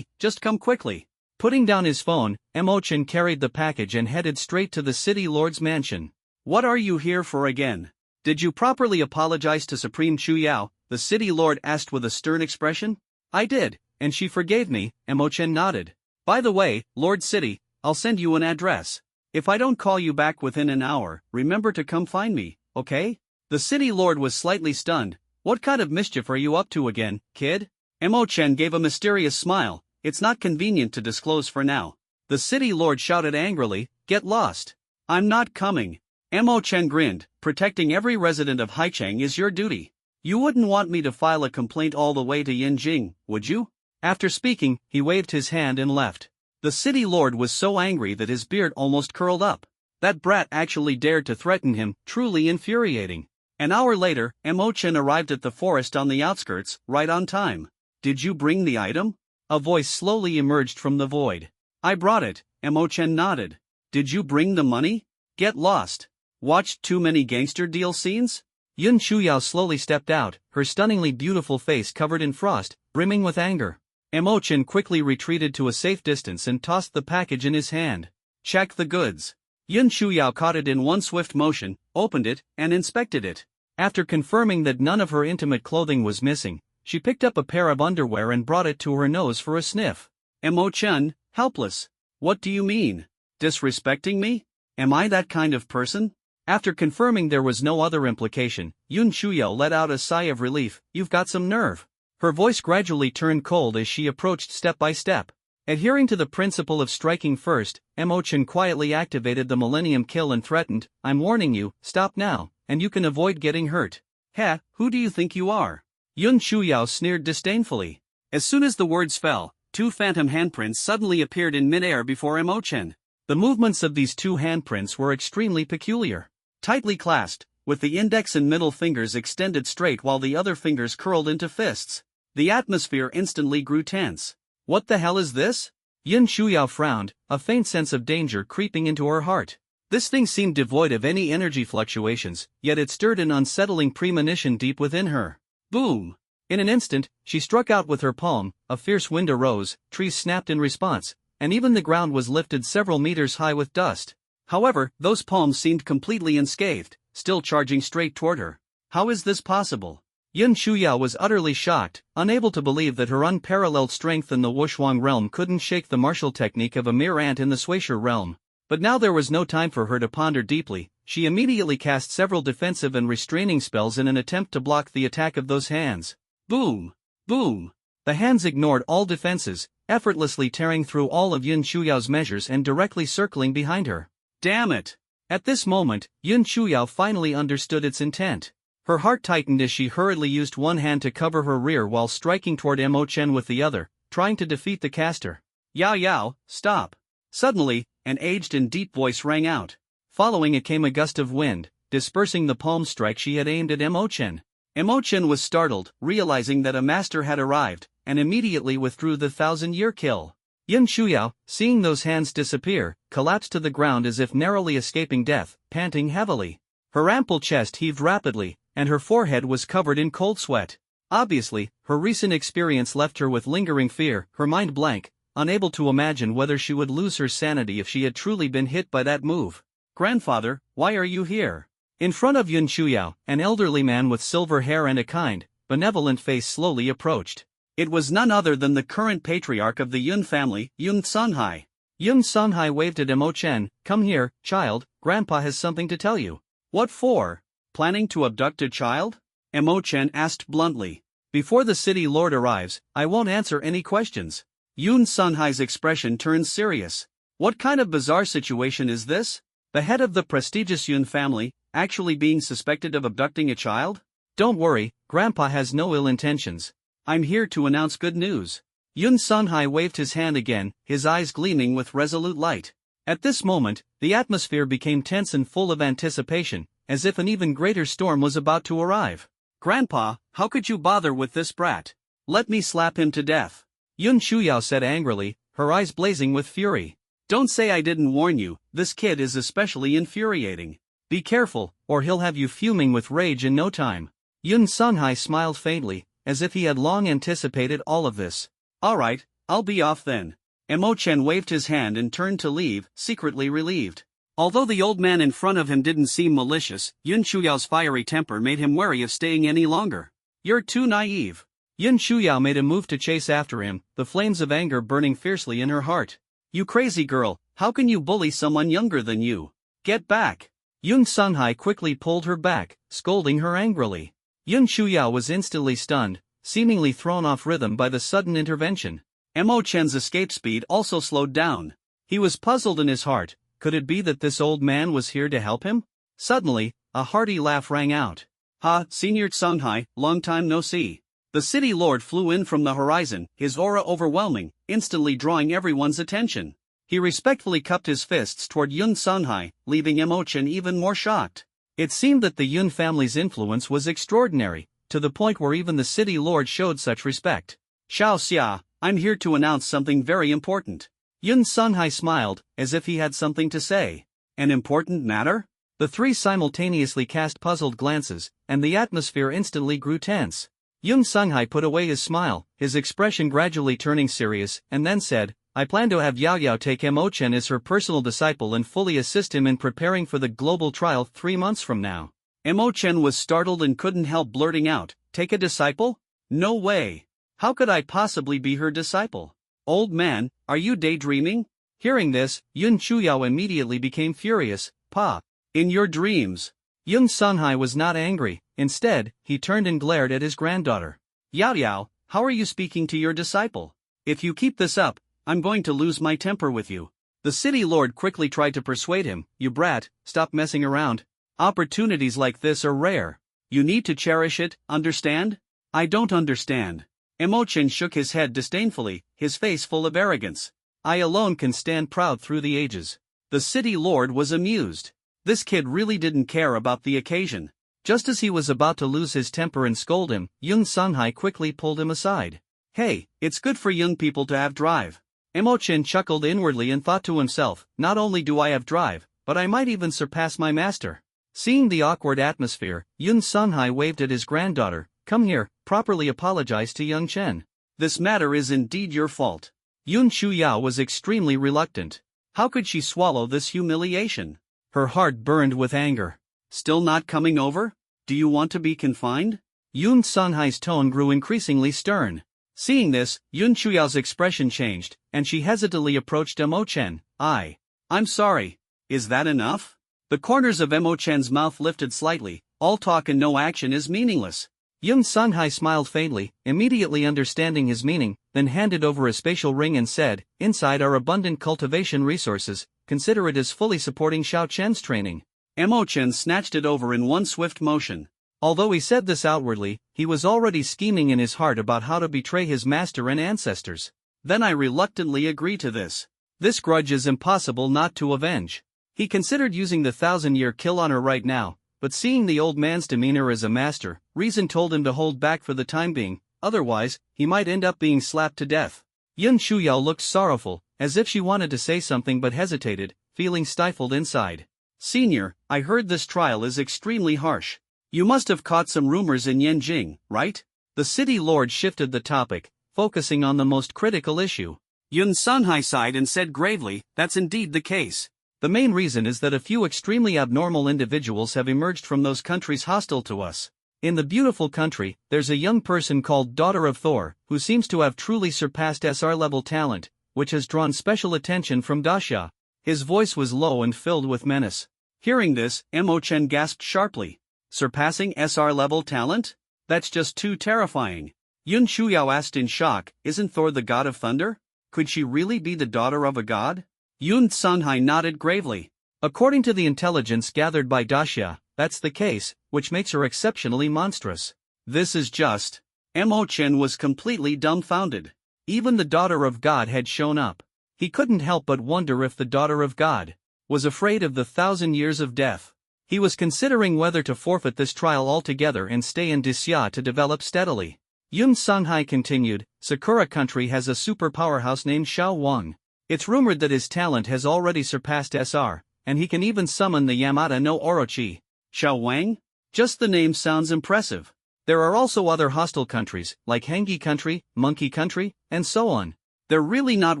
just come quickly. Putting down his phone, Mo Chen carried the package and headed straight to the city lord's mansion. What are you here for again? Did you properly apologize to Supreme Chu Yao? The city lord asked with a stern expression. I did, and she forgave me. Mo Chen nodded. By the way, Lord City, I'll send you an address. If I don't call you back within an hour, remember to come find me, okay? The city lord was slightly stunned. What kind of mischief are you up to again, kid? Mo Chen gave a mysterious smile. It's not convenient to disclose for now. The city lord shouted angrily, get lost. I'm not coming. Mo Chen grinned, protecting every resident of Haicheng is your duty. You wouldn't want me to file a complaint all the way to Yinjing, would you? After speaking, he waved his hand and left. The city lord was so angry that his beard almost curled up. That brat actually dared to threaten him, truly infuriating. An hour later, Mo Chen arrived at the forest on the outskirts, right on time. Did you bring the item? A voice slowly emerged from the void. I brought it, Mo Chen nodded. Did you bring the money? Get lost. Watched too many gangster deal scenes? Yun Shuyao slowly stepped out, her stunningly beautiful face covered in frost, brimming with anger. Mo Chen quickly retreated to a safe distance and tossed the package in his hand. Check the goods. Yun Shuyao caught it in one swift motion, opened it, and inspected it. After confirming that none of her intimate clothing was missing, she picked up a pair of underwear and brought it to her nose for a sniff. Mo Chen, helpless. What do you mean? Disrespecting me? Am I that kind of person? After confirming there was no other implication, Yun Shuyao let out a sigh of relief. You've got some nerve. Her voice gradually turned cold as she approached step by step. Adhering to the principle of striking first, Mo Chen quietly activated the Millennium Kill and threatened, I'm warning you, stop now, and you can avoid getting hurt. Heh, who do you think you are? Yun Shuyao sneered disdainfully. As soon as the words fell, two phantom handprints suddenly appeared in midair before Mo Chen. The movements of these two handprints were extremely peculiar. Tightly clasped, with the index and middle fingers extended straight while the other fingers curled into fists. The atmosphere instantly grew tense. What the hell is this? Yun Shuyao frowned, a faint sense of danger creeping into her heart. This thing seemed devoid of any energy fluctuations, yet it stirred an unsettling premonition deep within her. Boom! In an instant, she struck out with her palm, a fierce wind arose, trees snapped in response, and even the ground was lifted several meters high with dust. However, those palms seemed completely unscathed, still charging straight toward her. How is this possible? Yun Shuyao was utterly shocked, unable to believe that her unparalleled strength in the Wushuang realm couldn't shake the martial technique of a mere ant in the Suisher realm. But now there was no time for her to ponder deeply. She immediately cast several defensive and restraining spells in an attempt to block the attack of those hands. Boom! Boom! The hands ignored all defenses, effortlessly tearing through all of Yun Chuyao's measures and directly circling behind her. Damn it! At this moment, Yun Chuyao finally understood its intent. Her heart tightened as she hurriedly used one hand to cover her rear while striking toward Mo Chen with the other, trying to defeat the caster. Yao Yao, stop! Suddenly, an aged and deep voice rang out. Following it came a gust of wind, dispersing the palm strike she had aimed at Mo Chen. Mo Chen was startled, realizing that a master had arrived, and immediately withdrew the 1,000-year kill. Yun Chuyao, seeing those hands disappear, collapsed to the ground as if narrowly escaping death, panting heavily. Her ample chest heaved rapidly, and her forehead was covered in cold sweat. Obviously, her recent experience left her with lingering fear, her mind blank, unable to imagine whether she would lose her sanity if she had truly been hit by that move. Grandfather, why are you here? In front of Yun Chuyao, an elderly man with silver hair and a kind, benevolent face slowly approached. It was none other than the current patriarch of the Yun family, Yun Sunhai. Yun Sunhai waved at Mo Chen. Come here, child, Grandpa has something to tell you. What for? Planning to abduct a child? Mo Chen asked bluntly. Before the city lord arrives, I won't answer any questions. Yun Sunhai's expression turned serious. What kind of bizarre situation is this? The head of the prestigious Yun family, actually being suspected of abducting a child? Don't worry, Grandpa has no ill intentions. I'm here to announce good news. Yun Sunhai waved his hand again, his eyes gleaming with resolute light. At this moment, the atmosphere became tense and full of anticipation, as if an even greater storm was about to arrive. Grandpa, how could you bother with this brat? Let me slap him to death. Yun Chuyao said angrily, her eyes blazing with fury. Don't say I didn't warn you, this kid is especially infuriating. Be careful, or he'll have you fuming with rage in no time. Yun Sunhai smiled faintly, as if he had long anticipated all of this. Alright, I'll be off then. Mo Chen waved his hand and turned to leave, secretly relieved. Although the old man in front of him didn't seem malicious, Yun Chuyao's fiery temper made him wary of staying any longer. You're too naive. Yun Chuyao made a move to chase after him, the flames of anger burning fiercely in her heart. You crazy girl, how can you bully someone younger than you? Get back! Yun Sunhai quickly pulled her back, scolding her angrily. Yun Chuyao was instantly stunned, seemingly thrown off rhythm by the sudden intervention. Mo Chen's escape speed also slowed down. He was puzzled in his heart. Could it be that this old man was here to help him? Suddenly, a hearty laugh rang out. Ha, Senior Sunhai, long time no see. The city lord flew in from the horizon, his aura overwhelming, instantly drawing everyone's attention. He respectfully cupped his fists toward Yun Sunhai, leaving Mo Chen even more shocked. It seemed that the Yun family's influence was extraordinary, to the point where even the city lord showed such respect. Xiao Xia, I'm here to announce something very important. Yun Sunhai smiled, as if he had something to say. An important matter? The three simultaneously cast puzzled glances, and the atmosphere instantly grew tense. Yun Sunhai put away his smile, his expression gradually turning serious, and then said, I plan to have Yao Yao take Mo Chen as her personal disciple and fully assist him in preparing for the global trial 3 months from now. Mo Chen was startled and couldn't help blurting out, take a disciple? No way. How could I possibly be her disciple? Old man, are you daydreaming? Hearing this, Yun Chuyao immediately became furious. Pa, in your dreams. Yun Sunhai was not angry, instead, he turned and glared at his granddaughter. Yao Yao, how are you speaking to your disciple? If you keep this up, I'm going to lose my temper with you. The city lord quickly tried to persuade him, you brat, stop messing around. Opportunities like this are rare. You need to cherish it, understand? I don't understand. Mo Chen shook his head disdainfully, his face full of arrogance. I alone can stand proud through the ages. The city lord was amused. This kid really didn't care about the occasion. Just as he was about to lose his temper and scold him, Yun Sunhai quickly pulled him aside. Hey, it's good for young people to have drive. Mo Chen chuckled inwardly and thought to himself, not only do I have drive, but I might even surpass my master. Seeing the awkward atmosphere, Yun Sunhai waved at his granddaughter, come here, properly apologize to young Chen. This matter is indeed your fault. Yun Chuyao was extremely reluctant. How could she swallow this humiliation? Her heart burned with anger. Still not coming over? Do you want to be confined? Yun Sunhai's tone grew increasingly stern. Seeing this, Yun Chuyao's expression changed, and she hesitantly approached Mo Chen. I'm sorry, Is that enough? The corners of Mo Chen's mouth lifted slightly. All talk and no action is meaningless. Yun Sunghai smiled faintly, immediately understanding his meaning, then handed over a spatial ring and said, "Inside are abundant cultivation resources, consider it as fully supporting Xiao Chen's training." Mo Chen snatched it over in one swift motion. Although he said this outwardly, he was already scheming in his heart about how to betray his master and ancestors. Then I reluctantly agree to this. This grudge is impossible not to avenge. He considered using the 1,000-year kill on her right now, but seeing the old man's demeanor as a master, reason told him to hold back for the time being, otherwise, he might end up being slapped to death. Yun Shuyao looked sorrowful, as if she wanted to say something but hesitated, feeling stifled inside. "Senior, I heard this trial is extremely harsh. You must have caught some rumors in Yanjing, right?" The city lord shifted the topic, focusing on the most critical issue. Yun Sunhai sighed and said gravely, "That's indeed the case. The main reason is that a few extremely abnormal individuals have emerged from those countries hostile to us. In the beautiful country, there's a young person called Daughter of Thor, who seems to have truly surpassed SR-level talent, which has drawn special attention from Daxia." His voice was low and filled with menace. Hearing this, Mo Chen gasped sharply. "Surpassing SR-level talent? That's just too terrifying." Yun Shuyao asked in shock, "Isn't Thor the god of thunder? Could she really be the daughter of a god?" Yun Sunhai nodded gravely. "According to the intelligence gathered by Daxia, that's the case, which makes her exceptionally monstrous." This is just. Mo Chen was completely dumbfounded. Even the daughter of God had shown up. He couldn't help but wonder if the daughter of God was afraid of the 1,000 years of death. He was considering whether to forfeit this trial altogether and stay in Daxia to develop steadily. Yun Sunghai continued, "Sakura country has a super powerhouse named Xiao Wang. It's rumored that his talent has already surpassed SR, and he can even summon the Yamata no Orochi." Xiao Wang? Just the name sounds impressive. There are also other hostile countries, like Hangi country, Monkey country, and so on. They're really not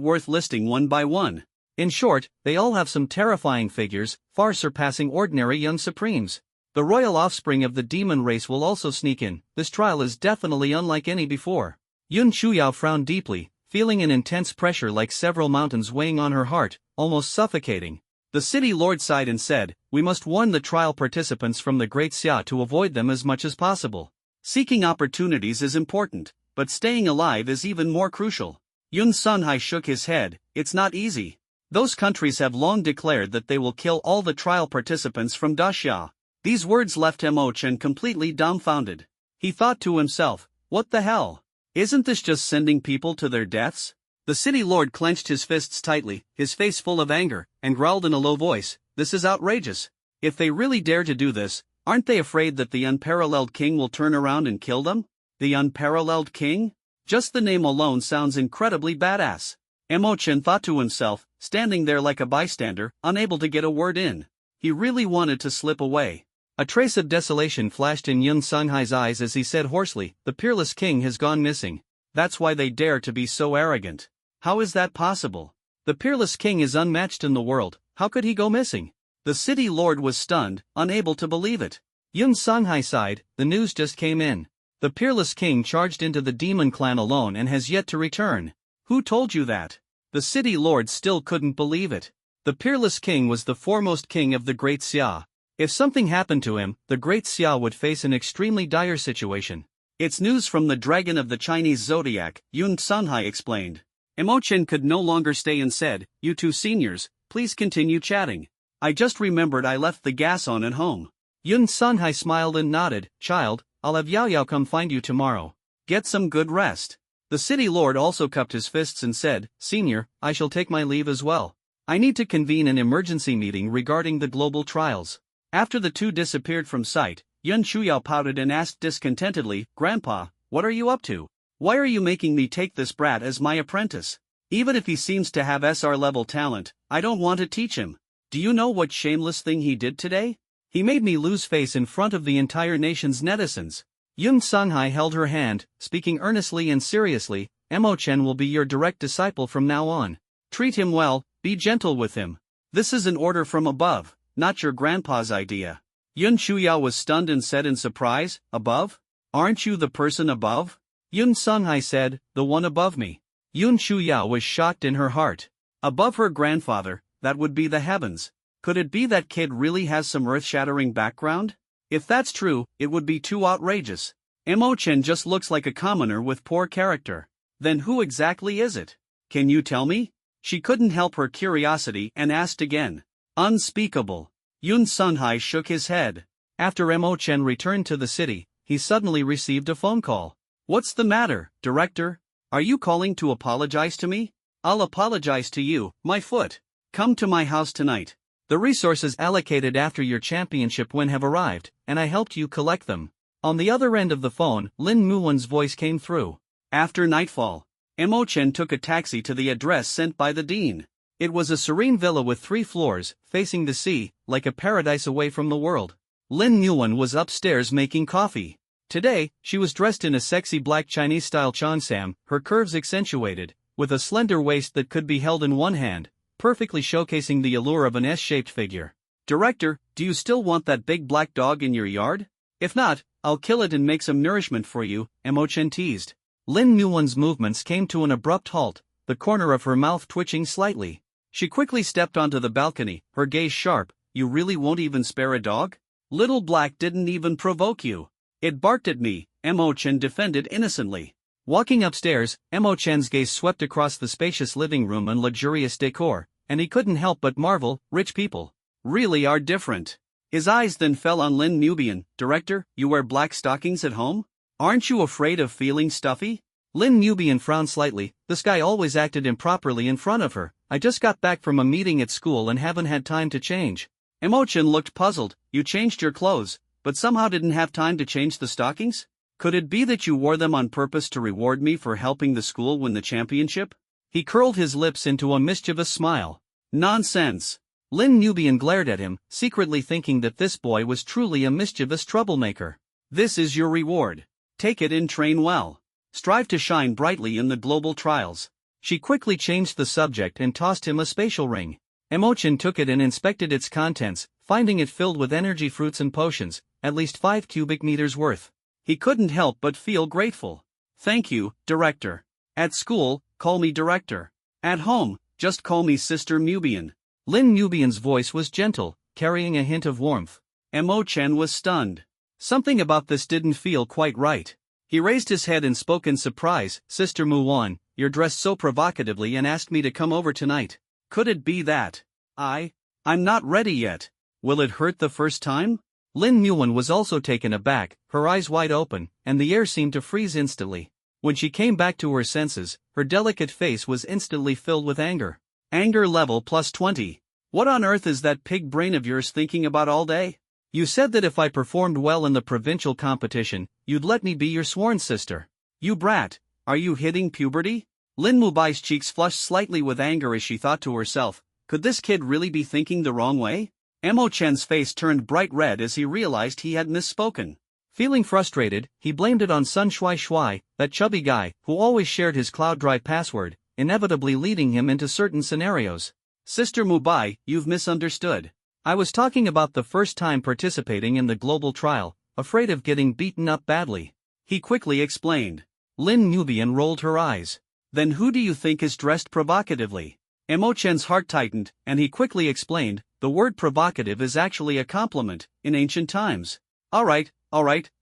worth listing one by one. In short, they all have some terrifying figures, far surpassing ordinary young supremes. The royal offspring of the demon race will also sneak in. This trial is definitely unlike any before. Yun Shuyao frowned deeply, feeling an intense pressure like several mountains weighing on her heart, almost suffocating. The city lord sighed and said, "We must warn the trial participants from the Great Xia to avoid them as much as possible. Seeking opportunities is important, but staying alive is even more crucial." Yun Sunhai shook his head. "It's not easy. Those countries have long declared that they will kill all the trial participants from Daxia." These words left Mo Chen completely dumbfounded. He thought to himself, "What the hell? Isn't this just sending people to their deaths?" The city lord clenched his fists tightly, his face full of anger, and growled in a low voice, "This is outrageous. If they really dare to do this, aren't they afraid that the unparalleled king will turn around and kill them?" The unparalleled king? Just the name alone sounds incredibly badass. Mo Chen thought to himself, standing there like a bystander, unable to get a word in. He really wanted to slip away. A trace of desolation flashed in Yun Sunghai's eyes as he said hoarsely, "The peerless king has gone missing. That's why they dare to be so arrogant. How is that possible? The peerless king is unmatched in the world, how could he go missing?" The city lord was stunned, unable to believe it. Yun Sunghai sighed, "The news just came in. The peerless king charged into the demon clan alone and has yet to return." "Who told you that?" The city lord still couldn't believe it. The peerless king was the foremost king of the Great Xia. If something happened to him, the Great Xia would face an extremely dire situation. "It's news from the dragon of the Chinese zodiac," Yun Sunhai explained. Mo Chen could no longer stay and said, "You two seniors, please continue chatting. I just remembered I left the gas on at home." Yun Sunhai smiled and nodded, "Child, I'll have Yao Yao come find you tomorrow. Get some good rest." The city lord also cupped his fists and said, "Senior, I shall take my leave as well. I need to convene an emergency meeting regarding the global trials." After the two disappeared from sight, Yun Shuyao pouted and asked discontentedly, "Grandpa, what are you up to? Why are you making me take this brat as my apprentice? Even if he seems to have SR-level talent, I don't want to teach him. Do you know what shameless thing he did today? He made me lose face in front of the entire nation's netizens." Yun Sunghai held her hand, speaking earnestly and seriously, "Mo Chen will be your direct disciple from now on. Treat him well, be gentle with him. This is an order from above, not your grandpa's idea." Yun Shuyao was stunned and said in surprise, "Above? Aren't you the person above?" Yun Sunghai said, "The one above me." Yun Shuyao was shocked in her heart. Above her grandfather, that would be the heavens. Could it be that kid really has some earth-shattering background? If that's true, it would be too outrageous. Emo-chan just looks like a commoner with poor character. Then who exactly is it? Can you tell me? She couldn't help her curiosity and asked again. Unspeakable. Yoon Sunhai shook his head. After Emo-chan returned to the city, he suddenly received a phone call. What's the matter, director? Are you calling to apologize to me? I'll apologize to you, my foot. Come to my house tonight. The resources allocated after your championship win have arrived, and I helped you collect them. On the other end of the phone, Lin Muwon's voice came through. After nightfall, Emo-chan took a taxi to the address sent by the dean. It was a serene villa with 3 floors, facing the sea, like a paradise away from the world. Lin Muwon was upstairs making coffee. Today, she was dressed in a sexy black Chinese-style cheongsam, her curves accentuated, with a slender waist that could be held in one hand, perfectly showcasing the allure of an S-shaped figure. Director, do you still want that big black dog in your yard? If not, I'll kill it and make some nourishment for you, Emo-chan teased. Lin Muwon's movements came to an abrupt halt, the corner of her mouth twitching slightly. She quickly stepped onto the balcony, her gaze sharp. You really won't even spare a dog? Little Black didn't even provoke you. It barked at me, Emo-chan defended innocently. Walking upstairs, Emo-chan's gaze swept across the spacious living room and luxurious decor, and he couldn't help but marvel, rich people really are different. His eyes then fell on Lin Mubian. Director, you wear black stockings at home? Aren't you afraid of feeling stuffy? Lin Mubian frowned slightly. This guy always acted improperly in front of her. I just got back from a meeting at school and haven't had time to change. Emo-chan looked puzzled. You changed your clothes, but somehow didn't have time to change the stockings? Could it be that you wore them on purpose to reward me for helping the school win the championship? He curled his lips into a mischievous smile. Nonsense. Lin Mubian glared at him, secretly thinking that this boy was truly a mischievous troublemaker. This is your reward. Take it and train well. Strive to shine brightly in the global trials. She quickly changed the subject and tossed him a spatial ring. Emo-chan took it and inspected its contents, finding it filled with energy fruits and potions, at least 5 cubic meters worth. He couldn't help but feel grateful. Thank you, Director. At school, call me Director. At home, just call me Sister Mubian. Lin Mubian's voice was gentle, carrying a hint of warmth. Emo-chan was stunned. Something about this didn't feel quite right. He raised his head and spoke in surprise. Sister Muwon, you're dressed so provocatively and asked me to come over tonight. Could it be that I'm not ready yet? Will it hurt the first time? Lin Muwon was also taken aback, her eyes wide open, and the air seemed to freeze instantly. When she came back to her senses, her delicate face was instantly filled with anger. Anger level +20. What on earth is that pig brain of yours thinking about all day? You said that if I performed well in the provincial competition, you'd let me be your sworn sister. You brat, are you hitting puberty? Lin Mubai's cheeks flushed slightly with anger as she thought to herself, could this kid really be thinking the wrong way? Emo-chan's face turned bright red as he realized he had misspoken. Feeling frustrated, he blamed it on Sun Shui Shui, that chubby guy, who always shared his cloud drive password, inevitably leading him into certain scenarios. Sister Mubai, you've misunderstood. I was talking about the first time participating in the global trial, afraid of getting beaten up badly. He quickly explained. Lin Mubian rolled her eyes. Then who do you think is dressed provocatively? Emo-chan's heart tightened, and he quickly explained, the word provocative is actually a compliment, in ancient times. Alright,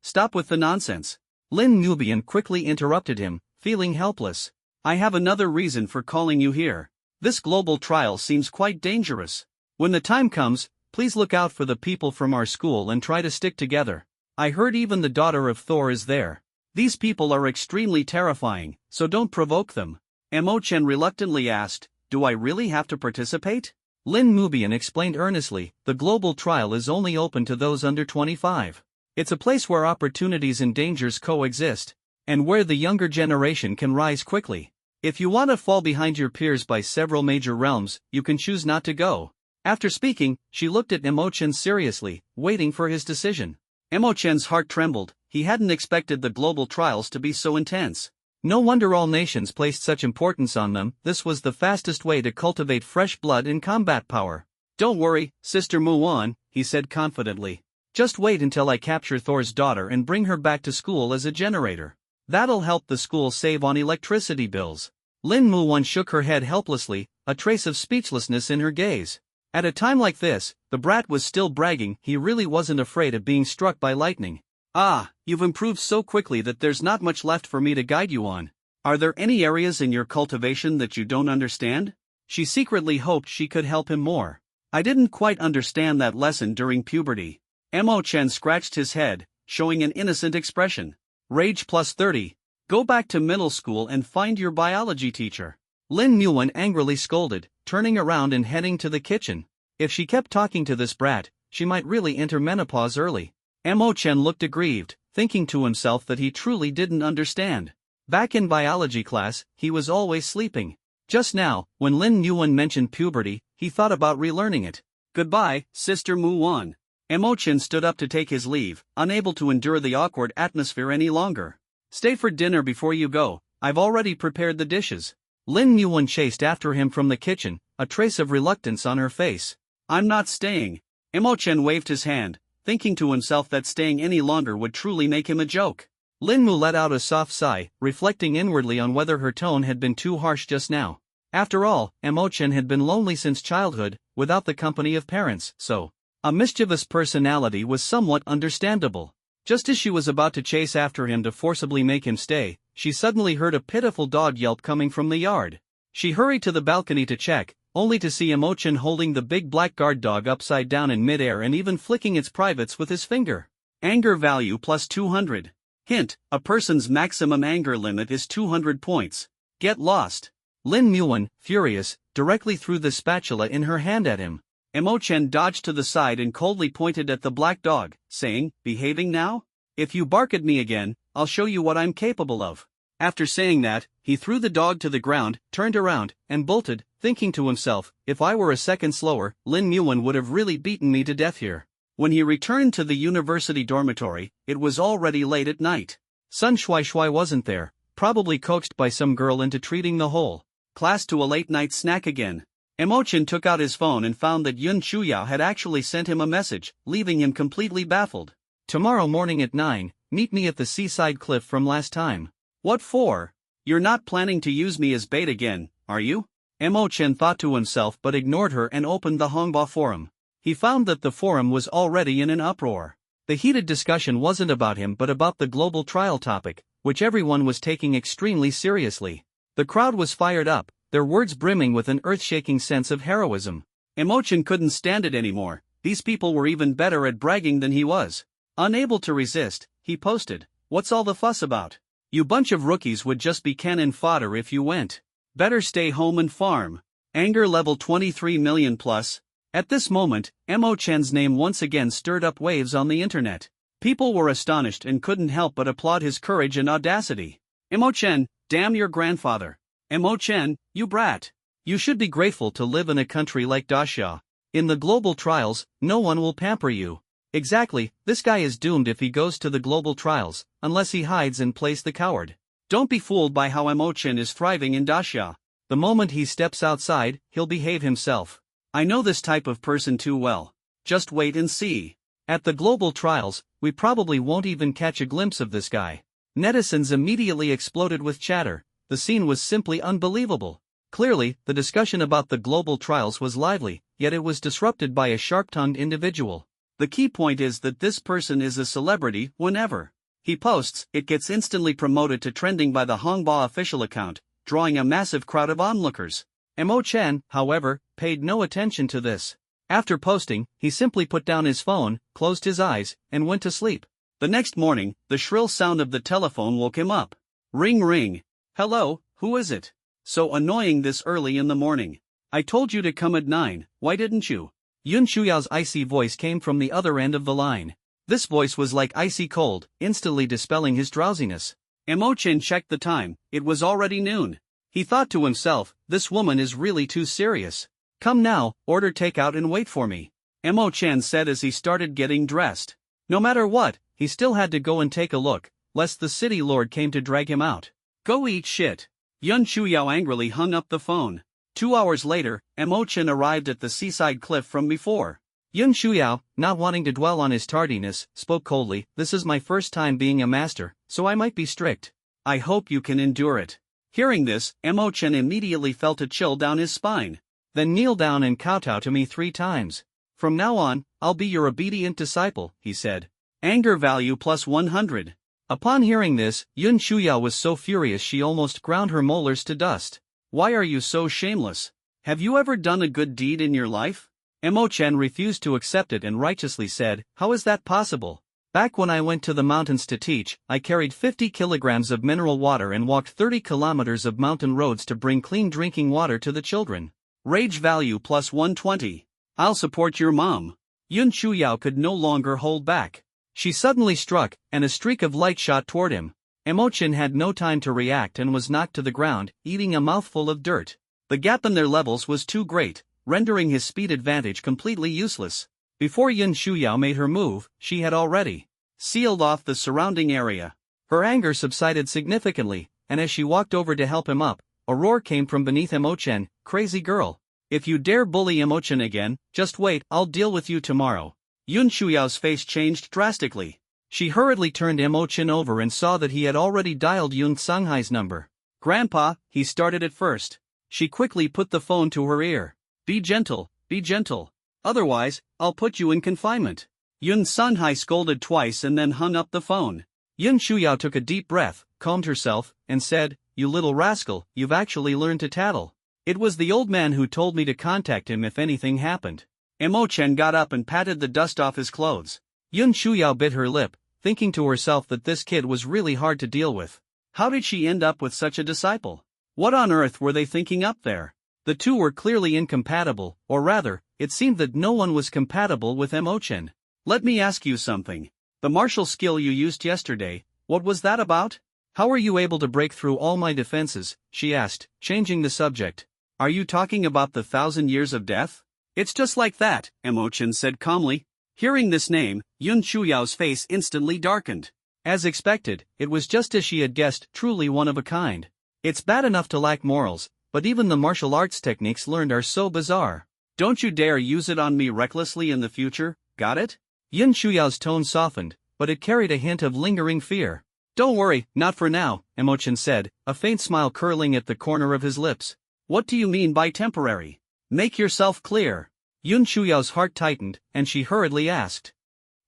stop with the nonsense. Lin Mubian quickly interrupted him, feeling helpless. I have another reason for calling you here. This global trial seems quite dangerous. When the time comes, please look out for the people from our school and try to stick together. I heard even the daughter of Thor is there. These people are extremely terrifying, so don't provoke them. Emo-chan reluctantly asked, do I really have to participate? Lin Mubian explained earnestly, the global trial is only open to those under 25. It's a place where opportunities and dangers coexist, and where the younger generation can rise quickly. If you want to fall behind your peers by several major realms, you can choose not to go. After speaking, she looked at Emo-chan seriously, waiting for his decision. Emo-chan's heart trembled. He hadn't expected the global trials to be so intense. No wonder all nations placed such importance on them. This was the fastest way to cultivate fresh blood and combat power. Don't worry, Sister Muwon, he said confidently. Just wait until I capture Thor's daughter and bring her back to school as a generator. That'll help the school save on electricity bills. Lin Muwon shook her head helplessly, a trace of speechlessness in her gaze. At a time like this, the brat was still bragging he really wasn't afraid of being struck by lightning. Ah, you've improved so quickly that there's not much left for me to guide you on. Are there any areas in your cultivation that you don't understand? She secretly hoped she could help him more. I didn't quite understand that lesson during puberty. Mo Chen scratched his head, showing an innocent expression. Rage plus 30. Go back to middle school and find your biology teacher. Lin Muan angrily scolded, turning around and heading to the kitchen. If she kept talking to this brat, she might really enter menopause early. Mo Chen looked aggrieved, thinking to himself that he truly didn't understand. Back in biology class, he was always sleeping. Just now, when Lin Muan mentioned puberty, he thought about relearning it. Goodbye, Sister Muan. Mo Chen stood up to take his leave, unable to endure the awkward atmosphere any longer. Stay for dinner before you go, I've already prepared the dishes. Lin Muan chased after him from the kitchen, a trace of reluctance on her face. I'm not staying. Mo Chen waved his hand, thinking to himself that staying any longer would truly make him a joke. Lin Mu let out a soft sigh, reflecting inwardly on whether her tone had been too harsh just now. After all, Mo Chen had been lonely since childhood, without the company of parents, so a mischievous personality was somewhat understandable. Just as she was about to chase after him to forcibly make him stay, she suddenly heard a pitiful dog yelp coming from the yard. She hurried to the balcony to check, only to see Mo Chen holding the big black guard dog upside down in midair and even flicking its privates with his finger. Anger value plus 200. Hint, a person's maximum anger limit is 200 points. Get lost. Lin Muan, furious, directly threw the spatula in her hand at him. Mo Chen dodged to the side and coldly pointed at the black dog, saying, behaving now? If you bark at me again, I'll show you what I'm capable of. After saying that, he threw the dog to the ground, turned around, and bolted, thinking to himself, if I were a second slower, Lin Muan would have really beaten me to death here. When he returned to the university dormitory, it was already late at night. Sun Shuai wasn't there, probably coaxed by some girl into treating the whole class to a late-night snack again. Mo Chen took out his phone and found that Yun Chuyao had actually sent him a message, leaving him completely baffled. Tomorrow morning at 9, meet me at the seaside cliff from last time. What for? You're not planning to use me as bait again, are you? Mo Chen thought to himself but ignored her and opened the Hongba forum. He found that the forum was already in an uproar. The heated discussion wasn't about him but about the global trial topic, which everyone was taking extremely seriously. The crowd was fired up, their words brimming with an earth-shaking sense of heroism. Mo Chen couldn't stand it anymore. These people were even better at bragging than he was. Unable to resist, he posted, "What's all the fuss about? You bunch of rookies would just be cannon fodder if you went. Better stay home and farm." Anger level 23 million plus. At this moment, Mo Chen's name once again stirred up waves on the internet. People were astonished and couldn't help but applaud his courage and audacity. Mo Chen, damn your grandfather. Mo Chen, you brat. You should be grateful to live in a country like Daxia. In the global trials, no one will pamper you. Exactly, this guy is doomed if he goes to the global trials, unless he hides and plays the coward. Don't be fooled by how Mo Chen is thriving in Daxia. The moment he steps outside, he'll behave himself. I know this type of person too well. Just wait and see. At the global trials, we probably won't even catch a glimpse of this guy. Netizens immediately exploded with chatter. The scene was simply unbelievable. Clearly, the discussion about the global trials was lively, yet it was disrupted by a sharp-tongued individual. The key point is that this person is a celebrity whenever he posts, it gets instantly promoted to trending by the Hongba official account, drawing a massive crowd of onlookers. Mo Chen, however, paid no attention to this. After posting, he simply put down his phone, closed his eyes, and went to sleep. The next morning, the shrill sound of the telephone woke him up. Ring ring. Hello, who is it? So annoying this early in the morning. I told you to come at 9, why didn't you? Yun Chuyao's icy voice came from the other end of the line. This voice was like icy cold, instantly dispelling his drowsiness. Mo Chen checked the time, it was already noon. He thought to himself, this woman is really too serious. Come now, order takeout and wait for me. Mo Chen said as he started getting dressed. No matter what, he still had to go and take a look, lest the city lord came to drag him out. Go eat shit. Yun Chuyao angrily hung up the phone. 2 hours later, Mo Chen arrived at the seaside cliff from before. Yun Chuyao, not wanting to dwell on his tardiness, spoke coldly, "This is my first time being a master, so I might be strict. I hope you can endure it." Hearing this, Mo Chen immediately felt a chill down his spine. Then kneel down and kowtow to me 3 times. From now on, I'll be your obedient disciple, he said. Anger value plus 100. Upon hearing this, Yun Shuyao was so furious she almost ground her molars to dust. Why are you so shameless? Have you ever done a good deed in your life? Mo Chen refused to accept it and righteously said, how is that possible? Back when I went to the mountains to teach, I carried 50 kilograms of mineral water and walked 30 kilometers of mountain roads to bring clean drinking water to the children. Rage value plus 120. I'll support your mom. Yun Shuyao could no longer hold back. She suddenly struck, and a streak of light shot toward him. Mo Chen had no time to react and was knocked to the ground, eating a mouthful of dirt. The gap in their levels was too great, rendering his speed advantage completely useless. Before Yun Shuyao made her move, she had already sealed off the surrounding area. Her anger subsided significantly, and as she walked over to help him up, a roar came from beneath Mo Chen, crazy girl. If you dare bully Mo Chen again, just wait, I'll deal with you tomorrow. Yun Shuyao's face changed drastically. She hurriedly turned Mo Chen over and saw that he had already dialed Yun Sanghai's number. Grandpa, he started at first. She quickly put the phone to her ear. Be gentle, be gentle. Otherwise, I'll put you in confinement. Yun Sanghai scolded twice and then hung up the phone. Yun Shuyao took a deep breath, calmed herself, and said, you little rascal, you've actually learned to tattle. It was the old man who told me to contact him if anything happened. Mo Chen got up and patted the dust off his clothes. Yun Shuyao bit her lip, thinking to herself that this kid was really hard to deal with. How did she end up with such a disciple? What on earth were they thinking up there? The two were clearly incompatible, or rather, it seemed that no one was compatible with Mo Chen. Let me ask you something. The martial skill you used yesterday, what was that about? How were you able to break through all my defenses? She asked, changing the subject. Are you talking about the 1,000 years of death? It's just like that, Mo Chen said calmly. Hearing this name, Yun Shuyao's face instantly darkened. As expected, it was just as she had guessed, truly one of a kind. It's bad enough to lack morals, but even the martial arts techniques learned are so bizarre. Don't you dare use it on me recklessly in the future, got it? Yun Shuyao's tone softened, but it carried a hint of lingering fear. Don't worry, not for now, Mo Chen said, a faint smile curling at the corner of his lips. What do you mean by temporary? Make yourself clear. Yun Shuyao's heart tightened, and she hurriedly asked.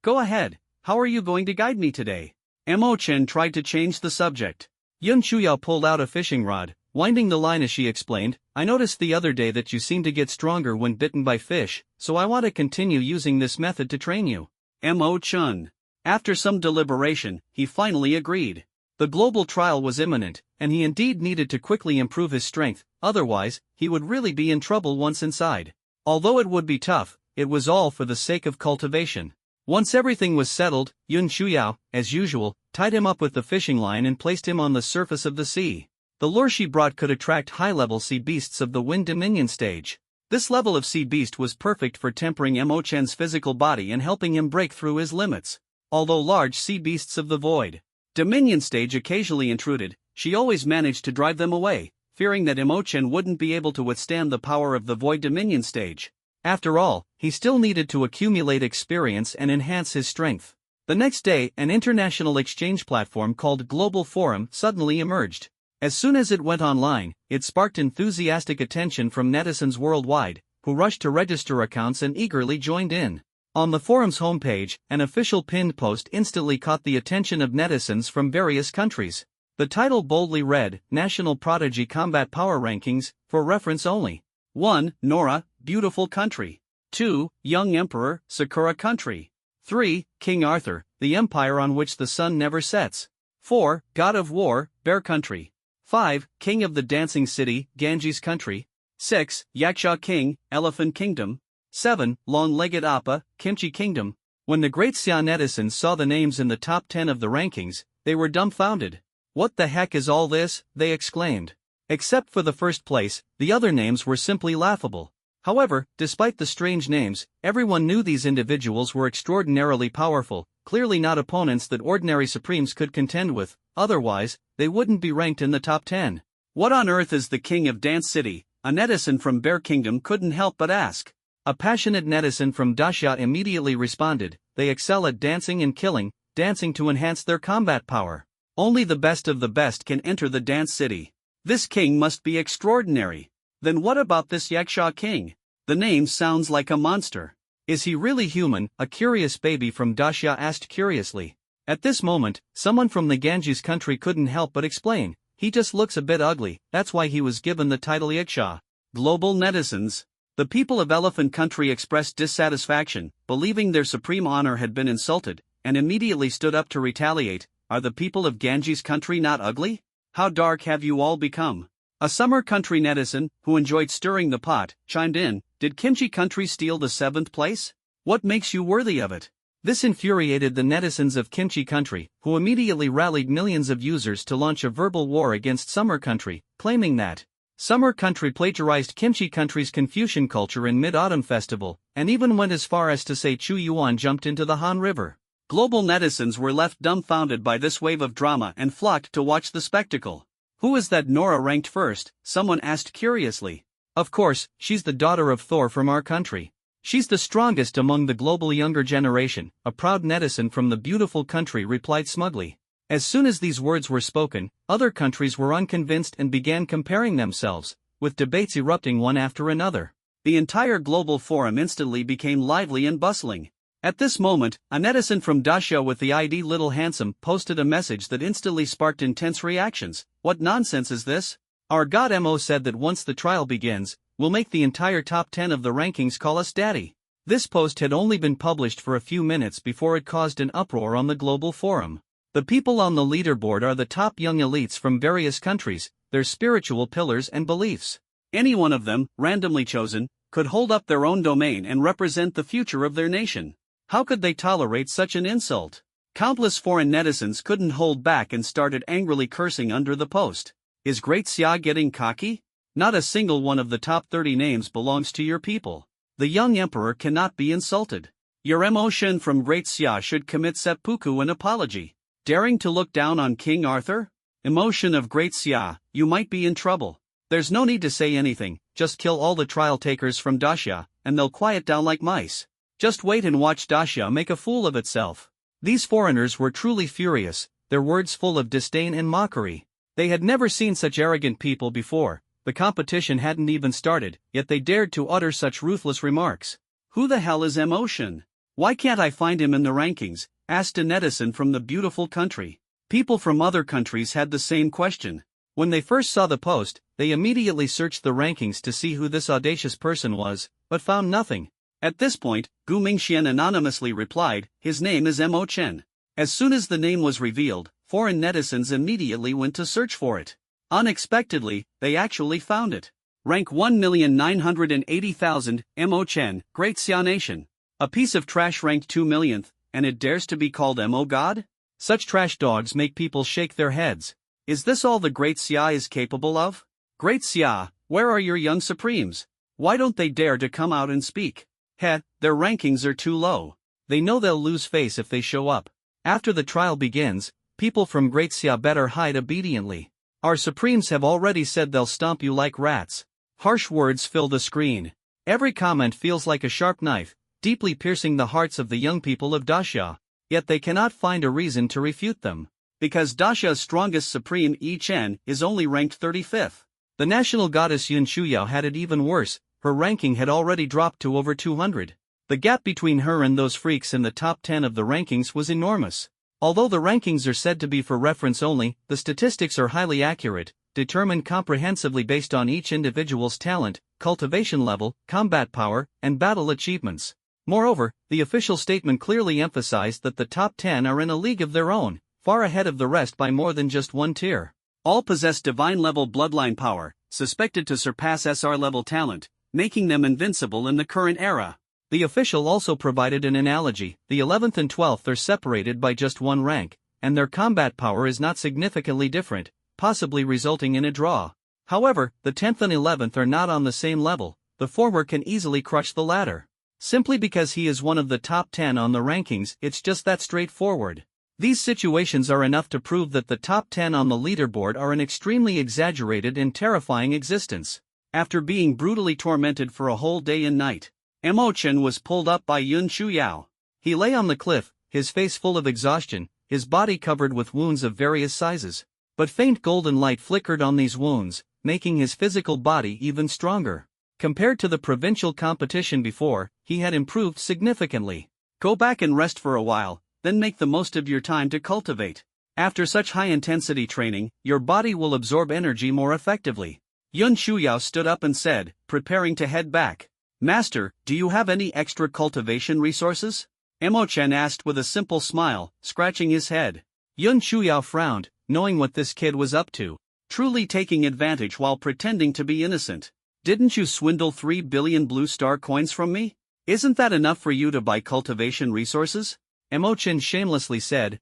Go ahead, how are you going to guide me today? Mo Chen tried to change the subject. Yun Shuyao pulled out a fishing rod, winding the line as she explained, I noticed the other day that you seem to get stronger when bitten by fish, so I want to continue using this method to train you. Mo Chen. After some deliberation, he finally agreed. The global trial was imminent, and he indeed needed to quickly improve his strength, otherwise, he would really be in trouble once inside. Although it would be tough, it was all for the sake of cultivation. Once everything was settled, Yun Shuyao, as usual, tied him up with the fishing line and placed him on the surface of the sea. The lure she brought could attract high-level sea beasts of the Wind Dominion stage. This level of sea beast was perfect for tempering Mo Chen's physical body and helping him break through his limits. Although large sea beasts of the Void Dominion stage occasionally intruded, she always managed to drive them away, fearing that Mo Chen wouldn't be able to withstand the power of the Void Dominion stage. After all, he still needed to accumulate experience and enhance his strength. The next day, an international exchange platform called Global Forum suddenly emerged. As soon as it went online, it sparked enthusiastic attention from netizens worldwide, who rushed to register accounts and eagerly joined in. On the forum's homepage, an official pinned post instantly caught the attention of netizens from various countries. The title boldly read, National Prodigy Combat Power Rankings, for reference only. 1. Nora, Beautiful Country. 2. Young Emperor, Sakura Country. 3. King Arthur, the empire on which the sun never sets. 4. God of War, Bear Country. 5. King of the Dancing City, Ganges Country. 6. Yaksha King, Elephant Kingdom. 7. Long-Legged Appa, Kimchi Kingdom. When the great Xia netizens saw the names in the top 10 of the rankings, they were dumbfounded. What the heck is all this? They exclaimed. Except for the first place, the other names were simply laughable. However, despite the strange names, everyone knew these individuals were extraordinarily powerful, clearly not opponents that ordinary supremes could contend with, otherwise, they wouldn't be ranked in the top 10. What on earth is the King of Dance City? A netizen from Bear Kingdom couldn't help but ask. A passionate netizen from Daxia immediately responded, they excel at dancing and killing, dancing to enhance their combat power. Only the best of the best can enter the Dance City. This king must be extraordinary. Then what about this Yaksha king? The name sounds like a monster. Is he really human? A curious baby from Dacia asked curiously. At this moment, someone from the Ganges country couldn't help but explain. He just looks a bit ugly, that's why he was given the title Yaksha. Global netizens. The people of Elephant Country expressed dissatisfaction, believing their supreme honor had been insulted, and immediately stood up to retaliate. Are the people of Ganges country not ugly? How dark have you all become? A Summer Country netizen, who enjoyed stirring the pot, chimed in. Did Kimchi Country steal the 7th place? What makes you worthy of it? This infuriated the netizens of Kimchi Country, who immediately rallied millions of users to launch a verbal war against Summer Country, claiming that Summer Country plagiarized Kimchi Country's Confucian culture in Mid-Autumn Festival, and even went as far as to say Chu Yuan jumped into the Han River. Global netizens were left dumbfounded by this wave of drama and flocked to watch the spectacle. Who is that Nora ranked first? Someone asked curiously. Of course, she's the daughter of Thor from our country. She's the strongest among the global younger generation, a proud netizen from the beautiful country replied smugly. As soon as these words were spoken, other countries were unconvinced and began comparing themselves, with debates erupting one after another. The entire global forum instantly became lively and bustling. At this moment, a netizen from Dacia with the ID Little Handsome posted a message that instantly sparked intense reactions. What nonsense is this? Our God Mo said that once the trial begins, we'll make the entire top 10 of the rankings call us daddy. This post had only been published for a few minutes before it caused an uproar on the global forum. The people on the leaderboard are the top young elites from various countries, their spiritual pillars and beliefs. Any one of them, randomly chosen, could hold up their own domain and represent the future of their nation. How could they tolerate such an insult? Countless foreign netizens couldn't hold back and started angrily cursing under the post. Is Great Xia getting cocky? Not a single one of the top 30 names belongs to your people. The young emperor cannot be insulted. Your emotion from Great Xia should commit seppuku an apology. Daring to look down on King Arthur? Emotion of Great Xia, you might be in trouble. There's no need to say anything, just kill all the trial takers from Dacia, and they'll quiet down like mice. Just wait and watch Dacia make a fool of itself. These foreigners were truly furious, their words full of disdain and mockery. They had never seen such arrogant people before. The competition hadn't even started, yet they dared to utter such ruthless remarks. Who the hell is Emotion? Why can't I find him in the rankings? Asked a netizen from the beautiful country. People from other countries had the same question. When they first saw the post, they immediately searched the rankings to see who this audacious person was, but found nothing. At this point, Gu Mingxian anonymously replied, his name is Mo Chen. As soon as the name was revealed, foreign netizens immediately went to search for it. Unexpectedly, they actually found it. Rank 1,980,000, Mo Chen, Great Xia Nation. A piece of trash ranked 2 millionth, and it dares to be called Mo God? Such trash dogs make people shake their heads. Is this all the Great Xia is capable of? Great Xia, where are your young supremes? Why don't they dare to come out and speak? Their rankings are too low. They know they'll lose face if they show up. After the trial begins, people from Great Xia better hide obediently. Our supremes have already said they'll stomp you like rats. Harsh words fill the screen. Every comment feels like a sharp knife, deeply piercing the hearts of the young people of Dacia. Yet they cannot find a reason to refute them. Because Dacia's strongest supreme Yi Chen is only ranked 35th. The national goddess Yun Shuyao had it even worse. Her ranking had already dropped to over 200. The gap between her and those freaks in the top 10 of the rankings was enormous. Although the rankings are said to be for reference only, the statistics are highly accurate, determined comprehensively based on each individual's talent, cultivation level, combat power, and battle achievements. Moreover, the official statement clearly emphasized that the top 10 are in a league of their own, far ahead of the rest by more than just one tier. All possess divine-level bloodline power, suspected to surpass SR-level talent, making them invincible in the current era. The official also provided an analogy. The 11th and 12th are separated by just one rank, and their combat power is not significantly different, possibly resulting in a draw. However, the 10th and 11th are not on the same level. The former can easily crush the latter. Simply because he is one of the top 10 on the rankings, it's just that straightforward. These situations are enough to prove that the top 10 on the leaderboard are an extremely exaggerated and terrifying existence. After being brutally tormented for a whole day and night, Mo Chen was pulled up by Yun Shuyao. He lay on the cliff, his face full of exhaustion, his body covered with wounds of various sizes. But faint golden light flickered on these wounds, making his physical body even stronger. Compared to the provincial competition before, he had improved significantly. Go back and rest for a while, then make the most of your time to cultivate. After such high-intensity training, your body will absorb energy more effectively. Yun Shuyao stood up and said, preparing to head back. Master, do you have any extra cultivation resources? Emo-chan asked with a simple smile, scratching his head. Yun Shuyao frowned, knowing what this kid was up to. Truly taking advantage while pretending to be innocent. Didn't you swindle 3 billion blue star coins from me? Isn't that enough for you to buy cultivation resources? Emo-chan shamelessly said,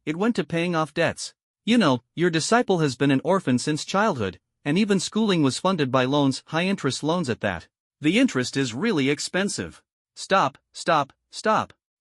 it went to paying off debts. You know, your disciple has been an orphan since childhood, and even schooling was funded by loans, high-interest loans at that. The interest is really expensive. Stop.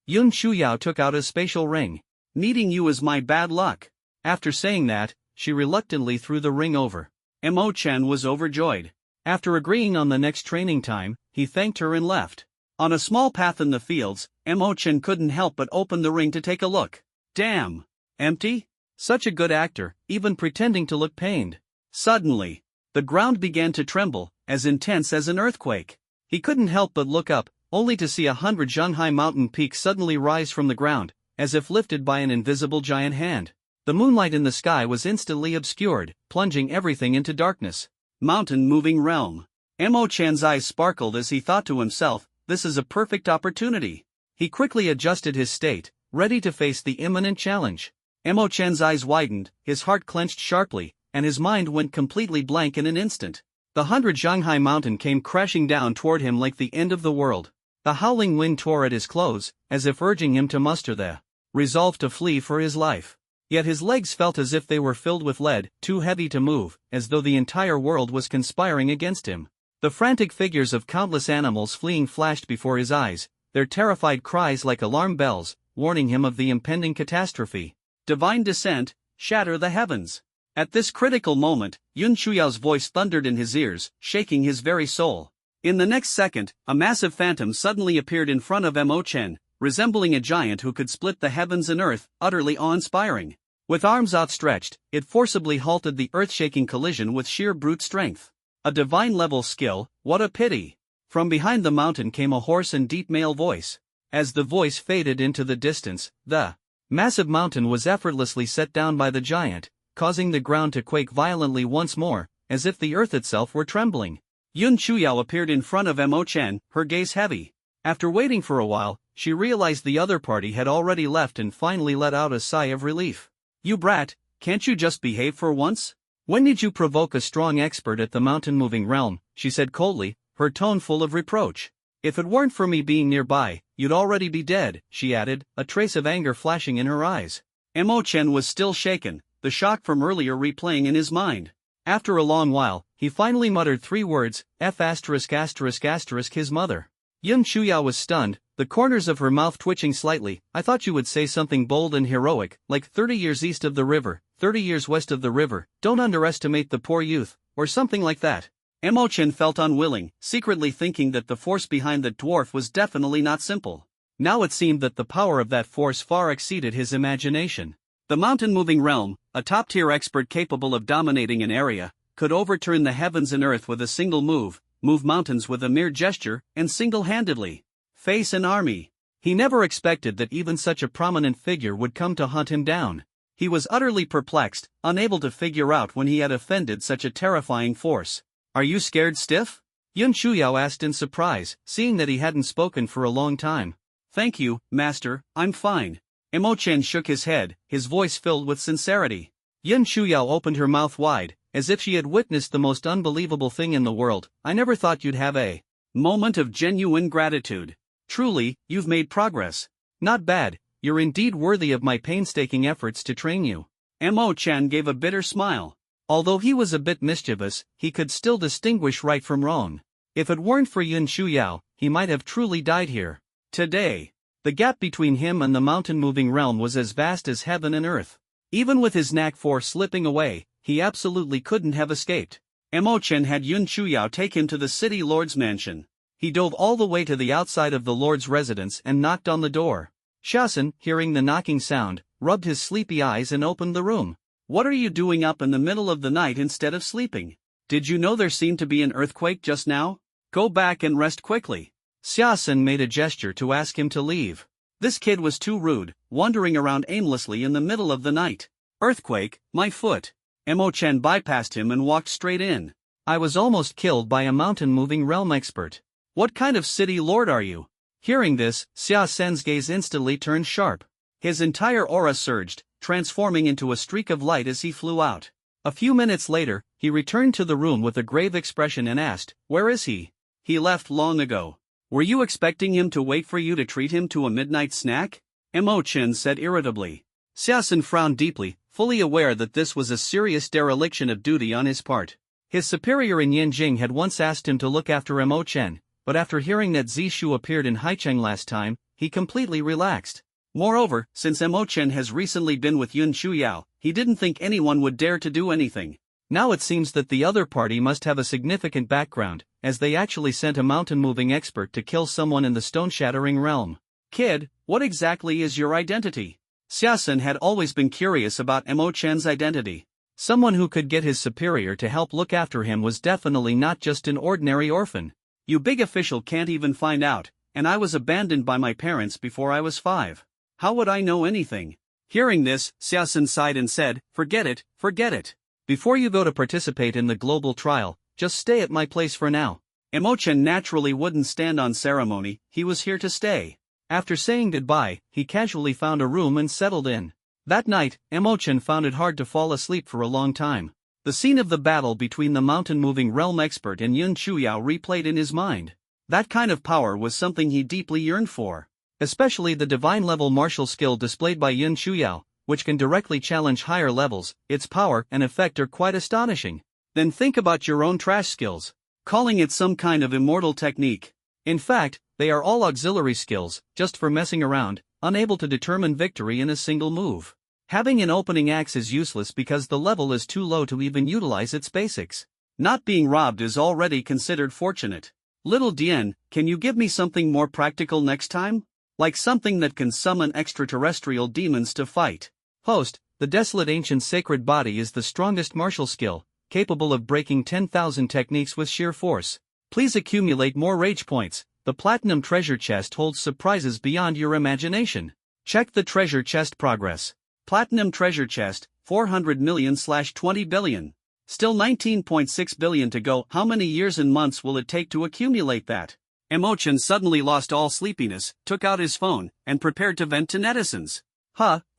Yun Shuyao took out a spatial ring. Meeting you is my bad luck. After saying that, she reluctantly threw the ring over. Emo-chan was overjoyed. After agreeing on the next training time, he thanked her and left. On a small path in the fields, Emo-chan couldn't help but open the ring to take a look. Damn! Empty? Such a good actor, even pretending to look pained. Suddenly, the ground began to tremble, as intense as an earthquake. He couldn't help but look up, only to see 100 Shanghai mountain peaks suddenly rise from the ground, as if lifted by an invisible giant hand. The moonlight in the sky was instantly obscured, plunging everything into darkness. Mountain-moving realm. Emo-chan's eyes sparkled as he thought to himself, this is a perfect opportunity. He quickly adjusted his state, ready to face the imminent challenge. Emo-chan's eyes widened, his heart clenched sharply, and his mind went completely blank in an instant. The 100 Shanghai mountain came crashing down toward him like the end of the world. The howling wind tore at his clothes, as if urging him to muster the resolve to flee for his life. Yet his legs felt as if they were filled with lead, too heavy to move, as though the entire world was conspiring against him. The frantic figures of countless animals fleeing flashed before his eyes, their terrified cries like alarm bells, warning him of the impending catastrophe. Divine descent, shatter the heavens. At this critical moment, Yun Shuyao's voice thundered in his ears, shaking his very soul. In the next second, a massive phantom suddenly appeared in front of Emo-chen, resembling a giant who could split the heavens and earth, utterly awe-inspiring. With arms outstretched, it forcibly halted the earth-shaking collision with sheer brute strength. A divine-level skill, what a pity! From behind the mountain came a hoarse and deep male voice. As the voice faded into the distance, the massive mountain was effortlessly set down by the giant, causing the ground to quake violently once more, as if the earth itself were trembling. Yun Shuyao appeared in front of Emo-chen, her gaze heavy. After waiting for a while, she realized the other party had already left and finally let out a sigh of relief. You brat, can't you just behave for once? When did you provoke a strong expert at the mountain-moving realm? She said coldly, her tone full of reproach. If it weren't for me being nearby, you'd already be dead, she added, a trace of anger flashing in her eyes. Emo-chen was still shaken, the shock from earlier replaying in his mind. After a long while, he finally muttered 3 words, his mother. Yun Shuyao was stunned, the corners of her mouth twitching slightly. I thought you would say something bold and heroic, like 30 years east of the river, 30 years west of the river, don't underestimate the poor youth, or something like that. Emo-chen felt unwilling, secretly thinking that the force behind the dwarf was definitely not simple. Now it seemed that the power of that force far exceeded his imagination. The mountain-moving realm, a top-tier expert capable of dominating an area, could overturn the heavens and earth with a single move mountains with a mere gesture, and single-handedly face an army. He never expected that even such a prominent figure would come to hunt him down. He was utterly perplexed, unable to figure out when he had offended such a terrifying force. Are you scared stiff? Yun Shuyao asked in surprise, seeing that he hadn't spoken for a long time. Thank you, master, I'm fine. Emo-chen shook his head, his voice filled with sincerity. Yun Shuyao opened her mouth wide, as if she had witnessed the most unbelievable thing in the world. I never thought you'd have a moment of genuine gratitude. Truly, you've made progress. Not bad, you're indeed worthy of my painstaking efforts to train you. Emo-chan gave a bitter smile. Although he was a bit mischievous, he could still distinguish right from wrong. If it weren't for Yun Shuyao, he might have truly died here. Today, the gap between him and the mountain-moving realm was as vast as heaven and earth. Even with his knack for slipping away, he absolutely couldn't have escaped. Emo-chen had Yun Shuyao take him to the city lord's mansion. He dove all the way to the outside of the lord's residence and knocked on the door. Shasun, hearing the knocking sound, rubbed his sleepy eyes and opened the room. What are you doing up in the middle of the night instead of sleeping? Did you know there seemed to be an earthquake just now? Go back and rest quickly. Xiaosen made a gesture to ask him to leave. This kid was too rude, wandering around aimlessly in the middle of the night. Earthquake, my foot. Mo Chen bypassed him and walked straight in. I was almost killed by a mountain-moving realm expert. What kind of city lord are you? Hearing this, Xiaosen's gaze instantly turned sharp. His entire aura surged, transforming into a streak of light as he flew out. A few minutes later, he returned to the room with a grave expression and asked, "Where is he?" "He left long ago." "Were you expecting him to wait for you to treat him to a midnight snack?" Mo Chen said irritably. Xiaosen frowned deeply, fully aware that this was a serious dereliction of duty on his part. His superior in Yanjing had once asked him to look after Mo Chen, but after hearing that Zishu appeared in Haicheng last time, he completely relaxed. Moreover, since Mo Chen has recently been with Yun Shuyao, he didn't think anyone would dare to do anything. Now it seems that the other party must have a significant background, as they actually sent a mountain-moving expert to kill someone in the stone-shattering realm. "Kid, what exactly is your identity?" Xiaosen had always been curious about Mo Chen's identity. Someone who could get his superior to help look after him was definitely not just an ordinary orphan. "You big official can't even find out, and I was abandoned by my parents before I was 5. How would I know anything?" Hearing this, Xiaosen sighed and said, forget it. Before you go to participate in the global trial, just stay at my place for now." Mo Chen naturally wouldn't stand on ceremony, he was here to stay. After saying goodbye, he casually found a room and settled in. That night, Mo Chen found it hard to fall asleep for a long time. The scene of the battle between the mountain-moving realm expert and Yun Shuyao replayed in his mind. That kind of power was something he deeply yearned for. Especially the divine-level martial skill displayed by Yun Shuyao, which can directly challenge higher levels, its power and effect are quite astonishing. Then think about your own trash skills. Calling it some kind of immortal technique. In fact, they are all auxiliary skills, just for messing around, unable to determine victory in a single move. Having an opening axe is useless because the level is too low to even utilize its basics. Not being robbed is already considered fortunate. Little Dian, can you give me something more practical next time? Like something that can summon extraterrestrial demons to fight. Host, the desolate ancient sacred body is the strongest martial skill, capable of breaking 10,000 techniques with sheer force. Please accumulate more rage points. The platinum treasure chest holds surprises beyond your imagination. Check the treasure chest progress. Platinum treasure chest, 400 million/20 billion. Still 19.6 billion to go. How many years and months will it take to accumulate that? Mo Chen suddenly lost all sleepiness, took out his phone, and prepared to vent to netizens.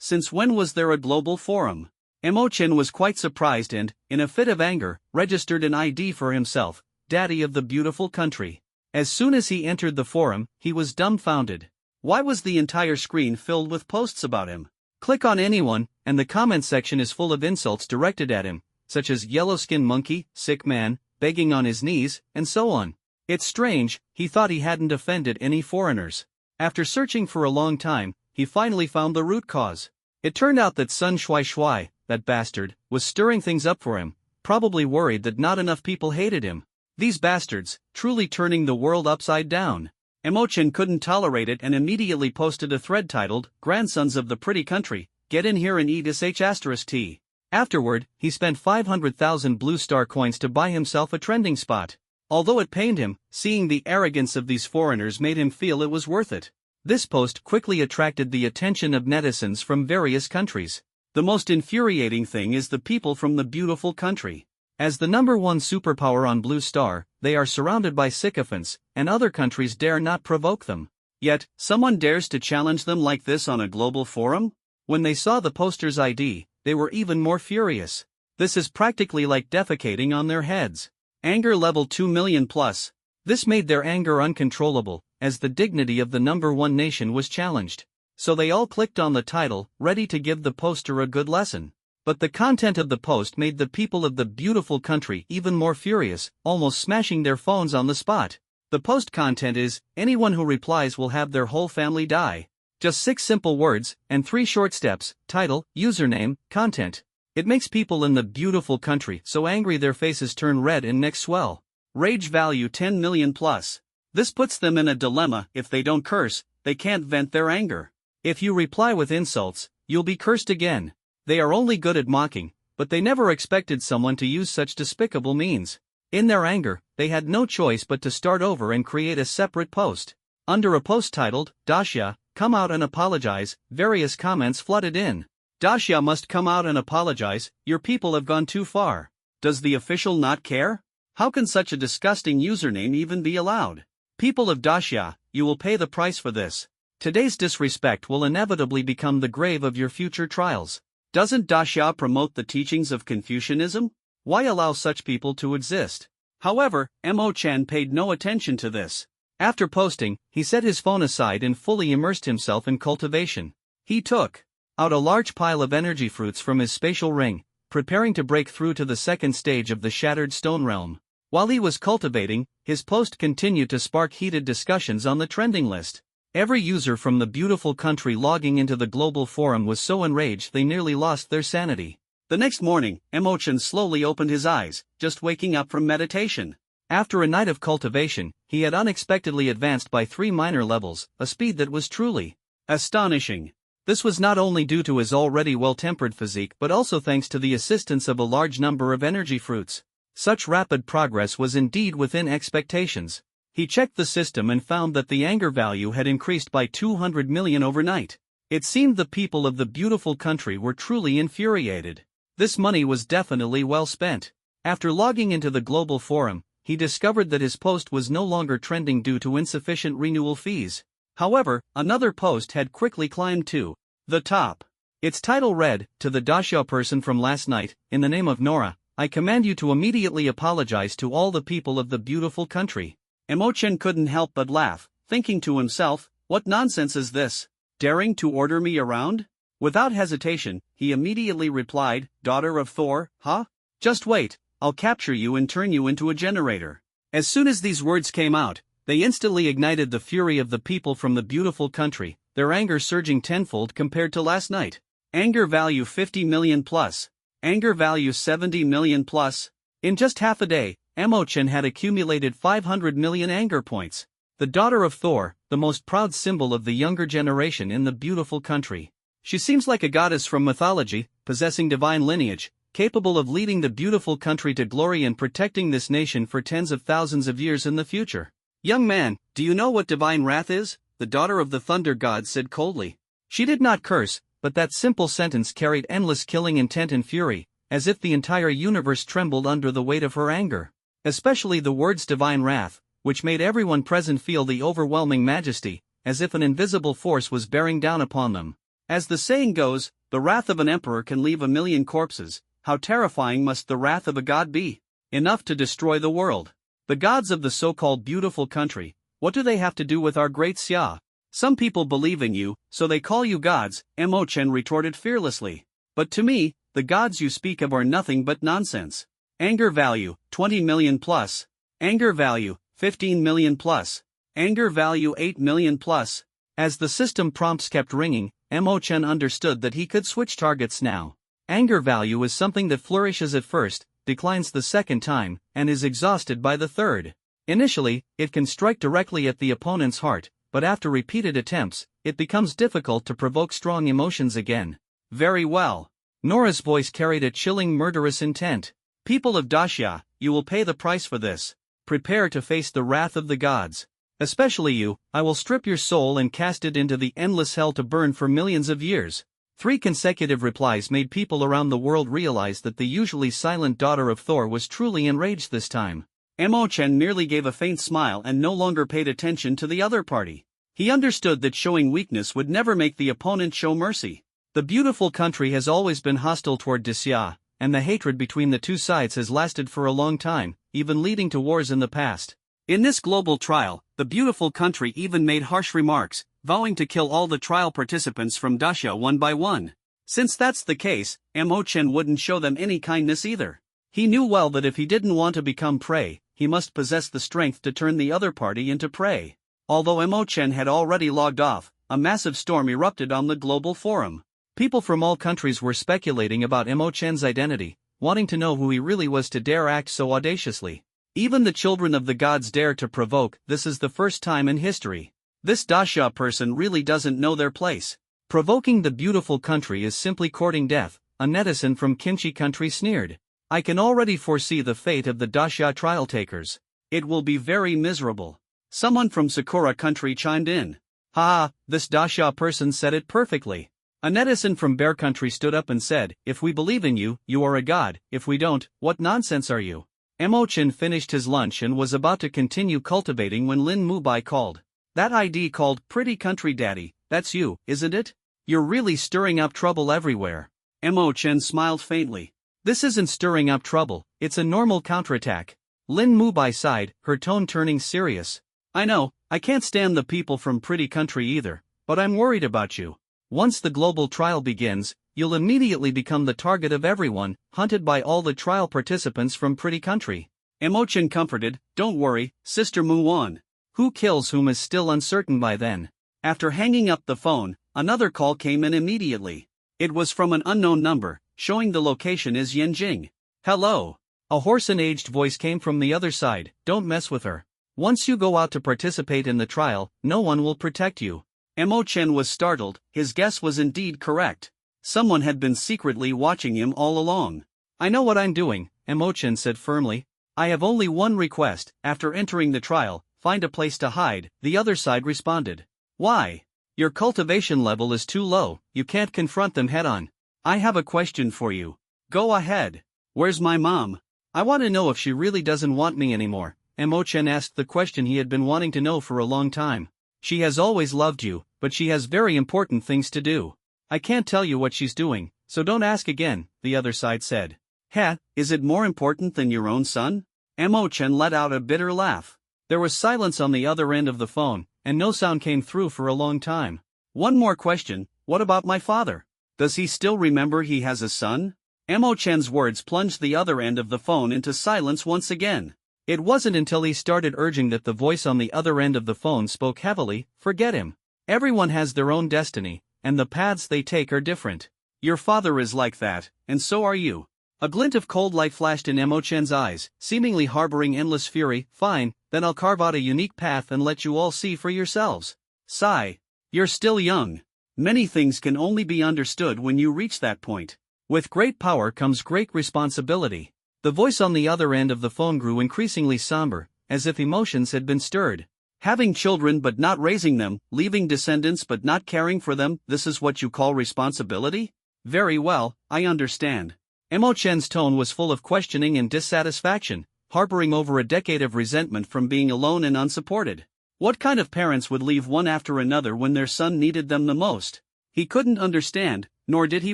Since when was there a global forum? Mo Chen was quite surprised and, in a fit of anger, registered an ID for himself, Daddy of the Beautiful Country. As soon as he entered the forum, he was dumbfounded. Why was the entire screen filled with posts about him? Click on anyone, and the comment section is full of insults directed at him, such as yellow-skinned monkey, sick man, begging on his knees, and so on. It's strange, he thought he hadn't offended any foreigners. After searching for a long time, he finally found the root cause. It turned out that Sun Shuai, that bastard, was stirring things up for him, probably worried that not enough people hated him. These bastards, truly turning the world upside down. Mo Chen couldn't tolerate it and immediately posted a thread titled, "Grandsons of the Pretty Country, get in here and eat sh*t." Afterward, he spent 500,000 blue star coins to buy himself a trending spot. Although it pained him, seeing the arrogance of these foreigners made him feel it was worth it. This post quickly attracted the attention of netizens from various countries. The most infuriating thing is the people from the beautiful country. As the #1 superpower on Blue Star, they are surrounded by sycophants, and other countries dare not provoke them. Yet, someone dares to challenge them like this on a global forum? When they saw the poster's ID, they were even more furious. This is practically like defecating on their heads. Anger level 2 million plus. This made their anger uncontrollable, as the dignity of the #1 nation was challenged. So they all clicked on the title, ready to give the poster a good lesson. But the content of the post made the people of the beautiful country even more furious, almost smashing their phones on the spot. The post content is, anyone who replies will have their whole family die. Just 6 simple words, and 3 short steps, title, username, content. It makes people in the beautiful country so angry their faces turn red and necks swell. Rage value 10 million plus. This puts them in a dilemma. If they don't curse, they can't vent their anger. If you reply with insults, you'll be cursed again. They are only good at mocking, but they never expected someone to use such despicable means. In their anger, they had no choice but to start over and create a separate post. Under a post titled, "Dasha, come out and apologize," various comments flooded in. "Dasha must come out and apologize, your people have gone too far. Does the official not care? How can such a disgusting username even be allowed? People of Dasha, you will pay the price for this. Today's disrespect will inevitably become the grave of your future trials. Doesn't Dasha promote the teachings of Confucianism? Why allow such people to exist?" However, Mo-chan paid no attention to this. After posting, he set his phone aside and fully immersed himself in cultivation. He took out a large pile of energy fruits from his spatial ring, preparing to break through to the second stage of the Shattered Stone Realm. While he was cultivating, his post continued to spark heated discussions on the trending list. Every user from the beautiful country logging into the global forum was so enraged they nearly lost their sanity. The next morning, Mo-chan slowly opened his eyes, just waking up from meditation. After a night of cultivation, he had unexpectedly advanced by 3 minor levels, a speed that was truly astonishing. This was not only due to his already well-tempered physique but also thanks to the assistance of a large number of energy fruits. Such rapid progress was indeed within expectations. He checked the system and found that the anger value had increased by 200 million overnight. It seemed the people of the beautiful country were truly infuriated. This money was definitely well spent. After logging into the global forum, he discovered that his post was no longer trending due to insufficient renewal fees. However, another post had quickly climbed to the top. Its title read, "To the Dasha person from last night, in the name of Nora, I command you to immediately apologize to all the people of the beautiful country." Mo-chan couldn't help but laugh, thinking to himself, what nonsense is this? Daring to order me around? Without hesitation, he immediately replied, "Daughter of Thor, huh? Just wait, I'll capture you and turn you into a generator." As soon as these words came out, they instantly ignited the fury of the people from the beautiful country, their anger surging tenfold compared to last night. Anger value 50 million plus. Anger value 70 million plus. In just half a day, Mo-chan had accumulated 500 million anger points. The daughter of Thor, the most proud symbol of the younger generation in the beautiful country. She seems like a goddess from mythology, possessing divine lineage, capable of leading the beautiful country to glory and protecting this nation for tens of thousands of years in the future. "Young man, do you know what divine wrath is?" the daughter of the thunder god said coldly. She did not curse, but that simple sentence carried endless killing intent and fury, as if the entire universe trembled under the weight of her anger. Especially the words divine wrath, which made everyone present feel the overwhelming majesty, as if an invisible force was bearing down upon them. As the saying goes, the wrath of an emperor can leave 1,000,000 corpses. How terrifying must the wrath of a god be? Enough to destroy the world. The gods of the so-called beautiful country, what do they have to do with our great Xia? Some people believe in you, so they call you gods, Mo-chan retorted fearlessly. But to me, the gods you speak of are nothing but nonsense. Anger value, 20 million plus. Anger value, 15 million plus. Anger value 8 million plus. As the system prompts kept ringing, Mo-chan understood that he could switch targets now. Anger value is something that flourishes at first, declines the second time, and is exhausted by the third. Initially, it can strike directly at the opponent's heart, but after repeated attempts, it becomes difficult to provoke strong emotions again. Very well. Nora's voice carried a chilling murderous intent. People of Dasha, you will pay the price for this. Prepare to face the wrath of the gods. Especially you, I will strip your soul and cast it into the endless hell to burn for millions of years. 3 consecutive replies made people around the world realize that the usually silent daughter of Thor was truly enraged this time. Mo-chan merely gave a faint smile and no longer paid attention to the other party. He understood that showing weakness would never make the opponent show mercy. The beautiful country has always been hostile toward Xia, and the hatred between the two sides has lasted for a long time, even leading to wars in the past. In this global trial, the beautiful country even made harsh remarks, vowing to kill all the trial participants from Dasha one by one. Since that's the case, Mo-chan wouldn't show them any kindness either. He knew well that if he didn't want to become prey, he must possess the strength to turn the other party into prey. Although Mo-chan had already logged off, a massive storm erupted on the global forum. People from all countries were speculating about Mo-chan's identity, wanting to know who he really was to dare act so audaciously. Even the children of the gods dare to provoke. This is the first time in history. This Dasha person really doesn't know their place. Provoking the beautiful country is simply courting death, a netizen from Kimchi Country sneered. I can already foresee the fate of the Dasha trial takers. It will be very miserable. Someone from Sakura Country chimed in. Ha, this Dasha person said it perfectly. A netizen from Bear Country stood up and said, if we believe in you, you are a god, if we don't, what nonsense are you? Emochin finished his lunch and was about to continue cultivating when Lin Mubai called. That ID called Pretty Country Daddy, that's you, isn't it? You're really stirring up trouble everywhere. Emochin smiled faintly. This isn't stirring up trouble, it's a normal counterattack. Lin Mubai sighed, her tone turning serious. I know, I can't stand the people from Pretty Country either, but I'm worried about you. Once the global trial begins, you'll immediately become the target of everyone, hunted by all the trial participants from Pretty Country. Emochin comforted, don't worry, Sister Muon. Who kills whom is still uncertain by then. After hanging up the phone, another call came in immediately. It was from an unknown number, showing the location is Yanjing. Hello. A hoarse and aged voice came from the other side, don't mess with her. Once you go out to participate in the trial, no one will protect you. Emochin was startled, his guess was indeed correct. Someone had been secretly watching him all along. I know what I'm doing, Emochin said firmly. I have only one request, after entering the trial, find a place to hide, the other side responded. Why? Your cultivation level is too low, you can't confront them head-on. I have a question for you. Go ahead. Where's my mom? I want to know if she really doesn't want me anymore. Emochin asked the question he had been wanting to know for a long time. She has always loved you, but she has very important things to do. I can't tell you what she's doing, so don't ask again, the other side said. Heh, is it more important than your own son? Emochin let out a bitter laugh. There was silence on the other end of the phone, and no sound came through for a long time. One more question, what about my father? Does he still remember he has a son? Emochin's words plunged the other end of the phone into silence once again. It wasn't until he started urging that the voice on the other end of the phone spoke heavily, forget him. Everyone has their own destiny, and the paths they take are different. Your father is like that, and so are you. A glint of cold light flashed in Emochin's eyes, seemingly harboring endless fury. Fine, then I'll carve out a unique path and let you all see for yourselves. Sigh. You're still young. Many things can only be understood when you reach that point. With great power comes great responsibility. The voice on the other end of the phone grew increasingly somber, as if emotions had been stirred. Having children but not raising them, leaving descendants but not caring for them, this is what you call responsibility? Very well, I understand. Emochin's tone was full of questioning and dissatisfaction, harboring over a decade of resentment from being alone and unsupported. What kind of parents would leave one after another when their son needed them the most? He couldn't understand, nor did he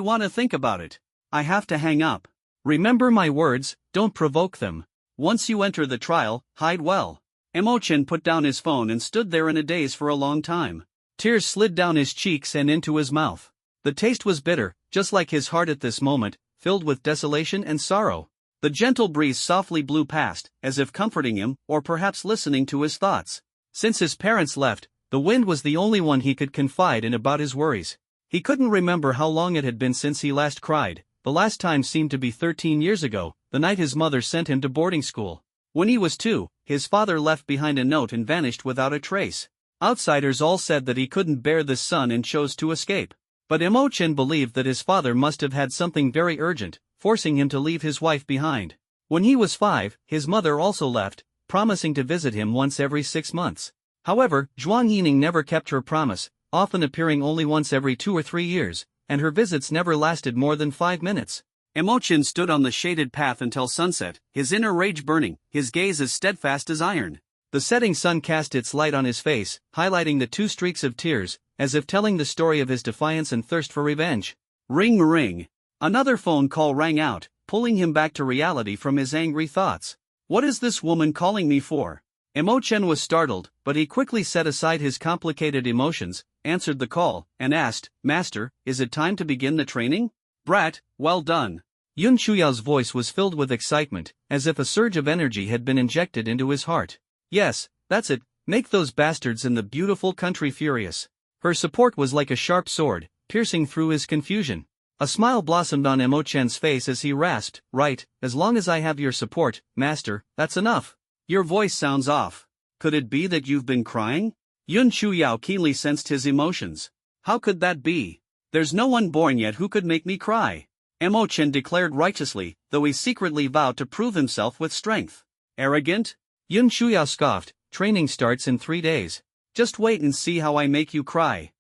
want to think about it. I have to hang up. Remember my words, don't provoke them. Once you enter the trial, hide well. Emochin put down his phone and stood there in a daze for a long time. Tears slid down his cheeks and into his mouth. The taste was bitter, just like his heart at this moment, filled with desolation and sorrow. The gentle breeze softly blew past, as if comforting him, or perhaps listening to his thoughts. Since his parents left, the wind was the only one he could confide in about his worries. He couldn't remember how long it had been since he last cried. The last time seemed to be 13 years ago, the night his mother sent him to boarding school. When he was 2, his father left behind a note and vanished without a trace. Outsiders all said that he couldn't bear this son and chose to escape. But Emochin believed that his father must have had something very urgent, forcing him to leave his wife behind. When he was 5, his mother also left, promising to visit him once every 6 months. However, Zhuang Yining never kept her promise, often appearing only once every 2 or 3 years, and her visits never lasted more than 5 minutes. Emochin stood on the shaded path until sunset, his inner rage burning, his gaze as steadfast as iron. The setting sun cast its light on his face, highlighting the 2 streaks of tears, as if telling the story of his defiance and thirst for revenge. Ring ring. Another phone call rang out, pulling him back to reality from his angry thoughts. What is this woman calling me for? Emochin was startled, but he quickly set aside his complicated emotions, answered the call, and asked, Master, is it time to begin the training? Brat, well done. Yun Chuyao's voice was filled with excitement, as if a surge of energy had been injected into his heart. Yes, that's it, make those bastards in the beautiful country furious. Her support was like a sharp sword, piercing through his confusion. A smile blossomed on Emochin's face as he rasped, right, as long as I have your support, Master, that's enough. Your voice sounds off. Could it be that you've been crying? Yun Chuyao keenly sensed his emotions. How could that be? There's no one born yet who could make me cry. Chen declared righteously, though he secretly vowed to prove himself with strength. Arrogant? Yun Shuya scoffed, training starts in 3 days. Just wait and see how I make you cry.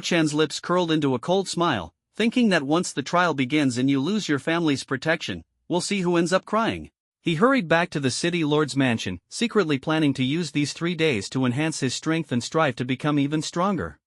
Chen's lips curled into a cold smile, thinking that once the trial begins and you lose your family's protection, we'll see who ends up crying. He hurried back to the city lord's mansion, secretly planning to use these 3 days to enhance his strength and strive to become even stronger.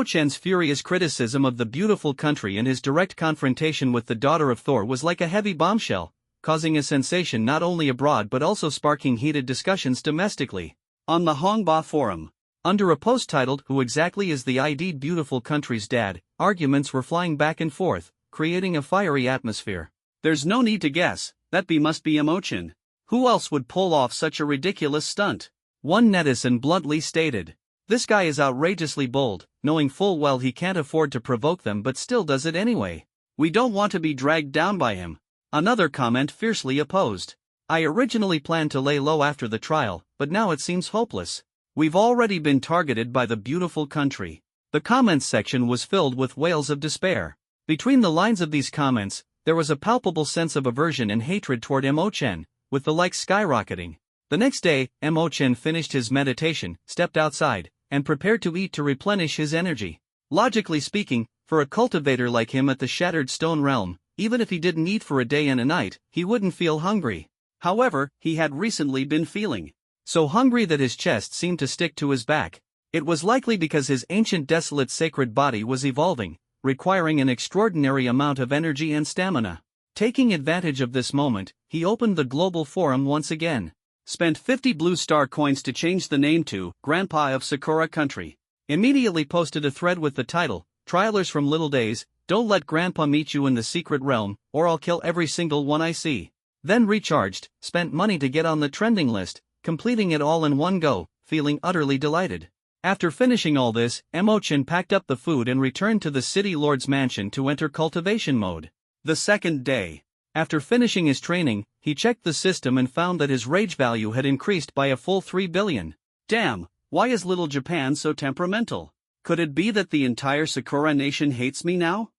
Chen's furious criticism of the beautiful country and his direct confrontation with the daughter of Thor was like a heavy bombshell, causing a sensation not only abroad but also sparking heated discussions domestically. On the Hongba forum, under a post titled "Who exactly is the ID beautiful country's dad?" arguments were flying back and forth, creating a fiery atmosphere. There's no need to guess, that must be Chen. Who else would pull off such a ridiculous stunt? One netizen bluntly stated. This guy is outrageously bold, knowing full well he can't afford to provoke them but still does it anyway. We don't want to be dragged down by him. Another comment fiercely opposed. I originally planned to lay low after the trial, but now it seems hopeless. We've already been targeted by the beautiful country. The comments section was filled with wails of despair. Between the lines of these comments, there was a palpable sense of aversion and hatred toward Chen, with the likes skyrocketing. The next day, Chen finished his meditation, stepped outside, and prepared to eat to replenish his energy. Logically speaking, for a cultivator like him at the Shattered Stone Realm, even if he didn't eat for a day and a night, he wouldn't feel hungry. However, he had recently been feeling so hungry that his chest seemed to stick to his back. It was likely because his ancient desolate sacred body was evolving, requiring an extraordinary amount of energy and stamina. Taking advantage of this moment, he opened the global forum once again. Spent 50 blue star coins to change the name to Grandpa of Sakura Country. Immediately posted a thread with the title, Trialers from Little Days, don't let Grandpa meet you in the secret realm, or I'll kill every single one I see. Then recharged, spent money to get on the trending list, completing it all in one go, feeling utterly delighted. After finishing all this, Chen packed up the food and returned to the city lord's mansion to enter cultivation mode. The second day. After finishing his training, he checked the system and found that his rage value had increased by a full 3 billion. Damn, why is little Japan so temperamental? Could it be that the entire Sakura nation hates me now?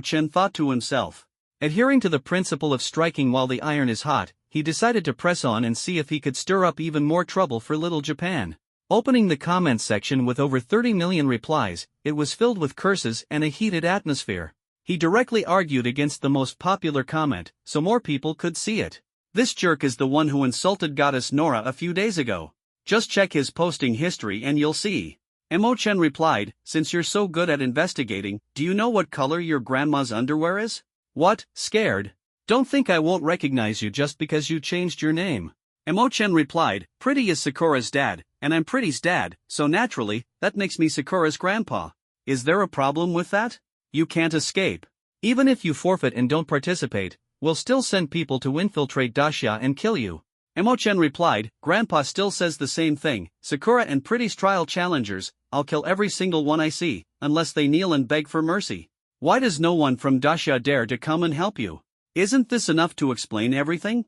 Chen thought to himself. Adhering to the principle of striking while the iron is hot, he decided to press on and see if he could stir up even more trouble for little Japan. Opening the comments section with over 30 million replies, it was filled with curses and a heated atmosphere. He directly argued against the most popular comment, so more people could see it. This jerk is the one who insulted Goddess Nora a few days ago. Just check his posting history and you'll see. Chen replied, since you're so good at investigating, do you know what color your grandma's underwear is? What, scared? Don't think I won't recognize you just because you changed your name. Chen replied, Pretty is Sakura's dad, and I'm Pretty's dad, so naturally, that makes me Sakura's grandpa. Is there a problem with that? You can't escape. Even if you forfeit and don't participate, we'll still send people to infiltrate Dacia and kill you. Chen replied, Grandpa still says the same thing, Sakura and Pretty's trial challengers, I'll kill every single one I see, unless they kneel and beg for mercy. Why does no one from Dacia dare to come and help you? Isn't this enough to explain everything?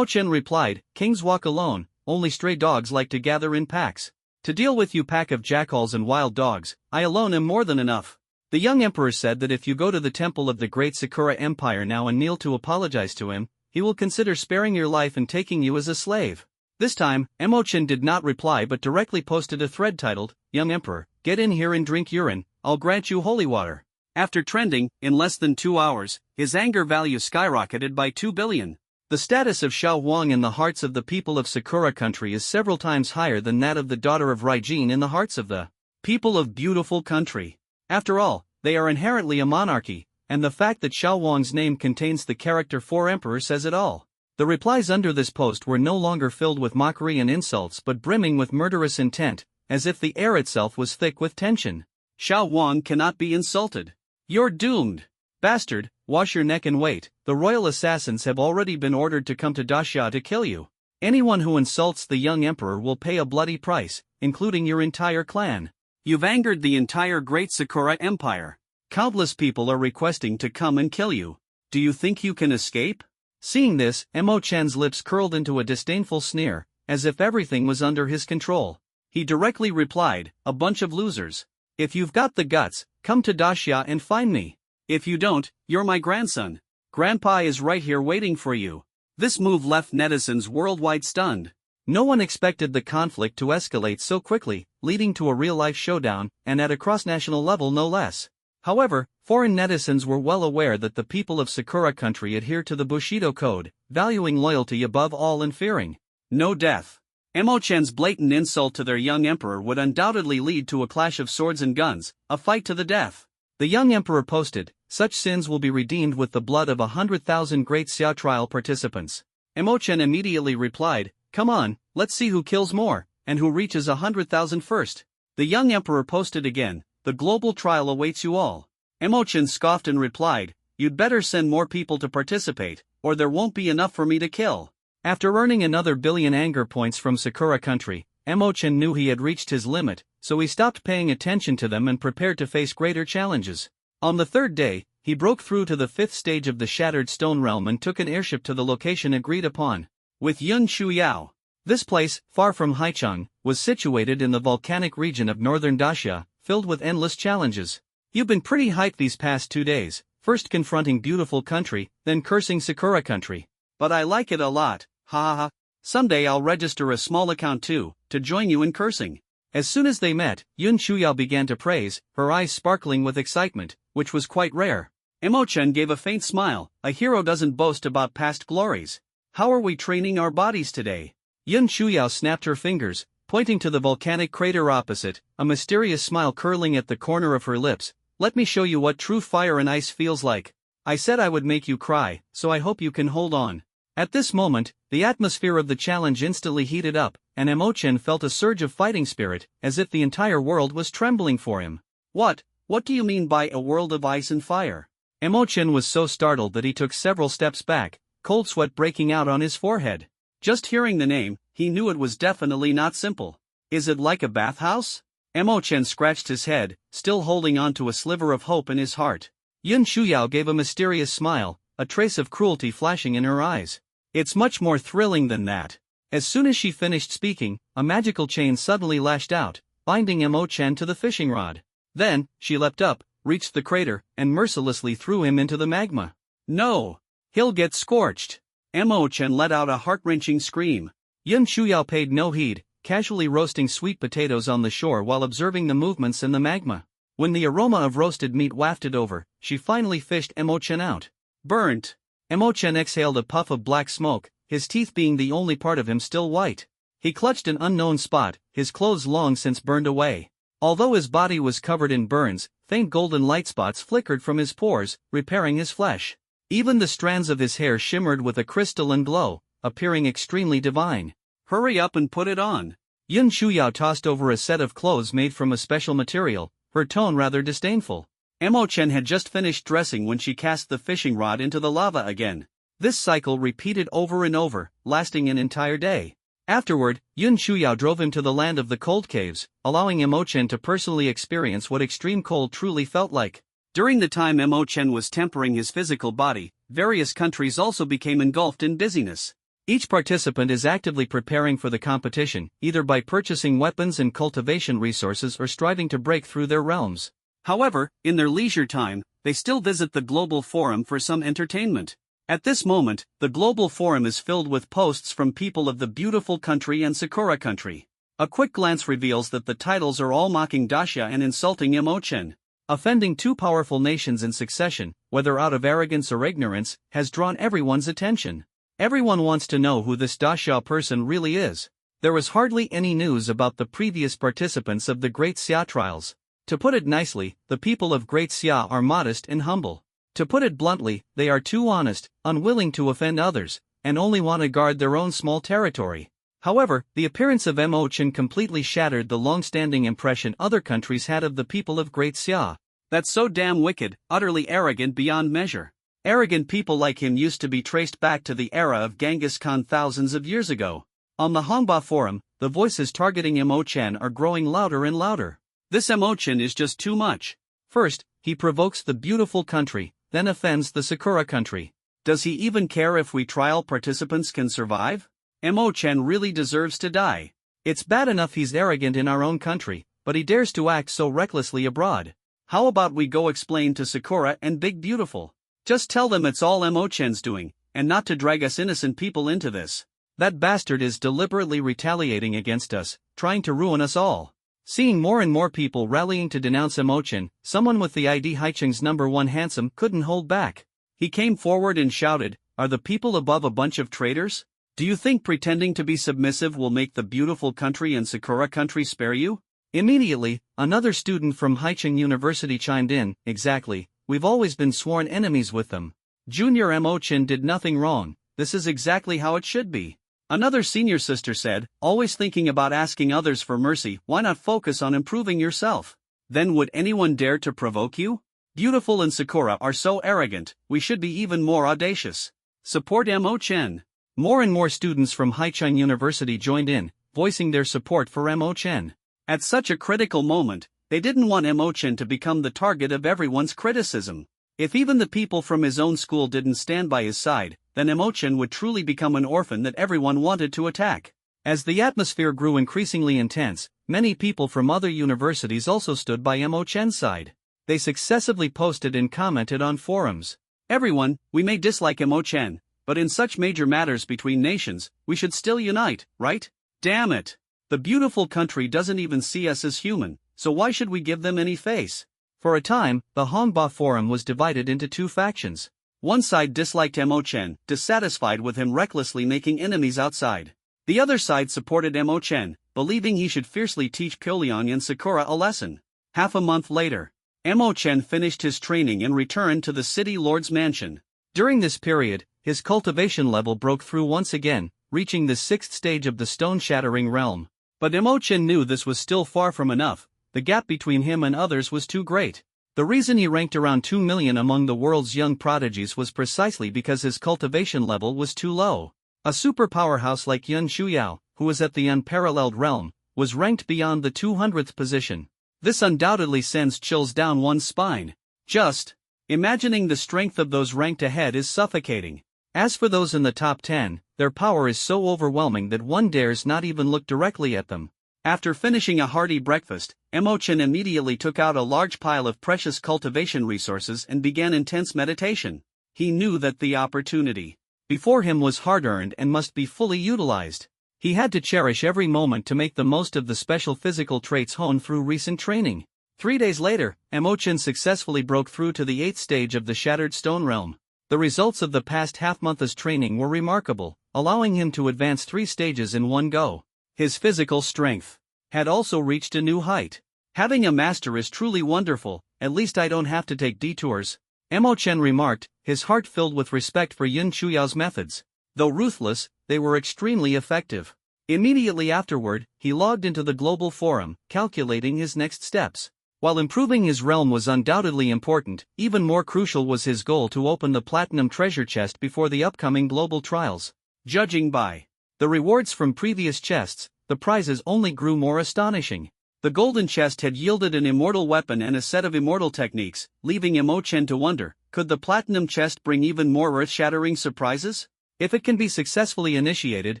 Chen replied, Kings walk alone, only stray dogs like to gather in packs. To deal with you pack of jackals and wild dogs, I alone am more than enough. The young emperor said that if you go to the temple of the great Sakura Empire now and kneel to apologize to him, he will consider sparing your life and taking you as a slave. This time, Chen did not reply but directly posted a thread titled, Young Emperor, get in here and drink urine, I'll grant you holy water. After trending, in less than 2 hours, his anger value skyrocketed by 2 billion. The status of Xiao Huang in the hearts of the people of Sakura Country is several times higher than that of the daughter of Raijin in the hearts of the people of beautiful country. After all, they are inherently a monarchy, and the fact that Xiao Huang's name contains the character for emperor says it all. The replies under this post were no longer filled with mockery and insults but brimming with murderous intent, as if the air itself was thick with tension. Xiao Huang cannot be insulted. You're doomed. Bastard, wash your neck and wait, the royal assassins have already been ordered to come to Dacia to kill you. Anyone who insults the young emperor will pay a bloody price, including your entire clan. You've angered the entire great Sakura Empire. Countless people are requesting to come and kill you. Do you think you can escape? Seeing this, Chen's lips curled into a disdainful sneer, as if everything was under his control. He directly replied, a bunch of losers. If you've got the guts, come to Dacia and find me. If you don't, you're my grandson. Grandpa is right here waiting for you. This move left netizens worldwide stunned. No one expected the conflict to escalate so quickly, leading to a real-life showdown, and at a cross-national level no less. However, foreign netizens were well aware that the people of Sakura country adhere to the Bushido code, valuing loyalty above all and fearing no death. Emo-chan's blatant insult to their young emperor would undoubtedly lead to a clash of swords and guns, a fight to the death. The young emperor posted, "Such sins will be redeemed with the blood of 100,000 Great Xia trial participants." Emo-chan immediately replied, "Come on, let's see who kills more, and who reaches 100,000 first." The young emperor posted again, "The global trial awaits you all." Emo-chan scoffed and replied, "You'd better send more people to participate, or there won't be enough for me to kill." After earning another billion anger points from Sakura country, Emo-chan knew he had reached his limit, so he stopped paying attention to them and prepared to face greater challenges. On the third day, he broke through to the fifth stage of the Shattered Stone Realm and took an airship to the location agreed upon with Yun Shuyao. This place, far from Haicheng, was situated in the volcanic region of northern Daxia, filled with endless challenges. "You've been pretty hyped these past 2 days, first confronting beautiful country, then cursing Sakura country. But I like it a lot, ha ha ha. Someday I'll register a small account too, to join you in cursing." As soon as they met, Yun Shuyao began to praise, her eyes sparkling with excitement, which was quite rare. Emo-chan gave a faint smile. A hero doesn't boast about past glories. "How are we training our bodies today?" Yun Shuyao snapped her fingers, pointing to the volcanic crater opposite, a mysterious smile curling at the corner of her lips. "Let me show you what true fire and ice feels like. I said I would make you cry, so I hope you can hold on." At this moment, the atmosphere of the challenge instantly heated up, and Emo-chan felt a surge of fighting spirit, as if the entire world was trembling for him. What do you mean by a world of ice and fire?" Emo-chan was so startled that he took several steps back, cold sweat breaking out on his forehead. Just hearing the name, he knew it was definitely not simple. "Is it like a bathhouse?" Emo-chan scratched his head, still holding on to a sliver of hope in his heart. Yun Shuyao gave a mysterious smile, a trace of cruelty flashing in her eyes. "It's much more thrilling than that." As soon as she finished speaking, a magical chain suddenly lashed out, binding Emo-chan to the fishing rod. Then, she leapt up, reached the crater, and mercilessly threw him into the magma. "No! He'll get scorched!" Emo-chan let out a heart-wrenching scream. Yun Shuyao paid no heed, casually roasting sweet potatoes on the shore while observing the movements in the magma. When the aroma of roasted meat wafted over, she finally fished Emo-chan out. "Burnt!" Emo-chan exhaled a puff of black smoke, his teeth being the only part of him still white. He clutched an unknown spot, his clothes long since burned away. Although his body was covered in burns, faint golden light spots flickered from his pores, repairing his flesh. Even the strands of his hair shimmered with a crystalline glow, appearing extremely divine. "Hurry up and put it on." Yun Shuyao tossed over a set of clothes made from a special material, her tone rather disdainful. Emo-chan had just finished dressing when she cast the fishing rod into the lava again. This cycle repeated over and over, lasting an entire day. Afterward, Yun Shuyao drove him to the land of the cold caves, allowing Emo-chan to personally experience what extreme cold truly felt like. During the time Emo-chan was tempering his physical body, various countries also became engulfed in busyness. Each participant is actively preparing for the competition, either by purchasing weapons and cultivation resources or striving to break through their realms. However, in their leisure time, they still visit the Global Forum for some entertainment. At this moment, the Global Forum is filled with posts from people of the beautiful country and Sakura country. A quick glance reveals that the titles are all mocking Daxia and insulting Emo-chan. Offending two powerful nations in succession, whether out of arrogance or ignorance, has drawn everyone's attention. Everyone wants to know who this Daxia person really is. There was hardly any news about the previous participants of the Great Xia trials. To put it nicely, the people of Great Xia are modest and humble. To put it bluntly, they are too honest, unwilling to offend others, and only want to guard their own small territory. However, the appearance of Emo-chan completely shattered the long-standing impression other countries had of the people of Great Xia. That's so damn wicked, utterly arrogant beyond measure. Arrogant people like him used to be traced back to the era of Genghis Khan thousands of years ago. On the Hongba forum, the voices targeting Emo-chan are growing louder and louder. This Emo-chan is just too much. First, he provokes the beautiful country, then offends the Sakura country. Does he even care if we trial participants can survive? Emo-chan really deserves to die. It's bad enough he's arrogant in our own country, but he dares to act so recklessly abroad. How about we go explain to Sakura and Big Beautiful? Just tell them it's all Mo-chan's doing, and not to drag us innocent people into this. That bastard is deliberately retaliating against us, trying to ruin us all. Seeing more and more people rallying to denounce Mo-chan, someone with the ID Haicheng's #1 handsome couldn't hold back. He came forward and shouted, "Are the people above a bunch of traitors? Do you think pretending to be submissive will make the beautiful country and Sakura country spare you?" Immediately, another student from Haicheng University chimed in, "Exactly, we've always been sworn enemies with them. Junior Mo-chan did nothing wrong, this is exactly how it should be." Another senior sister said, "Always thinking about asking others for mercy, why not focus on improving yourself? Then would anyone dare to provoke you? Beautiful and Sakura are so arrogant, we should be even more audacious. Support Mo-chan." More and more students from Haicheng University joined in, voicing their support for Mo-chan. At such a critical moment, they didn't want Mo-chan to become the target of everyone's criticism. If even the people from his own school didn't stand by his side, then Mo-chan would truly become an orphan that everyone wanted to attack. As the atmosphere grew increasingly intense, many people from other universities also stood by Mo-chan's side. They successively posted and commented on forums. "Everyone, we may dislike Mo-chan, but in such major matters between nations, we should still unite, right? Damn it! The beautiful country doesn't even see us as human, so why should we give them any face?" For a time, the Hongba forum was divided into two factions. One side disliked Mo-chan, dissatisfied with him recklessly making enemies outside. The other side supported Mo-chan, believing he should fiercely teach Kyoleon and Sakura a lesson. Half a month later, Mo-chan finished his training and returned to the city lord's mansion. During this period, his cultivation level broke through once again, reaching the 6th stage of the stone-shattering realm. But Mo-chan knew this was still far from enough. The gap between him and others was too great. The reason he ranked around 2 million among the world's young prodigies was precisely because his cultivation level was too low. A super powerhouse like Yun Shuyao, who was at the unparalleled realm, was ranked beyond the 200th position. This undoubtedly sends chills down one's spine. Just imagining the strength of those ranked ahead is suffocating. As for those in the top 10, their power is so overwhelming that one dares not even look directly at them. After finishing a hearty breakfast, Mo-chan immediately took out a large pile of precious cultivation resources and began intense meditation. He knew that the opportunity before him was hard-earned and must be fully utilized. He had to cherish every moment to make the most of the special physical traits honed through recent training. 3 days later, Mo-chan successfully broke through to the 8th stage of the Shattered Stone Realm. The results of the past half-month's training were remarkable, allowing him to advance 3 stages in one go. His physical strength had also reached a new height. "Having a master is truly wonderful, at least I don't have to take detours," Mo-chan remarked, his heart filled with respect for Yun Chuyao's methods. Though ruthless, they were extremely effective. Immediately afterward, he logged into the global forum, calculating his next steps. While improving his realm was undoubtedly important, even more crucial was his goal to open the platinum treasure chest before the upcoming global trials. Judging by the rewards from previous chests, the prizes only grew more astonishing. The golden chest had yielded an immortal weapon and a set of immortal techniques, leaving Mo-chan to wonder, could the platinum chest bring even more earth-shattering surprises? If it can be successfully initiated,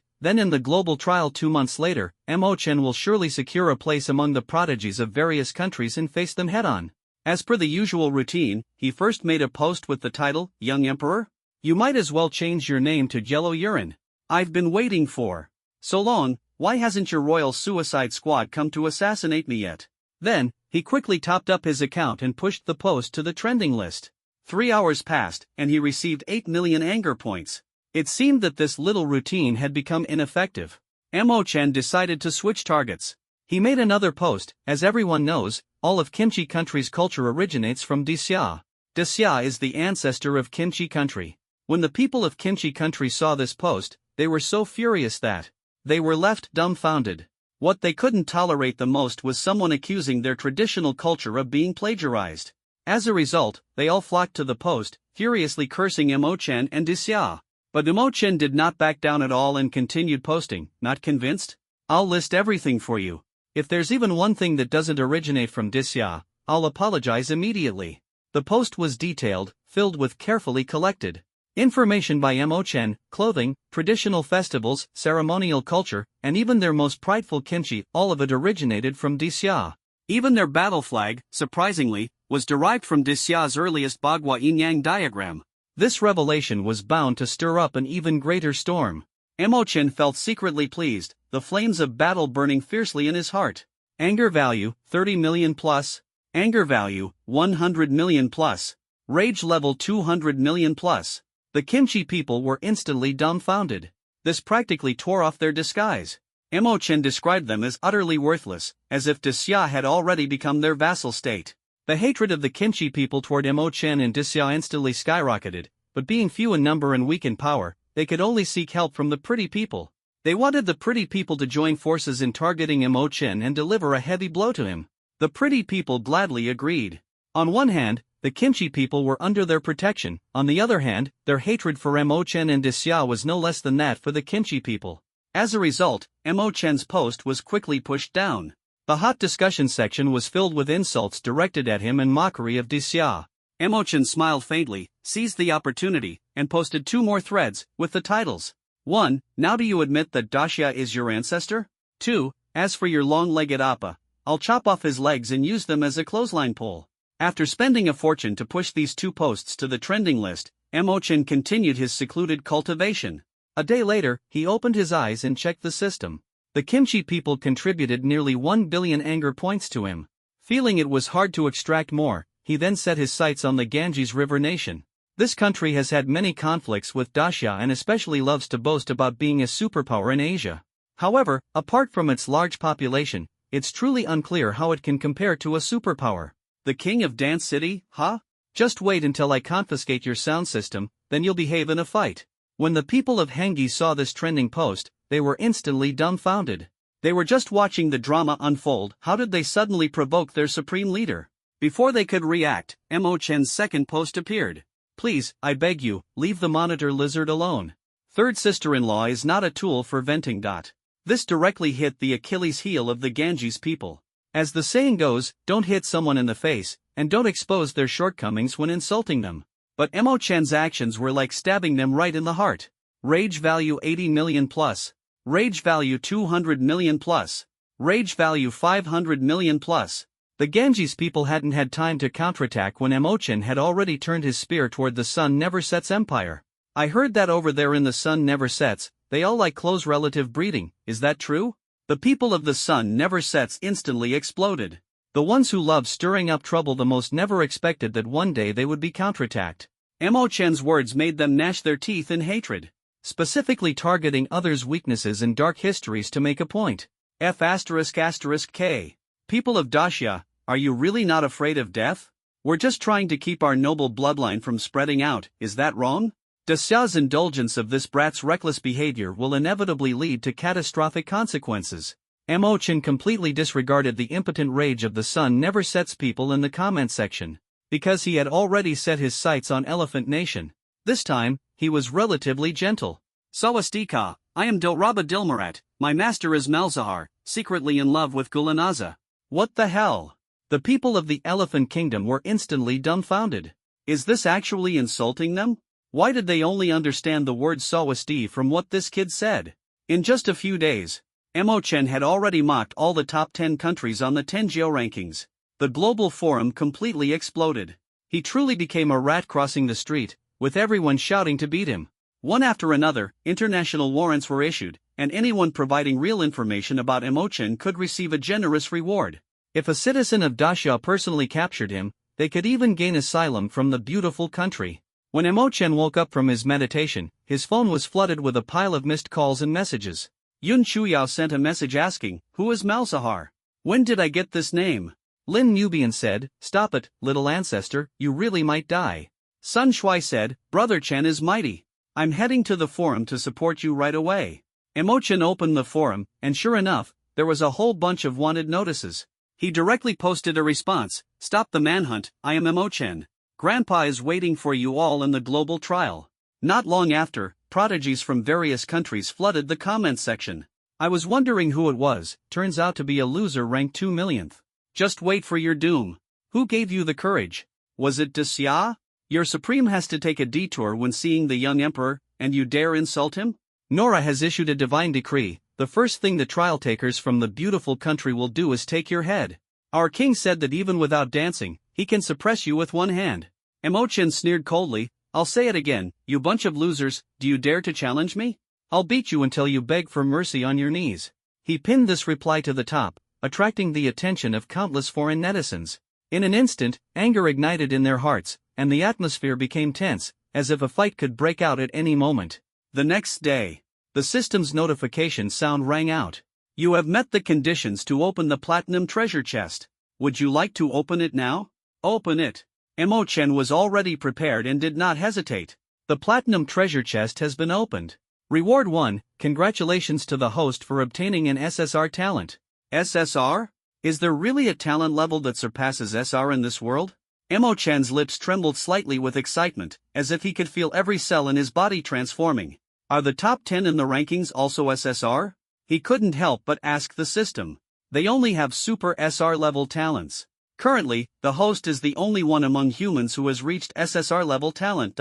then in the global trial 2 months later, Mo-chan will surely secure a place among the prodigies of various countries and face them head-on. As per the usual routine, he first made a post with the title, "Young Emperor? You might as well change your name to Yellow Urine. I've been waiting for so long, why hasn't your royal suicide squad come to assassinate me yet?" Then, he quickly topped up his account and pushed the post to the trending list. 3 hours passed, and he received 8 million anger points. It seemed that this little routine had become ineffective. Mo-chan decided to switch targets. He made another post. As everyone knows, all of Kimchi country's culture originates from Disya. Disya is the ancestor of Kimchi country. When the people of Kimchi country saw this post, they were so furious that they were left dumbfounded. What they couldn't tolerate the most was someone accusing their traditional culture of being plagiarized. As a result, they all flocked to the post, furiously cursing Mo-chan and Disya. But Mo-chan did not back down at all and continued posting. "Not convinced? I'll list everything for you. If there's even one thing that doesn't originate from Disya, I'll apologize immediately." The post was detailed, filled with carefully collected information by Mo-chan, clothing, traditional festivals, ceremonial culture, and even their most prideful kimchi, all of it originated from Disya. Even their battle flag, surprisingly, was derived from Disya's earliest Bagua Yin-Yang diagram. This revelation was bound to stir up an even greater storm. Emochan felt secretly pleased, the flames of battle burning fiercely in his heart. Anger value, 30 million plus. Anger value, 100 million plus. Rage level 200 million plus. The kimchi people were instantly dumbfounded. This practically tore off their disguise. Emochan described them as utterly worthless, as if Desya had already become their vassal state. The hatred of the kimchi people toward Emochan and Desya instantly skyrocketed, but being few in number and weak in power, they could only seek help from the pretty people. They wanted the pretty people to join forces in targeting Emochan and deliver a heavy blow to him. The pretty people gladly agreed. On one hand, the kimchi people were under their protection, on the other hand, their hatred for Emochan and Desya was no less than that for the kimchi people. As a result, Emochan's post was quickly pushed down. The hot discussion section was filled with insults directed at him and mockery of Desya. Emochan smiled faintly, seized the opportunity, and posted 2 more threads, with the titles. 1. Now do you admit that Dasya is your ancestor? 2. As for your long-legged appa, I'll chop off his legs and use them as a clothesline pole. After spending a fortune to push these 2 posts to the trending list, Emochan continued his secluded cultivation. A day later, he opened his eyes and checked the system. The kimchi people contributed nearly 1 billion anger points to him. Feeling it was hard to extract more, he then set his sights on the Ganges River nation. This country has had many conflicts with Dasya and especially loves to boast about being a superpower in Asia. However, apart from its large population, it's truly unclear how it can compare to a superpower. The king of Dance City, huh? Just wait until I confiscate your sound system, then you'll behave in a fight. When the people of Hengi saw this trending post, they were instantly dumbfounded. They were just watching the drama unfold. How did they suddenly provoke their supreme leader? Before they could react, Emochan's second post appeared. Please, I beg you, leave the monitor lizard alone. Third sister-in-law is not a tool for venting. This directly hit the Achilles heel of the Ganges people. As the saying goes, don't hit someone in the face, and don't expose their shortcomings when insulting them. But Emochan's actions were like stabbing them right in the heart. Rage value 80 million plus. Rage value 200 million plus. Rage value 500 million plus. The Ganges people hadn't had time to counterattack when Emochan had already turned his spear toward the Sun Never Sets empire. I heard that over there in the Sun Never Sets, they all like close relative breeding, is that true? The people of the Sun Never Sets instantly exploded. The ones who love stirring up trouble the most never expected that one day they would be counterattacked. Emochan's words made them gnash their teeth in hatred. Specifically targeting others' weaknesses and dark histories to make a point. F***K. People of Dasya, are you really not afraid of death? We're just trying to keep our noble bloodline from spreading out, is that wrong? Dasya's indulgence of this brat's reckless behavior will inevitably lead to catastrophic consequences. Emochan completely disregarded the impotent rage of the Sun Never Sets people in the comment section. Because he had already set his sights on Elephant Nation. This time, he was relatively gentle. Sawastika, I am Dilraba Dilmurat, my master is Malzahar, secretly in love with Gulanaza. What the hell? The people of the Elephant Kingdom were instantly dumbfounded. Is this actually insulting them? Why did they only understand the word Sawasti from what this kid said? In just a few days, Emochan had already mocked all the top 10 countries on the Tenjio rankings. The global forum completely exploded. He truly became a rat crossing the street, with everyone shouting to beat him. One after another, international warrants were issued, and anyone providing real information about Emochan could receive a generous reward. If a citizen of Dasya personally captured him, they could even gain asylum from the beautiful country. When Emochan woke up from his meditation, his phone was flooded with a pile of missed calls and messages. Yun Chuyao sent a message asking, "Who is Malzahar? When did I get this name?" Lin Nubian said, "Stop it, little ancestor, you really might die." Sun Shui said, "Brother Chen is mighty. I'm heading to the forum to support you right away." Emochan opened the forum, and sure enough, there was a whole bunch of wanted notices. He directly posted a response, "Stop the manhunt, I am Emochan. Grandpa is waiting for you all in the global trial." Not long after, prodigies from various countries flooded the comment section. I was wondering who it was, turns out to be a loser ranked 2 millionth. Just wait for your doom. Who gave you the courage? Was it Desya? Your supreme has to take a detour when seeing the young emperor, and you dare insult him? Nora has issued a divine decree. The first thing the trial takers from the beautiful country will do is take your head. Our king said that even without dancing, he can suppress you with one hand. Emochan sneered coldly, I'll say it again, you bunch of losers, do you dare to challenge me? I'll beat you until you beg for mercy on your knees. He pinned this reply to the top, attracting the attention of countless foreign netizens. In an instant, anger ignited in their hearts, and the atmosphere became tense, as if a fight could break out at any moment. The next day, the system's notification sound rang out. You have met the conditions to open the platinum treasure chest. Would you like to open it now? Open it. Emo-chen was already prepared and did not hesitate. The platinum treasure chest has been opened. Reward 1, congratulations to the host for obtaining an SSR talent. SSR? Is there really a talent level that surpasses SR in this world? Emo-chan's lips trembled slightly with excitement, as if he could feel every cell in his body transforming. Are the top 10 in the rankings also SSR? He couldn't help but ask the system. They only have super SR level talents. Currently, the host is the only one among humans who has reached SSR level talent.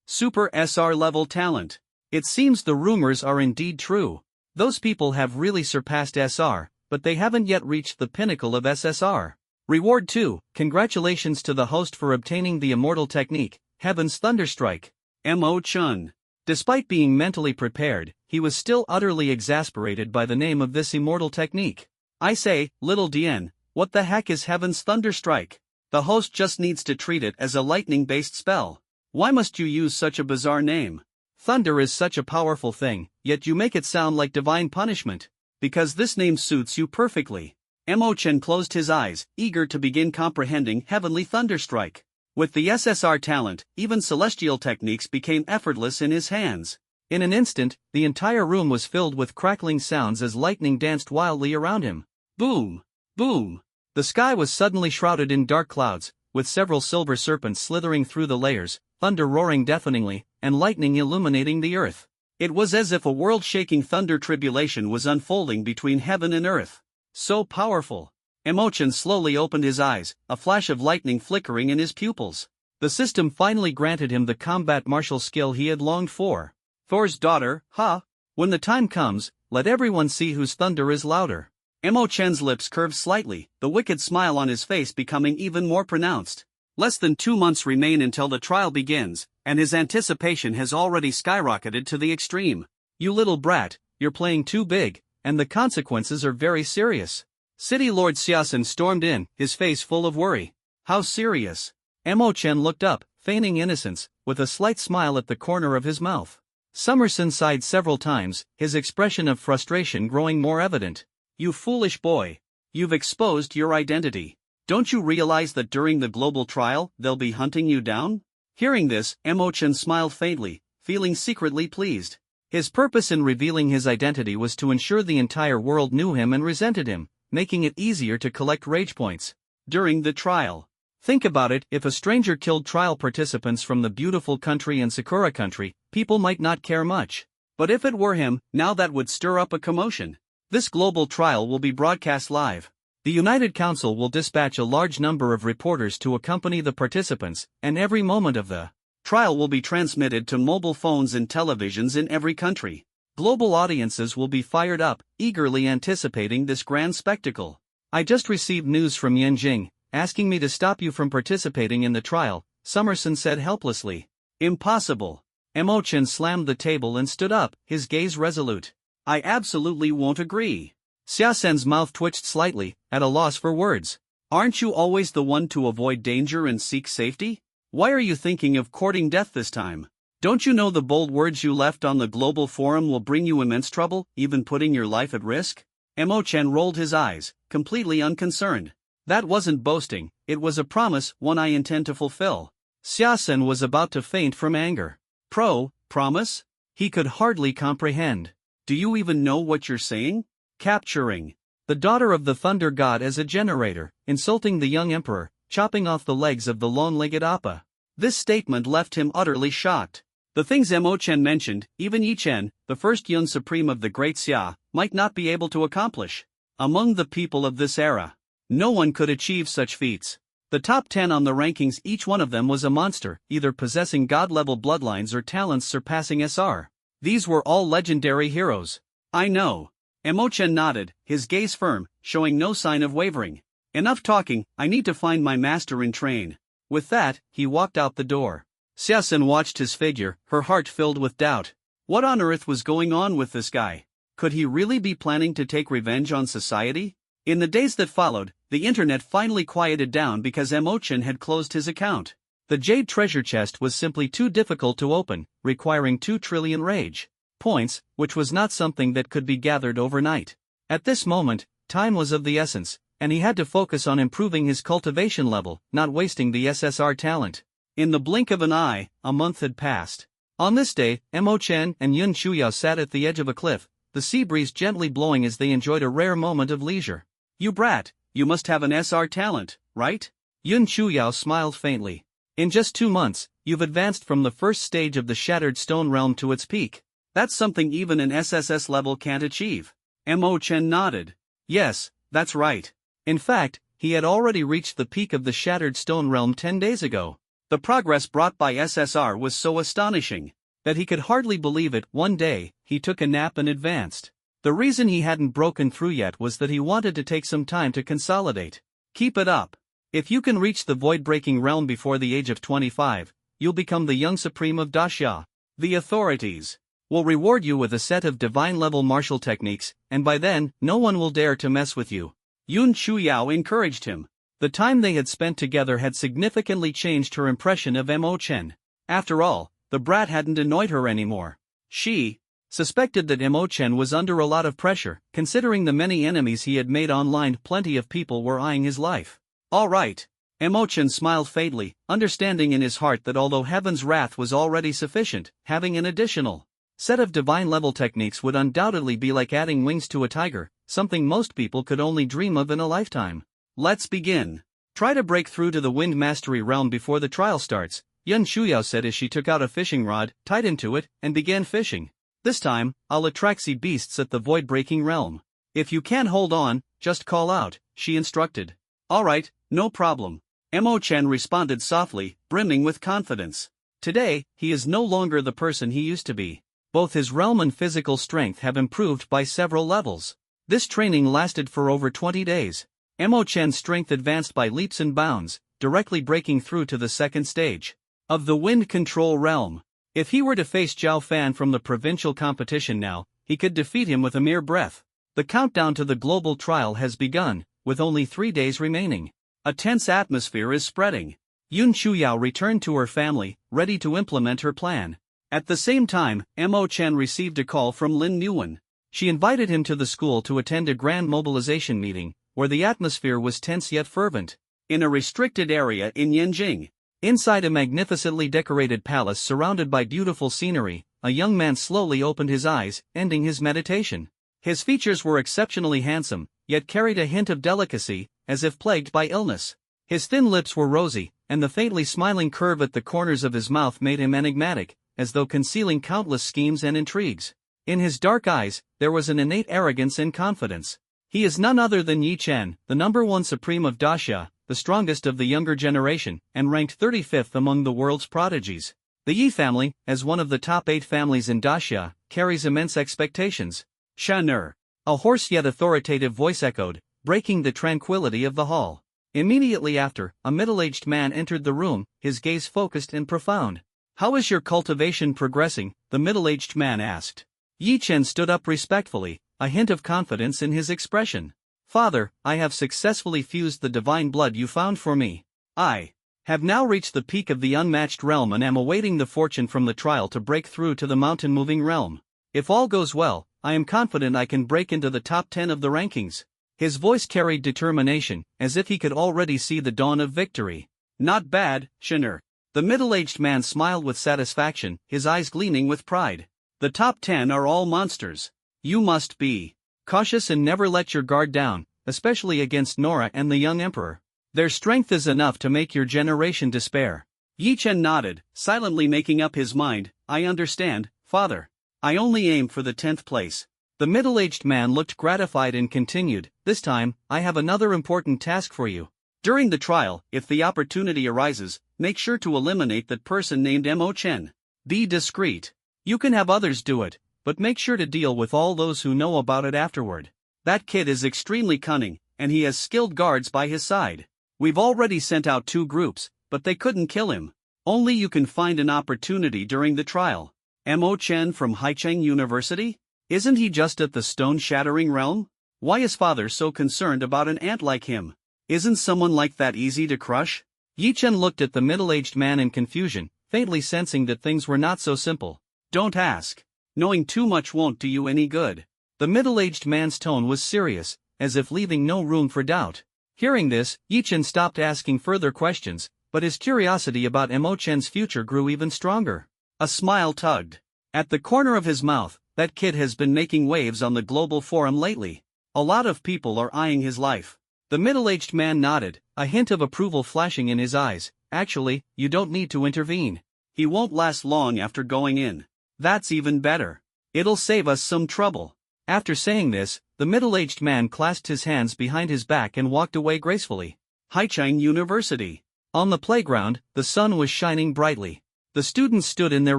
Super SR level talent. It seems the rumors are indeed true. Those people have really surpassed SR, but they haven't yet reached the pinnacle of SSR. Reward 2, congratulations to the host for obtaining the immortal technique, Heaven's Thunderstrike. Mo-chun. Despite being mentally prepared, he was still utterly exasperated by the name of this immortal technique. I say, little Dien, what the heck is Heaven's Thunderstrike? The host just needs to treat it as a lightning-based spell. Why must you use such a bizarre name? Thunder is such a powerful thing, yet you make it sound like divine punishment. Because this name suits you perfectly. Emo-chen closed his eyes, eager to begin comprehending Heavenly Thunderstrike. With the SSR talent, even celestial techniques became effortless in his hands. In an instant, the entire room was filled with crackling sounds as lightning danced wildly around him. Boom! Boom! The sky was suddenly shrouded in dark clouds, with several silver serpents slithering through the layers, thunder roaring deafeningly, and lightning illuminating the earth. It was as if a world-shaking thunder tribulation was unfolding between heaven and earth. So powerful. Emo-chen slowly opened his eyes, a flash of lightning flickering in his pupils. The system finally granted him the combat martial skill he had longed for. Thor's daughter, ha! When the time comes, let everyone see whose thunder is louder. Emo-chen's lips curved slightly, the wicked smile on his face becoming even more pronounced. Less than 2 months remain until the trial begins, and his anticipation has already skyrocketed to the extreme. You little brat, you're playing too big, and the consequences are very serious. City Lord Xiaosen stormed in, his face full of worry. How serious? Emo-chen looked up, feigning innocence, with a slight smile at the corner of his mouth. Summerson sighed several times, his expression of frustration growing more evident. You foolish boy. You've exposed your identity. Don't you realize that during the global trial, they'll be hunting you down? Hearing this, Emo-chen smiled faintly, feeling secretly pleased. His purpose in revealing his identity was to ensure the entire world knew him and resented him, making it easier to collect rage points. During the trial. Think about it, if a stranger killed trial participants from the beautiful country and Sakura country, people might not care much. But if it were him, now that would stir up a commotion. This global trial will be broadcast live. The United Council will dispatch a large number of reporters to accompany the participants, and every moment of the trial will be transmitted to mobile phones and televisions in every country. Global audiences will be fired up, eagerly anticipating this grand spectacle. I just received news from Yanjing, asking me to stop you from participating in the trial, Summerson said helplessly. Impossible. Emo-chen slammed the table and stood up, his gaze resolute. I absolutely won't agree. Xiaosen's mouth twitched slightly, at a loss for words. Aren't you always the one to avoid danger and seek safety? Why are you thinking of courting death this time? Don't you know the bold words you left on the global forum will bring you immense trouble, even putting your life at risk? Emo-chen rolled his eyes, completely unconcerned. That wasn't boasting, it was a promise, one I intend to fulfill. Xiaosen was about to faint from anger. Promise? He could hardly comprehend. Do you even know what you're saying? Capturing the daughter of the thunder god as a generator, insulting the young emperor, chopping off the legs of the long-legged Appa. This statement left him utterly shocked. The things Emo-chen mentioned, even Yi-chen, the first Yun Supreme of the Great Xia, might not be able to accomplish. Among the people of this era, no one could achieve such feats. The top 10 on the rankings, each one of them was a monster, either possessing god-level bloodlines or talents surpassing SR. These were all legendary heroes. I know. Emo-chen nodded, his gaze firm, showing no sign of wavering. Enough talking, I need to find my master and train. With that, he walked out the door. Xiaosen watched his figure, her heart filled with doubt. What on earth was going on with this guy? Could he really be planning to take revenge on society? In the days that followed, the internet finally quieted down because Emochin had closed his account. The Jade treasure chest was simply too difficult to open, requiring 2 trillion rage points, which was not something that could be gathered overnight. At this moment, time was of the essence, and he had to focus on improving his cultivation level, not wasting the SSR talent. In the blink of an eye, a month had passed. On this day, Emochin and Yun Chuyao sat at the edge of a cliff, the sea breeze gently blowing as they enjoyed a rare moment of leisure. "You brat, you must have an SR talent, right?" Yun Chuyao smiled faintly. "In just 2 months, you've advanced from the first stage of the Shattered Stone Realm to its peak. That's something even an SSS level can't achieve." Emochin nodded. Yes, that's right. In fact, he had already reached the peak of the Shattered Stone Realm 10 days ago. The progress brought by SSR was so astonishing that he could hardly believe it. One day, he took a nap and advanced. The reason he hadn't broken through yet was that he wanted to take some time to consolidate. Keep it up. If you can reach the void-breaking realm before the age of 25, you'll become the young supreme of Daxia. The authorities will reward you with a set of divine-level martial techniques, and by then, no one will dare to mess with you. Yun Chuyao encouraged him. The time they had spent together had significantly changed her impression of Emochin. After all, the brat hadn't annoyed her anymore. She suspected that Emochin was under a lot of pressure, considering the many enemies he had made online. Plenty of people were eyeing his life. All right. Emochin smiled faintly, understanding in his heart that although Heaven's wrath was already sufficient, having an additional set of divine-level techniques would undoubtedly be like adding wings to a tiger, something most people could only dream of in a lifetime. Let's begin. Try to break through to the Wind Mastery realm before the trial starts, Yun Chuyao said as she took out a fishing rod, tied into it, and began fishing. This time, I'll attract sea beasts at the void-breaking realm. If you can't hold on, just call out, she instructed. Alright, no problem. Emochin responded softly, brimming with confidence. Today, he is no longer the person he used to be. Both his realm and physical strength have improved by several levels. This training lasted for over 20 days. Emochin's strength advanced by leaps and bounds, directly breaking through to the second stage of the wind control realm. If he were to face Zhao Fan from the provincial competition now, he could defeat him with a mere breath. The countdown to the global trial has begun, with only 3 days remaining. A tense atmosphere is spreading. Yun Chuyao returned to her family, ready to implement her plan. At the same time, Emochin received a call from Lin Nguyen. She invited him to the school to attend a grand mobilization meeting, where the atmosphere was tense yet fervent. In a restricted area in Yanjing, inside a magnificently decorated palace surrounded by beautiful scenery, a young man slowly opened his eyes, ending his meditation. His features were exceptionally handsome, yet carried a hint of delicacy, as if plagued by illness. His thin lips were rosy, and the faintly smiling curve at the corners of his mouth made him enigmatic, as though concealing countless schemes and intrigues. In his dark eyes, there was an innate arrogance and confidence. He is none other than Yi Chen, the #1 supreme of Daxia, the strongest of the younger generation, and ranked 35th among the world's prodigies. The Yi family, as one of the top 8 families in Daxia, carries immense expectations. Shan'er. A hoarse yet authoritative voice echoed, breaking the tranquility of the hall. Immediately after, a middle-aged man entered the room, his gaze focused and profound. "How is your cultivation progressing?" the middle-aged man asked. Yi Chen stood up respectfully, a hint of confidence in his expression. "Father, I have successfully fused the divine blood you found for me. I have now reached the peak of the unmatched realm and am awaiting the fortune from the trial to break through to the mountain-moving realm. If all goes well, I am confident I can break into the top 10 of the rankings." His voice carried determination, as if he could already see the dawn of victory. "Not bad, Shan'er." The middle-aged man smiled with satisfaction, his eyes gleaming with pride. "The top 10 are all monsters. You must be cautious and never let your guard down, especially against Nora and the young emperor. Their strength is enough to make your generation despair." Yi Chen nodded, silently making up his mind. "I understand, father. I only aim for the 10th place." The middle-aged man looked gratified and continued, "This time, I have another important task for you. During the trial, if the opportunity arises, make sure to eliminate that person named Emochin. Be discreet. You can have others do it, but make sure to deal with all those who know about it afterward. That kid is extremely cunning, and he has skilled guards by his side. We've already sent out 2 groups, but they couldn't kill him. Only you can find an opportunity during the trial. Mo Chen from Haicheng University? Isn't he just at the stone-shattering realm? Why is father so concerned about an ant like him? Isn't someone like that easy to crush? Yi Chen looked at the middle-aged man in confusion, faintly sensing that things were not so simple. Don't ask. Knowing too much won't do you any good. The middle-aged man's tone was serious, as if leaving no room for doubt. Hearing this, Yi Chen stopped asking further questions, but his curiosity about Mo Chen's future grew even stronger. A smile tugged at the corner of his mouth. That kid has been making waves on the global forum lately. A lot of people are eyeing his life. The middle-aged man nodded, a hint of approval flashing in his eyes. Actually, you don't need to intervene. He won't last long after going in. That's even better. It'll save us some trouble. After saying this, the middle-aged man clasped his hands behind his back and walked away gracefully. Haicheng University. On the playground, the sun was shining brightly. The students stood in their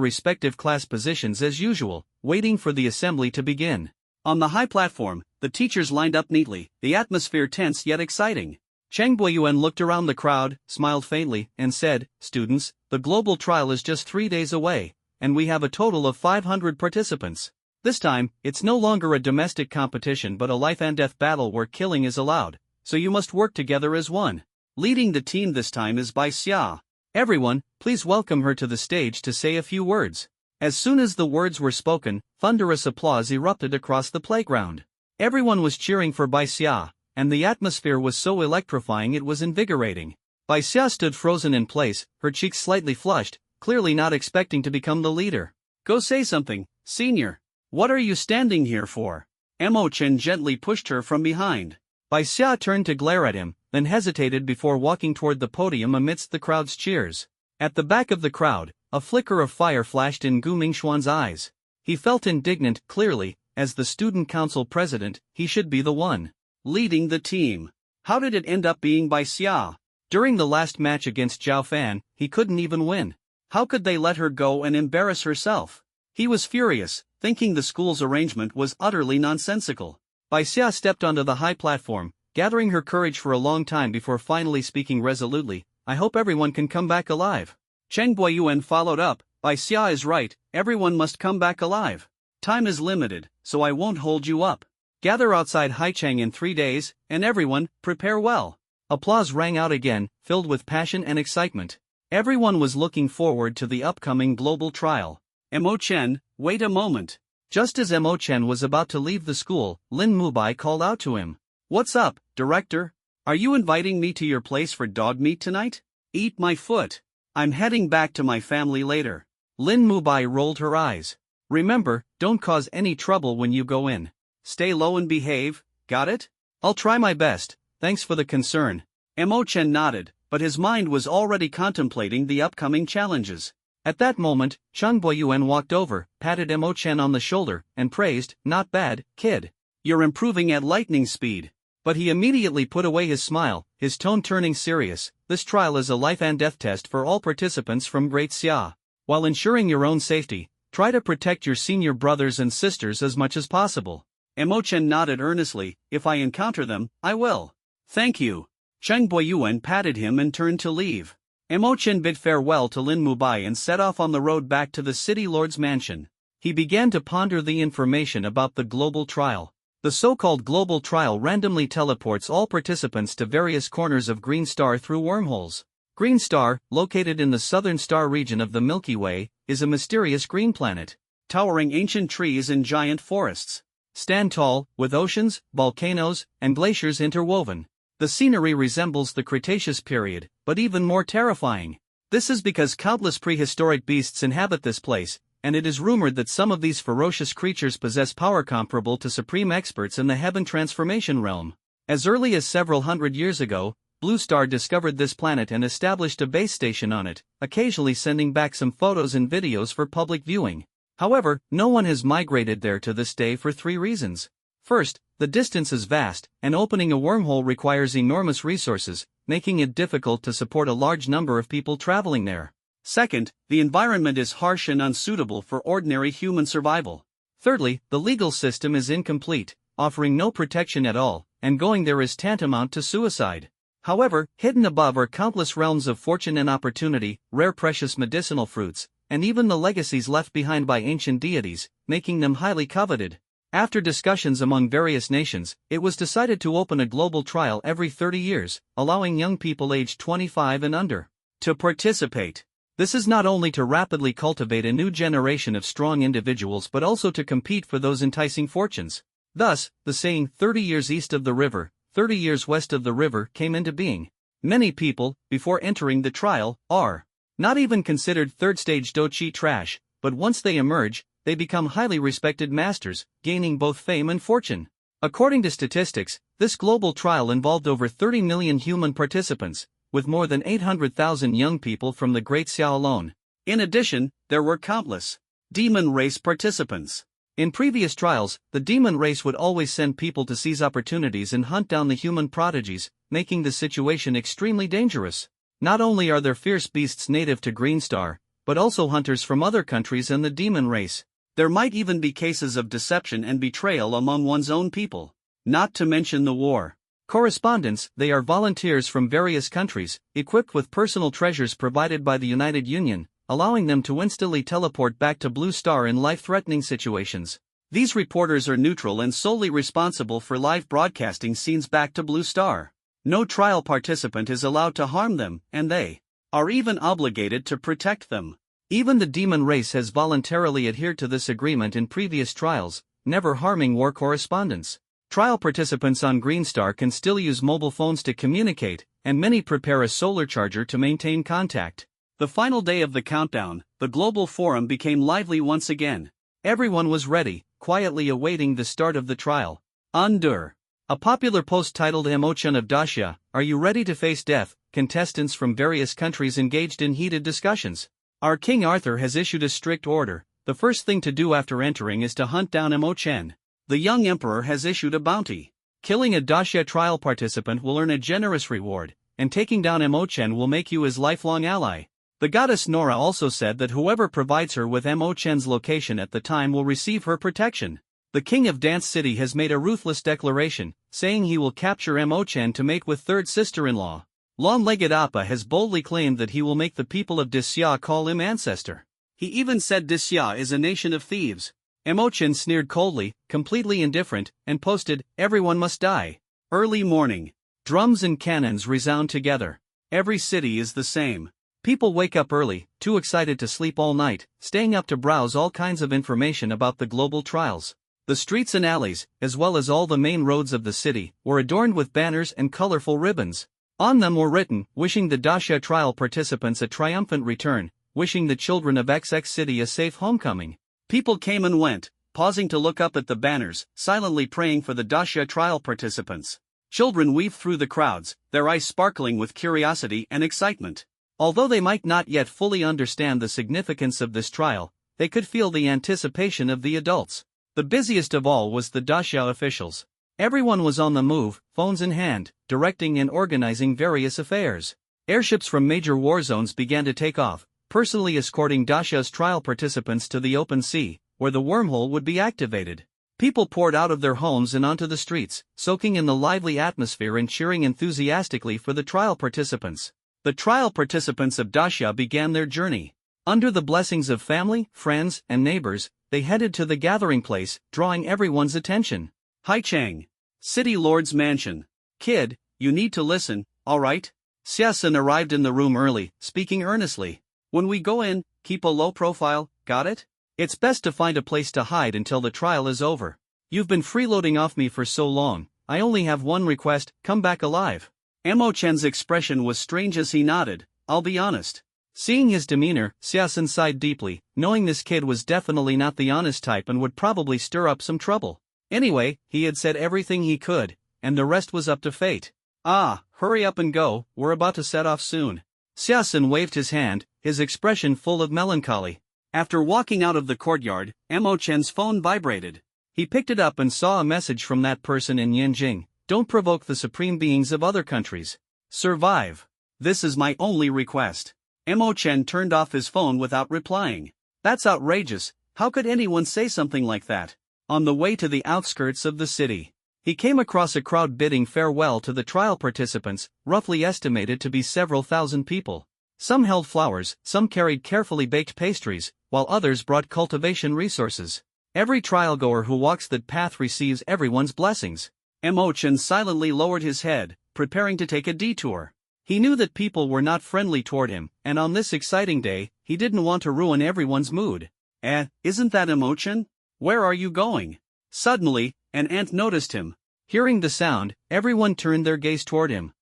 respective class positions as usual, waiting for the assembly to begin. On the high platform, the teachers lined up neatly, the atmosphere tense yet exciting. Cheng Boyuan looked around the crowd, smiled faintly, and said, "Students, the global trial is just 3 days away, and we have a total of 500 participants. This time, it's no longer a domestic competition but a life-and-death battle where killing is allowed, so you must work together as one." Leading the team this time is Bai Xia. Everyone, please welcome her to the stage to say a few words. As soon as the words were spoken, thunderous applause erupted across the playground. Everyone was cheering for Bai Xia, and the atmosphere was so electrifying it was invigorating. Bai Xia stood frozen in place, her cheeks slightly flushed, clearly not expecting to become the leader. "Go say something, senior. What are you standing here for?" Mo Chen gently pushed her from behind. Bai Xia turned to glare at him, then hesitated before walking toward the podium amidst the crowd's cheers. At the back of the crowd, a flicker of fire flashed in Gu Mingxuan's eyes. He felt indignant, clearly, as the student council president, he should be the one leading the team. How did it end up being Bai Xia? During the last match against Zhao Fan, he couldn't even win. How could they let her go and embarrass herself? He was furious, thinking the school's arrangement was utterly nonsensical. Bai Xia stepped onto the high platform, gathering her courage for a long time before finally speaking resolutely. "I hope everyone can come back alive." Cheng Boyuan followed up, "Bai Xia is right, everyone must come back alive. Time is limited, so I won't hold you up. Gather outside Haicheng in 3 days, and everyone, prepare well." Applause rang out again, filled with passion and excitement. Everyone was looking forward to the upcoming global trial. Mo Chen, wait a moment. Just as Mo Chen was about to leave the school, Lin Mubai called out to him. "What's up, director? Are you inviting me to your place for dog meat tonight?" "Eat my foot. I'm heading back to my family later." Lin Mubai rolled her eyes. "Remember, don't cause any trouble when you go in. Stay low and behave, got it?" "I'll try my best, thanks for the concern." Mo Chen nodded, but his mind was already contemplating the upcoming challenges. At that moment, Cheng Boyuan walked over, patted Mo Chen on the shoulder, and praised, "Not bad, kid. You're improving at lightning speed." But he immediately put away his smile, his tone turning serious. "This trial is a life-and-death test for all participants from Great Xia. While ensuring your own safety, try to protect your senior brothers and sisters as much as possible." Mo Chen nodded earnestly. "If I encounter them, I will." "Thank you." Cheng Boyuan patted him and turned to leave. Mo Chen bid farewell to Lin Mubai and set off on the road back to the city lord's mansion. He began to ponder the information about the global trial. The so-called global trial randomly teleports all participants to various corners of Green Star through wormholes. Green Star, located in the southern star region of the Milky Way, is a mysterious green planet. Towering ancient trees and giant forests stand tall, with oceans, volcanoes, and glaciers interwoven. The scenery resembles the Cretaceous period, but even more terrifying. This is because countless prehistoric beasts inhabit this place, and it is rumored that some of these ferocious creatures possess power comparable to supreme experts in the heaven transformation realm. As early as several hundred years ago, Blue Star discovered this planet and established a base station on it, occasionally sending back some photos and videos for public viewing. However, no one has migrated there to this day for 3 reasons. First, the distance is vast, and opening a wormhole requires enormous resources, making it difficult to support a large number of people traveling there. Second, the environment is harsh and unsuitable for ordinary human survival. Thirdly, the legal system is incomplete, offering no protection at all, and going there is tantamount to suicide. However, hidden above are countless realms of fortune and opportunity, rare precious medicinal fruits, and even the legacies left behind by ancient deities, making them highly coveted. After discussions among various nations, it was decided to open a global trial every 30 years, allowing young people aged 25 and under to participate. This is not only to rapidly cultivate a new generation of strong individuals but also to compete for those enticing fortunes. Thus, the saying 30 years east of the river, 30 years west of the river came into being. Many people, before entering the trial, are not even considered third-stage dochi trash, but once they emerge, they become highly respected masters, gaining both fame and fortune. According to statistics, this global trial involved over 30 million human participants, with more than 800,000 young people from the Great Xia alone. In addition, there were countless demon race participants. In previous trials, the demon race would always send people to seize opportunities and hunt down the human prodigies, making the situation extremely dangerous. Not only are there fierce beasts native to Green Star, but also hunters from other countries and the demon race. There might even be cases of deception and betrayal among one's own people. Not to mention the war correspondents, they are volunteers from various countries, equipped with personal treasures provided by the United Union, allowing them to instantly teleport back to Blue Star in life-threatening situations. These reporters are neutral and solely responsible for live broadcasting scenes back to Blue Star. No trial participant is allowed to harm them, and they are even obligated to protect them. Even the demon race has voluntarily adhered to this agreement in previous trials, never harming war correspondents. Trial participants on Green Star can still use mobile phones to communicate, and many prepare a solar charger to maintain contact. The final day of the countdown, the global forum became lively once again. Everyone was ready, quietly awaiting the start of the trial. Under a popular post titled Emotion of Dacia, Are You Ready to Face Death? Contestants from various countries engaged in heated discussions. Our King Arthur has issued a strict order. The first thing to do after entering is to hunt down Emochen. The young emperor has issued a bounty. Killing a Dacia trial participant will earn a generous reward, and taking down Emochen will make you his lifelong ally. The goddess Nora also said that whoever provides her with Emochen's location at the time will receive her protection. The king of Dance City has made a ruthless declaration, saying he will capture Emochen to mate with third sister-in-law. Long-legged Appa has boldly claimed that he will make the people of Disya call him ancestor. He even said Disya is a nation of thieves. Emochen sneered coldly, completely indifferent, and posted, "Everyone must die." Early morning. Drums and cannons resound together. Every city is the same. People wake up early, too excited to sleep all night, staying up to browse all kinds of information about the global trials. The streets and alleys, as well as all the main roads of the city, were adorned with banners and colorful ribbons. On them were written, wishing the Dacia trial participants a triumphant return, wishing the children of XX City a safe homecoming. People came and went, pausing to look up at the banners, silently praying for the Dacia trial participants. Children weaved through the crowds, their eyes sparkling with curiosity and excitement. Although they might not yet fully understand the significance of this trial, they could feel the anticipation of the adults. The busiest of all was the Dacia officials. Everyone was on the move, phones in hand, directing and organizing various affairs. Airships from major war zones began to take off, personally escorting Dacia's trial participants to the open sea, where the wormhole would be activated. People poured out of their homes and onto the streets, soaking in the lively atmosphere and cheering enthusiastically for the trial participants. The trial participants of Dacia began their journey. Under the blessings of family, friends, and neighbors, they headed to the gathering place, drawing everyone's attention. Haichang. City Lord's Mansion. Kid, you need to listen, alright? Xiaosun arrived in the room early, speaking earnestly. When we go in, keep a low profile, got it? It's best to find a place to hide until the trial is over. You've been freeloading off me for so long, I only have one request, come back alive. Emochen's expression was strange as he nodded, I'll be honest. Seeing his demeanor, Xiaosun sighed deeply, knowing this kid was definitely not the honest type and would probably stir up some trouble. Anyway, he had said everything he could, and the rest was up to fate. Ah, hurry up and go, we're about to set off soon. Xiaosun waved his hand, his expression full of melancholy. After walking out of the courtyard, Emochen's phone vibrated. He picked it up and saw a message from that person in Yanjing. Don't provoke the supreme beings of other countries. Survive. This is my only request. Emochen turned off his phone without replying. That's outrageous, how could anyone say something like that? On the way to the outskirts of the city, He came across a crowd bidding farewell to the trial participants, roughly estimated to be several thousand people. Some held flowers, some carried carefully baked pastries, while others brought cultivation resources. Every trial-goer who walks that path receives everyone's blessings. Emochan silently lowered his head, preparing to take a detour. He knew that people were not friendly toward him, and on this exciting day, he didn't want to ruin everyone's mood. Isn't that Emochan? Where are you going? Suddenly, an ant noticed him. Hearing the sound, everyone turned their gaze toward him.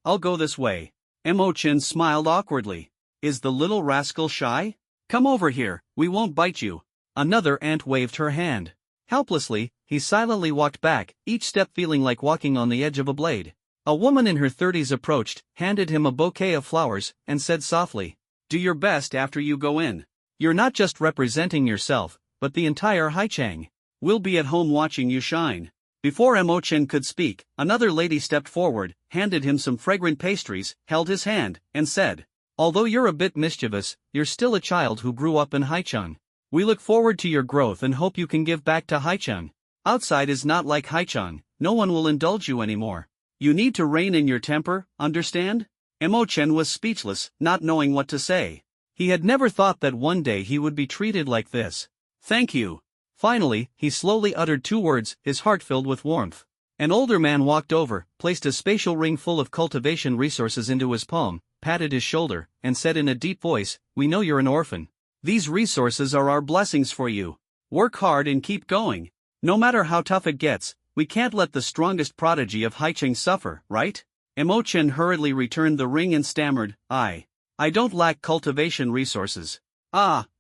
I'll go this way. Emochan smiled awkwardly. Is the little rascal shy? Come over here, we won't bite you. Another ant waved her hand. Helplessly, he silently walked back, each step feeling like walking on the edge of a blade. A woman in her 30s approached, handed him a bouquet of flowers, and said softly, "Do your best after you go in. You're not just representing yourself, but the entire Haichang. We'll be at home watching you shine." Before Emochan could speak, another lady stepped forward, handed him some fragrant pastries, held his hand, and said, "Although you're a bit mischievous, you're still a child who grew up in Haichang. We look forward to your growth and hope you can give back to Haichang. Outside is not like Haichang, no one will indulge you anymore. You need to rein in your temper, understand?" Emochan was speechless, not knowing what to say. He had never thought that one day he would be treated like this. "Thank you." Finally, he slowly uttered 2 words, his heart filled with warmth. An older man walked over, placed a spatial ring full of cultivation resources into his palm, patted his shoulder, and said in a deep voice, "We know you're an orphan. These resources are our blessings for you. Work hard and keep going. No matter how tough it gets, we can't let the strongest prodigy of Haicheng suffer, right?" Emochan hurriedly returned the ring and stammered, I don't lack cultivation resources."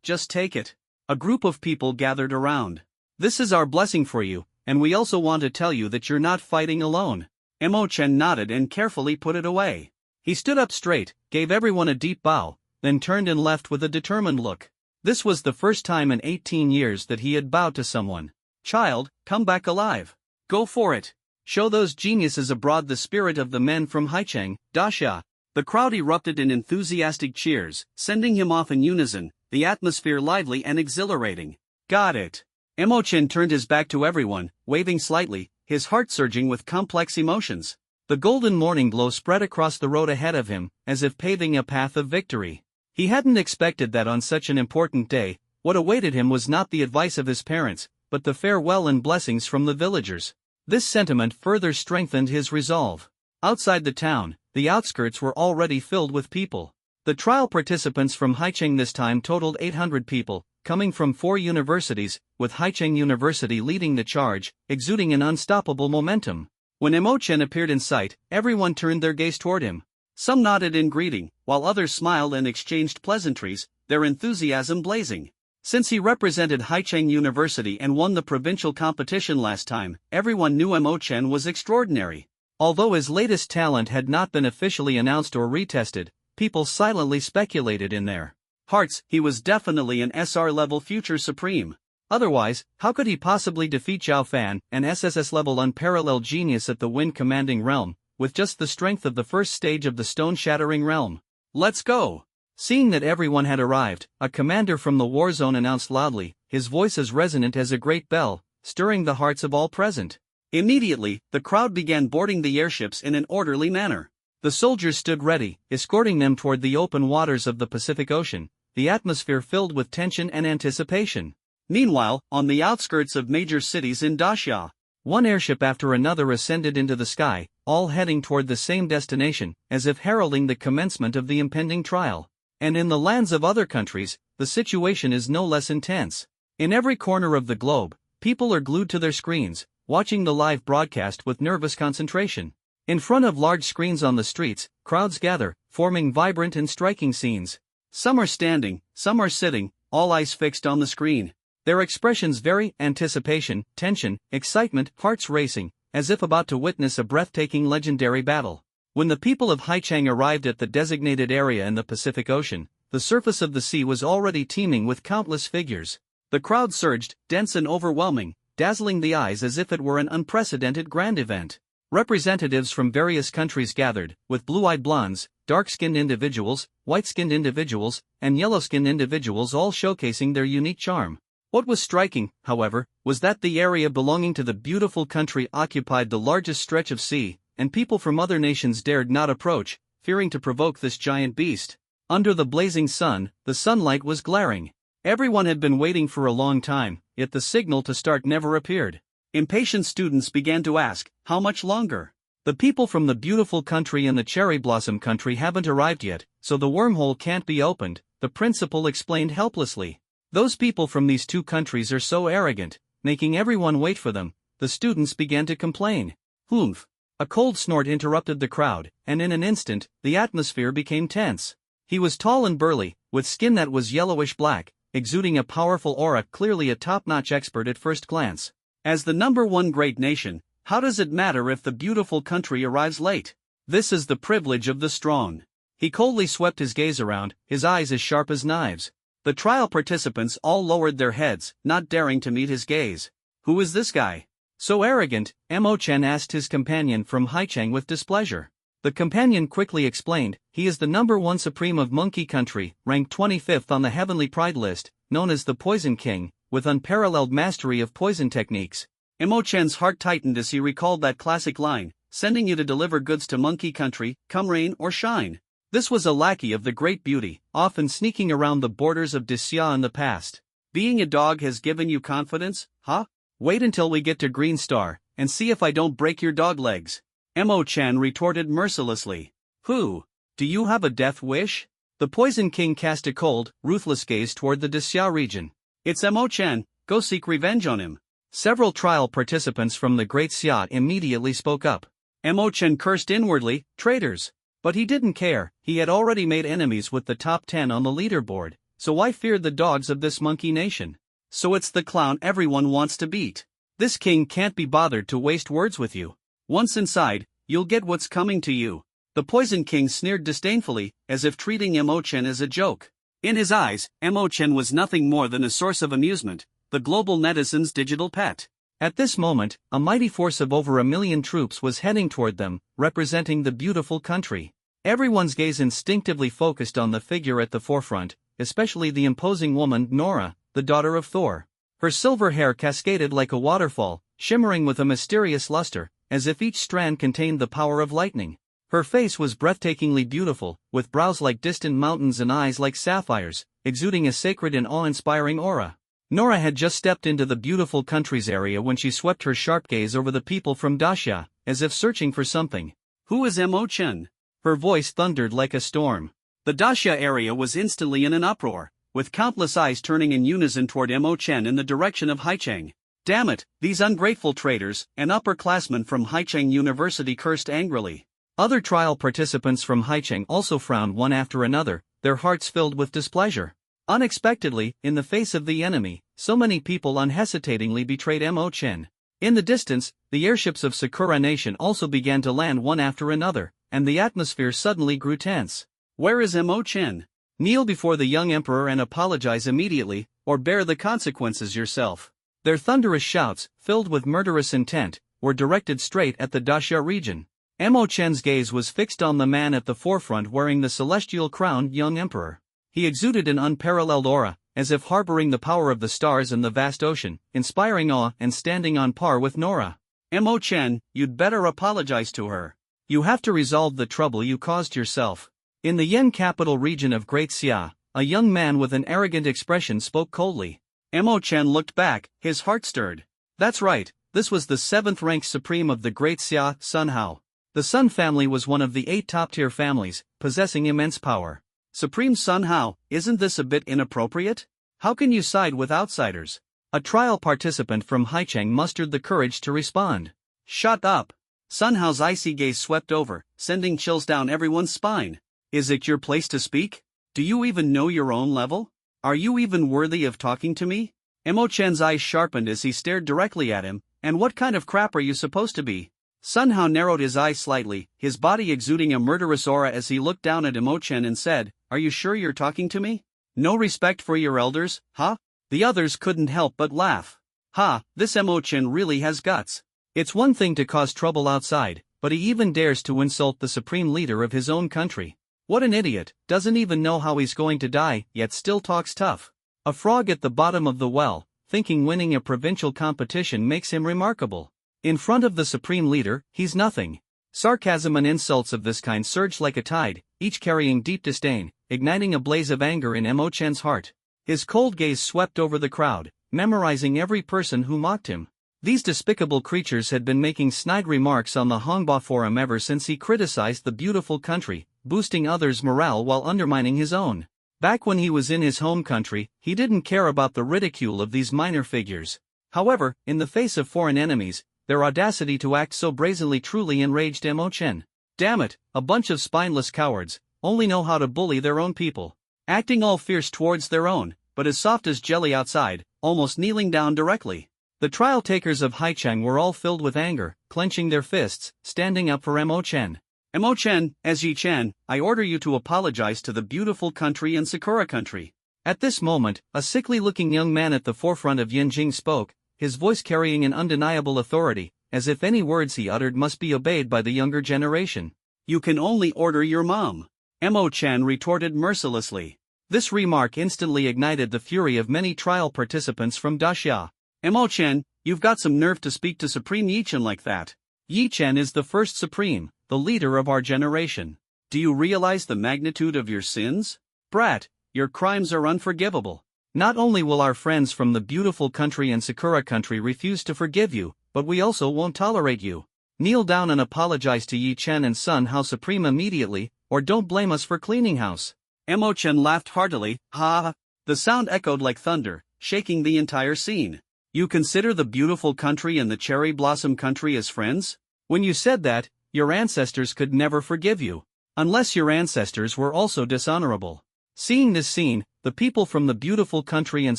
Just take it." A group of people gathered around. "This is our blessing for you, and we also want to tell you that you're not fighting alone." Emochan nodded and carefully put it away. He stood up straight, gave everyone a deep bow, then turned and left with a determined look. This was the first time in 18 years that he had bowed to someone. "Child, come back alive. Go for it. Show those geniuses abroad the spirit of the men from Haicheng, Dasha." The crowd erupted in enthusiastic cheers, sending him off in unison, the atmosphere lively and exhilarating. "Got it." Emochan turned his back to everyone, waving slightly, his heart surging with complex emotions. The golden morning glow spread across the road ahead of him, as if paving a path of victory. He hadn't expected that on such an important day, what awaited him was not the advice of his parents, but the farewell and blessings from the villagers. This sentiment further strengthened his resolve. Outside the town, the outskirts were already filled with people. The trial participants from Haicheng this time totaled 800 people, coming from 4 universities, with Haicheng University leading the charge, exuding an unstoppable momentum. When Emochan appeared in sight, everyone turned their gaze toward him. Some nodded in greeting, while others smiled and exchanged pleasantries, their enthusiasm blazing. Since he represented Haicheng University and won the provincial competition last time, everyone knew Emochan was extraordinary. Although his latest talent had not been officially announced or retested, people silently speculated in their hearts he was definitely an SR-level future supreme. Otherwise, how could he possibly defeat Zhao Fan, an SSS-level unparalleled genius at the wind-commanding realm, with just the strength of the first stage of the stone-shattering realm? "Let's go!" Seeing that everyone had arrived, a commander from the war zone announced loudly, his voice as resonant as a great bell, stirring the hearts of all present. Immediately, the crowd began boarding the airships in an orderly manner. The soldiers stood ready, escorting them toward the open waters of the Pacific Ocean, the atmosphere filled with tension and anticipation. Meanwhile, on the outskirts of major cities in Dasha, one airship after another ascended into the sky, all heading toward the same destination, as if heralding the commencement of the impending trial. And in the lands of other countries, the situation is no less intense. In every corner of the globe, people are glued to their screens, watching the live broadcast with nervous concentration. In front of large screens on the streets, crowds gather, forming vibrant and striking scenes. Some are standing, some are sitting, all eyes fixed on the screen. Their expressions vary: anticipation, tension, excitement, hearts racing, as if about to witness a breathtaking legendary battle. When the people of Haicheng arrived at the designated area in the Pacific Ocean, the surface of the sea was already teeming with countless figures. The crowd surged, dense and overwhelming, dazzling the eyes as if it were an unprecedented grand event. Representatives from various countries gathered, with blue-eyed blondes, dark-skinned individuals, white-skinned individuals, and yellow-skinned individuals all showcasing their unique charm. What was striking, however, was that the area belonging to the beautiful country occupied the largest stretch of sea, and people from other nations dared not approach, fearing to provoke this giant beast. Under the blazing sun, the sunlight was glaring. Everyone had been waiting for a long time, yet the signal to start never appeared. Impatient students began to ask, how much longer? The people from the beautiful country and the cherry blossom country haven't arrived yet, so the wormhole can't be opened, the principal explained helplessly. Those people from these two countries are so arrogant, making everyone wait for them, the students began to complain. Humph! A cold snort interrupted the crowd, and in an instant, the atmosphere became tense. He was tall and burly, with skin that was yellowish-black, exuding a powerful aura, clearly a top-notch expert at first glance. As the #1 great nation, how does it matter if the beautiful country arrives late? This is the privilege of the strong. He coldly swept his gaze around, his eyes as sharp as knives. The trial participants all lowered their heads, not daring to meet his gaze. Who is this guy? So arrogant, Mo-chan asked his companion from Haicheng with displeasure. The companion quickly explained, he is the #1 supreme of Monkey Country, ranked 25th on the Heavenly Pride list, known as the Poison King, with unparalleled mastery of poison techniques. Mo-chan's heart tightened as he recalled that classic line, sending you to deliver goods to Monkey Country, come rain or shine. This was a lackey of the great beauty, often sneaking around the borders of Disya in the past. Being a dog has given you confidence, huh? Wait until we get to Green Star, and see if I don't break your dog legs. Mo-chan retorted mercilessly. Who? Do you have a death wish? The Poison King cast a cold, ruthless gaze toward the Disya region. It's Mo-chan, go seek revenge on him. Several trial participants from the Great Xia immediately spoke up. Mo-chan cursed inwardly, traitors. But he didn't care, he had already made enemies with the top 10 on the leaderboard, so why fear the dogs of this monkey nation? So it's the clown everyone wants to beat. This king can't be bothered to waste words with you. Once inside, you'll get what's coming to you. The Poison King sneered disdainfully, as if treating Mo-chan as a joke. In his eyes, Mo-chan was nothing more than a source of amusement, the global netizen's digital pet. At this moment, a mighty force of over 1 million troops was heading toward them, representing the beautiful country. Everyone's gaze instinctively focused on the figure at the forefront, especially the imposing woman, Nora, the daughter of Thor. Her silver hair cascaded like a waterfall, shimmering with a mysterious luster, as if each strand contained the power of lightning. Her face was breathtakingly beautiful, with brows like distant mountains and eyes like sapphires, exuding a sacred and awe-inspiring aura. Nora had just stepped into the beautiful country's area when she swept her sharp gaze over the people from Dacia, as if searching for something. Who is Mo-chan? Her voice thundered like a storm. The Dacia area was instantly in an uproar, with countless eyes turning in unison toward Mo-chan in the direction of Haicheng. Damn it, these ungrateful traitors, an upperclassman from Haicheng University cursed angrily. Other trial participants from Haicheng also frowned one after another, their hearts filled with displeasure. Unexpectedly, in the face of the enemy, so many people unhesitatingly betrayed Mo-chan. In the distance, the airships of Sakura Nation also began to land one after another, and the atmosphere suddenly grew tense. Where is Mo-chan? Kneel before the young emperor and apologize immediately, or bear the consequences yourself. Their thunderous shouts, filled with murderous intent, were directed straight at the Dacia region. Mo-chan's gaze was fixed on the man at the forefront wearing the celestial crown, young emperor. He exuded an unparalleled aura, as if harboring the power of the stars and the vast ocean, inspiring awe and standing on par with Nora. Mo-chan, you'd better apologize to her. You have to resolve the trouble you caused yourself. In the Yen capital region of Great Xia, a young man with an arrogant expression spoke coldly. Mo-chan looked back, his heart stirred. That's right, this was the 7th-ranked supreme of the Great Xia, Sun Hao. The Sun family was one of the 8 top-tier families, possessing immense power. Supreme Sun Hao, isn't this a bit inappropriate? How can you side with outsiders? A trial participant from Haicheng mustered the courage to respond. Shut up! Sun Hao's icy gaze swept over, sending chills down everyone's spine. Is it your place to speak? Do you even know your own level? Are you even worthy of talking to me? Mo-chan's eyes sharpened as he stared directly at him, and what kind of crap are you supposed to be? Sun Hao narrowed his eyes slightly, his body exuding a murderous aura as he looked down at Mo-chan and said, Are you sure you're talking to me? No respect for your elders, huh? The others couldn't help but laugh. Ha, this Mo-chan really has guts. It's one thing to cause trouble outside, but he even dares to insult the supreme leader of his own country. What an idiot, doesn't even know how he's going to die, yet still talks tough. A frog at the bottom of the well, thinking winning a provincial competition makes him remarkable. In front of the supreme leader, he's nothing. Sarcasm and insults of this kind surged like a tide, each carrying deep disdain, igniting a blaze of anger in Mo Chen's heart. His cold gaze swept over the crowd, memorizing every person who mocked him. These despicable creatures had been making snide remarks on the Hongba forum ever since he criticized the beautiful country, boosting others' morale while undermining his own. Back when he was in his home country, he didn't care about the ridicule of these minor figures. However, in the face of foreign enemies, their audacity to act so brazenly truly enraged Mo Chen. Damn it, a bunch of spineless cowards, only know how to bully their own people. Acting all fierce towards their own, but as soft as jelly outside, almost kneeling down directly. The trial takers of Haicheng were all filled with anger, clenching their fists, standing up for Mo Chen. Mo Chen, as Yi Chen, I order you to apologize to the beautiful country and Sakura country. At this moment, a sickly-looking young man at the forefront of Yinjing spoke, his voice carrying an undeniable authority, as if any words he uttered must be obeyed by the younger generation. You can only order your mom. Mo Chen retorted mercilessly. This remark instantly ignited the fury of many trial participants from Daxia. Mo Chen, you've got some nerve to speak to Supreme Yi Chen like that. Yi Chen is the first Supreme, the leader of our generation. Do you realize the magnitude of your sins? Brat, your crimes are unforgivable. Not only will our friends from the beautiful country and Sakura country refuse to forgive you, but we also won't tolerate you. Kneel down and apologize to Yi Chen and Sun Hao Supreme immediately, or don't blame us for cleaning house. Mo Chen laughed heartily, ha ha. The sound echoed like thunder, shaking the entire scene. You consider the beautiful country and the cherry blossom country as friends? When you said that, your ancestors could never forgive you. Unless your ancestors were also dishonorable. Seeing this scene, the people from the beautiful country and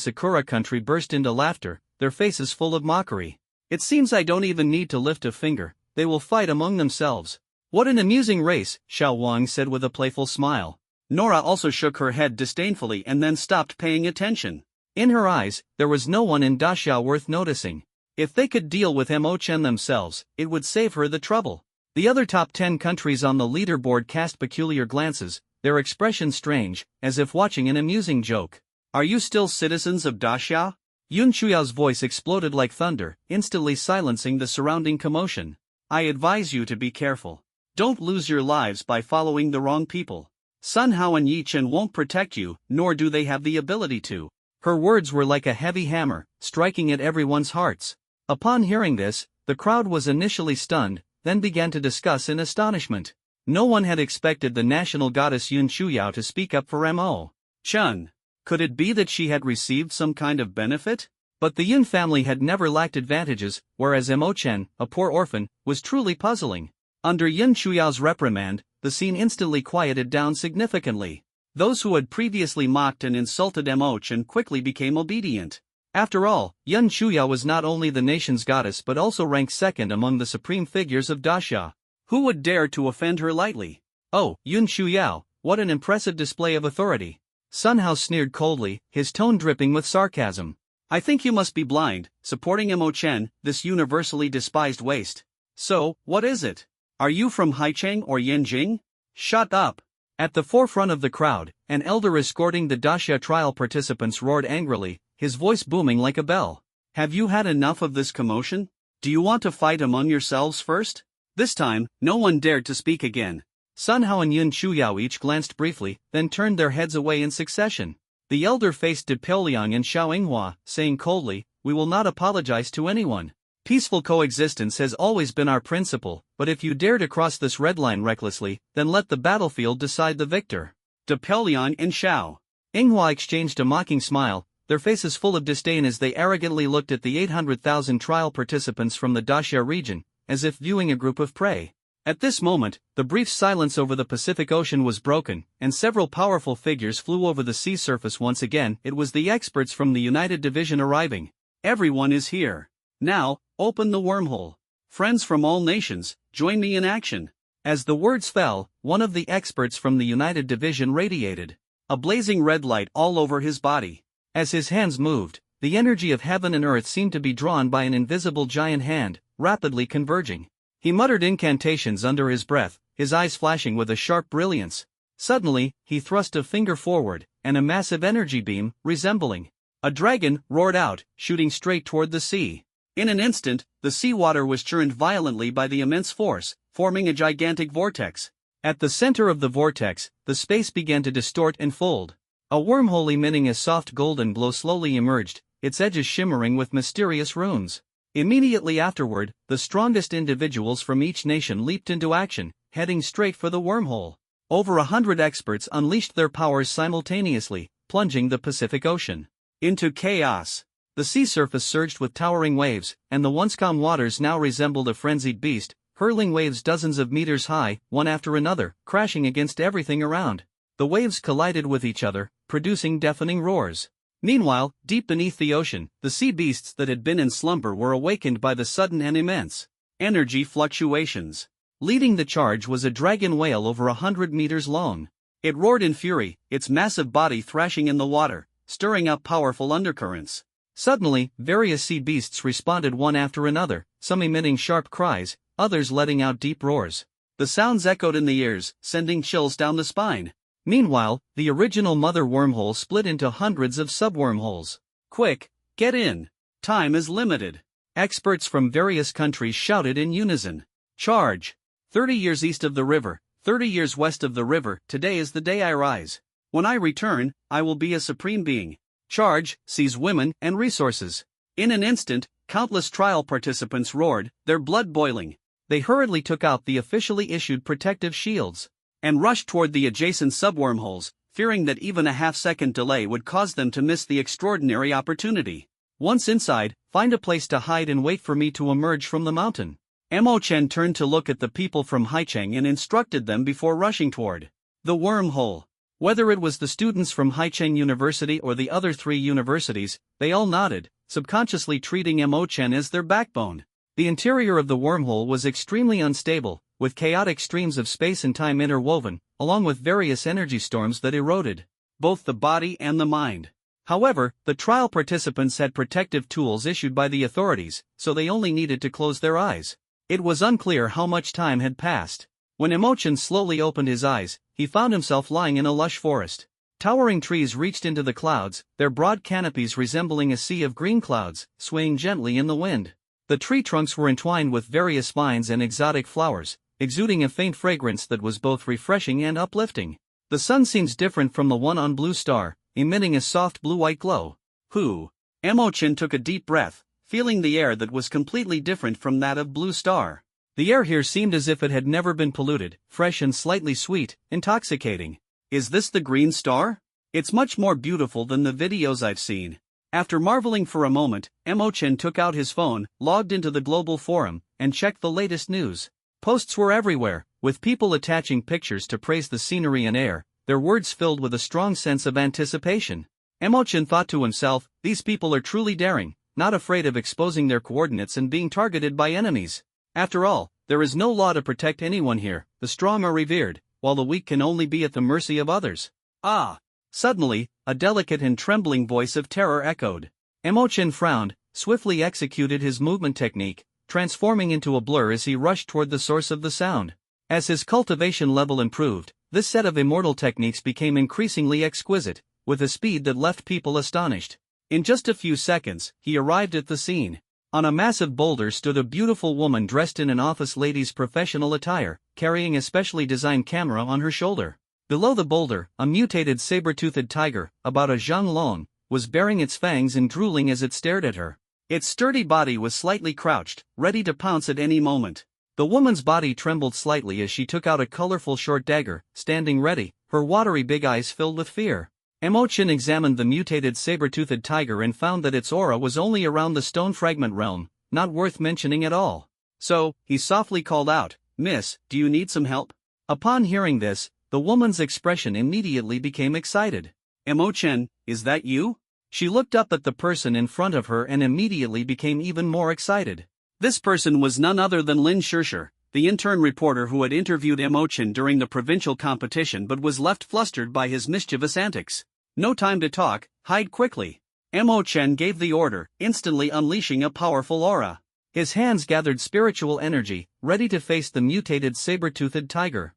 Sakura country burst into laughter, their faces full of mockery. It seems I don't even need to lift a finger, they will fight among themselves. What an amusing race, Xiao Wang said with a playful smile. Nora also shook her head disdainfully and then stopped paying attention. In her eyes, there was no one in Daxia worth noticing. If they could deal with Mo Chen themselves, it would save her the trouble. The other top 10 countries on the leaderboard cast peculiar glances, their expression strange, as if watching an amusing joke. Are you still citizens of Daxia? Yun Chuyao's voice exploded like thunder, instantly silencing the surrounding commotion. I advise you to be careful. Don't lose your lives by following the wrong people. Sun Hao and Yi Chen won't protect you, nor do they have the ability to. Her words were like a heavy hammer, striking at everyone's hearts. Upon hearing this, the crowd was initially stunned, then began to discuss in astonishment. No one had expected the national goddess Yun Chuyao to speak up for Mo Chen. Could it be that she had received some kind of benefit? But the Yun family had never lacked advantages, whereas Mo Chen, a poor orphan, was truly puzzling. Under Yun Chuyao's reprimand, the scene instantly quieted down significantly. Those who had previously mocked and insulted Mo Chen quickly became obedient. After all, Yun Chuyao was not only the nation's goddess but also ranked second among the supreme figures of Daxia. Who would dare to offend her lightly? Oh, Yun Chuyao, what an impressive display of authority. Sun Hao sneered coldly, his tone dripping with sarcasm. I think you must be blind, supporting Mo Chen, this universally despised waste. So, what is it? Are you from Haicheng or Yinjing? Shut up. At the forefront of the crowd, an elder escorting the Daxia trial participants roared angrily, his voice booming like a bell. Have you had enough of this commotion? Do you want to fight among yourselves first? This time, no one dared to speak again. Sun Hao and Yun Chuyao each glanced briefly, then turned their heads away in succession. The elder faced De Liang and Xiao Yinghua, saying coldly, we will not apologize to anyone. Peaceful coexistence has always been our principle, but if you dare to cross this red line recklessly, then let the battlefield decide the victor. De Liang and Xiao Yinghua exchanged a mocking smile, their faces full of disdain as they arrogantly looked at the 800,000 trial participants from the Daxia region, as if viewing a group of prey. At this moment, the brief silence over the Pacific Ocean was broken, and several powerful figures flew over the sea surface once again. It was the experts from the United Division arriving. Everyone is here. Now, open the wormhole. Friends from all nations, join me in action. As the words fell, one of the experts from the United Division radiated a blazing red light all over his body. As his hands moved, the energy of heaven and earth seemed to be drawn by an invisible giant hand, rapidly converging. He muttered incantations under his breath, his eyes flashing with a sharp brilliance. Suddenly, he thrust a finger forward, and a massive energy beam, resembling A dragon roared out, shooting straight toward the sea. In an instant, the seawater was churned violently by the immense force, forming a gigantic vortex. At the center of the vortex, the space began to distort and fold. A wormhole emitting a soft golden glow slowly emerged, its edges shimmering with mysterious runes. Immediately afterward, the strongest individuals from each nation leaped into action, heading straight for the wormhole. Over 100 experts unleashed their powers simultaneously, plunging the Pacific Ocean into chaos. The sea surface surged with towering waves, and the once calm waters now resembled a frenzied beast, hurling waves dozens of meters high, one after another, crashing against everything around. The waves collided with each other, producing deafening roars. Meanwhile, deep beneath the ocean, the sea beasts that had been in slumber were awakened by the sudden and immense energy fluctuations. Leading the charge was a dragon whale over 100 meters long. It roared in fury, its massive body thrashing in the water, stirring up powerful undercurrents. Suddenly, various sea beasts responded one after another, some emitting sharp cries, others letting out deep roars. The sounds echoed in the ears, sending chills down the spine. Meanwhile, the original mother wormhole split into hundreds of sub-wormholes. Quick, get in! Time is limited. Experts from various countries shouted in unison. Charge! 30 years east of the river, 30 years west of the river, today is the day I rise. When I return, I will be a supreme being. Charge, seize women and resources. In an instant, countless trial participants roared, their blood boiling. They hurriedly took out the officially issued protective shields and rushed toward the adjacent subwormholes, fearing that even a half-second delay would cause them to miss the extraordinary opportunity. Once inside, find a place to hide and wait for me to emerge from the mountain. Mo Chen turned to look at the people from Haicheng and instructed them before rushing toward the wormhole. Whether it was the students from Haicheng University or the other 3 universities, they all nodded, subconsciously treating Mo Chen as their backbone. The interior of the wormhole was extremely unstable, with chaotic streams of space and time interwoven, along with various energy storms that eroded both the body and the mind. However, the trial participants had protective tools issued by the authorities, so they only needed to close their eyes. It was unclear how much time had passed. When Mo Chen slowly opened his eyes, he found himself lying in a lush forest. Towering trees reached into the clouds, their broad canopies resembling a sea of green clouds, swaying gently in the wind. The tree trunks were entwined with various vines and exotic flowers, exuding a faint fragrance that was both refreshing and uplifting. The sun seems different from the one on Blue Star, emitting a soft blue-white glow. Mo Chen took a deep breath, feeling the air that was completely different from that of Blue Star. The air here seemed as if it had never been polluted, fresh and slightly sweet, intoxicating. Is this the Green Star? It's much more beautiful than the videos I've seen. After marveling for a moment, Mo Chen took out his phone, logged into the global forum, and checked the latest news. Posts were everywhere, with people attaching pictures to praise the scenery and air, their words filled with a strong sense of anticipation. Mo Chen thought to himself, these people are truly daring, not afraid of exposing their coordinates and being targeted by enemies. After all, there is no law to protect anyone here, the strong are revered, while the weak can only be at the mercy of others. Suddenly, a delicate and trembling voice of terror echoed. Mo Chen frowned, swiftly executed his movement technique, transforming into a blur as he rushed toward the source of the sound. As his cultivation level improved, this set of immortal techniques became increasingly exquisite, with a speed that left people astonished. In just a few seconds, he arrived at the scene. On a massive boulder stood a beautiful woman dressed in an office lady's professional attire, carrying a specially designed camera on her shoulder. Below the boulder, a mutated saber-toothed tiger, about a zhang long, was baring its fangs and drooling as it stared at her. Its sturdy body was slightly crouched, ready to pounce at any moment. The woman's body trembled slightly as she took out a colorful short dagger, standing ready, her watery big eyes filled with fear. Mo Chen examined the mutated saber-toothed tiger and found that its aura was only around the stone fragment realm, not worth mentioning at all. So, he softly called out, "Miss, do you need some help?" Upon hearing this, the woman's expression immediately became excited. "Mo Chen, is that you?" She looked up at the person in front of her and immediately became even more excited. This person was none other than Lin Shisher, the intern reporter who had interviewed Mo Chen during the provincial competition but was left flustered by his mischievous antics. "No time to talk, hide quickly." Mo Chen gave the order, instantly unleashing a powerful aura. His hands gathered spiritual energy, ready to face the mutated saber-toothed tiger.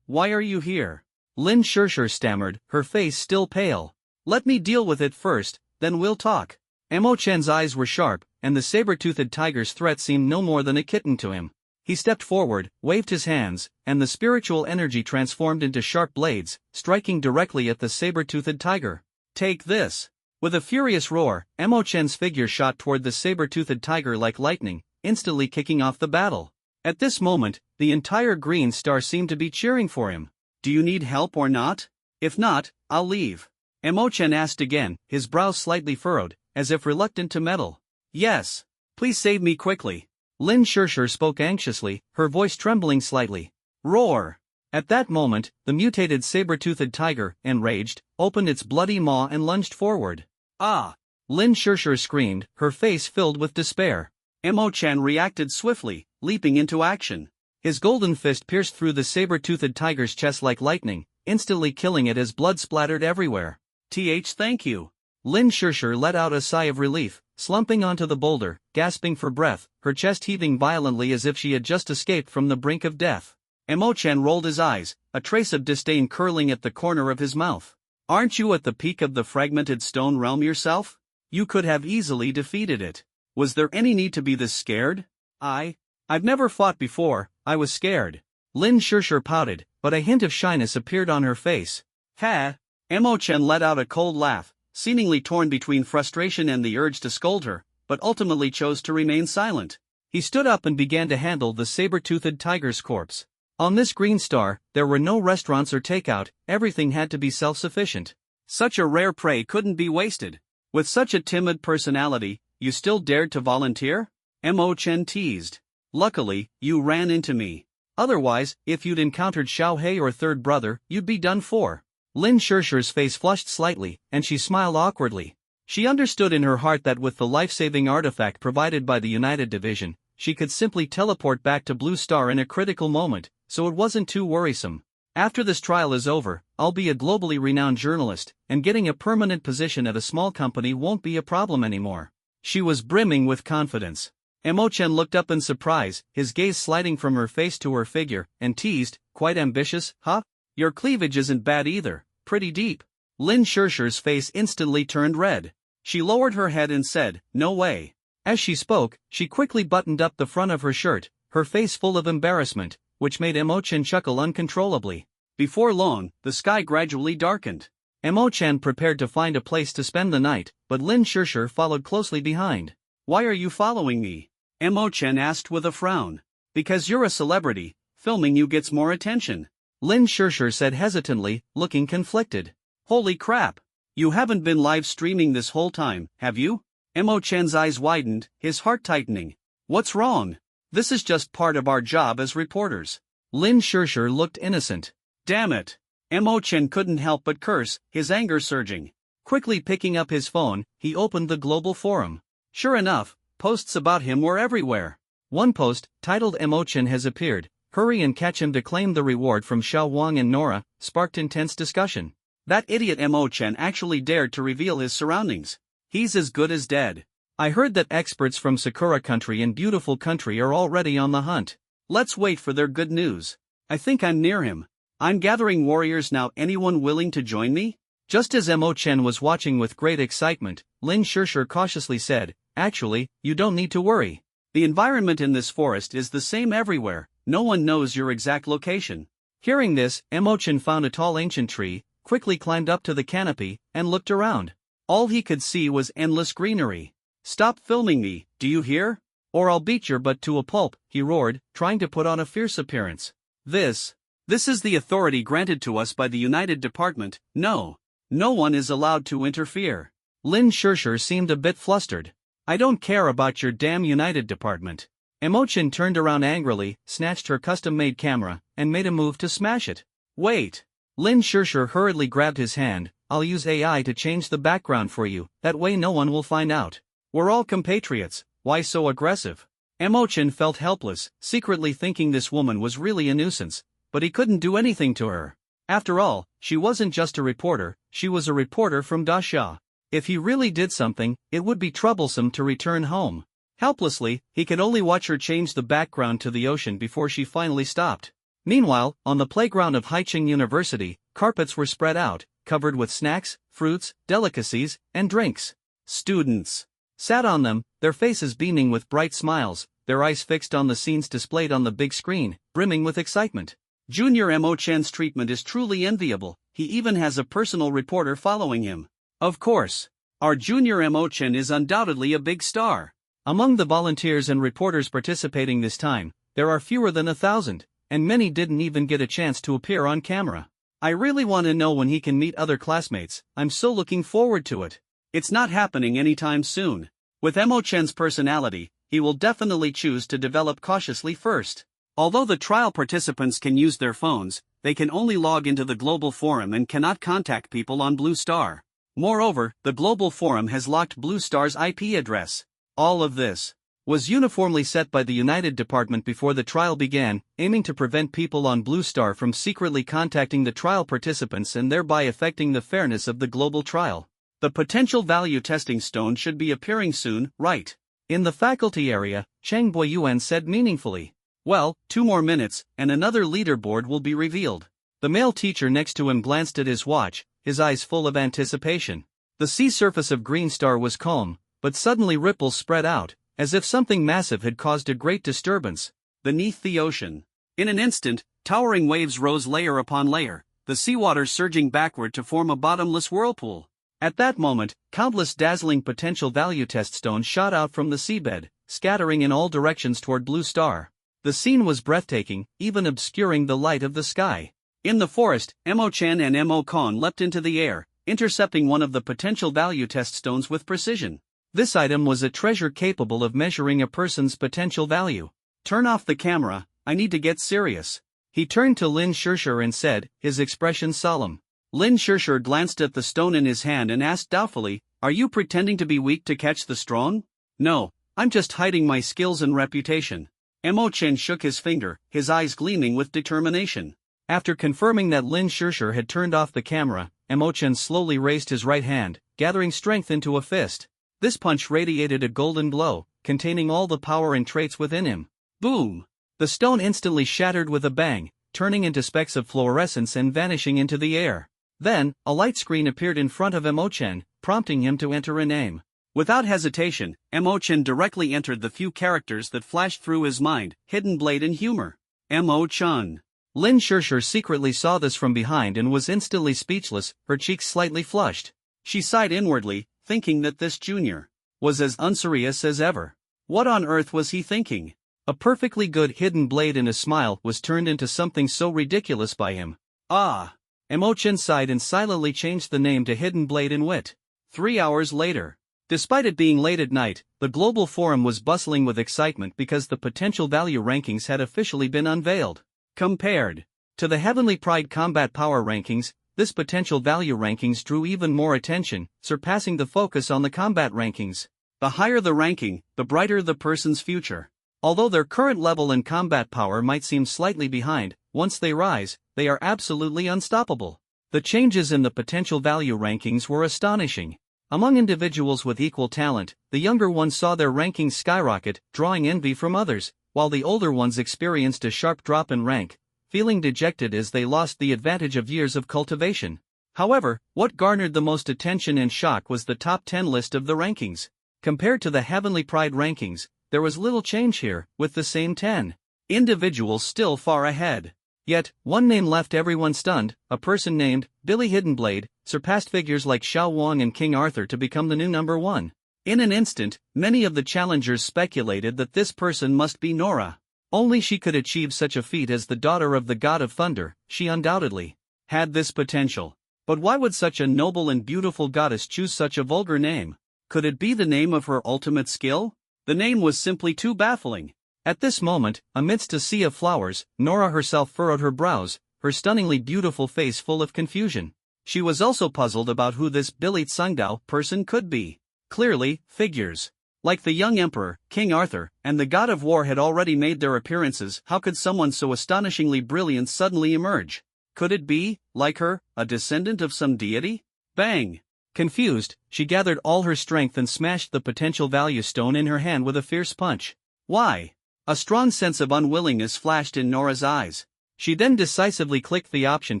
Why are you here?" Lin Shisher stammered, her face still pale. "Let me deal with it first," then we'll talk. Mo Chen's eyes were sharp, and the saber-toothed tiger's threat seemed no more than a kitten to him. He stepped forward, waved his hands, and the spiritual energy transformed into sharp blades, striking directly at the saber-toothed tiger. Take this! With a furious roar, Mo Chen's figure shot toward the saber-toothed tiger like lightning, instantly kicking off the battle. At this moment, the entire Green Star seemed to be cheering for him. Do you need help or not? If not, I'll leave. Mo Chen asked again, his brows slightly furrowed, as if reluctant to meddle. Yes. Please save me quickly. Lin Shirshir spoke anxiously, her voice trembling slightly. Roar! At that moment, the mutated saber-toothed tiger, enraged, opened its bloody maw and lunged forward. Ah! Lin Shirshir screamed, her face filled with despair. Mo Chen reacted swiftly, leaping into action. His golden fist pierced through the saber-toothed tiger's chest like lightning, instantly killing it as blood splattered everywhere. Thank you. Lin Shirshir let out a sigh of relief, slumping onto the boulder, gasping for breath, her chest heaving violently as if she had just escaped from the brink of death. Mo Chen rolled his eyes, a trace of disdain curling at the corner of his mouth. Aren't you at the peak of the fragmented stone realm yourself? You could have easily defeated it. Was there any need to be this scared? I've never fought before, I was scared. Lin Shirshir pouted, but a hint of shyness appeared on her face. Ha! Mo Chen let out a cold laugh, seemingly torn between frustration and the urge to scold her, but ultimately chose to remain silent. He stood up and began to handle the saber-toothed tiger's corpse. On this Green Star, there were no restaurants or takeout, everything had to be self-sufficient. Such a rare prey couldn't be wasted. With such a timid personality, you still dared to volunteer? Mo Chen teased. Luckily, you ran into me. Otherwise, if you'd encountered Xiao He or Third Brother, you'd be done for. Lin Shirshir's face flushed slightly, and she smiled awkwardly. She understood in her heart that with the life-saving artifact provided by the United Division, she could simply teleport back to Blue Star in a critical moment, so it wasn't too worrisome. After this trial is over, I'll be a globally renowned journalist, and getting a permanent position at a small company won't be a problem anymore. She was brimming with confidence. Mo Chen looked up in surprise, his gaze sliding from her face to her figure, and teased, quite ambitious, huh? Your cleavage isn't bad either, pretty deep. Lin Shirshir's face instantly turned red. She lowered her head and said, no way. As she spoke, she quickly buttoned up the front of her shirt, her face full of embarrassment, which made Mo Chen chuckle uncontrollably. Before long, the sky gradually darkened. Mo Chen prepared to find a place to spend the night, but Lin Shirshir followed closely behind. Why are you following me? Mo Chen asked with a frown. Because you're a celebrity, filming you gets more attention. Lin Shirshir said hesitantly, looking conflicted. Holy crap! You haven't been live streaming this whole time, have you? Mo Chen's eyes widened, his heart tightening. What's wrong? This is just part of our job as reporters. Lin Shirshir looked innocent. Damn it! Mo Chen couldn't help but curse, his anger surging. Quickly picking up his phone, he opened the global forum. Sure enough, posts about him were everywhere. One post, titled Mo Chen has appeared, hurry and catch him to claim the reward from Xiao Wang and Nora, sparked intense discussion. That idiot Mo Chen actually dared to reveal his surroundings. He's as good as dead. I heard that experts from Sakura Country and Beautiful Country are already on the hunt. Let's wait for their good news. I think I'm near him. I'm gathering warriors now. Anyone willing to join me? Just as Mo Chen was watching with great excitement, Lin Shirshir cautiously said, actually, you don't need to worry. The environment in this forest is the same everywhere, no one knows your exact location. Hearing this, Mo Chen found a tall ancient tree, quickly climbed up to the canopy, and looked around. All he could see was endless greenery. Stop filming me, do you hear? Or I'll beat your butt to a pulp, he roared, trying to put on a fierce appearance. This is the authority granted to us by the United Department. No one is allowed to interfere. Lin Shirshir seemed a bit flustered. I don't care about your damn United Department. Mo Chen turned around angrily, snatched her custom-made camera, and made a move to smash it. Wait! Lin Shirshir hurriedly grabbed his hand. I'll use AI to change the background for you, that way no one will find out. We're all compatriots, why so aggressive? Mo Chen felt helpless, secretly thinking this woman was really a nuisance, but he couldn't do anything to her. After all, she wasn't just a reporter, she was a reporter from Dasha. If he really did something, it would be troublesome to return home. Helplessly, he could only watch her change the background to the ocean before she finally stopped. Meanwhile, on the playground of Haicheng University, carpets were spread out, covered with snacks, fruits, delicacies, and drinks. Students sat on them, their faces beaming with bright smiles, their eyes fixed on the scenes displayed on the big screen, brimming with excitement. Junior Mo Chen's treatment is truly enviable. He even has a personal reporter following him. Of course, our Junior Mo Chen is undoubtedly a big star. Among the volunteers and reporters participating this time, there are fewer than 1,000, and many didn't even get a chance to appear on camera. I really want to know when he can meet other classmates. I'm so looking forward to it. It's not happening anytime soon. With Mo Chen's personality, he will definitely choose to develop cautiously first. Although the trial participants can use their phones, they can only log into the global forum and cannot contact people on Blue Star. Moreover, the global forum has locked Blue Star's IP address. All of this was uniformly set by the United Department before the trial began, aiming to prevent people on Blue Star from secretly contacting the trial participants and thereby affecting the fairness of the global trial. The potential value testing stone should be appearing soon, right? In the faculty area, Cheng Boyuan said meaningfully. Well, 2 more minutes, and another leaderboard will be revealed. The male teacher next to him glanced at his watch, his eyes full of anticipation. The sea surface of Green Star was calm, but suddenly ripples spread out, as if something massive had caused a great disturbance. Beneath the ocean. In an instant, towering waves rose layer upon layer, the seawater surging backward to form a bottomless whirlpool. At that moment, countless dazzling potential value test stones shot out from the seabed, scattering in all directions toward Blue Star. The scene was breathtaking, even obscuring the light of the sky. In the forest, Mo Chen and Mo Kong leapt into the air, intercepting one of the potential value test stones with precision. This item was a treasure capable of measuring a person's potential value. Turn off the camera, I need to get serious. He turned to Lin Shishir and said, his expression solemn. Lin Shishir glanced at the stone in his hand and asked doubtfully, "Are you pretending to be weak to catch the strong?" "No, I'm just hiding my skills and reputation." Mo Chen shook his finger, his eyes gleaming with determination. After confirming that Lin Shishir had turned off the camera, Mo Chen slowly raised his right hand, gathering strength into a fist. This punch radiated a golden blow, containing all the power and traits within him. Boom! The stone instantly shattered with a bang, turning into specks of fluorescence and vanishing into the air. Then, a light screen appeared in front of Mo Chen, prompting him to enter a name. Without hesitation, Mo Chen directly entered the few characters that flashed through his mind: Hidden Blade and Humor. Mo Chen. Lin Shishir secretly saw this from behind and was instantly speechless, her cheeks slightly flushed. She sighed inwardly, thinking that this junior was as unserious as ever. What on earth was he thinking? A perfectly good hidden blade and a smile was turned into something so ridiculous by him. Ah! Mo Chen sighed and silently changed the name to Hidden Blade and Wit. 3 hours later. Despite it being late at night, the global forum was bustling with excitement because the potential value rankings had officially been unveiled. Compared to the Heavenly Pride Combat Power rankings, this potential value rankings drew even more attention, surpassing the focus on the combat rankings. The higher the ranking, the brighter the person's future. Although their current level and combat power might seem slightly behind, once they rise, they are absolutely unstoppable. The changes in the potential value rankings were astonishing. Among individuals with equal talent, the younger ones saw their rankings skyrocket, drawing envy from others, while the older ones experienced a sharp drop in rank, feeling dejected as they lost the advantage of years of cultivation. However, what garnered the most attention and shock was the top 10 list of the rankings. Compared to the Heavenly Pride rankings, there was little change here, with the same 10 individuals still far ahead. Yet, one name left everyone stunned: a person named Billy Hiddenblade surpassed figures like Xiao Wang and King Arthur to become the new number 1. In an instant, many of the challengers speculated that this person must be Nora. Only she could achieve such a feat as the daughter of the god of thunder. She undoubtedly had this potential. But why would such a noble and beautiful goddess choose such a vulgar name? Could it be the name of her ultimate skill? The name was simply too baffling. At this moment, amidst a sea of flowers, Nora herself furrowed her brows, her stunningly beautiful face full of confusion. She was also puzzled about who this Billy Tsungdao person could be. Clearly, figures like the young emperor, King Arthur, and the god of war had already made their appearances. How could someone so astonishingly brilliant suddenly emerge? Could it be, like her, a descendant of some deity? Bang! Confused, she gathered all her strength and smashed the potential value stone in her hand with a fierce punch. Why? A strong sense of unwillingness flashed in Nora's eyes. She then decisively clicked the option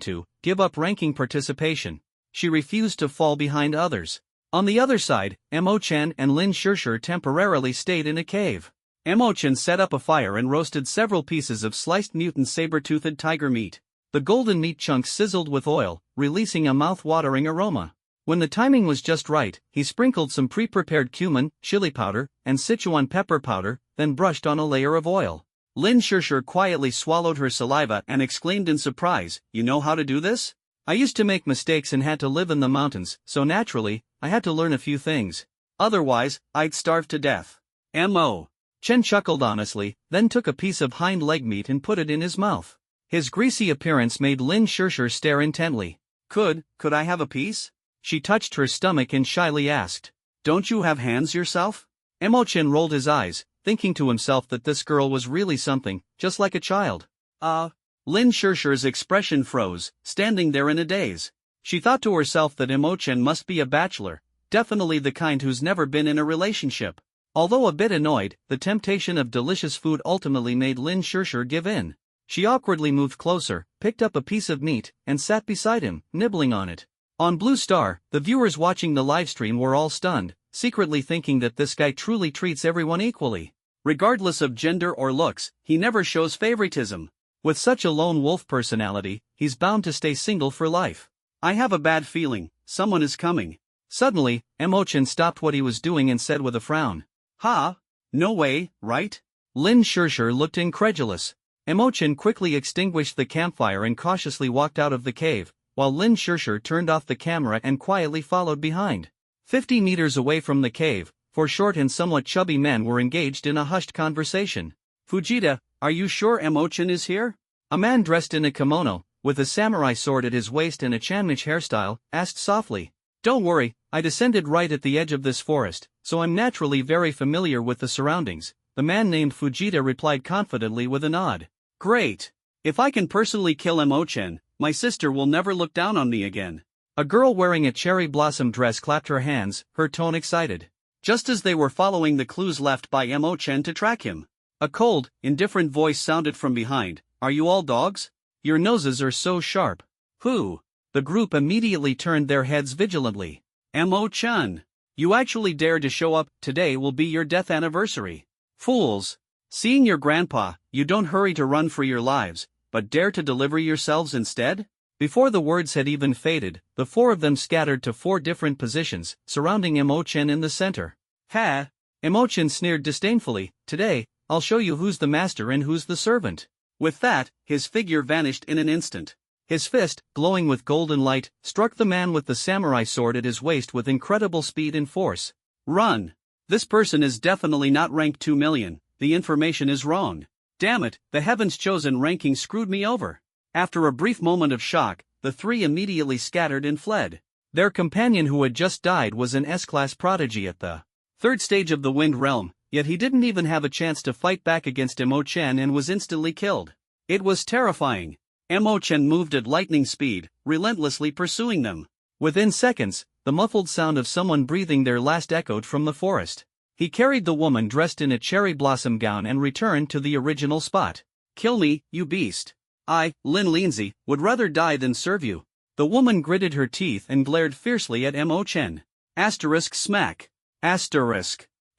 to give up ranking participation. She refused to fall behind others. On the other side, Mo-chan and Lin Shirshir temporarily stayed in a cave. Mo-chan set up a fire and roasted several pieces of sliced mutant saber-toothed tiger meat. The golden meat chunks sizzled with oil, releasing a mouth-watering aroma. When the timing was just right, he sprinkled some pre-prepared cumin, chili powder, and Sichuan pepper powder, then brushed on a layer of oil. Lin Shirshir quietly swallowed her saliva and exclaimed in surprise, "You know how to do this? I used to make mistakes and had to live in the mountains, so naturally, I had to learn a few things. Otherwise, I'd starve to death." Chen chuckled honestly, then took a piece of hind leg meat and put it in his mouth. His greasy appearance made Lin Shirshir stare intently. Could I have a piece?" She touched her stomach and shyly asked. "Don't you have hands yourself?" Mo-chan rolled his eyes, thinking to himself that this girl was really something, just like a child. Lin Shirshir's expression froze, standing there in a daze. She thought to herself that Mo-chan must be a bachelor, definitely the kind who's never been in a relationship. Although a bit annoyed, the temptation of delicious food ultimately made Lin Shirshir give in. She awkwardly moved closer, picked up a piece of meat, and sat beside him, nibbling on it. On Blue Star, the viewers watching the livestream were all stunned, secretly thinking that this guy truly treats everyone equally. Regardless of gender or looks, he never shows favoritism. With such a lone wolf personality, he's bound to stay single for life. I have a bad feeling, someone is coming. Suddenly, Mo-chan stopped what he was doing and said with a frown. "Ha? No way, right?" Lin Shirshir looked incredulous. Mo-chan quickly extinguished the campfire and cautiously walked out of the cave, while Lin Shirshir turned off the camera and quietly followed behind. 50 meters away from the cave, four short and somewhat chubby men were engaged in a hushed conversation. "Fujita, are you sure Mo-chan is here?" A man dressed in a kimono, with a samurai sword at his waist and a chanmich hairstyle, asked softly. "Don't worry, I descended right at the edge of this forest, so I'm naturally very familiar with the surroundings," the man named Fujita replied confidently with a nod. "Great. If I can personally kill Mo-chan, my sister will never look down on me again." A girl wearing a cherry blossom dress clapped her hands, her tone excited. Just as they were following the clues left by Mo-chan to track him, a cold, indifferent voice sounded from behind. "Are you all dogs? Your noses are so sharp." "Who?" The group immediately turned their heads vigilantly. "Mo-chan. You actually dared to show up. Today will be your death anniversary. Fools. Seeing your grandpa, you don't hurry to run for your lives, but dare to deliver yourselves instead?" Before the words had even faded, the four of them scattered to four different positions, surrounding Mo-chan in the center. "Ha!" Mo-chan sneered disdainfully. "Today, I'll show you who's the master and who's the servant." With that, his figure vanished in an instant. His fist, glowing with golden light, struck the man with the samurai sword at his waist with incredible speed and force. "Run! This person is definitely not rank 2 million, the information is wrong. Damn it, the Heaven's Chosen ranking screwed me over." After a brief moment of shock, the three immediately scattered and fled. Their companion who had just died was an S-class prodigy at the third stage of the Wind Realm, yet he didn't even have a chance to fight back against Mo-chan and was instantly killed. It was terrifying. Mo-chan moved at lightning speed, relentlessly pursuing them. Within seconds, the muffled sound of someone breathing their last echoed from the forest. He carried the woman dressed in a cherry blossom gown and returned to the original spot. "Kill me, you beast. I, Lin Lindsay, would rather die than serve you." The woman gritted her teeth and glared fiercely at Mo-chan. Smack.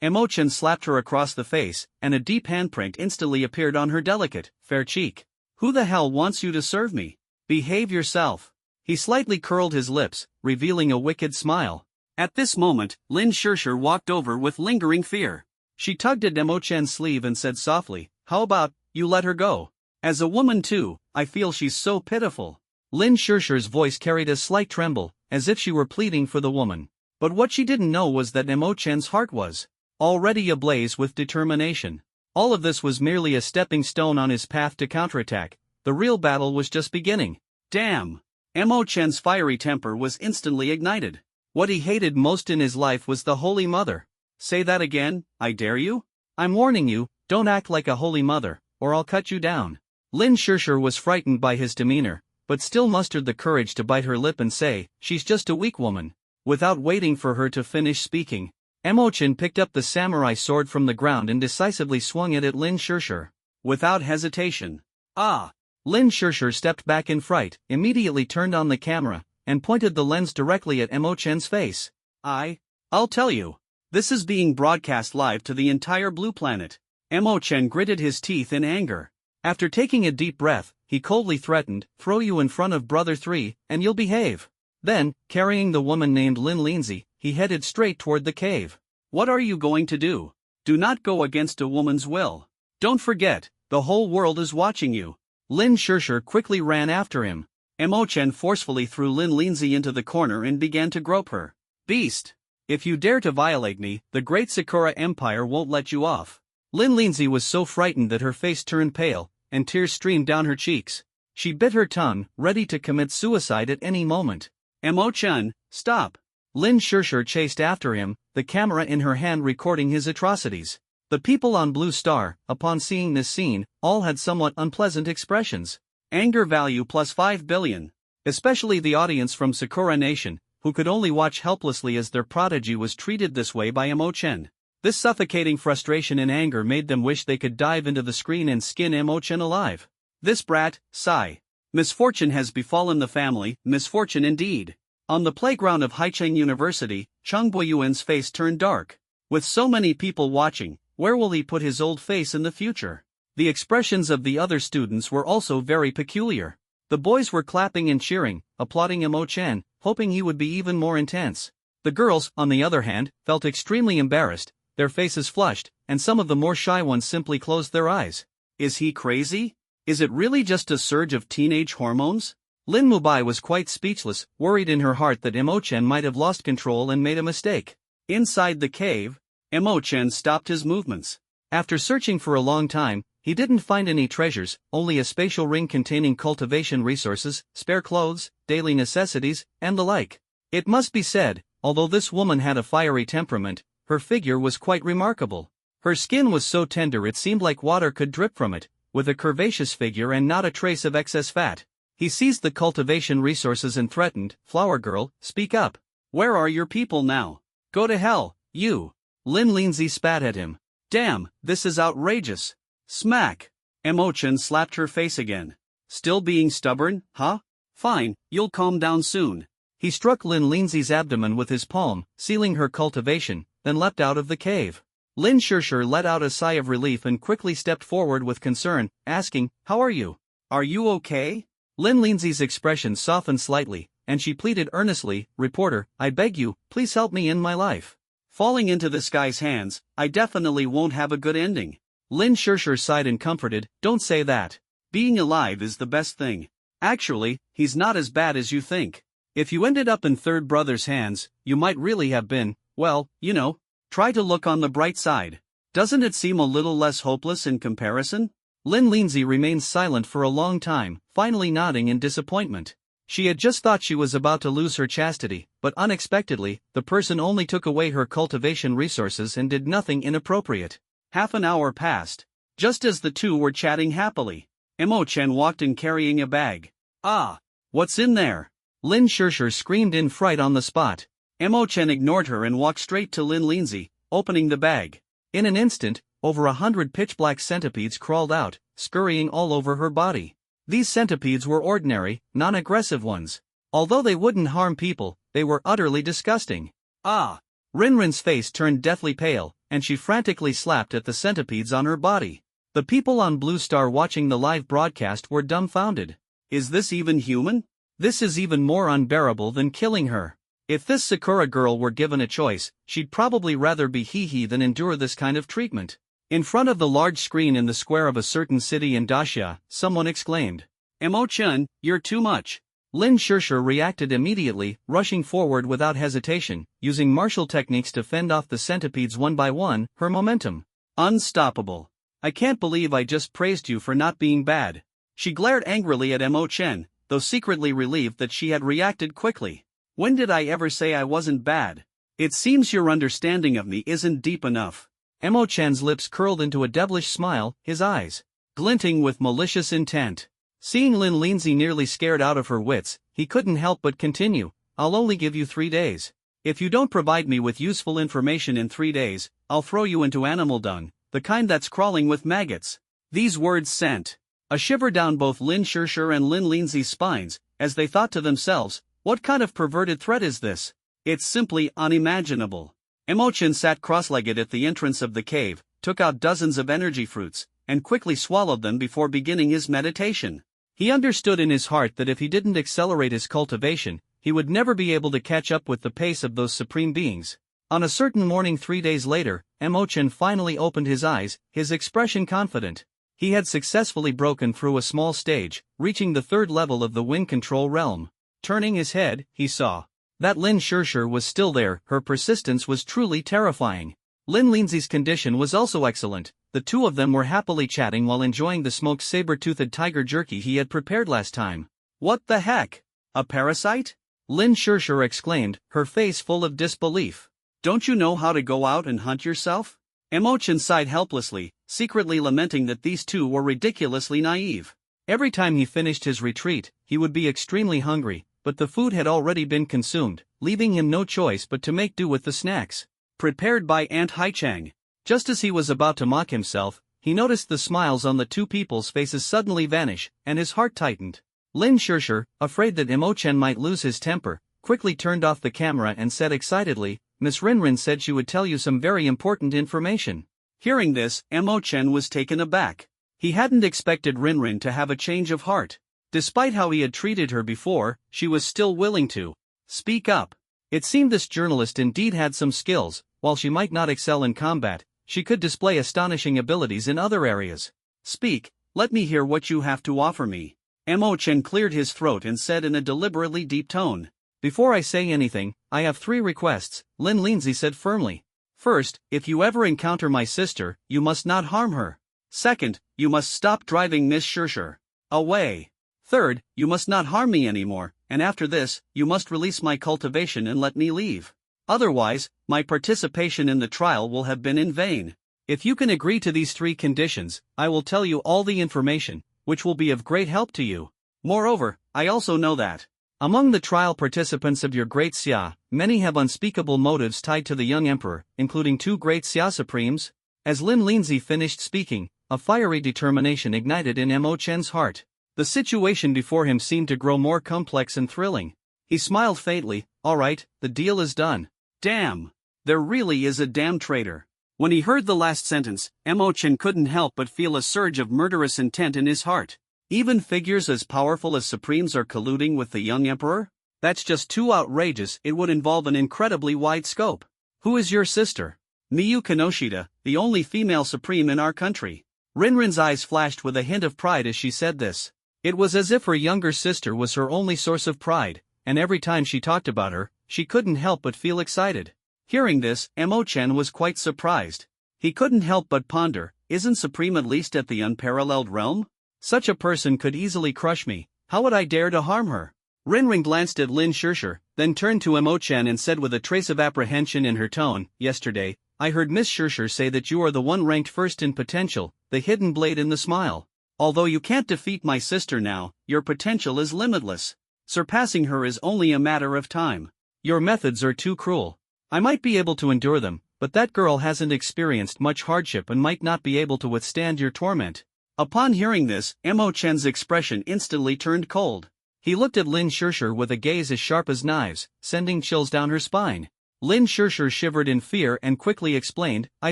Mo-chan slapped her across the face, and a deep handprint instantly appeared on her delicate, fair cheek. "Who the hell wants you to serve me? Behave yourself." He slightly curled his lips, revealing a wicked smile. At this moment, Lin Shirshir walked over with lingering fear. She tugged at Mo-chan's sleeve and said softly, "How about, you let her go? As a woman too, I feel she's so pitiful." Lin Shirshir's voice carried a slight tremble, as if she were pleading for the woman. But what she didn't know was that Mo-chan's heart was already ablaze with determination. All of this was merely a stepping stone on his path to counterattack. The real battle was just beginning. Damn! Mo-chan's fiery temper was instantly ignited. What he hated most in his life was the Holy Mother. "Say that again, I dare you? I'm warning you, don't act like a Holy Mother, or I'll cut you down." Lin Shirshir was frightened by his demeanor, but still mustered the courage to bite her lip and say, "She's just a weak woman." Without waiting for her to finish speaking, Mo-chan picked up the samurai sword from the ground and decisively swung it at Lin Shirshir. Without hesitation. "Ah!" Lin Shirshir stepped back in fright, immediately turned on the camera, and pointed the lens directly at Mo-chan's face. I'll tell you. This is being broadcast live to the entire blue planet. Mo Chen gritted his teeth in anger. After taking a deep breath, he coldly threatened, throw you in front of Brother 3, and you'll behave. Then, carrying the woman named Lin Lindsay, he headed straight toward the cave. What are you going to do? Do not go against a woman's will. Don't forget, the whole world is watching you. Lin Shirshir quickly ran after him. Mo Chen forcefully threw Lin Lindsay into the corner and began to grope her. Beast! If you dare to violate me, the great Sakura Empire won't let you off. Lin Lindsay was so frightened that her face turned pale, and tears streamed down her cheeks. She bit her tongue, ready to commit suicide at any moment. Mo Chen, stop! Lin Shirshir chased after him, the camera in her hand recording his atrocities. The people on Blue Star, upon seeing this scene, all had somewhat unpleasant expressions. Anger value plus 5 billion. Especially the audience from Sakura Nation, who could only watch helplessly as their prodigy was treated this way by Mo Chen. This suffocating frustration and anger made them wish they could dive into the screen and skin Mo Chen alive. This brat, sigh. Misfortune has befallen the family, misfortune indeed. On the playground of Haicheng University, Cheng Boyuan's face turned dark. With so many people watching, where will he put his old face in the future? The expressions of the other students were also very peculiar. The boys were clapping and cheering, applauding Mo Chen, hoping he would be even more intense. The girls, on the other hand, felt extremely embarrassed, their faces flushed, and some of the more shy ones simply closed their eyes. Is he crazy? Is it really just a surge of teenage hormones? Lin Mubai was quite speechless, worried in her heart that Mo Chen might have lost control and made a mistake. Inside the cave, Mo Chen stopped his movements. After searching for a long time, he didn't find any treasures, only a spatial ring containing cultivation resources, spare clothes, daily necessities, and the like. It must be said, although this woman had a fiery temperament, her figure was quite remarkable. Her skin was so tender it seemed like water could drip from it, with a curvaceous figure and not a trace of excess fat. He seized the cultivation resources and threatened, Flower Girl, speak up. Where are your people now? Go to hell, you. Lin Lindsay spat at him. Damn, this is outrageous. Smack. Mo Chen slapped her face again. Still being stubborn, huh? Fine, you'll calm down soon. He struck Lin Lindsay's abdomen with his palm, sealing her cultivation, then leapt out of the cave. Lin Shirshir let out a sigh of relief and quickly stepped forward with concern, asking, How are you? Are you okay? Lin Lindsay's expression softened slightly, and she pleaded earnestly, Reporter, I beg you, please help me end my life. Falling into this guy's hands, I definitely won't have a good ending. Lin Shirshir sighed and comforted, Don't say that. Being alive is the best thing. Actually, he's not as bad as you think. If you ended up in Third Brother's hands, you might really have been, well, you know. Try to look on the bright side. Doesn't it seem a little less hopeless in comparison? Lin Lindsay remained silent for a long time, finally nodding in disappointment. She had just thought she was about to lose her chastity, but unexpectedly, the person only took away her cultivation resources and did nothing inappropriate. Half an hour passed. Just as the two were chatting happily, Mo Chen walked in carrying a bag. Ah! What's in there? Lin Shirshir screamed in fright on the spot. Mo Chen ignored her and walked straight to Lin Lindsay, opening the bag. In an instant, over 100 pitch-black centipedes crawled out, scurrying all over her body. These centipedes were ordinary, non-aggressive ones. Although they wouldn't harm people, they were utterly disgusting. Ah! Rinrin's face turned deathly pale, and she frantically slapped at the centipedes on her body. The people on Blue Star watching the live broadcast were dumbfounded. Is this even human? This is even more unbearable than killing her. If this Sakura girl were given a choice, she'd probably rather be Hihi than endure this kind of treatment. In front of the large screen in the square of a certain city in Daxia, someone exclaimed, Mo Chen, you're too much. Lin Shirshir reacted immediately, rushing forward without hesitation, using martial techniques to fend off the centipedes one by one, her momentum. Unstoppable. I can't believe I just praised you for not being bad. She glared angrily at Mo Chen, though secretly relieved that she had reacted quickly. When did I ever say I wasn't bad? It seems your understanding of me isn't deep enough. Mo Chen's lips curled into a devilish smile, his eyes glinting with malicious intent. Seeing Lin Lindsay nearly scared out of her wits, he couldn't help but continue, I'll only give you 3 days. If you don't provide me with useful information in 3 days, I'll throw you into animal dung, the kind that's crawling with maggots. These words sent a shiver down both Lin Shirshir and Lin Lindsay's spines, as they thought to themselves, what kind of perverted threat is this? It's simply unimaginable. Emochan sat cross-legged at the entrance of the cave, took out dozens of energy fruits, and quickly swallowed them before beginning his meditation. He understood in his heart that if he didn't accelerate his cultivation, he would never be able to catch up with the pace of those supreme beings. On a certain morning 3 days later, Emochan finally opened his eyes, his expression confident. He had successfully broken through a small stage, reaching the 3rd level of the wind control realm. Turning his head, he saw that Lin Shirshir was still there. Her persistence was truly terrifying. Lin Lindsay's condition was also excellent. The two of them were happily chatting while enjoying the smoked saber-toothed tiger jerky he had prepared last time. What the heck? A parasite? Lin Shirshir exclaimed, her face full of disbelief. Don't you know how to go out and hunt yourself? Emochan sighed helplessly, secretly lamenting that these two were ridiculously naive. Every time he finished his retreat, he would be extremely hungry, but the food had already been consumed, leaving him no choice but to make do with the snacks prepared by Aunt Haichang. Just as he was about to mock himself, he noticed the smiles on the two people's faces suddenly vanish, and his heart tightened. Lin Shirshir, afraid that Emochan might lose his temper, quickly turned off the camera and said excitedly, Miss Rinrin said she would tell you some very important information. Hearing this, Emochan was taken aback. He hadn't expected Rinrin to have a change of heart. Despite how he had treated her before, she was still willing to speak up. It seemed this journalist indeed had some skills. While she might not excel in combat, she could display astonishing abilities in other areas. Speak, let me hear what you have to offer me. Emochan cleared his throat and said in a deliberately deep tone. Before I say anything, I have 3 requests, Lin Lindsay said firmly. First, if you ever encounter my sister, you must not harm her. Second, you must stop driving Miss Shirshir away. Third, you must not harm me anymore, and after this, you must release my cultivation and let me leave. Otherwise, my participation in the trial will have been in vain. If you can agree to these 3 conditions, I will tell you all the information, which will be of great help to you. Moreover, I also know that among the trial participants of your great Xia, many have unspeakable motives tied to the young emperor, including 2 great Xia supremes. As Lin Lindsay finished speaking, a fiery determination ignited in Emochan's heart. The situation before him seemed to grow more complex and thrilling. He smiled faintly. All right, the deal is done. Damn! There really is a damn traitor. When he heard the last sentence, Emochan couldn't help but feel a surge of murderous intent in his heart. Even figures as powerful as Supremes are colluding with the young emperor? That's just too outrageous. It would involve an incredibly wide scope. Who is your sister? Miyu Kinoshita, the only female Supreme in our country. Rinrin's eyes flashed with a hint of pride as she said this. It was as if her younger sister was her only source of pride, and every time she talked about her, she couldn't help but feel excited. Hearing this, Emochan was quite surprised. He couldn't help but ponder, isn't Supreme at least at the unparalleled realm? Such a person could easily crush me. How would I dare to harm her? Rinrin glanced at Lin Shirshir, then turned to Emochan and said with a trace of apprehension in her tone, Yesterday, I heard Miss Shirshir say that you are the one ranked first in potential, the hidden blade in the smile. Although you can't defeat my sister now, your potential is limitless. Surpassing her is only a matter of time. Your methods are too cruel. I might be able to endure them, but that girl hasn't experienced much hardship and might not be able to withstand your torment. Upon hearing this, Emochan's expression instantly turned cold. He looked at Lin Shirshir with a gaze as sharp as knives, sending chills down her spine. Lin Shirshir shivered in fear and quickly explained, I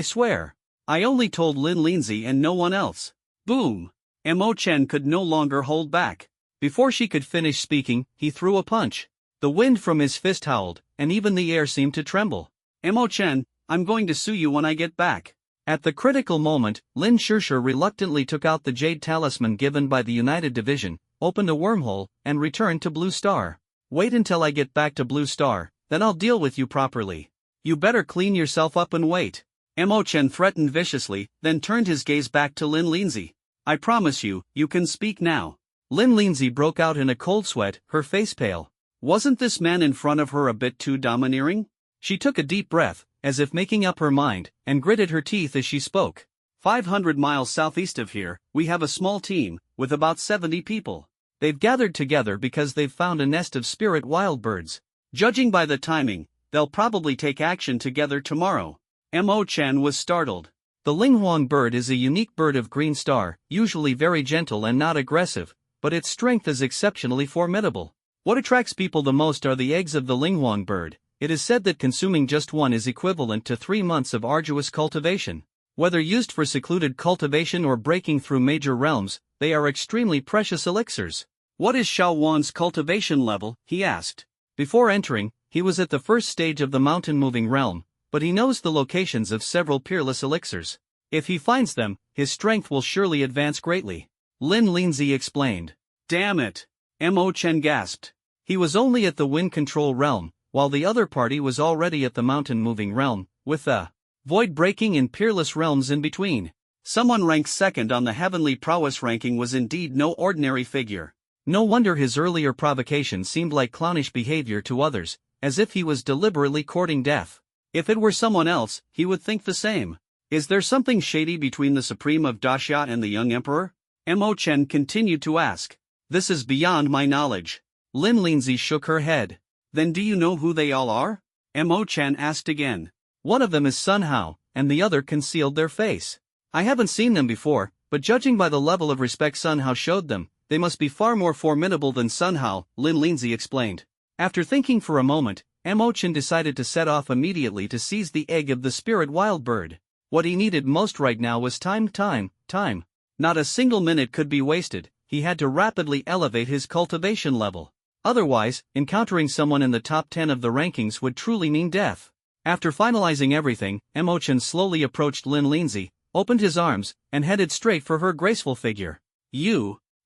swear. I only told Lin Lindsay and no one else. Boom! Emochan could no longer hold back. Before she could finish speaking, he threw a punch. The wind from his fist howled, and even the air seemed to tremble. Emochan, I'm going to sue you when I get back. At the critical moment, Lin Shirshir reluctantly took out the jade talisman given by the United Division, opened a wormhole, and returned to Blue Star. Wait until I get back to Blue Star, then I'll deal with you properly. You better clean yourself up and wait. Emochan threatened viciously, then turned his gaze back to Lin Lindsay. I promise you, you can speak now. Lin Lindsay broke out in a cold sweat, her face pale. Wasn't this man in front of her a bit too domineering? She took a deep breath, as if making up her mind, and gritted her teeth as she spoke. 500 miles southeast of here, we have a small team, with about 70 people. They've gathered together because they've found a nest of spirit wild birds. Judging by the timing, they'll probably take action together tomorrow. Emochan was startled. The Linghuang bird is a unique bird of green star, usually very gentle and not aggressive, but its strength is exceptionally formidable. What attracts people the most are the eggs of the Linghuang bird. It is said that consuming just one is equivalent to 3 months of arduous cultivation. Whether used for secluded cultivation or breaking through major realms, they are extremely precious elixirs. What is Xiao Wan's cultivation level? He asked. Before entering, he was at the first stage of the mountain-moving realm, but he knows the locations of several peerless elixirs. If he finds them, his strength will surely advance greatly. Lin Lindsay explained. Damn it! Mo Chen gasped. He was only at the wind control realm, while the other party was already at the mountain-moving realm, with the void-breaking and peerless realms in between. Someone ranked second on the heavenly prowess ranking was indeed no ordinary figure. No wonder his earlier provocation seemed like clownish behavior to others, as if he was deliberately courting death. If it were someone else, he would think the same. Is there something shady between the Supreme of Daxia and the young Emperor? Mo Chen continued to ask. This is beyond my knowledge. Lin Lindsay shook her head. Then do you know who they all are? Mo Chen asked again. One of them is Sun Hao, and the other concealed their face. I haven't seen them before, but judging by the level of respect Sun Hao showed them, they must be far more formidable than Sun Hao, Lin Lindsay explained. After thinking for a moment, Mo Chen decided to set off immediately to seize the egg of the spirit wild bird. What he needed most right now was time. Not a single minute could be wasted, he had to rapidly elevate his cultivation level. Otherwise, encountering someone in the top 10 of the rankings would truly mean death. After finalizing everything, Mo Chen slowly approached Lin Lindsay, opened his arms, and headed straight for her graceful figure.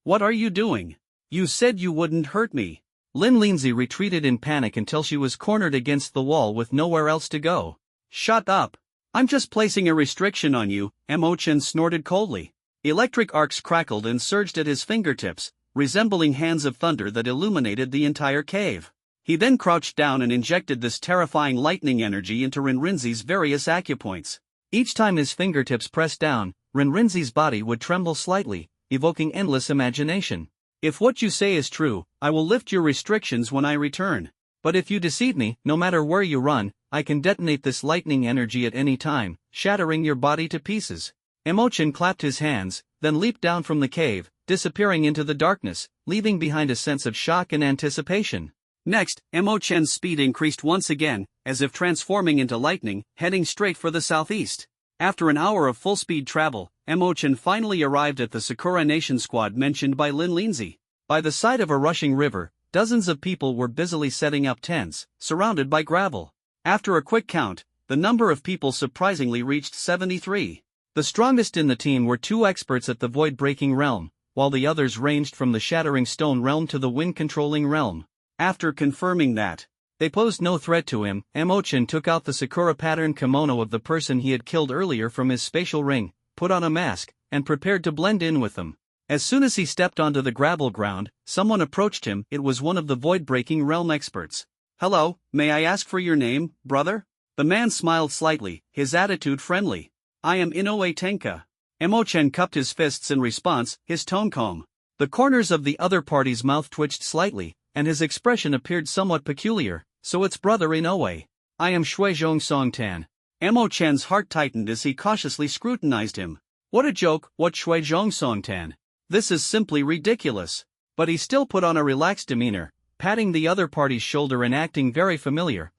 What are you doing? You said you wouldn't hurt me. Lin Lindsay retreated in panic until she was cornered against the wall with nowhere else to go. Shut up. I'm just placing a restriction on you, Mo Chen snorted coldly. Electric arcs crackled and surged at his fingertips, resembling hands of thunder that illuminated the entire cave. He then crouched down and injected this terrifying lightning energy into Rinrinzi's various acupoints. Each time his fingertips pressed down, Rinrinzi's body would tremble slightly, evoking endless imagination. If what you say is true, I will lift your restrictions when I return. But if you deceive me, no matter where you run, I can detonate this lightning energy at any time, shattering your body to pieces. Mo Chen clapped his hands, then leaped down from the cave, disappearing into the darkness, leaving behind a sense of shock and anticipation. Next, Mo Chen's speed increased once again, as if transforming into lightning, heading straight for the southeast. After an hour of full-speed travel, Mo Chen finally arrived at the Sakura Nation squad mentioned by Lin Lindsay. By the side of a rushing river, dozens of people were busily setting up tents, surrounded by gravel. After a quick count, the number of people surprisingly reached 73. The strongest in the team were 2 experts at the void-breaking realm, while the others ranged from the shattering stone realm to the wind-controlling realm. After confirming that they posed no threat to him, Mo Chen took out the Sakura pattern kimono of the person he had killed earlier from his spatial ring, put on a mask, and prepared to blend in with them. As soon as he stepped onto the gravel ground, someone approached him. It was one of the void-breaking realm experts. Hello, may I ask for your name, brother? The man smiled slightly, his attitude friendly. I am Inoue Tenka. Mo Chen cupped his fists in response, his tone calm. The corners of the other party's mouth twitched slightly, and his expression appeared somewhat peculiar. So it's brother Inoue. I am Shuizhong Songtan. Mo Chen's heart tightened as he cautiously scrutinized him. What a joke, what Shuizhong Songtan. This is simply ridiculous. But he still put on a relaxed demeanor, patting the other party's shoulder and acting very familiar.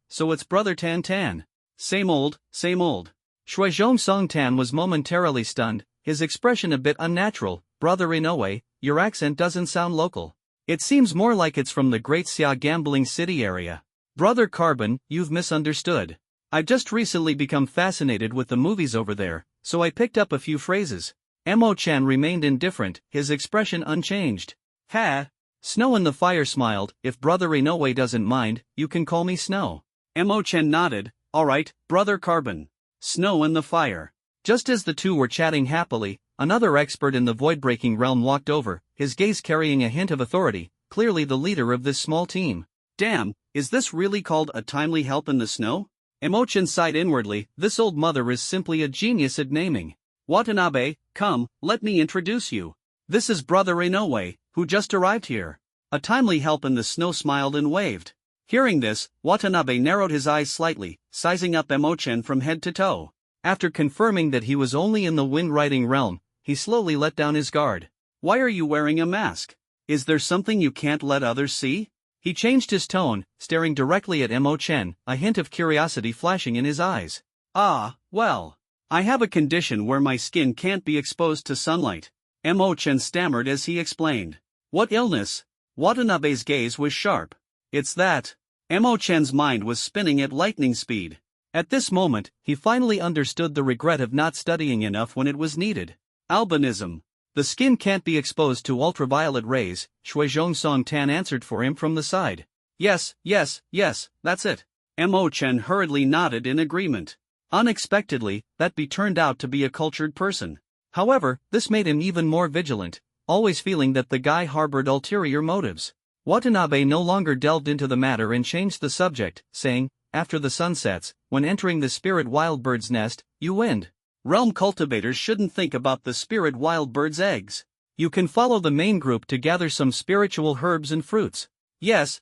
So it's brother Tan Tan. Same old, same old. Shuizhong Songtan was momentarily stunned, his expression a bit unnatural. Brother Inoue, your accent doesn't sound local. It seems more like it's from the Great Xia gambling city area. Brother Carbon, you've misunderstood. I've just recently become fascinated with the movies over there, so I picked up a few phrases. Mo Chen remained indifferent, his expression unchanged. Snow in the Fire smiled. If brother Inoue doesn't mind, you can call me Snow. Mo Chen nodded. Alright, brother Carbon. Snow in the Fire. Just as the two were chatting happily, another expert in the void-breaking realm walked over, his gaze carrying a hint of authority, clearly the leader of this small team. Damn, is this really called a timely help in the snow? Mo Chen sighed inwardly. This old mother is simply a genius at naming. Watanabe, come, let me introduce you. This is brother Inoue, who just arrived here. A timely help in the snow smiled and waved. Hearing this, Watanabe narrowed his eyes slightly, sizing up Mo Chen from head to toe. After confirming that he was only in the wind-riding realm, he slowly let down his guard. Why are you wearing a mask? Is there something you can't let others see? He changed his tone, staring directly at Mo Chen, a hint of curiosity flashing in his eyes. Ah, well. I have a condition where my skin can't be exposed to sunlight. Mo Chen stammered as he explained. What illness? Watanabe's gaze was sharp. It's that. Mo Chen's mind was spinning at lightning speed. At this moment, he finally understood the regret of not studying enough when it was needed. Albinism. The skin can't be exposed to ultraviolet rays, Shuizhong Song-tan answered for him from the side. Yes, that's it. Mo Chen hurriedly nodded in agreement. Unexpectedly, that turned out to be a cultured person. However, this made him even more vigilant, always feeling that the guy harbored ulterior motives. Watanabe no longer delved into the matter and changed the subject, saying, after the sun sets, when entering the spirit wild bird's nest, you wind. Realm cultivators shouldn't think about the spirit wild bird's eggs. You can follow the main group to gather some spiritual herbs and fruits. Yes.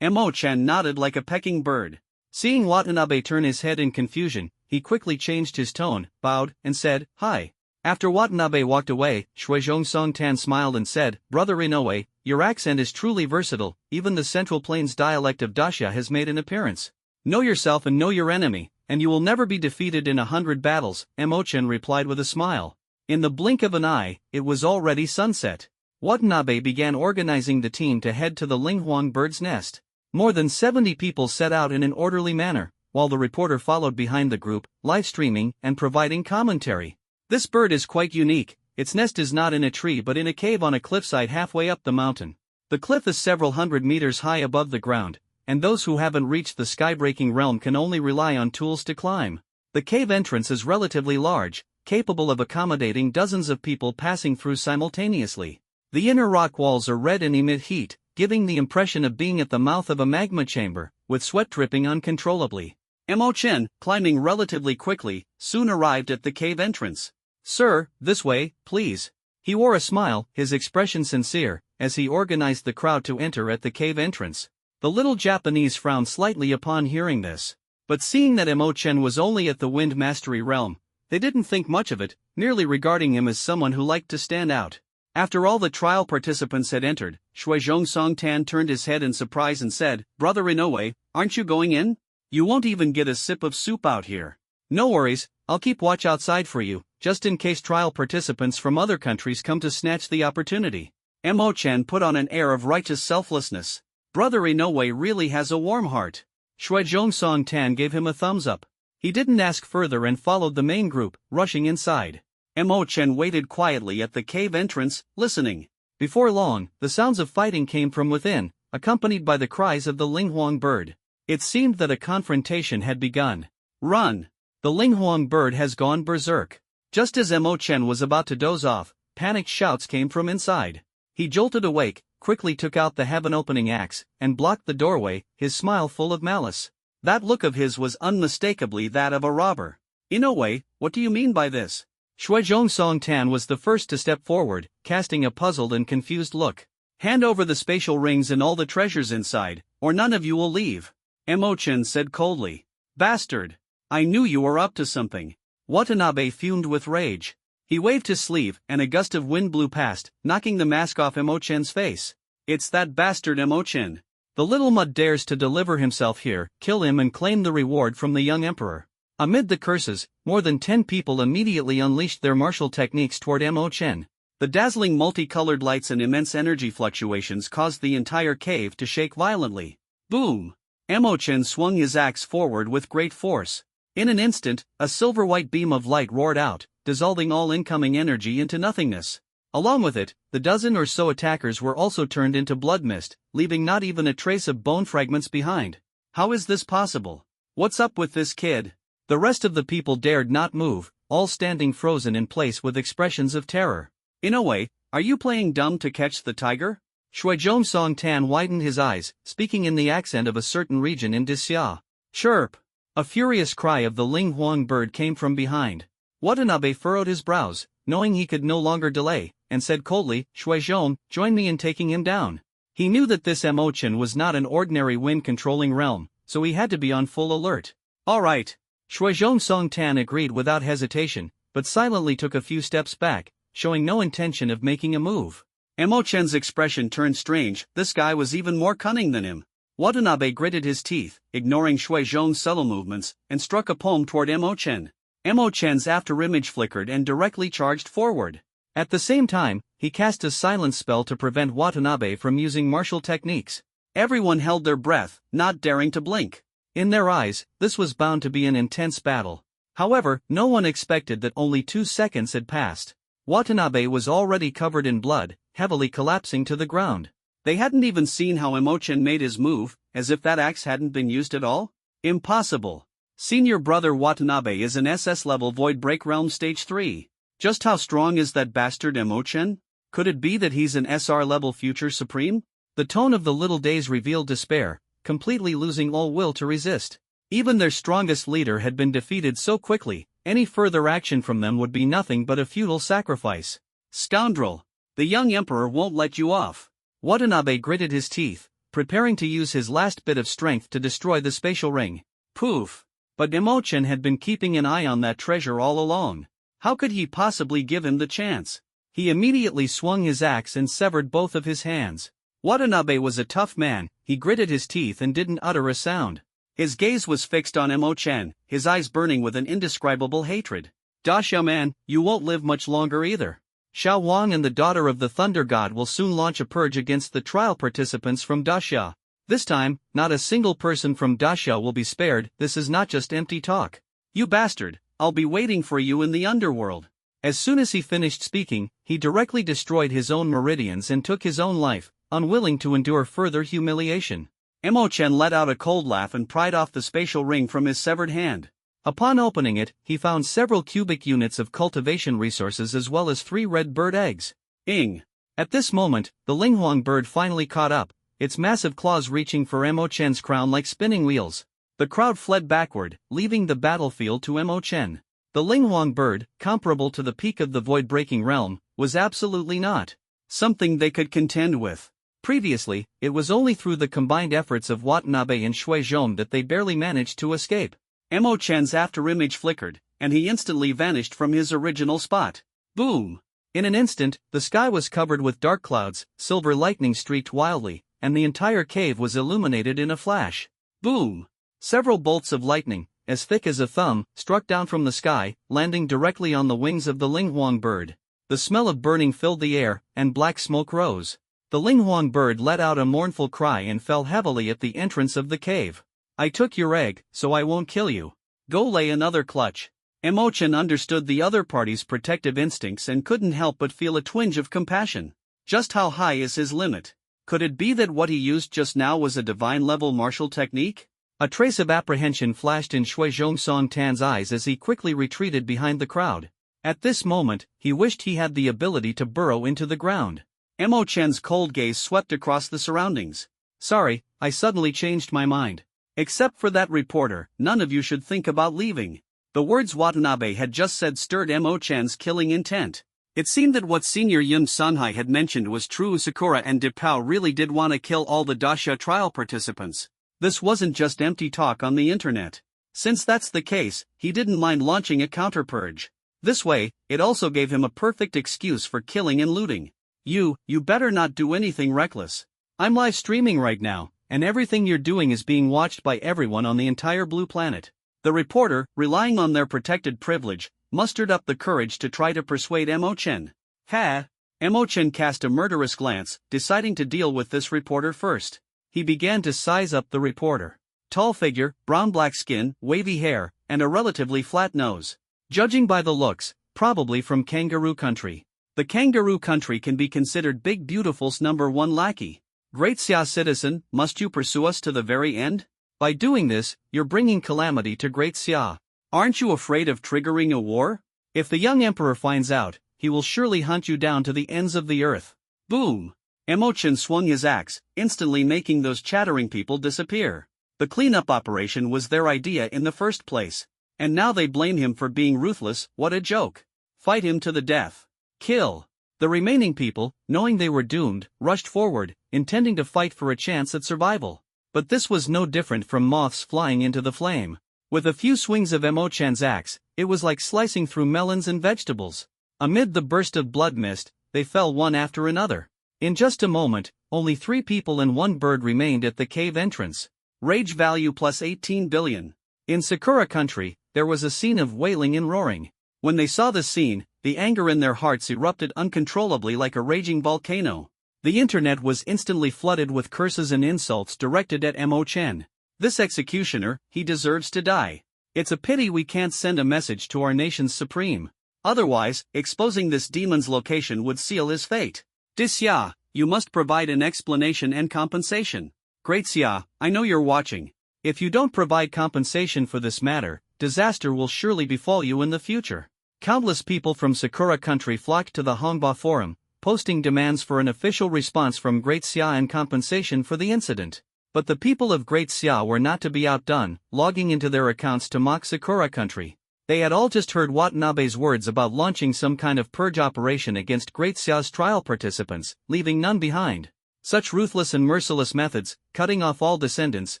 Mo Chen nodded like a pecking bird. Seeing Watanabe turn his head in confusion, he quickly changed his tone, bowed, and said, hi. After Watanabe walked away, Shuizhong Song-tan smiled and said, Brother Inoue, your accent is truly versatile, even the Central Plains dialect of Daxia has made an appearance. Know yourself and know your enemy, and you will never be defeated in 100 battles, Mo Chen replied with a smile. In the blink of an eye, it was already sunset. Watanabe began organizing the team to head to the Linghuang bird's nest. More than 70 people set out in an orderly manner, while the reporter followed behind the group, live streaming and providing commentary. This bird is quite unique. Its nest is not in a tree but in a cave on a cliffside halfway up the mountain. The cliff is several hundred meters high above the ground, and those who haven't reached the sky-breaking realm can only rely on tools to climb. The cave entrance is relatively large, capable of accommodating dozens of people passing through simultaneously. The inner rock walls are red and emit heat, giving the impression of being at the mouth of a magma chamber, with sweat dripping uncontrollably. Mo Chen, climbing relatively quickly, soon arrived at the cave entrance. Sir, this way, please. He wore a smile, his expression sincere, as he organized the crowd to enter at the cave entrance. The little Japanese frowned slightly upon hearing this. But seeing that Mo Chen was only at the Wind Mastery realm, they didn't think much of it, merely regarding him as someone who liked to stand out. After all the trial participants had entered, Shuizhong Song-tan turned his head in surprise and said, Brother Inoue, aren't you going in? You won't even get a sip of soup out here. No worries, I'll keep watch outside for you, just in case trial participants from other countries come to snatch the opportunity. Mo Chen put on an air of righteous selflessness. Brother Inoue really has a warm heart. Shuizhong Song-tan gave him a thumbs up. He didn't ask further and followed the main group, rushing inside. Mo Chen waited quietly at the cave entrance, listening. Before long, the sounds of fighting came from within, accompanied by the cries of the Linghuang bird. It seemed that a confrontation had begun. Run! The Linghuang bird has gone berserk. Just as Mo Chen was about to doze off, panicked shouts came from inside. He jolted awake, quickly took out the heaven-opening axe, and blocked the doorway, his smile full of malice. That look of his was unmistakably that of a robber. Inoue, what do you mean by this? Shuizhong Song-tan was the first to step forward, casting a puzzled and confused look. Hand over the spatial rings and all the treasures inside, or none of you will leave. Mo Chen said coldly. Bastard! I knew you were up to something. Watanabe fumed with rage. He waved his sleeve, and a gust of wind blew past, knocking the mask off Mo Chen's face. It's that bastard Mo Chen. The little mud dares to deliver himself here, kill him and claim the reward from the young emperor. Amid the curses, more than 10 people immediately unleashed their martial techniques toward Mo Chen. The dazzling multicolored lights and immense energy fluctuations caused the entire cave to shake violently. Boom! Mo Chen swung his axe forward with great force. In an instant, a silver-white beam of light roared out, dissolving all incoming energy into nothingness. Along with it, the dozen or so attackers were also turned into blood mist, leaving not even a trace of bone fragments behind. How is this possible? What's up with this kid? The rest of the people dared not move, all standing frozen in place with expressions of terror. Inoue, are you playing dumb to catch the tiger? Shuizhong Song-tan widened his eyes, speaking in the accent of a certain region in Daxia. Chirp! A furious cry of the Linghuang bird came from behind. Watanabe furrowed his brows, knowing he could no longer delay, and said coldly, Shuizhong, join me in taking him down. He knew that this Mo Chen was not an ordinary wind-controlling realm, so he had to be on full alert. All right. Shuizhong Song-tan agreed without hesitation, but silently took a few steps back, showing no intention of making a move. Emo-chan's expression turned strange. This guy was even more cunning than him. Watanabe gritted his teeth, ignoring Shui Zhong's subtle movements, and struck a palm toward Emo-chan. Emo-chan's afterimage flickered and directly charged forward. At the same time, he cast a silence spell to prevent Watanabe from using martial techniques. Everyone held their breath, not daring to blink. In their eyes, this was bound to be an intense battle. However, no one expected that only 2 seconds had passed. Watanabe was already covered in blood, heavily collapsing to the ground. They hadn't even seen how Emo-chan made his move, as if that axe hadn't been used at all? Impossible. Senior brother Watanabe is an SS-level Void Break Realm Stage 3. Just how strong is that bastard Emo-chan? Could it be that he's an SR-level Future Supreme? The tone of the little days revealed despair, completely losing all will to resist. Even their strongest leader had been defeated so quickly, any further action from them would be nothing but a futile sacrifice. Scoundrel! The young emperor won't let you off. Watanabe gritted his teeth, preparing to use his last bit of strength to destroy the spatial ring. Poof! But Emo-chan had been keeping an eye on that treasure all along. How could he possibly give him the chance? He immediately swung his axe and severed both of his hands. Watanabe was a tough man. He gritted his teeth and didn't utter a sound. His gaze was fixed on Emo-chan, his eyes burning with an indescribable hatred. Daxia man, you won't live much longer either. Xiao Wang and the daughter of the Thunder God will soon launch a purge against the trial participants from Daxia. This time, not a single person from Daxia will be spared. This is not just empty talk. You bastard, I'll be waiting for you in the underworld. As soon as he finished speaking, he directly destroyed his own meridians and took his own life, unwilling to endure further humiliation. Emo-chan let out a cold laugh and pried off the spatial ring from his severed hand. Upon opening it, he found several cubic units of cultivation resources as well as 3 red bird eggs. Ing! At this moment, the Linghuang bird finally caught up, its massive claws reaching for Emo-chan's crown like spinning wheels. The crowd fled backward, leaving the battlefield to Emo-chan. The Linghuang bird, comparable to the peak of the void-breaking realm, was absolutely not something they could contend with. Previously, it was only through the combined efforts of Watanabe and Shui Zhong that they barely managed to escape. Emo-chan's afterimage flickered, and he instantly vanished from his original spot. Boom! In an instant, the sky was covered with dark clouds, silver lightning streaked wildly, and the entire cave was illuminated in a flash. Boom! Several bolts of lightning, as thick as a thumb, struck down from the sky, landing directly on the wings of the Linghuang bird. The smell of burning filled the air, and black smoke rose. The Linghuang bird let out a mournful cry and fell heavily at the entrance of the cave. I took your egg, so I won't kill you. Go lay another clutch. Emo-chan understood the other party's protective instincts and couldn't help but feel a twinge of compassion. Just how high is his limit? Could it be that what he used just now was a divine-level martial technique? A trace of apprehension flashed in Shui Zhongsong Tan's eyes as he quickly retreated behind the crowd. At this moment, he wished he had the ability to burrow into the ground. Emo-chan's cold gaze swept across the surroundings. Sorry, I suddenly changed my mind. Except for that reporter, none of you should think about leaving. The words Watanabe had just said stirred Emo-chan's killing intent. It seemed that what Senior Yun Sunhai had mentioned was true. Sakura and Dipao really did want to kill all the Daxia trial participants. This wasn't just empty talk on the internet. Since that's the case, he didn't mind launching a counter-purge. This way, it also gave him a perfect excuse for killing and looting. You better not do anything reckless. I'm live streaming right now, and everything you're doing is being watched by everyone on the entire blue planet. The reporter, relying on their protected privilege, mustered up the courage to try to persuade Emo-chan. Ha! Emo-chan cast a murderous glance, deciding to deal with this reporter first. He began to size up the reporter. Tall figure, brown-black skin, wavy hair, and a relatively flat nose. Judging by the looks, probably from Kangaroo Country. The Kangaroo Country can be considered Big Beautiful's #1 lackey. Great Xia citizen, must you pursue us to the very end? By doing this, you're bringing calamity to Great Xia. Aren't you afraid of triggering a war? If the young emperor finds out, he will surely hunt you down to the ends of the earth. Boom! Emo-chan swung his axe, instantly making those chattering people disappear. The cleanup operation was their idea in the first place. And now they blame him for being ruthless. What a joke. Fight him to the death. Kill. The remaining people, knowing they were doomed, rushed forward, intending to fight for a chance at survival. But this was no different from moths flying into the flame. With a few swings of Emo-chan's axe, it was like slicing through melons and vegetables. Amid the burst of blood mist, they fell one after another. In just a moment, only 3 people and 1 bird remained at the cave entrance. Rage value plus 18 billion. In Sakura country, there was a scene of wailing and roaring. When they saw the scene, the anger in their hearts erupted uncontrollably like a raging volcano. The internet was instantly flooded with curses and insults directed at Mo Chen. This executioner, he deserves to die. It's a pity we can't send a message to our nation's supreme. Otherwise, exposing this demon's location would seal his fate. Disya, you must provide an explanation and compensation. Great Xia, I know you're watching. If you don't provide compensation for this matter, disaster will surely befall you in the future. Countless people from Sakura country flocked to the Hongba forum, posting demands for an official response from Great Xia and compensation for the incident. But the people of Great Xia were not to be outdone, logging into their accounts to mock Sakura country. They had all just heard Watanabe's words about launching some kind of purge operation against Great Xia's trial participants, leaving none behind. Such ruthless and merciless methods, cutting off all descendants,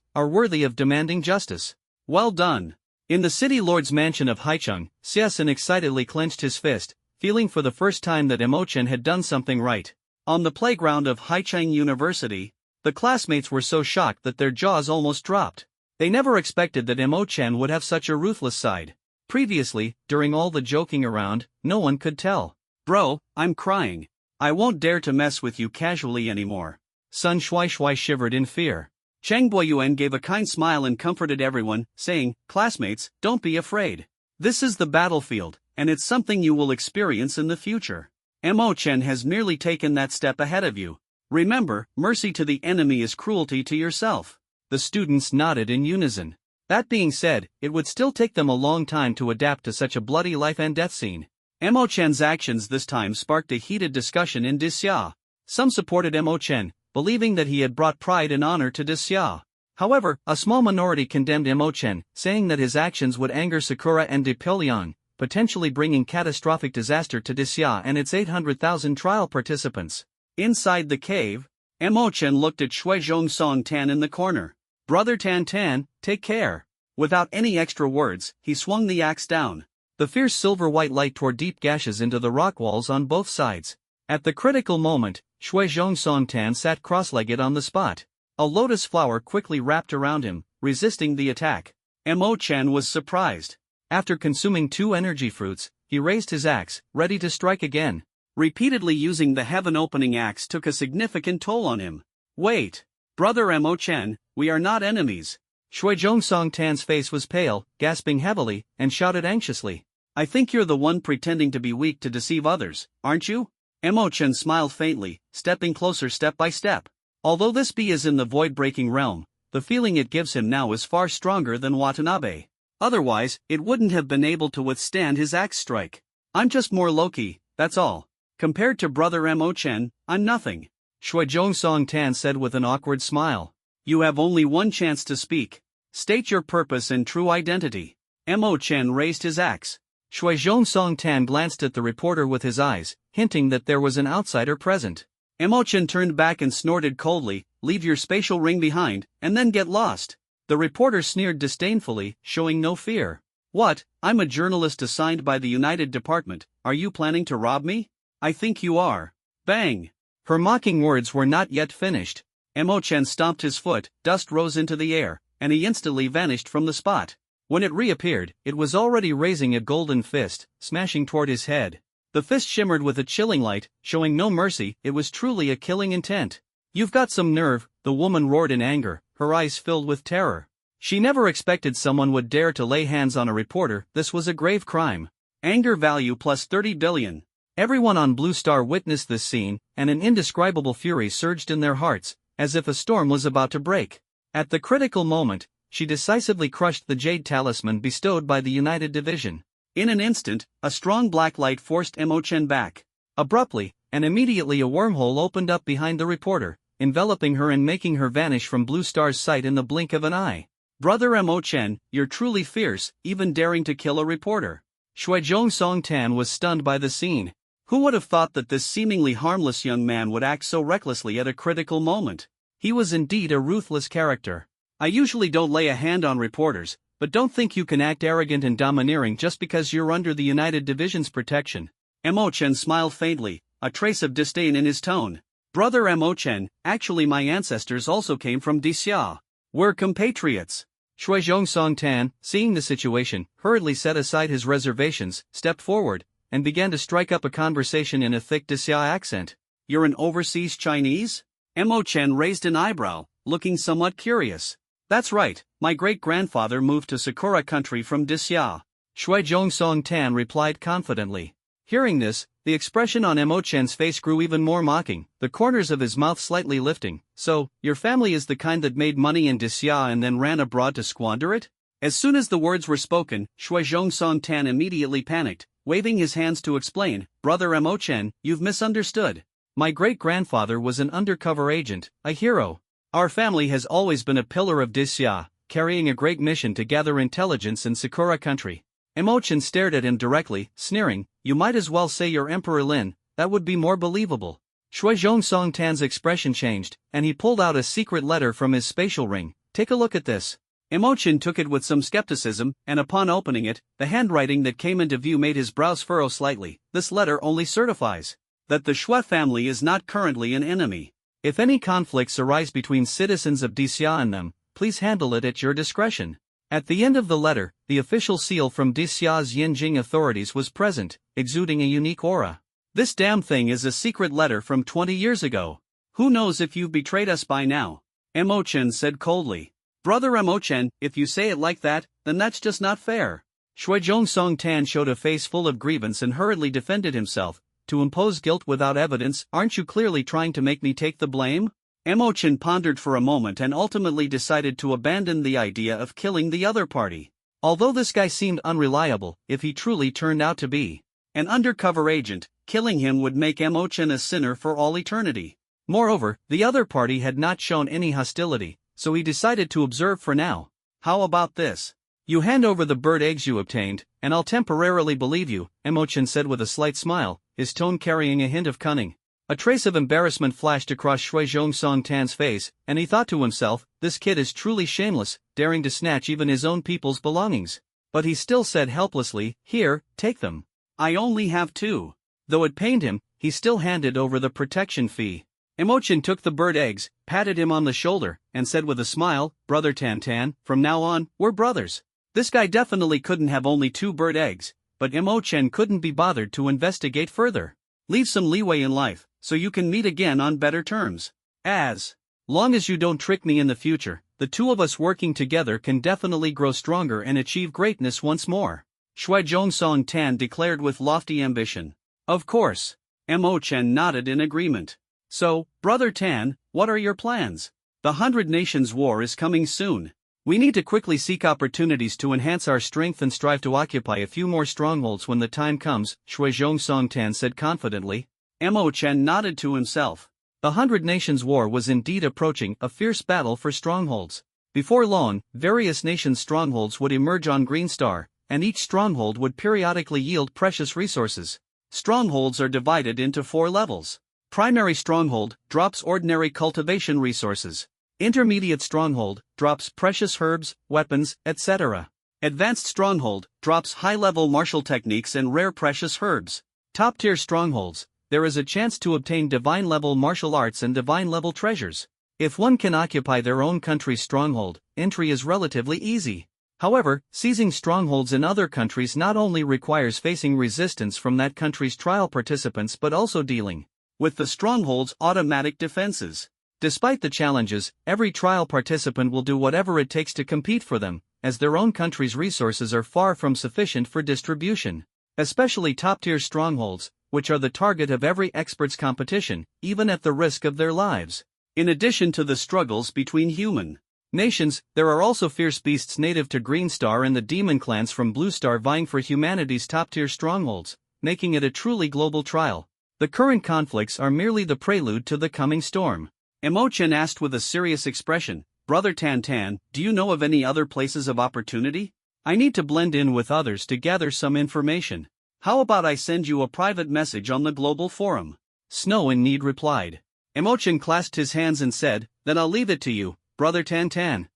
are worthy of demanding justice. Well done. In the city lord's mansion of Haicheng, Xiesin excitedly clenched his fist, feeling for the first time that Emochen had done something right. On the playground of Haicheng University, the classmates were so shocked that their jaws almost dropped. They never expected that Emochen would have such a ruthless side. Previously, during all the joking around, no one could tell. Bro, I'm crying. I won't dare to mess with you casually anymore. Sun Shuai shivered in fear. Cheng Boyuan gave a kind smile and comforted everyone, saying, classmates, don't be afraid. This is the battlefield, and it's something you will experience in the future. Mo Chen has merely taken that step ahead of you. Remember, mercy to the enemy is cruelty to yourself. The students nodded in unison. That being said, it would still take them a long time to adapt to such a bloody life and death scene. Mo Chen's actions this time sparked a heated discussion in Disya. Some supported Mo Chen, believing that he had brought pride and honor to Disya. However, a small minority condemned Mo Chen, saying that his actions would anger Sakura and Depiliang, potentially bringing catastrophic disaster to Disya and its 800,000 trial participants. Inside the cave, Mo Chen looked at Shuizhong Song Tan in the corner. Brother Tan Tan, take care. Without any extra words, he swung the axe down. The fierce silver-white light tore deep gashes into the rock walls on both sides. At the critical moment, Shuizhong Song Tan sat cross-legged on the spot. A lotus flower quickly wrapped around him, resisting the attack. Mo Chen was surprised. After consuming 2 energy fruits, he raised his axe, ready to strike again. Repeatedly using the heaven-opening axe took a significant toll on him. Wait. Brother Mo Chen, we are not enemies. Shuizhong Song Tan's face was pale, gasping heavily, and shouted anxiously. I think you're the one pretending to be weak to deceive others, aren't you? Mo Chen smiled faintly, stepping closer step by step. Although this bee is in the void-breaking realm, the feeling it gives him now is far stronger than Watanabe. Otherwise, it wouldn't have been able to withstand his axe strike. I'm just more Loki, that's all. Compared to Brother Mo Chen, I'm nothing. Shuizhong Song Tan said with an awkward smile. You have only one chance to speak. State your purpose and true identity. Mo Chen raised his axe. Shuizhong Song Tan glanced at the reporter with his eyes, hinting that there was an outsider present. Mo Chen turned back and snorted coldly, leave your spatial ring behind, and then get lost. The reporter sneered disdainfully, showing no fear. What, I'm a journalist assigned by the United Department, are you planning to rob me? I think you are. Bang! Her mocking words were not yet finished. Mo Chen stomped his foot, dust rose into the air, and he instantly vanished from the spot. When it reappeared, it was already raising a golden fist, smashing toward his head. The fist shimmered with a chilling light, showing no mercy, it was truly a killing intent. You've got some nerve, the woman roared in anger, her eyes filled with terror. She never expected someone would dare to lay hands on a reporter, this was a grave crime. Anger value plus 30 billion. Everyone on Blue Star witnessed this scene, and an indescribable fury surged in their hearts, as if a storm was about to break. At the critical moment, she decisively crushed the jade talisman bestowed by the United Division. In an instant, a strong black light forced Mo Chen back. Abruptly, and immediately a wormhole opened up behind the reporter, enveloping her and making her vanish from Blue Star's sight in the blink of an eye. Brother Mo Chen, you're truly fierce, even daring to kill a reporter. Shuizhong Song Tan was stunned by the scene. Who would have thought that this seemingly harmless young man would act so recklessly at a critical moment? He was indeed a ruthless character. I usually don't lay a hand on reporters, but don't think you can act arrogant and domineering just because you're under the United Division's protection. Mo Chen smiled faintly, a trace of disdain in his tone. Brother Mo-chen, actually my ancestors also came from Dixia. We're compatriots. Shui Zhongsong Tan, seeing the situation, hurriedly set aside his reservations, stepped forward, and began to strike up a conversation in a thick Dixia accent. You're an overseas Chinese? Mo-chen raised an eyebrow, looking somewhat curious. That's right, my great-grandfather moved to Sakura country from Dixia. Shui Zhongsong Tan replied confidently. Hearing this, the expression on Mo-chen's face grew even more mocking, the corners of his mouth slightly lifting. So, your family is the kind that made money in Dixia and then ran abroad to squander it? As soon as the words were spoken, Shui Zhongsong Tan immediately panicked, waving his hands to explain, Brother Mo-chen, you've misunderstood. My great-grandfather was an undercover agent, a hero. Our family has always been a pillar of Dixia, carrying a great mission to gather intelligence in Sakura country. Mo-chen stared at him directly, sneering, you might as well say you're Emperor Lin, that would be more believable. Shui Zhongsong Tan's expression changed, and he pulled out a secret letter from his spatial ring. Take a look at this. Mo-chen took it with some skepticism, and upon opening it, the handwriting that came into view made his brows furrow slightly. This letter only certifies that the Shui family is not currently an enemy. If any conflicts arise between citizens of Dixia and them, please handle it at your discretion. At the end of the letter, the official seal from Dixia's Yinjing authorities was present, exuding a unique aura. This damn thing is a secret letter from 20 years ago. Who knows if you've betrayed us by now? Mo-chen said coldly. Brother Mo-chen, if you say it like that, then that's just not fair. Shui Zhongsong Tan showed a face full of grievance and hurriedly defended himself. To impose guilt without evidence, aren't you clearly trying to make me take the blame? Mo-chen pondered for a moment and ultimately decided to abandon the idea of killing the other party. Although this guy seemed unreliable, if he truly turned out to be an undercover agent, killing him would make Mo-chen a sinner for all eternity. Moreover, the other party had not shown any hostility, so he decided to observe for now. How about this? You hand over the bird eggs you obtained, and I'll temporarily believe you, Mo-chen said with a slight smile, his tone carrying a hint of cunning. A trace of embarrassment flashed across Shui Zhongsong Tan's face, and he thought to himself, this kid is truly shameless, daring to snatch even his own people's belongings. But he still said helplessly, here, take them. I only have 2. Though it pained him, he still handed over the protection fee. Mo-chen took the bird eggs, patted him on the shoulder, and said with a smile, Brother Tan, from now on, we're brothers. This guy definitely couldn't have only 2 bird eggs, but Mo-chen couldn't be bothered to investigate further. Leave some leeway in life, so you can meet again on better terms. As long as you don't trick me in the future, the two of us working together can definitely grow stronger and achieve greatness once more. Shui Zhongsong Tan declared with lofty ambition. Of course. Mo-chen nodded in agreement. So, Brother Tan, what are your plans? The 100 Nations War is coming soon. We need to quickly seek opportunities to enhance our strength and strive to occupy a few more strongholds when the time comes, Shui Zhongsong Tan said confidently. Mo-chen nodded to himself. The 100 Nations War was indeed approaching, a fierce battle for strongholds. Before long, various nations' strongholds would emerge on Green Star, and each stronghold would periodically yield precious resources. Strongholds are divided into 4 levels. Primary stronghold drops ordinary cultivation resources. Intermediate stronghold drops precious herbs, weapons, etc. Advanced stronghold drops high-level martial techniques and rare precious herbs. Top-tier strongholds, there is a chance to obtain divine-level martial arts and divine-level treasures. If one can occupy their own country's stronghold, entry is relatively easy. However, seizing strongholds in other countries not only requires facing resistance from that country's trial participants but also dealing with the stronghold's automatic defenses. Despite the challenges, every trial participant will do whatever it takes to compete for them, as their own country's resources are far from sufficient for distribution. Especially top-tier strongholds, which are the target of every expert's competition, even at the risk of their lives. In addition to the struggles between human nations, there are also fierce beasts native to Green Star and the demon clans from Blue Star vying for humanity's top-tier strongholds, making it a truly global trial. The current conflicts are merely the prelude to the coming storm. Mo-chen asked with a serious expression, Brother Tan, do you know of any other places of opportunity? I need to blend in with others to gather some information. How about I send you a private message on the global forum? Snow in Need replied. Mo-chen clasped his hands and said, then I'll leave it to you, Brother Tan.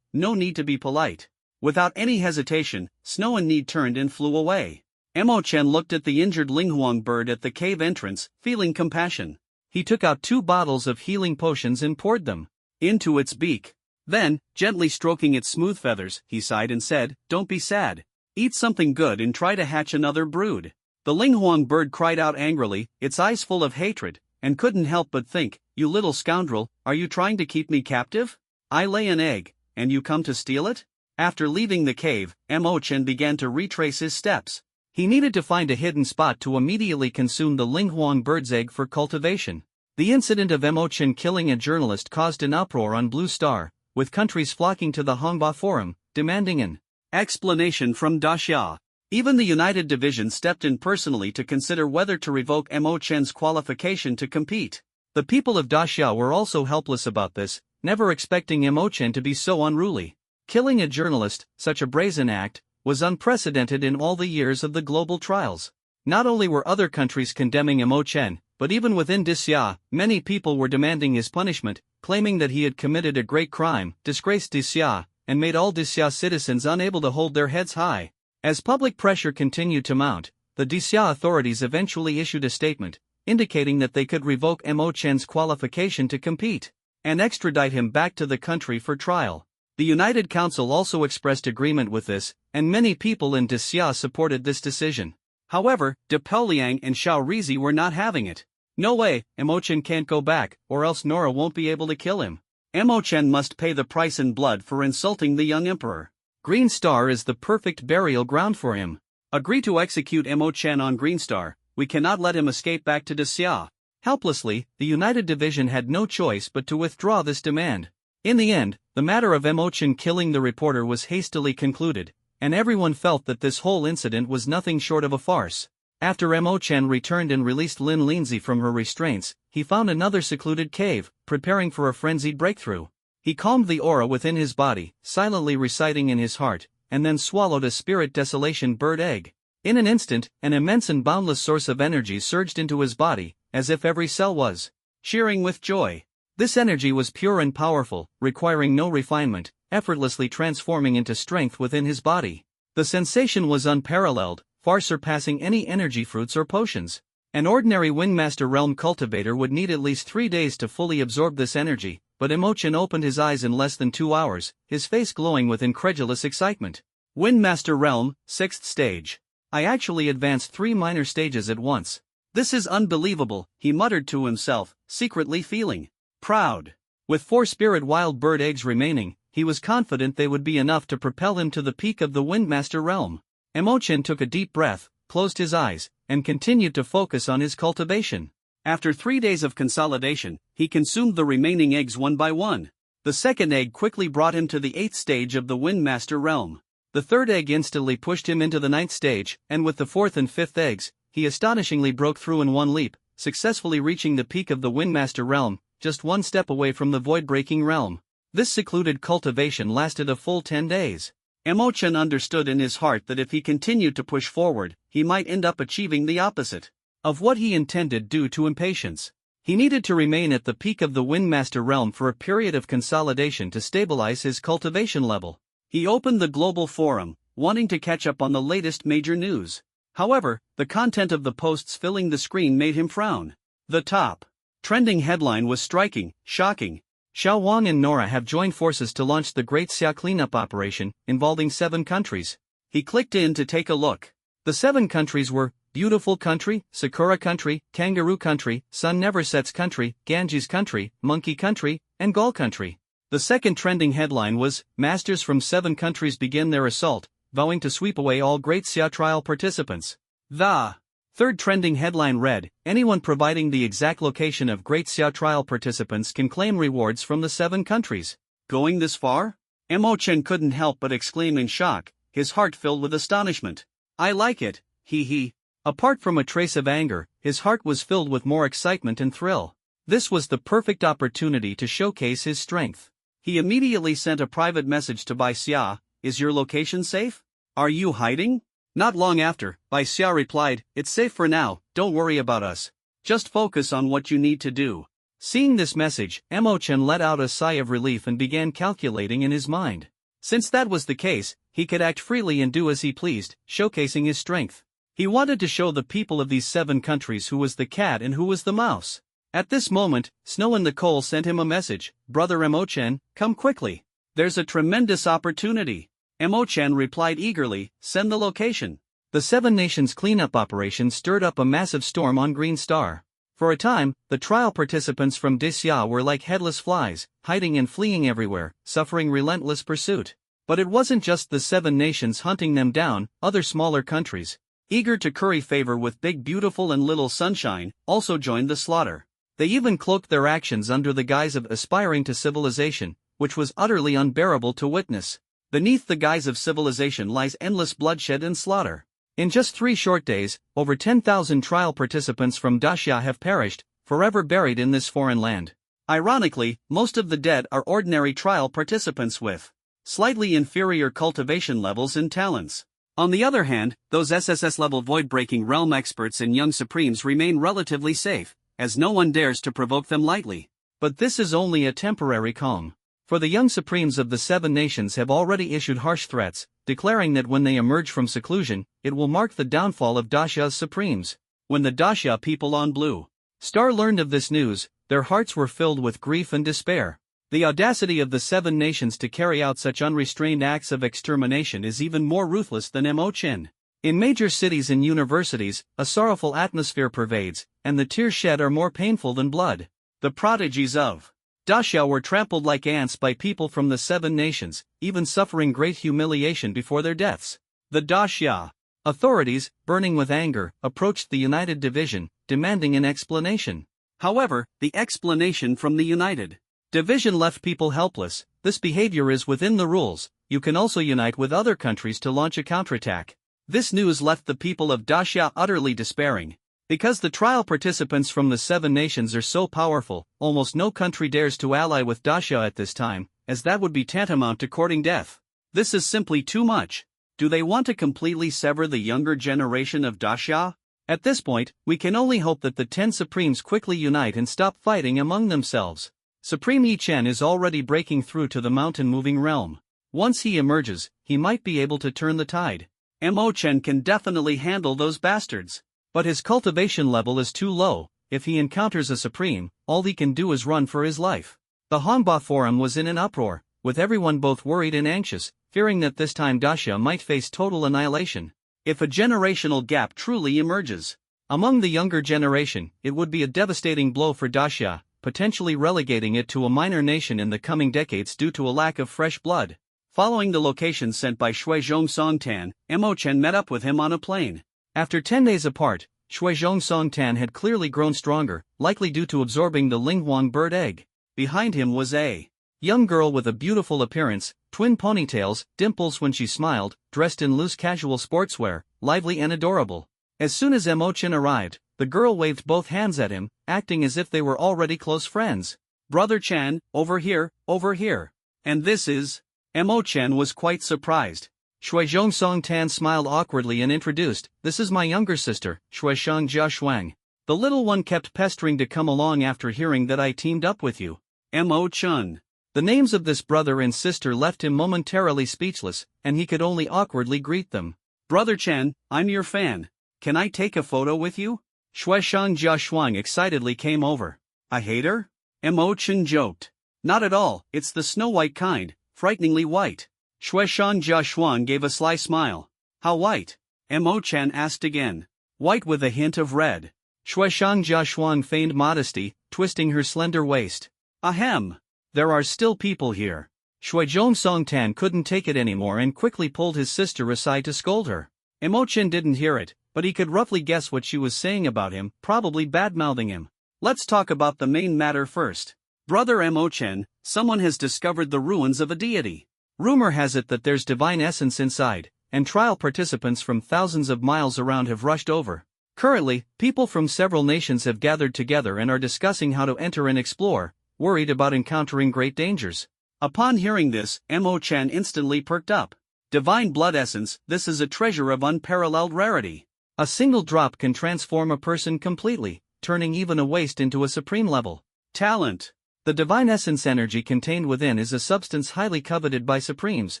No need to be polite. Without any hesitation, Snow in Need turned and flew away. Mo-chen looked at the injured Linghuang bird at the cave entrance, feeling compassion. He took out 2 bottles of healing potions and poured them into its beak. Then, gently stroking its smooth feathers, he sighed and said, "Don't be sad. Eat something good and try to hatch another brood." The Linghuang bird cried out angrily, its eyes full of hatred, and couldn't help but think, "You little scoundrel, are you trying to keep me captive? I lay an egg, and you come to steal it?" After leaving the cave, Mo Chen began to retrace his steps. He needed to find a hidden spot to immediately consume the Linghuang bird's egg for cultivation. The incident of Mo Chen killing a journalist caused an uproar on Blue Star, with countries flocking to the Hongbao Forum, demanding an explanation from Daxia. Even the United Division stepped in personally to consider whether to revoke Mo Chen's qualification to compete. The people of Daxia were also helpless about this, never expecting Mo Chen to be so unruly. Killing a journalist, such a brazen act, was unprecedented in all the years of the global trials. Not only were other countries condemning Mo Chen, but even within Daxia, many people were demanding his punishment, claiming that he had committed a great crime, disgraced Daxia, and made all Daxia citizens unable to hold their heads high. As public pressure continued to mount, the Daxia authorities eventually issued a statement, indicating that they could revoke Mo Chen's qualification to compete and extradite him back to the country for trial. The United Council also expressed agreement with this, and many people in Daxia supported this decision. However, De Poliang and Xiao Rizi were not having it. "No way, Mo Chen can't go back, or else Nora won't be able to kill him. Mo Chen must pay the price in blood for insulting the young emperor. Green Star is the perfect burial ground for him. Agree to execute Mo Chen on Green Star, we cannot let him escape back to Daxia." Helplessly, the United Division had no choice but to withdraw this demand. In the end, the matter of Mo Chen killing the reporter was hastily concluded, and everyone felt that this whole incident was nothing short of a farce. After Mo Chen returned and released Lin Linzi from her restraints, he found another secluded cave, preparing for a frenzied breakthrough. He calmed the aura within his body, silently reciting in his heart, and then swallowed a spirit desolation bird egg. In an instant, an immense and boundless source of energy surged into his body, as if every cell was cheering with joy. This energy was pure and powerful, requiring no refinement, effortlessly transforming into strength within his body. The sensation was unparalleled, far surpassing any energy fruits or potions. An ordinary Windmaster Realm cultivator would need at least 3 days to fully absorb this energy, but Mo Chen opened his eyes in less than 2 hours, his face glowing with incredulous excitement. Windmaster Realm, 6th stage. I actually advanced 3 minor stages at once. This is unbelievable, he muttered to himself, secretly feeling proud. With 4 spirit wild bird eggs remaining, he was confident they would be enough to propel him to the peak of the Windmaster Realm. Mo Chen took a deep breath, closed his eyes, and continued to focus on his cultivation. After 3 days of consolidation, he consumed the remaining eggs one by one. The second egg quickly brought him to the 8th stage of the Windmaster Realm. The third egg instantly pushed him into the 9th stage, and with the 4th and 5th eggs, he astonishingly broke through in one leap, successfully reaching the peak of the Windmaster Realm, just 1 step away from the void-breaking realm. This secluded cultivation lasted a full 10 days. Mo Chen understood in his heart that if he continued to push forward, he might end up achieving the opposite of what he intended due to impatience. He needed to remain at the peak of the Windmaster Realm for a period of consolidation to stabilize his cultivation level. He opened the global forum, wanting to catch up on the latest major news. However, the content of the posts filling the screen made him frown. The top trending headline was striking, shocking. Xiao Wang and Nora have joined forces to launch the Great Xia cleanup operation, involving 7 countries. He clicked in to take a look. The 7 countries were Beautiful Country, Sakura Country, Kangaroo Country, Sun Never Sets Country, Ganges Country, Monkey Country, and Gaul Country. The second trending headline was, Masters from 7 countries begin their assault, vowing to sweep away all Great Xia trial participants. The third trending headline read, anyone providing the exact location of Great Xia trial participants can claim rewards from the 7 countries. Going this far? Mo Chen couldn't help but exclaim in shock, his heart filled with astonishment. I like it, he. Apart from a trace of anger, his heart was filled with more excitement and thrill. This was the perfect opportunity to showcase his strength. He immediately sent a private message to Bai Xia, is your location safe? Are you hiding? Not long after, Bai Xia replied, it's safe for now, don't worry about us. Just focus on what you need to do. Seeing this message, Mo Chen let out a sigh of relief and began calculating in his mind. Since that was the case, he could act freely and do as he pleased, showcasing his strength. He wanted to show the people of these 7 countries who was the cat and who was the mouse. At this moment, Snow in the Coal sent him a message, "Brother Emo-chan, come quickly. There's a tremendous opportunity." Emo-chan replied eagerly, "Send the location." The Seven Nations cleanup operation stirred up a massive storm on Green Star. For a time, the trial participants from Disya were like headless flies, hiding and fleeing everywhere, suffering relentless pursuit. But it wasn't just the Seven Nations hunting them down, other smaller countries, eager to curry favor with Big Beautiful and Little Sunshine, also joined the slaughter. They even cloaked their actions under the guise of aspiring to civilization, which was utterly unbearable to witness. Beneath the guise of civilization lies endless bloodshed and slaughter. In just 3 short days, over 10,000 trial participants from Dacia have perished, forever buried in this foreign land. Ironically, most of the dead are ordinary trial participants with slightly inferior cultivation levels and talents. On the other hand, those SSS-level void-breaking realm experts and young supremes remain relatively safe, as no one dares to provoke them lightly. But this is only a temporary calm. For the young supremes of the Seven Nations have already issued harsh threats, declaring that when they emerge from seclusion, it will mark the downfall of Dacia's supremes. When the Dacia people on Blue Star learned of this news, their hearts were filled with grief and despair. The audacity of the Seven Nations to carry out such unrestrained acts of extermination is even more ruthless than Emo-chan. In major cities and universities, a sorrowful atmosphere pervades, and the tears shed are more painful than blood. The prodigies of Dacia were trampled like ants by people from the Seven Nations, even suffering great humiliation before their deaths. The Dacia authorities, burning with anger, approached the United Division, demanding an explanation. However, the explanation from the United Division left people helpless. "This behavior is within the rules. You can also unite with other countries to launch a counterattack." This news left the people of Dacia utterly despairing. Because the trial participants from the Seven Nations are so powerful, almost no country dares to ally with Dacia at this time, as that would be tantamount to courting death. This is simply too much. Do they want to completely sever the younger generation of Dacia? At this point, we can only hope that the 10 Supremes quickly unite and stop fighting among themselves. Supreme Yi-chan is already breaking through to the mountain-moving realm. Once he emerges, he might be able to turn the tide. Emo-chan can definitely handle those bastards. But his cultivation level is too low. If he encounters a Supreme, all he can do is run for his life. The Honba Forum was in an uproar, with everyone both worried and anxious, fearing that this time Dacia might face total annihilation. If a generational gap truly emerges among the younger generation, it would be a devastating blow for Dacia, potentially relegating it to a minor nation in the coming decades due to a lack of fresh blood. Following the location sent by Shuizhong Songtan, Emo-chan met up with him on a plane. After 10 days apart, Shuizhong Songtan had clearly grown stronger, likely due to absorbing the Linghuang bird egg. Behind him was a young girl with a beautiful appearance, twin ponytails, dimples when she smiled, dressed in loose casual sportswear, lively and adorable. As soon as Emo-chan arrived, the girl waved both hands at him, acting as if they were already close friends. "Brother Chan, over here, over here." "And this is?" Emo-chan was quite surprised. Shuizhong Songtan smiled awkwardly and introduced, "This is my younger sister, Shuishang Jia Shuang. The little one kept pestering to come along after hearing that I teamed up with you." Emo-chan. The names of this brother and sister left him momentarily speechless, and he could only awkwardly greet them. "Brother Chan, I'm your fan. Can I take a photo with you?" Shuishang Jia Shuang excitedly came over. "A hater?" Emo-chan joked. "Not at all, it's the snow-white kind, frighteningly white." Shuishang Jia Shuang gave a sly smile. "How white?" Emo-chan asked again. "White with a hint of red." Shuishang Jia Shuang feigned modesty, twisting her slender waist. "Ahem. There are still people here." Shuizhong Songtan couldn't take it anymore and quickly pulled his sister aside to scold her. Emo-chan didn't hear it, but he could roughly guess what she was saying about him, probably bad-mouthing him. "Let's talk about the main matter first. Brother Emo-chan, someone has discovered the ruins of a deity. Rumor has it that there's divine essence inside, and trial participants from thousands of miles around have rushed over. Currently, people from several nations have gathered together and are discussing how to enter and explore, worried about encountering great dangers." Upon hearing this, Emo-chan instantly perked up. Divine blood essence, this is a treasure of unparalleled rarity. A single drop can transform a person completely, turning even a waste into a supreme level talent. The divine essence energy contained within is a substance highly coveted by supremes,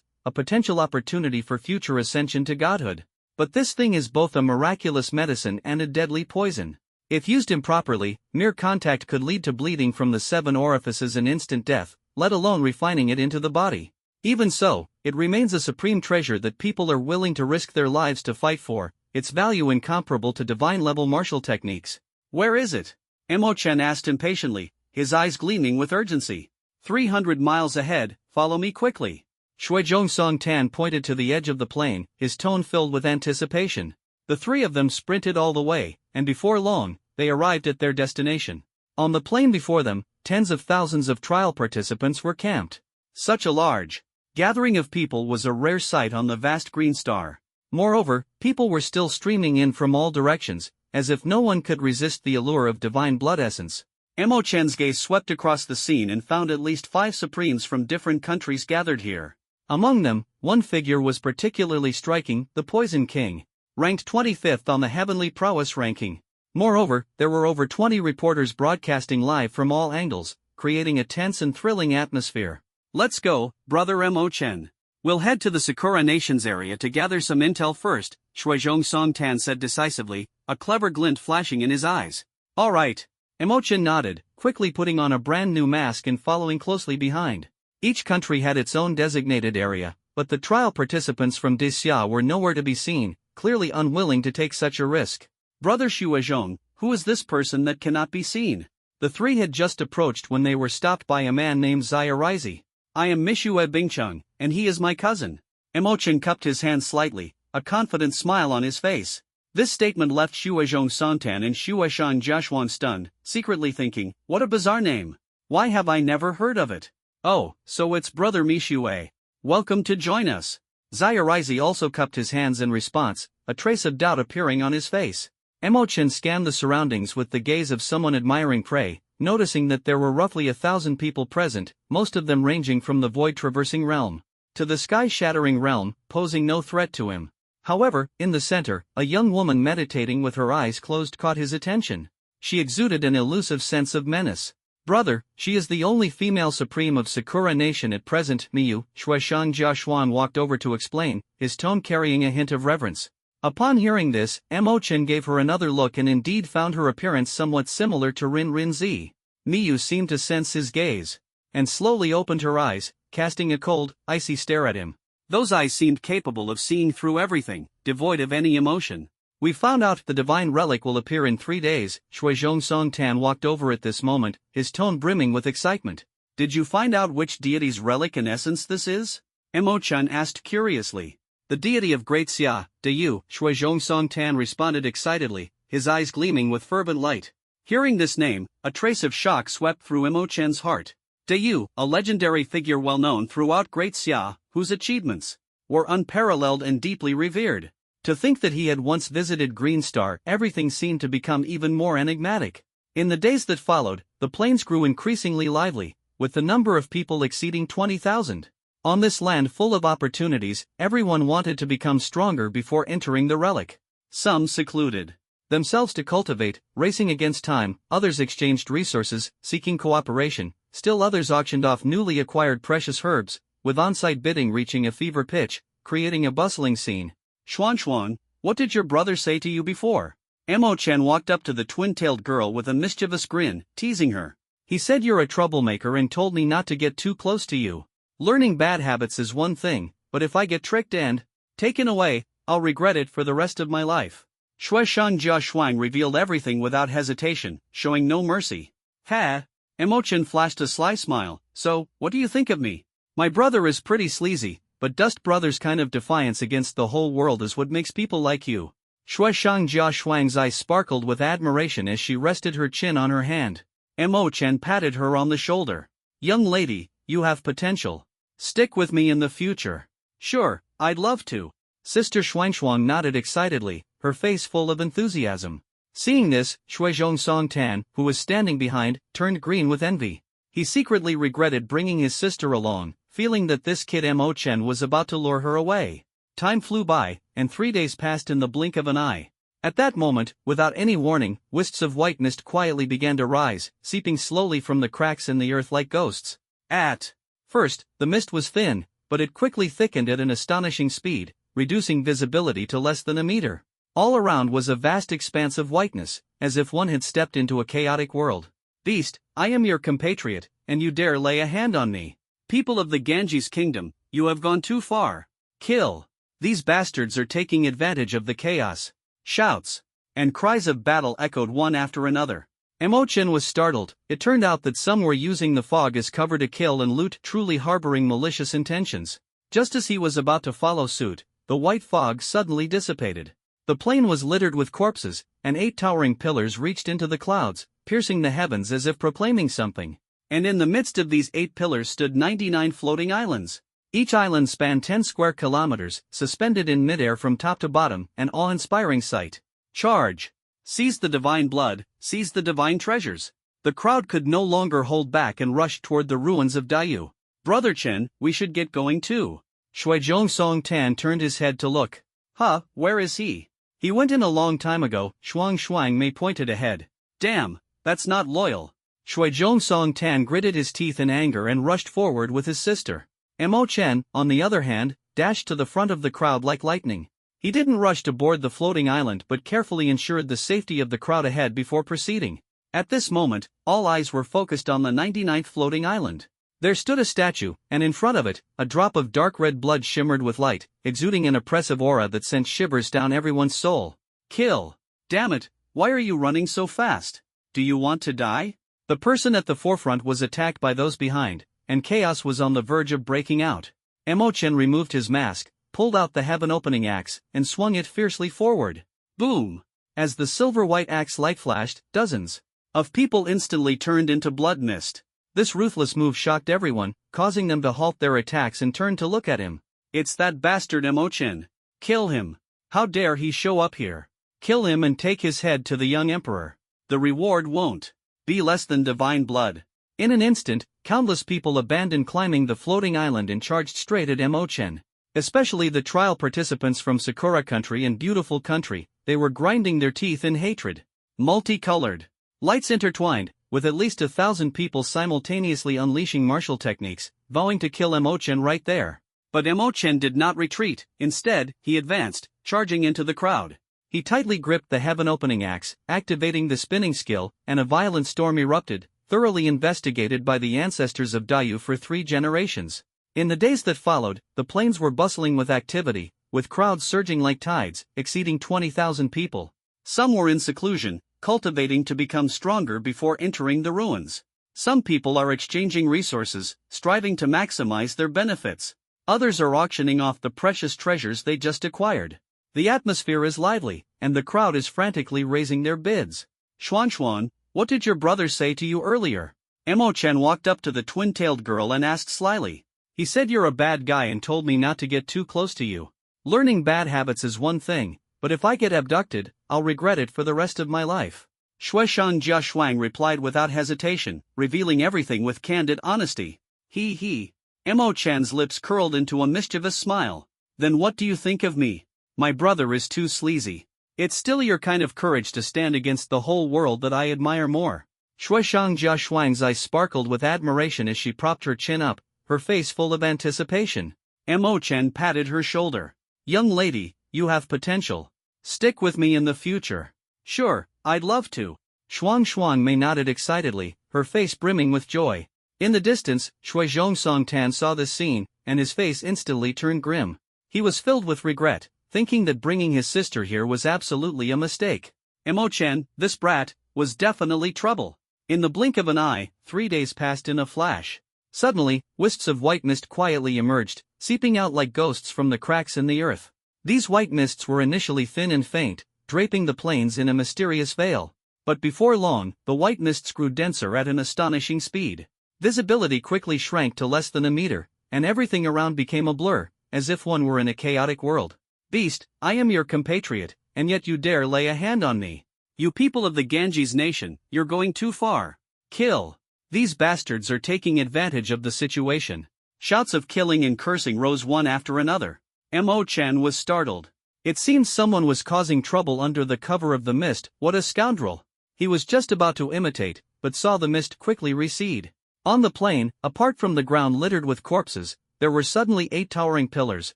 a potential opportunity for future ascension to godhood. But this thing is both a miraculous medicine and a deadly poison. If used improperly, mere contact could lead to bleeding from the 7 orifices and instant death, let alone refining it into the body. Even so, it remains a supreme treasure that people are willing to risk their lives to fight for, its value incomparable to divine-level martial techniques. Where is it? Emo-chan asked impatiently, his eyes gleaming with urgency. 300 miles ahead, follow me quickly. Shuizhong Song-tan pointed to the edge of the plain, his tone filled with anticipation. The three of them sprinted all the way, and before long, they arrived at their destination. On the plain before them, tens of thousands of trial participants were camped. Such a large gathering of people was a rare sight on the vast green star. Moreover, people were still streaming in from all directions, as if no one could resist the allure of divine blood essence. Emo-chan's gaze swept across the scene and found at least 5 supremes from different countries gathered here. Among them, one figure was particularly striking, the Poison King, ranked 25th on the Heavenly Prowess ranking. Moreover, there were over 20 reporters broadcasting live from all angles, creating a tense and thrilling atmosphere. Let's go, brother Emo-chan. We'll head to the Sakura Nations area to gather some intel first, Shuizhong Song-tan said decisively, a clever glint flashing in his eyes. All right. Emo-chan nodded, quickly putting on a brand new mask and following closely behind. Each country had its own designated area, but the trial participants from Desya were nowhere to be seen, clearly unwilling to take such a risk. Brother Shuizhong, who is this person that cannot be seen? The three had just approached when they were stopped by a man named Zayarizi. I am Mishue Bingcheng, and he is my cousin. Emo-chan cupped his hand slightly, a confident smile on his face. This statement left Shuizhong Song-tan and Shuishan Jiaxuan stunned, secretly thinking, what a bizarre name. Why have I never heard of it? Oh, so it's brother Mishue. Welcome to join us. Zayarizi also cupped his hands in response, a trace of doubt appearing on his face. Emo-chan scanned the surroundings with the gaze of someone admiring prey, noticing that there were roughly 1,000 people present, most of them ranging from the void-traversing realm to the sky-shattering realm, posing no threat to him. However, in the center, a young woman meditating with her eyes closed caught his attention. She exuded an elusive sense of menace. Brother, she is the only female supreme of Sakura Nation at present, Miyu, Shuishan Jiaxuan walked over to explain, his tone carrying a hint of reverence. Upon hearing this, Emo-chan gave her another look and indeed found her appearance somewhat similar to Rin Rinzi. Miyu seemed to sense his gaze, and slowly opened her eyes, casting a cold, icy stare at him. Those eyes seemed capable of seeing through everything, devoid of any emotion. We found out the divine relic will appear in 3 days, Shuizhong Song-tan walked over at this moment, his tone brimming with excitement. Did you find out which deity's relic in essence this is? Emo-chan asked curiously. The deity of Great Xia, Deyu, Shuizhong Song-tan responded excitedly, his eyes gleaming with fervent light. Hearing this name, a trace of shock swept through Emo-chan's heart. Deyu, a legendary figure well known throughout Great Xia, whose achievements were unparalleled and deeply revered. To think that he had once visited Green Star, everything seemed to become even more enigmatic. In the days that followed, the plains grew increasingly lively, with the number of people exceeding 20,000. On this land full of opportunities, everyone wanted to become stronger before entering the relic. Some secluded themselves to cultivate, racing against time, others exchanged resources, seeking cooperation, still others auctioned off newly acquired precious herbs, with on-site bidding reaching a fever pitch, creating a bustling scene. Xuan, what did your brother say to you before? Emo-chan walked up to the twin-tailed girl with a mischievous grin, teasing her. He said you're a troublemaker and told me not to get too close to you. Learning bad habits is one thing, but if I get tricked and taken away, I'll regret it for the rest of my life. Shuishan Jiaxuan revealed everything without hesitation, showing no mercy. Ha! Emo-chan flashed a sly smile. So, what do you think of me? My brother is pretty sleazy, but Dust Brothers' kind of defiance against the whole world is what makes people like you. Shuishan Jiaxuan's eyes sparkled with admiration as she rested her chin on her hand. Emo-chan patted her on the shoulder. Young lady, you have potential. Stick with me in the future. Sure, I'd love to. Sister Xuanxuang nodded excitedly, her face full of enthusiasm. Seeing this, Shuizhong Song-tan, who was standing behind, turned green with envy. He secretly regretted bringing his sister along, feeling that this kid Emo-chan was about to lure her away. Time flew by, and 3 days passed in the blink of an eye. At that moment, without any warning, wisps of white mist quietly began to rise, seeping slowly from the cracks in the earth like ghosts. At first, the mist was thin, but it quickly thickened at an astonishing speed, reducing visibility to less than a meter. All around was a vast expanse of whiteness, as if one had stepped into a chaotic world. Beast, I am your compatriot, and you dare lay a hand on me. People of the Ganges kingdom, you have gone too far. Kill. These bastards are taking advantage of the chaos. Shouts and cries of battle echoed one after another. Emochan was startled. It turned out that some were using the fog as cover to kill and loot, truly harboring malicious intentions. Just as he was about to follow suit, the white fog suddenly dissipated. The plain was littered with corpses, and 8 towering pillars reached into the clouds, piercing the heavens as if proclaiming something. And in the midst of these 8 pillars stood 99 floating islands. Each island spanned 10 square kilometers, suspended in midair from top to bottom, an awe-inspiring sight. Charge! Seize the divine blood, seize the divine treasures. The crowd could no longer hold back and rushed toward the ruins of Dayu. Brother Chen, we should get going too. Shuizhong Song Tan turned his head to look. Huh, where is he? He went in a long time ago. Shuang Shuang Mei pointed ahead. Damn, that's not loyal. Shuizhong Song Tan gritted his teeth in anger and rushed forward with his sister. Mo Chen, on the other hand, dashed to the front of the crowd like lightning. He didn't rush to board the floating island but carefully ensured the safety of the crowd ahead before proceeding. At this moment, all eyes were focused on the 99th floating island. There stood a statue, and in front of it, a drop of dark red blood shimmered with light, exuding an oppressive aura that sent shivers down everyone's soul. Kill! Damn it, why are you running so fast? Do you want to die? The person at the forefront was attacked by those behind, and chaos was on the verge of breaking out. Emochan removed his mask, pulled out the heaven-opening axe, and swung it fiercely forward. Boom! As the silver-white axe light flashed, dozens of people instantly turned into blood mist. This ruthless move shocked everyone, causing them to halt their attacks and turn to look at him. It's that bastard Emochan. Kill him. How dare he show up here? Kill him and take his head to the young emperor. The reward won't be less than divine blood. In an instant, countless people abandoned climbing the floating island and charged straight at Emochan. Especially the trial participants from Sakura Country and Beautiful Country, they were grinding their teeth in hatred. Multicolored lights intertwined, with at least 1,000 people simultaneously unleashing martial techniques, vowing to kill Emochan right there. But Emochan did not retreat. Instead, he advanced, charging into the crowd. He tightly gripped the heaven-opening axe, activating the spinning skill, and a violent storm erupted, thoroughly investigated by the ancestors of Dayu for 3 generations. In the days that followed, the plains were bustling with activity, with crowds surging like tides, exceeding 20,000 people. Some were in seclusion, cultivating to become stronger before entering the ruins. Some people are exchanging resources, striving to maximize their benefits. Others are auctioning off the precious treasures they just acquired. The atmosphere is lively, and the crowd is frantically raising their bids. Xuan, what did your brother say to you earlier? Emochan walked up to the twin-tailed girl and asked slyly. He said you're a bad guy and told me not to get too close to you. Learning bad habits is one thing, but if I get abducted, I'll regret it for the rest of my life. Shuishan Jia Shuang replied without hesitation, revealing everything with candid honesty. He. Emochan's lips curled into a mischievous smile. Then what do you think of me? My brother is too sleazy. It's still your kind of courage to stand against the whole world that I admire more. Shuishan Jia Shuang's eyes sparkled with admiration as she propped her chin up, her face full of anticipation. Emochan patted her shoulder. Young lady, you have potential. Stick with me in the future. Sure, I'd love to. Shuang Mei nodded excitedly, her face brimming with joy. In the distance, Shuizhong Song Tan saw this scene, and his face instantly turned grim. He was filled with regret, thinking that bringing his sister here was absolutely a mistake. Emochan, this brat, was definitely trouble. In the blink of an eye, 3 days passed in a flash. Suddenly, wisps of white mist quietly emerged, seeping out like ghosts from the cracks in the earth. These white mists were initially thin and faint, draping the plains in a mysterious veil. But before long, the white mists grew denser at an astonishing speed. Visibility quickly shrank to less than a meter, and everything around became a blur, as if one were in a chaotic world. Beast, I am your compatriot, and yet you dare lay a hand on me. You people of the Ganges nation, you're going too far. Kill. These bastards are taking advantage of the situation. Shouts of killing and cursing rose one after another. Emochan was startled. It seemed someone was causing trouble under the cover of the mist. What a scoundrel. He was just about to imitate, but saw the mist quickly recede. On the plain, apart from the ground littered with corpses, there were suddenly 8 towering pillars,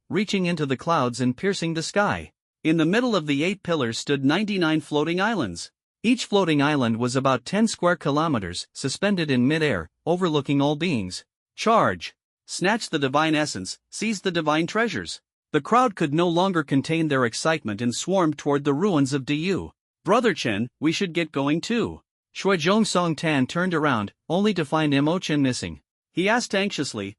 reaching into the clouds and piercing the sky. In the middle of the 8 pillars stood 99 floating islands. Each floating island was about 10 square kilometers, suspended in mid-air, overlooking all beings. Charge! Snatch the divine essence, seize the divine treasures. The crowd could no longer contain their excitement and swarmed toward the ruins of Du. Brother Chen, we should get going too. Shuizhong Song Tan turned around, only to find Mo Chen missing. He asked anxiously,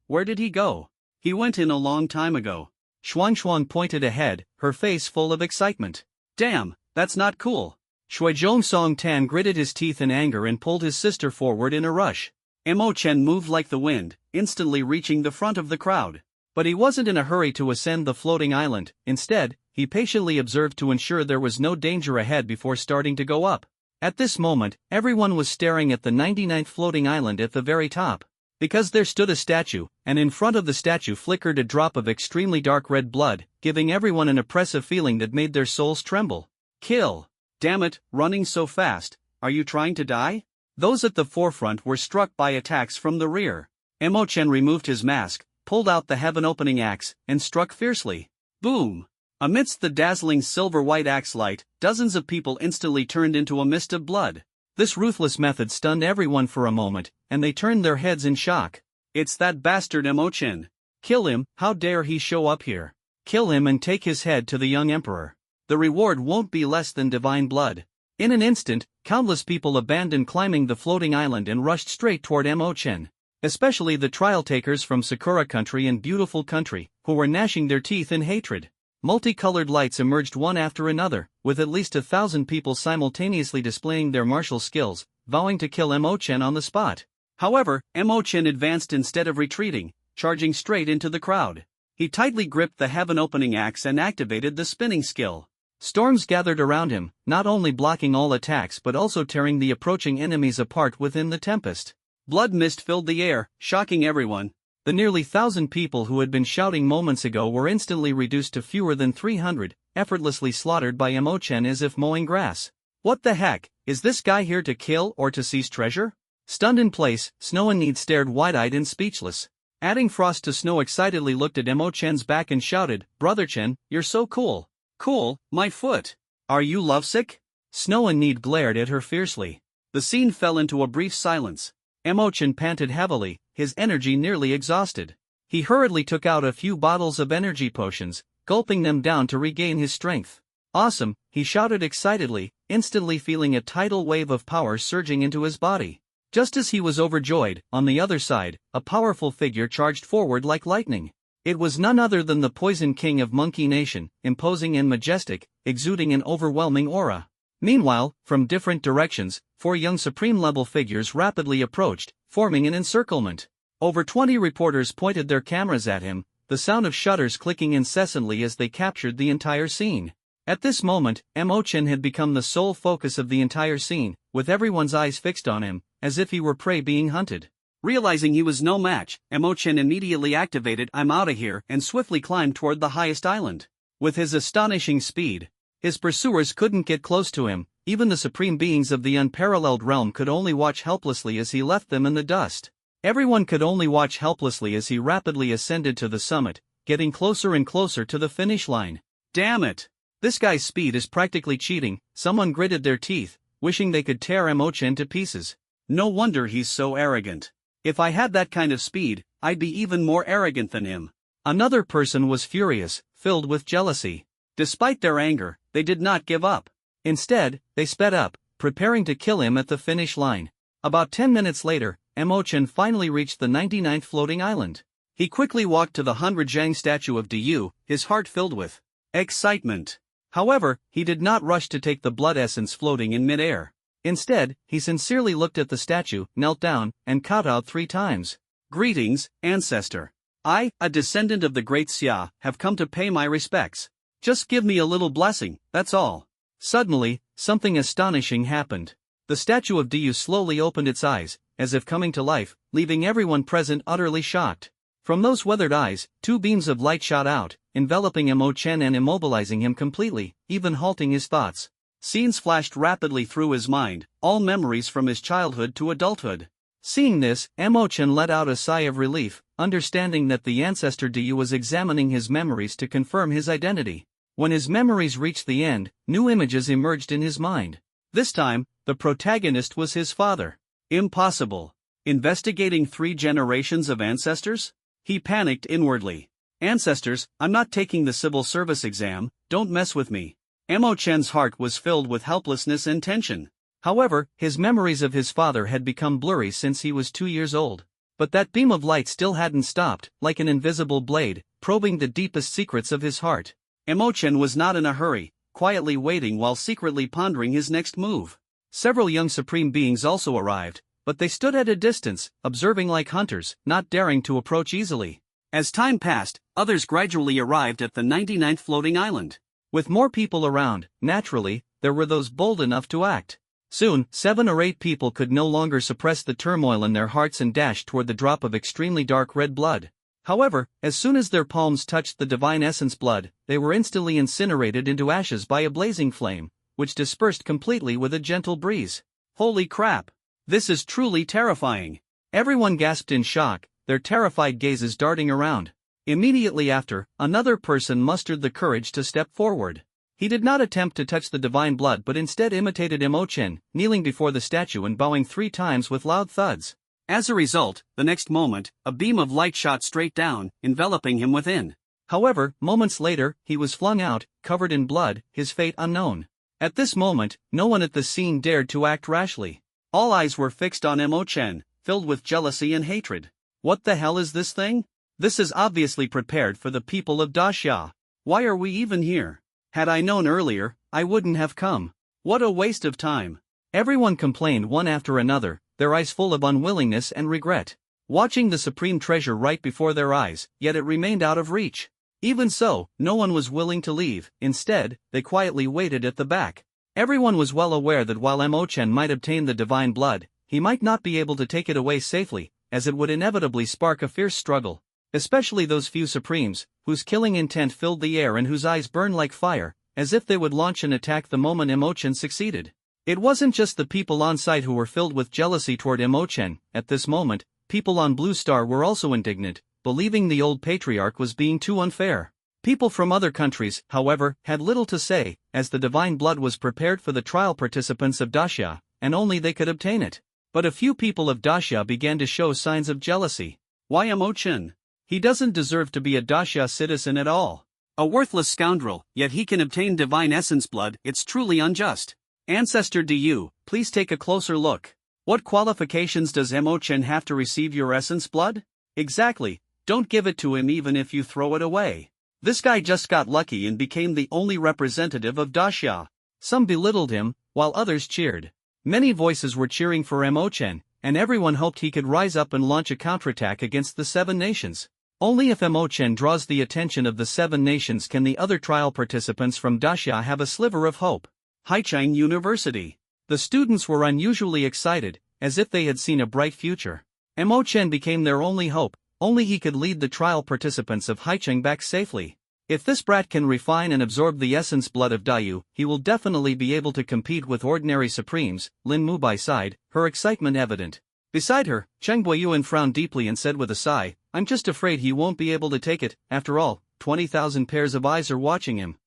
where did he go? He went in a long time ago. Xuan pointed ahead, her face full of excitement. Damn, that's not cool. Shuizhong Song Tan gritted his teeth in anger and pulled his sister forward in a rush. Mo Chen moved like the wind, instantly reaching the front of the crowd. But he wasn't in a hurry to ascend the floating island. Instead, he patiently observed to ensure there was no danger ahead before starting to go up. At this moment, everyone was staring at the 99th floating island at the very top. Because there stood a statue, and in front of the statue flickered a drop of extremely dark red blood, giving everyone an oppressive feeling that made their souls tremble. Kill! Damn it, running so fast, are you trying to die? Those at the forefront were struck by attacks from the rear. Mo Chen removed his mask, pulled out the heaven-opening axe, and struck fiercely. Boom! Amidst the dazzling silver-white axe light, dozens of people instantly turned into a mist of blood. This ruthless method stunned everyone for a moment, and they turned their heads in shock. It's that bastard Mo Chen. Kill him, how dare he show up here? Kill him and take his head to the young emperor. The reward won't be less than divine blood. In an instant, countless people abandoned climbing the floating island and rushed straight toward Mo Chen. Especially the trial takers from Sakura Country and Beautiful Country, who were gnashing their teeth in hatred. Multicolored lights emerged one after another, with at least 1,000 people simultaneously displaying their martial skills, vowing to kill Mo Chen on the spot. However, Mo Chen advanced instead of retreating, charging straight into the crowd. He tightly gripped the heaven-opening axe and activated the spinning skill. Storms gathered around him, not only blocking all attacks but also tearing the approaching enemies apart within the tempest. Blood mist filled the air, shocking everyone. The nearly 1,000 people who had been shouting moments ago were instantly reduced to fewer than 300, effortlessly slaughtered by Mo Chen as if mowing grass. What the heck, is this guy here to kill or to seize treasure? Stunned in place, Snow and Need stared wide-eyed and speechless. Adding Frost to Snow excitedly looked at Mo Chen's back and shouted, Brother Chen, you're so cool. Cool, my foot. Are you lovesick? Snow and Need glared at her fiercely. The scene fell into a brief silence. Mo Chen panted heavily, his energy nearly exhausted. He hurriedly took out a few bottles of energy potions, gulping them down to regain his strength. Awesome, he shouted excitedly, instantly feeling a tidal wave of power surging into his body. Just as he was overjoyed, on the other side, a powerful figure charged forward like lightning. It was none other than the Poison King of Monkey Nation, imposing and majestic, exuding an overwhelming aura. Meanwhile, from different directions, 4 young supreme-level figures rapidly approached, forming an encirclement. Over 20 reporters pointed their cameras at him, the sound of shutters clicking incessantly as they captured the entire scene. At this moment, Mo Chen had become the sole focus of the entire scene, with everyone's eyes fixed on him, as if he were prey being hunted. Realizing he was no match, Mo Chen immediately activated I'm outta here and swiftly climbed toward the highest island. With his astonishing speed, his pursuers couldn't get close to him, even the supreme beings of the unparalleled realm could only watch helplessly as he left them in the dust. Everyone could only watch helplessly as he rapidly ascended to the summit, getting closer and closer to the finish line. Damn it! This guy's speed is practically cheating, someone gritted their teeth, wishing they could tear Mo Chen to pieces. No wonder he's so arrogant. If I had that kind of speed, I'd be even more arrogant than him. Another person was furious, filled with jealousy. Despite their anger, they did not give up. Instead, they sped up, preparing to kill him at the finish line. About 10 minutes later, Mo Chen finally reached the 99th floating island. He quickly walked to the 100 Zhang statue of Du, his heart filled with excitement. However, he did not rush to take the blood essence floating in mid-air. Instead, he sincerely looked at the statue, knelt down, and kowtowed 3 times. Greetings, ancestor. I, a descendant of the great Xia, have come to pay my respects. Just give me a little blessing, that's all. Suddenly, something astonishing happened. The statue of Du slowly opened its eyes, as if coming to life, leaving everyone present utterly shocked. From those weathered eyes, 2 beams of light shot out, enveloping Mo Chen and immobilizing him completely, even halting his thoughts. Scenes flashed rapidly through his mind, all memories from his childhood to adulthood. Seeing this, Mo Chen let out a sigh of relief, understanding that the ancestor Du was examining his memories to confirm his identity. When his memories reached the end, new images emerged in his mind. This time, the protagonist was his father. Impossible. Investigating 3 generations of ancestors? He panicked inwardly. Ancestors, I'm not taking the civil service exam, don't mess with me. Mo Chen's heart was filled with helplessness and tension. However, his memories of his father had become blurry since he was 2 years old. But that beam of light still hadn't stopped, like an invisible blade, probing the deepest secrets of his heart. Mo Chen was not in a hurry, quietly waiting while secretly pondering his next move. Several young supreme beings also arrived, but they stood at a distance, observing like hunters, not daring to approach easily. As time passed, others gradually arrived at the 99th floating island. With more people around, naturally, there were those bold enough to act. Soon, 7 or 8 people could no longer suppress the turmoil in their hearts and dashed toward the drop of extremely dark red blood. However, as soon as their palms touched the divine essence blood, they were instantly incinerated into ashes by a blazing flame, which dispersed completely with a gentle breeze. Holy crap! This is truly terrifying. Everyone gasped in shock, their terrified gazes darting around. Immediately after, another person mustered the courage to step forward. He did not attempt to touch the divine blood but instead imitated Mo Chen, kneeling before the statue and bowing 3 times with loud thuds. As a result, the next moment, a beam of light shot straight down, enveloping him within. However, moments later, he was flung out, covered in blood, his fate unknown. At this moment, no one at the scene dared to act rashly. All eyes were fixed on Mo Chen, filled with jealousy and hatred. What the hell is this thing? This is obviously prepared for the people of Daxia. Why are we even here? Had I known earlier, I wouldn't have come. What a waste of time. Everyone complained one after another, their eyes full of unwillingness and regret. Watching the supreme treasure right before their eyes, yet it remained out of reach. Even so, no one was willing to leave, instead, they quietly waited at the back. Everyone was well aware that while Mo Chen might obtain the divine blood, he might not be able to take it away safely, as it would inevitably spark a fierce struggle. Especially those few supremes, whose killing intent filled the air and whose eyes burned like fire, as if they would launch an attack the moment Mo Chen succeeded. It wasn't just the people on site who were filled with jealousy toward Mo Chen. At this moment, people on Blue Star were also indignant, believing the old patriarch was being too unfair. People from other countries, however, had little to say, as the divine blood was prepared for the trial participants of Daxia, and only they could obtain it. But a few people of Daxia began to show signs of jealousy. Why Mo Chen? He doesn't deserve to be a Daxia citizen at all. A worthless scoundrel, yet he can obtain divine essence blood, it's truly unjust. Ancestor Du, please take a closer look. What qualifications does Mo Chen have to receive your essence blood? Exactly, don't give it to him even if you throw it away. This guy just got lucky and became the only representative of Daxia. Some belittled him, while others cheered. Many voices were cheering for Mo Chen, and everyone hoped he could rise up and launch a counterattack against the 7 nations. Only if Mo Chen draws the attention of the 7 nations can the other trial participants from Daxia have a sliver of hope. Haicheng University. The students were unusually excited, as if they had seen a bright future. Mo Chen became their only hope, only he could lead the trial participants of Haicheng back safely. If this brat can refine and absorb the essence blood of Dayu, he will definitely be able to compete with ordinary supremes. Lin Mu Bai sighed, her excitement evident. Beside her, Cheng Guiyuan frowned deeply and said with a sigh, I'm just afraid he won't be able to take it. After all, 20,000 pairs of eyes are watching him.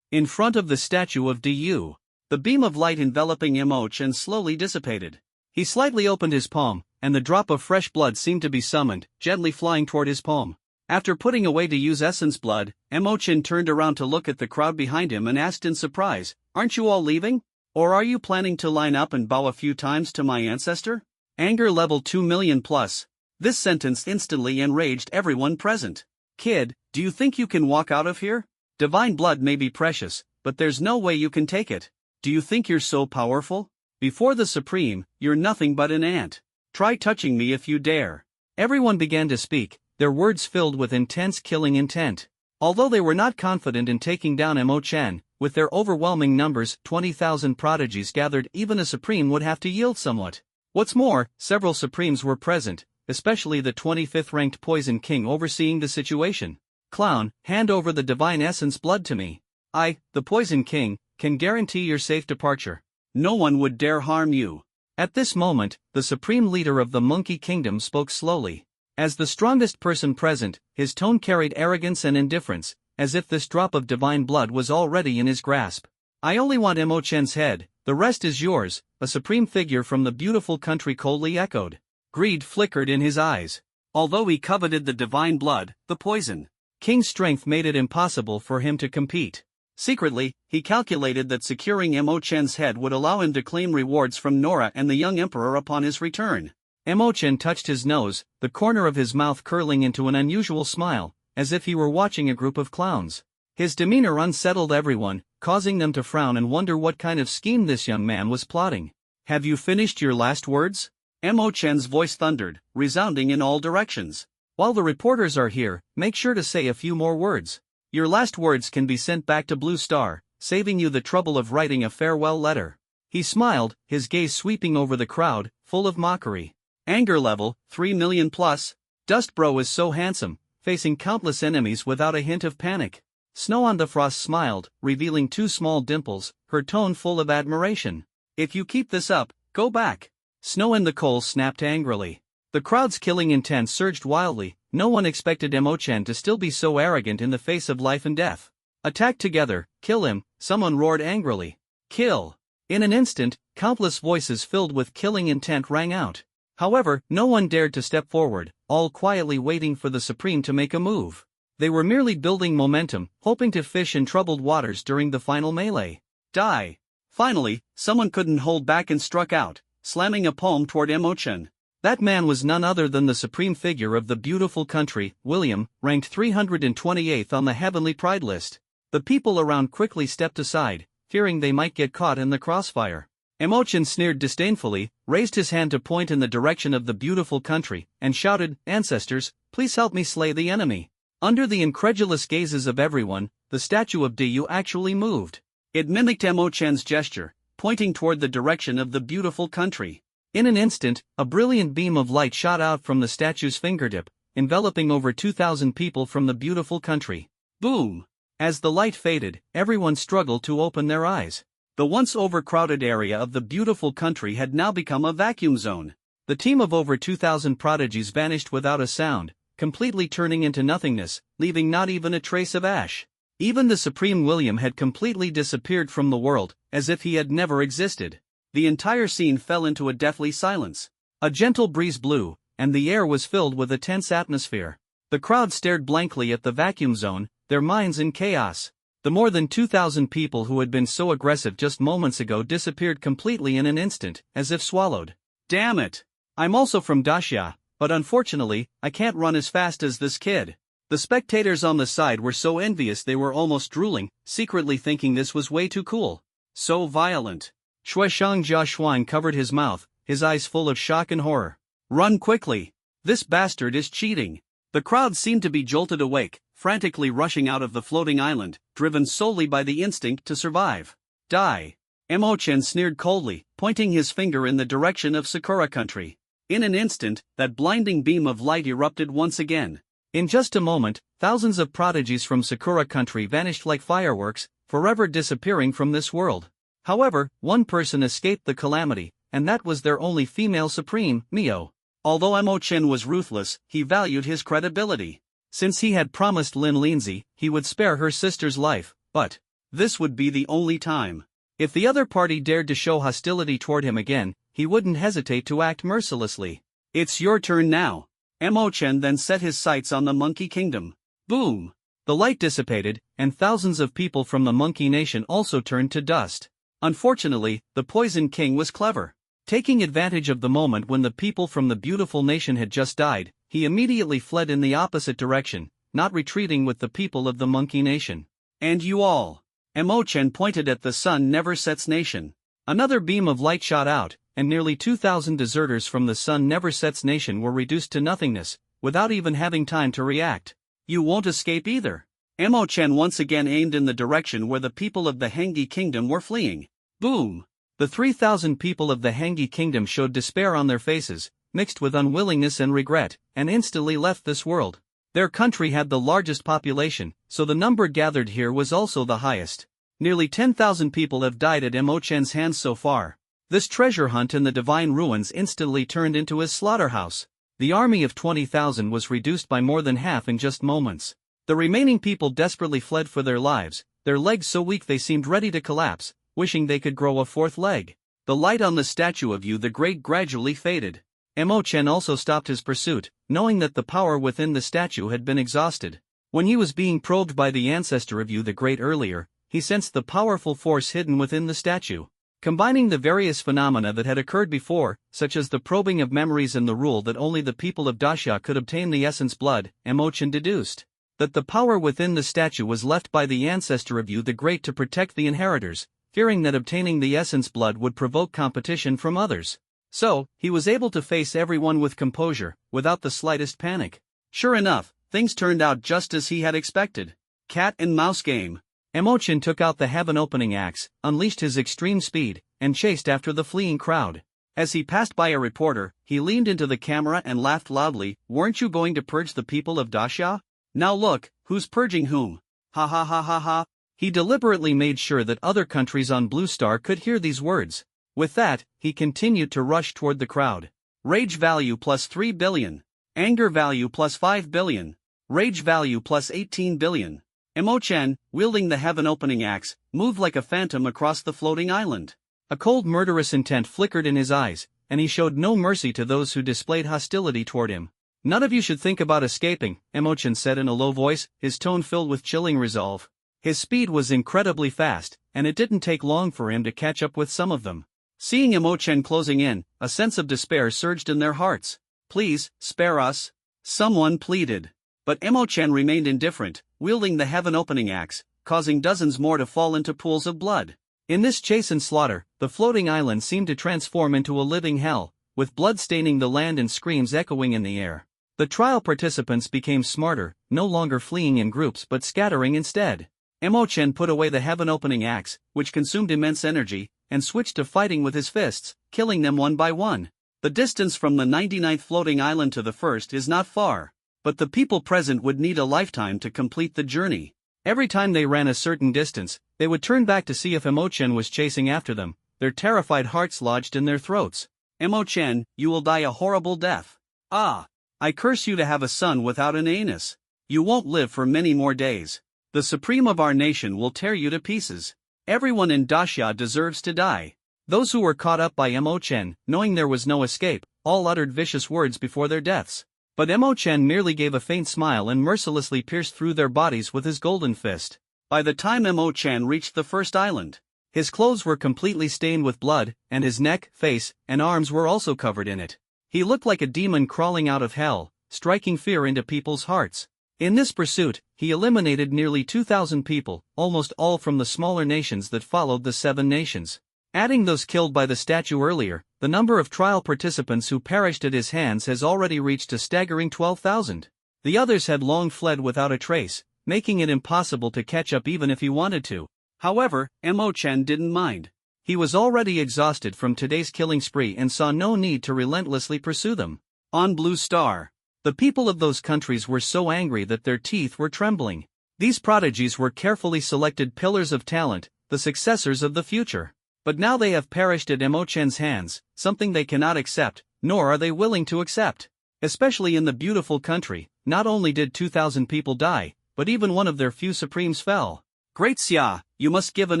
In front of the statue of Du, the beam of light enveloping Mo Chen slowly dissipated. He slightly opened his palm, and the drop of fresh blood seemed to be summoned, gently flying toward his palm. After putting away Du's essence blood, Mo Chen turned around to look at the crowd behind him and asked in surprise, aren't you all leaving? Or are you planning to line up and bow a few times to my ancestor? Anger level 2 million plus. This sentence instantly enraged everyone present. Kid, do you think you can walk out of here? Divine blood may be precious, but there's no way you can take it. Do you think you're so powerful? Before the Supreme, you're nothing but an ant. Try touching me if you dare. Everyone began to speak, their words filled with intense killing intent. Although they were not confident in taking down Mo Chen, with their overwhelming numbers, 20,000 prodigies gathered, even a Supreme would have to yield somewhat. What's more, several Supremes were present, especially the 25th ranked Poison King overseeing the situation. Clown, hand over the divine essence blood to me. I, the Poison King, can guarantee your safe departure. No one would dare harm you. At this moment, the supreme leader of the Monkey Kingdom spoke slowly. As the strongest person present, his tone carried arrogance and indifference, as if this drop of divine blood was already in his grasp. I only want Emochen's head, the rest is yours, a supreme figure from the beautiful country coldly echoed. Greed flickered in his eyes. Although he coveted the divine blood, the poison king's strength made it impossible for him to compete. Secretly, he calculated that securing Emochen's head would allow him to claim rewards from Nora and the young emperor upon his return. Emochen touched his nose, the corner of his mouth curling into an unusual smile, as if he were watching a group of clowns. His demeanor unsettled everyone, causing them to frown and wonder what kind of scheme this young man was plotting. Have you finished your last words? Emochen's voice thundered, resounding in all directions. While the reporters are here, make sure to say a few more words. Your last words can be sent back to Blue Star, saving you the trouble of writing a farewell letter. He smiled, his gaze sweeping over the crowd, full of mockery. Anger level, 3 million plus. Dust Bro is so handsome, facing countless enemies without a hint of panic. Snow on the Frost smiled, revealing 2 small dimples, her tone full of admiration. If you keep this up, go back. Snow and the Coal snapped angrily. The crowd's killing intent surged wildly. No one expected Emochen to still be so arrogant in the face of life and death. Attack together, kill him, someone roared angrily. Kill. In an instant, countless voices filled with killing intent rang out. However, no one dared to step forward, all quietly waiting for the Supreme to make a move. They were merely building momentum, hoping to fish in troubled waters during the final melee. Die. Finally, someone couldn't hold back and struck out, slamming a palm toward Emochen. That man was none other than the supreme figure of the beautiful country, William, ranked 328th on the Heavenly Pride list. The people around quickly stepped aside, fearing they might get caught in the crossfire. Emochen sneered disdainfully, raised his hand to point in the direction of the beautiful country, and shouted, "Ancestors, please help me slay the enemy." Under the incredulous gazes of everyone, the statue of Du actually moved. It mimicked Emochen's gesture, pointing toward the direction of the beautiful country. In an instant, a brilliant beam of light shot out from the statue's fingertip, enveloping over 2,000 people from the beautiful country. Boom! As the light faded, everyone struggled to open their eyes. The once overcrowded area of the beautiful country had now become a vacuum zone. The team of over 2,000 prodigies vanished without a sound, completely turning into nothingness, leaving not even a trace of ash. Even the Supreme William had completely disappeared from the world, as if he had never existed. The entire scene fell into a deathly silence. A gentle breeze blew, and the air was filled with a tense atmosphere. The crowd stared blankly at the vacuum zone, their minds in chaos. The more than 2,000 people who had been so aggressive just moments ago disappeared completely in an instant, as if swallowed. Damn it! I'm also from Dacia, but unfortunately, I can't run as fast as this kid. The spectators on the side were so envious they were almost drooling, secretly thinking this was way too cool. So violent. Shueshang Jia Xuan covered his mouth, his eyes full of shock and horror. Run quickly! This bastard is cheating! The crowd seemed to be jolted awake, frantically rushing out of the floating island, driven solely by the instinct to survive. Die! Emochen sneered coldly, pointing his finger in the direction of Sakura country. In an instant, that blinding beam of light erupted once again. In just a moment, thousands of prodigies from Sakura country vanished like fireworks, forever disappearing from this world. However, one person escaped the calamity, and that was their only female supreme, Mio. Although Emochen was ruthless, he valued his credibility. Since he had promised Lin Lindsay, he would spare her sister's life, but this would be the only time. If the other party dared to show hostility toward him again, he wouldn't hesitate to act mercilessly. It's your turn now. Emochen then set his sights on the Monkey Kingdom. Boom! The light dissipated, and thousands of people from the Monkey Nation also turned to dust. Unfortunately, the Poison King was clever. Taking advantage of the moment when the people from the beautiful nation had just died, he immediately fled in the opposite direction, not retreating with the people of the Monkey Nation. And you all! Emochen pointed at the Sun Never Sets Nation. Another beam of light shot out, and nearly 2,000 deserters from the Sun Never Sets Nation were reduced to nothingness, without even having time to react. You won't escape either. Emochen once again aimed in the direction where the people of the Hengi Kingdom were fleeing. Boom! The 3,000 people of the Hengi Kingdom showed despair on their faces, mixed with unwillingness and regret, and instantly left this world. Their country had the largest population, so the number gathered here was also the highest. Nearly 10,000 people have died at Emochen's hands so far. This treasure hunt in the divine ruins instantly turned into his slaughterhouse. The army of 20,000 was reduced by more than half in just moments. The remaining people desperately fled for their lives, their legs so weak they seemed ready to collapse, wishing they could grow a fourth leg. The light on the statue of Yu the Great gradually faded. Mo Chen also stopped his pursuit, knowing that the power within the statue had been exhausted. When he was being probed by the ancestor of Yu the Great earlier, he sensed the powerful force hidden within the statue. Combining the various phenomena that had occurred before, such as the probing of memories and the rule that only the people of Daxia could obtain the essence blood, Mo Chen deduced that the power within the statue was left by the ancestor of Yu the Great to protect the inheritors, fearing that obtaining the essence blood would provoke competition from others. So, he was able to face everyone with composure, without the slightest panic. Sure enough, things turned out just as he had expected. Cat and mouse game. Mo Chen took out the heaven-opening axe, unleashed his extreme speed, and chased after the fleeing crowd. As he passed by a reporter, he leaned into the camera and laughed loudly. "Weren't you going to purge the people of Daxia? Now look, who's purging whom? Ha ha ha ha ha." He deliberately made sure that other countries on Blue Star could hear these words. With that, he continued to rush toward the crowd. Rage value plus 3 billion. Anger value plus 5 billion. Rage value plus 18 billion. Mo Chen, wielding the heaven-opening axe, moved like a phantom across the floating island. A cold murderous intent flickered in his eyes, and he showed no mercy to those who displayed hostility toward him. "None of you should think about escaping," Mo Chen said in a low voice, his tone filled with chilling resolve. His speed was incredibly fast, and it didn't take long for him to catch up with some of them. Seeing Mo Chen closing in, a sense of despair surged in their hearts. "Please, spare us," someone pleaded. But Mo Chen remained indifferent, wielding the heaven-opening axe, causing dozens more to fall into pools of blood. In this chase and slaughter, the floating island seemed to transform into a living hell, with blood staining the land and screams echoing in the air. The trial participants became smarter, no longer fleeing in groups but scattering instead. Mo Chen put away the heaven-opening axe, which consumed immense energy, and switched to fighting with his fists, killing them one by one. The distance from the 99th floating island to the first is not far, but the people present would need a lifetime to complete the journey. Every time they ran a certain distance, they would turn back to see if Mo Chen was chasing after them, their terrified hearts lodged in their throats. "Mo Chen, you will die a horrible death. Ah! I curse you to have a son without an anus. You won't live for many more days. The supreme of our nation will tear you to pieces. Everyone in Daxia deserves to die." Those who were caught up by Mo Chen, knowing there was no escape, all uttered vicious words before their deaths. But Mo Chen merely gave a faint smile and mercilessly pierced through their bodies with his golden fist. By the time Mo Chen reached the first island, his clothes were completely stained with blood, and his neck, face, and arms were also covered in it. He looked like a demon crawling out of hell, striking fear into people's hearts. In this pursuit, he eliminated nearly 2,000 people, almost all from the smaller nations that followed the 7 nations. Adding those killed by the statue earlier, the number of trial participants who perished at his hands has already reached a staggering 12,000. The others had long fled without a trace, making it impossible to catch up even if he wanted to. However, Mo Chen didn't mind. He was already exhausted from today's killing spree and saw no need to relentlessly pursue them. On Blue Star, the people of those countries were so angry that their teeth were trembling. These prodigies were carefully selected pillars of talent, the successors of the future. But now they have perished at Mo Chen's hands, something they cannot accept, nor are they willing to accept. Especially in the beautiful country, not only did 2,000 people die, but even one of their few supremes fell. "Great Xia, you must give an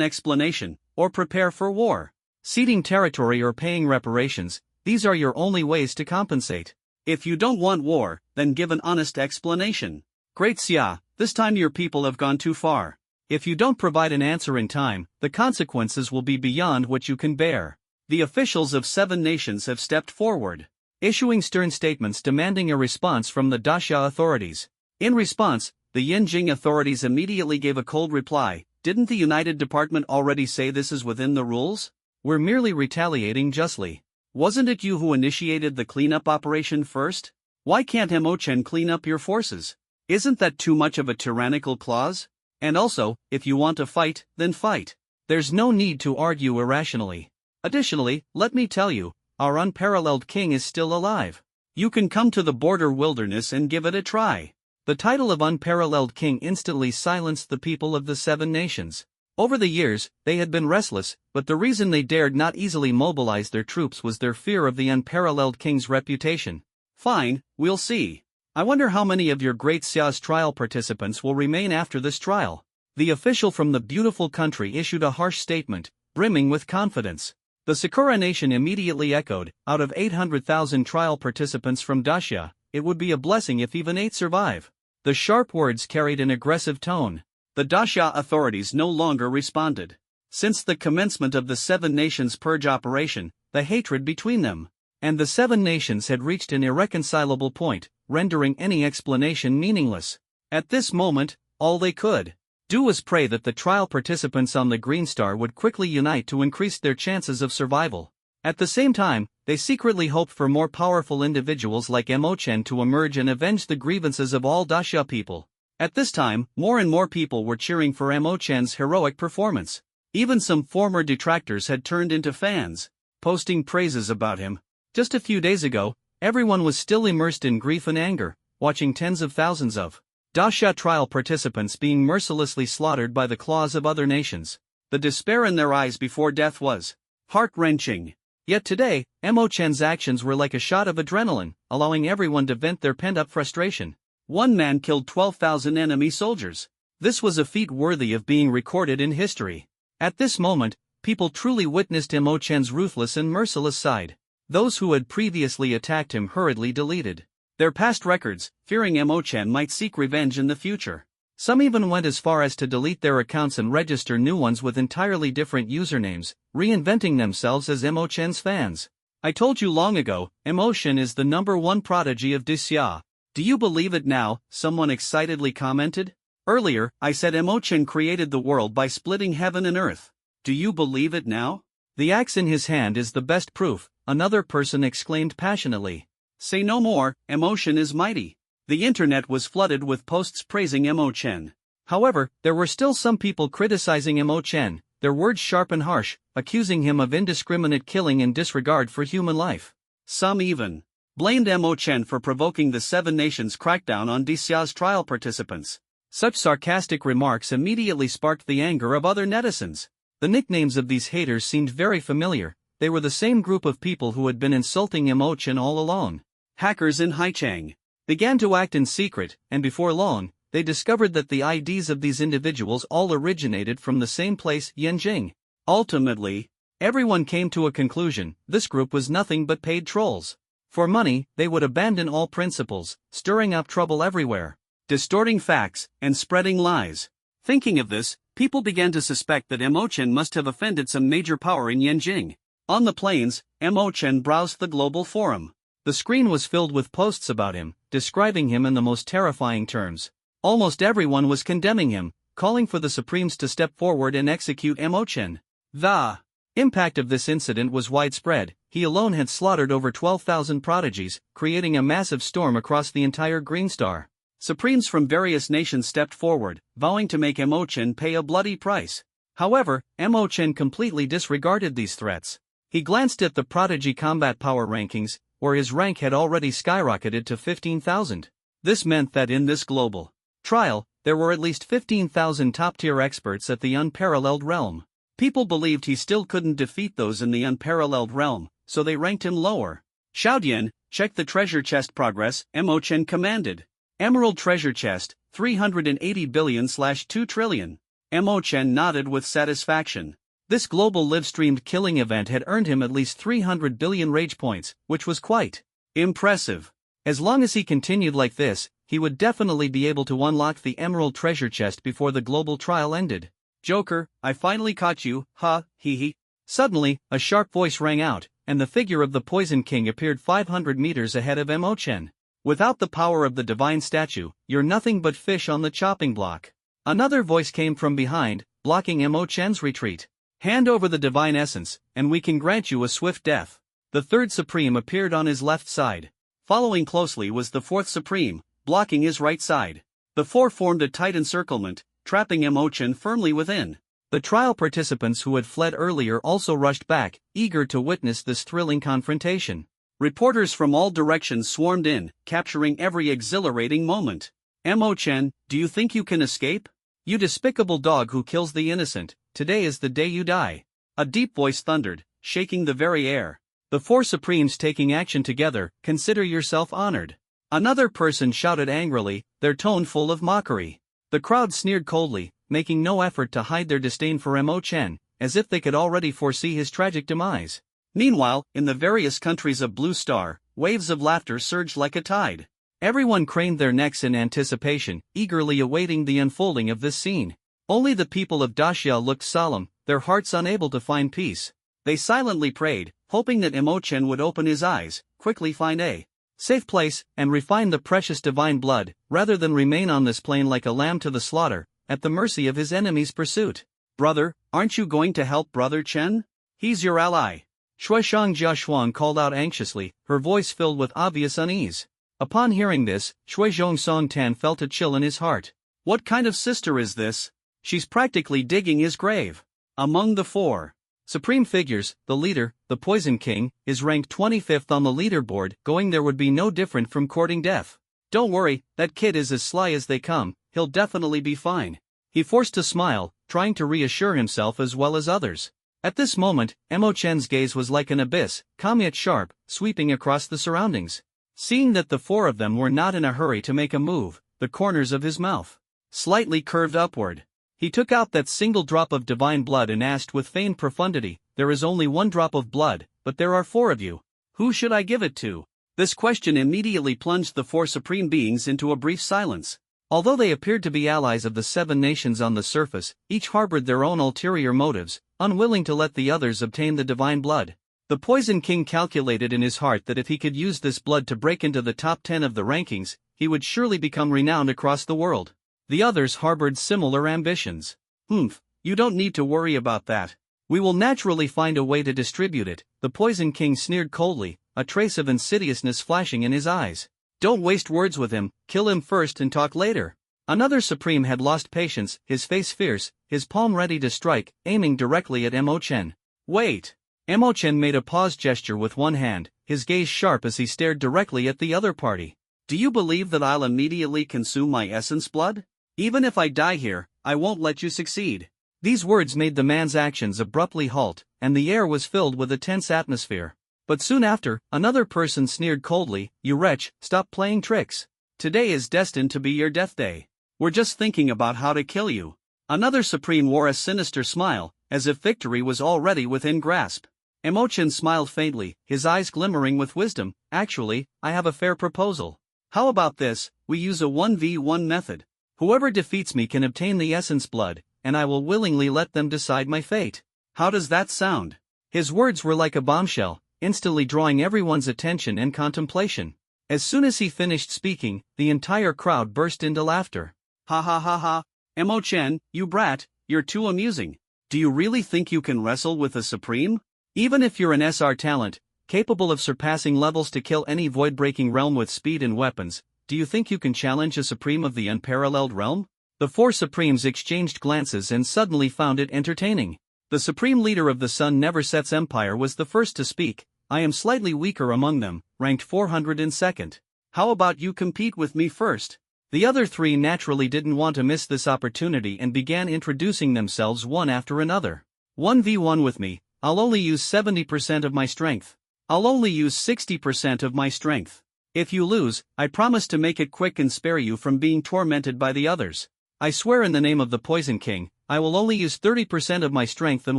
explanation, or prepare for war. Ceding territory or paying reparations, these are your only ways to compensate. If you don't want war, then give an honest explanation. Great Xia, this time your people have gone too far. If you don't provide an answer in time, the consequences will be beyond what you can bear." The officials of 7 nations have stepped forward, issuing stern statements demanding a response from the Daxia authorities. In response, the Yinjing authorities immediately gave a cold reply. "Didn't the United Department already say this is within the rules? We're merely retaliating justly. Wasn't it you who initiated the cleanup operation first? Why can't Mo Chen clean up your forces? Isn't that too much of a tyrannical clause? And also, if you want to fight, then fight. There's no need to argue irrationally. Additionally, let me tell you, our unparalleled king is still alive. You can come to the border wilderness and give it a try." The title of unparalleled king instantly silenced the people of the 7 nations. Over the years, they had been restless, but the reason they dared not easily mobilize their troops was their fear of the unparalleled king's reputation. "Fine, we'll see. I wonder how many of your great Xia's trial participants will remain after this trial. The official from the beautiful country issued a harsh statement, brimming with confidence. The Sakura nation immediately echoed, out of 800,000 trial participants from Dacia, it would be a blessing if even 8 survive. The sharp words carried an aggressive tone. The Dacia authorities no longer responded. Since the commencement of the Seven Nations Purge operation, the hatred between them and the Seven Nations had reached an irreconcilable point, rendering any explanation meaningless. At this moment, all they could do was pray that the trial participants on the Green Star would quickly unite to increase their chances of survival. At the same time, they secretly hoped for more powerful individuals like Emochen to emerge and avenge the grievances of all Dacia people. At this time, more and more people were cheering for Emochen's heroic performance. Even some former detractors had turned into fans, posting praises about him. Just a few days ago, everyone was still immersed in grief and anger, watching tens of thousands of Dacia trial participants being mercilessly slaughtered by the claws of other nations. The despair in their eyes before death was heart-wrenching. Yet today, Emochen's actions were like a shot of adrenaline, allowing everyone to vent their pent-up frustration. One man killed 12,000 enemy soldiers. This was a feat worthy of being recorded in history. At this moment, people truly witnessed Emochen's ruthless and merciless side. Those who had previously attacked him hurriedly deleted their past records, fearing Emochen might seek revenge in the future. Some even went as far as to delete their accounts and register new ones with entirely different usernames, reinventing themselves as Emochen's fans. I told you long ago, Emochen is the #1 prodigy of Dacia. Do you believe it now? Someone excitedly commented. Earlier, I said Emochen created the world by splitting heaven and earth. Do you believe it now? The axe in his hand is the best proof, another person exclaimed passionately. Say no more, Emochen is mighty. The internet was flooded with posts praising Emochen. However, there were still some people criticizing Emochen, their words sharp and harsh, accusing him of indiscriminate killing and disregard for human life. Some even blamed Emochen for provoking the Seven Nations crackdown on Dacia's trial participants. Such sarcastic remarks immediately sparked the anger of other netizens. The nicknames of these haters seemed very familiar. They were the same group of people who had been insulting Emochen all along. Hackers in Haichang began to act in secret, and before long, they discovered that the IDs of these individuals all originated from the same place, Yanjing. Ultimately, everyone came to a conclusion: this group was nothing but paid trolls. For money, they would abandon all principles, stirring up trouble everywhere, distorting facts, and spreading lies. Thinking of this, people began to suspect that Emochen must have offended some major power in Yanjing. On the plains, Emochen browsed the global forum. The screen was filled with posts about him, describing him in the most terrifying terms. Almost everyone was condemning him, calling for the Supremes to step forward and execute Emochen. The impact of this incident was widespread. He alone had slaughtered over 12,000 prodigies, creating a massive storm across the entire Green Star. Supremes from various nations stepped forward, vowing to make Emochen pay a bloody price. However, Emochen completely disregarded these threats. He glanced at the prodigy combat power rankings, where his rank had already skyrocketed to 15,000. This meant that in this global trial, there were at least 15,000 top-tier experts at the unparalleled realm. People believed he still couldn't defeat those in the unparalleled realm, so they ranked him lower. Xiaodian, check the treasure chest progress, Emochen commanded. Emerald treasure chest, 380 billion/2 trillion. Emochen nodded with satisfaction. This global live-streamed killing event had earned him at least 300 billion rage points, which was quite impressive. As long as he continued like this, he would definitely be able to unlock the emerald treasure chest before the global trial ended. Joker, I finally caught you, ha, hee hee. Suddenly, a sharp voice rang out, and the figure of the Poison King appeared 500 meters ahead of Emochen. Without the power of the divine statue, you're nothing but fish on the chopping block. Another voice came from behind, blocking Emochen's retreat. Hand over the divine essence, and we can grant you a swift death. The third Supreme appeared on his left side. Following closely was the fourth Supreme, blocking his right side. The four formed a tight encirclement, trapping Emochen firmly within. The trial participants who had fled earlier also rushed back, eager to witness this thrilling confrontation. Reporters from all directions swarmed in, capturing every exhilarating moment. Emochen, do you think you can escape? You despicable dog who kills the innocent, today is the day you die. A deep voice thundered, shaking the very air. The four Supremes taking action together, consider yourself honored. Another person shouted angrily, their tone full of mockery. The crowd sneered coldly, making no effort to hide their disdain for Mo Chen, as if they could already foresee his tragic demise. Meanwhile, in the various countries of Blue Star, waves of laughter surged like a tide. Everyone craned their necks in anticipation, eagerly awaiting the unfolding of this scene. Only the people of Daxia looked solemn, their hearts unable to find peace. They silently prayed, hoping that Mo Chen would open his eyes, quickly find a safe place, and refine the precious divine blood, rather than remain on this plain like a lamb to the slaughter, at the mercy of his enemy's pursuit. Brother, aren't you going to help Brother Chen? He's your ally. Shuishang Jiashuang called out anxiously, her voice filled with obvious unease. Upon hearing this, Shuizhong Songtan felt a chill in his heart. What kind of sister is this? She's practically digging his grave. Among the four supreme figures, the leader, the Poison King, is ranked 25th on the leaderboard, going there would be no different from courting death. Don't worry, that kid is as sly as they come, he'll definitely be fine. He forced a smile, trying to reassure himself as well as others. At this moment, Mo Chen's gaze was like an abyss, calm yet sharp, sweeping across the surroundings. Seeing that the four of them were not in a hurry to make a move, the corners of his mouth slightly curved upward. He took out that single drop of divine blood and asked with feigned profundity, "There is only one drop of blood, but there are four of you. Who should I give it to?" This question immediately plunged the four supreme beings into a brief silence. Although they appeared to be allies of the 7 nations on the surface, each harbored their own ulterior motives, unwilling to let the others obtain the divine blood. The Poison King calculated in his heart that if he could use this blood to break into the top 10 of the rankings, he would surely become renowned across the world. The others harbored similar ambitions. You don't need to worry about that. We will naturally find a way to distribute it, the Poison King sneered coldly, a trace of insidiousness flashing in his eyes. Don't waste words with him, kill him first and talk later. Another Supreme had lost patience, his face fierce, his palm ready to strike, aiming directly at Mo Chen. Wait. Mo Chen made a pause gesture with one hand, his gaze sharp as he stared directly at the other party. Do you believe that I'll immediately consume my essence blood? Even if I die here, I won't let you succeed. These words made the man's actions abruptly halt, and the air was filled with a tense atmosphere. But soon after, another person sneered coldly, "You wretch, stop playing tricks. Today is destined to be your death day. We're just thinking about how to kill you." Another Supreme wore a sinister smile, as if victory was already within grasp. Mo Chen smiled faintly, his eyes glimmering with wisdom. "Actually, I have a fair proposal. How about this, we use a 1v1 method. Whoever defeats me can obtain the essence blood, and I will willingly let them decide my fate. How does that sound?" His words were like a bombshell, instantly drawing everyone's attention and contemplation. As soon as he finished speaking, the entire crowd burst into laughter. Ha ha ha ha. Mo Chen, you brat, you're too amusing. Do you really think you can wrestle with a Supreme? Even if you're an SR talent, capable of surpassing levels to kill any void-breaking realm with speed and weapons, do you think you can challenge a Supreme of the unparalleled realm? The four Supremes exchanged glances and suddenly found it entertaining. The Supreme Leader of the Sun Never Sets Empire was the first to speak. "I am slightly weaker among them, ranked 402nd. How about you compete with me first?" The other three naturally didn't want to miss this opportunity and began introducing themselves one after another. 1v1 with me, I'll only use 70% of my strength. I'll only use 60% of my strength. If you lose, I promise to make it quick and spare you from being tormented by the others. I swear in the name of the Poison King, I will only use 30% of my strength and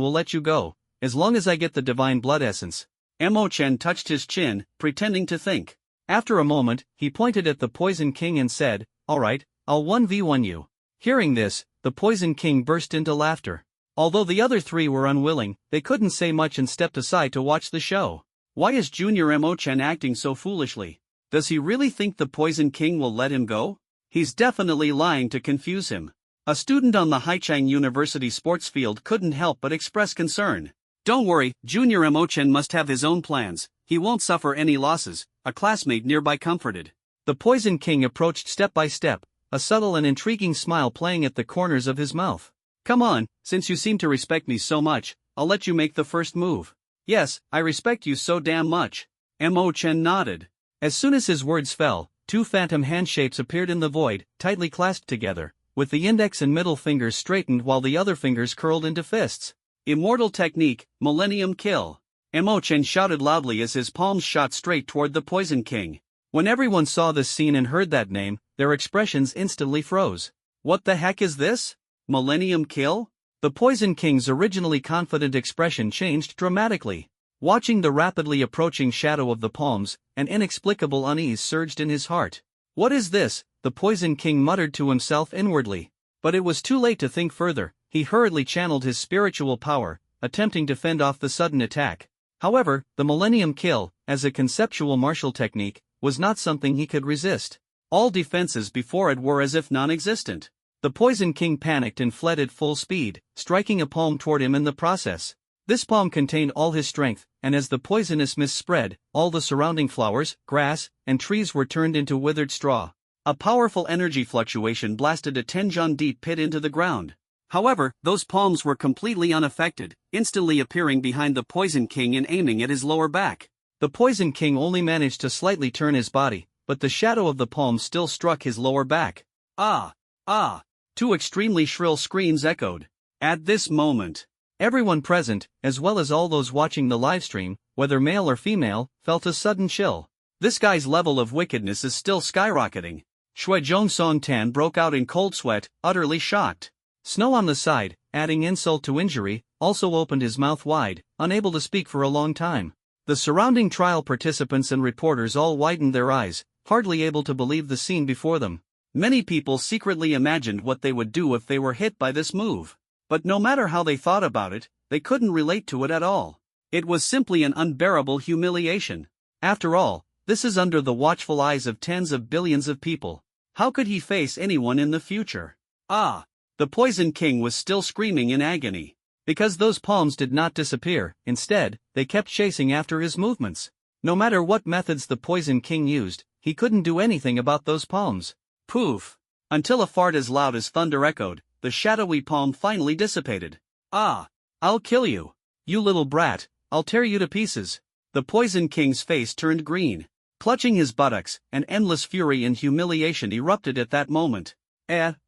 will let you go, as long as I get the divine blood essence. Mo Chen touched his chin, pretending to think. After a moment, he pointed at the Poison King and said, "Alright, I'll 1v1 you." Hearing this, the Poison King burst into laughter. Although the other three were unwilling, they couldn't say much and stepped aside to watch the show. Why is Junior Mo Chen acting so foolishly? Does he really think the Poison King will let him go? He's definitely lying to confuse him. A student on the Haichang University sports field couldn't help but express concern. "Don't worry, Junior Mo Chen must have his own plans, he won't suffer any losses," a classmate nearby comforted. The Poison King approached step by step, a subtle and intriguing smile playing at the corners of his mouth. "Come on, since you seem to respect me so much, I'll let you make the first move." "Yes, I respect you so damn much." Mo Chen nodded. As soon as his words fell, two phantom hand shapes appeared in the void, tightly clasped together, with the index and middle fingers straightened while the other fingers curled into fists. "Immortal technique, Millennium Kill." Mo Chen shouted loudly as his palms shot straight toward the Poison King. When everyone saw this scene and heard that name, their expressions instantly froze. What the heck is this? Millennium Kill? The Poison King's originally confident expression changed dramatically. Watching the rapidly approaching shadow of the palms, an inexplicable unease surged in his heart. What is this? The Poison King muttered to himself inwardly. But it was too late to think further. He hurriedly channeled his spiritual power, attempting to fend off the sudden attack. However, the Millennium Kill, as a conceptual martial technique, was not something he could resist. All defenses before it were as if non-existent. The Poison King panicked and fled at full speed, striking a palm toward him in the process. This palm contained all his strength, and as the poisonous mist spread, all the surrounding flowers, grass, and trees were turned into withered straw. A powerful energy fluctuation blasted a 10-jon-deep pit into the ground. However, those palms were completely unaffected, instantly appearing behind the Poison King and aiming at his lower back. The Poison King only managed to slightly turn his body, but the shadow of the palm still struck his lower back. Ah! Ah! Two extremely shrill screams echoed. At this moment, everyone present, as well as all those watching the livestream, whether male or female, felt a sudden chill. This guy's level of wickedness is still skyrocketing. Shuizhong Songtan broke out in cold sweat, utterly shocked. Snow on the side, adding insult to injury, also opened his mouth wide, unable to speak for a long time. The surrounding trial participants and reporters all widened their eyes, hardly able to believe the scene before them. Many people secretly imagined what they would do if they were hit by this move. But no matter how they thought about it, they couldn't relate to it at all. It was simply an unbearable humiliation. After all, this is under the watchful eyes of tens of billions of people. How could he face anyone in the future? Ah! The Poison King was still screaming in agony. Because those palms did not disappear, instead, they kept chasing after his movements. No matter what methods the Poison King used, he couldn't do anything about those palms. Poof! Until a fart as loud as thunder echoed, the shadowy palm finally dissipated. Ah! I'll kill you! You little brat, I'll tear you to pieces! The Poison King's face turned green. Clutching his buttocks, an endless fury and humiliation erupted at that moment.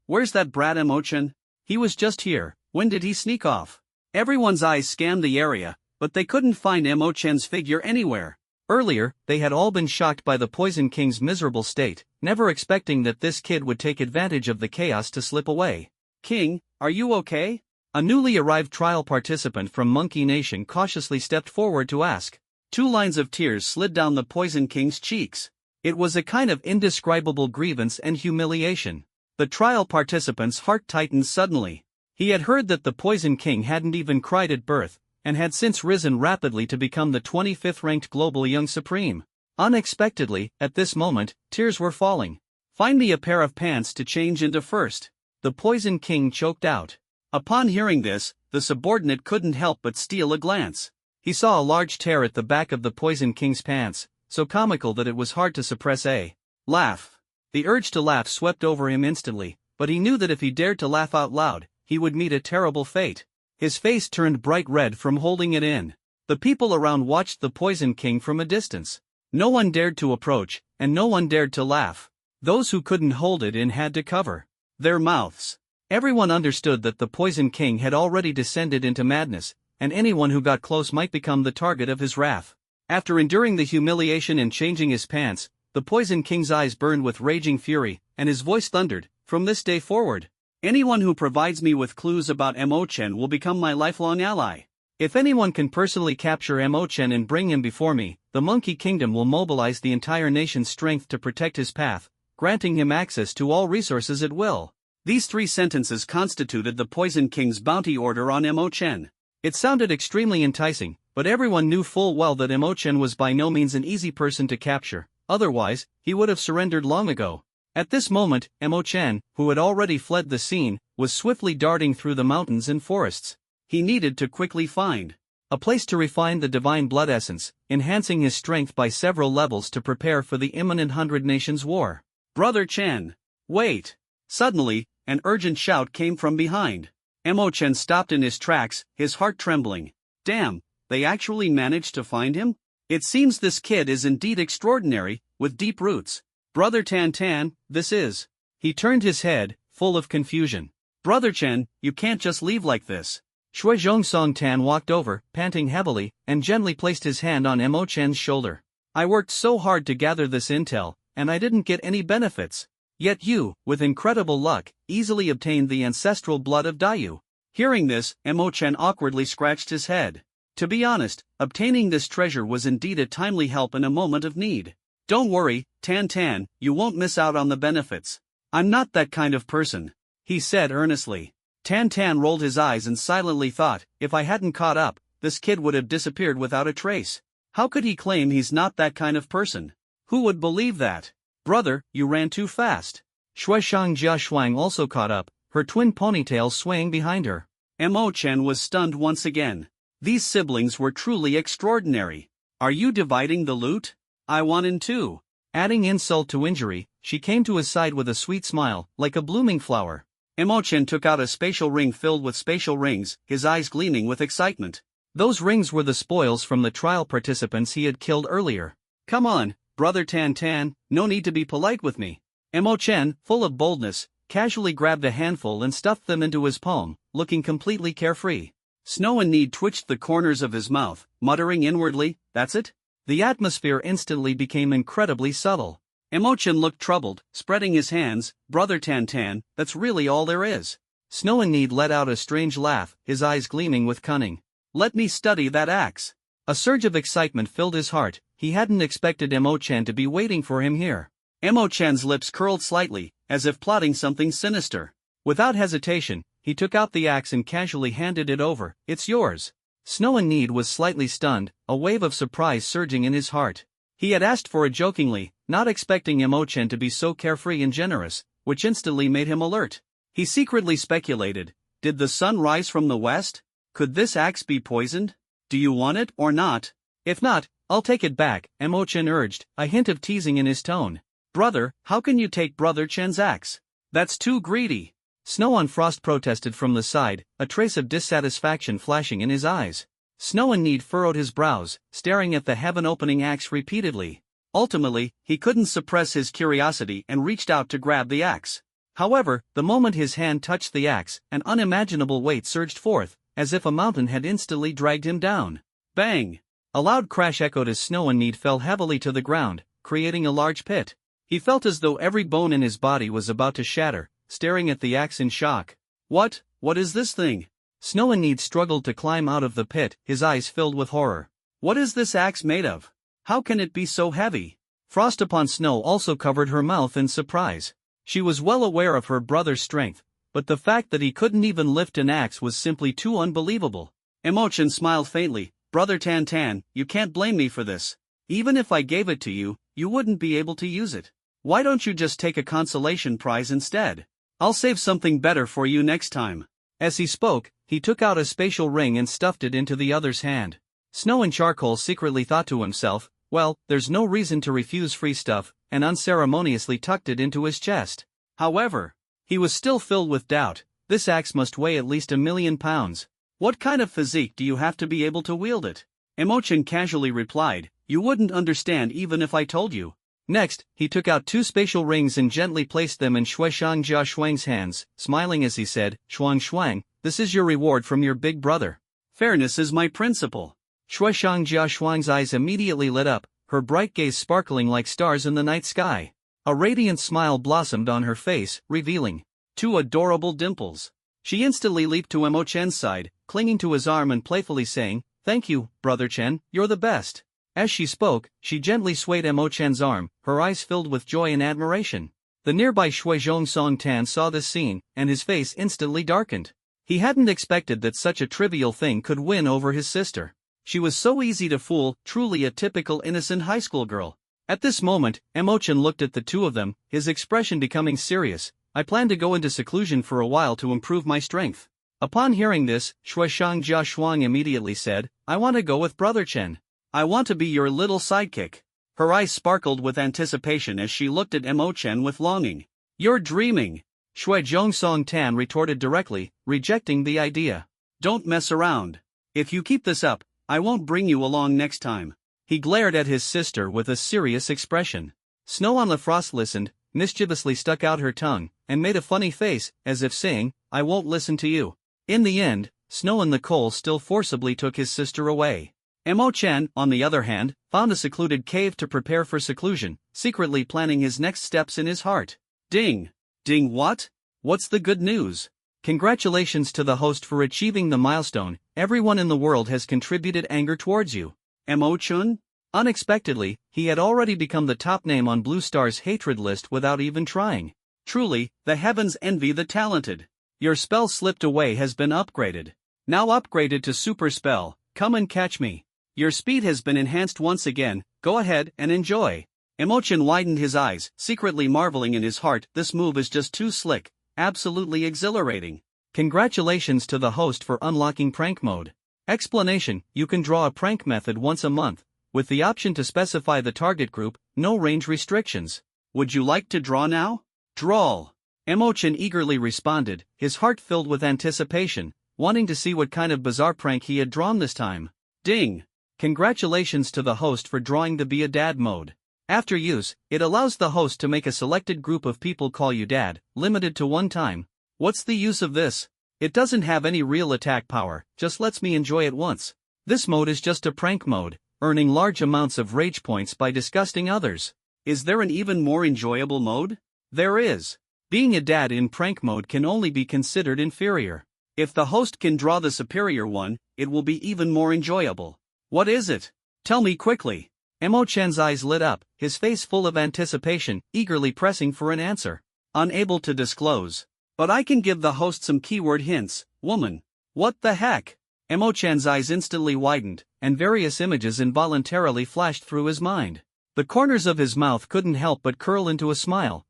Where's that brat Emochan? He was just here, when did he sneak off? Everyone's eyes scanned the area, but they couldn't find Emochan's figure anywhere. Earlier, they had all been shocked by the Poison King's miserable state, never expecting that this kid would take advantage of the chaos to slip away. King, are you okay? A newly arrived trial participant from Monkey Nation cautiously stepped forward to ask. 2 lines of tears slid down the Poison King's cheeks. It was a kind of indescribable grievance and humiliation. The trial participant's heart tightened suddenly. He had heard that the Poison King hadn't even cried at birth, and had since risen rapidly to become the 25th ranked global young supreme. Unexpectedly, at this moment, tears were falling. Find me a pair of pants to change into first. The Poison King choked out. Upon hearing this, the subordinate couldn't help but steal a glance. He saw a large tear at the back of the Poison King's pants, so comical that it was hard to suppress a laugh. The urge to laugh swept over him instantly, but he knew that if he dared to laugh out loud, he would meet a terrible fate. His face turned bright red from holding it in. The people around watched the Poison King from a distance. No one dared to approach, and no one dared to laugh. Those who couldn't hold it in had to cover their mouths. Everyone understood that the Poison King had already descended into madness, and anyone who got close might become the target of his wrath. After enduring the humiliation and changing his pants, the Poison King's eyes burned with raging fury, and his voice thundered, "From this day forward, anyone who provides me with clues about Emochan will become my lifelong ally. If anyone can personally capture Emochan and bring him before me, the Monkey Kingdom will mobilize the entire nation's strength to protect his path, granting him access to all resources at will." These 3 sentences constituted the Poison King's bounty order on Emochan. It sounded extremely enticing, but everyone knew full well that Emochan was by no means an easy person to capture, otherwise, he would have surrendered long ago. At this moment, Emochan, who had already fled the scene, was swiftly darting through the mountains and forests. He needed to quickly find a place to refine the divine blood essence, enhancing his strength by several levels to prepare for the imminent 100 Nations War. "Brother Chen! Wait!" Suddenly, an urgent shout came from behind. Emochan stopped in his tracks, his heart trembling. Damn, they actually managed to find him? It seems this kid is indeed extraordinary, with deep roots. "Brother Tan Tan, this is..." He turned his head, full of confusion. "Brother Chen, you can't just leave like this." Shuizhong Songtan walked over, panting heavily, and gently placed his hand on Emochan's shoulder. I worked so hard to gather this intel, and I didn't get any benefits. Yet you, with incredible luck, easily obtained the ancestral blood of Dayu. Hearing this, Emo-chan awkwardly scratched his head. To be honest, obtaining this treasure was indeed a timely help in a moment of need. Don't worry, Tan, you won't miss out on the benefits. I'm not that kind of person, he said earnestly. Tan rolled his eyes and silently thought, if I hadn't caught up, this kid would have disappeared without a trace. How could he claim he's not that kind of person? Who would believe that? Brother, you ran too fast. Shuishang Jiashuang also caught up, her twin ponytails swaying behind her. Emo-chan was stunned once again. These siblings were truly extraordinary. Are you dividing the loot? I want in too. Adding insult to injury, she came to his side with a sweet smile, like a blooming flower. Emo-chan took out a spatial ring filled with spatial rings, his eyes gleaming with excitement. Those rings were the spoils from the trial participants he had killed earlier. Come on, brother Tan, no need to be polite with me. Emo-chan, full of boldness, casually grabbed a handful and stuffed them into his palm, looking completely carefree. Snow and Need twitched the corners of his mouth, muttering inwardly, that's it? The atmosphere instantly became incredibly subtle. Emo-chan looked troubled, spreading his hands, brother Tan, that's really all there is. Snow and Need let out a strange laugh, his eyes gleaming with cunning. Let me study that axe. A surge of excitement filled his heart, he hadn't expected Emo-chan to be waiting for him here. Emo-chan's lips curled slightly, as if plotting something sinister. Without hesitation, he took out the axe and casually handed it over. It's yours. Snow and Need was slightly stunned, a wave of surprise surging in his heart. He had asked for it jokingly, not expecting Emo-chan to be so carefree and generous, which instantly made him alert. He secretly speculated, did the sun rise from the west? Could this axe be poisoned? Do you want it or not? If not, I'll take it back, Emo-chan urged, a hint of teasing in his tone. Brother, how can you take brother Chen's axe? That's too greedy. Snow on Frost protested from the side, a trace of dissatisfaction flashing in his eyes. Snow and Need furrowed his brows, staring at the heaven-opening axe repeatedly. Ultimately, he couldn't suppress his curiosity and reached out to grab the axe. However, the moment his hand touched the axe, an unimaginable weight surged forth, as if a mountain had instantly dragged him down. Bang! A loud crash echoed as Snow and Need fell heavily to the ground, creating a large pit. He felt as though every bone in his body was about to shatter, staring at the axe in shock. What is this thing? Snow and Need struggled to climb out of the pit, his eyes filled with horror. What is this axe made of? How can it be so heavy? Frost upon Snow also covered her mouth in surprise. She was well aware of her brother's strength, but the fact that he couldn't even lift an axe was simply too unbelievable. Emo-chan smiled faintly, brother Tan, you can't blame me for this. Even if I gave it to you, you wouldn't be able to use it. Why don't you just take a consolation prize instead? I'll save something better for you next time. As he spoke, he took out a spatial ring and stuffed it into the other's hand. Snow and Charcoal secretly thought to himself, well, there's no reason to refuse free stuff, and unceremoniously tucked it into his chest. However, he was still filled with doubt. This axe must weigh at least 1,000,000 pounds. What kind of physique do you have to be able to wield it? Emo-chan casually replied, you wouldn't understand even if I told you. Next, he took out 2 spatial rings and gently placed them in Shuishang Jiashuang's hands, smiling as he said, Shuang, this is your reward from your big brother. Fairness is my principle. Shuishang Jiashuang's eyes immediately lit up, her bright gaze sparkling like stars in the night sky. A radiant smile blossomed on her face, revealing 2 adorable dimples. She instantly leaped to Emo-chan's side, clinging to his arm and playfully saying, thank you, brother Chen, you're the best. As she spoke, she gently swayed Emo-chan's arm, her eyes filled with joy and admiration. The nearby Shuizhong Song Tan saw this scene, and his face instantly darkened. He hadn't expected that such a trivial thing could win over his sister. She was so easy to fool, truly a typical innocent high school girl. At this moment, Emo-chan looked at the two of them, his expression becoming serious. I plan to go into seclusion for a while to improve my strength. Upon hearing this, Shuishang Jiashuang immediately said, I want to go with brother Chen. I want to be your little sidekick. Her eyes sparkled with anticipation as she looked at Emo-chan with longing. You're dreaming. Shuizhong Song Tan retorted directly, rejecting the idea. Don't mess around. If you keep this up, I won't bring you along next time. He glared at his sister with a serious expression. Snow on the Frost listened, mischievously stuck out her tongue, and made a funny face, as if saying, I won't listen to you. In the end, Snow and the Coal still forcibly took his sister away. Mo-chan, on the other hand, found a secluded cave to prepare for seclusion, secretly planning his next steps in his heart. Ding! Ding what? What's the good news? Congratulations to the host for achieving the milestone. Everyone in the world has contributed anger towards you. Mo-chun? Unexpectedly, he had already become the top name on Blue Star's hatred list without even trying. Truly, the heavens envy the talented. Your spell slipped away has been upgraded. Now upgraded to super spell, come and catch me. Your speed has been enhanced once again, go ahead and enjoy. Emochan widened his eyes, secretly marveling in his heart, this move is just too slick, absolutely exhilarating. Congratulations to the host for unlocking prank mode. Explanation, you can draw a prank method once a month, with the option to specify the target group, no range restrictions. Would you like to draw now? Drawl. Emochan eagerly responded, his heart filled with anticipation, wanting to see what kind of bizarre prank he had drawn this time. Ding! Congratulations to the host for drawing the Be a Dad mode. After use, it allows the host to make a selected group of people call you dad, limited to one time. What's the use of this? It doesn't have any real attack power, just lets me enjoy it once. This mode is just a prank mode, earning large amounts of rage points by disgusting others. Is there an even more enjoyable mode? There is. Being a dad in prank mode can only be considered inferior. If the host can draw the superior one, it will be even more enjoyable. What is it? Tell me quickly. Emochan's eyes lit up, his face full of anticipation, eagerly pressing for an answer. Unable to disclose. But I can give the host some keyword hints. Woman. What the heck? Emochan's eyes instantly widened, and various images involuntarily flashed through his mind. The corners of his mouth couldn't help but curl into a smile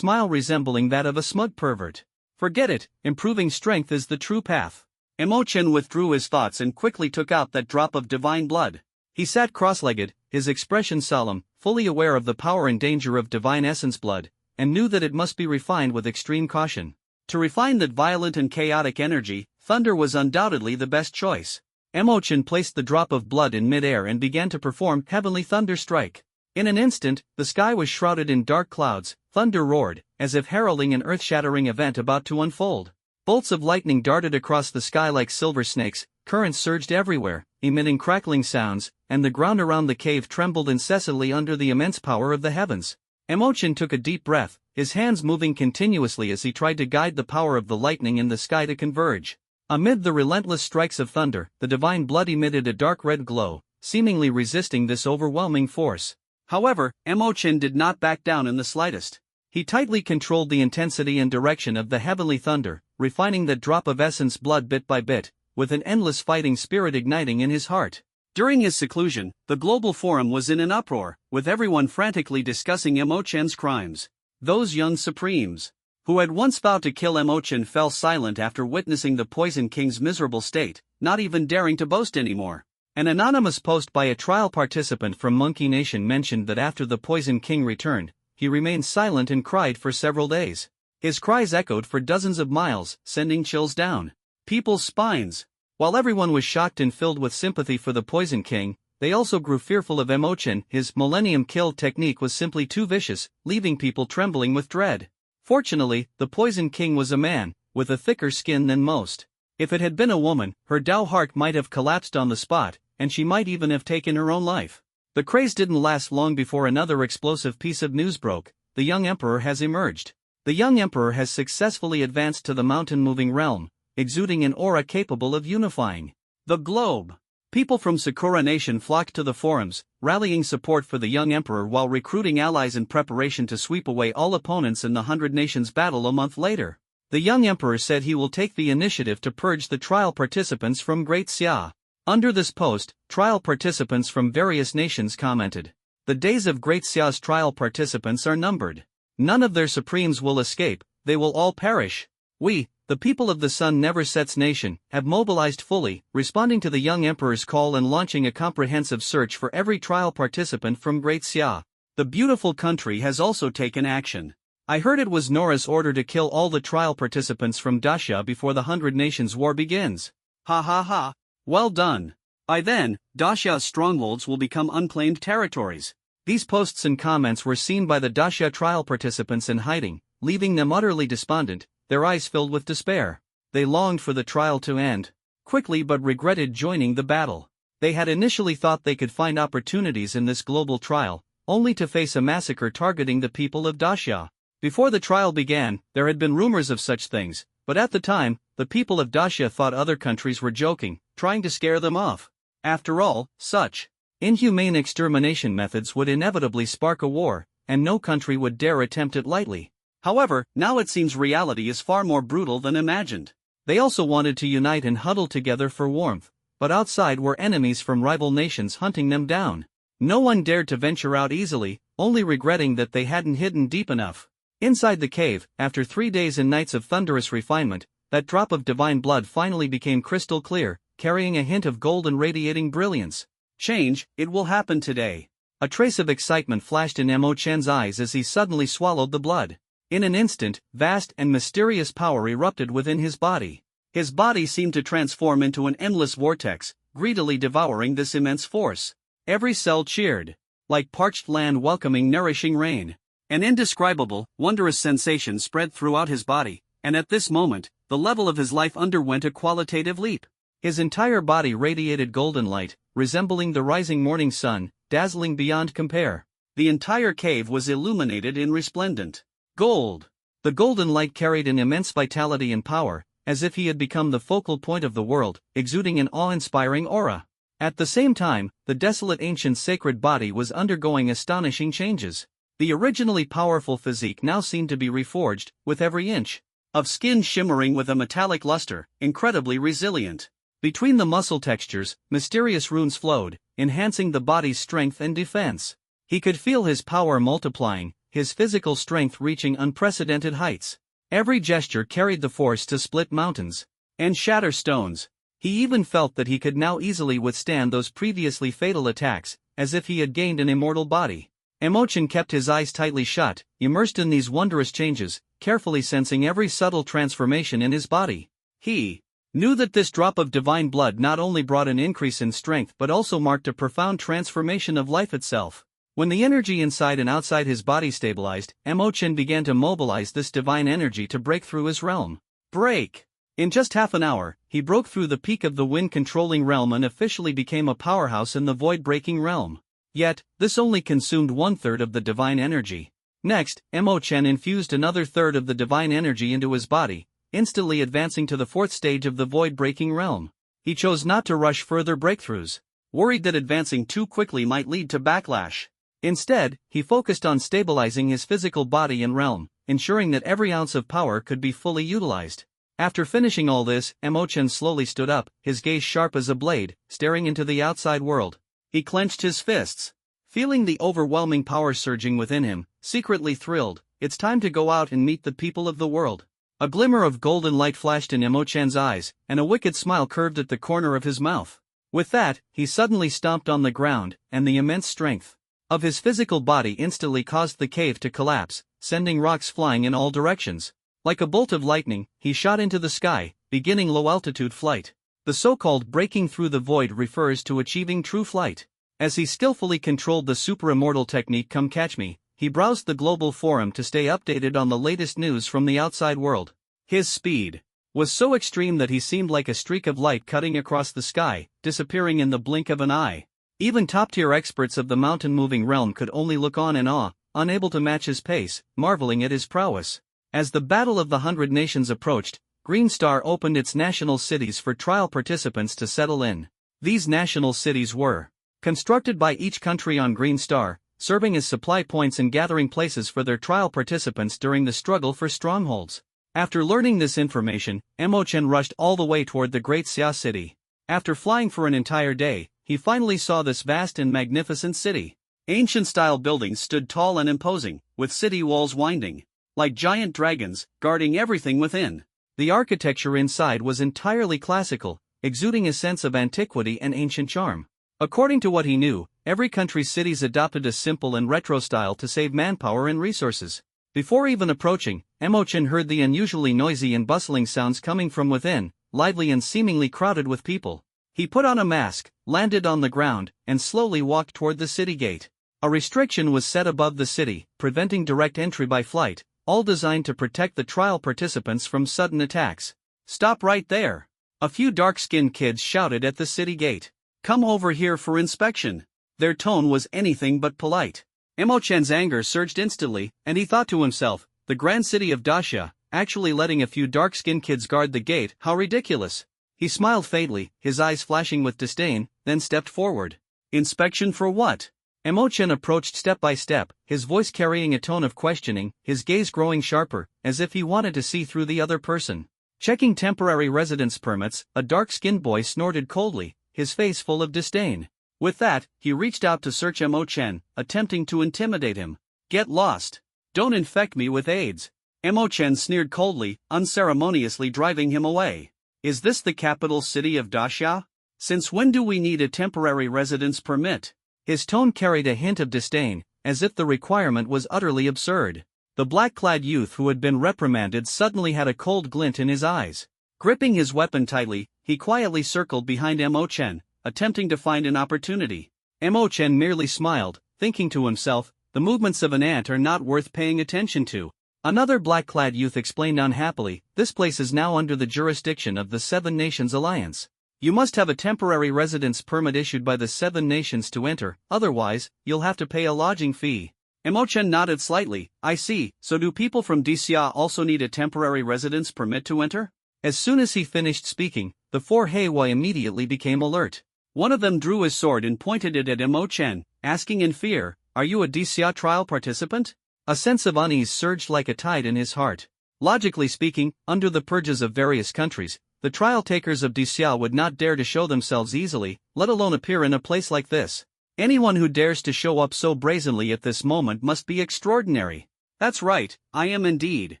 resembling that of a smug pervert. Forget it, improving strength is the true path. Emochan withdrew his thoughts and quickly took out that drop of divine blood. He sat cross-legged, his expression solemn, fully aware of the power and danger of divine essence blood, and knew that it must be refined with extreme caution. To refine that violent and chaotic energy, thunder was undoubtedly the best choice. Emochan placed the drop of blood in mid-air and began to perform Heavenly Thunder Strike. In an instant, the sky was shrouded in dark clouds, thunder roared, as if heralding an earth-shattering event about to unfold. Bolts of lightning darted across the sky like silver snakes, currents surged everywhere, emitting crackling sounds, and the ground around the cave trembled incessantly under the immense power of the heavens. Emochan took a deep breath, his hands moving continuously as he tried to guide the power of the lightning in the sky to converge. Amid the relentless strikes of thunder, the divine blood emitted a dark red glow, seemingly resisting this overwhelming force. However, Emochan did not back down in the slightest. He tightly controlled the intensity and direction of the heavenly thunder, refining that drop of essence blood bit by bit, with an endless fighting spirit igniting in his heart. During his seclusion, the global forum was in an uproar, with everyone frantically discussing Emochan's crimes. Those young supremes, who had once vowed to kill Emochan, fell silent after witnessing the Poison King's miserable state, not even daring to boast anymore. An anonymous post by a trial participant from Monkey Nation mentioned that after the Poison King returned, he remained silent and cried for several days. His cries echoed for dozens of miles, sending chills down people's spines. While everyone was shocked and filled with sympathy for the Poison King, they also grew fearful of Emochan. His Millennium Kill technique was simply too vicious, leaving people trembling with dread. Fortunately, the Poison King was a man, with a thicker skin than most. If it had been a woman, her Dao heart might have collapsed on the spot, and she might even have taken her own life. The craze didn't last long before another explosive piece of news broke. The young emperor has emerged. The young emperor has successfully advanced to the mountain-moving realm, exuding an aura capable of unifying the globe. People from Sakura Nation flocked to the forums, rallying support for the young emperor while recruiting allies in preparation to sweep away all opponents in the 100 Nations battle a month later. The young emperor said he will take the initiative to purge the trial participants from Great Xia. Under this post, trial participants from various nations commented, "The days of Great Xia's trial participants are numbered. None of their supremes will escape, they will all perish. We, the people of the Sun Never Sets Nation, have mobilized fully, responding to the young emperor's call and launching a comprehensive search for every trial participant from Great Xia. The beautiful country has also taken action. I heard it was Nora's order to kill all the trial participants from Daxia before the 100 Nations War begins. Ha ha ha. Well done. By then, Daxia's strongholds will become unclaimed territories." These posts and comments were seen by the Daxia trial participants in hiding, leaving them utterly despondent, their eyes filled with despair. They longed for the trial to end quickly but regretted joining the battle. They had initially thought they could find opportunities in this global trial, only to face a massacre targeting the people of Dacia. Before the trial began, there had been rumors of such things, but at the time, the people of Dacia thought other countries were joking, trying to scare them off. After all, such inhumane extermination methods would inevitably spark a war, and no country would dare attempt it lightly. However, now it seems reality is far more brutal than imagined. They also wanted to unite and huddle together for warmth, but outside were enemies from rival nations hunting them down. No one dared to venture out easily, only regretting that they hadn't hidden deep enough. Inside the cave, after 3 days and nights of thunderous refinement, that drop of divine blood finally became crystal clear, carrying a hint of gold and radiating brilliance. Change, it will happen today. A trace of excitement flashed in Mo Chen's eyes as he suddenly swallowed the blood. In an instant, vast and mysterious power erupted within his body. His body seemed to transform into an endless vortex, greedily devouring this immense force. Every cell cheered, like parched land welcoming nourishing rain. An indescribable, wondrous sensation spread throughout his body, and at this moment, the level of his life underwent a qualitative leap. His entire body radiated golden light, resembling the rising morning sun, dazzling beyond compare. The entire cave was illuminated in resplendent gold. The golden light carried an immense vitality and power, as if he had become the focal point of the world, exuding an awe-inspiring aura. At the same time, the desolate ancient sacred body was undergoing astonishing changes. The originally powerful physique now seemed to be reforged, with every inch of skin shimmering with a metallic luster, incredibly resilient. Between the muscle textures, mysterious runes flowed, enhancing the body's strength and defense. He could feel his power multiplying, his physical strength reaching unprecedented heights. Every gesture carried the force to split mountains and shatter stones. He even felt that he could now easily withstand those previously fatal attacks, as if he had gained an immortal body. Mo Chen kept his eyes tightly shut, immersed in these wondrous changes, carefully sensing every subtle transformation in his body. He knew that this drop of divine blood not only brought an increase in strength but also marked a profound transformation of life itself. When the energy inside and outside his body stabilized, Mo Chen began to mobilize this divine energy to break through his realm. Break! In just half an hour, he broke through the peak of the wind-controlling realm and officially became a powerhouse in the void-breaking realm. Yet, this only consumed 1/3 of the divine energy. Next, Mo Chen infused another third of the divine energy into his body, instantly advancing to the 4th stage of the void-breaking realm. He chose not to rush further breakthroughs, worried that advancing too quickly might lead to backlash. Instead, he focused on stabilizing his physical body and realm, ensuring that every ounce of power could be fully utilized. After finishing all this, Mo Chen slowly stood up, his gaze sharp as a blade, staring into the outside world. He clenched his fists, feeling the overwhelming power surging within him, secretly thrilled. It's time to go out and meet the people of the world. A glimmer of golden light flashed in Mo Chen's eyes, and a wicked smile curved at the corner of his mouth. With that, he suddenly stomped on the ground, and the immense strength of his physical body instantly caused the cave to collapse, sending rocks flying in all directions. Like a bolt of lightning, he shot into the sky, beginning low-altitude flight. The so-called breaking through the void refers to achieving true flight. As he skillfully controlled the super-immortal technique Come Catch Me, he browsed the global forum to stay updated on the latest news from the outside world. His speed was so extreme that he seemed like a streak of light cutting across the sky, disappearing in the blink of an eye. Even top-tier experts of the mountain-moving realm could only look on in awe, unable to match his pace, marveling at his prowess. As the Battle of the 100 Nations approached, Green Star opened its national cities for trial participants to settle in. These national cities were constructed by each country on Green Star, serving as supply points and gathering places for their trial participants during the struggle for strongholds. After learning this information, Mo Chen rushed all the way toward the Great Xia City. After flying for an entire day, he finally saw this vast and magnificent city. Ancient-style buildings stood tall and imposing, with city walls winding like giant dragons, guarding everything within. The architecture inside was entirely classical, exuding a sense of antiquity and ancient charm. According to what he knew, every country's cities adopted a simple and retro style to save manpower and resources. Before even approaching, Mo Chen heard the unusually noisy and bustling sounds coming from within, lively and seemingly crowded with people. He put on a mask, landed on the ground, and slowly walked toward the city gate. A restriction was set above the city, preventing direct entry by flight, all designed to protect the trial participants from sudden attacks. "Stop right there!" a few dark-skinned kids shouted at the city gate. Come over here for inspection. Their tone was anything but polite. Emochen's anger surged instantly, and he thought to himself, the grand city of Dacia, actually letting a few dark-skinned kids guard the gate, how ridiculous. He smiled faintly, his eyes flashing with disdain, then stepped forward. Inspection for what? Emochen approached step by step, his voice carrying a tone of questioning, his gaze growing sharper, as if he wanted to see through the other person. Checking temporary residence permits, a dark-skinned boy snorted coldly, his face full of disdain. With that, he reached out to search Emochen, attempting to intimidate him. Get lost. Don't infect me with AIDS. Emochen sneered coldly, unceremoniously driving him away. Is this the capital city of Dacia? Since when do we need a temporary residence permit? His tone carried a hint of disdain, as if the requirement was utterly absurd. The black-clad youth who had been reprimanded suddenly had a cold glint in his eyes. Gripping his weapon tightly, he quietly circled behind Emochen, attempting to find an opportunity. Emochen merely smiled, thinking to himself, the movements of an ant are not worth paying attention to. Another black-clad youth explained unhappily, this place is now under the jurisdiction of the Seven Nations Alliance. You must have a temporary residence permit issued by the Seven Nations to enter, otherwise, you'll have to pay a lodging fee. Emochen nodded slightly. I see, so do people from Dacia also need a temporary residence permit to enter? As soon as he finished speaking, the four Heiwa immediately became alert. One of them drew his sword and pointed it at Emochen, asking in fear, Are you a Dacia trial participant? A sense of unease surged like a tide in his heart. Logically speaking, under the purges of various countries, the trial takers of Dacia would not dare to show themselves easily, let alone appear in a place like this. Anyone who dares to show up so brazenly at this moment must be extraordinary. That's right, I am indeed.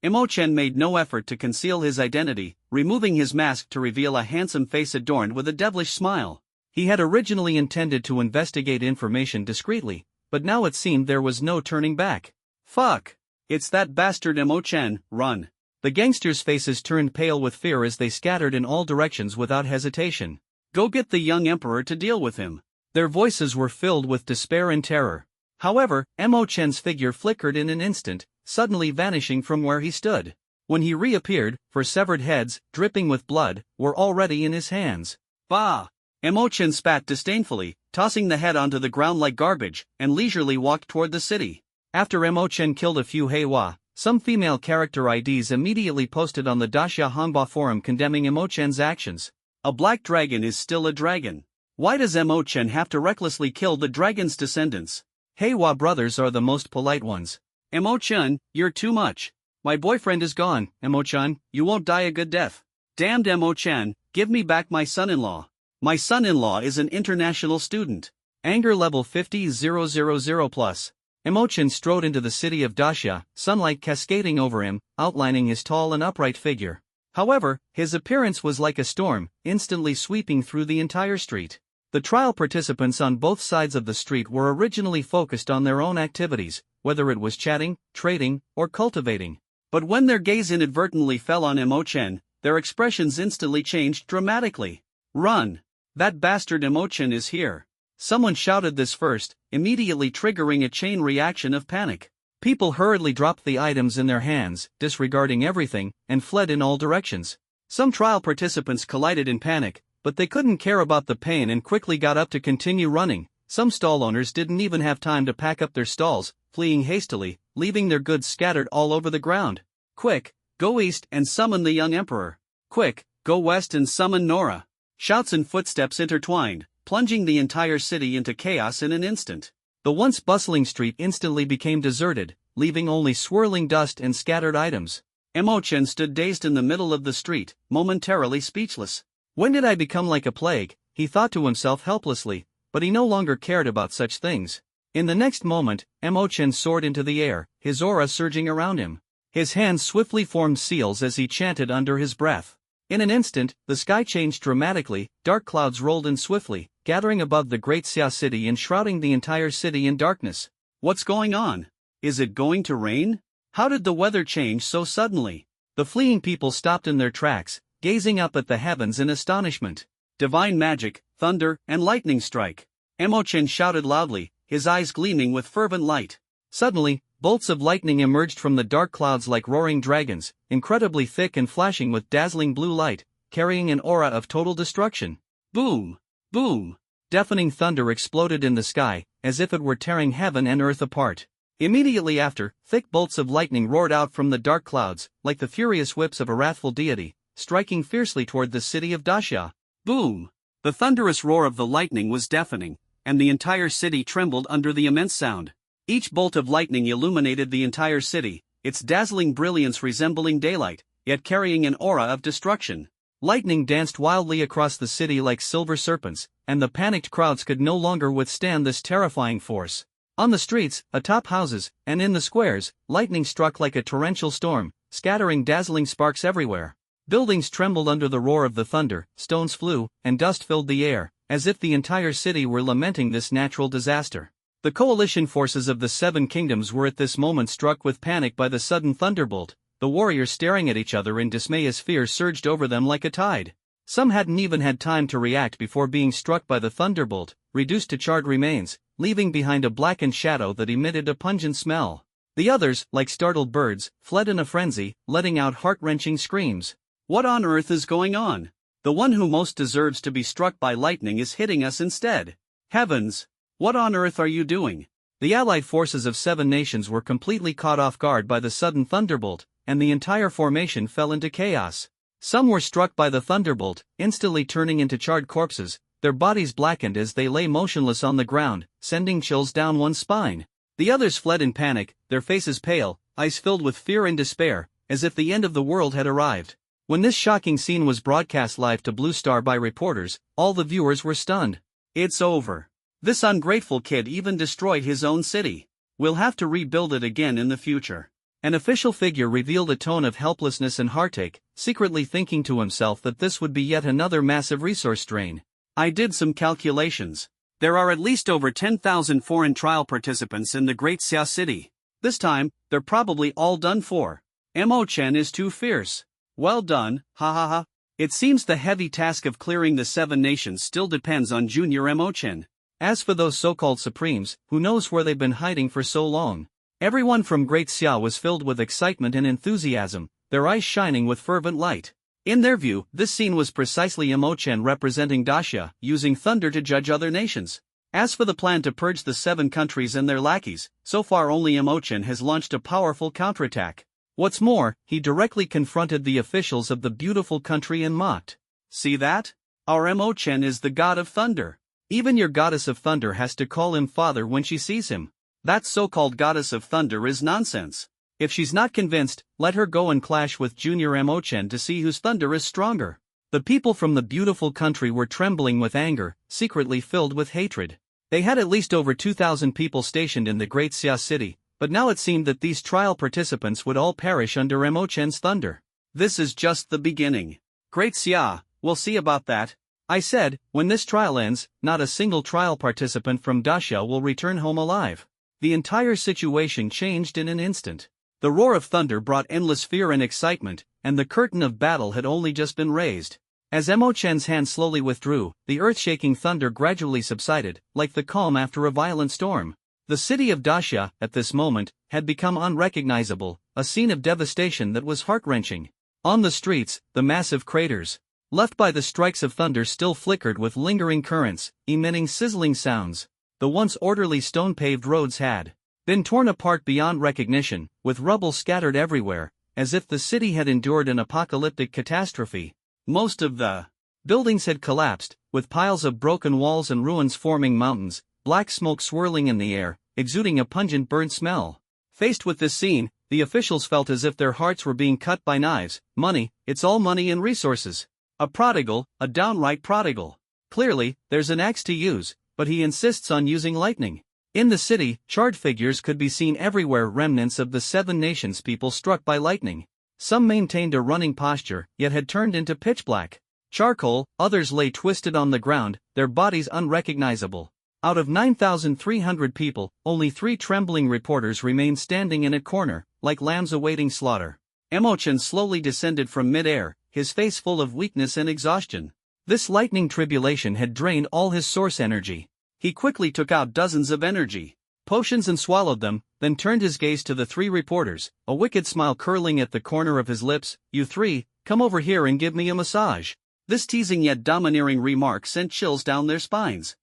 Emochen made no effort to conceal his identity, removing his mask to reveal a handsome face adorned with a devilish smile. He had originally intended to investigate information discreetly, but now it seemed there was no turning back. Fuck! It's that bastard Emochen, run! The gangsters' faces turned pale with fear as they scattered in all directions without hesitation. Go get the young emperor to deal with him. Their voices were filled with despair and terror. However, Emochen's figure flickered in an instant, suddenly vanishing from where he stood. When he reappeared, four severed heads, dripping with blood, were already in his hands. Bah! Emochen spat disdainfully, tossing the head onto the ground like garbage, and leisurely walked toward the city. After Emochen killed a few Heiwa, some female character IDs immediately posted on the Dacia Hanba forum condemning Emochen's actions. A black dragon is still a dragon. Why does Emochen have to recklessly kill the dragon's descendants? Heiwa brothers are the most polite ones. Emochen, you're too much. My boyfriend is gone, Emochen, you won't die a good death. Damned Emochen, give me back my son-in-law. My son-in-law is an international student. Anger level 50,000 plus. Emochen strode into the city of Dacia, sunlight cascading over him, outlining his tall and upright figure. However, his appearance was like a storm, instantly sweeping through the entire street. The trial participants on both sides of the street were originally focused on their own activities, whether it was chatting, trading, or cultivating. But when their gaze inadvertently fell on Emochen, their expressions instantly changed dramatically. Run! That bastard Emochen is here. Someone shouted this first, immediately triggering a chain reaction of panic. People hurriedly dropped the items in their hands, disregarding everything, and fled in all directions. Some trial participants collided in panic, but they couldn't care about the pain and quickly got up to continue running. Some stall owners didn't even have time to pack up their stalls, fleeing hastily, leaving their goods scattered all over the ground. Quick, go east and summon the young emperor. Quick, go west and summon Nora. Shouts and footsteps intertwined, plunging the entire city into chaos in an instant. The once bustling street instantly became deserted, leaving only swirling dust and scattered items. Emochen stood dazed in the middle of the street, momentarily speechless. When did I become like a plague? He thought to himself helplessly, but he no longer cared about such things. In the next moment, Emochen soared into the air, his aura surging around him. His hands swiftly formed seals as he chanted under his breath. In an instant, the sky changed dramatically, dark clouds rolled in swiftly, gathering above the great Xia city and shrouding the entire city in darkness. What's going on? Is it going to rain? How did the weather change so suddenly? The fleeing people stopped in their tracks, gazing up at the heavens in astonishment. Divine magic, thunder, and lightning strike. Emochen shouted loudly, his eyes gleaming with fervent light. Suddenly, bolts of lightning emerged from the dark clouds like roaring dragons, incredibly thick and flashing with dazzling blue light, carrying an aura of total destruction. Boom! Boom! deafening thunder exploded in the sky, as if it were tearing heaven and earth apart. Immediately after, thick bolts of lightning roared out from the dark clouds, like the furious whips of a wrathful deity, striking fiercely toward the city of Dacia. Boom! The thunderous roar of the lightning was deafening, and the entire city trembled under the immense sound. Each bolt of lightning illuminated the entire city, its dazzling brilliance resembling daylight, yet carrying an aura of destruction. Lightning danced wildly across the city like silver serpents, and the panicked crowds could no longer withstand this terrifying force. On the streets, atop houses, and in the squares, lightning struck like a torrential storm, scattering dazzling sparks everywhere. Buildings trembled under the roar of the thunder, stones flew, and dust filled the air, as if the entire city were lamenting this natural disaster. The coalition forces of the Seven Kingdoms were at this moment struck with panic by the sudden thunderbolt, the warriors staring at each other in dismay as fear surged over them like a tide. Some hadn't even had time to react before being struck by the thunderbolt, reduced to charred remains, leaving behind a blackened shadow that emitted a pungent smell. The others, like startled birds, fled in a frenzy, letting out heart-wrenching screams. What on earth is going on? The one who most deserves to be struck by lightning is hitting us instead. Heavens! What on earth are you doing? The allied forces of 7 nations were completely caught off guard by the sudden thunderbolt, and the entire formation fell into chaos. Some were struck by the thunderbolt, instantly turning into charred corpses, their bodies blackened as they lay motionless on the ground, sending chills down one's spine. The others fled in panic, their faces pale, eyes filled with fear and despair, as if the end of the world had arrived. When this shocking scene was broadcast live to Blue Star by reporters, all the viewers were stunned. It's over. This ungrateful kid even destroyed his own city. We'll have to rebuild it again in the future. An official figure revealed a tone of helplessness and heartache, secretly thinking to himself that this would be yet another massive resource drain. I did some calculations. There are at least over 10,000 foreign trial participants in the Great Xia city. This time, they're probably all done for. Mo Chen is too fierce. Well done, ha ha ha. It seems the heavy task of clearing the 7 nations still depends on Junior Mo Chen. As for those so-called Supremes, who knows where they've been hiding for so long? Everyone from Great Xia was filled with excitement and enthusiasm, their eyes shining with fervent light. In their view, this scene was precisely Mo Chen representing Dacia, using thunder to judge other nations. As for the plan to purge the 7 countries and their lackeys, so far only Mo Chen has launched a powerful counterattack. What's more, he directly confronted the officials of the beautiful country and mocked. See that? Our Mo Chen is the god of thunder. Even your goddess of thunder has to call him father when she sees him. That so-called goddess of thunder is nonsense. If she's not convinced, let her go and clash with Junior Mo Chen to see whose thunder is stronger. The people from the beautiful country were trembling with anger, secretly filled with hatred. They had at least over 2,000 people stationed in the Great Xia city, but now it seemed that these trial participants would all perish under Mo Chen's thunder. This is just the beginning. Great Xia, we'll see about that. I said, when this trial ends, not a single trial participant from Dacia will return home alive. The entire situation changed in an instant. The roar of thunder brought endless fear and excitement, and the curtain of battle had only just been raised. As Mo Chen's hand slowly withdrew, the earth-shaking thunder gradually subsided, like the calm after a violent storm. The city of Dacia, at this moment, had become unrecognizable, a scene of devastation that was heart-wrenching. On the streets, the massive craters, left by the strikes of thunder, still flickered with lingering currents, emitting sizzling sounds. The once orderly stone-paved roads had been torn apart beyond recognition, with rubble scattered everywhere, as if the city had endured an apocalyptic catastrophe. Most of the buildings had collapsed, with piles of broken walls and ruins forming mountains, black smoke swirling in the air, exuding a pungent burnt smell. Faced with this scene, the officials felt as if their hearts were being cut by knives. Money, it's all money and resources. A prodigal, a downright prodigal. Clearly, there's an axe to use, but he insists on using lightning. In the city, charred figures could be seen everywhere, remnants of the 7 nations people struck by lightning. Some maintained a running posture, yet had turned into pitch black charcoal, others lay twisted on the ground, their bodies unrecognizable. Out of 9,300 people, only 3 trembling reporters remained standing in a corner, like lambs awaiting slaughter. Mo Chen slowly descended from mid-air, his face full of weakness and exhaustion. This lightning tribulation had drained all his source energy. He quickly took out dozens of energy potions and swallowed them, then turned his gaze to the 3 reporters, a wicked smile curling at the corner of his lips. You 3, come over here and give me a massage. This teasing yet domineering remark sent chills down their spines.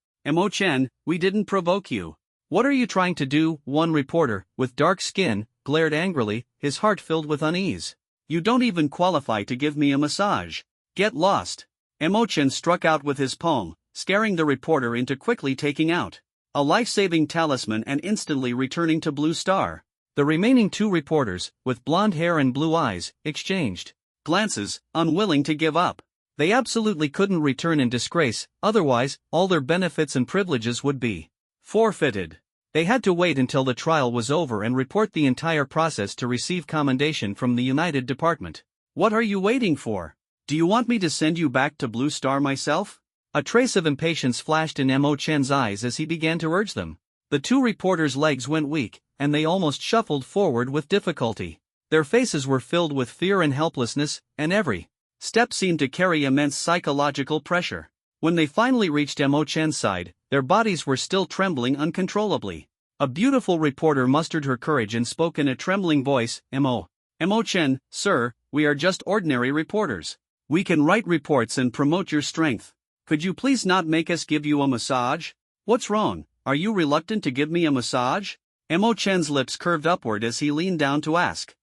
Chen, we didn't provoke you. What are you trying to do? One reporter, with dark skin, glared angrily, his heart filled with unease. You don't even qualify to give me a massage. Get lost. Chen struck out with his palm, scaring the reporter into quickly taking out a life-saving talisman and instantly returning to Blue Star. The remaining two reporters, with blonde hair and blue eyes, exchanged glances, unwilling to give up. They absolutely couldn't return in disgrace, otherwise, all their benefits and privileges would be forfeited. They had to wait until the trial was over and report the entire process to receive commendation from the United Department. What are you waiting for? Do you want me to send you back to Blue Star myself? A trace of impatience flashed in Chen's eyes as he began to urge them. The two reporters' legs went weak, and they almost shuffled forward with difficulty. Their faces were filled with fear and helplessness, and every step seemed to carry immense psychological pressure. When they finally reached Chen's side, their bodies were still trembling uncontrollably. A beautiful reporter mustered her courage and spoke in a trembling voice, Chen, sir, we are just ordinary reporters. We can write reports and promote your strength. Could you please not make us give you a massage? What's wrong? Are you reluctant to give me a massage? Chen's lips curved upward as he leaned down to ask.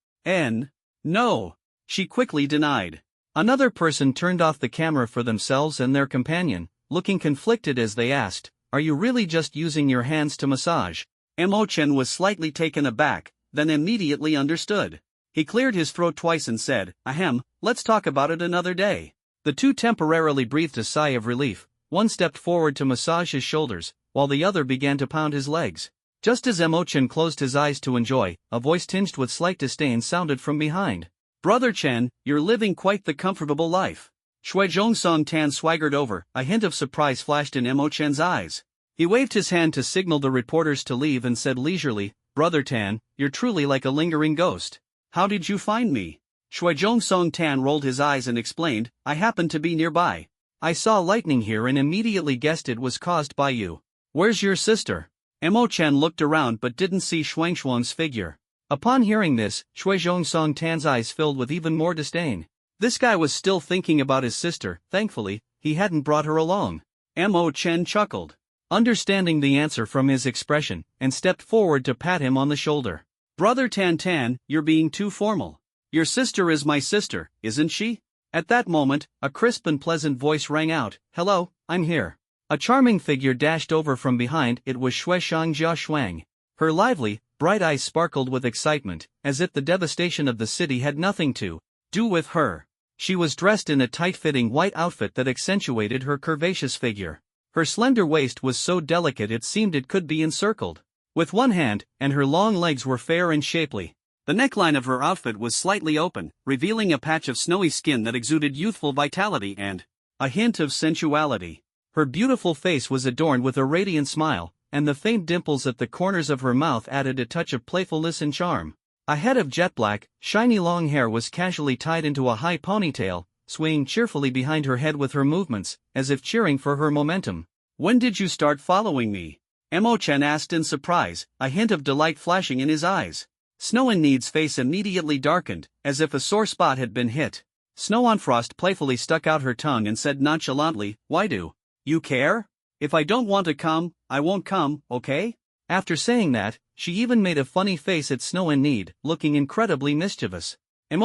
No. She quickly denied. Another person turned off the camera for themselves and their companion, looking conflicted as they asked, Are you really just using your hands to massage? Chen was slightly taken aback, then immediately understood. He cleared his throat twice and said, let's talk about it another day. The two temporarily breathed a sigh of relief. One stepped forward to massage his shoulders, while the other began to pound his legs. Just as Chen closed his eyes to enjoy, a voice tinged with slight disdain sounded from behind. Brother Chen, you're living quite the comfortable life. Song Tan swaggered over, a hint of surprise flashed in Chen's eyes. He waved his hand to signal the reporters to leave and said leisurely, Brother Tan, you're truly like a lingering ghost. How did you find me? Song Tan rolled his eyes and explained, I happened to be nearby. I saw lightning here and immediately guessed it was caused by you. Where's your sister? Chen looked around but didn't see Shuang's figure. Upon hearing this, Song Tan's eyes filled with even more disdain. This guy was still thinking about his sister. Thankfully, he hadn't brought her along. Chen chuckled, understanding the answer from his expression, and stepped forward to pat him on the shoulder. Brother Tan, you're being too formal. Your sister is my sister, isn't she? At that moment, a crisp and pleasant voice rang out, Hello, I'm here. A charming figure dashed over from behind. It was Shuang. Her lively, bright eyes sparkled with excitement, as if the devastation of the city had nothing to do with her. She was dressed in a tight-fitting white outfit that accentuated her curvaceous figure. Her slender waist was so delicate it seemed it could be encircled with one hand, and her long legs were fair and shapely. The neckline of her outfit was slightly open, revealing a patch of snowy skin that exuded youthful vitality and a hint of sensuality. Her beautiful face was adorned with a radiant smile, and the faint dimples at the corners of her mouth added a touch of playfulness and charm. A head of jet-black, shiny long hair was casually tied into a high ponytail, swaying cheerfully behind her head with her movements, as if cheering for her momentum. When did you start following me? Chen asked in surprise, a hint of delight flashing in his eyes. Snow and Need's face immediately darkened, as if a sore spot had been hit. Snow on Frost playfully stuck out her tongue and said nonchalantly, Why do you care? If I don't want to come, I won't come, okay? After saying that, she even made a funny face at Snow and Need, looking incredibly mischievous.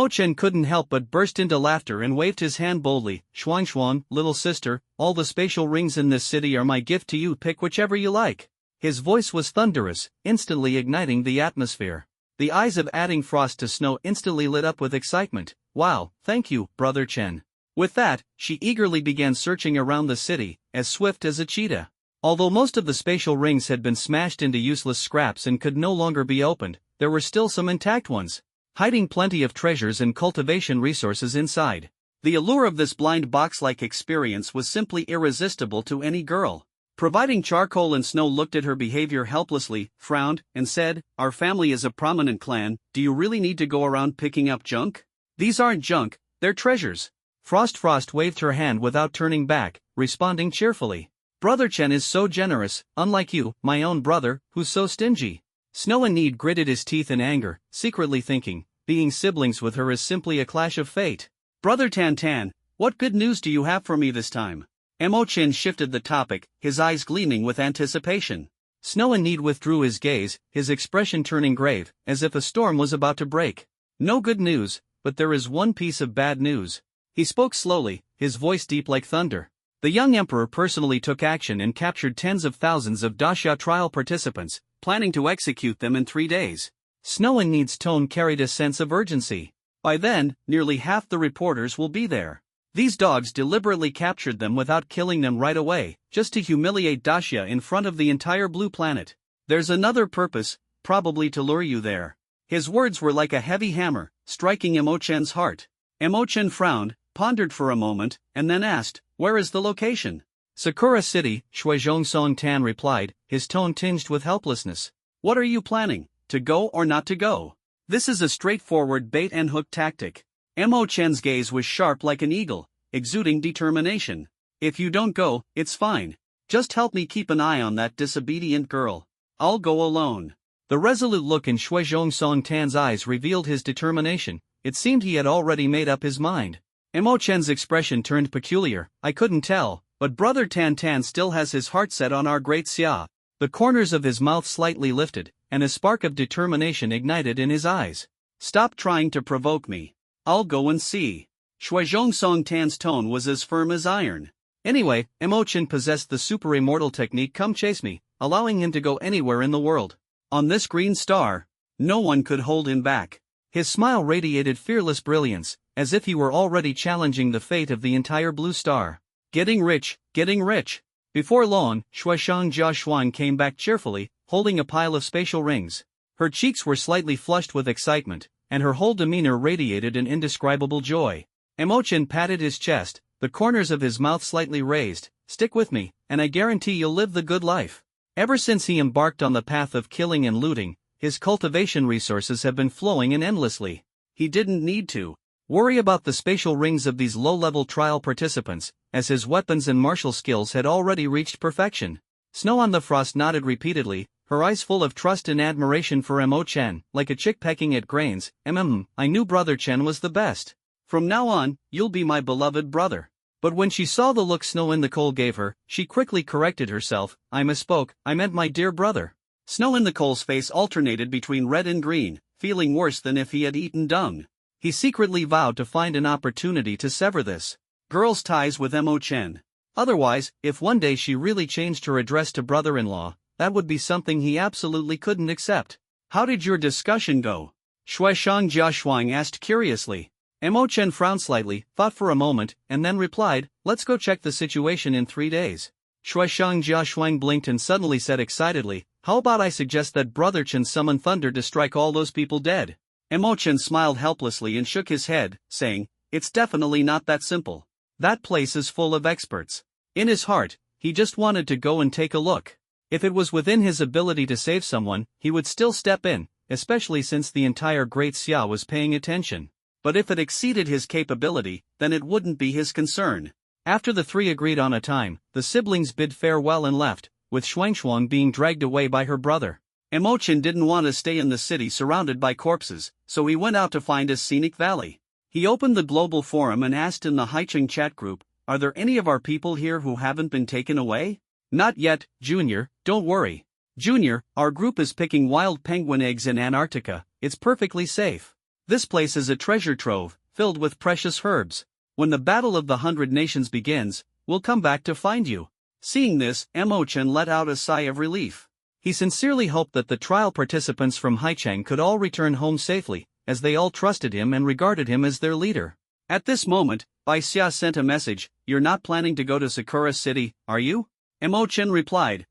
Chen couldn't help but burst into laughter and waved his hand boldly, Shuang, little sister, all the spatial rings in this city are my gift to you, pick whichever you like. His voice was thunderous, instantly igniting the atmosphere. The eyes of adding Frost to Snow instantly lit up with excitement. Wow, thank you, Brother Chen. With that, she eagerly began searching around the city, as swift as a cheetah. Although most of the spatial rings had been smashed into useless scraps and could no longer be opened, there were still some intact ones, hiding plenty of treasures and cultivation resources inside. The allure of this blind box-like experience was simply irresistible to any girl. Providing charcoal and Snow looked at her behavior helplessly, frowned, and said, Our family is a prominent clan, do you really need to go around picking up junk? These aren't junk, they're treasures. Frost waved her hand without turning back, responding cheerfully. Brother Chen is so generous, unlike you, my own brother, who's so stingy. Snow and Need gritted his teeth in anger, secretly thinking, being siblings with her is simply a clash of fate. Brother Tan, what good news do you have for me this time? Emo-chan shifted the topic, his eyes gleaming with anticipation. Snow and Need withdrew his gaze, his expression turning grave, as if a storm was about to break. No good news, but there is one piece of bad news. He spoke slowly, his voice deep like thunder. The young emperor personally took action and captured tens of thousands of Daxia trial participants, planning to execute them in 3 days. Snow and Need's tone carried a sense of urgency. By then, nearly half the reporters will be there. These dogs deliberately captured them without killing them right away, just to humiliate Daxia in front of the entire blue planet. There's another purpose, probably to lure you there. His words were like a heavy hammer, striking Emo-chan's heart. Emo-chan frowned, pondered for a moment, and then asked, "Where is the location?" "Sakura City," Shuizhong Song-tan replied, his tone tinged with helplessness. "What are you planning, to go or not to go?" This is a straightforward bait-and-hook tactic. Emo-chan's gaze was sharp like an eagle, exuding determination. "If you don't go, it's fine. Just help me keep an eye on that disobedient girl. I'll go alone." The resolute look in Shuizhong Song-tan's eyes revealed his determination. It seemed he had already made up his mind. Emo-chan's expression turned peculiar. "I couldn't tell, but Brother Tan-tan still has his heart set on our great Xia." The corners of his mouth slightly lifted, and a spark of determination ignited in his eyes. "Stop trying to provoke me. I'll go and see." Shuizhong Song-tan's tone was as firm as iron. Anyway, Emo-chan possessed the super immortal technique "Come Chase Me," allowing him to go anywhere in the world. On this green star, no one could hold him back. His smile radiated fearless brilliance, as if he were already challenging the fate of the entire blue star. Getting rich, getting rich. Before long, Shuizhong Jiaxuan came back cheerfully, holding a pile of spatial rings. Her cheeks were slightly flushed with excitement, and her whole demeanor radiated an indescribable joy. Emo-chan patted his chest, the corners of his mouth slightly raised. "Stick with me, and I guarantee you'll live the good life." Ever since he embarked on the path of killing and looting, his cultivation resources have been flowing in endlessly. He didn't need to worry about the spatial rings of these low-level trial participants, as his weapons and martial skills had already reached perfection. Snow on the Frost nodded repeatedly, her eyes full of trust and admiration for Emo-chan, like a chick pecking at grains. I knew Brother Chen was the best. From now on, you'll be my beloved brother." But when she saw the look Snow in the Coal gave her, she quickly corrected herself. "I misspoke, I meant my dear brother." Snow in the Coal's face alternated between red and green, feeling worse than if he had eaten dung. He secretly vowed to find an opportunity to sever this girl's ties with Emo-chan. Otherwise, if one day she really changed her address to brother-in-law, that would be something he absolutely couldn't accept. "How did your discussion go?" Shuizhong Jiaxuan asked curiously. Emo-chan frowned slightly, thought for a moment, and then replied, "Let's go check the situation in 3 days." Shuizhong Jiaxuan blinked and suddenly said excitedly, "How about I suggest that Brother Chen summon thunder to strike all those people dead?" Emo-chan smiled helplessly and shook his head, saying, "It's definitely not that simple. That place is full of experts." In his heart, he just wanted to go and take a look. If it was within his ability to save someone, he would still step in, especially since the entire Great Xia was paying attention. But if it exceeded his capability, then it wouldn't be his concern. After the three agreed on a time, the siblings bid farewell and left, with Xuangshuang being dragged away by her brother. Emo-chan didn't want to stay in the city surrounded by corpses, so he went out to find a scenic valley. He opened the global forum and asked in the Haicheng chat group, "Are there any of our people here who haven't been taken away?" "Not yet, Junior, don't worry. Junior, our group is picking wild penguin eggs in Antarctica, it's perfectly safe. This place is a treasure trove, filled with precious herbs. When the Battle of the 100 Nations begins, we'll come back to find you." Seeing this, Emo-chan let out a sigh of relief. He sincerely hoped that the trial participants from Haicheng could all return home safely, as they all trusted him and regarded him as their leader. At this moment, Bai Xia sent a message, "You're not planning to go to Sakura City, are you?" Emo-chan replied,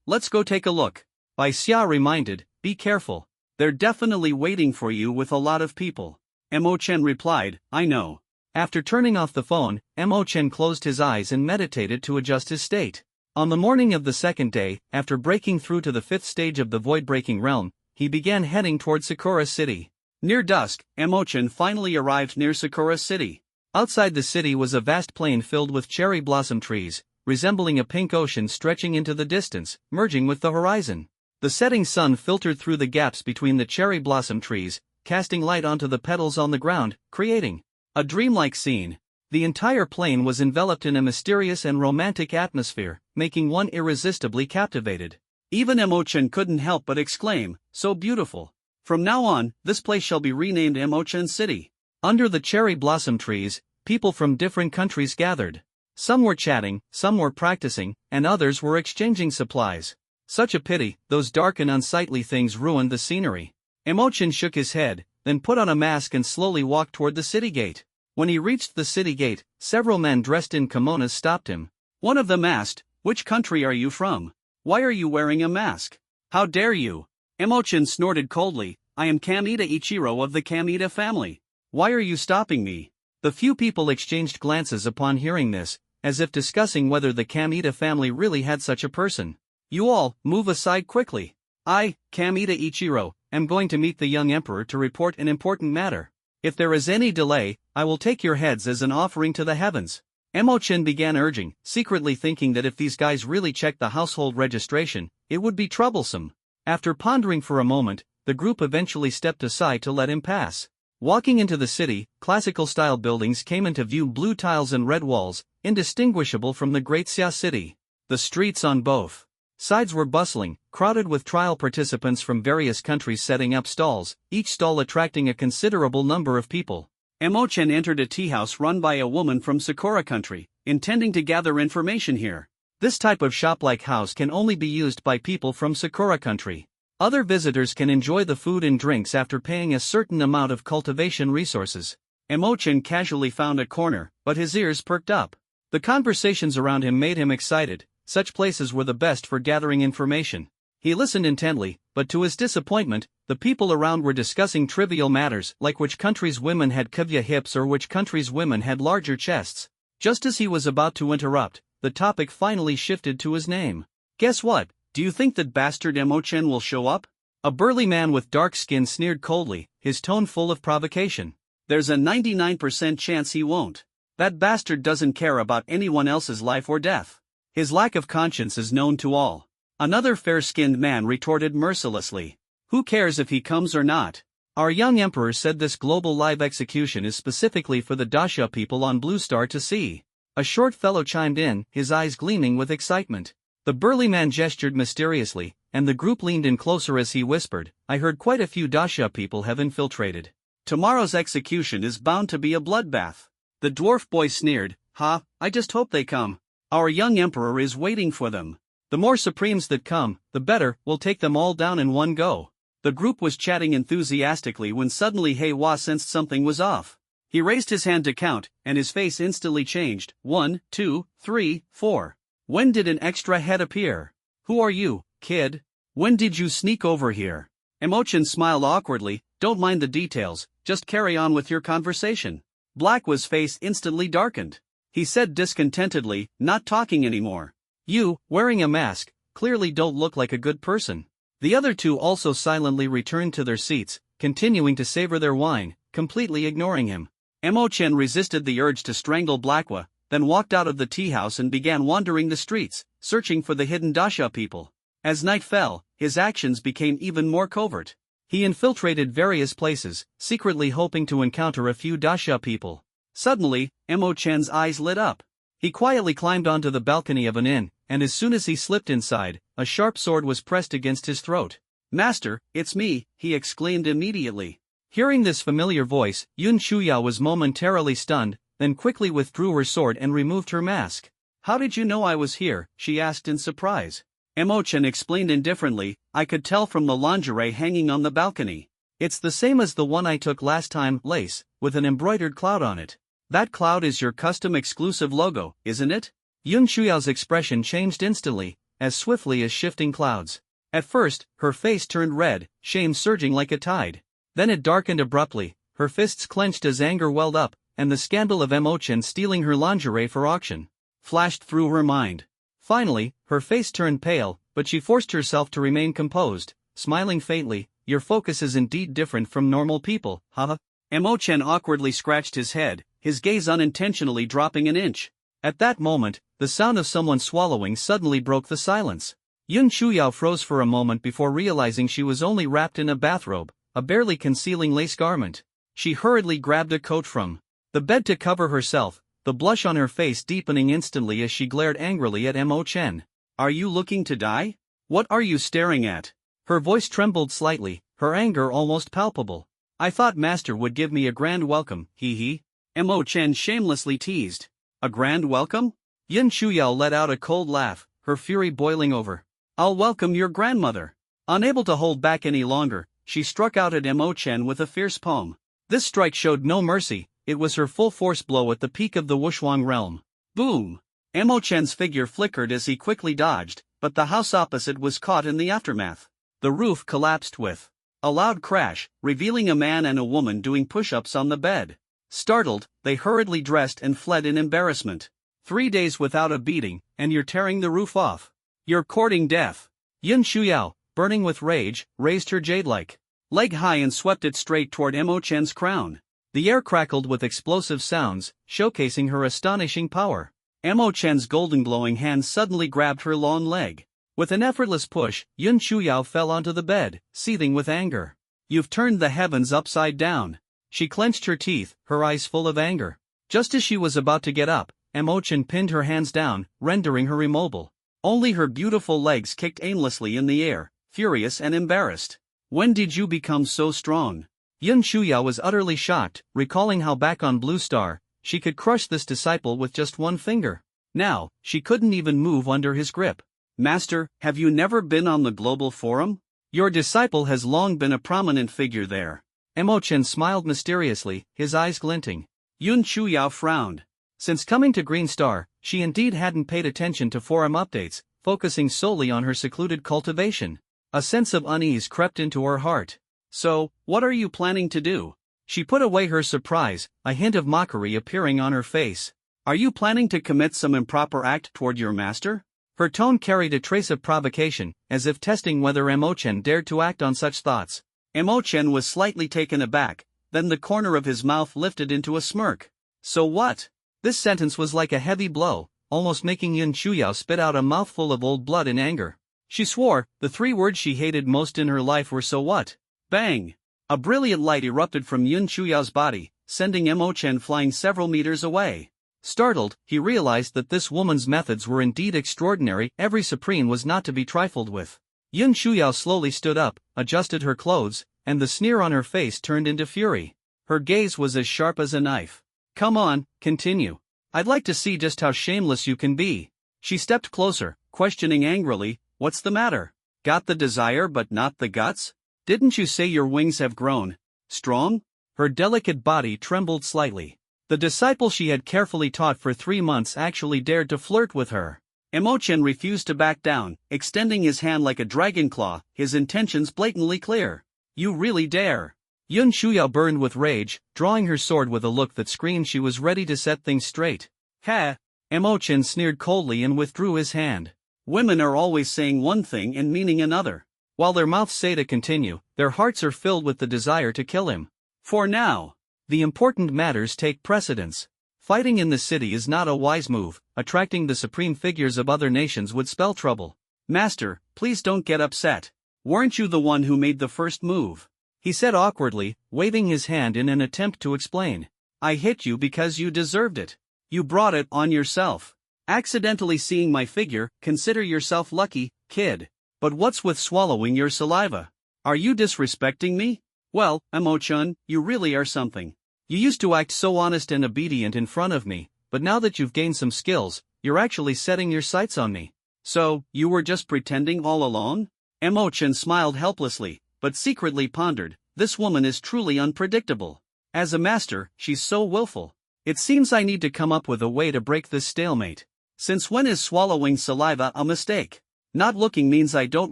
Let's go take a look." Bai Xia reminded, "Be careful. They're definitely waiting for you with a lot of people." Emo-chan replied, "I know." After turning off the phone, Emo-chan closed his eyes and meditated to adjust his state. On the morning of the second day, after breaking through to the 5th stage of the void-breaking realm, he began heading toward Sakura City. Near dusk, Emo-chan finally arrived near Sakura City. Outside the city was a vast plain filled with cherry blossom trees, resembling a pink ocean stretching into the distance, merging with the horizon. The setting sun filtered through the gaps between the cherry blossom trees, casting light onto the petals on the ground, creating a dreamlike scene. The entire plane was enveloped in a mysterious and romantic atmosphere, making one irresistibly captivated. Even Emochan couldn't help but exclaim, "So beautiful. From now on, this place shall be renamed Emochan City." Under the cherry blossom trees, people from different countries gathered. Some were chatting, some were practicing, and others were exchanging supplies. Such a pity, those dark and unsightly things ruined the scenery. Emochan shook his head, then put on a mask and slowly walked toward the city gate. When he reached the city gate, several men dressed in kimonos stopped him. One of them asked, "Which country are you from? Why are you wearing a mask? How dare you?" Emochan snorted coldly, "I am Kamita Ichiro of the Kamita family. Why are you stopping me?" The few people exchanged glances upon hearing this, as if discussing whether the Kamita family really had such a person. "You all, move aside quickly. I, Kamita Ichiro, am going to meet the young emperor to report an important matter. If there is any delay, I will take your heads as an offering to the heavens." Emochan began urging, secretly thinking that if these guys really checked the household registration, it would be troublesome. After pondering for a moment, the group eventually stepped aside to let him pass. Walking into the city, classical-style buildings came into view, blue tiles and red walls, indistinguishable from the Great Xia city. The streets on both sides were bustling, crowded with trial participants from various countries setting up stalls, each stall attracting a considerable number of people. Emochan entered a tea house run by a woman from Sakura country, intending to gather information here. This type of shop-like house can only be used by people from Sakura country. Other visitors can enjoy the food and drinks after paying a certain amount of cultivation resources. Emochan casually found a corner, but his ears perked up. The conversations around him made him excited. Such places were the best for gathering information. He listened intently, but to his disappointment, the people around were discussing trivial matters like which country's women had kavya hips or which country's women had larger chests. Just as he was about to interrupt, the topic finally shifted to his name. "Guess what? Do you think that bastard Emochan will show up?" A burly man with dark skin sneered coldly, his tone full of provocation. "There's a 99% chance he won't. That bastard doesn't care about anyone else's life or death. His lack of conscience is known to all." Another fair-skinned man retorted mercilessly. "Who cares if he comes or not? Our young emperor said this global live execution is specifically for the Dacia people on Blue Star to see." A short fellow chimed in, his eyes gleaming with excitement. The burly man gestured mysteriously, and the group leaned in closer as he whispered, "I heard quite a few Dacia people have infiltrated. Tomorrow's execution is bound to be a bloodbath." The dwarf boy sneered, "Ha, I just hope they come. Our young emperor is waiting for them. The more Supremes that come, the better, we'll take them all down in one go." The group was chatting enthusiastically when suddenly Heiwa sensed something was off. He raised his hand to count, and his face instantly changed. 1, 2, 3, 4. "When did an extra head appear? Who are you, kid? When did you sneak over here?" Emochan smiled awkwardly, "Don't mind the details, just carry on with your conversation." Blackwa's face instantly darkened. He said discontentedly, "Not talking anymore. You, wearing a mask, clearly don't look like a good person." The other two also silently returned to their seats, continuing to savor their wine, completely ignoring him. Emochan resisted the urge to strangle Blackwa, then walked out of the tea house and began wandering the streets, searching for the hidden Dacia people. As night fell, his actions became even more covert. He infiltrated various places, secretly hoping to encounter a few Dacia people. Suddenly, Emochan's eyes lit up. He quietly climbed onto the balcony of an inn, and as soon as he slipped inside, a sharp sword was pressed against his throat. "Master, it's me," he exclaimed immediately. Hearing this familiar voice, Yun Shuya was momentarily stunned, then quickly withdrew her sword and removed her mask. "How did you know I was here?" she asked in surprise. Emochan explained indifferently, "I could tell from the lingerie hanging on the balcony. It's the same as the one I took last time, lace, with an embroidered cloud on it." "That cloud is your custom exclusive logo, isn't it?" Yun Shuyao's expression changed instantly, as swiftly as shifting clouds. At first, her face turned red, shame surging like a tide. Then it darkened abruptly, her fists clenched as anger welled up, and the scandal of Emochan stealing her lingerie for auction flashed through her mind. Finally, her face turned pale, but she forced herself to remain composed, smiling faintly. "Your focus is indeed different from normal people, haha." Emochan awkwardly scratched his head, his gaze unintentionally dropping an inch. At that moment, the sound of someone swallowing suddenly broke the silence. Yun Shuyao froze for a moment before realizing she was only wrapped in a bathrobe, a barely concealing lace garment. She hurriedly grabbed a coat from the bed to cover herself, the blush on her face deepening instantly as she glared angrily at Mo Chen. Are you looking to die? What are you staring at? Her voice trembled slightly, her anger almost palpable. I thought Master would give me a grand welcome, hee hee. Mo Chen shamelessly teased. A grand welcome? Yin Shuyao let out a cold laugh, her fury boiling over. I'll welcome your grandmother. Unable to hold back any longer, she struck out at Mo Chen with a fierce palm. This strike showed no mercy, it was her full force blow at the peak of the Wushuang realm. Boom! Mo Chen's figure flickered as he quickly dodged, but the house opposite was caught in the aftermath. The roof collapsed with a loud crash, revealing a man and a woman doing push-ups on the bed. Startled, they hurriedly dressed and fled in embarrassment. 3 days without a beating, and you're tearing the roof off. You're courting death. Yin Shuyao, burning with rage, raised her jade-like leg high and swept it straight toward Mo Chen's crown. The air crackled with explosive sounds, showcasing her astonishing power. Mo Chen's golden glowing hand suddenly grabbed her long leg. With an effortless push, Yin Shuyao fell onto the bed, seething with anger. You've turned the heavens upside down. She clenched her teeth, her eyes full of anger. Just as she was about to get up, Mo Chen pinned her hands down, rendering her immobile. Only her beautiful legs kicked aimlessly in the air, furious and embarrassed. When did you become so strong? Yin Shuyao was utterly shocked, recalling how back on Blue Star, she could crush this disciple with just one finger. Now, she couldn't even move under his grip. Master, have you never been on the global forum? Your disciple has long been a prominent figure there. Mo Chen smiled mysteriously, his eyes glinting. Yin Shuyao frowned. Since coming to Green Star, she indeed hadn't paid attention to forum updates, focusing solely on her secluded cultivation. A sense of unease crept into her heart. So, what are you planning to do? She put away her surprise, a hint of mockery appearing on her face. Are you planning to commit some improper act toward your master? Her tone carried a trace of provocation, as if testing whether Mo Chen dared to act on such thoughts. Mo Chen was slightly taken aback, then the corner of his mouth lifted into a smirk. So what? This sentence was like a heavy blow, almost making Yin Shuyao spit out a mouthful of old blood in anger. She swore, the 3 words she hated most in her life were so what? Bang! A brilliant light erupted from Yin Shuyao's body, sending Mo Chen flying several meters away. Startled, he realized that this woman's methods were indeed extraordinary. Every supreme was not to be trifled with. Yin Shuyao slowly stood up, adjusted her clothes, and the sneer on her face turned into fury. Her gaze was as sharp as a knife. Come on, continue. I'd like to see just how shameless you can be. She stepped closer, questioning angrily, what's the matter? Got the desire but not the guts? Didn't you say your wings have grown strong? Her delicate body trembled slightly. The disciple she had carefully taught for 3 months actually dared to flirt with her. Mo Chen refused to back down, extending his hand like a dragon claw, his intentions blatantly clear. You really dare? Yin Shuyao burned with rage, drawing her sword with a look that screamed she was ready to set things straight. Ha! Mo Chen sneered coldly and withdrew his hand. Women are always saying one thing and meaning another. While their mouths say to continue, their hearts are filled with the desire to kill him. For now, the important matters take precedence. Fighting in the city is not a wise move, attracting the supreme figures of other nations would spell trouble. Master, please don't get upset. Weren't you the one who made the first move? He said awkwardly, waving his hand in an attempt to explain. I hit you because you deserved it. You brought it on yourself. Accidentally seeing my figure, consider yourself lucky, kid. But what's with swallowing your saliva? Are you disrespecting me? Well, Mo Chen, you really are something. You used to act so honest and obedient in front of me, but now that you've gained some skills, you're actually setting your sights on me. So, you were just pretending all along? Mo Chen smiled helplessly, but secretly pondered, this woman is truly unpredictable. As a master, she's so willful. It seems I need to come up with a way to break this stalemate. Since when is swallowing saliva a mistake? Not looking means I don't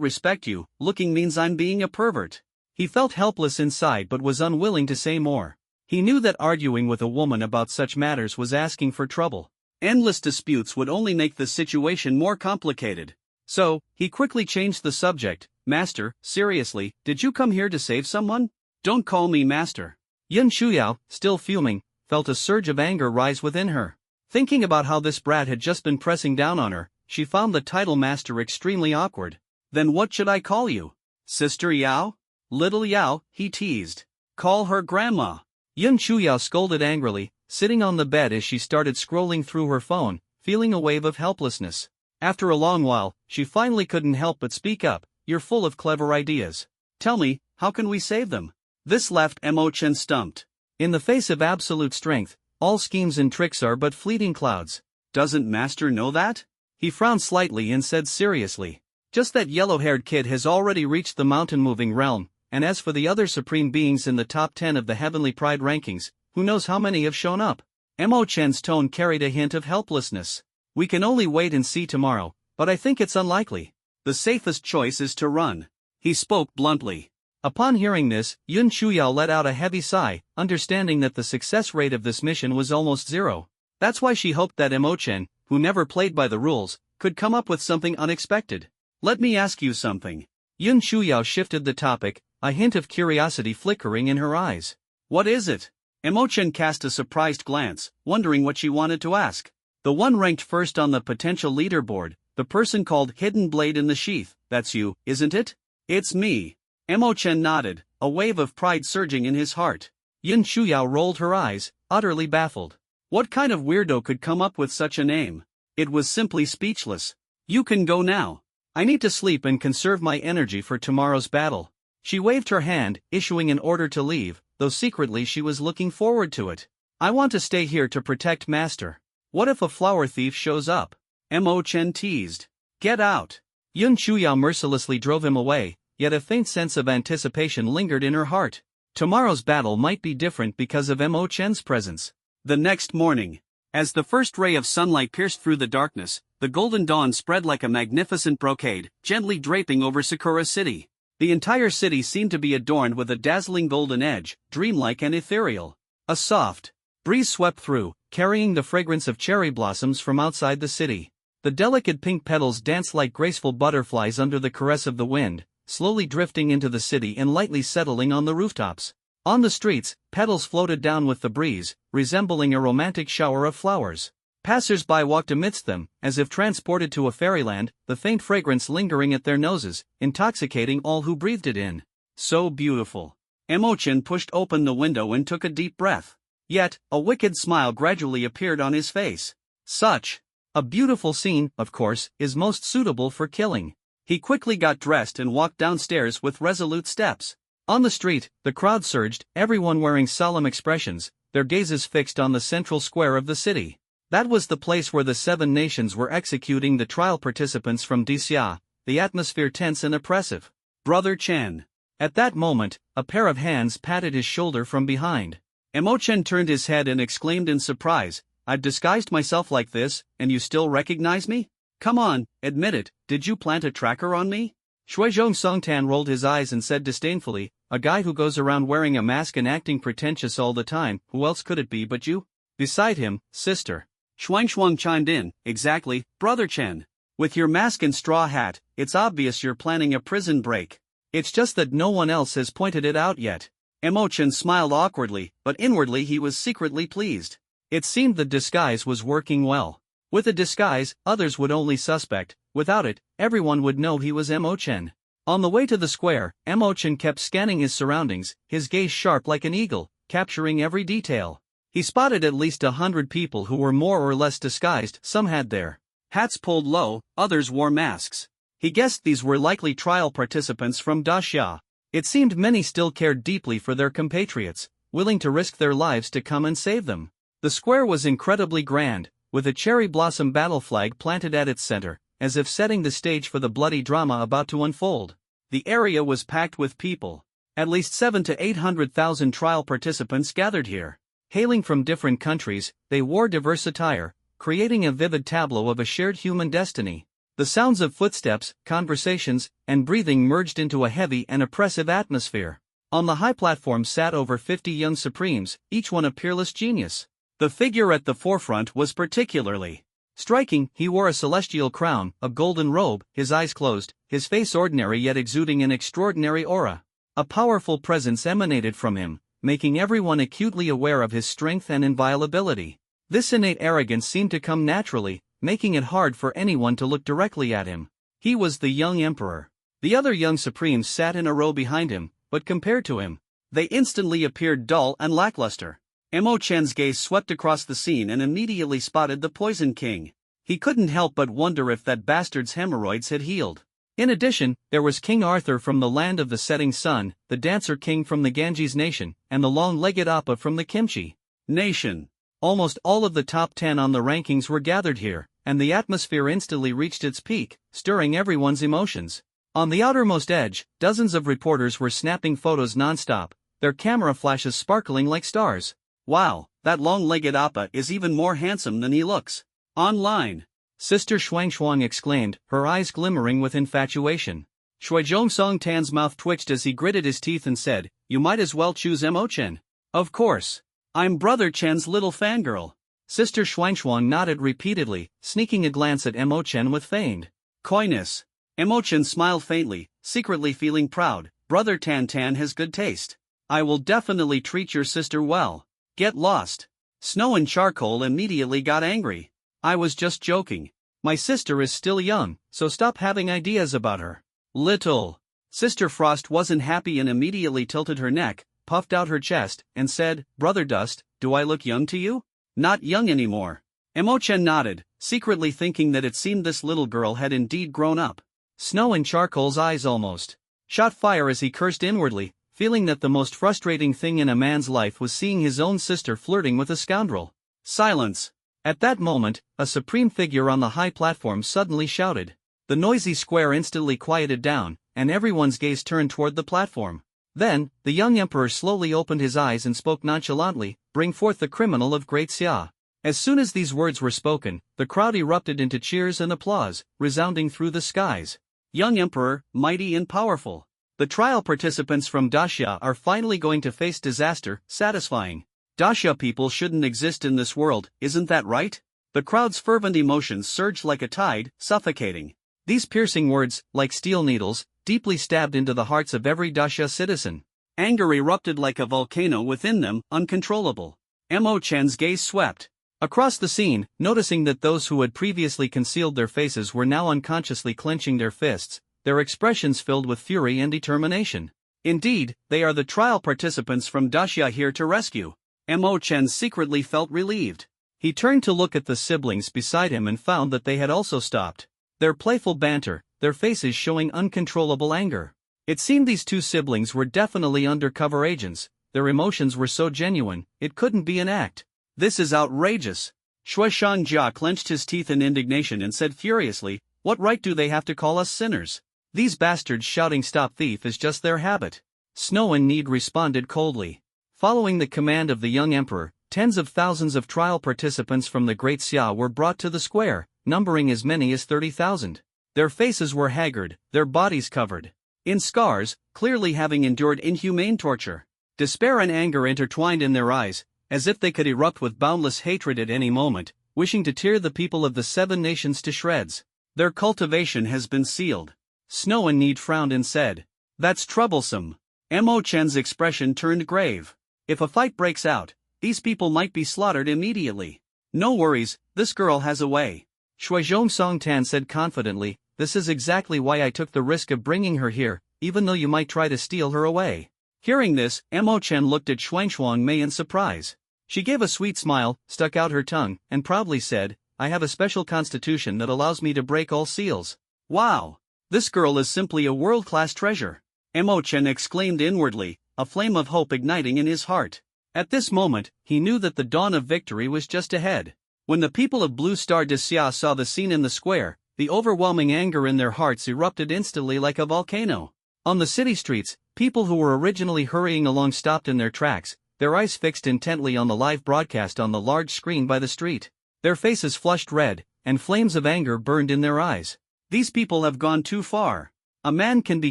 respect you, looking means I'm being a pervert. He felt helpless inside but was unwilling to say more. He knew that arguing with a woman about such matters was asking for trouble. Endless disputes would only make the situation more complicated. So, he quickly changed the subject. Master, seriously, did you come here to save someone? Don't call me master. Yin Shuyao, still fuming, felt a surge of anger rise within her. Thinking about how this brat had just been pressing down on her, she found the title master extremely awkward. Then what should I call you? Sister Yao? Little Yao, he teased. Call her grandma. Yin Shuyao scolded angrily, sitting on the bed as she started scrolling through her phone, feeling a wave of helplessness. After a long while, she finally couldn't help but speak up. You're full of clever ideas. Tell me, how can we save them? This left Emo-chan stumped. In the face of absolute strength, all schemes and tricks are but fleeting clouds. Doesn't Master know that? He frowned slightly and said seriously. Just that yellow-haired kid has already reached the mountain-moving realm, and as for the other supreme beings in the top 10 of the Heavenly Pride rankings, who knows how many have shown up? Emo-chan's tone carried a hint of helplessness. We can only wait and see tomorrow, but I think it's unlikely. The safest choice is to run. He spoke bluntly. Upon hearing this, Yun Chuyao let out a heavy sigh, understanding that the success rate of this mission was almost zero. That's why she hoped that Emo-chan, who never played by the rules, could come up with something unexpected. Let me ask you something. Yun Chuyao shifted the topic, a hint of curiosity flickering in her eyes. What is it? Emo-chan cast a surprised glance, wondering what she wanted to ask. The one ranked first on the potential leaderboard, the person called Hidden Blade in the Sheath, that's you, isn't it? It's me. Emo-chan nodded, a wave of pride surging in his heart. Yun Chuyao rolled her eyes, utterly baffled. What kind of weirdo could come up with such a name? It was simply speechless. You can go now. I need to sleep and conserve my energy for tomorrow's battle. She waved her hand, issuing an order to leave, though secretly she was looking forward to it. I want to stay here to protect Master. What if a flower thief shows up? Emo-chan teased. Get out. Yun Chuyao mercilessly drove him away, yet a faint sense of anticipation lingered in her heart. Tomorrow's battle might be different because of Emo-chan's presence. The next morning, as the first ray of sunlight pierced through the darkness, the golden dawn spread like a magnificent brocade, gently draping over Sakura City. The entire city seemed to be adorned with a dazzling golden edge, dreamlike and ethereal. A soft breeze swept through, carrying the fragrance of cherry blossoms from outside the city. The delicate pink petals danced like graceful butterflies under the caress of the wind, slowly drifting into the city and lightly settling on the rooftops. On the streets, petals floated down with the breeze, resembling a romantic shower of flowers. Passers-by walked amidst them, as if transported to a fairyland, the faint fragrance lingering at their noses, intoxicating all who breathed it in. So beautiful. Emo-chan pushed open the window and took a deep breath. Yet, a wicked smile gradually appeared on his face. Such a beautiful scene, of course, is most suitable for killing. He quickly got dressed and walked downstairs with resolute steps. On the street, the crowd surged, everyone wearing solemn expressions, their gazes fixed on the central square of the city. That was the place where the 7 nations were executing the trial participants from Dixia, the atmosphere tense and oppressive. Brother Chen. At that moment, a pair of hands patted his shoulder from behind. Emo-chan turned his head and exclaimed in surprise, I've disguised myself like this, and you still recognize me? Come on, admit it, did you plant a tracker on me? Shuizhong Songtan rolled his eyes and said disdainfully, a guy who goes around wearing a mask and acting pretentious all the time, who else could it be but you? Beside him, sister. Shuang chimed in, exactly, Brother Chen. With your mask and straw hat, it's obvious you're planning a prison break. It's just that no one else has pointed it out yet. Emo-chan smiled awkwardly, but inwardly he was secretly pleased. It seemed the disguise was working well. With a disguise, others would only suspect, without it, everyone would know he was Emo-chan. On the way to the square, Emo-chan kept scanning his surroundings, his gaze sharp like an eagle, capturing every detail. He spotted at least 100 people who were more or less disguised, some had their hats pulled low, others wore masks. He guessed these were likely trial participants from Daxia. It seemed many still cared deeply for their compatriots, willing to risk their lives to come and save them. The square was incredibly grand, with a cherry blossom battle flag planted at its center, as if setting the stage for the bloody drama about to unfold. The area was packed with people. At least 700,000 to 800,000 trial participants gathered here. Hailing from different countries, they wore diverse attire, creating a vivid tableau of a shared human destiny. The sounds of footsteps, conversations, and breathing merged into a heavy and oppressive atmosphere. On the high platform sat over 50 young supremes, each one a peerless genius. The figure at the forefront was particularly striking. He wore a celestial crown, a golden robe, his eyes closed, his face ordinary yet exuding an extraordinary aura. A powerful presence emanated from him, making everyone acutely aware of his strength and inviolability. This innate arrogance seemed to come naturally, making it hard for anyone to look directly at him. He was the young emperor. The other young supremes sat in a row behind him, but compared to him, they instantly appeared dull and lackluster. Emo-chan's gaze swept across the scene and immediately spotted the Poison King. He couldn't help but wonder if that bastard's hemorrhoids had healed. In addition, there was King Arthur from the land of the setting sun, the Dancer King from the Ganges nation, and the long-legged Appa from the Kimchi nation. Almost all of the top 10 on the rankings were gathered here, and the atmosphere instantly reached its peak, stirring everyone's emotions. On the outermost edge, dozens of reporters were snapping photos non-stop, their camera flashes sparkling like stars. Wow, that long-legged Appa is even more handsome than he looks online. Sister Shuang exclaimed, her eyes glimmering with infatuation. Shuizhong Song Tan's mouth twitched as he gritted his teeth and said, "You might as well choose Mo Chen." "Of course. I'm Brother Chen's little fangirl." Sister Shuang nodded repeatedly, sneaking a glance at Mo Chen with feigned coyness. Mo Chen smiled faintly, secretly feeling proud. "Brother Tan has good taste. I will definitely treat your sister well." "Get lost." Snow and Charcoal immediately got angry. "I was just joking. My sister is still young, so stop having ideas about her." "Little." Sister Frost wasn't happy and immediately tilted her neck, puffed out her chest, and said, "Brother Dust, do I look young to you?" "Not young anymore." Mo Chen nodded, secretly thinking that it seemed this little girl had indeed grown up. Snow and Charcoal's eyes almost shot fire as he cursed inwardly, feeling that the most frustrating thing in a man's life was seeing his own sister flirting with a scoundrel. Silence. At that moment, a supreme figure on the high platform suddenly shouted. The noisy square instantly quieted down, and everyone's gaze turned toward the platform. Then, the young emperor slowly opened his eyes and spoke nonchalantly, "Bring forth the criminal of Great Xia." As soon as these words were spoken, the crowd erupted into cheers and applause, resounding through the skies. Young emperor, mighty and powerful. The trial participants from Daxia are finally going to face disaster, satisfying. Daxia people shouldn't exist in this world, isn't that right? The crowd's fervent emotions surged like a tide, suffocating. These piercing words, like steel needles, deeply stabbed into the hearts of every Daxia citizen. Anger erupted like a volcano within them, uncontrollable. Mo Chen's gaze swept across the scene, noticing that those who had previously concealed their faces were now unconsciously clenching their fists, their expressions filled with fury and determination. Indeed, they are the trial participants from Daxia here to rescue. Mo Chen secretly felt relieved. He turned to look at the siblings beside him and found that they had also stopped their playful banter, their faces showing uncontrollable anger. It seemed these two siblings were definitely undercover agents, their emotions were so genuine, it couldn't be an act. "This is outrageous." Shui Shangjia clenched his teeth in indignation and said furiously, "What right do they have to call us sinners? These bastards shouting 'Stop thief' is just their habit." Snow and Need responded coldly. Following the command of the young emperor, tens of thousands of trial participants from the Great Xia were brought to the square, numbering as many as 30,000. Their faces were haggard, their bodies covered in scars, clearly having endured inhumane torture. Despair and anger intertwined in their eyes, as if they could erupt with boundless hatred at any moment, wishing to tear the people of the 7 nations to shreds. "Their cultivation has been sealed." Snow and Need frowned and said, "That's troublesome." Mo Chen's expression turned grave. "If a fight breaks out, these people might be slaughtered immediately." "No worries, this girl has a way." Shuizhong Song Tan said confidently, "This is exactly why I took the risk of bringing her here, even though you might try to steal her away." Hearing this, Mo Chen looked at Shuang Mei in surprise. She gave a sweet smile, stuck out her tongue, and proudly said, "I have a special constitution that allows me to break all seals." "Wow! This girl is simply a world-class treasure." Mo Chen exclaimed inwardly, a flame of hope igniting in his heart. At this moment, he knew that the dawn of victory was just ahead. When the people of Blue Star de Xia saw the scene in the square, the overwhelming anger in their hearts erupted instantly like a volcano. On the city streets, people who were originally hurrying along stopped in their tracks, their eyes fixed intently on the live broadcast on the large screen by the street. Their faces flushed red, and flames of anger burned in their eyes. These people have gone too far. A man can be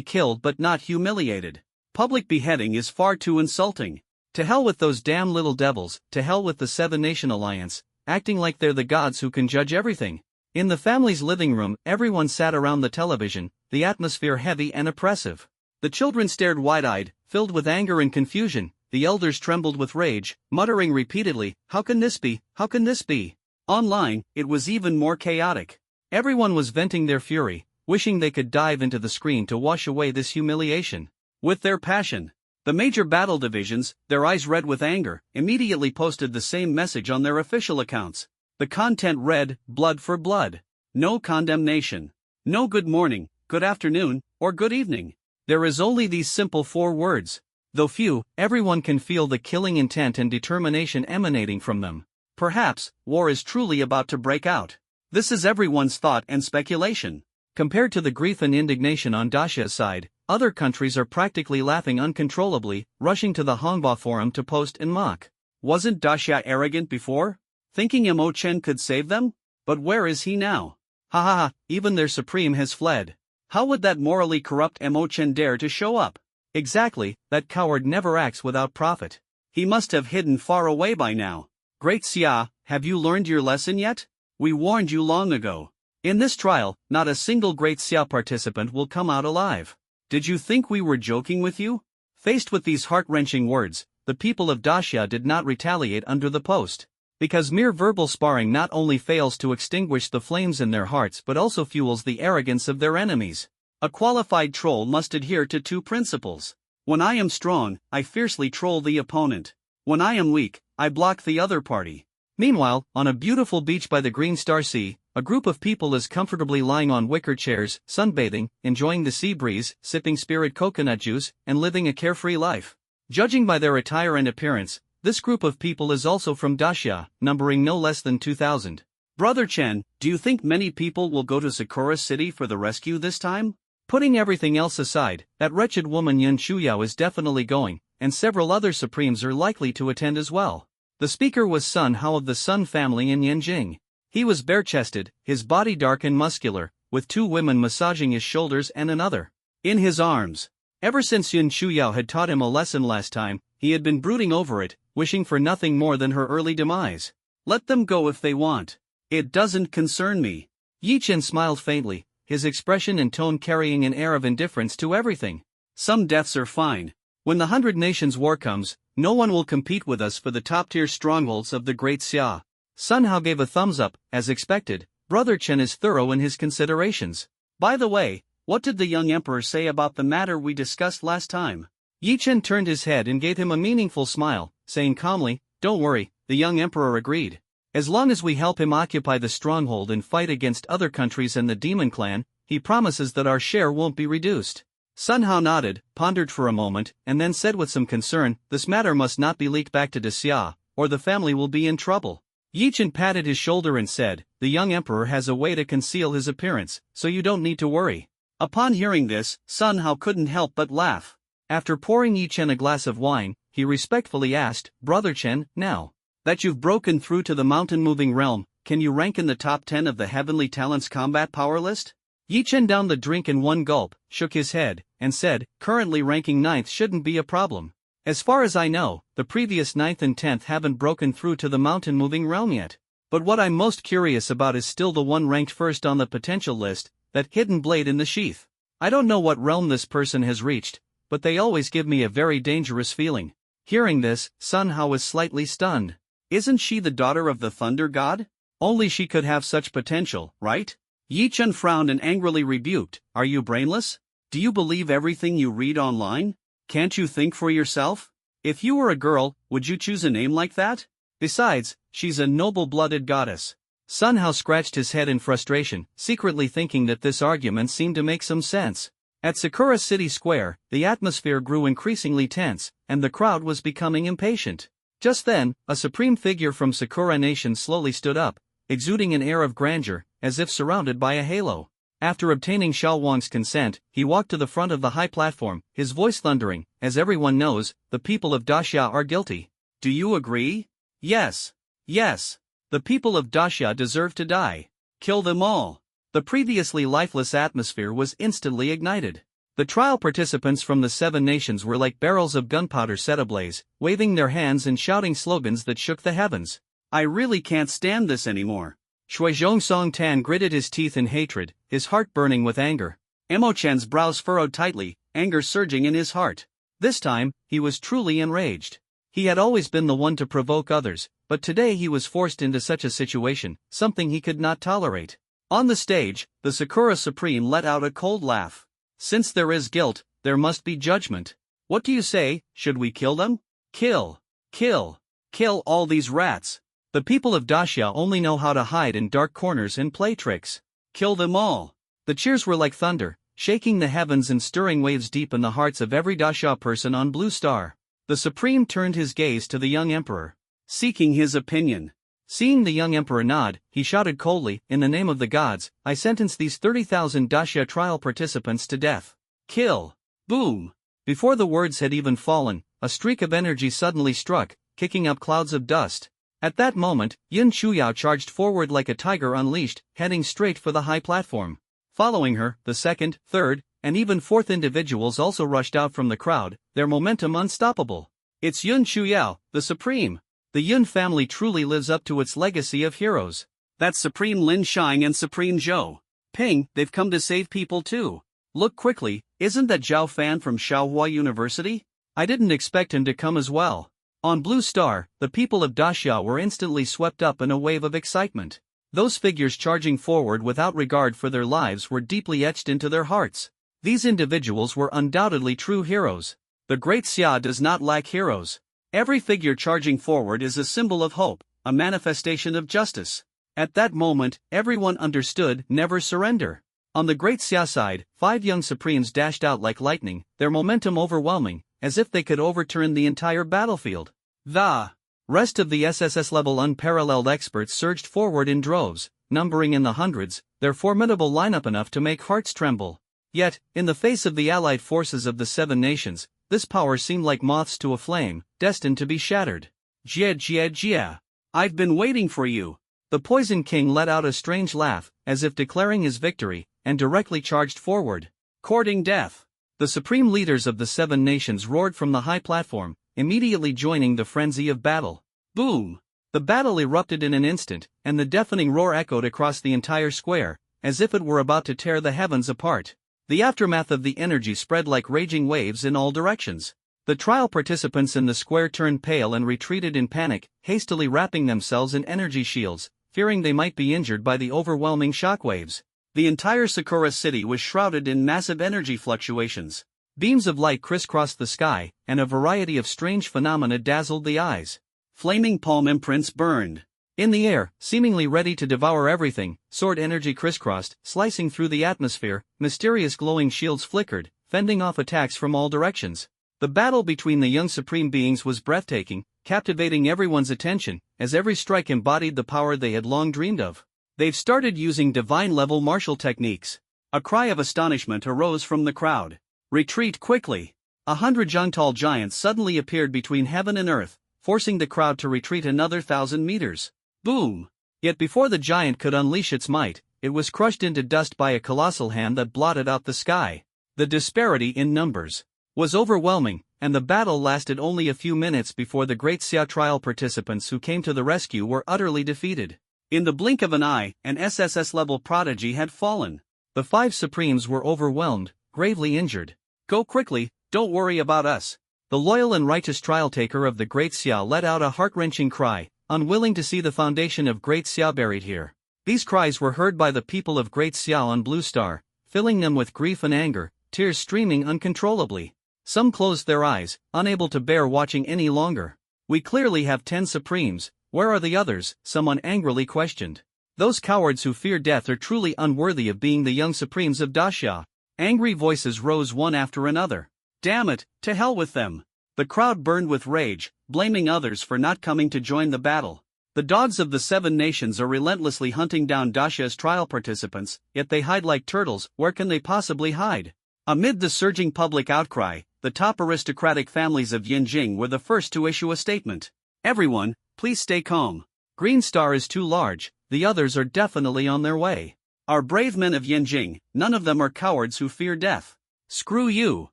killed but not humiliated. Public beheading is far too insulting. To hell with those damn little devils, to hell with the 7-Nation Alliance, acting like they're the gods who can judge everything. In the family's living room, everyone sat around the television, the atmosphere heavy and oppressive. The children stared wide-eyed, filled with anger and confusion, the elders trembled with rage, muttering repeatedly, "How can this be? How can this be?" Online, it was even more chaotic. Everyone was venting their fury, wishing they could dive into the screen to wash away this humiliation. With their passion, The major battle divisions, their eyes red with anger, immediately posted the same message on their official accounts. The content read, blood for blood. No condemnation. No good morning, good afternoon, or good evening. There is only these simple 4 words. Though few, everyone can feel the killing intent and determination emanating from them. Perhaps, war is truly about to break out. This is everyone's thought and speculation. Compared to the grief and indignation on Dacia's side, other countries are practically laughing uncontrollably, rushing to the Hongbao forum to post and mock. Wasn't Dacia arrogant before? Thinking Mo Chen could save them? But where is he now? Ha ha ha, even their supreme has fled. How would that morally corrupt Mo Chen dare to show up? Exactly, that coward never acts without profit. He must have hidden far away by now. Great Xia, have you learned your lesson yet? We warned you long ago. In this trial, not a single Great Xia participant will come out alive. Did you think we were joking with you? Faced with these heart-wrenching words, the people of Dacia did not retaliate under the post. Because mere verbal sparring not only fails to extinguish the flames in their hearts but also fuels the arrogance of their enemies. A qualified troll must adhere to 2 principles. When I am strong, I fiercely troll the opponent. When I am weak, I block the other party. Meanwhile, on a beautiful beach by the Green Star Sea, a group of people is comfortably lying on wicker chairs, sunbathing, enjoying the sea breeze, sipping spirit coconut juice, and living a carefree life. Judging by their attire and appearance, this group of people is also from Dacia, numbering no less than 2,000. Brother Chen, do you think many people will go to Sakura City for the rescue this time? Putting everything else aside, that wretched woman Yan Shuyao is definitely going, and several other supremes are likely to attend as well. The speaker was Sun Hao of the Sun family in Yanjing. He was bare-chested, his body dark and muscular, with 2 women massaging his shoulders and another in his arms. Ever since Yan Shuyao had taught him a lesson last time, he had been brooding over it, wishing for nothing more than her early demise. Let them go if they want. It doesn't concern me. Yi Chen smiled faintly, his expression and tone carrying an air of indifference to everything. Some deaths are fine. When the 100 Nations War comes, no one will compete with us for the top-tier strongholds of the Great Xia. Sun Hao gave a thumbs up, as expected. Brother Chen is thorough in his considerations. By the way, what did the young emperor say about the matter we discussed last time? Yi Chen turned his head and gave him a meaningful smile, saying calmly, "Don't worry," the young emperor agreed. "As long as we help him occupy the stronghold and fight against other countries and the demon clan, he promises that our share won't be reduced." Sun Hao nodded, pondered for a moment, and then said with some concern, "This matter must not be leaked back to Dacia, or the family will be in trouble." Yi Chen patted his shoulder and said, "The young emperor has a way to conceal his appearance, so you don't need to worry." Upon hearing this, Sun Hao couldn't help but laugh. After pouring Yi Chen a glass of wine, he respectfully asked, "Brother Chen, now that you've broken through to the mountain-moving realm, can you rank in the top 10 of the Heavenly Talents combat power list?" Yi Chen downed the drink in one gulp, shook his head, and said, "Currently ranking 9th shouldn't be a problem. As far as I know, the previous 9th and 10th haven't broken through to the mountain-moving realm yet. But what I'm most curious about is still the one ranked first on the potential list, that hidden blade in the sheath. I don't know what realm this person has reached, but they always give me a very dangerous feeling." Hearing this, Sun Hao was slightly stunned. Isn't she the daughter of the Thunder God? Only she could have such potential, right? Yi Chen frowned and angrily rebuked, "Are you brainless? Do you believe everything you read online? Can't you think for yourself? If you were a girl, would you choose a name like that? Besides, she's a noble-blooded goddess." Sun Hao scratched his head in frustration, secretly thinking that this argument seemed to make some sense. At Sakura City Square, the atmosphere grew increasingly tense, and the crowd was becoming impatient. Just then, a supreme figure from Sakura Nation slowly stood up, exuding an air of grandeur, as if surrounded by a halo. After obtaining Xiao Wang's consent, he walked to the front of the high platform, his voice thundering, "As everyone knows, the people of Dacia are guilty. Do you agree? Yes. Yes. The people of Dacia deserve to die. Kill them all." The previously lifeless atmosphere was instantly ignited. The trial participants from the 7 nations were like barrels of gunpowder set ablaze, waving their hands and shouting slogans that shook the heavens. "I really can't stand this anymore." Shuizhong Song Tan gritted his teeth in hatred, his heart burning with anger. Mo Chen's brows furrowed tightly, anger surging in his heart. This time, he was truly enraged. He had always been the one to provoke others, but today he was forced into such a situation, something he could not tolerate. On the stage, the Sakura Supreme let out a cold laugh. "Since there is guilt, there must be judgment. What do you say, should we kill them? Kill. Kill. Kill all these rats. The people of Daxia only know how to hide in dark corners and play tricks. Kill them all. The cheers were like thunder, shaking the heavens and stirring waves deep in the hearts of every Daxia person on Blue Star. The Supreme turned his gaze to the young emperor, seeking his opinion. Seeing the young emperor nod, he shouted coldly, "In the name of the gods, I sentence these 30,000 Daxia trial participants to death. Kill." Boom! Before the words had even fallen, a streak of energy suddenly struck, kicking up clouds of dust. At that moment, Yun Chuyao charged forward like a tiger unleashed, heading straight for the high platform. Following her, the second, third, and even fourth individuals also rushed out from the crowd, their momentum unstoppable. It's Yun Chuyao, the Supreme. The Yun family truly lives up to its legacy of heroes. That's Supreme Lin Shang and Supreme Zhou Ping, they've come to save people too. Look quickly, isn't that Zhao Fan from Shaohua University? I didn't expect him to come as well. On Blue Star, the people of Daxia were instantly swept up in a wave of excitement. Those figures charging forward without regard for their lives were deeply etched into their hearts. These individuals were undoubtedly true heroes. The Great Xia does not lack heroes. Every figure charging forward is a symbol of hope, a manifestation of justice. At that moment, everyone understood, never surrender. On the Great Xia side, 5 young Supremes dashed out like lightning, their momentum overwhelming, as if they could overturn the entire battlefield. The rest of the SSS-level unparalleled experts surged forward in droves, numbering in the hundreds, their formidable lineup enough to make hearts tremble. Yet, in the face of the allied forces of the 7 nations, this power seemed like moths to a flame, destined to be shattered. Jia. I've been waiting for you. The Poison King let out a strange laugh, as if declaring his victory, and directly charged forward, courting death. The supreme leaders of the 7 nations roared from the high platform, immediately joining the frenzy of battle. Boom! The battle erupted in an instant, and the deafening roar echoed across the entire square, as if it were about to tear the heavens apart. The aftermath of the energy spread like raging waves in all directions. The trial participants in the square turned pale and retreated in panic, hastily wrapping themselves in energy shields, fearing they might be injured by the overwhelming shockwaves. The entire Sakura city was shrouded in massive energy fluctuations. Beams of light crisscrossed the sky, and a variety of strange phenomena dazzled the eyes. Flaming palm imprints burned. In the air, seemingly ready to devour everything, sword energy crisscrossed, slicing through the atmosphere, mysterious glowing shields flickered, fending off attacks from all directions. The battle between the young supreme beings was breathtaking, captivating everyone's attention, as every strike embodied the power they had long dreamed of. They've started using divine-level martial techniques. A cry of astonishment arose from the crowd. Retreat quickly. 100 Zhangtal giants suddenly appeared between heaven and earth, forcing the crowd to retreat another 1,000 meters. Boom! Yet before the giant could unleash its might, it was crushed into dust by a colossal hand that blotted out the sky. The disparity in numbers was overwhelming, and the battle lasted only a few minutes before the Great Xia trial participants who came to the rescue were utterly defeated. In the blink of an eye, an SSS-level prodigy had fallen. The 5 Supremes were overwhelmed, gravely injured. Go quickly, don't worry about us. The loyal and righteous trial taker of the Great Xia let out a heart-wrenching cry, unwilling to see the foundation of Great Xia buried here. These cries were heard by the people of Great Xia on Blue Star, filling them with grief and anger, tears streaming uncontrollably. Some closed their eyes, unable to bear watching any longer. We clearly have 10 Supremes, where are the others? Someone angrily questioned. Those cowards who fear death are truly unworthy of being the young Supremes of Daxia. Angry voices rose one after another. Damn it, to hell with them. The crowd burned with rage, blaming others for not coming to join the battle. The dogs of the 7 nations are relentlessly hunting down Daxia's trial participants, yet they hide like turtles. Where can they possibly hide? Amid the surging public outcry, the top aristocratic families of Yinjing were the first to issue a statement. Everyone, please stay calm. Green Star is too large, the others are definitely on their way. Our brave men of Yinjing, none of them are cowards who fear death. Screw you.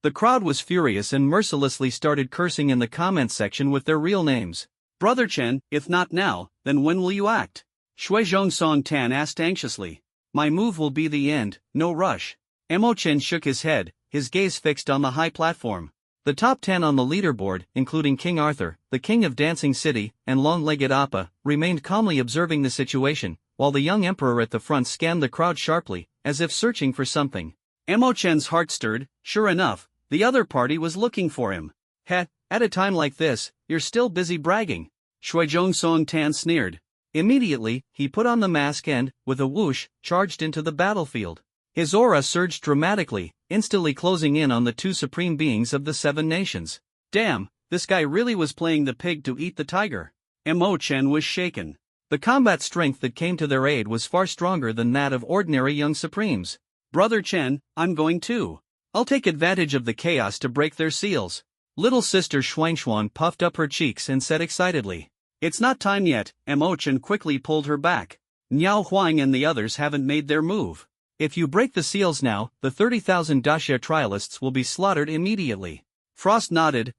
The crowd was furious and mercilessly started cursing in the comments section with their real names. Brother Chen, if not now, then when will you act? Shuizhong Song Tan asked anxiously. My move will be the end, no rush. Mo Chen shook his head, his gaze fixed on the high platform. The top 10 on the leaderboard, including King Arthur, the King of Dancing City, and Long-Legged Appa, remained calmly observing the situation, while the young emperor at the front scanned the crowd sharply, as if searching for something. Mo Chen's heart stirred. Sure enough, The other party was looking for him. Heh, at a time like this, you're still busy bragging. Shuizhong Song Tan sneered. Immediately, he put on the mask and, with a whoosh, charged into the battlefield. His aura surged dramatically, instantly closing in on the two supreme beings of the seven nations. Damn, this guy really was playing the pig to eat the tiger. Mo Chen was shaken. The combat strength that came to their aid was far stronger than that of ordinary young supremes. Brother Chen, I'm going too. I'll take advantage of the chaos to break their seals. Little sister Xuanxuan puffed up her cheeks and said excitedly. It's not time yet, Mo Chen quickly pulled her back. Niao Huang and the others haven't made their move. If you break the seals now, the 30,000 Daxia trialists will be slaughtered immediately. Frost nodded.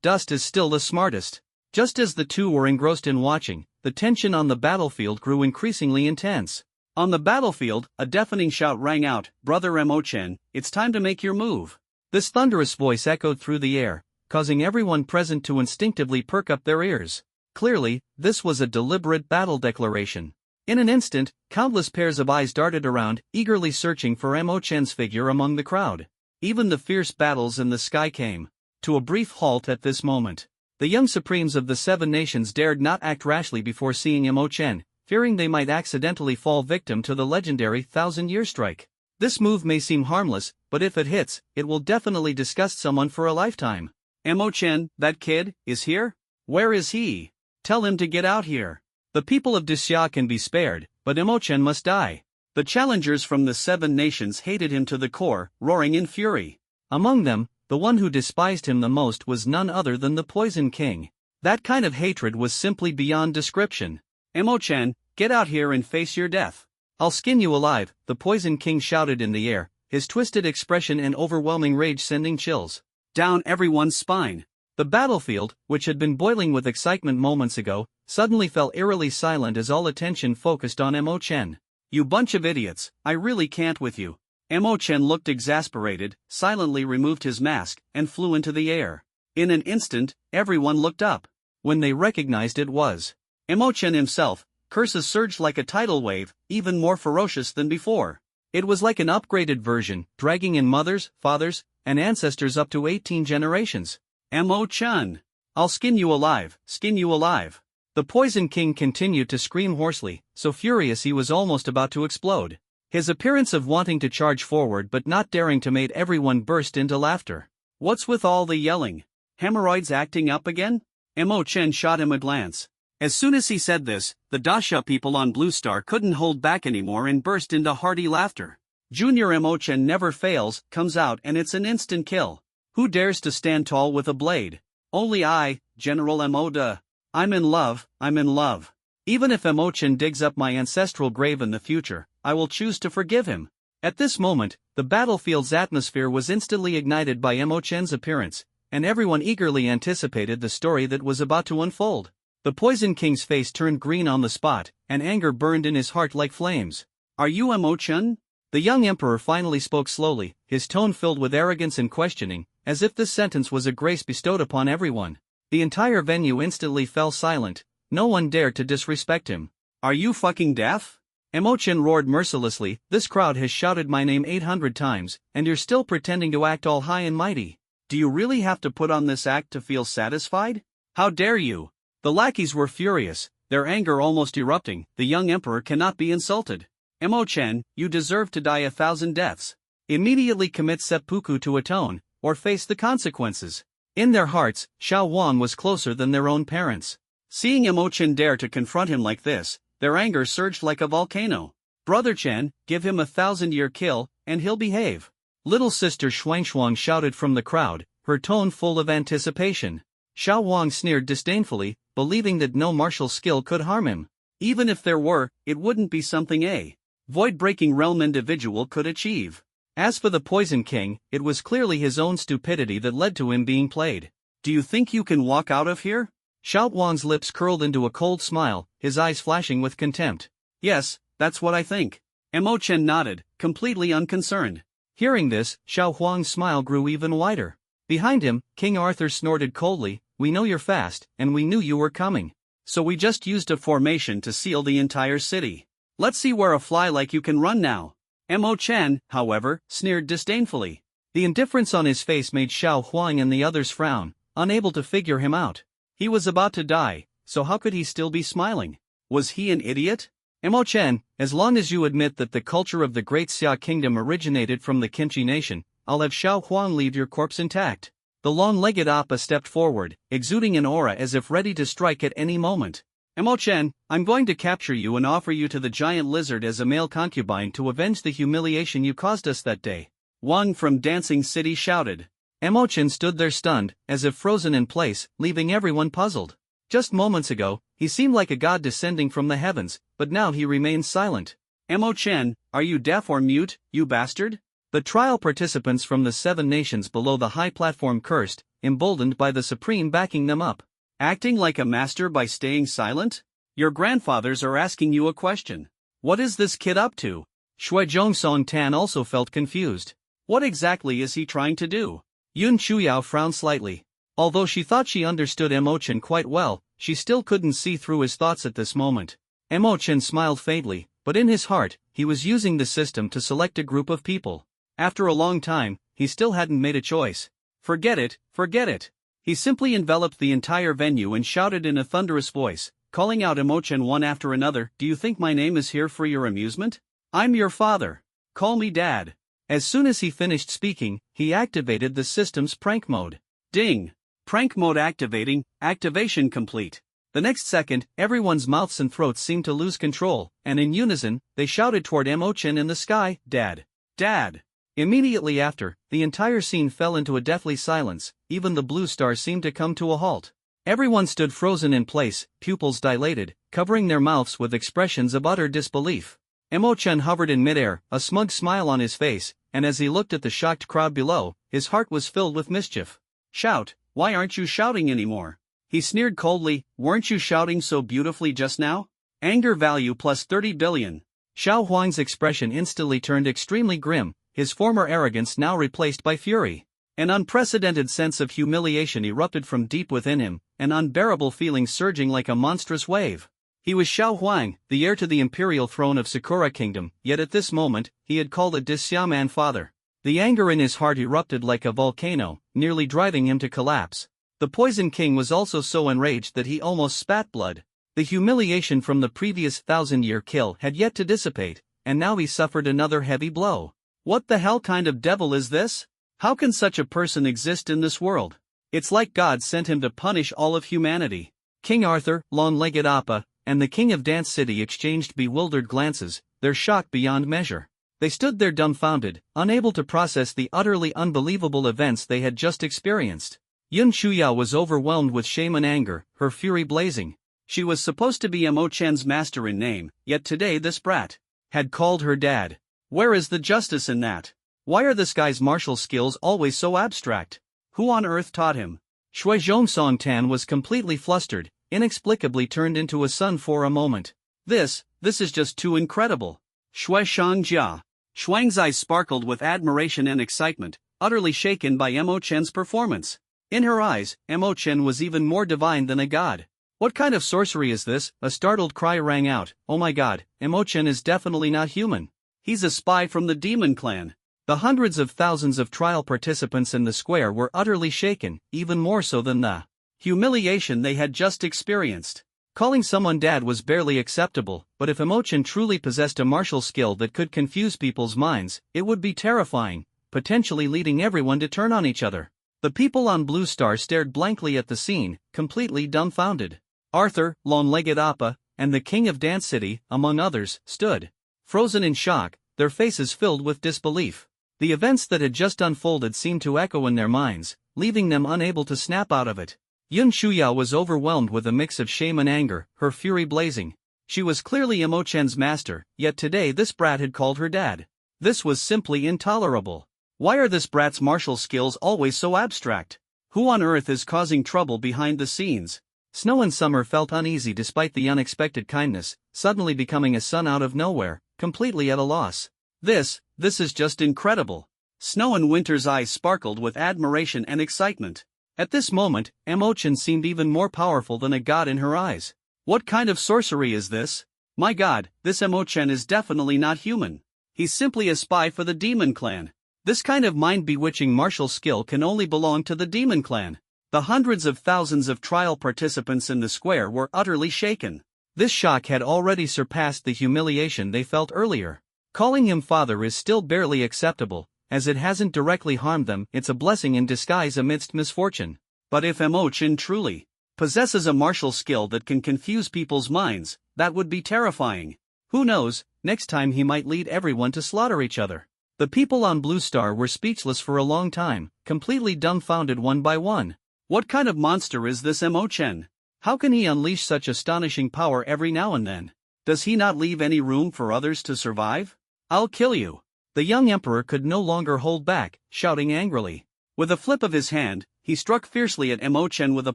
Dust is still the smartest. Just as the two were engrossed in watching, the tension on the battlefield grew increasingly intense. On the battlefield, a deafening shout rang out, Brother Mo Chen, it's time to make your move. This thunderous voice echoed through the air, causing everyone present to instinctively perk up their ears. Clearly, this was a deliberate battle declaration. In an instant, countless pairs of eyes darted around, eagerly searching for Mo Chen's figure among the crowd. Even the fierce battles in the sky came to a brief halt at this moment. The young supremes of the seven nations dared not act rashly before seeing Mo Chen, fearing they might accidentally fall victim to the legendary 1,000-year strike. This move may seem harmless, but if it hits, it will definitely disgust someone for a lifetime. Mo Chen, that kid, is here? Where is he? Tell him to get out here. The people of Dixia can be spared, but Mo Chen must die. The challengers from the seven nations hated him to the core, roaring in fury. Among them, the one who despised him the most was none other than the Poison King. That kind of hatred was simply beyond description. Mo Chen, get out here and face your death. I'll skin you alive, the Poison King shouted in the air, his twisted expression and overwhelming rage sending chills down everyone's spine. The battlefield, which had been boiling with excitement moments ago, suddenly fell eerily silent as all attention focused on Mo Chen. You bunch of idiots, I really can't with you. Mo Chen looked exasperated, silently removed his mask, and flew into the air. In an instant, everyone looked up. When they recognized it was Mo Chen himself, curses surged like a tidal wave, even more ferocious than before. It was like an upgraded version, dragging in mothers, fathers, and ancestors up to 18 generations. Mo Chen! I'll skin you alive, skin you alive. The Poison King continued to scream hoarsely, so furious he was almost about to explode. His appearance of wanting to charge forward but not daring to made everyone burst into laughter. What's with all the yelling? Hemorrhoids acting up again? Mo Chen shot him a glance. As soon as he said this, the Daxia people on Blue Star couldn't hold back anymore and burst into hearty laughter. Junior Mo Chen never fails, comes out and it's an instant kill. Who dares to stand tall with a blade? Only I, General Mo De. I'm in love, I'm in love. Even if Mo Chen digs up my ancestral grave in the future, I will choose to forgive him. At this moment, the battlefield's atmosphere was instantly ignited by Mo Chen's appearance, and everyone eagerly anticipated the story that was about to unfold. The Poison King's face turned green on the spot, and anger burned in his heart like flames. Are you Mo Chen? The young emperor finally spoke slowly, his tone filled with arrogance and questioning, as if this sentence was a grace bestowed upon everyone. The entire venue instantly fell silent, no one dared to disrespect him. Are you fucking deaf? Mo Chen roared mercilessly, this crowd has shouted my name 800 times, and you're still pretending to act all high and mighty. Do you really have to put on this act to feel satisfied? How dare you? The lackeys were furious, their anger almost erupting. The young emperor cannot be insulted. Mo Chen, you deserve to die 1,000 deaths. Immediately commit seppuku to atone, or face the consequences. In their hearts, Xiao Wang was closer than their own parents. Seeing Mo Chen dare to confront him like this, their anger surged like a volcano. Brother Chen, give him 1,000-year kill, and he'll behave. Little sister Xuanxuang shouted from the crowd, her tone full of anticipation. Xiao Wang sneered disdainfully, believing that no martial skill could harm him. Even if there were, it wouldn't be something a void-breaking realm individual could achieve. As for the Poison King, it was clearly his own stupidity that led to him being played. Do you think you can walk out of here? Xiao Wang's lips curled into a cold smile, his eyes flashing with contempt. Yes, that's what I think. Mo Chen nodded, completely unconcerned. Hearing this, Xiao Huang's smile grew even wider. Behind him, King Arthur snorted coldly, we know you're fast, and we knew you were coming. So we just used a formation to seal the entire city. Let's see where a fly like you can run now. Mo Chen, however, sneered disdainfully. The indifference on his face made Xiao Huang and the others frown, unable to figure him out. He was about to die, so how could he still be smiling? Was he an idiot? Mo Chen, as long as you admit that the culture of the Great Xia Kingdom originated from the Kimchi nation, I'll have Xiao Huang leave your corpse intact. The long-legged Appa stepped forward, exuding an aura as if ready to strike at any moment. Mo Chen, I'm going to capture you and offer you to the giant lizard as a male concubine to avenge the humiliation you caused us that day. Wang from Dancing City shouted. Mo Chen stood there stunned, as if frozen in place, leaving everyone puzzled. Just moments ago, he seemed like a god descending from the heavens, but now he remains silent. Mo Chen, are you deaf or mute, you bastard? The trial participants from the 7 nations below the high platform cursed, emboldened by the Supreme backing them up. Acting like a master by staying silent? Your grandfathers are asking you a question. What is this kid up to? Shui Zhongsong Tan also felt confused. What exactly is he trying to do? Yun Chuyao frowned slightly. Although she thought she understood Mo Chen quite well, she still couldn't see through his thoughts at this moment. Mo Chen smiled faintly, but in his heart, he was using the system to select a group of people. After a long time, he still hadn't made a choice. Forget it, forget it. He simply enveloped the entire venue and shouted in a thunderous voice, calling out Mo Chen one after another, do you think my name is here for your amusement? I'm your father. Call me Dad. As soon as he finished speaking, he activated the system's prank mode. Ding! Prank mode activating, activation complete. The next second, everyone's mouths and throats seemed to lose control, and in unison, they shouted toward Mo Chen in the sky, Dad! Dad! Immediately after, the entire scene fell into a deathly silence, even the blue star seemed to come to a halt. Everyone stood frozen in place, pupils dilated, covering their mouths with expressions of utter disbelief. Mo Chen hovered in midair, a smug smile on his face, and as he looked at the shocked crowd below, his heart was filled with mischief. Shout, why aren't you shouting anymore? He sneered coldly, weren't you shouting so beautifully just now? Anger value plus 30 billion. Xiao Huang's expression instantly turned extremely grim, his former arrogance now replaced by fury. An unprecedented sense of humiliation erupted from deep within him, an unbearable feeling surging like a monstrous wave. He was Xiao Huang, the heir to the imperial throne of Sakura Kingdom, yet at this moment, he had called a Xiaoman father. The anger in his heart erupted like a volcano, nearly driving him to collapse. The Poison King was also so enraged that he almost spat blood. The humiliation from the previous 1,000-year kill had yet to dissipate, and now he suffered another heavy blow. What the hell kind of devil is this? How can such a person exist in this world? It's like God sent him to punish all of humanity. King Arthur, long-legged Appa, and the King of Dance City exchanged bewildered glances, their shock beyond measure. They stood there dumbfounded, unable to process the utterly unbelievable events they had just experienced. Yun Chuyao was overwhelmed with shame and anger, her fury blazing. She was supposed to be Mo Chen's master in name, yet today this brat had called her dad. Where is the justice in that? Why are this guy's martial skills always so abstract? Who on earth taught him? Shui Zhongsong Tan was completely flustered, inexplicably turned into a sun for a moment. This is just too incredible. Shui Shangjia. Shuang's eyes sparkled with admiration and excitement, utterly shaken by Mo Chen's performance. In her eyes, Mo Chen was even more divine than a god. What kind of sorcery is this? A startled cry rang out. Oh my god, Mo Chen is definitely not human. He's a spy from the demon clan. The hundreds of thousands of trial participants in the square were utterly shaken, even more so than the humiliation they had just experienced. Calling someone dad was barely acceptable, but if Mo Chen truly possessed a martial skill that could confuse people's minds, it would be terrifying, potentially leading everyone to turn on each other. The people on Blue Star stared blankly at the scene, completely dumbfounded. Arthur, long-legged Appa, and the King of Dance City, among others, stood frozen in shock, their faces filled with disbelief. The events that had just unfolded seemed to echo in their minds, leaving them unable to snap out of it. Yun Chuyao was overwhelmed with a mix of shame and anger, her fury blazing. She was clearly Mo Chen's master, yet today this brat had called her dad. This was simply intolerable. Why are this brat's martial skills always so abstract? Who on earth is causing trouble behind the scenes? Snow and Summer felt uneasy despite the unexpected kindness, suddenly becoming a sun out of nowhere, completely at a loss. This is just incredible. Snow and Winter's eyes sparkled with admiration and excitement. At this moment, Mo Chen seemed even more powerful than a god in her eyes. What kind of sorcery is this? My god, this Mo Chen is definitely not human. He's simply a spy for the demon clan. This kind of mind-bewitching martial skill can only belong to the demon clan. The hundreds of thousands of trial participants in the square were utterly shaken. This shock had already surpassed the humiliation they felt earlier. Calling him father is still barely acceptable, as it hasn't directly harmed them. It's a blessing in disguise amidst misfortune. But if Emochin truly possesses a martial skill that can confuse people's minds, that would be terrifying. Who knows, next time he might lead everyone to slaughter each other. The people on Blue Star were speechless for a long time, completely dumbfounded one by one. What kind of monster is this Emochin? How can he unleash such astonishing power every now and then? Does he not leave any room for others to survive? I'll kill you. The young emperor could no longer hold back, shouting angrily. With a flip of his hand, he struck fiercely at Emochin with a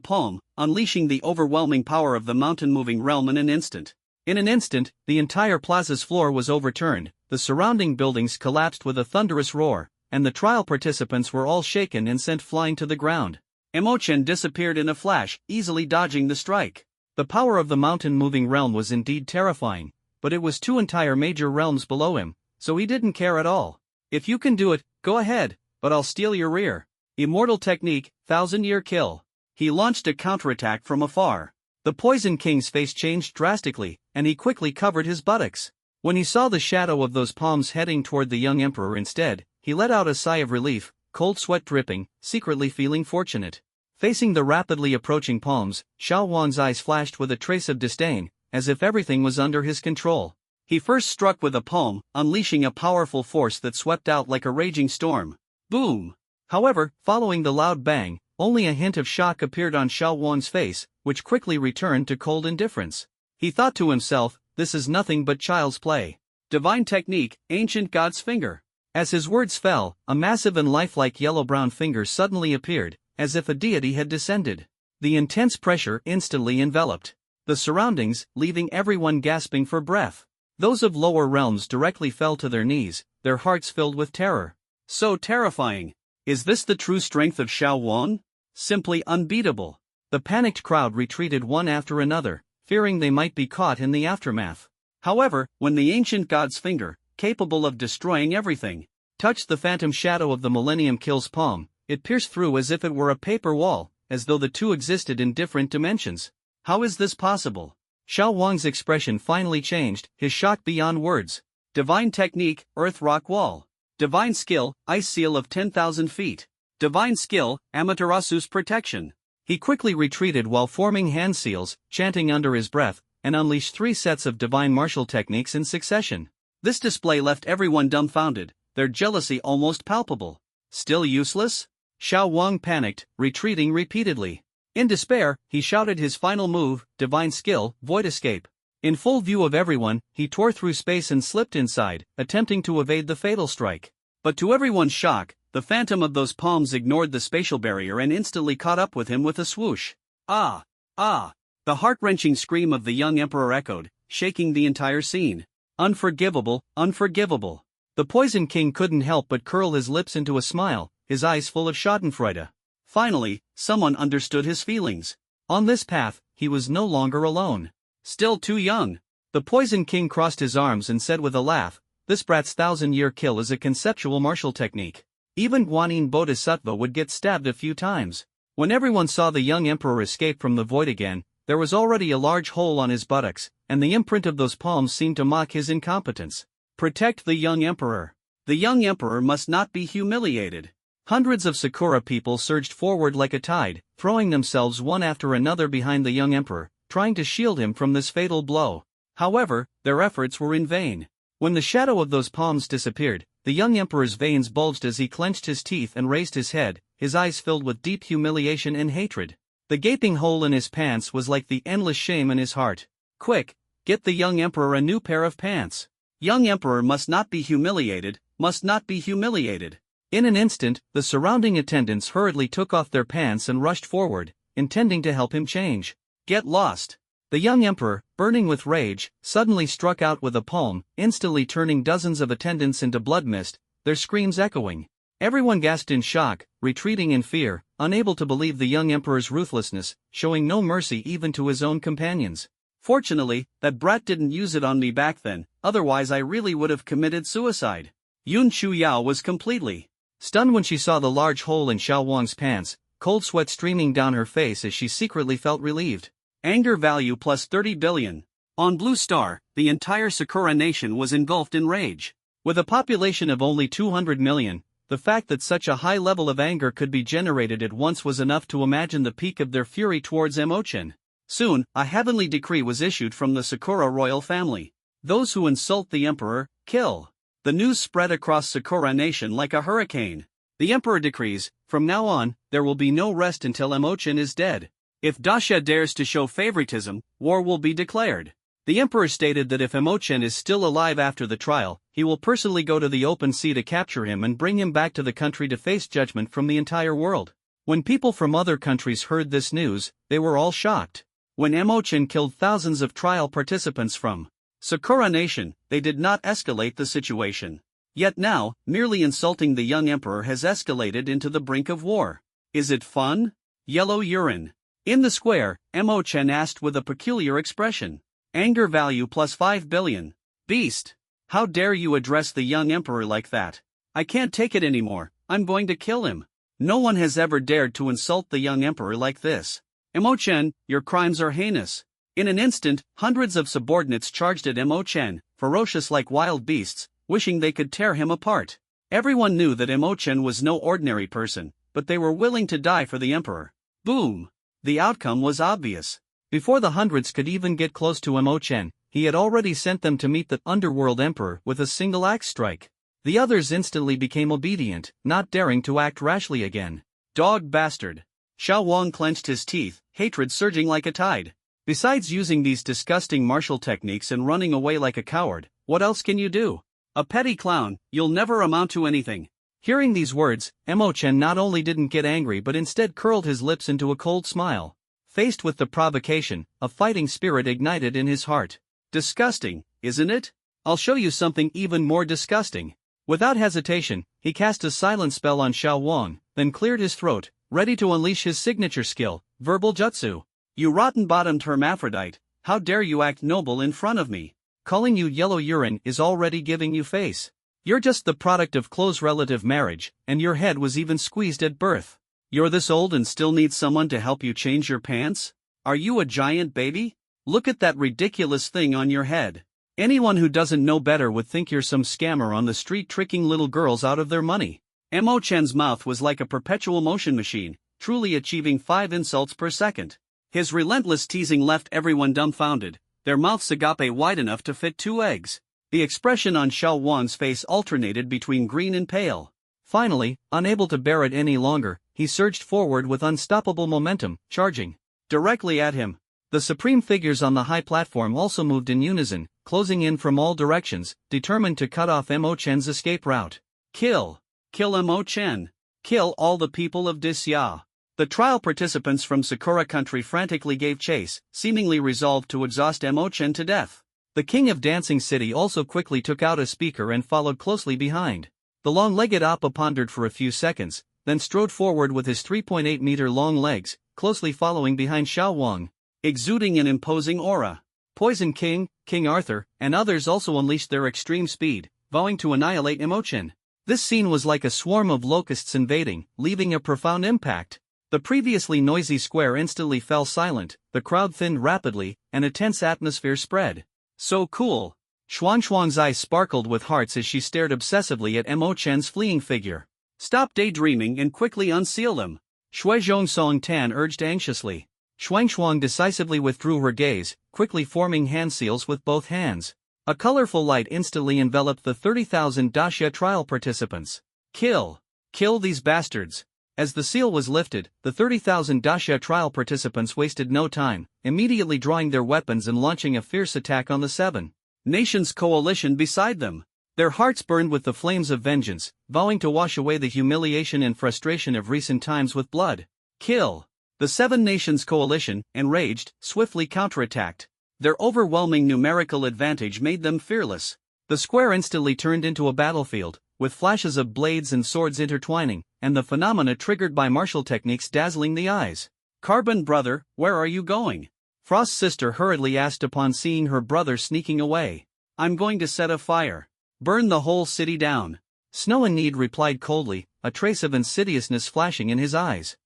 palm, unleashing the overwhelming power of the mountain-moving realm in an instant. In an instant, the entire plaza's floor was overturned, the surrounding buildings collapsed with a thunderous roar, and the trial participants were all shaken and sent flying to the ground. Emochin disappeared in a flash, easily dodging the strike. The power of the mountain-moving realm was indeed terrifying, but it was two entire major realms below him, so he didn't care at all. If you can do it, go ahead, but I'll steal your rear. Immortal technique, 1,000-year kill. He launched a counterattack from afar. The Poison King's face changed drastically, and he quickly covered his buttocks. When he saw the shadow of those palms heading toward the young emperor instead, he let out a sigh of relief, cold sweat dripping, secretly feeling fortunate. Facing the rapidly approaching palms, Xiao Wan's eyes flashed with a trace of disdain, as if everything was under his control. He first struck with a palm, unleashing a powerful force that swept out like a raging storm. Boom! However, following the loud bang, only a hint of shock appeared on Xiao Wan's face, which quickly returned to cold indifference. He thought to himself, this is nothing but child's play. Divine technique, ancient god's finger. As his words fell, a massive and lifelike yellow-brown finger suddenly appeared, as if a deity had descended. The intense pressure instantly enveloped the surroundings, leaving everyone gasping for breath. Those of lower realms directly fell to their knees, their hearts filled with terror. So terrifying. Is this the true strength of Xiao Wan? Simply unbeatable. The panicked crowd retreated one after another, fearing they might be caught in the aftermath. However, when the ancient god's finger, capable of destroying everything, touched the phantom shadow of the Millennium Kill's palm, it pierced through as if it were a paper wall, as though the two existed in different dimensions. How is this possible? Xiao Wang's expression finally changed, his shock beyond words. Divine technique, Earth Rock Wall. Divine skill, Ice Seal of 10,000 feet. Divine skill, Amaterasu's protection. He quickly retreated while forming hand seals, chanting under his breath, and unleashed 3 sets of divine martial techniques in succession. This display left everyone dumbfounded, their jealousy almost palpable. Still useless? Xiao Wang panicked, retreating repeatedly. In despair, he shouted his final move, divine skill, Void Escape. In full view of everyone, he tore through space and slipped inside, attempting to evade the fatal strike. But to everyone's shock, the phantom of those palms ignored the spatial barrier and instantly caught up with him with a swoosh. Ah! Ah! The heart-wrenching scream of the young emperor echoed, shaking the entire scene. Unforgivable, unforgivable. The Poison King couldn't help but curl his lips into a smile, his eyes full of schadenfreude. Finally, someone understood his feelings. On this path, he was no longer alone. Still too young. The Poison King crossed his arms and said with a laugh, this brat's 1,000-year kill is a conceptual martial technique. Even Guanyin Bodhisattva would get stabbed a few times. When everyone saw the young emperor escape from the void again, there was already a large hole on his buttocks, and the imprint of those palms seemed to mock his incompetence. Protect the young emperor. The young emperor must not be humiliated. Hundreds of Sakura people surged forward like a tide, throwing themselves one after another behind the young emperor, trying to shield him from this fatal blow. However, their efforts were in vain. When the shadow of those palms disappeared, the young emperor's veins bulged as he clenched his teeth and raised his head, his eyes filled with deep humiliation and hatred. The gaping hole in his pants was like the endless shame in his heart. Quick, get the young emperor a new pair of pants. Young emperor must not be humiliated, must not be humiliated. In an instant, the surrounding attendants hurriedly took off their pants and rushed forward, intending to help him change. Get lost. The young emperor, burning with rage, suddenly struck out with a palm, instantly turning dozens of attendants into blood mist, their screams echoing. Everyone gasped in shock, retreating in fear, unable to believe the young emperor's ruthlessness, showing no mercy even to his own companions. Fortunately, that brat didn't use it on me back then, otherwise I really would have committed suicide. Yun Chu Yao was completely Stunned when she saw the large hole in Xiao Wang's pants, cold sweat streaming down her face as she secretly felt relieved. Anger value plus 30 billion. On Blue Star, the entire Sakura nation was engulfed in rage. With a population of only 200 million, the fact that such a high level of anger could be generated at once was enough to imagine the peak of their fury towards Emochin. Soon, a heavenly decree was issued from the Sakura royal family. Those who insult the emperor, kill. The news spread across Sakura nation like a hurricane. The emperor decrees, from now on, there will be no rest until Emochin is dead. If Dasha dares to show favoritism, war will be declared. The emperor stated that if Emochin is still alive after the trial, he will personally go to the open sea to capture him and bring him back to the country to face judgment from the entire world. When people from other countries heard this news, they were all shocked. When Emochin killed thousands of trial participants from Sakura nation, they did not escalate the situation. Yet now, merely insulting the young emperor has escalated into the brink of war. Is it fun? Yellow urine. In the square, Emochin asked with a peculiar expression. Anger value plus 5 billion. Beast. How dare you address the young emperor like that? I can't take it anymore, I'm going to kill him. No one has ever dared to insult the young emperor like this. Emochin, your crimes are heinous. In an instant, hundreds of subordinates charged at Emochin, ferocious like wild beasts, wishing they could tear him apart. Everyone knew that Emochin was no ordinary person, but they were willing to die for the emperor. Boom! The outcome was obvious. Before the hundreds could even get close to Emochin, he had already sent them to meet the underworld emperor with a single axe strike. The others instantly became obedient, not daring to act rashly again. Dog bastard. Xiao Wang clenched his teeth, hatred surging like a tide. Besides using these disgusting martial techniques and running away like a coward, what else can you do? A petty clown, you'll never amount to anything. Hearing these words, Emochin not only didn't get angry but instead curled his lips into a cold smile. Faced with the provocation, a fighting spirit ignited in his heart. Disgusting, isn't it? I'll show you something even more disgusting. Without hesitation, he cast a silent spell on Xiao Wang, then cleared his throat, ready to unleash his signature skill, verbal jutsu. You rotten-bottomed hermaphrodite, how dare you act noble in front of me? Calling you yellow urine is already giving you face. You're just the product of close relative marriage, and your head was even squeezed at birth. You're this old and still need someone to help you change your pants? Are you a giant baby? Look at that ridiculous thing on your head. Anyone who doesn't know better would think you're some scammer on the street tricking little girls out of their money. Emochin's mouth was like a perpetual motion machine, truly achieving 5 insults per second. His relentless teasing left everyone dumbfounded, their mouths agape wide enough to fit 2 eggs. The expression on Xiao Wang's face alternated between green and pale. Finally, unable to bear it any longer, he surged forward with unstoppable momentum, charging directly at him. The supreme figures on the high platform also moved in unison, closing in from all directions, determined to cut off Emochin's escape route. Kill! Kill Emochin! Kill all the people of Disya! The trial participants from Sakura country frantically gave chase, seemingly resolved to exhaust Emochin to death. The king of Dancing City also quickly took out a speaker and followed closely behind. The long-legged Appa pondered for a few seconds, then strode forward with his 3.8-meter-long legs, closely following behind Xiao Wang, exuding an imposing aura. Poison King, King Arthur, and others also unleashed their extreme speed, vowing to annihilate Emochin. This scene was like a swarm of locusts invading, leaving a profound impact. The previously noisy square instantly fell silent, the crowd thinned rapidly, and a tense atmosphere spread. So cool! Xuan's eyes sparkled with hearts as she stared obsessively at Emochin's fleeing figure. Stop daydreaming and quickly unseal them. Shuizhong Song Tan urged anxiously. Xuan decisively withdrew her gaze, quickly forming hand seals with both hands. A colorful light instantly enveloped the 30,000 Daxia trial participants. Kill! Kill these bastards! As the seal was lifted, the 30,000 Daxia trial participants wasted no time, immediately drawing their weapons and launching a fierce attack on the 7 nations coalition beside them. Their hearts burned with the flames of vengeance, vowing to wash away the humiliation and frustration of recent times with blood. Kill! The 7 nations coalition, enraged, swiftly counterattacked. Their overwhelming numerical advantage made them fearless. The square instantly turned into a battlefield, with flashes of blades and swords intertwining, and the phenomena triggered by martial techniques dazzling the eyes. Carbon brother, where are you going? Frost's sister hurriedly asked upon seeing her brother sneaking away. I'm going to set a fire. Burn the whole city down. Snow and Need replied coldly, a trace of insidiousness flashing in his eyes.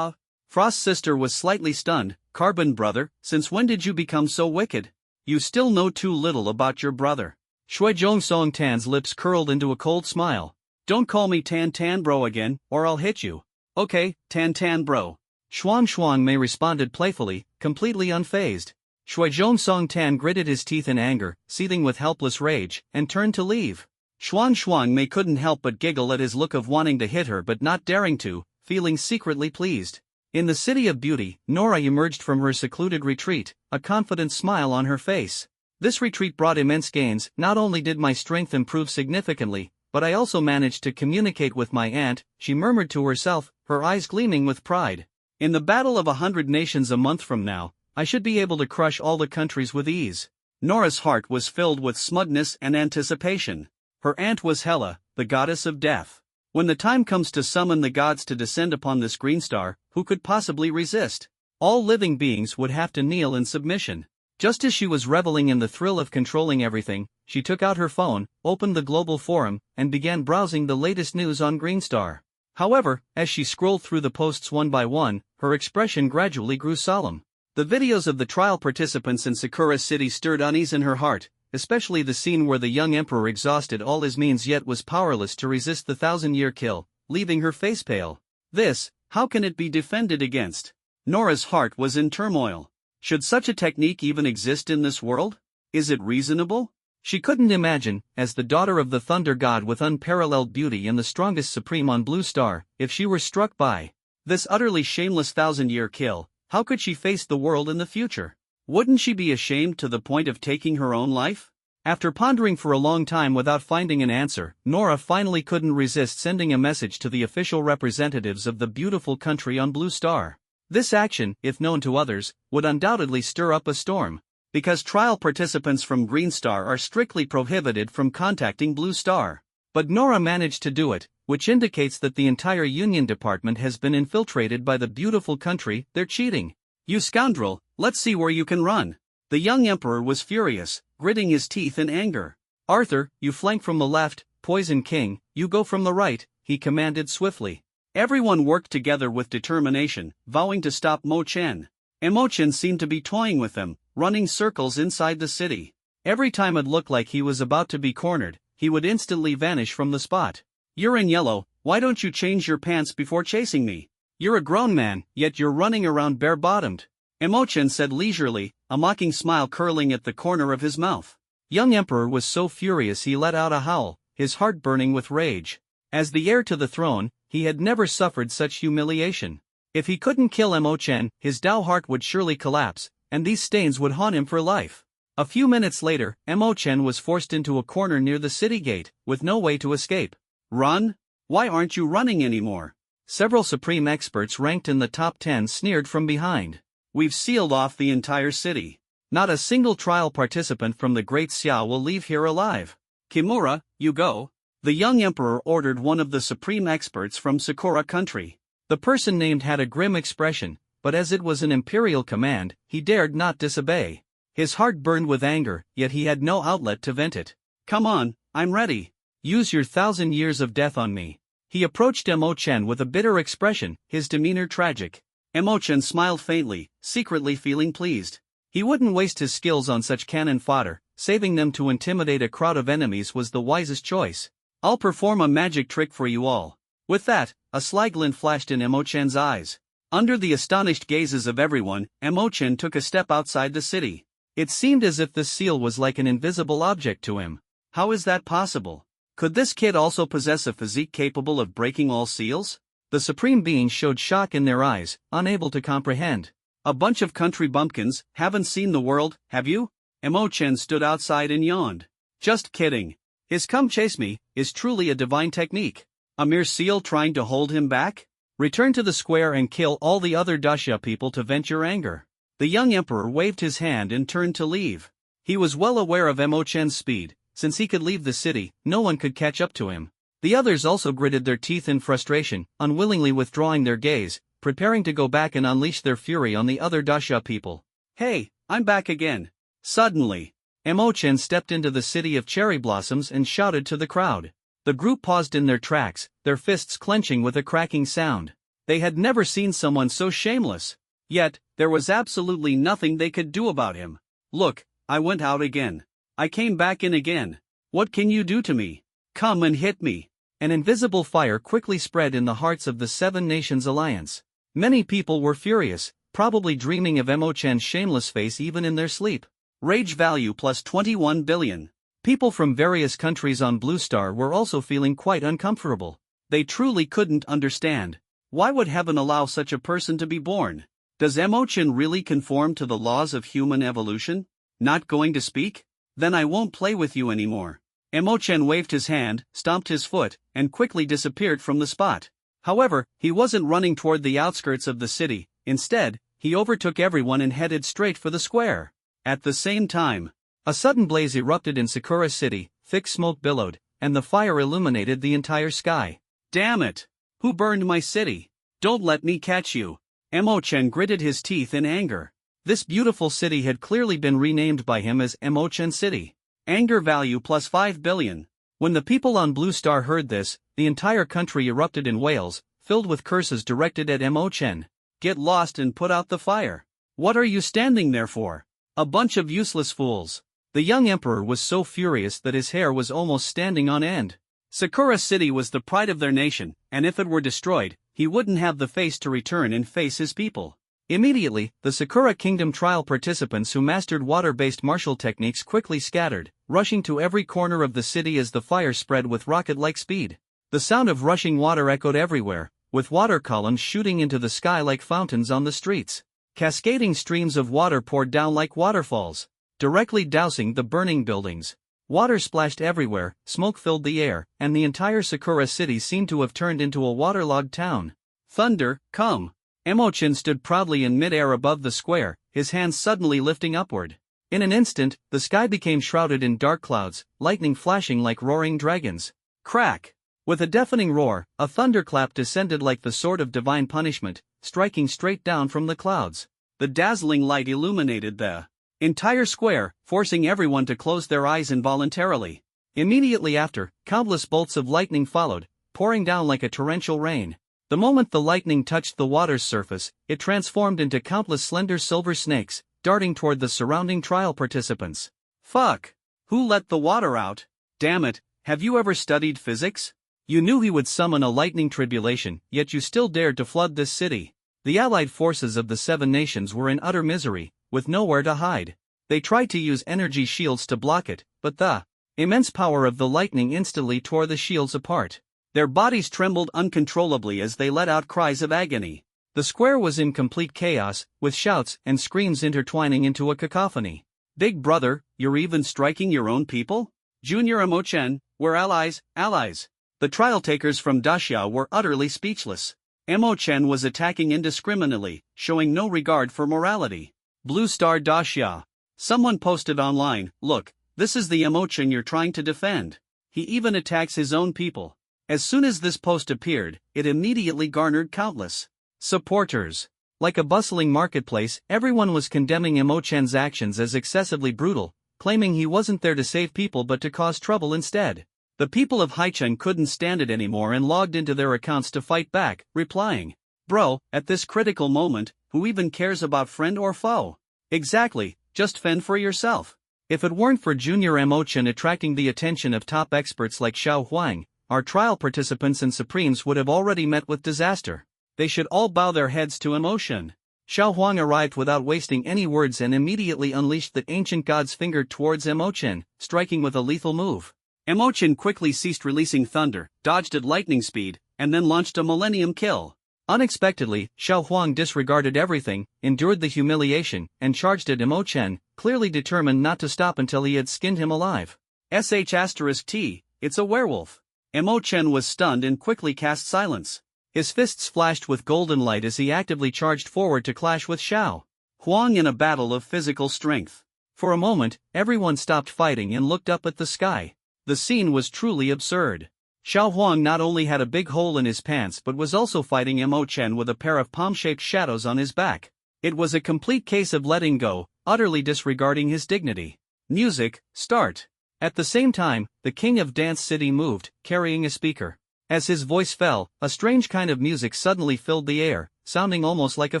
Frost's sister was slightly stunned. Carbon brother, since when did you become so wicked? You still know too little about your brother. Shuizhong Song Tan's lips curled into a cold smile. Don't call me Tan Tan bro again, or I'll hit you. Okay, Tan Tan bro. Shuang Mei responded playfully, completely unfazed. Shuizhong Song Tan gritted his teeth in anger, seething with helpless rage, and turned to leave. Shuang Mei couldn't help but giggle at his look of wanting to hit her but not daring to, feeling secretly pleased. In the City of Beauty, Nora emerged from her secluded retreat, a confident smile on her face. This retreat brought immense gains. Not only did my strength improve significantly, but I also managed to communicate with my aunt, she murmured to herself, her eyes gleaming with pride. In the battle of 100 nations a month from now, I should be able to crush all the countries with ease. Nora's heart was filled with smugness and anticipation. Her aunt was Hela, the goddess of death. When the time comes to summon the gods to descend upon this green star, who could possibly resist? All living beings would have to kneel in submission. Just as she was reveling in the thrill of controlling everything, she took out her phone, opened the global forum, and began browsing the latest news on Greenstar. However, as she scrolled through the posts one by one, her expression gradually grew solemn. The videos of the trial participants in Sakura City stirred unease in her heart, especially the scene where the young emperor exhausted all his means yet was powerless to resist the 1,000-year kill, leaving her face pale. This, how can it be defended against? Nora's heart was in turmoil. Should such a technique even exist in this world? Is it reasonable? She couldn't imagine, as the daughter of the thunder god with unparalleled beauty and the strongest supreme on Blue Star, if she were struck by this utterly shameless 1,000-year kill, how could she face the world in the future? Wouldn't she be ashamed to the point of taking her own life? After pondering for a long time without finding an answer, Nora finally couldn't resist sending a message to the official representatives of the beautiful country on Blue Star. This action, if known to others, would undoubtedly stir up a storm. Because trial participants from Green Star are strictly prohibited from contacting Blue Star. But Nora managed to do it, which indicates that the entire Union Department has been infiltrated by the beautiful country. They're cheating. You scoundrel, let's see where you can run. The young emperor was furious, gritting his teeth in anger. Arthur, you flank from the left. Poison King, you go from the right, he commanded swiftly. Everyone worked together with determination, vowing to stop Mo Chen. Mo Chen seemed to be toying with them, running circles inside the city. Every time it looked like he was about to be cornered, he would instantly vanish from the spot. You're in yellow, why don't you change your pants before chasing me? You're a grown man, yet you're running around bare-bottomed. Mo Chen said leisurely, a mocking smile curling at the corner of his mouth. Young Emperor was so furious he let out a howl, his heart burning with rage. As the heir to the throne, he had never suffered such humiliation. If he couldn't kill Mo Chen, his Dao heart would surely collapse, and these stains would haunt him for life. A few minutes later, Mo Chen was forced into a corner near the city gate, with no way to escape. Run? Why aren't you running anymore? Several supreme experts ranked in the top 10 sneered from behind. We've sealed off the entire city. Not a single trial participant from the Great Xiao will leave here alive. Kimura, you go. The young emperor ordered one of the supreme experts from Sakura country. The person named had a grim expression, but as it was an imperial command, he dared not disobey. His heart burned with anger, yet he had no outlet to vent it. Come on, I'm ready. Use your 1,000 years of death on me. He approached Mo Chen with a bitter expression, his demeanor tragic. Mo Chen smiled faintly, secretly feeling pleased. He wouldn't waste his skills on such cannon fodder, saving them to intimidate a crowd of enemies was the wisest choice. I'll perform a magic trick for you all. With that, a sly glint flashed in Mo Chen's eyes. Under the astonished gazes of everyone, Mo Chen took a step outside the city. It seemed as if this seal was like an invisible object to him. How is that possible? Could this kid also possess a physique capable of breaking all seals? The supreme beings showed shock in their eyes, unable to comprehend. A bunch of country bumpkins, haven't seen the world, have you? Mo Chen stood outside and yawned. Just kidding. His come chase me is truly a divine technique. A mere seal trying to hold him back? Return to the square and kill all the other Daxia people to vent your anger. The young emperor waved his hand and turned to leave. He was well aware of Mo Chen's speed. Since he could leave the city, no one could catch up to him. The others also gritted their teeth in frustration, unwillingly withdrawing their gaze, preparing to go back and unleash their fury on the other Daxia people. Hey, I'm back again. Suddenly, Mo Chen stepped into the city of cherry blossoms and shouted to the crowd. The group paused in their tracks, their fists clenching with a cracking sound. They had never seen someone so shameless. Yet, there was absolutely nothing they could do about him. Look, I went out again. I came back in again. What can you do to me? Come and hit me. An invisible fire quickly spread in the hearts of the Seven Nations Alliance. Many people were furious, probably dreaming of Emochen's shameless face even in their sleep. Rage value plus 21 billion. People from various countries on Blue Star were also feeling quite uncomfortable. They truly couldn't understand. Why would heaven allow such a person to be born? Does Emochen really conform to the laws of human evolution? Not going to speak? Then I won't play with you anymore. Emochen waved his hand, stomped his foot, and quickly disappeared from the spot. However, he wasn't running toward the outskirts of the city. Instead, he overtook everyone and headed straight for the square. At the same time, a sudden blaze erupted in Sakura City, thick smoke billowed, and the fire illuminated the entire sky. Damn it! Who burned my city? Don't let me catch you! Emochen gritted his teeth in anger. This beautiful city had clearly been renamed by him as Emochen City. Anger value plus 5 billion. When the people on Blue Star heard this, the entire country erupted in wails, filled with curses directed at Emochen. Get lost and put out the fire. What are you standing there for? A bunch of useless fools. The young emperor was so furious that his hair was almost standing on end. Sakura City was the pride of their nation, and if it were destroyed, he wouldn't have the face to return and face his people. Immediately, the Sakura Kingdom trial participants who mastered water-based martial techniques quickly scattered, rushing to every corner of the city as the fire spread with rocket-like speed. The sound of rushing water echoed everywhere, with water columns shooting into the sky like fountains on the streets. Cascading streams of water poured down like waterfalls, directly dousing the burning buildings. Water splashed everywhere, smoke filled the air, and the entire Sakura City seemed to have turned into a waterlogged town. Thunder, come! Emochen stood proudly in mid-air above the square, his hands suddenly lifting upward. In an instant, the sky became shrouded in dark clouds, lightning flashing like roaring dragons. Crack! With a deafening roar, a thunderclap descended like the sword of divine punishment, striking straight down from the clouds. The dazzling light illuminated the entire square, forcing everyone to close their eyes involuntarily. Immediately after, countless bolts of lightning followed, pouring down like a torrential rain. The moment the lightning touched the water's surface, it transformed into countless slender silver snakes, darting toward the surrounding trial participants. Fuck! Who let the water out? Damn it, have you ever studied physics? You knew he would summon a lightning tribulation, yet you still dared to flood this city. The allied forces of the Seven Nations were in utter misery, with nowhere to hide. They tried to use energy shields to block it, but the immense power of the lightning instantly tore the shields apart. Their bodies trembled uncontrollably as they let out cries of agony. The square was in complete chaos, with shouts and screams intertwining into a cacophony. Big brother, you're even striking your own people? Junior Emochen, we're allies, allies. The trial takers from Daxia were utterly speechless. Emochen was attacking indiscriminately, showing no regard for morality. Blue Star Daxia. Someone posted online, look, this is the Emochen you're trying to defend. He even attacks his own people. As soon as this post appeared, it immediately garnered countless supporters. Like a bustling marketplace, everyone was condemning Emochen's actions as excessively brutal, claiming he wasn't there to save people but to cause trouble instead. The people of Haicheng couldn't stand it anymore and logged into their accounts to fight back, replying, "Bro, at this critical moment, who even cares about friend or foe? Exactly, just fend for yourself." If it weren't for Junior Emochen attracting the attention of top experts like Xiao Huang, our trial participants and Supremes would have already met with disaster. They should all bow their heads to Emochen. Xiao Huang arrived without wasting any words and immediately unleashed the ancient god's finger towards Emochen, striking with a lethal move. Emochen quickly ceased releasing thunder, dodged at lightning speed, and then launched a millennium kill. Unexpectedly, Xiao Huang disregarded everything, endured the humiliation, and charged at Emochen, clearly determined not to stop until he had skinned him alive. *T, it's a werewolf. Emochen was stunned and quickly cast silence. His fists flashed with golden light as he actively charged forward to clash with Xiao Huang in a battle of physical strength. For a moment, everyone stopped fighting and looked up at the sky. The scene was truly absurd. Xiao Huang not only had a big hole in his pants but was also fighting Emochen with a pair of palm-shaped shadows on his back. It was a complete case of letting go, utterly disregarding his dignity. Music, start. At the same time, the king of Dance City moved, carrying a speaker. As his voice fell, a strange kind of music suddenly filled the air, sounding almost like a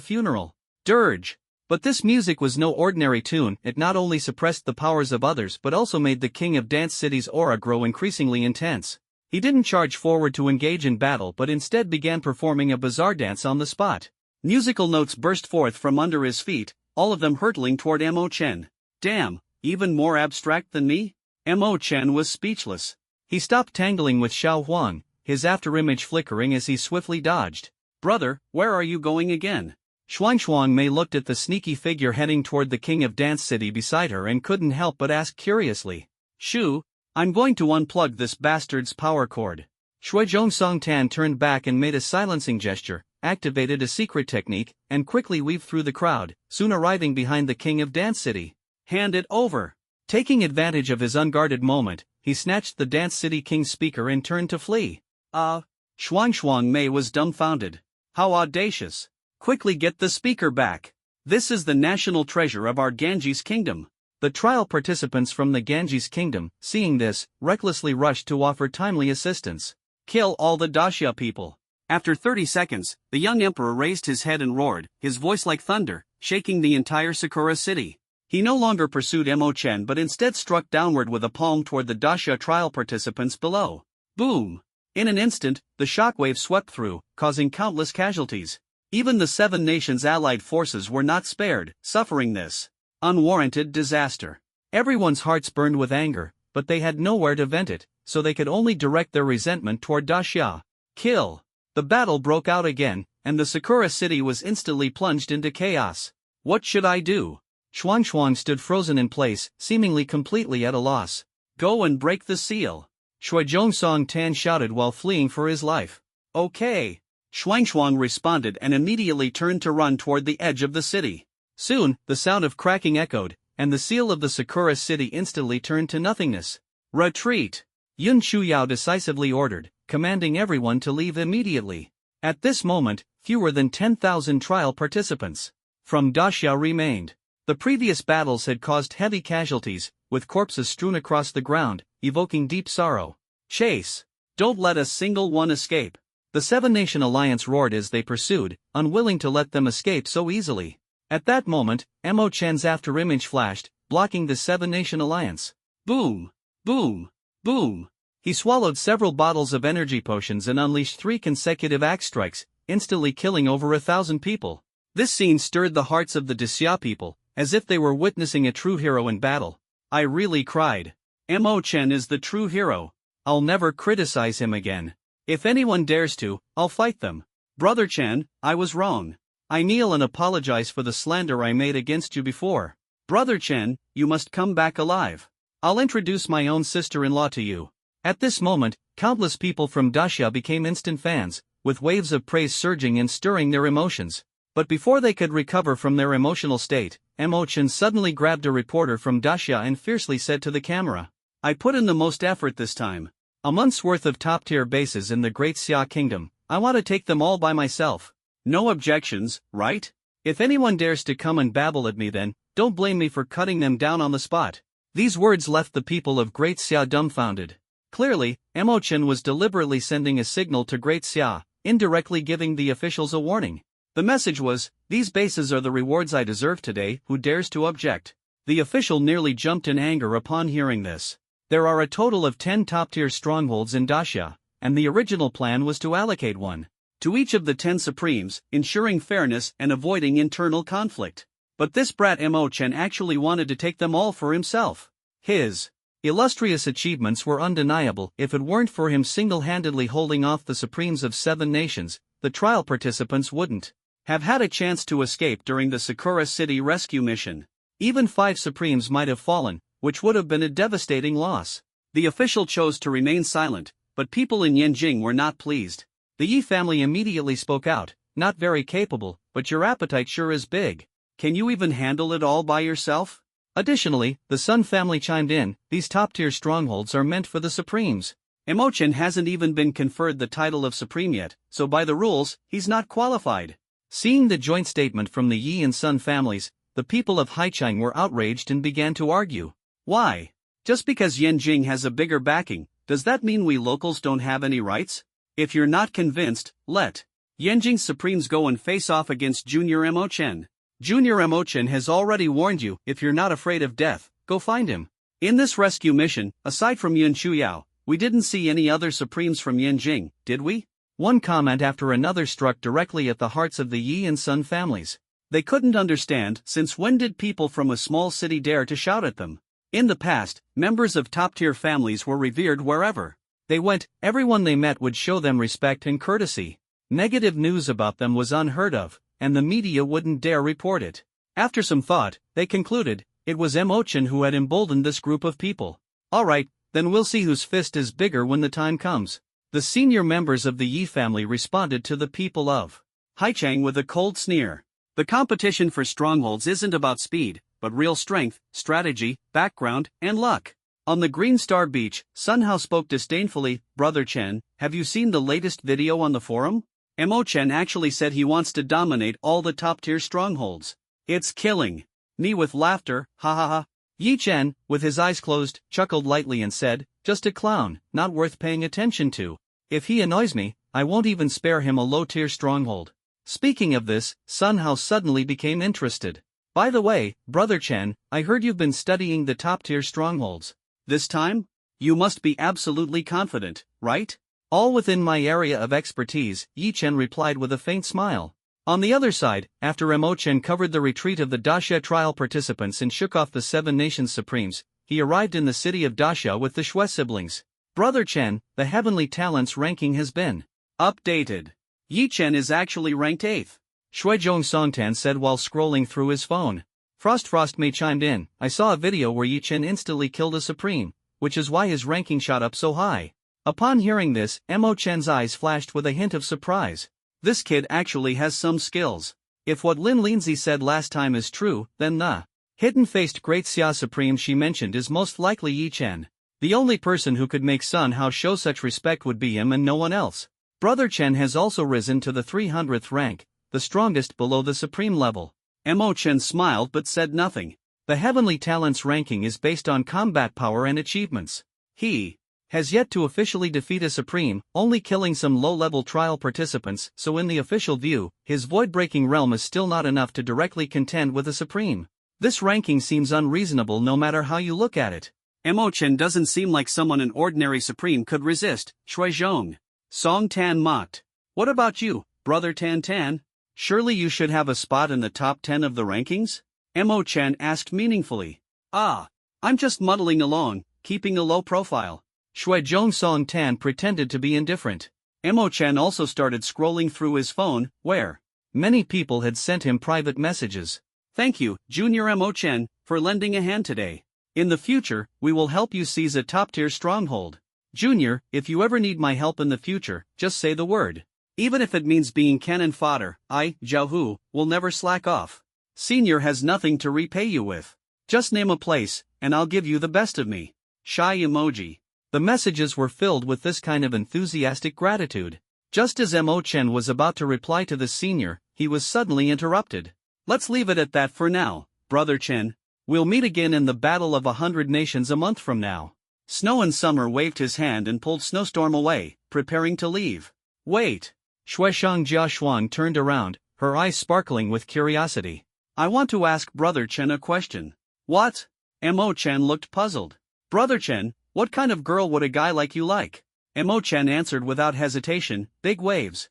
funeral dirge. But this music was no ordinary tune. It not only suppressed the powers of others but also made the king of Dance City's aura grow increasingly intense. He didn't charge forward to engage in battle but instead began performing a bizarre dance on the spot. Musical notes burst forth from under his feet, all of them hurtling toward Mo Chen. Damn, even more abstract than me? Mo Chen was speechless. He stopped tangling with Xiao Huang, his afterimage flickering as he swiftly dodged. Brother, where are you going again? Shuang Mei looked at the sneaky figure heading toward the king of Dance City beside her and couldn't help but ask curiously. Shu, I'm going to unplug this bastard's power cord. Shuizhong Songtan turned back and made a silencing gesture, activated a secret technique, and quickly weaved through the crowd, soon arriving behind the king of Dance City. Hand it over. Taking advantage of his unguarded moment, he snatched the Dance City king's speaker and turned to flee. Shuang Mei was dumbfounded. How audacious. Quickly get the speaker back. This is the national treasure of our Ganges kingdom. The trial participants from the Ganges kingdom, seeing this, recklessly rushed to offer timely assistance. Kill all the Daxia people. After 30 seconds, the young emperor raised his head and roared, his voice like thunder, shaking the entire Sakura city. He no longer pursued Mo Chen but instead struck downward with a palm toward the Daxia trial participants below. Boom! In an instant, the shockwave swept through, causing countless casualties. Even the 7 nations' allied forces were not spared, suffering this unwarranted disaster. Everyone's hearts burned with anger, but they had nowhere to vent it, so they could only direct their resentment toward Daxia. Kill! The battle broke out again, and the Sakura city was instantly plunged into chaos. What should I do? Shuang stood frozen in place, seemingly completely at a loss. Go and break the seal. Shuizhong Songtan shouted while fleeing for his life. Okay. Shuang responded and immediately turned to run toward the edge of the city. Soon, the sound of cracking echoed, and the seal of the Sakura city instantly turned to nothingness. Retreat! Yun Shuyao decisively ordered, commanding everyone to leave immediately. At this moment, fewer than 10,000 trial participants from Daxia remained. The previous battles had caused heavy casualties, with corpses strewn across the ground, evoking deep sorrow. Chase! Don't let a single one escape! The 7-nation alliance roared as they pursued, unwilling to let them escape so easily. At that moment, Mo Chen's afterimage flashed, blocking the 7-nation alliance. Boom! Boom! Boom! He swallowed several bottles of energy potions and unleashed 3 consecutive axe strikes, instantly killing over 1,000 people. This scene stirred the hearts of the Daxia people, as if they were witnessing a true hero in battle. I really cried. Mo Chen is the true hero. I'll never criticize him again. If anyone dares to, I'll fight them. Brother Chen, I was wrong. I kneel and apologize for the slander I made against you before. Brother Chen, you must come back alive. I'll introduce my own sister-in-law to you. At this moment, countless people from Daxia became instant fans, with waves of praise surging and stirring their emotions. But before they could recover from their emotional state, Mo Chen suddenly grabbed a reporter from Daxia and fiercely said to the camera, I put in the most effort this time. A month's worth of top-tier bases in the Great Xia Kingdom. I want to take them all by myself. No objections, right? If anyone dares to come and babble at me then, don't blame me for cutting them down on the spot. These words left the people of Great Xia dumbfounded. Clearly, Mo Chen was deliberately sending a signal to Great Xia, indirectly giving the officials a warning. The message was, these bases are the rewards I deserve today, who dares to object? The official nearly jumped in anger upon hearing this. There are a total of 10 top-tier strongholds in Daxia, and the original plan was to allocate one to each of the 10 supremes, ensuring fairness and avoiding internal conflict. But this brat Mo Chen actually wanted to take them all for himself. His illustrious achievements were undeniable. If it weren't for him single-handedly holding off the supremes of 7 nations, the trial participants wouldn't have had a chance to escape during the Sakura City rescue mission. Even 5 supremes might have fallen, which would have been a devastating loss. The official chose to remain silent, but people in Yanjing were not pleased. The Yi family immediately spoke out, not very capable, but your appetite sure is big. Can you even handle it all by yourself? Additionally, the Sun family chimed in, these top-tier strongholds are meant for the supremes. Mo Chen hasn't even been conferred the title of supreme yet, so by the rules, he's not qualified. Seeing the joint statement from the Yi and Sun families, the people of Haichang were outraged and began to argue. Why? Just because Yanjing has a bigger backing, does that mean we locals don't have any rights? If you're not convinced, let Yanjing's Supremes go and face off against Junior Emochen. Junior Emochen has already warned you, if you're not afraid of death, go find him. In this rescue mission, aside from Yun Chuyao, we didn't see any other Supremes from Yanjing, did we? One comment after another struck directly at the hearts of the Yi and Sun families. They couldn't understand, since when did people from a small city dare to shout at them? In the past, members of top-tier families were revered wherever they went. Everyone they met would show them respect and courtesy. Negative news about them was unheard of, and the media wouldn't dare report it. After some thought, they concluded, it was Emochen who had emboldened this group of people. Alright, then we'll see whose fist is bigger when the time comes. The senior members of the Yi family responded to the people of Haichang with a cold sneer. The competition for strongholds isn't about speed, but real strength, strategy, background, and luck. On the Green Star Beach, Sun Hao spoke disdainfully. Brother Chen, have you seen the latest video on the forum? Mo Chen actually said he wants to dominate all the top-tier strongholds. It's killing. Ni with laughter, ha ha ha. Yi Chen, with his eyes closed, chuckled lightly and said, just a clown, not worth paying attention to. If he annoys me, I won't even spare him a low-tier stronghold. Speaking of this, Sun Hao suddenly became interested. By the way, Brother Chen, I heard you've been studying the top-tier strongholds. This time? You must be absolutely confident, right? All within my area of expertise, Yi Chen replied with a faint smile. On the other side, after Mo Chen covered the retreat of the Dasha trial participants and shook off the 7 Nations Supremes, he arrived in the city of Dasha with the Shui siblings. Brother Chen, the Heavenly Talents ranking has been updated. Yi Chen is actually ranked 8th. Shui Songtan said while scrolling through his phone. Frost May chimed in, I saw a video where Yi Chen instantly killed a Supreme, which is why his ranking shot up so high. Upon hearing this, Mo Chen's eyes flashed with a hint of surprise. This kid actually has some skills. If what Lin Lindsay said last time is true, then the hidden-faced Great Xia Supreme she mentioned is most likely Yi Chen. The only person who could make Sun Hao show such respect would be him and no one else. Brother Chen has also risen to the 300th rank, the strongest below the Supreme level. Mo Chen smiled but said nothing. The Heavenly Talents ranking is based on combat power and achievements. He has yet to officially defeat a Supreme, only killing some low-level trial participants, so in the official view, his void-breaking realm is still not enough to directly contend with a Supreme. This ranking seems unreasonable no matter how you look at it. Mo Chen doesn't seem like someone an ordinary Supreme could resist, Shui Zhong. Song Tan mocked. What about you, Brother Tan Tan? Surely you should have a spot in the top 10 of the rankings? Mo Chen asked meaningfully. I'm just muddling along, keeping a low profile. Shui Song Tan pretended to be indifferent. Mo Chen also started scrolling through his phone, where many people had sent him private messages. Thank you, Junior Mo Chen, for lending a hand today. In the future, we will help you seize a top-tier stronghold. Junior, if you ever need my help in the future, just say the word. Even if it means being cannon fodder, I, Zhao Hu, will never slack off. Senior has nothing to repay you with. Just name a place, and I'll give you the best of me. Shy emoji. The messages were filled with this kind of enthusiastic gratitude. Just as Mo Chen was about to reply to the senior, he was suddenly interrupted. Let's leave it at that for now, Brother Chen. We'll meet again in the Battle of 100 Nations a month from now. Snow and Summer waved his hand and pulled Snowstorm away, preparing to leave. Wait. Shuishang Jiashuang turned around, her eyes sparkling with curiosity. I want to ask Brother Chen a question. What? Mo Chen looked puzzled. Brother Chen, what kind of girl would a guy like you like? Mo Chen answered without hesitation, big waves.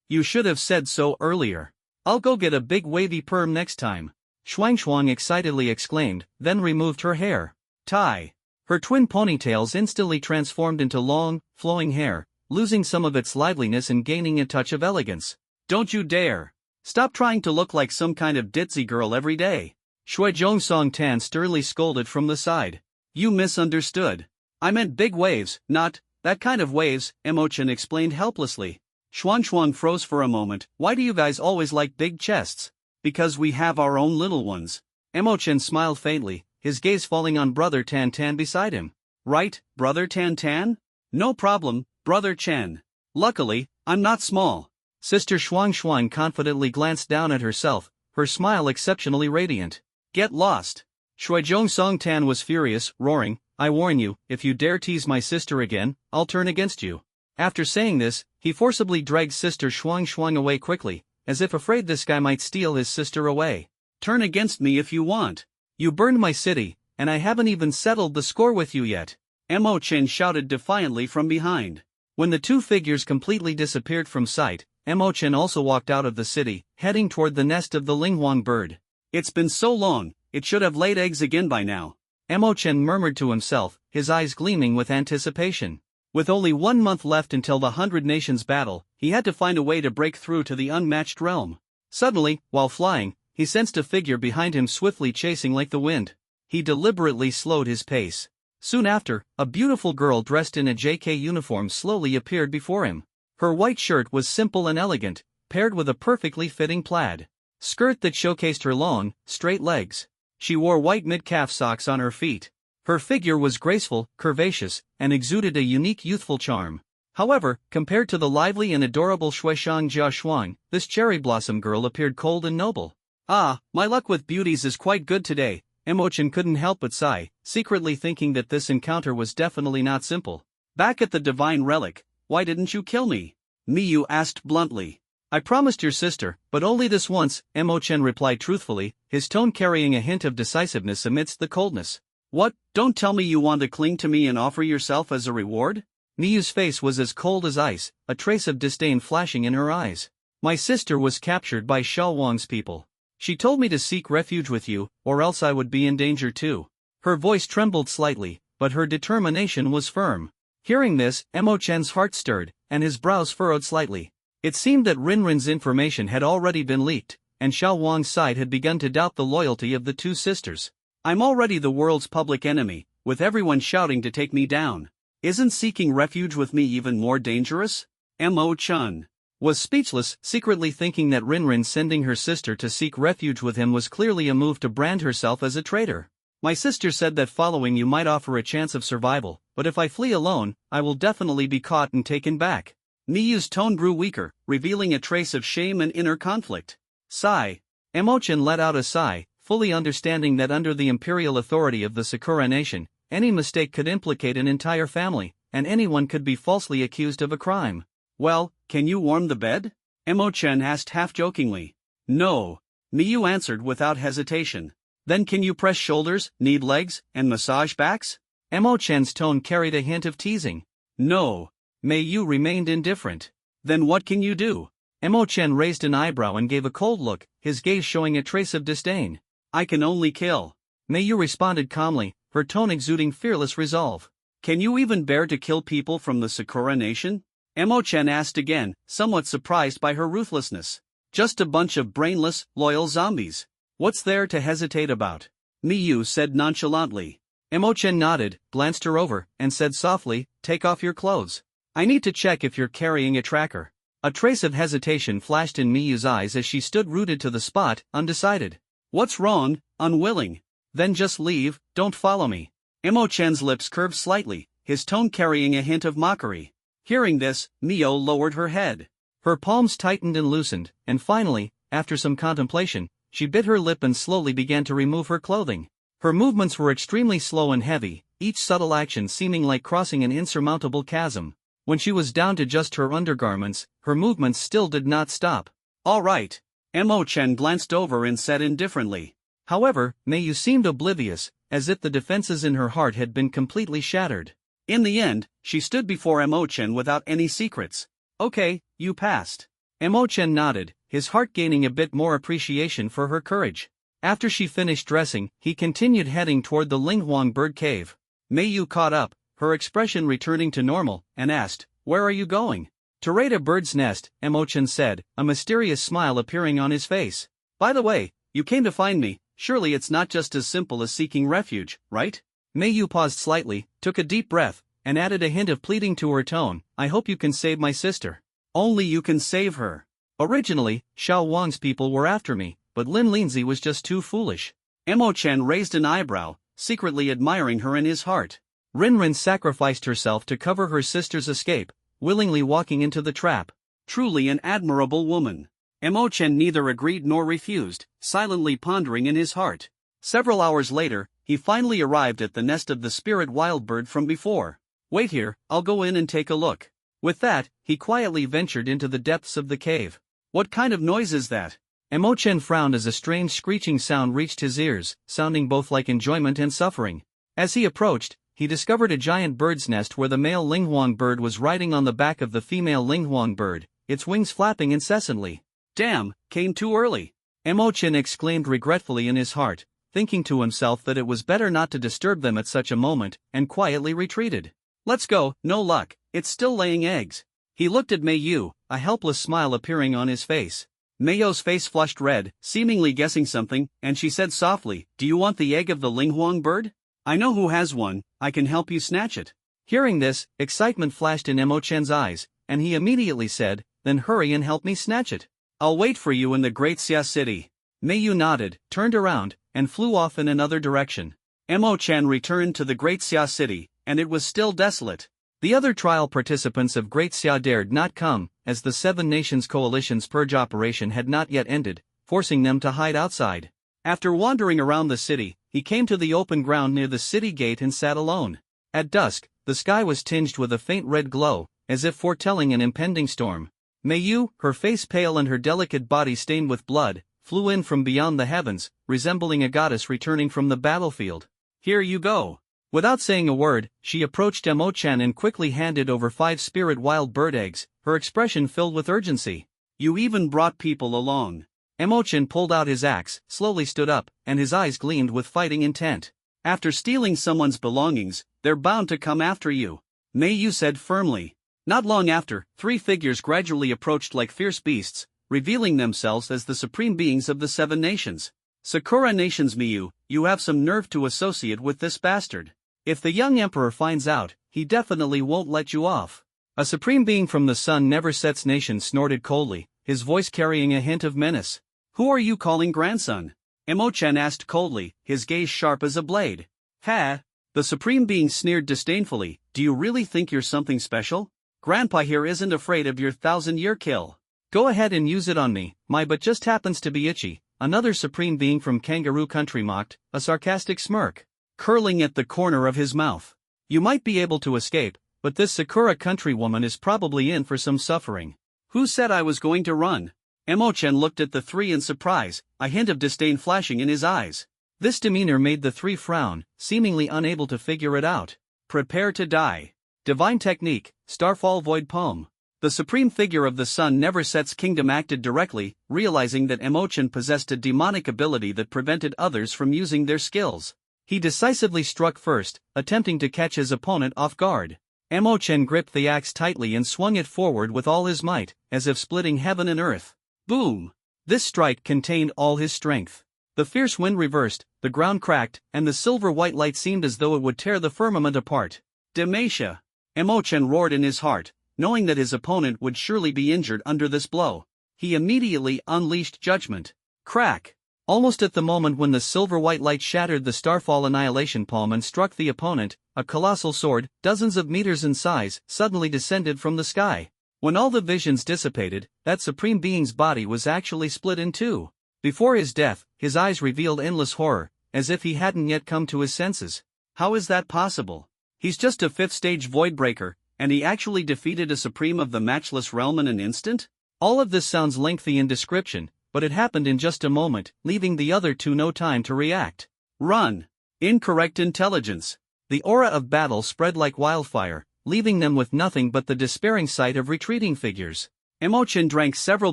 You should have said so earlier. I'll go get a big wavy perm next time. Shuang excitedly exclaimed, then removed her hair tie. Her twin ponytails instantly transformed into long, flowing hair, losing some of its liveliness and gaining a touch of elegance. Don't you dare. Stop trying to look like some kind of ditzy girl every day. Shui Song Tan sternly scolded from the side. You misunderstood. I meant big waves, not that kind of waves, Mo Chen explained helplessly. Shuang froze for a moment. Why do you guys always like big chests? Because we have our own little ones. Mo Chen smiled faintly, his gaze falling on Brother Tan Tan beside him. Right, Brother Tan Tan? No problem, Brother Chen. Luckily, I'm not small. Sister Shuang confidently glanced down at herself, her smile exceptionally radiant. Get lost. Shuizhong Songtan was furious, roaring, "I warn you, if you dare tease my sister again, I'll turn against you." After saying this, he forcibly dragged Sister Shuang away quickly, as if afraid this guy might steal his sister away. "Turn against me if you want. You burned my city, and I haven't even settled the score with you yet," Mo Chen shouted defiantly from behind. When the two figures completely disappeared from sight, Mo Chen also walked out of the city, heading toward the nest of the Linghuang bird. "It's been so long, it should have laid eggs again by now," Mo Chen murmured to himself, his eyes gleaming with anticipation. With only 1 month left until the 100 Nations battle, he had to find a way to break through to the unmatched realm. Suddenly, while flying, he sensed a figure behind him swiftly chasing like the wind. He deliberately slowed his pace. Soon after, a beautiful girl dressed in a JK uniform slowly appeared before him. Her white shirt was simple and elegant, paired with a perfectly fitting plaid skirt that showcased her long, straight legs. She wore white mid-calf socks on her feet. Her figure was graceful, curvaceous, and exuded a unique youthful charm. However, compared to the lively and adorable Shuishang Jia Shuang, this cherry blossom girl appeared cold and noble. "Ah, my luck with beauties is quite good today," Mo Chen couldn't help but sigh, secretly thinking that this encounter was definitely not simple. "Back at the divine relic, why didn't you kill me?" Miyu asked bluntly. "I promised your sister, but only this once," Mo Chen replied truthfully, his tone carrying a hint of decisiveness amidst the coldness. "What, don't tell me you want to cling to me and offer yourself as a reward?" Miyu's face was as cold as ice, a trace of disdain flashing in her eyes. "My sister was captured by Xiao Wang's people. She told me to seek refuge with you, or else I would be in danger too." Her voice trembled slightly, but her determination was firm. Hearing this, Mo Chen's heart stirred, and his brows furrowed slightly. It seemed that Rinrin's information had already been leaked, and Xiao Wang's side had begun to doubt the loyalty of the two sisters. "I'm already the world's public enemy, with everyone shouting to take me down. Isn't seeking refuge with me even more dangerous?" Mo Chen was speechless, secretly thinking that Rinrin sending her sister to seek refuge with him was clearly a move to brand herself as a traitor. "My sister said that following you might offer a chance of survival, but if I flee alone, I will definitely be caught and taken back." Miyu's tone grew weaker, revealing a trace of shame and inner conflict. Sigh. Mo Chen let out a sigh, fully understanding that under the imperial authority of the Sakura nation, any mistake could implicate an entire family, and anyone could be falsely accused of a crime. "Well, can you warm the bed?" Mo Chen asked half-jokingly. "No," Miyu answered without hesitation. "Then can you press shoulders, knead legs, and massage backs?" Mo Chen's tone carried a hint of teasing. "No." Miyu remained indifferent. "Then what can you do?" Mo Chen raised an eyebrow and gave a cold look, his gaze showing a trace of disdain. "I can only kill." Miyu responded calmly, her tone exuding fearless resolve. "Can you even bear to kill people from the Sakura nation?" Mo Chen asked again, somewhat surprised by her ruthlessness. "Just a bunch of brainless, loyal zombies. What's there to hesitate about?" Miyu said nonchalantly. Mo Chen nodded, glanced her over, and said softly, "Take off your clothes. I need to check if you're carrying a tracker." A trace of hesitation flashed in Miyu's eyes as she stood rooted to the spot, undecided. "What's wrong, unwilling? Then just leave, don't follow me." Mo Chen's lips curved slightly, his tone carrying a hint of mockery. Hearing this, Miyu lowered her head. Her palms tightened and loosened, and finally, after some contemplation, she bit her lip and slowly began to remove her clothing. Her movements were extremely slow and heavy, each subtle action seeming like crossing an insurmountable chasm. When she was down to just her undergarments, her movements still did not stop. "All right." Mo Chen glanced over and said indifferently. However, Miyu seemed oblivious, as if the defenses in her heart had been completely shattered. In the end, she stood before Mo Chen without any secrets. "Okay, you passed." Mo Chen nodded, his heart gaining a bit more appreciation for her courage. After she finished dressing, he continued heading toward the Linghuang bird cave. Miyu caught up, her expression returning to normal, and asked, "Where are you going?" "To raid a bird's nest," Mo Chen said, a mysterious smile appearing on his face. "By the way, you came to find me, surely it's not just as simple as seeking refuge, right?" Miyu paused slightly, took a deep breath, and added a hint of pleading to her tone, "I hope you can save my sister." "Only you can save her. Originally, Xiao Wang's people were after me, but Lin Linzi was just too foolish." Mo Chen raised an eyebrow, secretly admiring her in his heart. Rinrin sacrificed herself to cover her sister's escape, willingly walking into the trap. Truly an admirable woman. Mo Chen neither agreed nor refused, silently pondering in his heart. Several hours later, he finally arrived at the nest of the spirit wildbird from before. Wait here, I'll go in and take a look. With that, he quietly ventured into the depths of the cave. What kind of noise is that? Emo-chen frowned as a strange screeching sound reached his ears, sounding both like enjoyment and suffering. As he approached, he discovered a giant bird's nest where the male linghuang bird was riding on the back of the female linghuang bird, its wings flapping incessantly. Damn, came too early. Emo-chen exclaimed regretfully in his heart, thinking to himself that it was better not to disturb them at such a moment, and quietly retreated. Let's go, no luck, it's still laying eggs. He looked at Mei-yu, a helpless smile appearing on his face. Mei-yu's face flushed red, seemingly guessing something, and she said softly, "Do you want the egg of the linghuang bird? I know who has one, I can help you snatch it." Hearing this, excitement flashed in Emo-chan's eyes, and he immediately said, "Then hurry and help me snatch it. I'll wait for you in the Great Xia City." Mei-yu nodded, turned around, and flew off in another direction. Emo-chan returned to the Great Xia City, and it was still desolate. The other trial participants of Great Xia dared not come, as the Seven Nations Coalition's purge operation had not yet ended, forcing them to hide outside. After wandering around the city, he came to the open ground near the city gate and sat alone. At dusk, the sky was tinged with a faint red glow, as if foretelling an impending storm. Mei-yu, her face pale and her delicate body stained with blood, flew in from beyond the heavens, resembling a goddess returning from the battlefield. "Here you go." Without saying a word, she approached Emo-chan and quickly handed over 5 spirit wild bird eggs, her expression filled with urgency. "You even brought people along." Emo-chan pulled out his axe, slowly stood up, and his eyes gleamed with fighting intent. "After stealing someone's belongings, they're bound to come after you," Mei-yu said firmly. Not long after, 3 figures gradually approached like fierce beasts, revealing themselves as the supreme beings of the 7 nations. "Sakura Nation's Mei-yu, you have some nerve to associate with this bastard. If the young emperor finds out, he definitely won't let you off." A supreme being from the Sun Never Sets Nation snorted coldly, his voice carrying a hint of menace. "Who are you calling grandson?" Emo-chan asked coldly, his gaze sharp as a blade. "Ha!" The supreme being sneered disdainfully, "Do you really think you're something special? Grandpa here isn't afraid of your 1,000-year kill. Go ahead and use it on me, my butt just happens to be itchy," another supreme being from Kangaroo Country mocked, a sarcastic smirk curling at the corner of his mouth. "You might be able to escape, but this Sakura Country woman is probably in for some suffering." "Who said I was going to run?" Emo-chan looked at the 3 in surprise, a hint of disdain flashing in his eyes. This demeanor made the 3 frown, seemingly unable to figure it out. "Prepare to die." Divine Technique, Starfall Void Poem. The supreme figure of the Sun Never Sets Kingdom acted directly, realizing that Emo-chan possessed a demonic ability that prevented others from using their skills. He decisively struck first, attempting to catch his opponent off guard. Emo-chan gripped the axe tightly and swung it forward with all his might, as if splitting heaven and earth. Boom! This strike contained all his strength. The fierce wind reversed, the ground cracked, and the silver-white light seemed as though it would tear the firmament apart. "Demacia!" Emo-chan roared in his heart, knowing that his opponent would surely be injured under this blow. He immediately unleashed judgment. Crack! Almost at the moment when the silver-white light shattered the Starfall Annihilation Palm and struck the opponent, a colossal sword, dozens of meters in size, suddenly descended from the sky. When all the visions dissipated, that supreme being's body was actually split in 2. Before his death, his eyes revealed endless horror, as if he hadn't yet come to his senses. How is that possible? He's just a 5th-stage Voidbreaker, and he actually defeated a supreme of the matchless realm in an instant? All of this sounds lengthy in description, but it happened in just a moment, leaving the other 2 no time to react. Run! Incorrect intelligence. The aura of battle spread like wildfire, leaving them with nothing but the despairing sight of retreating figures. Emo-chan drank several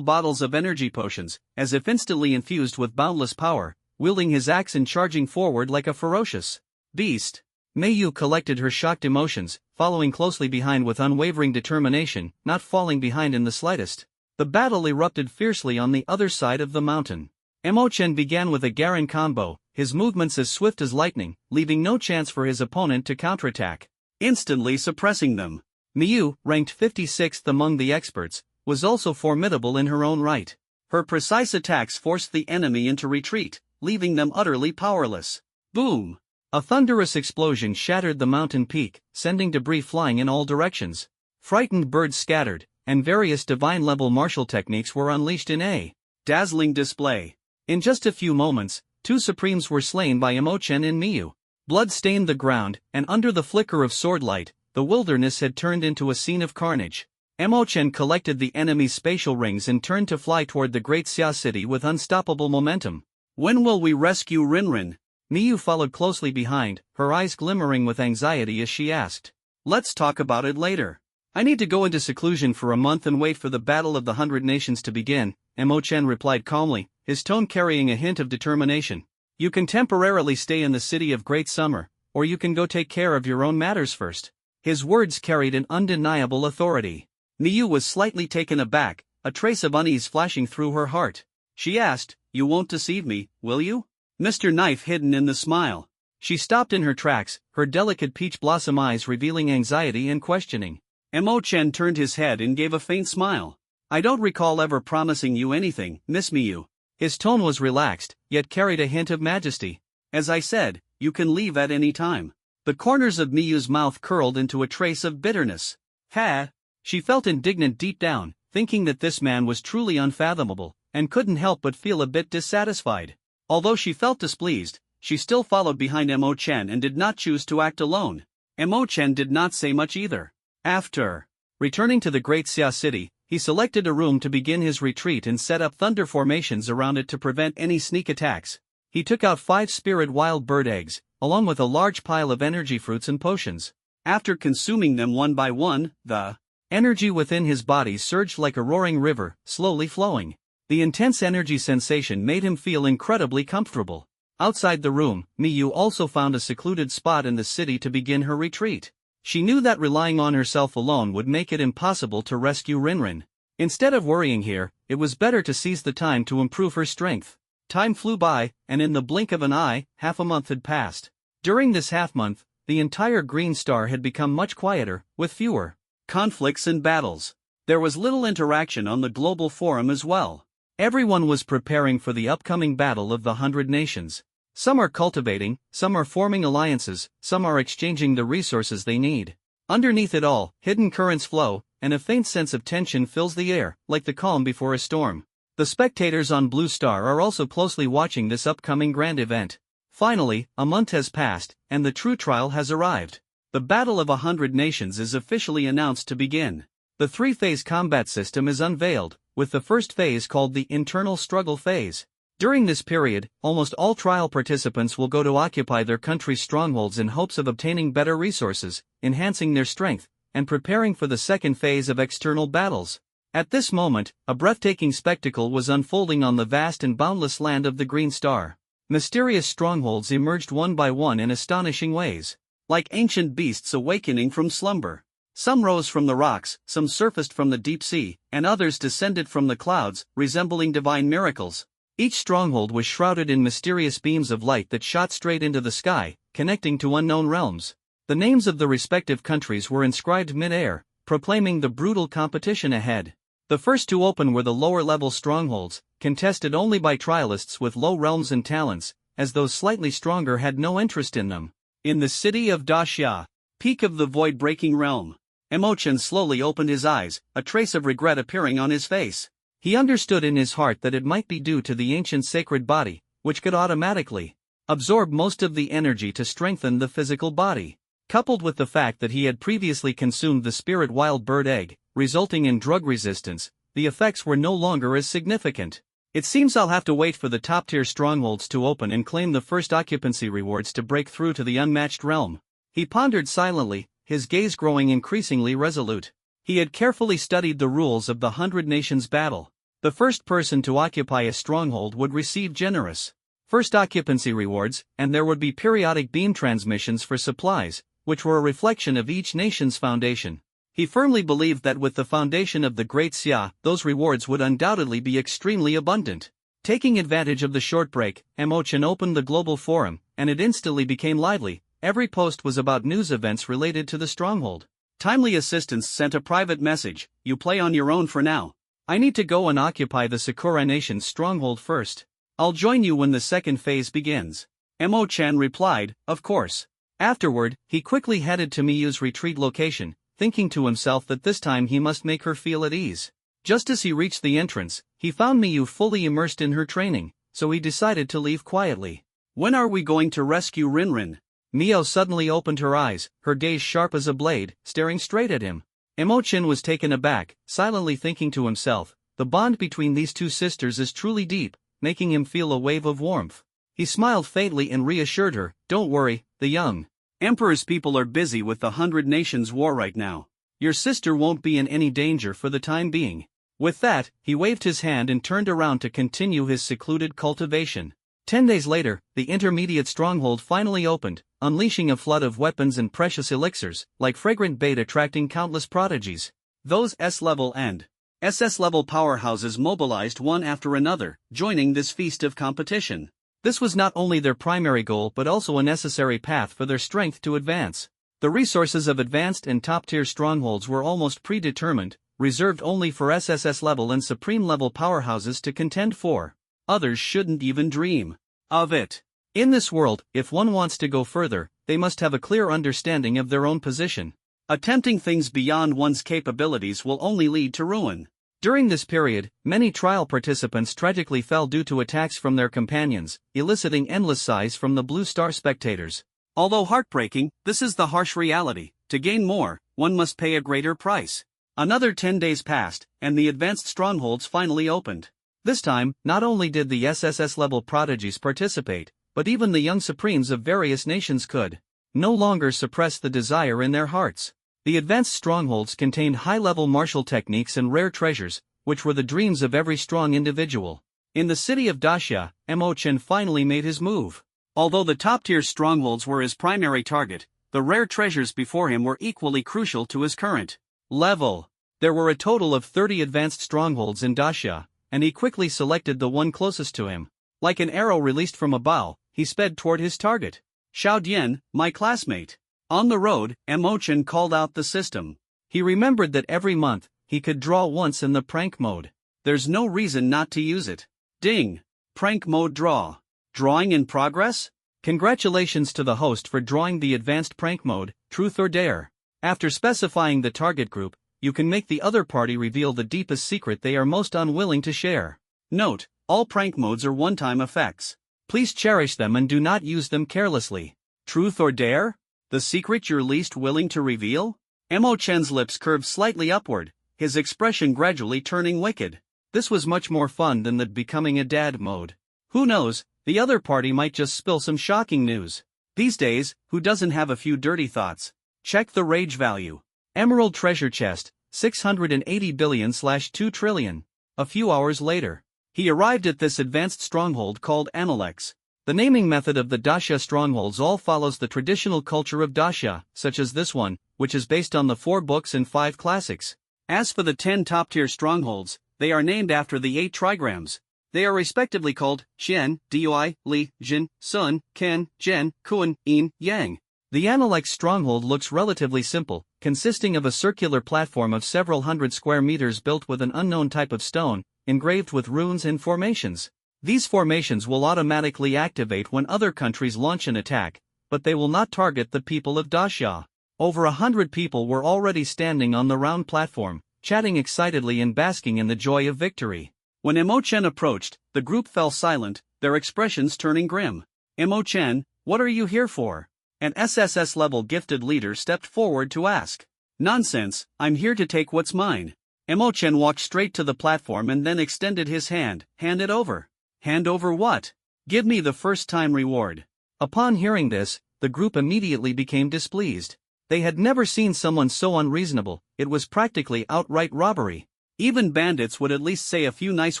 bottles of energy potions, as if instantly infused with boundless power, wielding his axe and charging forward like a ferocious beast. Mei-yu collected her shocked emotions, following closely behind with unwavering determination, not falling behind in the slightest. The battle erupted fiercely on the other side of the mountain. Emo-chen began with a Garen combo, his movements as swift as lightning, leaving no chance for his opponent to counterattack, instantly suppressing them. Mei-yu, ranked 56th among the experts, was also formidable in her own right. Her precise attacks forced the enemy into retreat, leaving them utterly powerless. Boom! A thunderous explosion shattered the mountain peak, sending debris flying in all directions. Frightened birds scattered, and various divine-level martial techniques were unleashed in a dazzling display. In just a few moments, two supremes were slain by Imo-chen and Miyu. Blood stained the ground, and under the flicker of sword light, the wilderness had turned into a scene of carnage. Imo-chen collected the enemy's spatial rings and turned to fly toward the Great Xia city with unstoppable momentum. When will we rescue Rinrin? Miyu followed closely behind, her eyes glimmering with anxiety as she asked. Let's talk about it later. I need to go into seclusion for a month and wait for the Battle of the 100 Nations to begin, Imo-chen replied calmly, his tone carrying a hint of determination. You can temporarily stay in the city of Great Summer, or you can go take care of your own matters first. His words carried an undeniable authority. Miyu was slightly taken aback, a trace of unease flashing through her heart. She asked, You won't deceive me, will you? Mr. Knife hidden in the smile. She stopped in her tracks, her delicate peach blossom eyes revealing anxiety and questioning. Imo-chen turned his head and gave a faint smile. I don't recall ever promising you anything, Miss Miyu. His tone was relaxed, yet carried a hint of majesty. As I said, you can leave at any time. The corners of Miyu's mouth curled into a trace of bitterness. Ha! She felt indignant deep down, thinking that this man was truly unfathomable, and couldn't help but feel a bit dissatisfied. Although she felt displeased, she still followed behind Imo-chen and did not choose to act alone. Imo-chen did not say much either. After returning to the Great Xia city, he selected a room to begin his retreat and set up thunder formations around it to prevent any sneak attacks. He took out 5 spirit wild bird eggs, along with a large pile of energy fruits and potions. After consuming them one by one, the energy within his body surged like a roaring river, slowly flowing. The intense energy sensation made him feel incredibly comfortable. Outside the room, Miyu also found a secluded spot in the city to begin her retreat. She knew that relying on herself alone would make it impossible to rescue Rinrin. Instead of worrying here, it was better to seize the time to improve her strength. Time flew by, and in the blink of an eye, half a month had passed. During this half-month, the entire Green Star had become much quieter, with fewer conflicts and battles. There was little interaction on the global forum as well. Everyone was preparing for the upcoming battle of the 100 Nations. Some are cultivating, some are forming alliances, some are exchanging the resources they need. Underneath it all, hidden currents flow, and a faint sense of tension fills the air, like the calm before a storm. The spectators on Blue Star are also closely watching this upcoming grand event. Finally, a month has passed, and the true trial has arrived. The Battle of 100 Nations is officially announced to begin. The 3-phase combat system is unveiled, with the first phase called the internal struggle phase. During this period, almost all trial participants will go to occupy their country's strongholds in hopes of obtaining better resources, enhancing their strength, and preparing for the second phase of external battles. At this moment, a breathtaking spectacle was unfolding on the vast and boundless land of the Green Star. Mysterious strongholds emerged one by one in astonishing ways. Like ancient beasts awakening from slumber. Some rose from the rocks, some surfaced from the deep sea, and others descended from the clouds, resembling divine miracles. Each stronghold was shrouded in mysterious beams of light that shot straight into the sky, connecting to unknown realms. The names of the respective countries were inscribed mid-air, proclaiming the brutal competition ahead. The first to open were the lower-level strongholds, contested only by trialists with low realms and talents, as those slightly stronger had no interest in them. In the city of Daxia, peak of the void-breaking realm, Imo-chen slowly opened his eyes, a trace of regret appearing on his face. He understood in his heart that it might be due to the ancient sacred body, which could automatically absorb most of the energy to strengthen the physical body. Coupled with the fact that he had previously consumed the spirit wild bird egg, resulting in drug resistance, the effects were no longer as significant. It seems I'll have to wait for the top-tier strongholds to open and claim the first occupancy rewards to break through to the unmatched realm. He pondered silently, his gaze growing increasingly resolute. He had carefully studied the rules of the 100 Nations battle. The first person to occupy a stronghold would receive generous first occupancy rewards, and there would be periodic beam transmissions for supplies, which were a reflection of each nation's foundation. He firmly believed that with the foundation of the Great Xia, those rewards would undoubtedly be extremely abundant. Taking advantage of the short break, Imo-chen opened the global forum, and it instantly became lively. Every post was about news events related to the stronghold. Timely assistance sent a private message, you play on your own for now. I need to go and occupy the Sakura Nation's stronghold first. I'll join you when the second phase begins. Imo-chen replied, of course. Afterward, he quickly headed to Miyu's retreat location, thinking to himself that this time he must make her feel at ease. Just as he reached the entrance, he found Miyu fully immersed in her training, so he decided to leave quietly. When are we going to rescue Rinrin? Mio suddenly opened her eyes, her gaze sharp as a blade, staring straight at him. Emochin was taken aback, silently thinking to himself, the bond between these two sisters is truly deep, making him feel a wave of warmth. He smiled faintly and reassured her, don't worry, the young Emperor's people are busy with the 100 Nations war right now. Your sister won't be in any danger for the time being. With that, he waved his hand and turned around to continue his secluded cultivation. 10 days later, the intermediate stronghold finally opened, unleashing a flood of weapons and precious elixirs, like fragrant bait attracting countless prodigies. Those S-level and SS-level powerhouses mobilized one after another, joining this feast of competition. This was not only their primary goal but also a necessary path for their strength to advance. The resources of advanced and top-tier strongholds were almost predetermined, reserved only for SSS-level and Supreme-level powerhouses to contend for. Others shouldn't even dream of it. In this world, if one wants to go further, they must have a clear understanding of their own position. Attempting things beyond one's capabilities will only lead to ruin. During this period, many trial participants tragically fell due to attacks from their companions, eliciting endless sighs from the Blue Star spectators. Although heartbreaking, this is the harsh reality. To gain more, one must pay a greater price. Another 10 days passed, and the advanced strongholds finally opened. This time, not only did the SSS-level prodigies participate, but even the young supremes of various nations could no longer suppress the desire in their hearts. The advanced strongholds contained high-level martial techniques and rare treasures, which were the dreams of every strong individual. In the city of Dacia, Emochin finally made his move. Although the top-tier strongholds were his primary target, the rare treasures before him were equally crucial to his current level. There were a total of 30 advanced strongholds in Dacia, and he quickly selected the one closest to him. Like an arrow released from a bow, he sped toward his target. Xiao Dian, my classmate. On the road, Emochin called out the system. He remembered that every month, he could draw once in the prank mode. There's no reason not to use it. Ding! Prank mode draw. Drawing in progress? Congratulations to the host for drawing the advanced prank mode, Truth or Dare. After specifying the target group, you can make the other party reveal the deepest secret they are most unwilling to share. Note, all prank modes are one-time effects. Please cherish them and do not use them carelessly. Truth or Dare? The secret you're least willing to reveal? Emochen's lips curved slightly upward, his expression gradually turning wicked. This was much more fun than the becoming a dad mode. Who knows, the other party might just spill some shocking news. These days, who doesn't have a few dirty thoughts? Check the rage value. Emerald treasure chest, 680 billion/2 trillion. A few hours later, he arrived at this advanced stronghold called Annoyance. The naming method of the Dacia strongholds all follows the traditional culture of Dacia, such as this one, which is based on the 4 books and 5 classics. As for the 10 top-tier strongholds, they are named after the 8 trigrams. They are respectively called Xian, Dui, Li, Jin, Sun, Ken, Zhen, Kun, Yin, Yang. The Annoyance stronghold looks relatively simple, consisting of a circular platform of several hundred square meters built with an unknown type of stone, engraved with runes and formations. These formations will automatically activate when other countries launch an attack, but they will not target the people of Dacia. Over 100 people were already standing on the round platform, chatting excitedly and basking in the joy of victory. When Emochin approached, the group fell silent, their expressions turning grim. Emochin, what are you here for? An SSS-level gifted leader stepped forward to ask. Nonsense, I'm here to take what's mine. Emochin walked straight to the platform and then extended his hand. Hand it over. Hand over what? Give me the first-time reward. Upon hearing this, the group immediately became displeased. They had never seen someone so unreasonable, it was practically outright robbery. Even bandits would at least say a few nice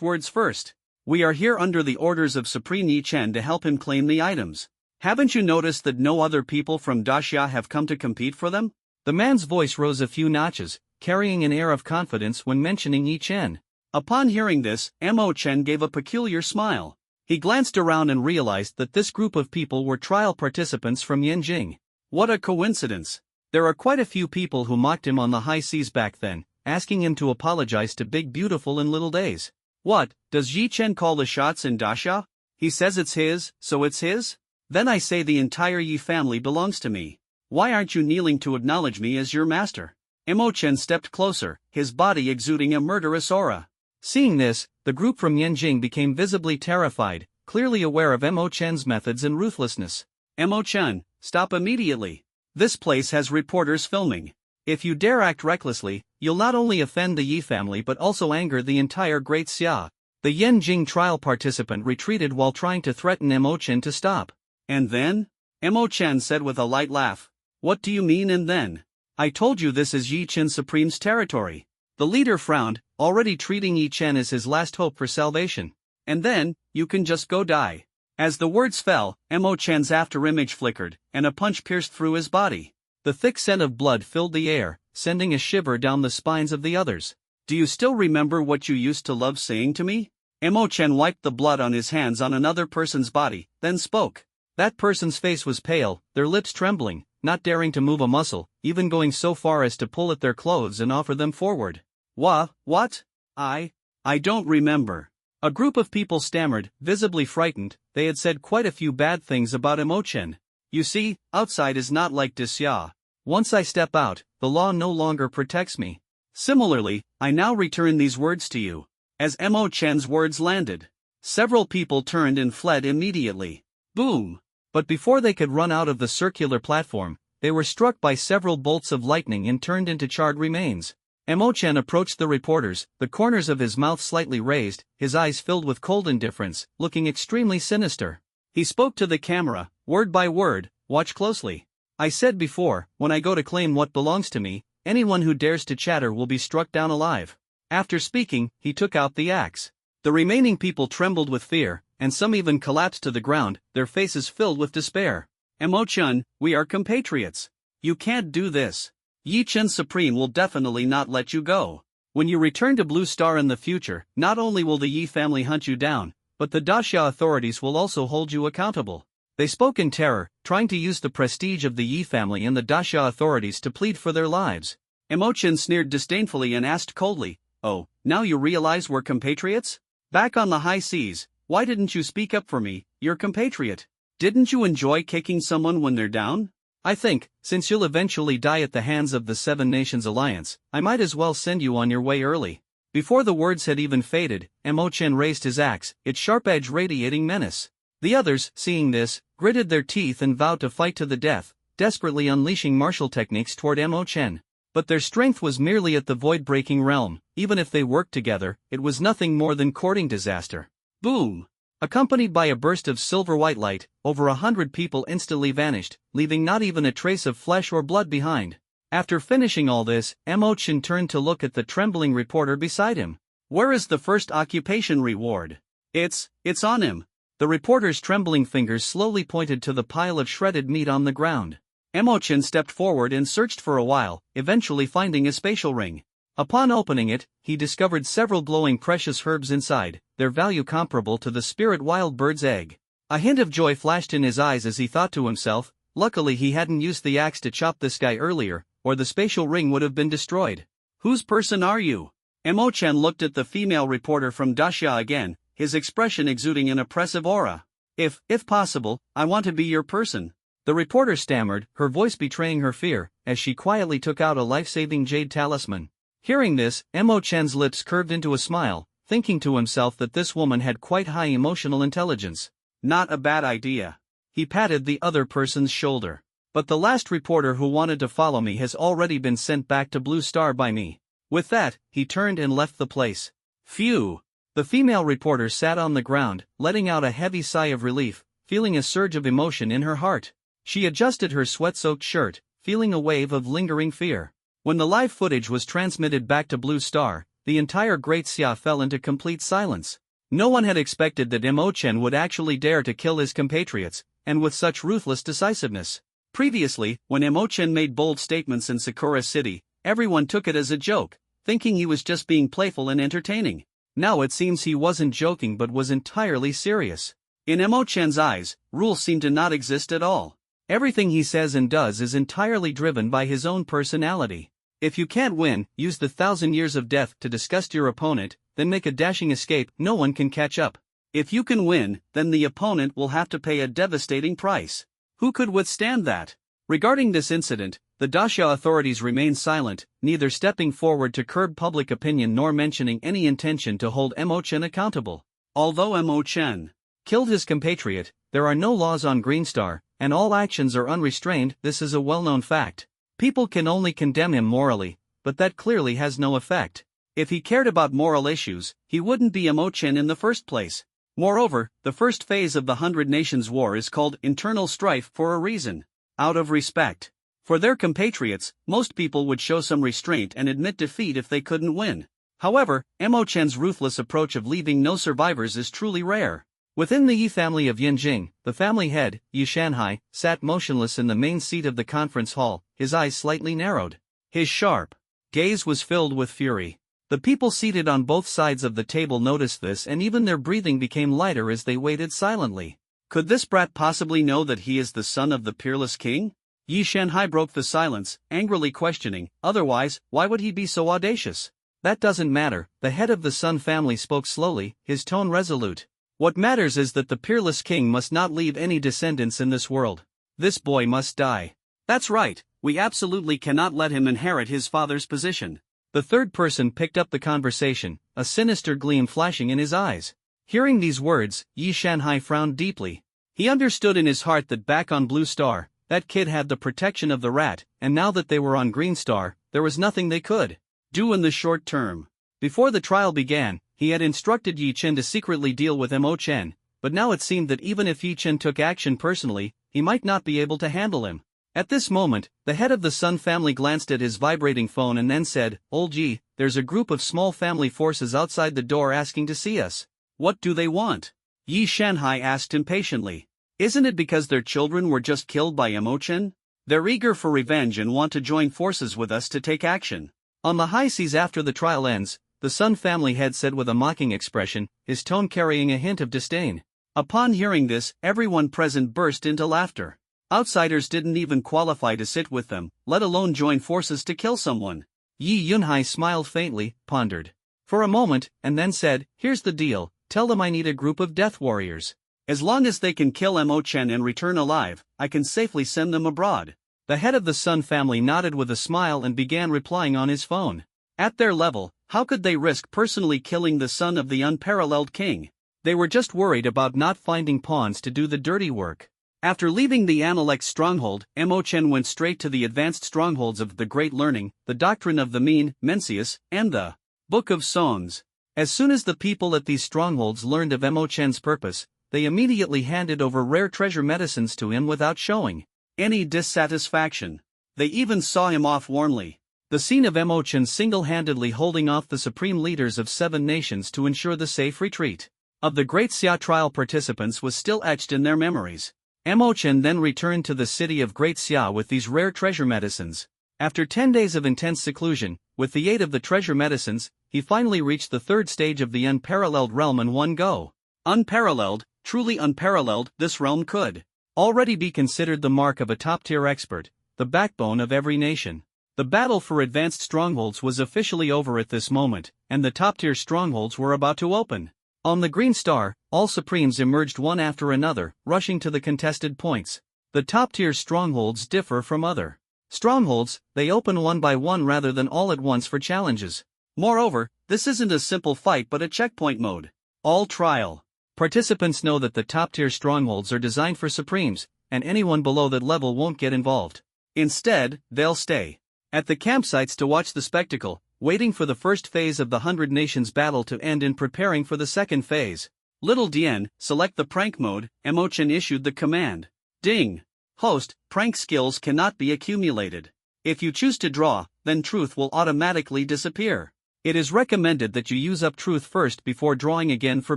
words first. We are here under the orders of Supreme Yi Chen to help him claim the items. Haven't you noticed that no other people from Dacia have come to compete for them? The man's voice rose a few notches, carrying an air of confidence when mentioning Yi Chen. Upon hearing this, Emochin gave a peculiar smile. He glanced around and realized that this group of people were trial participants from Yanjing. What a coincidence. There are quite a few people who mocked him on the high seas back then, asking him to apologize to Big Beautiful in little days. What, does Yi Chen call the shots in Dacia? He says it's his, so it's his? Then I say the entire Yi family belongs to me. Why aren't you kneeling to acknowledge me as your master? Emochin stepped closer, his body exuding a murderous aura. Seeing this, the group from Yanjing became visibly terrified, clearly aware of Mo Chen's methods and ruthlessness. Mo Chen, stop immediately. This place has reporters filming. If you dare act recklessly, you'll not only offend the Yi family but also anger the entire Great Xia. The Yanjing trial participant retreated while trying to threaten Mo Chen to stop. And then? Mo Chen said with a light laugh. What do you mean and then? I told you this is Yi Chen Supreme's territory. The leader frowned, already treating Yi Chen as his last hope for salvation. And then, you can just go die. As the words fell, Mo Chen's afterimage flickered, and a punch pierced through his body. The thick scent of blood filled the air, sending a shiver down the spines of the others. Do you still remember what you used to love saying to me? Mo Chen wiped the blood on his hands on another person's body, then spoke. That person's face was pale, their lips trembling, not daring to move a muscle, even going so far as to pull at their clothes and offer them forward. What? I don't remember. A group of people stammered, visibly frightened. They had said quite a few bad things about Mo Chen. You see, outside is not like Xia. Once I step out, the law no longer protects me. Similarly, I now return these words to you. As Mo Chen's words landed, several people turned and fled immediately. Boom! But before they could run out of the circular platform, they were struck by several bolts of lightning and turned into charred remains. Mo Chen approached the reporters, the corners of his mouth slightly raised, his eyes filled with cold indifference, looking extremely sinister. He spoke to the camera, word by word, watch closely. I said before, when I go to claim what belongs to me, anyone who dares to chatter will be struck down alive. After speaking, he took out the axe. The remaining people trembled with fear, and some even collapsed to the ground, their faces filled with despair. Mo Chen, we are compatriots. You can't do this. Yi Chen Supreme will definitely not let you go. When you return to Blue Star in the future, not only will the Yi family hunt you down, but the Daxia authorities will also hold you accountable. They spoke in terror, trying to use the prestige of the Yi family and the Daxia authorities to plead for their lives. Mo Chen sneered disdainfully and asked coldly, "Oh, now you realize we're compatriots? Back on the high seas, why didn't you speak up for me, your compatriot? Didn't you enjoy kicking someone when they're down? I think, since you'll eventually die at the hands of the Seven Nations Alliance, I might as well send you on your way early." Before the words had even faded, Mo Chen raised his axe, its sharp edge radiating menace. The others, seeing this, gritted their teeth and vowed to fight to the death, desperately unleashing martial techniques toward Mo Chen. But their strength was merely at the void-breaking realm. Even if they worked together, it was nothing more than courting disaster. Boom! Accompanied by a burst of silver-white light, over 100 people instantly vanished, leaving not even a trace of flesh or blood behind. After finishing all this, Mo Chen turned to look at the trembling reporter beside him. "Where is the first occupation reward?" It's on him." The reporter's trembling fingers slowly pointed to the pile of shredded meat on the ground. Mo Chen stepped forward and searched for a while, eventually finding a spatial ring. Upon opening it, he discovered several glowing precious herbs inside, their value comparable to the spirit wild bird's egg. A hint of joy flashed in his eyes as he thought to himself, luckily he hadn't used the axe to chop this guy earlier, or the spatial ring would have been destroyed. "Whose person are you?" Mo Chen looked at the female reporter from Daxia again, his expression exuding an oppressive aura. If possible, I want to be your person." The reporter stammered, her voice betraying her fear, as she quietly took out a life-saving jade talisman. Hearing this, Mo Chen's lips curved into a smile, thinking to himself that this woman had quite high emotional intelligence. "Not a bad idea." He patted the other person's shoulder. "But the last reporter who wanted to follow me has already been sent back to Blue Star by me." With that, he turned and left the place. Phew! The female reporter sat on the ground, letting out a heavy sigh of relief, feeling a surge of emotion in her heart. She adjusted her sweat-soaked shirt, feeling a wave of lingering fear. When the live footage was transmitted back to Blue Star, the entire Great Xia fell into complete silence. No one had expected that Mo Chen would actually dare to kill his compatriots, and with such ruthless decisiveness. Previously, when Mo Chen made bold statements in Sakura City, everyone took it as a joke, thinking he was just being playful and entertaining. Now it seems he wasn't joking but was entirely serious. In Mo Chen's eyes, rules seem to not exist at all. Everything he says and does is entirely driven by his own personality. If you can't win, use the 1,000 years of death to disgust your opponent, then make a dashing escape no one can catch up. If you can win, then the opponent will have to pay a devastating price. Who could withstand that? Regarding this incident, the Daxia authorities remained silent, neither stepping forward to curb public opinion nor mentioning any intention to hold Mo Chen accountable. Although Mo Chen killed his compatriot. There are no laws on Green Star, and all actions are unrestrained. This is a well-known fact. People can only condemn him morally, but that clearly has no effect. If he cared about moral issues, he wouldn't be Imochen in the first place. Moreover, the first phase of the 100 Nations War is called internal strife for a reason. Out of respect for their compatriots, most people would show some restraint and admit defeat if they couldn't win. However, Imochen's ruthless approach of leaving no survivors is truly rare. Within the Yi family of Yinjing, the family head, Yi Shanhai, sat motionless in the main seat of the conference hall, his eyes slightly narrowed. His sharp gaze was filled with fury. The people seated on both sides of the table noticed this, and even their breathing became lighter as they waited silently. Could this brat possibly know that he is the son of the peerless king? Yi Shanhai broke the silence, angrily questioning, otherwise, why would he be so audacious? That doesn't matter, the head of the Sun family spoke slowly, his tone resolute. What matters is that the peerless king must not leave any descendants in this world. This boy must die. That's right, we absolutely cannot let him inherit his father's position. The third person picked up the conversation, a sinister gleam flashing in his eyes. Hearing these words, Yi Shanhai frowned deeply. He understood in his heart that back on Blue Star, that kid had the protection of the rat, and now that they were on Green Star, there was nothing they could do in the short term. Before the trial began, he had instructed Yi Chen to secretly deal with Imochen, but now it seemed that even if Yi Chen took action personally, he might not be able to handle him. At this moment, the head of the Sun family glanced at his vibrating phone and then said, "Old Yi, there's a group of small family forces outside the door asking to see us." "What do they want?" Yi Shanhai asked impatiently. "Isn't it because their children were just killed by Imochen? They're eager for revenge and want to join forces with us to take action." On the high seas after the trial ends, the Sun family head said with a mocking expression, his tone carrying a hint of disdain. Upon hearing this, everyone present burst into laughter. Outsiders didn't even qualify to sit with them, let alone join forces to kill someone. Yi Yunhai smiled faintly, pondered for a moment, and then said, "Here's the deal, tell them I need a group of death warriors. As long as they can kill Imochen and return alive, I can safely send them abroad." The head of the Sun family nodded with a smile and began replying on his phone. At their level, how could they risk personally killing the son of the unparalleled king? They were just worried about not finding pawns to do the dirty work. After leaving the Analect stronghold, Imochen went straight to the advanced strongholds of the Great Learning, the Doctrine of the Mean, Mencius, and the Book of Songs. As soon as the people at these strongholds learned of Imochen's purpose, they immediately handed over rare treasure medicines to him without showing any dissatisfaction. They even saw him off warmly. The scene of Imochen single-handedly holding off the supreme leaders of 7 nations to ensure the safe retreat of the Great Xia trial participants was still etched in their memories. Imochen then returned to the city of Great Xia with these rare treasure medicines. After 10 days of intense seclusion, with the aid of the treasure medicines, he finally reached the 3rd stage of the unparalleled realm in one go. Unparalleled, truly unparalleled, this realm could already be considered the mark of a top-tier expert, the backbone of every nation. The battle for advanced strongholds was officially over at this moment, and the top-tier strongholds were about to open. On the Green Star, all Supremes emerged one after another, rushing to the contested points. The top-tier strongholds differ from other strongholds, they open one by one rather than all at once for challenges. Moreover, this isn't a simple fight but a checkpoint mode. All trial participants know that the top-tier strongholds are designed for Supremes, and anyone below that level won't get involved. Instead, they'll stay at the campsites to watch the spectacle, waiting for the first phase of the 100 Nations battle to end and preparing for the second phase. Little Dien, select the prank mode. Imochen issued the command. Ding! Host, prank skills cannot be accumulated. If you choose to draw, then truth will automatically disappear. It is recommended that you use up truth first before drawing again for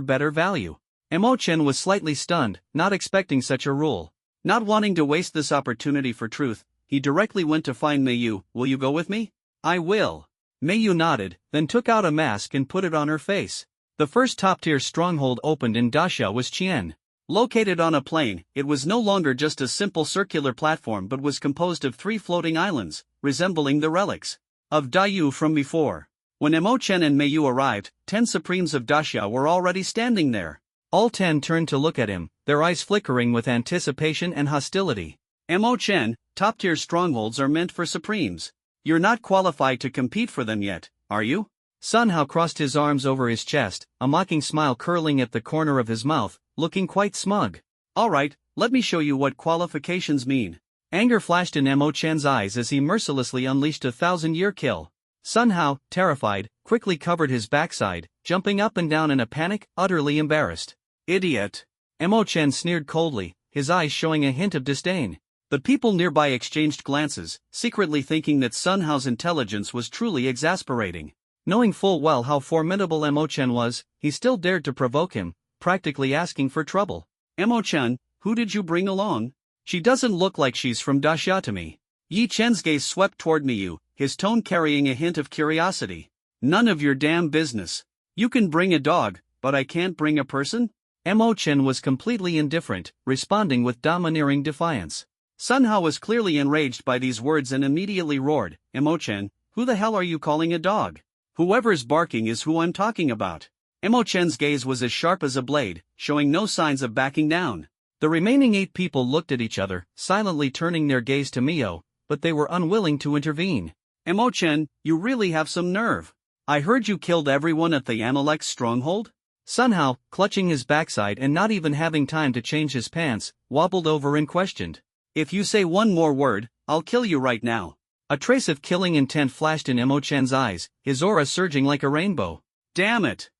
better value. Imochen was slightly stunned, not expecting such a rule. Not wanting to waste this opportunity for truth, he directly went to find Meiyu. "Will you go with me?" "I will." Meiyu nodded, then took out a mask and put it on her face. The first top-tier stronghold opened in Daxia was Qian. Located on a plain, it was no longer just a simple circular platform but was composed of 3 floating islands, resembling the relics of Dayu from before. When Imochen and Meiyu arrived, 10 Supremes of Daxia were already standing there. All 10 turned to look at him, their eyes flickering with anticipation and hostility. "Imochen, top-tier strongholds are meant for Supremes. You're not qualified to compete for them yet, are you?" Sun Hao crossed his arms over his chest, a mocking smile curling at the corner of his mouth. looking quite smug. Alright, let me show you what qualifications mean. Anger flashed in Mo Chen's eyes as he mercilessly unleashed a 1,000-year kill. Sun Hao, terrified, quickly covered his backside, jumping up and down in a panic, utterly embarrassed. Idiot! Mo Chen sneered coldly, his eyes showing a hint of disdain. The people nearby exchanged glances, secretly thinking that Sun Hao's intelligence was truly exasperating. Knowing full well how formidable Mo Chen was, he still dared to provoke him, practically asking for trouble. Mo Chen, who did you bring along? She doesn't look like she's from Daxia to me. Yi Chen's gaze swept toward Miyu, his tone carrying a hint of curiosity. None of your damn business. You can bring a dog, but I can't bring a person? Mo Chen was completely indifferent, responding with domineering defiance. Sun Hao was clearly enraged by these words and immediately roared, Mo Chen, who the hell are you calling a dog? Whoever's barking is who I'm talking about. Mo Chen's gaze was as sharp as a blade, showing no signs of backing down. The remaining 8 people looked at each other, silently turning their gaze to Mio, but they were unwilling to intervene. Mo Chen, you really have some nerve. I heard you killed everyone at the Annoyance stronghold? Sun Hao, clutching his backside and not even having time to change his pants, wobbled over and questioned. If you say one more word, I'll kill you right now. A trace of killing intent flashed in Mo Chen's eyes, his aura surging like a rainbow. Damn it!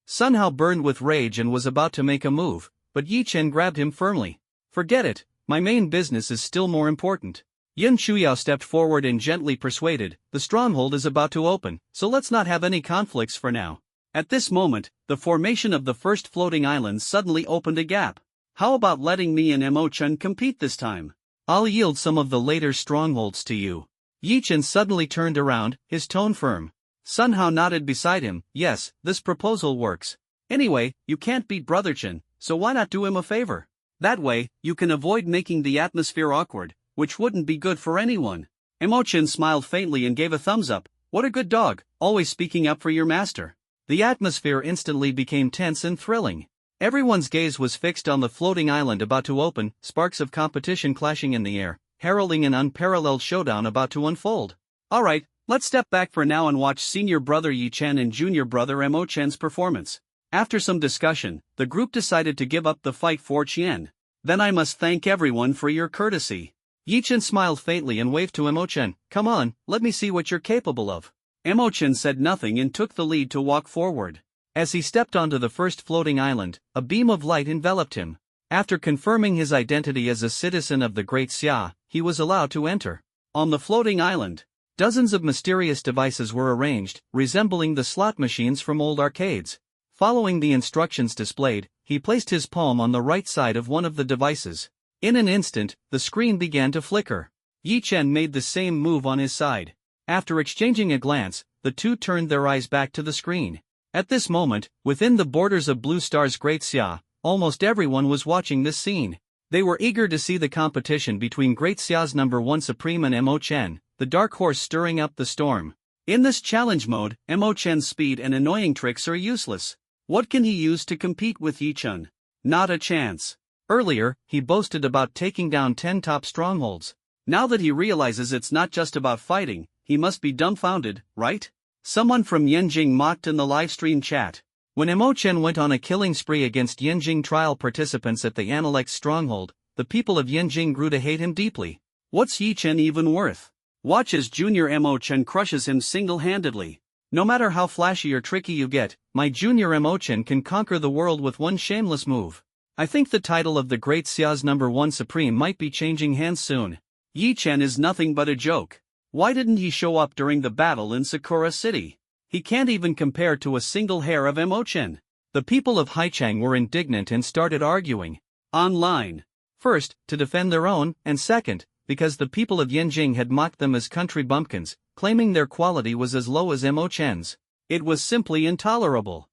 Sun Hao burned with rage and was about to make a move, but Yi Chen grabbed him firmly. Forget it, my main business is still more important. Yin Chuyao stepped forward and gently persuaded, the stronghold is about to open, so let's not have any conflicts for now. At this moment, the formation of the first floating island suddenly opened a gap. How about letting me and Mo Chen compete this time? I'll yield some of the later strongholds to you. Yi Chen suddenly turned around, his tone firm. Sun Hao nodded beside him, yes, this proposal works. Anyway, you can't beat Brother Chen, so why not do him a favor? That way, you can avoid making the atmosphere awkward, which wouldn't be good for anyone. Mo Chen smiled faintly and gave a thumbs up. What a good dog, always speaking up for your master. The atmosphere instantly became tense and thrilling. Everyone's gaze was fixed on the floating island about to open, sparks of competition clashing in the air, heralding an unparalleled showdown about to unfold. Alright, let's step back for now and watch senior brother Yi Chen and junior brother Mo Chen's performance. After some discussion, the group decided to give up the fight for Qian. Then I must thank everyone for your courtesy. Yi Chen smiled faintly and waved to Mo Chen. Come on, let me see what you're capable of. Mo Chen said nothing and took the lead to walk forward. As he stepped onto the first floating island, a beam of light enveloped him. After confirming his identity as a citizen of the Great Xia, he was allowed to enter. On the floating island, dozens of mysterious devices were arranged, resembling the slot machines from old arcades. Following the instructions displayed, he placed his palm on the right side of one of the devices. In an instant, the screen began to flicker. Yi Chen made the same move on his side. After exchanging a glance, the two turned their eyes back to the screen. At this moment, within the borders of Blue Star's Great Xia, almost everyone was watching this scene. They were eager to see the competition between Great Xia's #1 Supreme and Mo Chen, the dark horse stirring up the storm. In this challenge mode, Mo Chen's speed and annoying tricks are useless. What can he use to compete with Yi Chen? Not a chance. Earlier, he boasted about taking down 10 top strongholds. Now that he realizes it's not just about fighting, he must be dumbfounded, right? Someone from Yanjing mocked in the livestream chat. When Mo Chen went on a killing spree against Yanjing trial participants at the Annoyance stronghold, the people of Yanjing grew to hate him deeply. What's Yi Chen even worth? Watch as junior Mo Chen crushes him single-handedly. No matter how flashy or tricky you get, my junior Mo Chen can conquer the world with one shameless move. I think the title of the Great Xia's #1 Supreme might be changing hands soon. Yi Chen is nothing but a joke. Why didn't he show up during the battle in Sakura City? He can't even compare to a single hair of Mo Chen. The people of Haichang were indignant and started arguing. Online. First, to defend their own, and second, because the people of Yanjing had mocked them as country bumpkins, claiming their quality was as low as Mo Chen's. It was simply intolerable.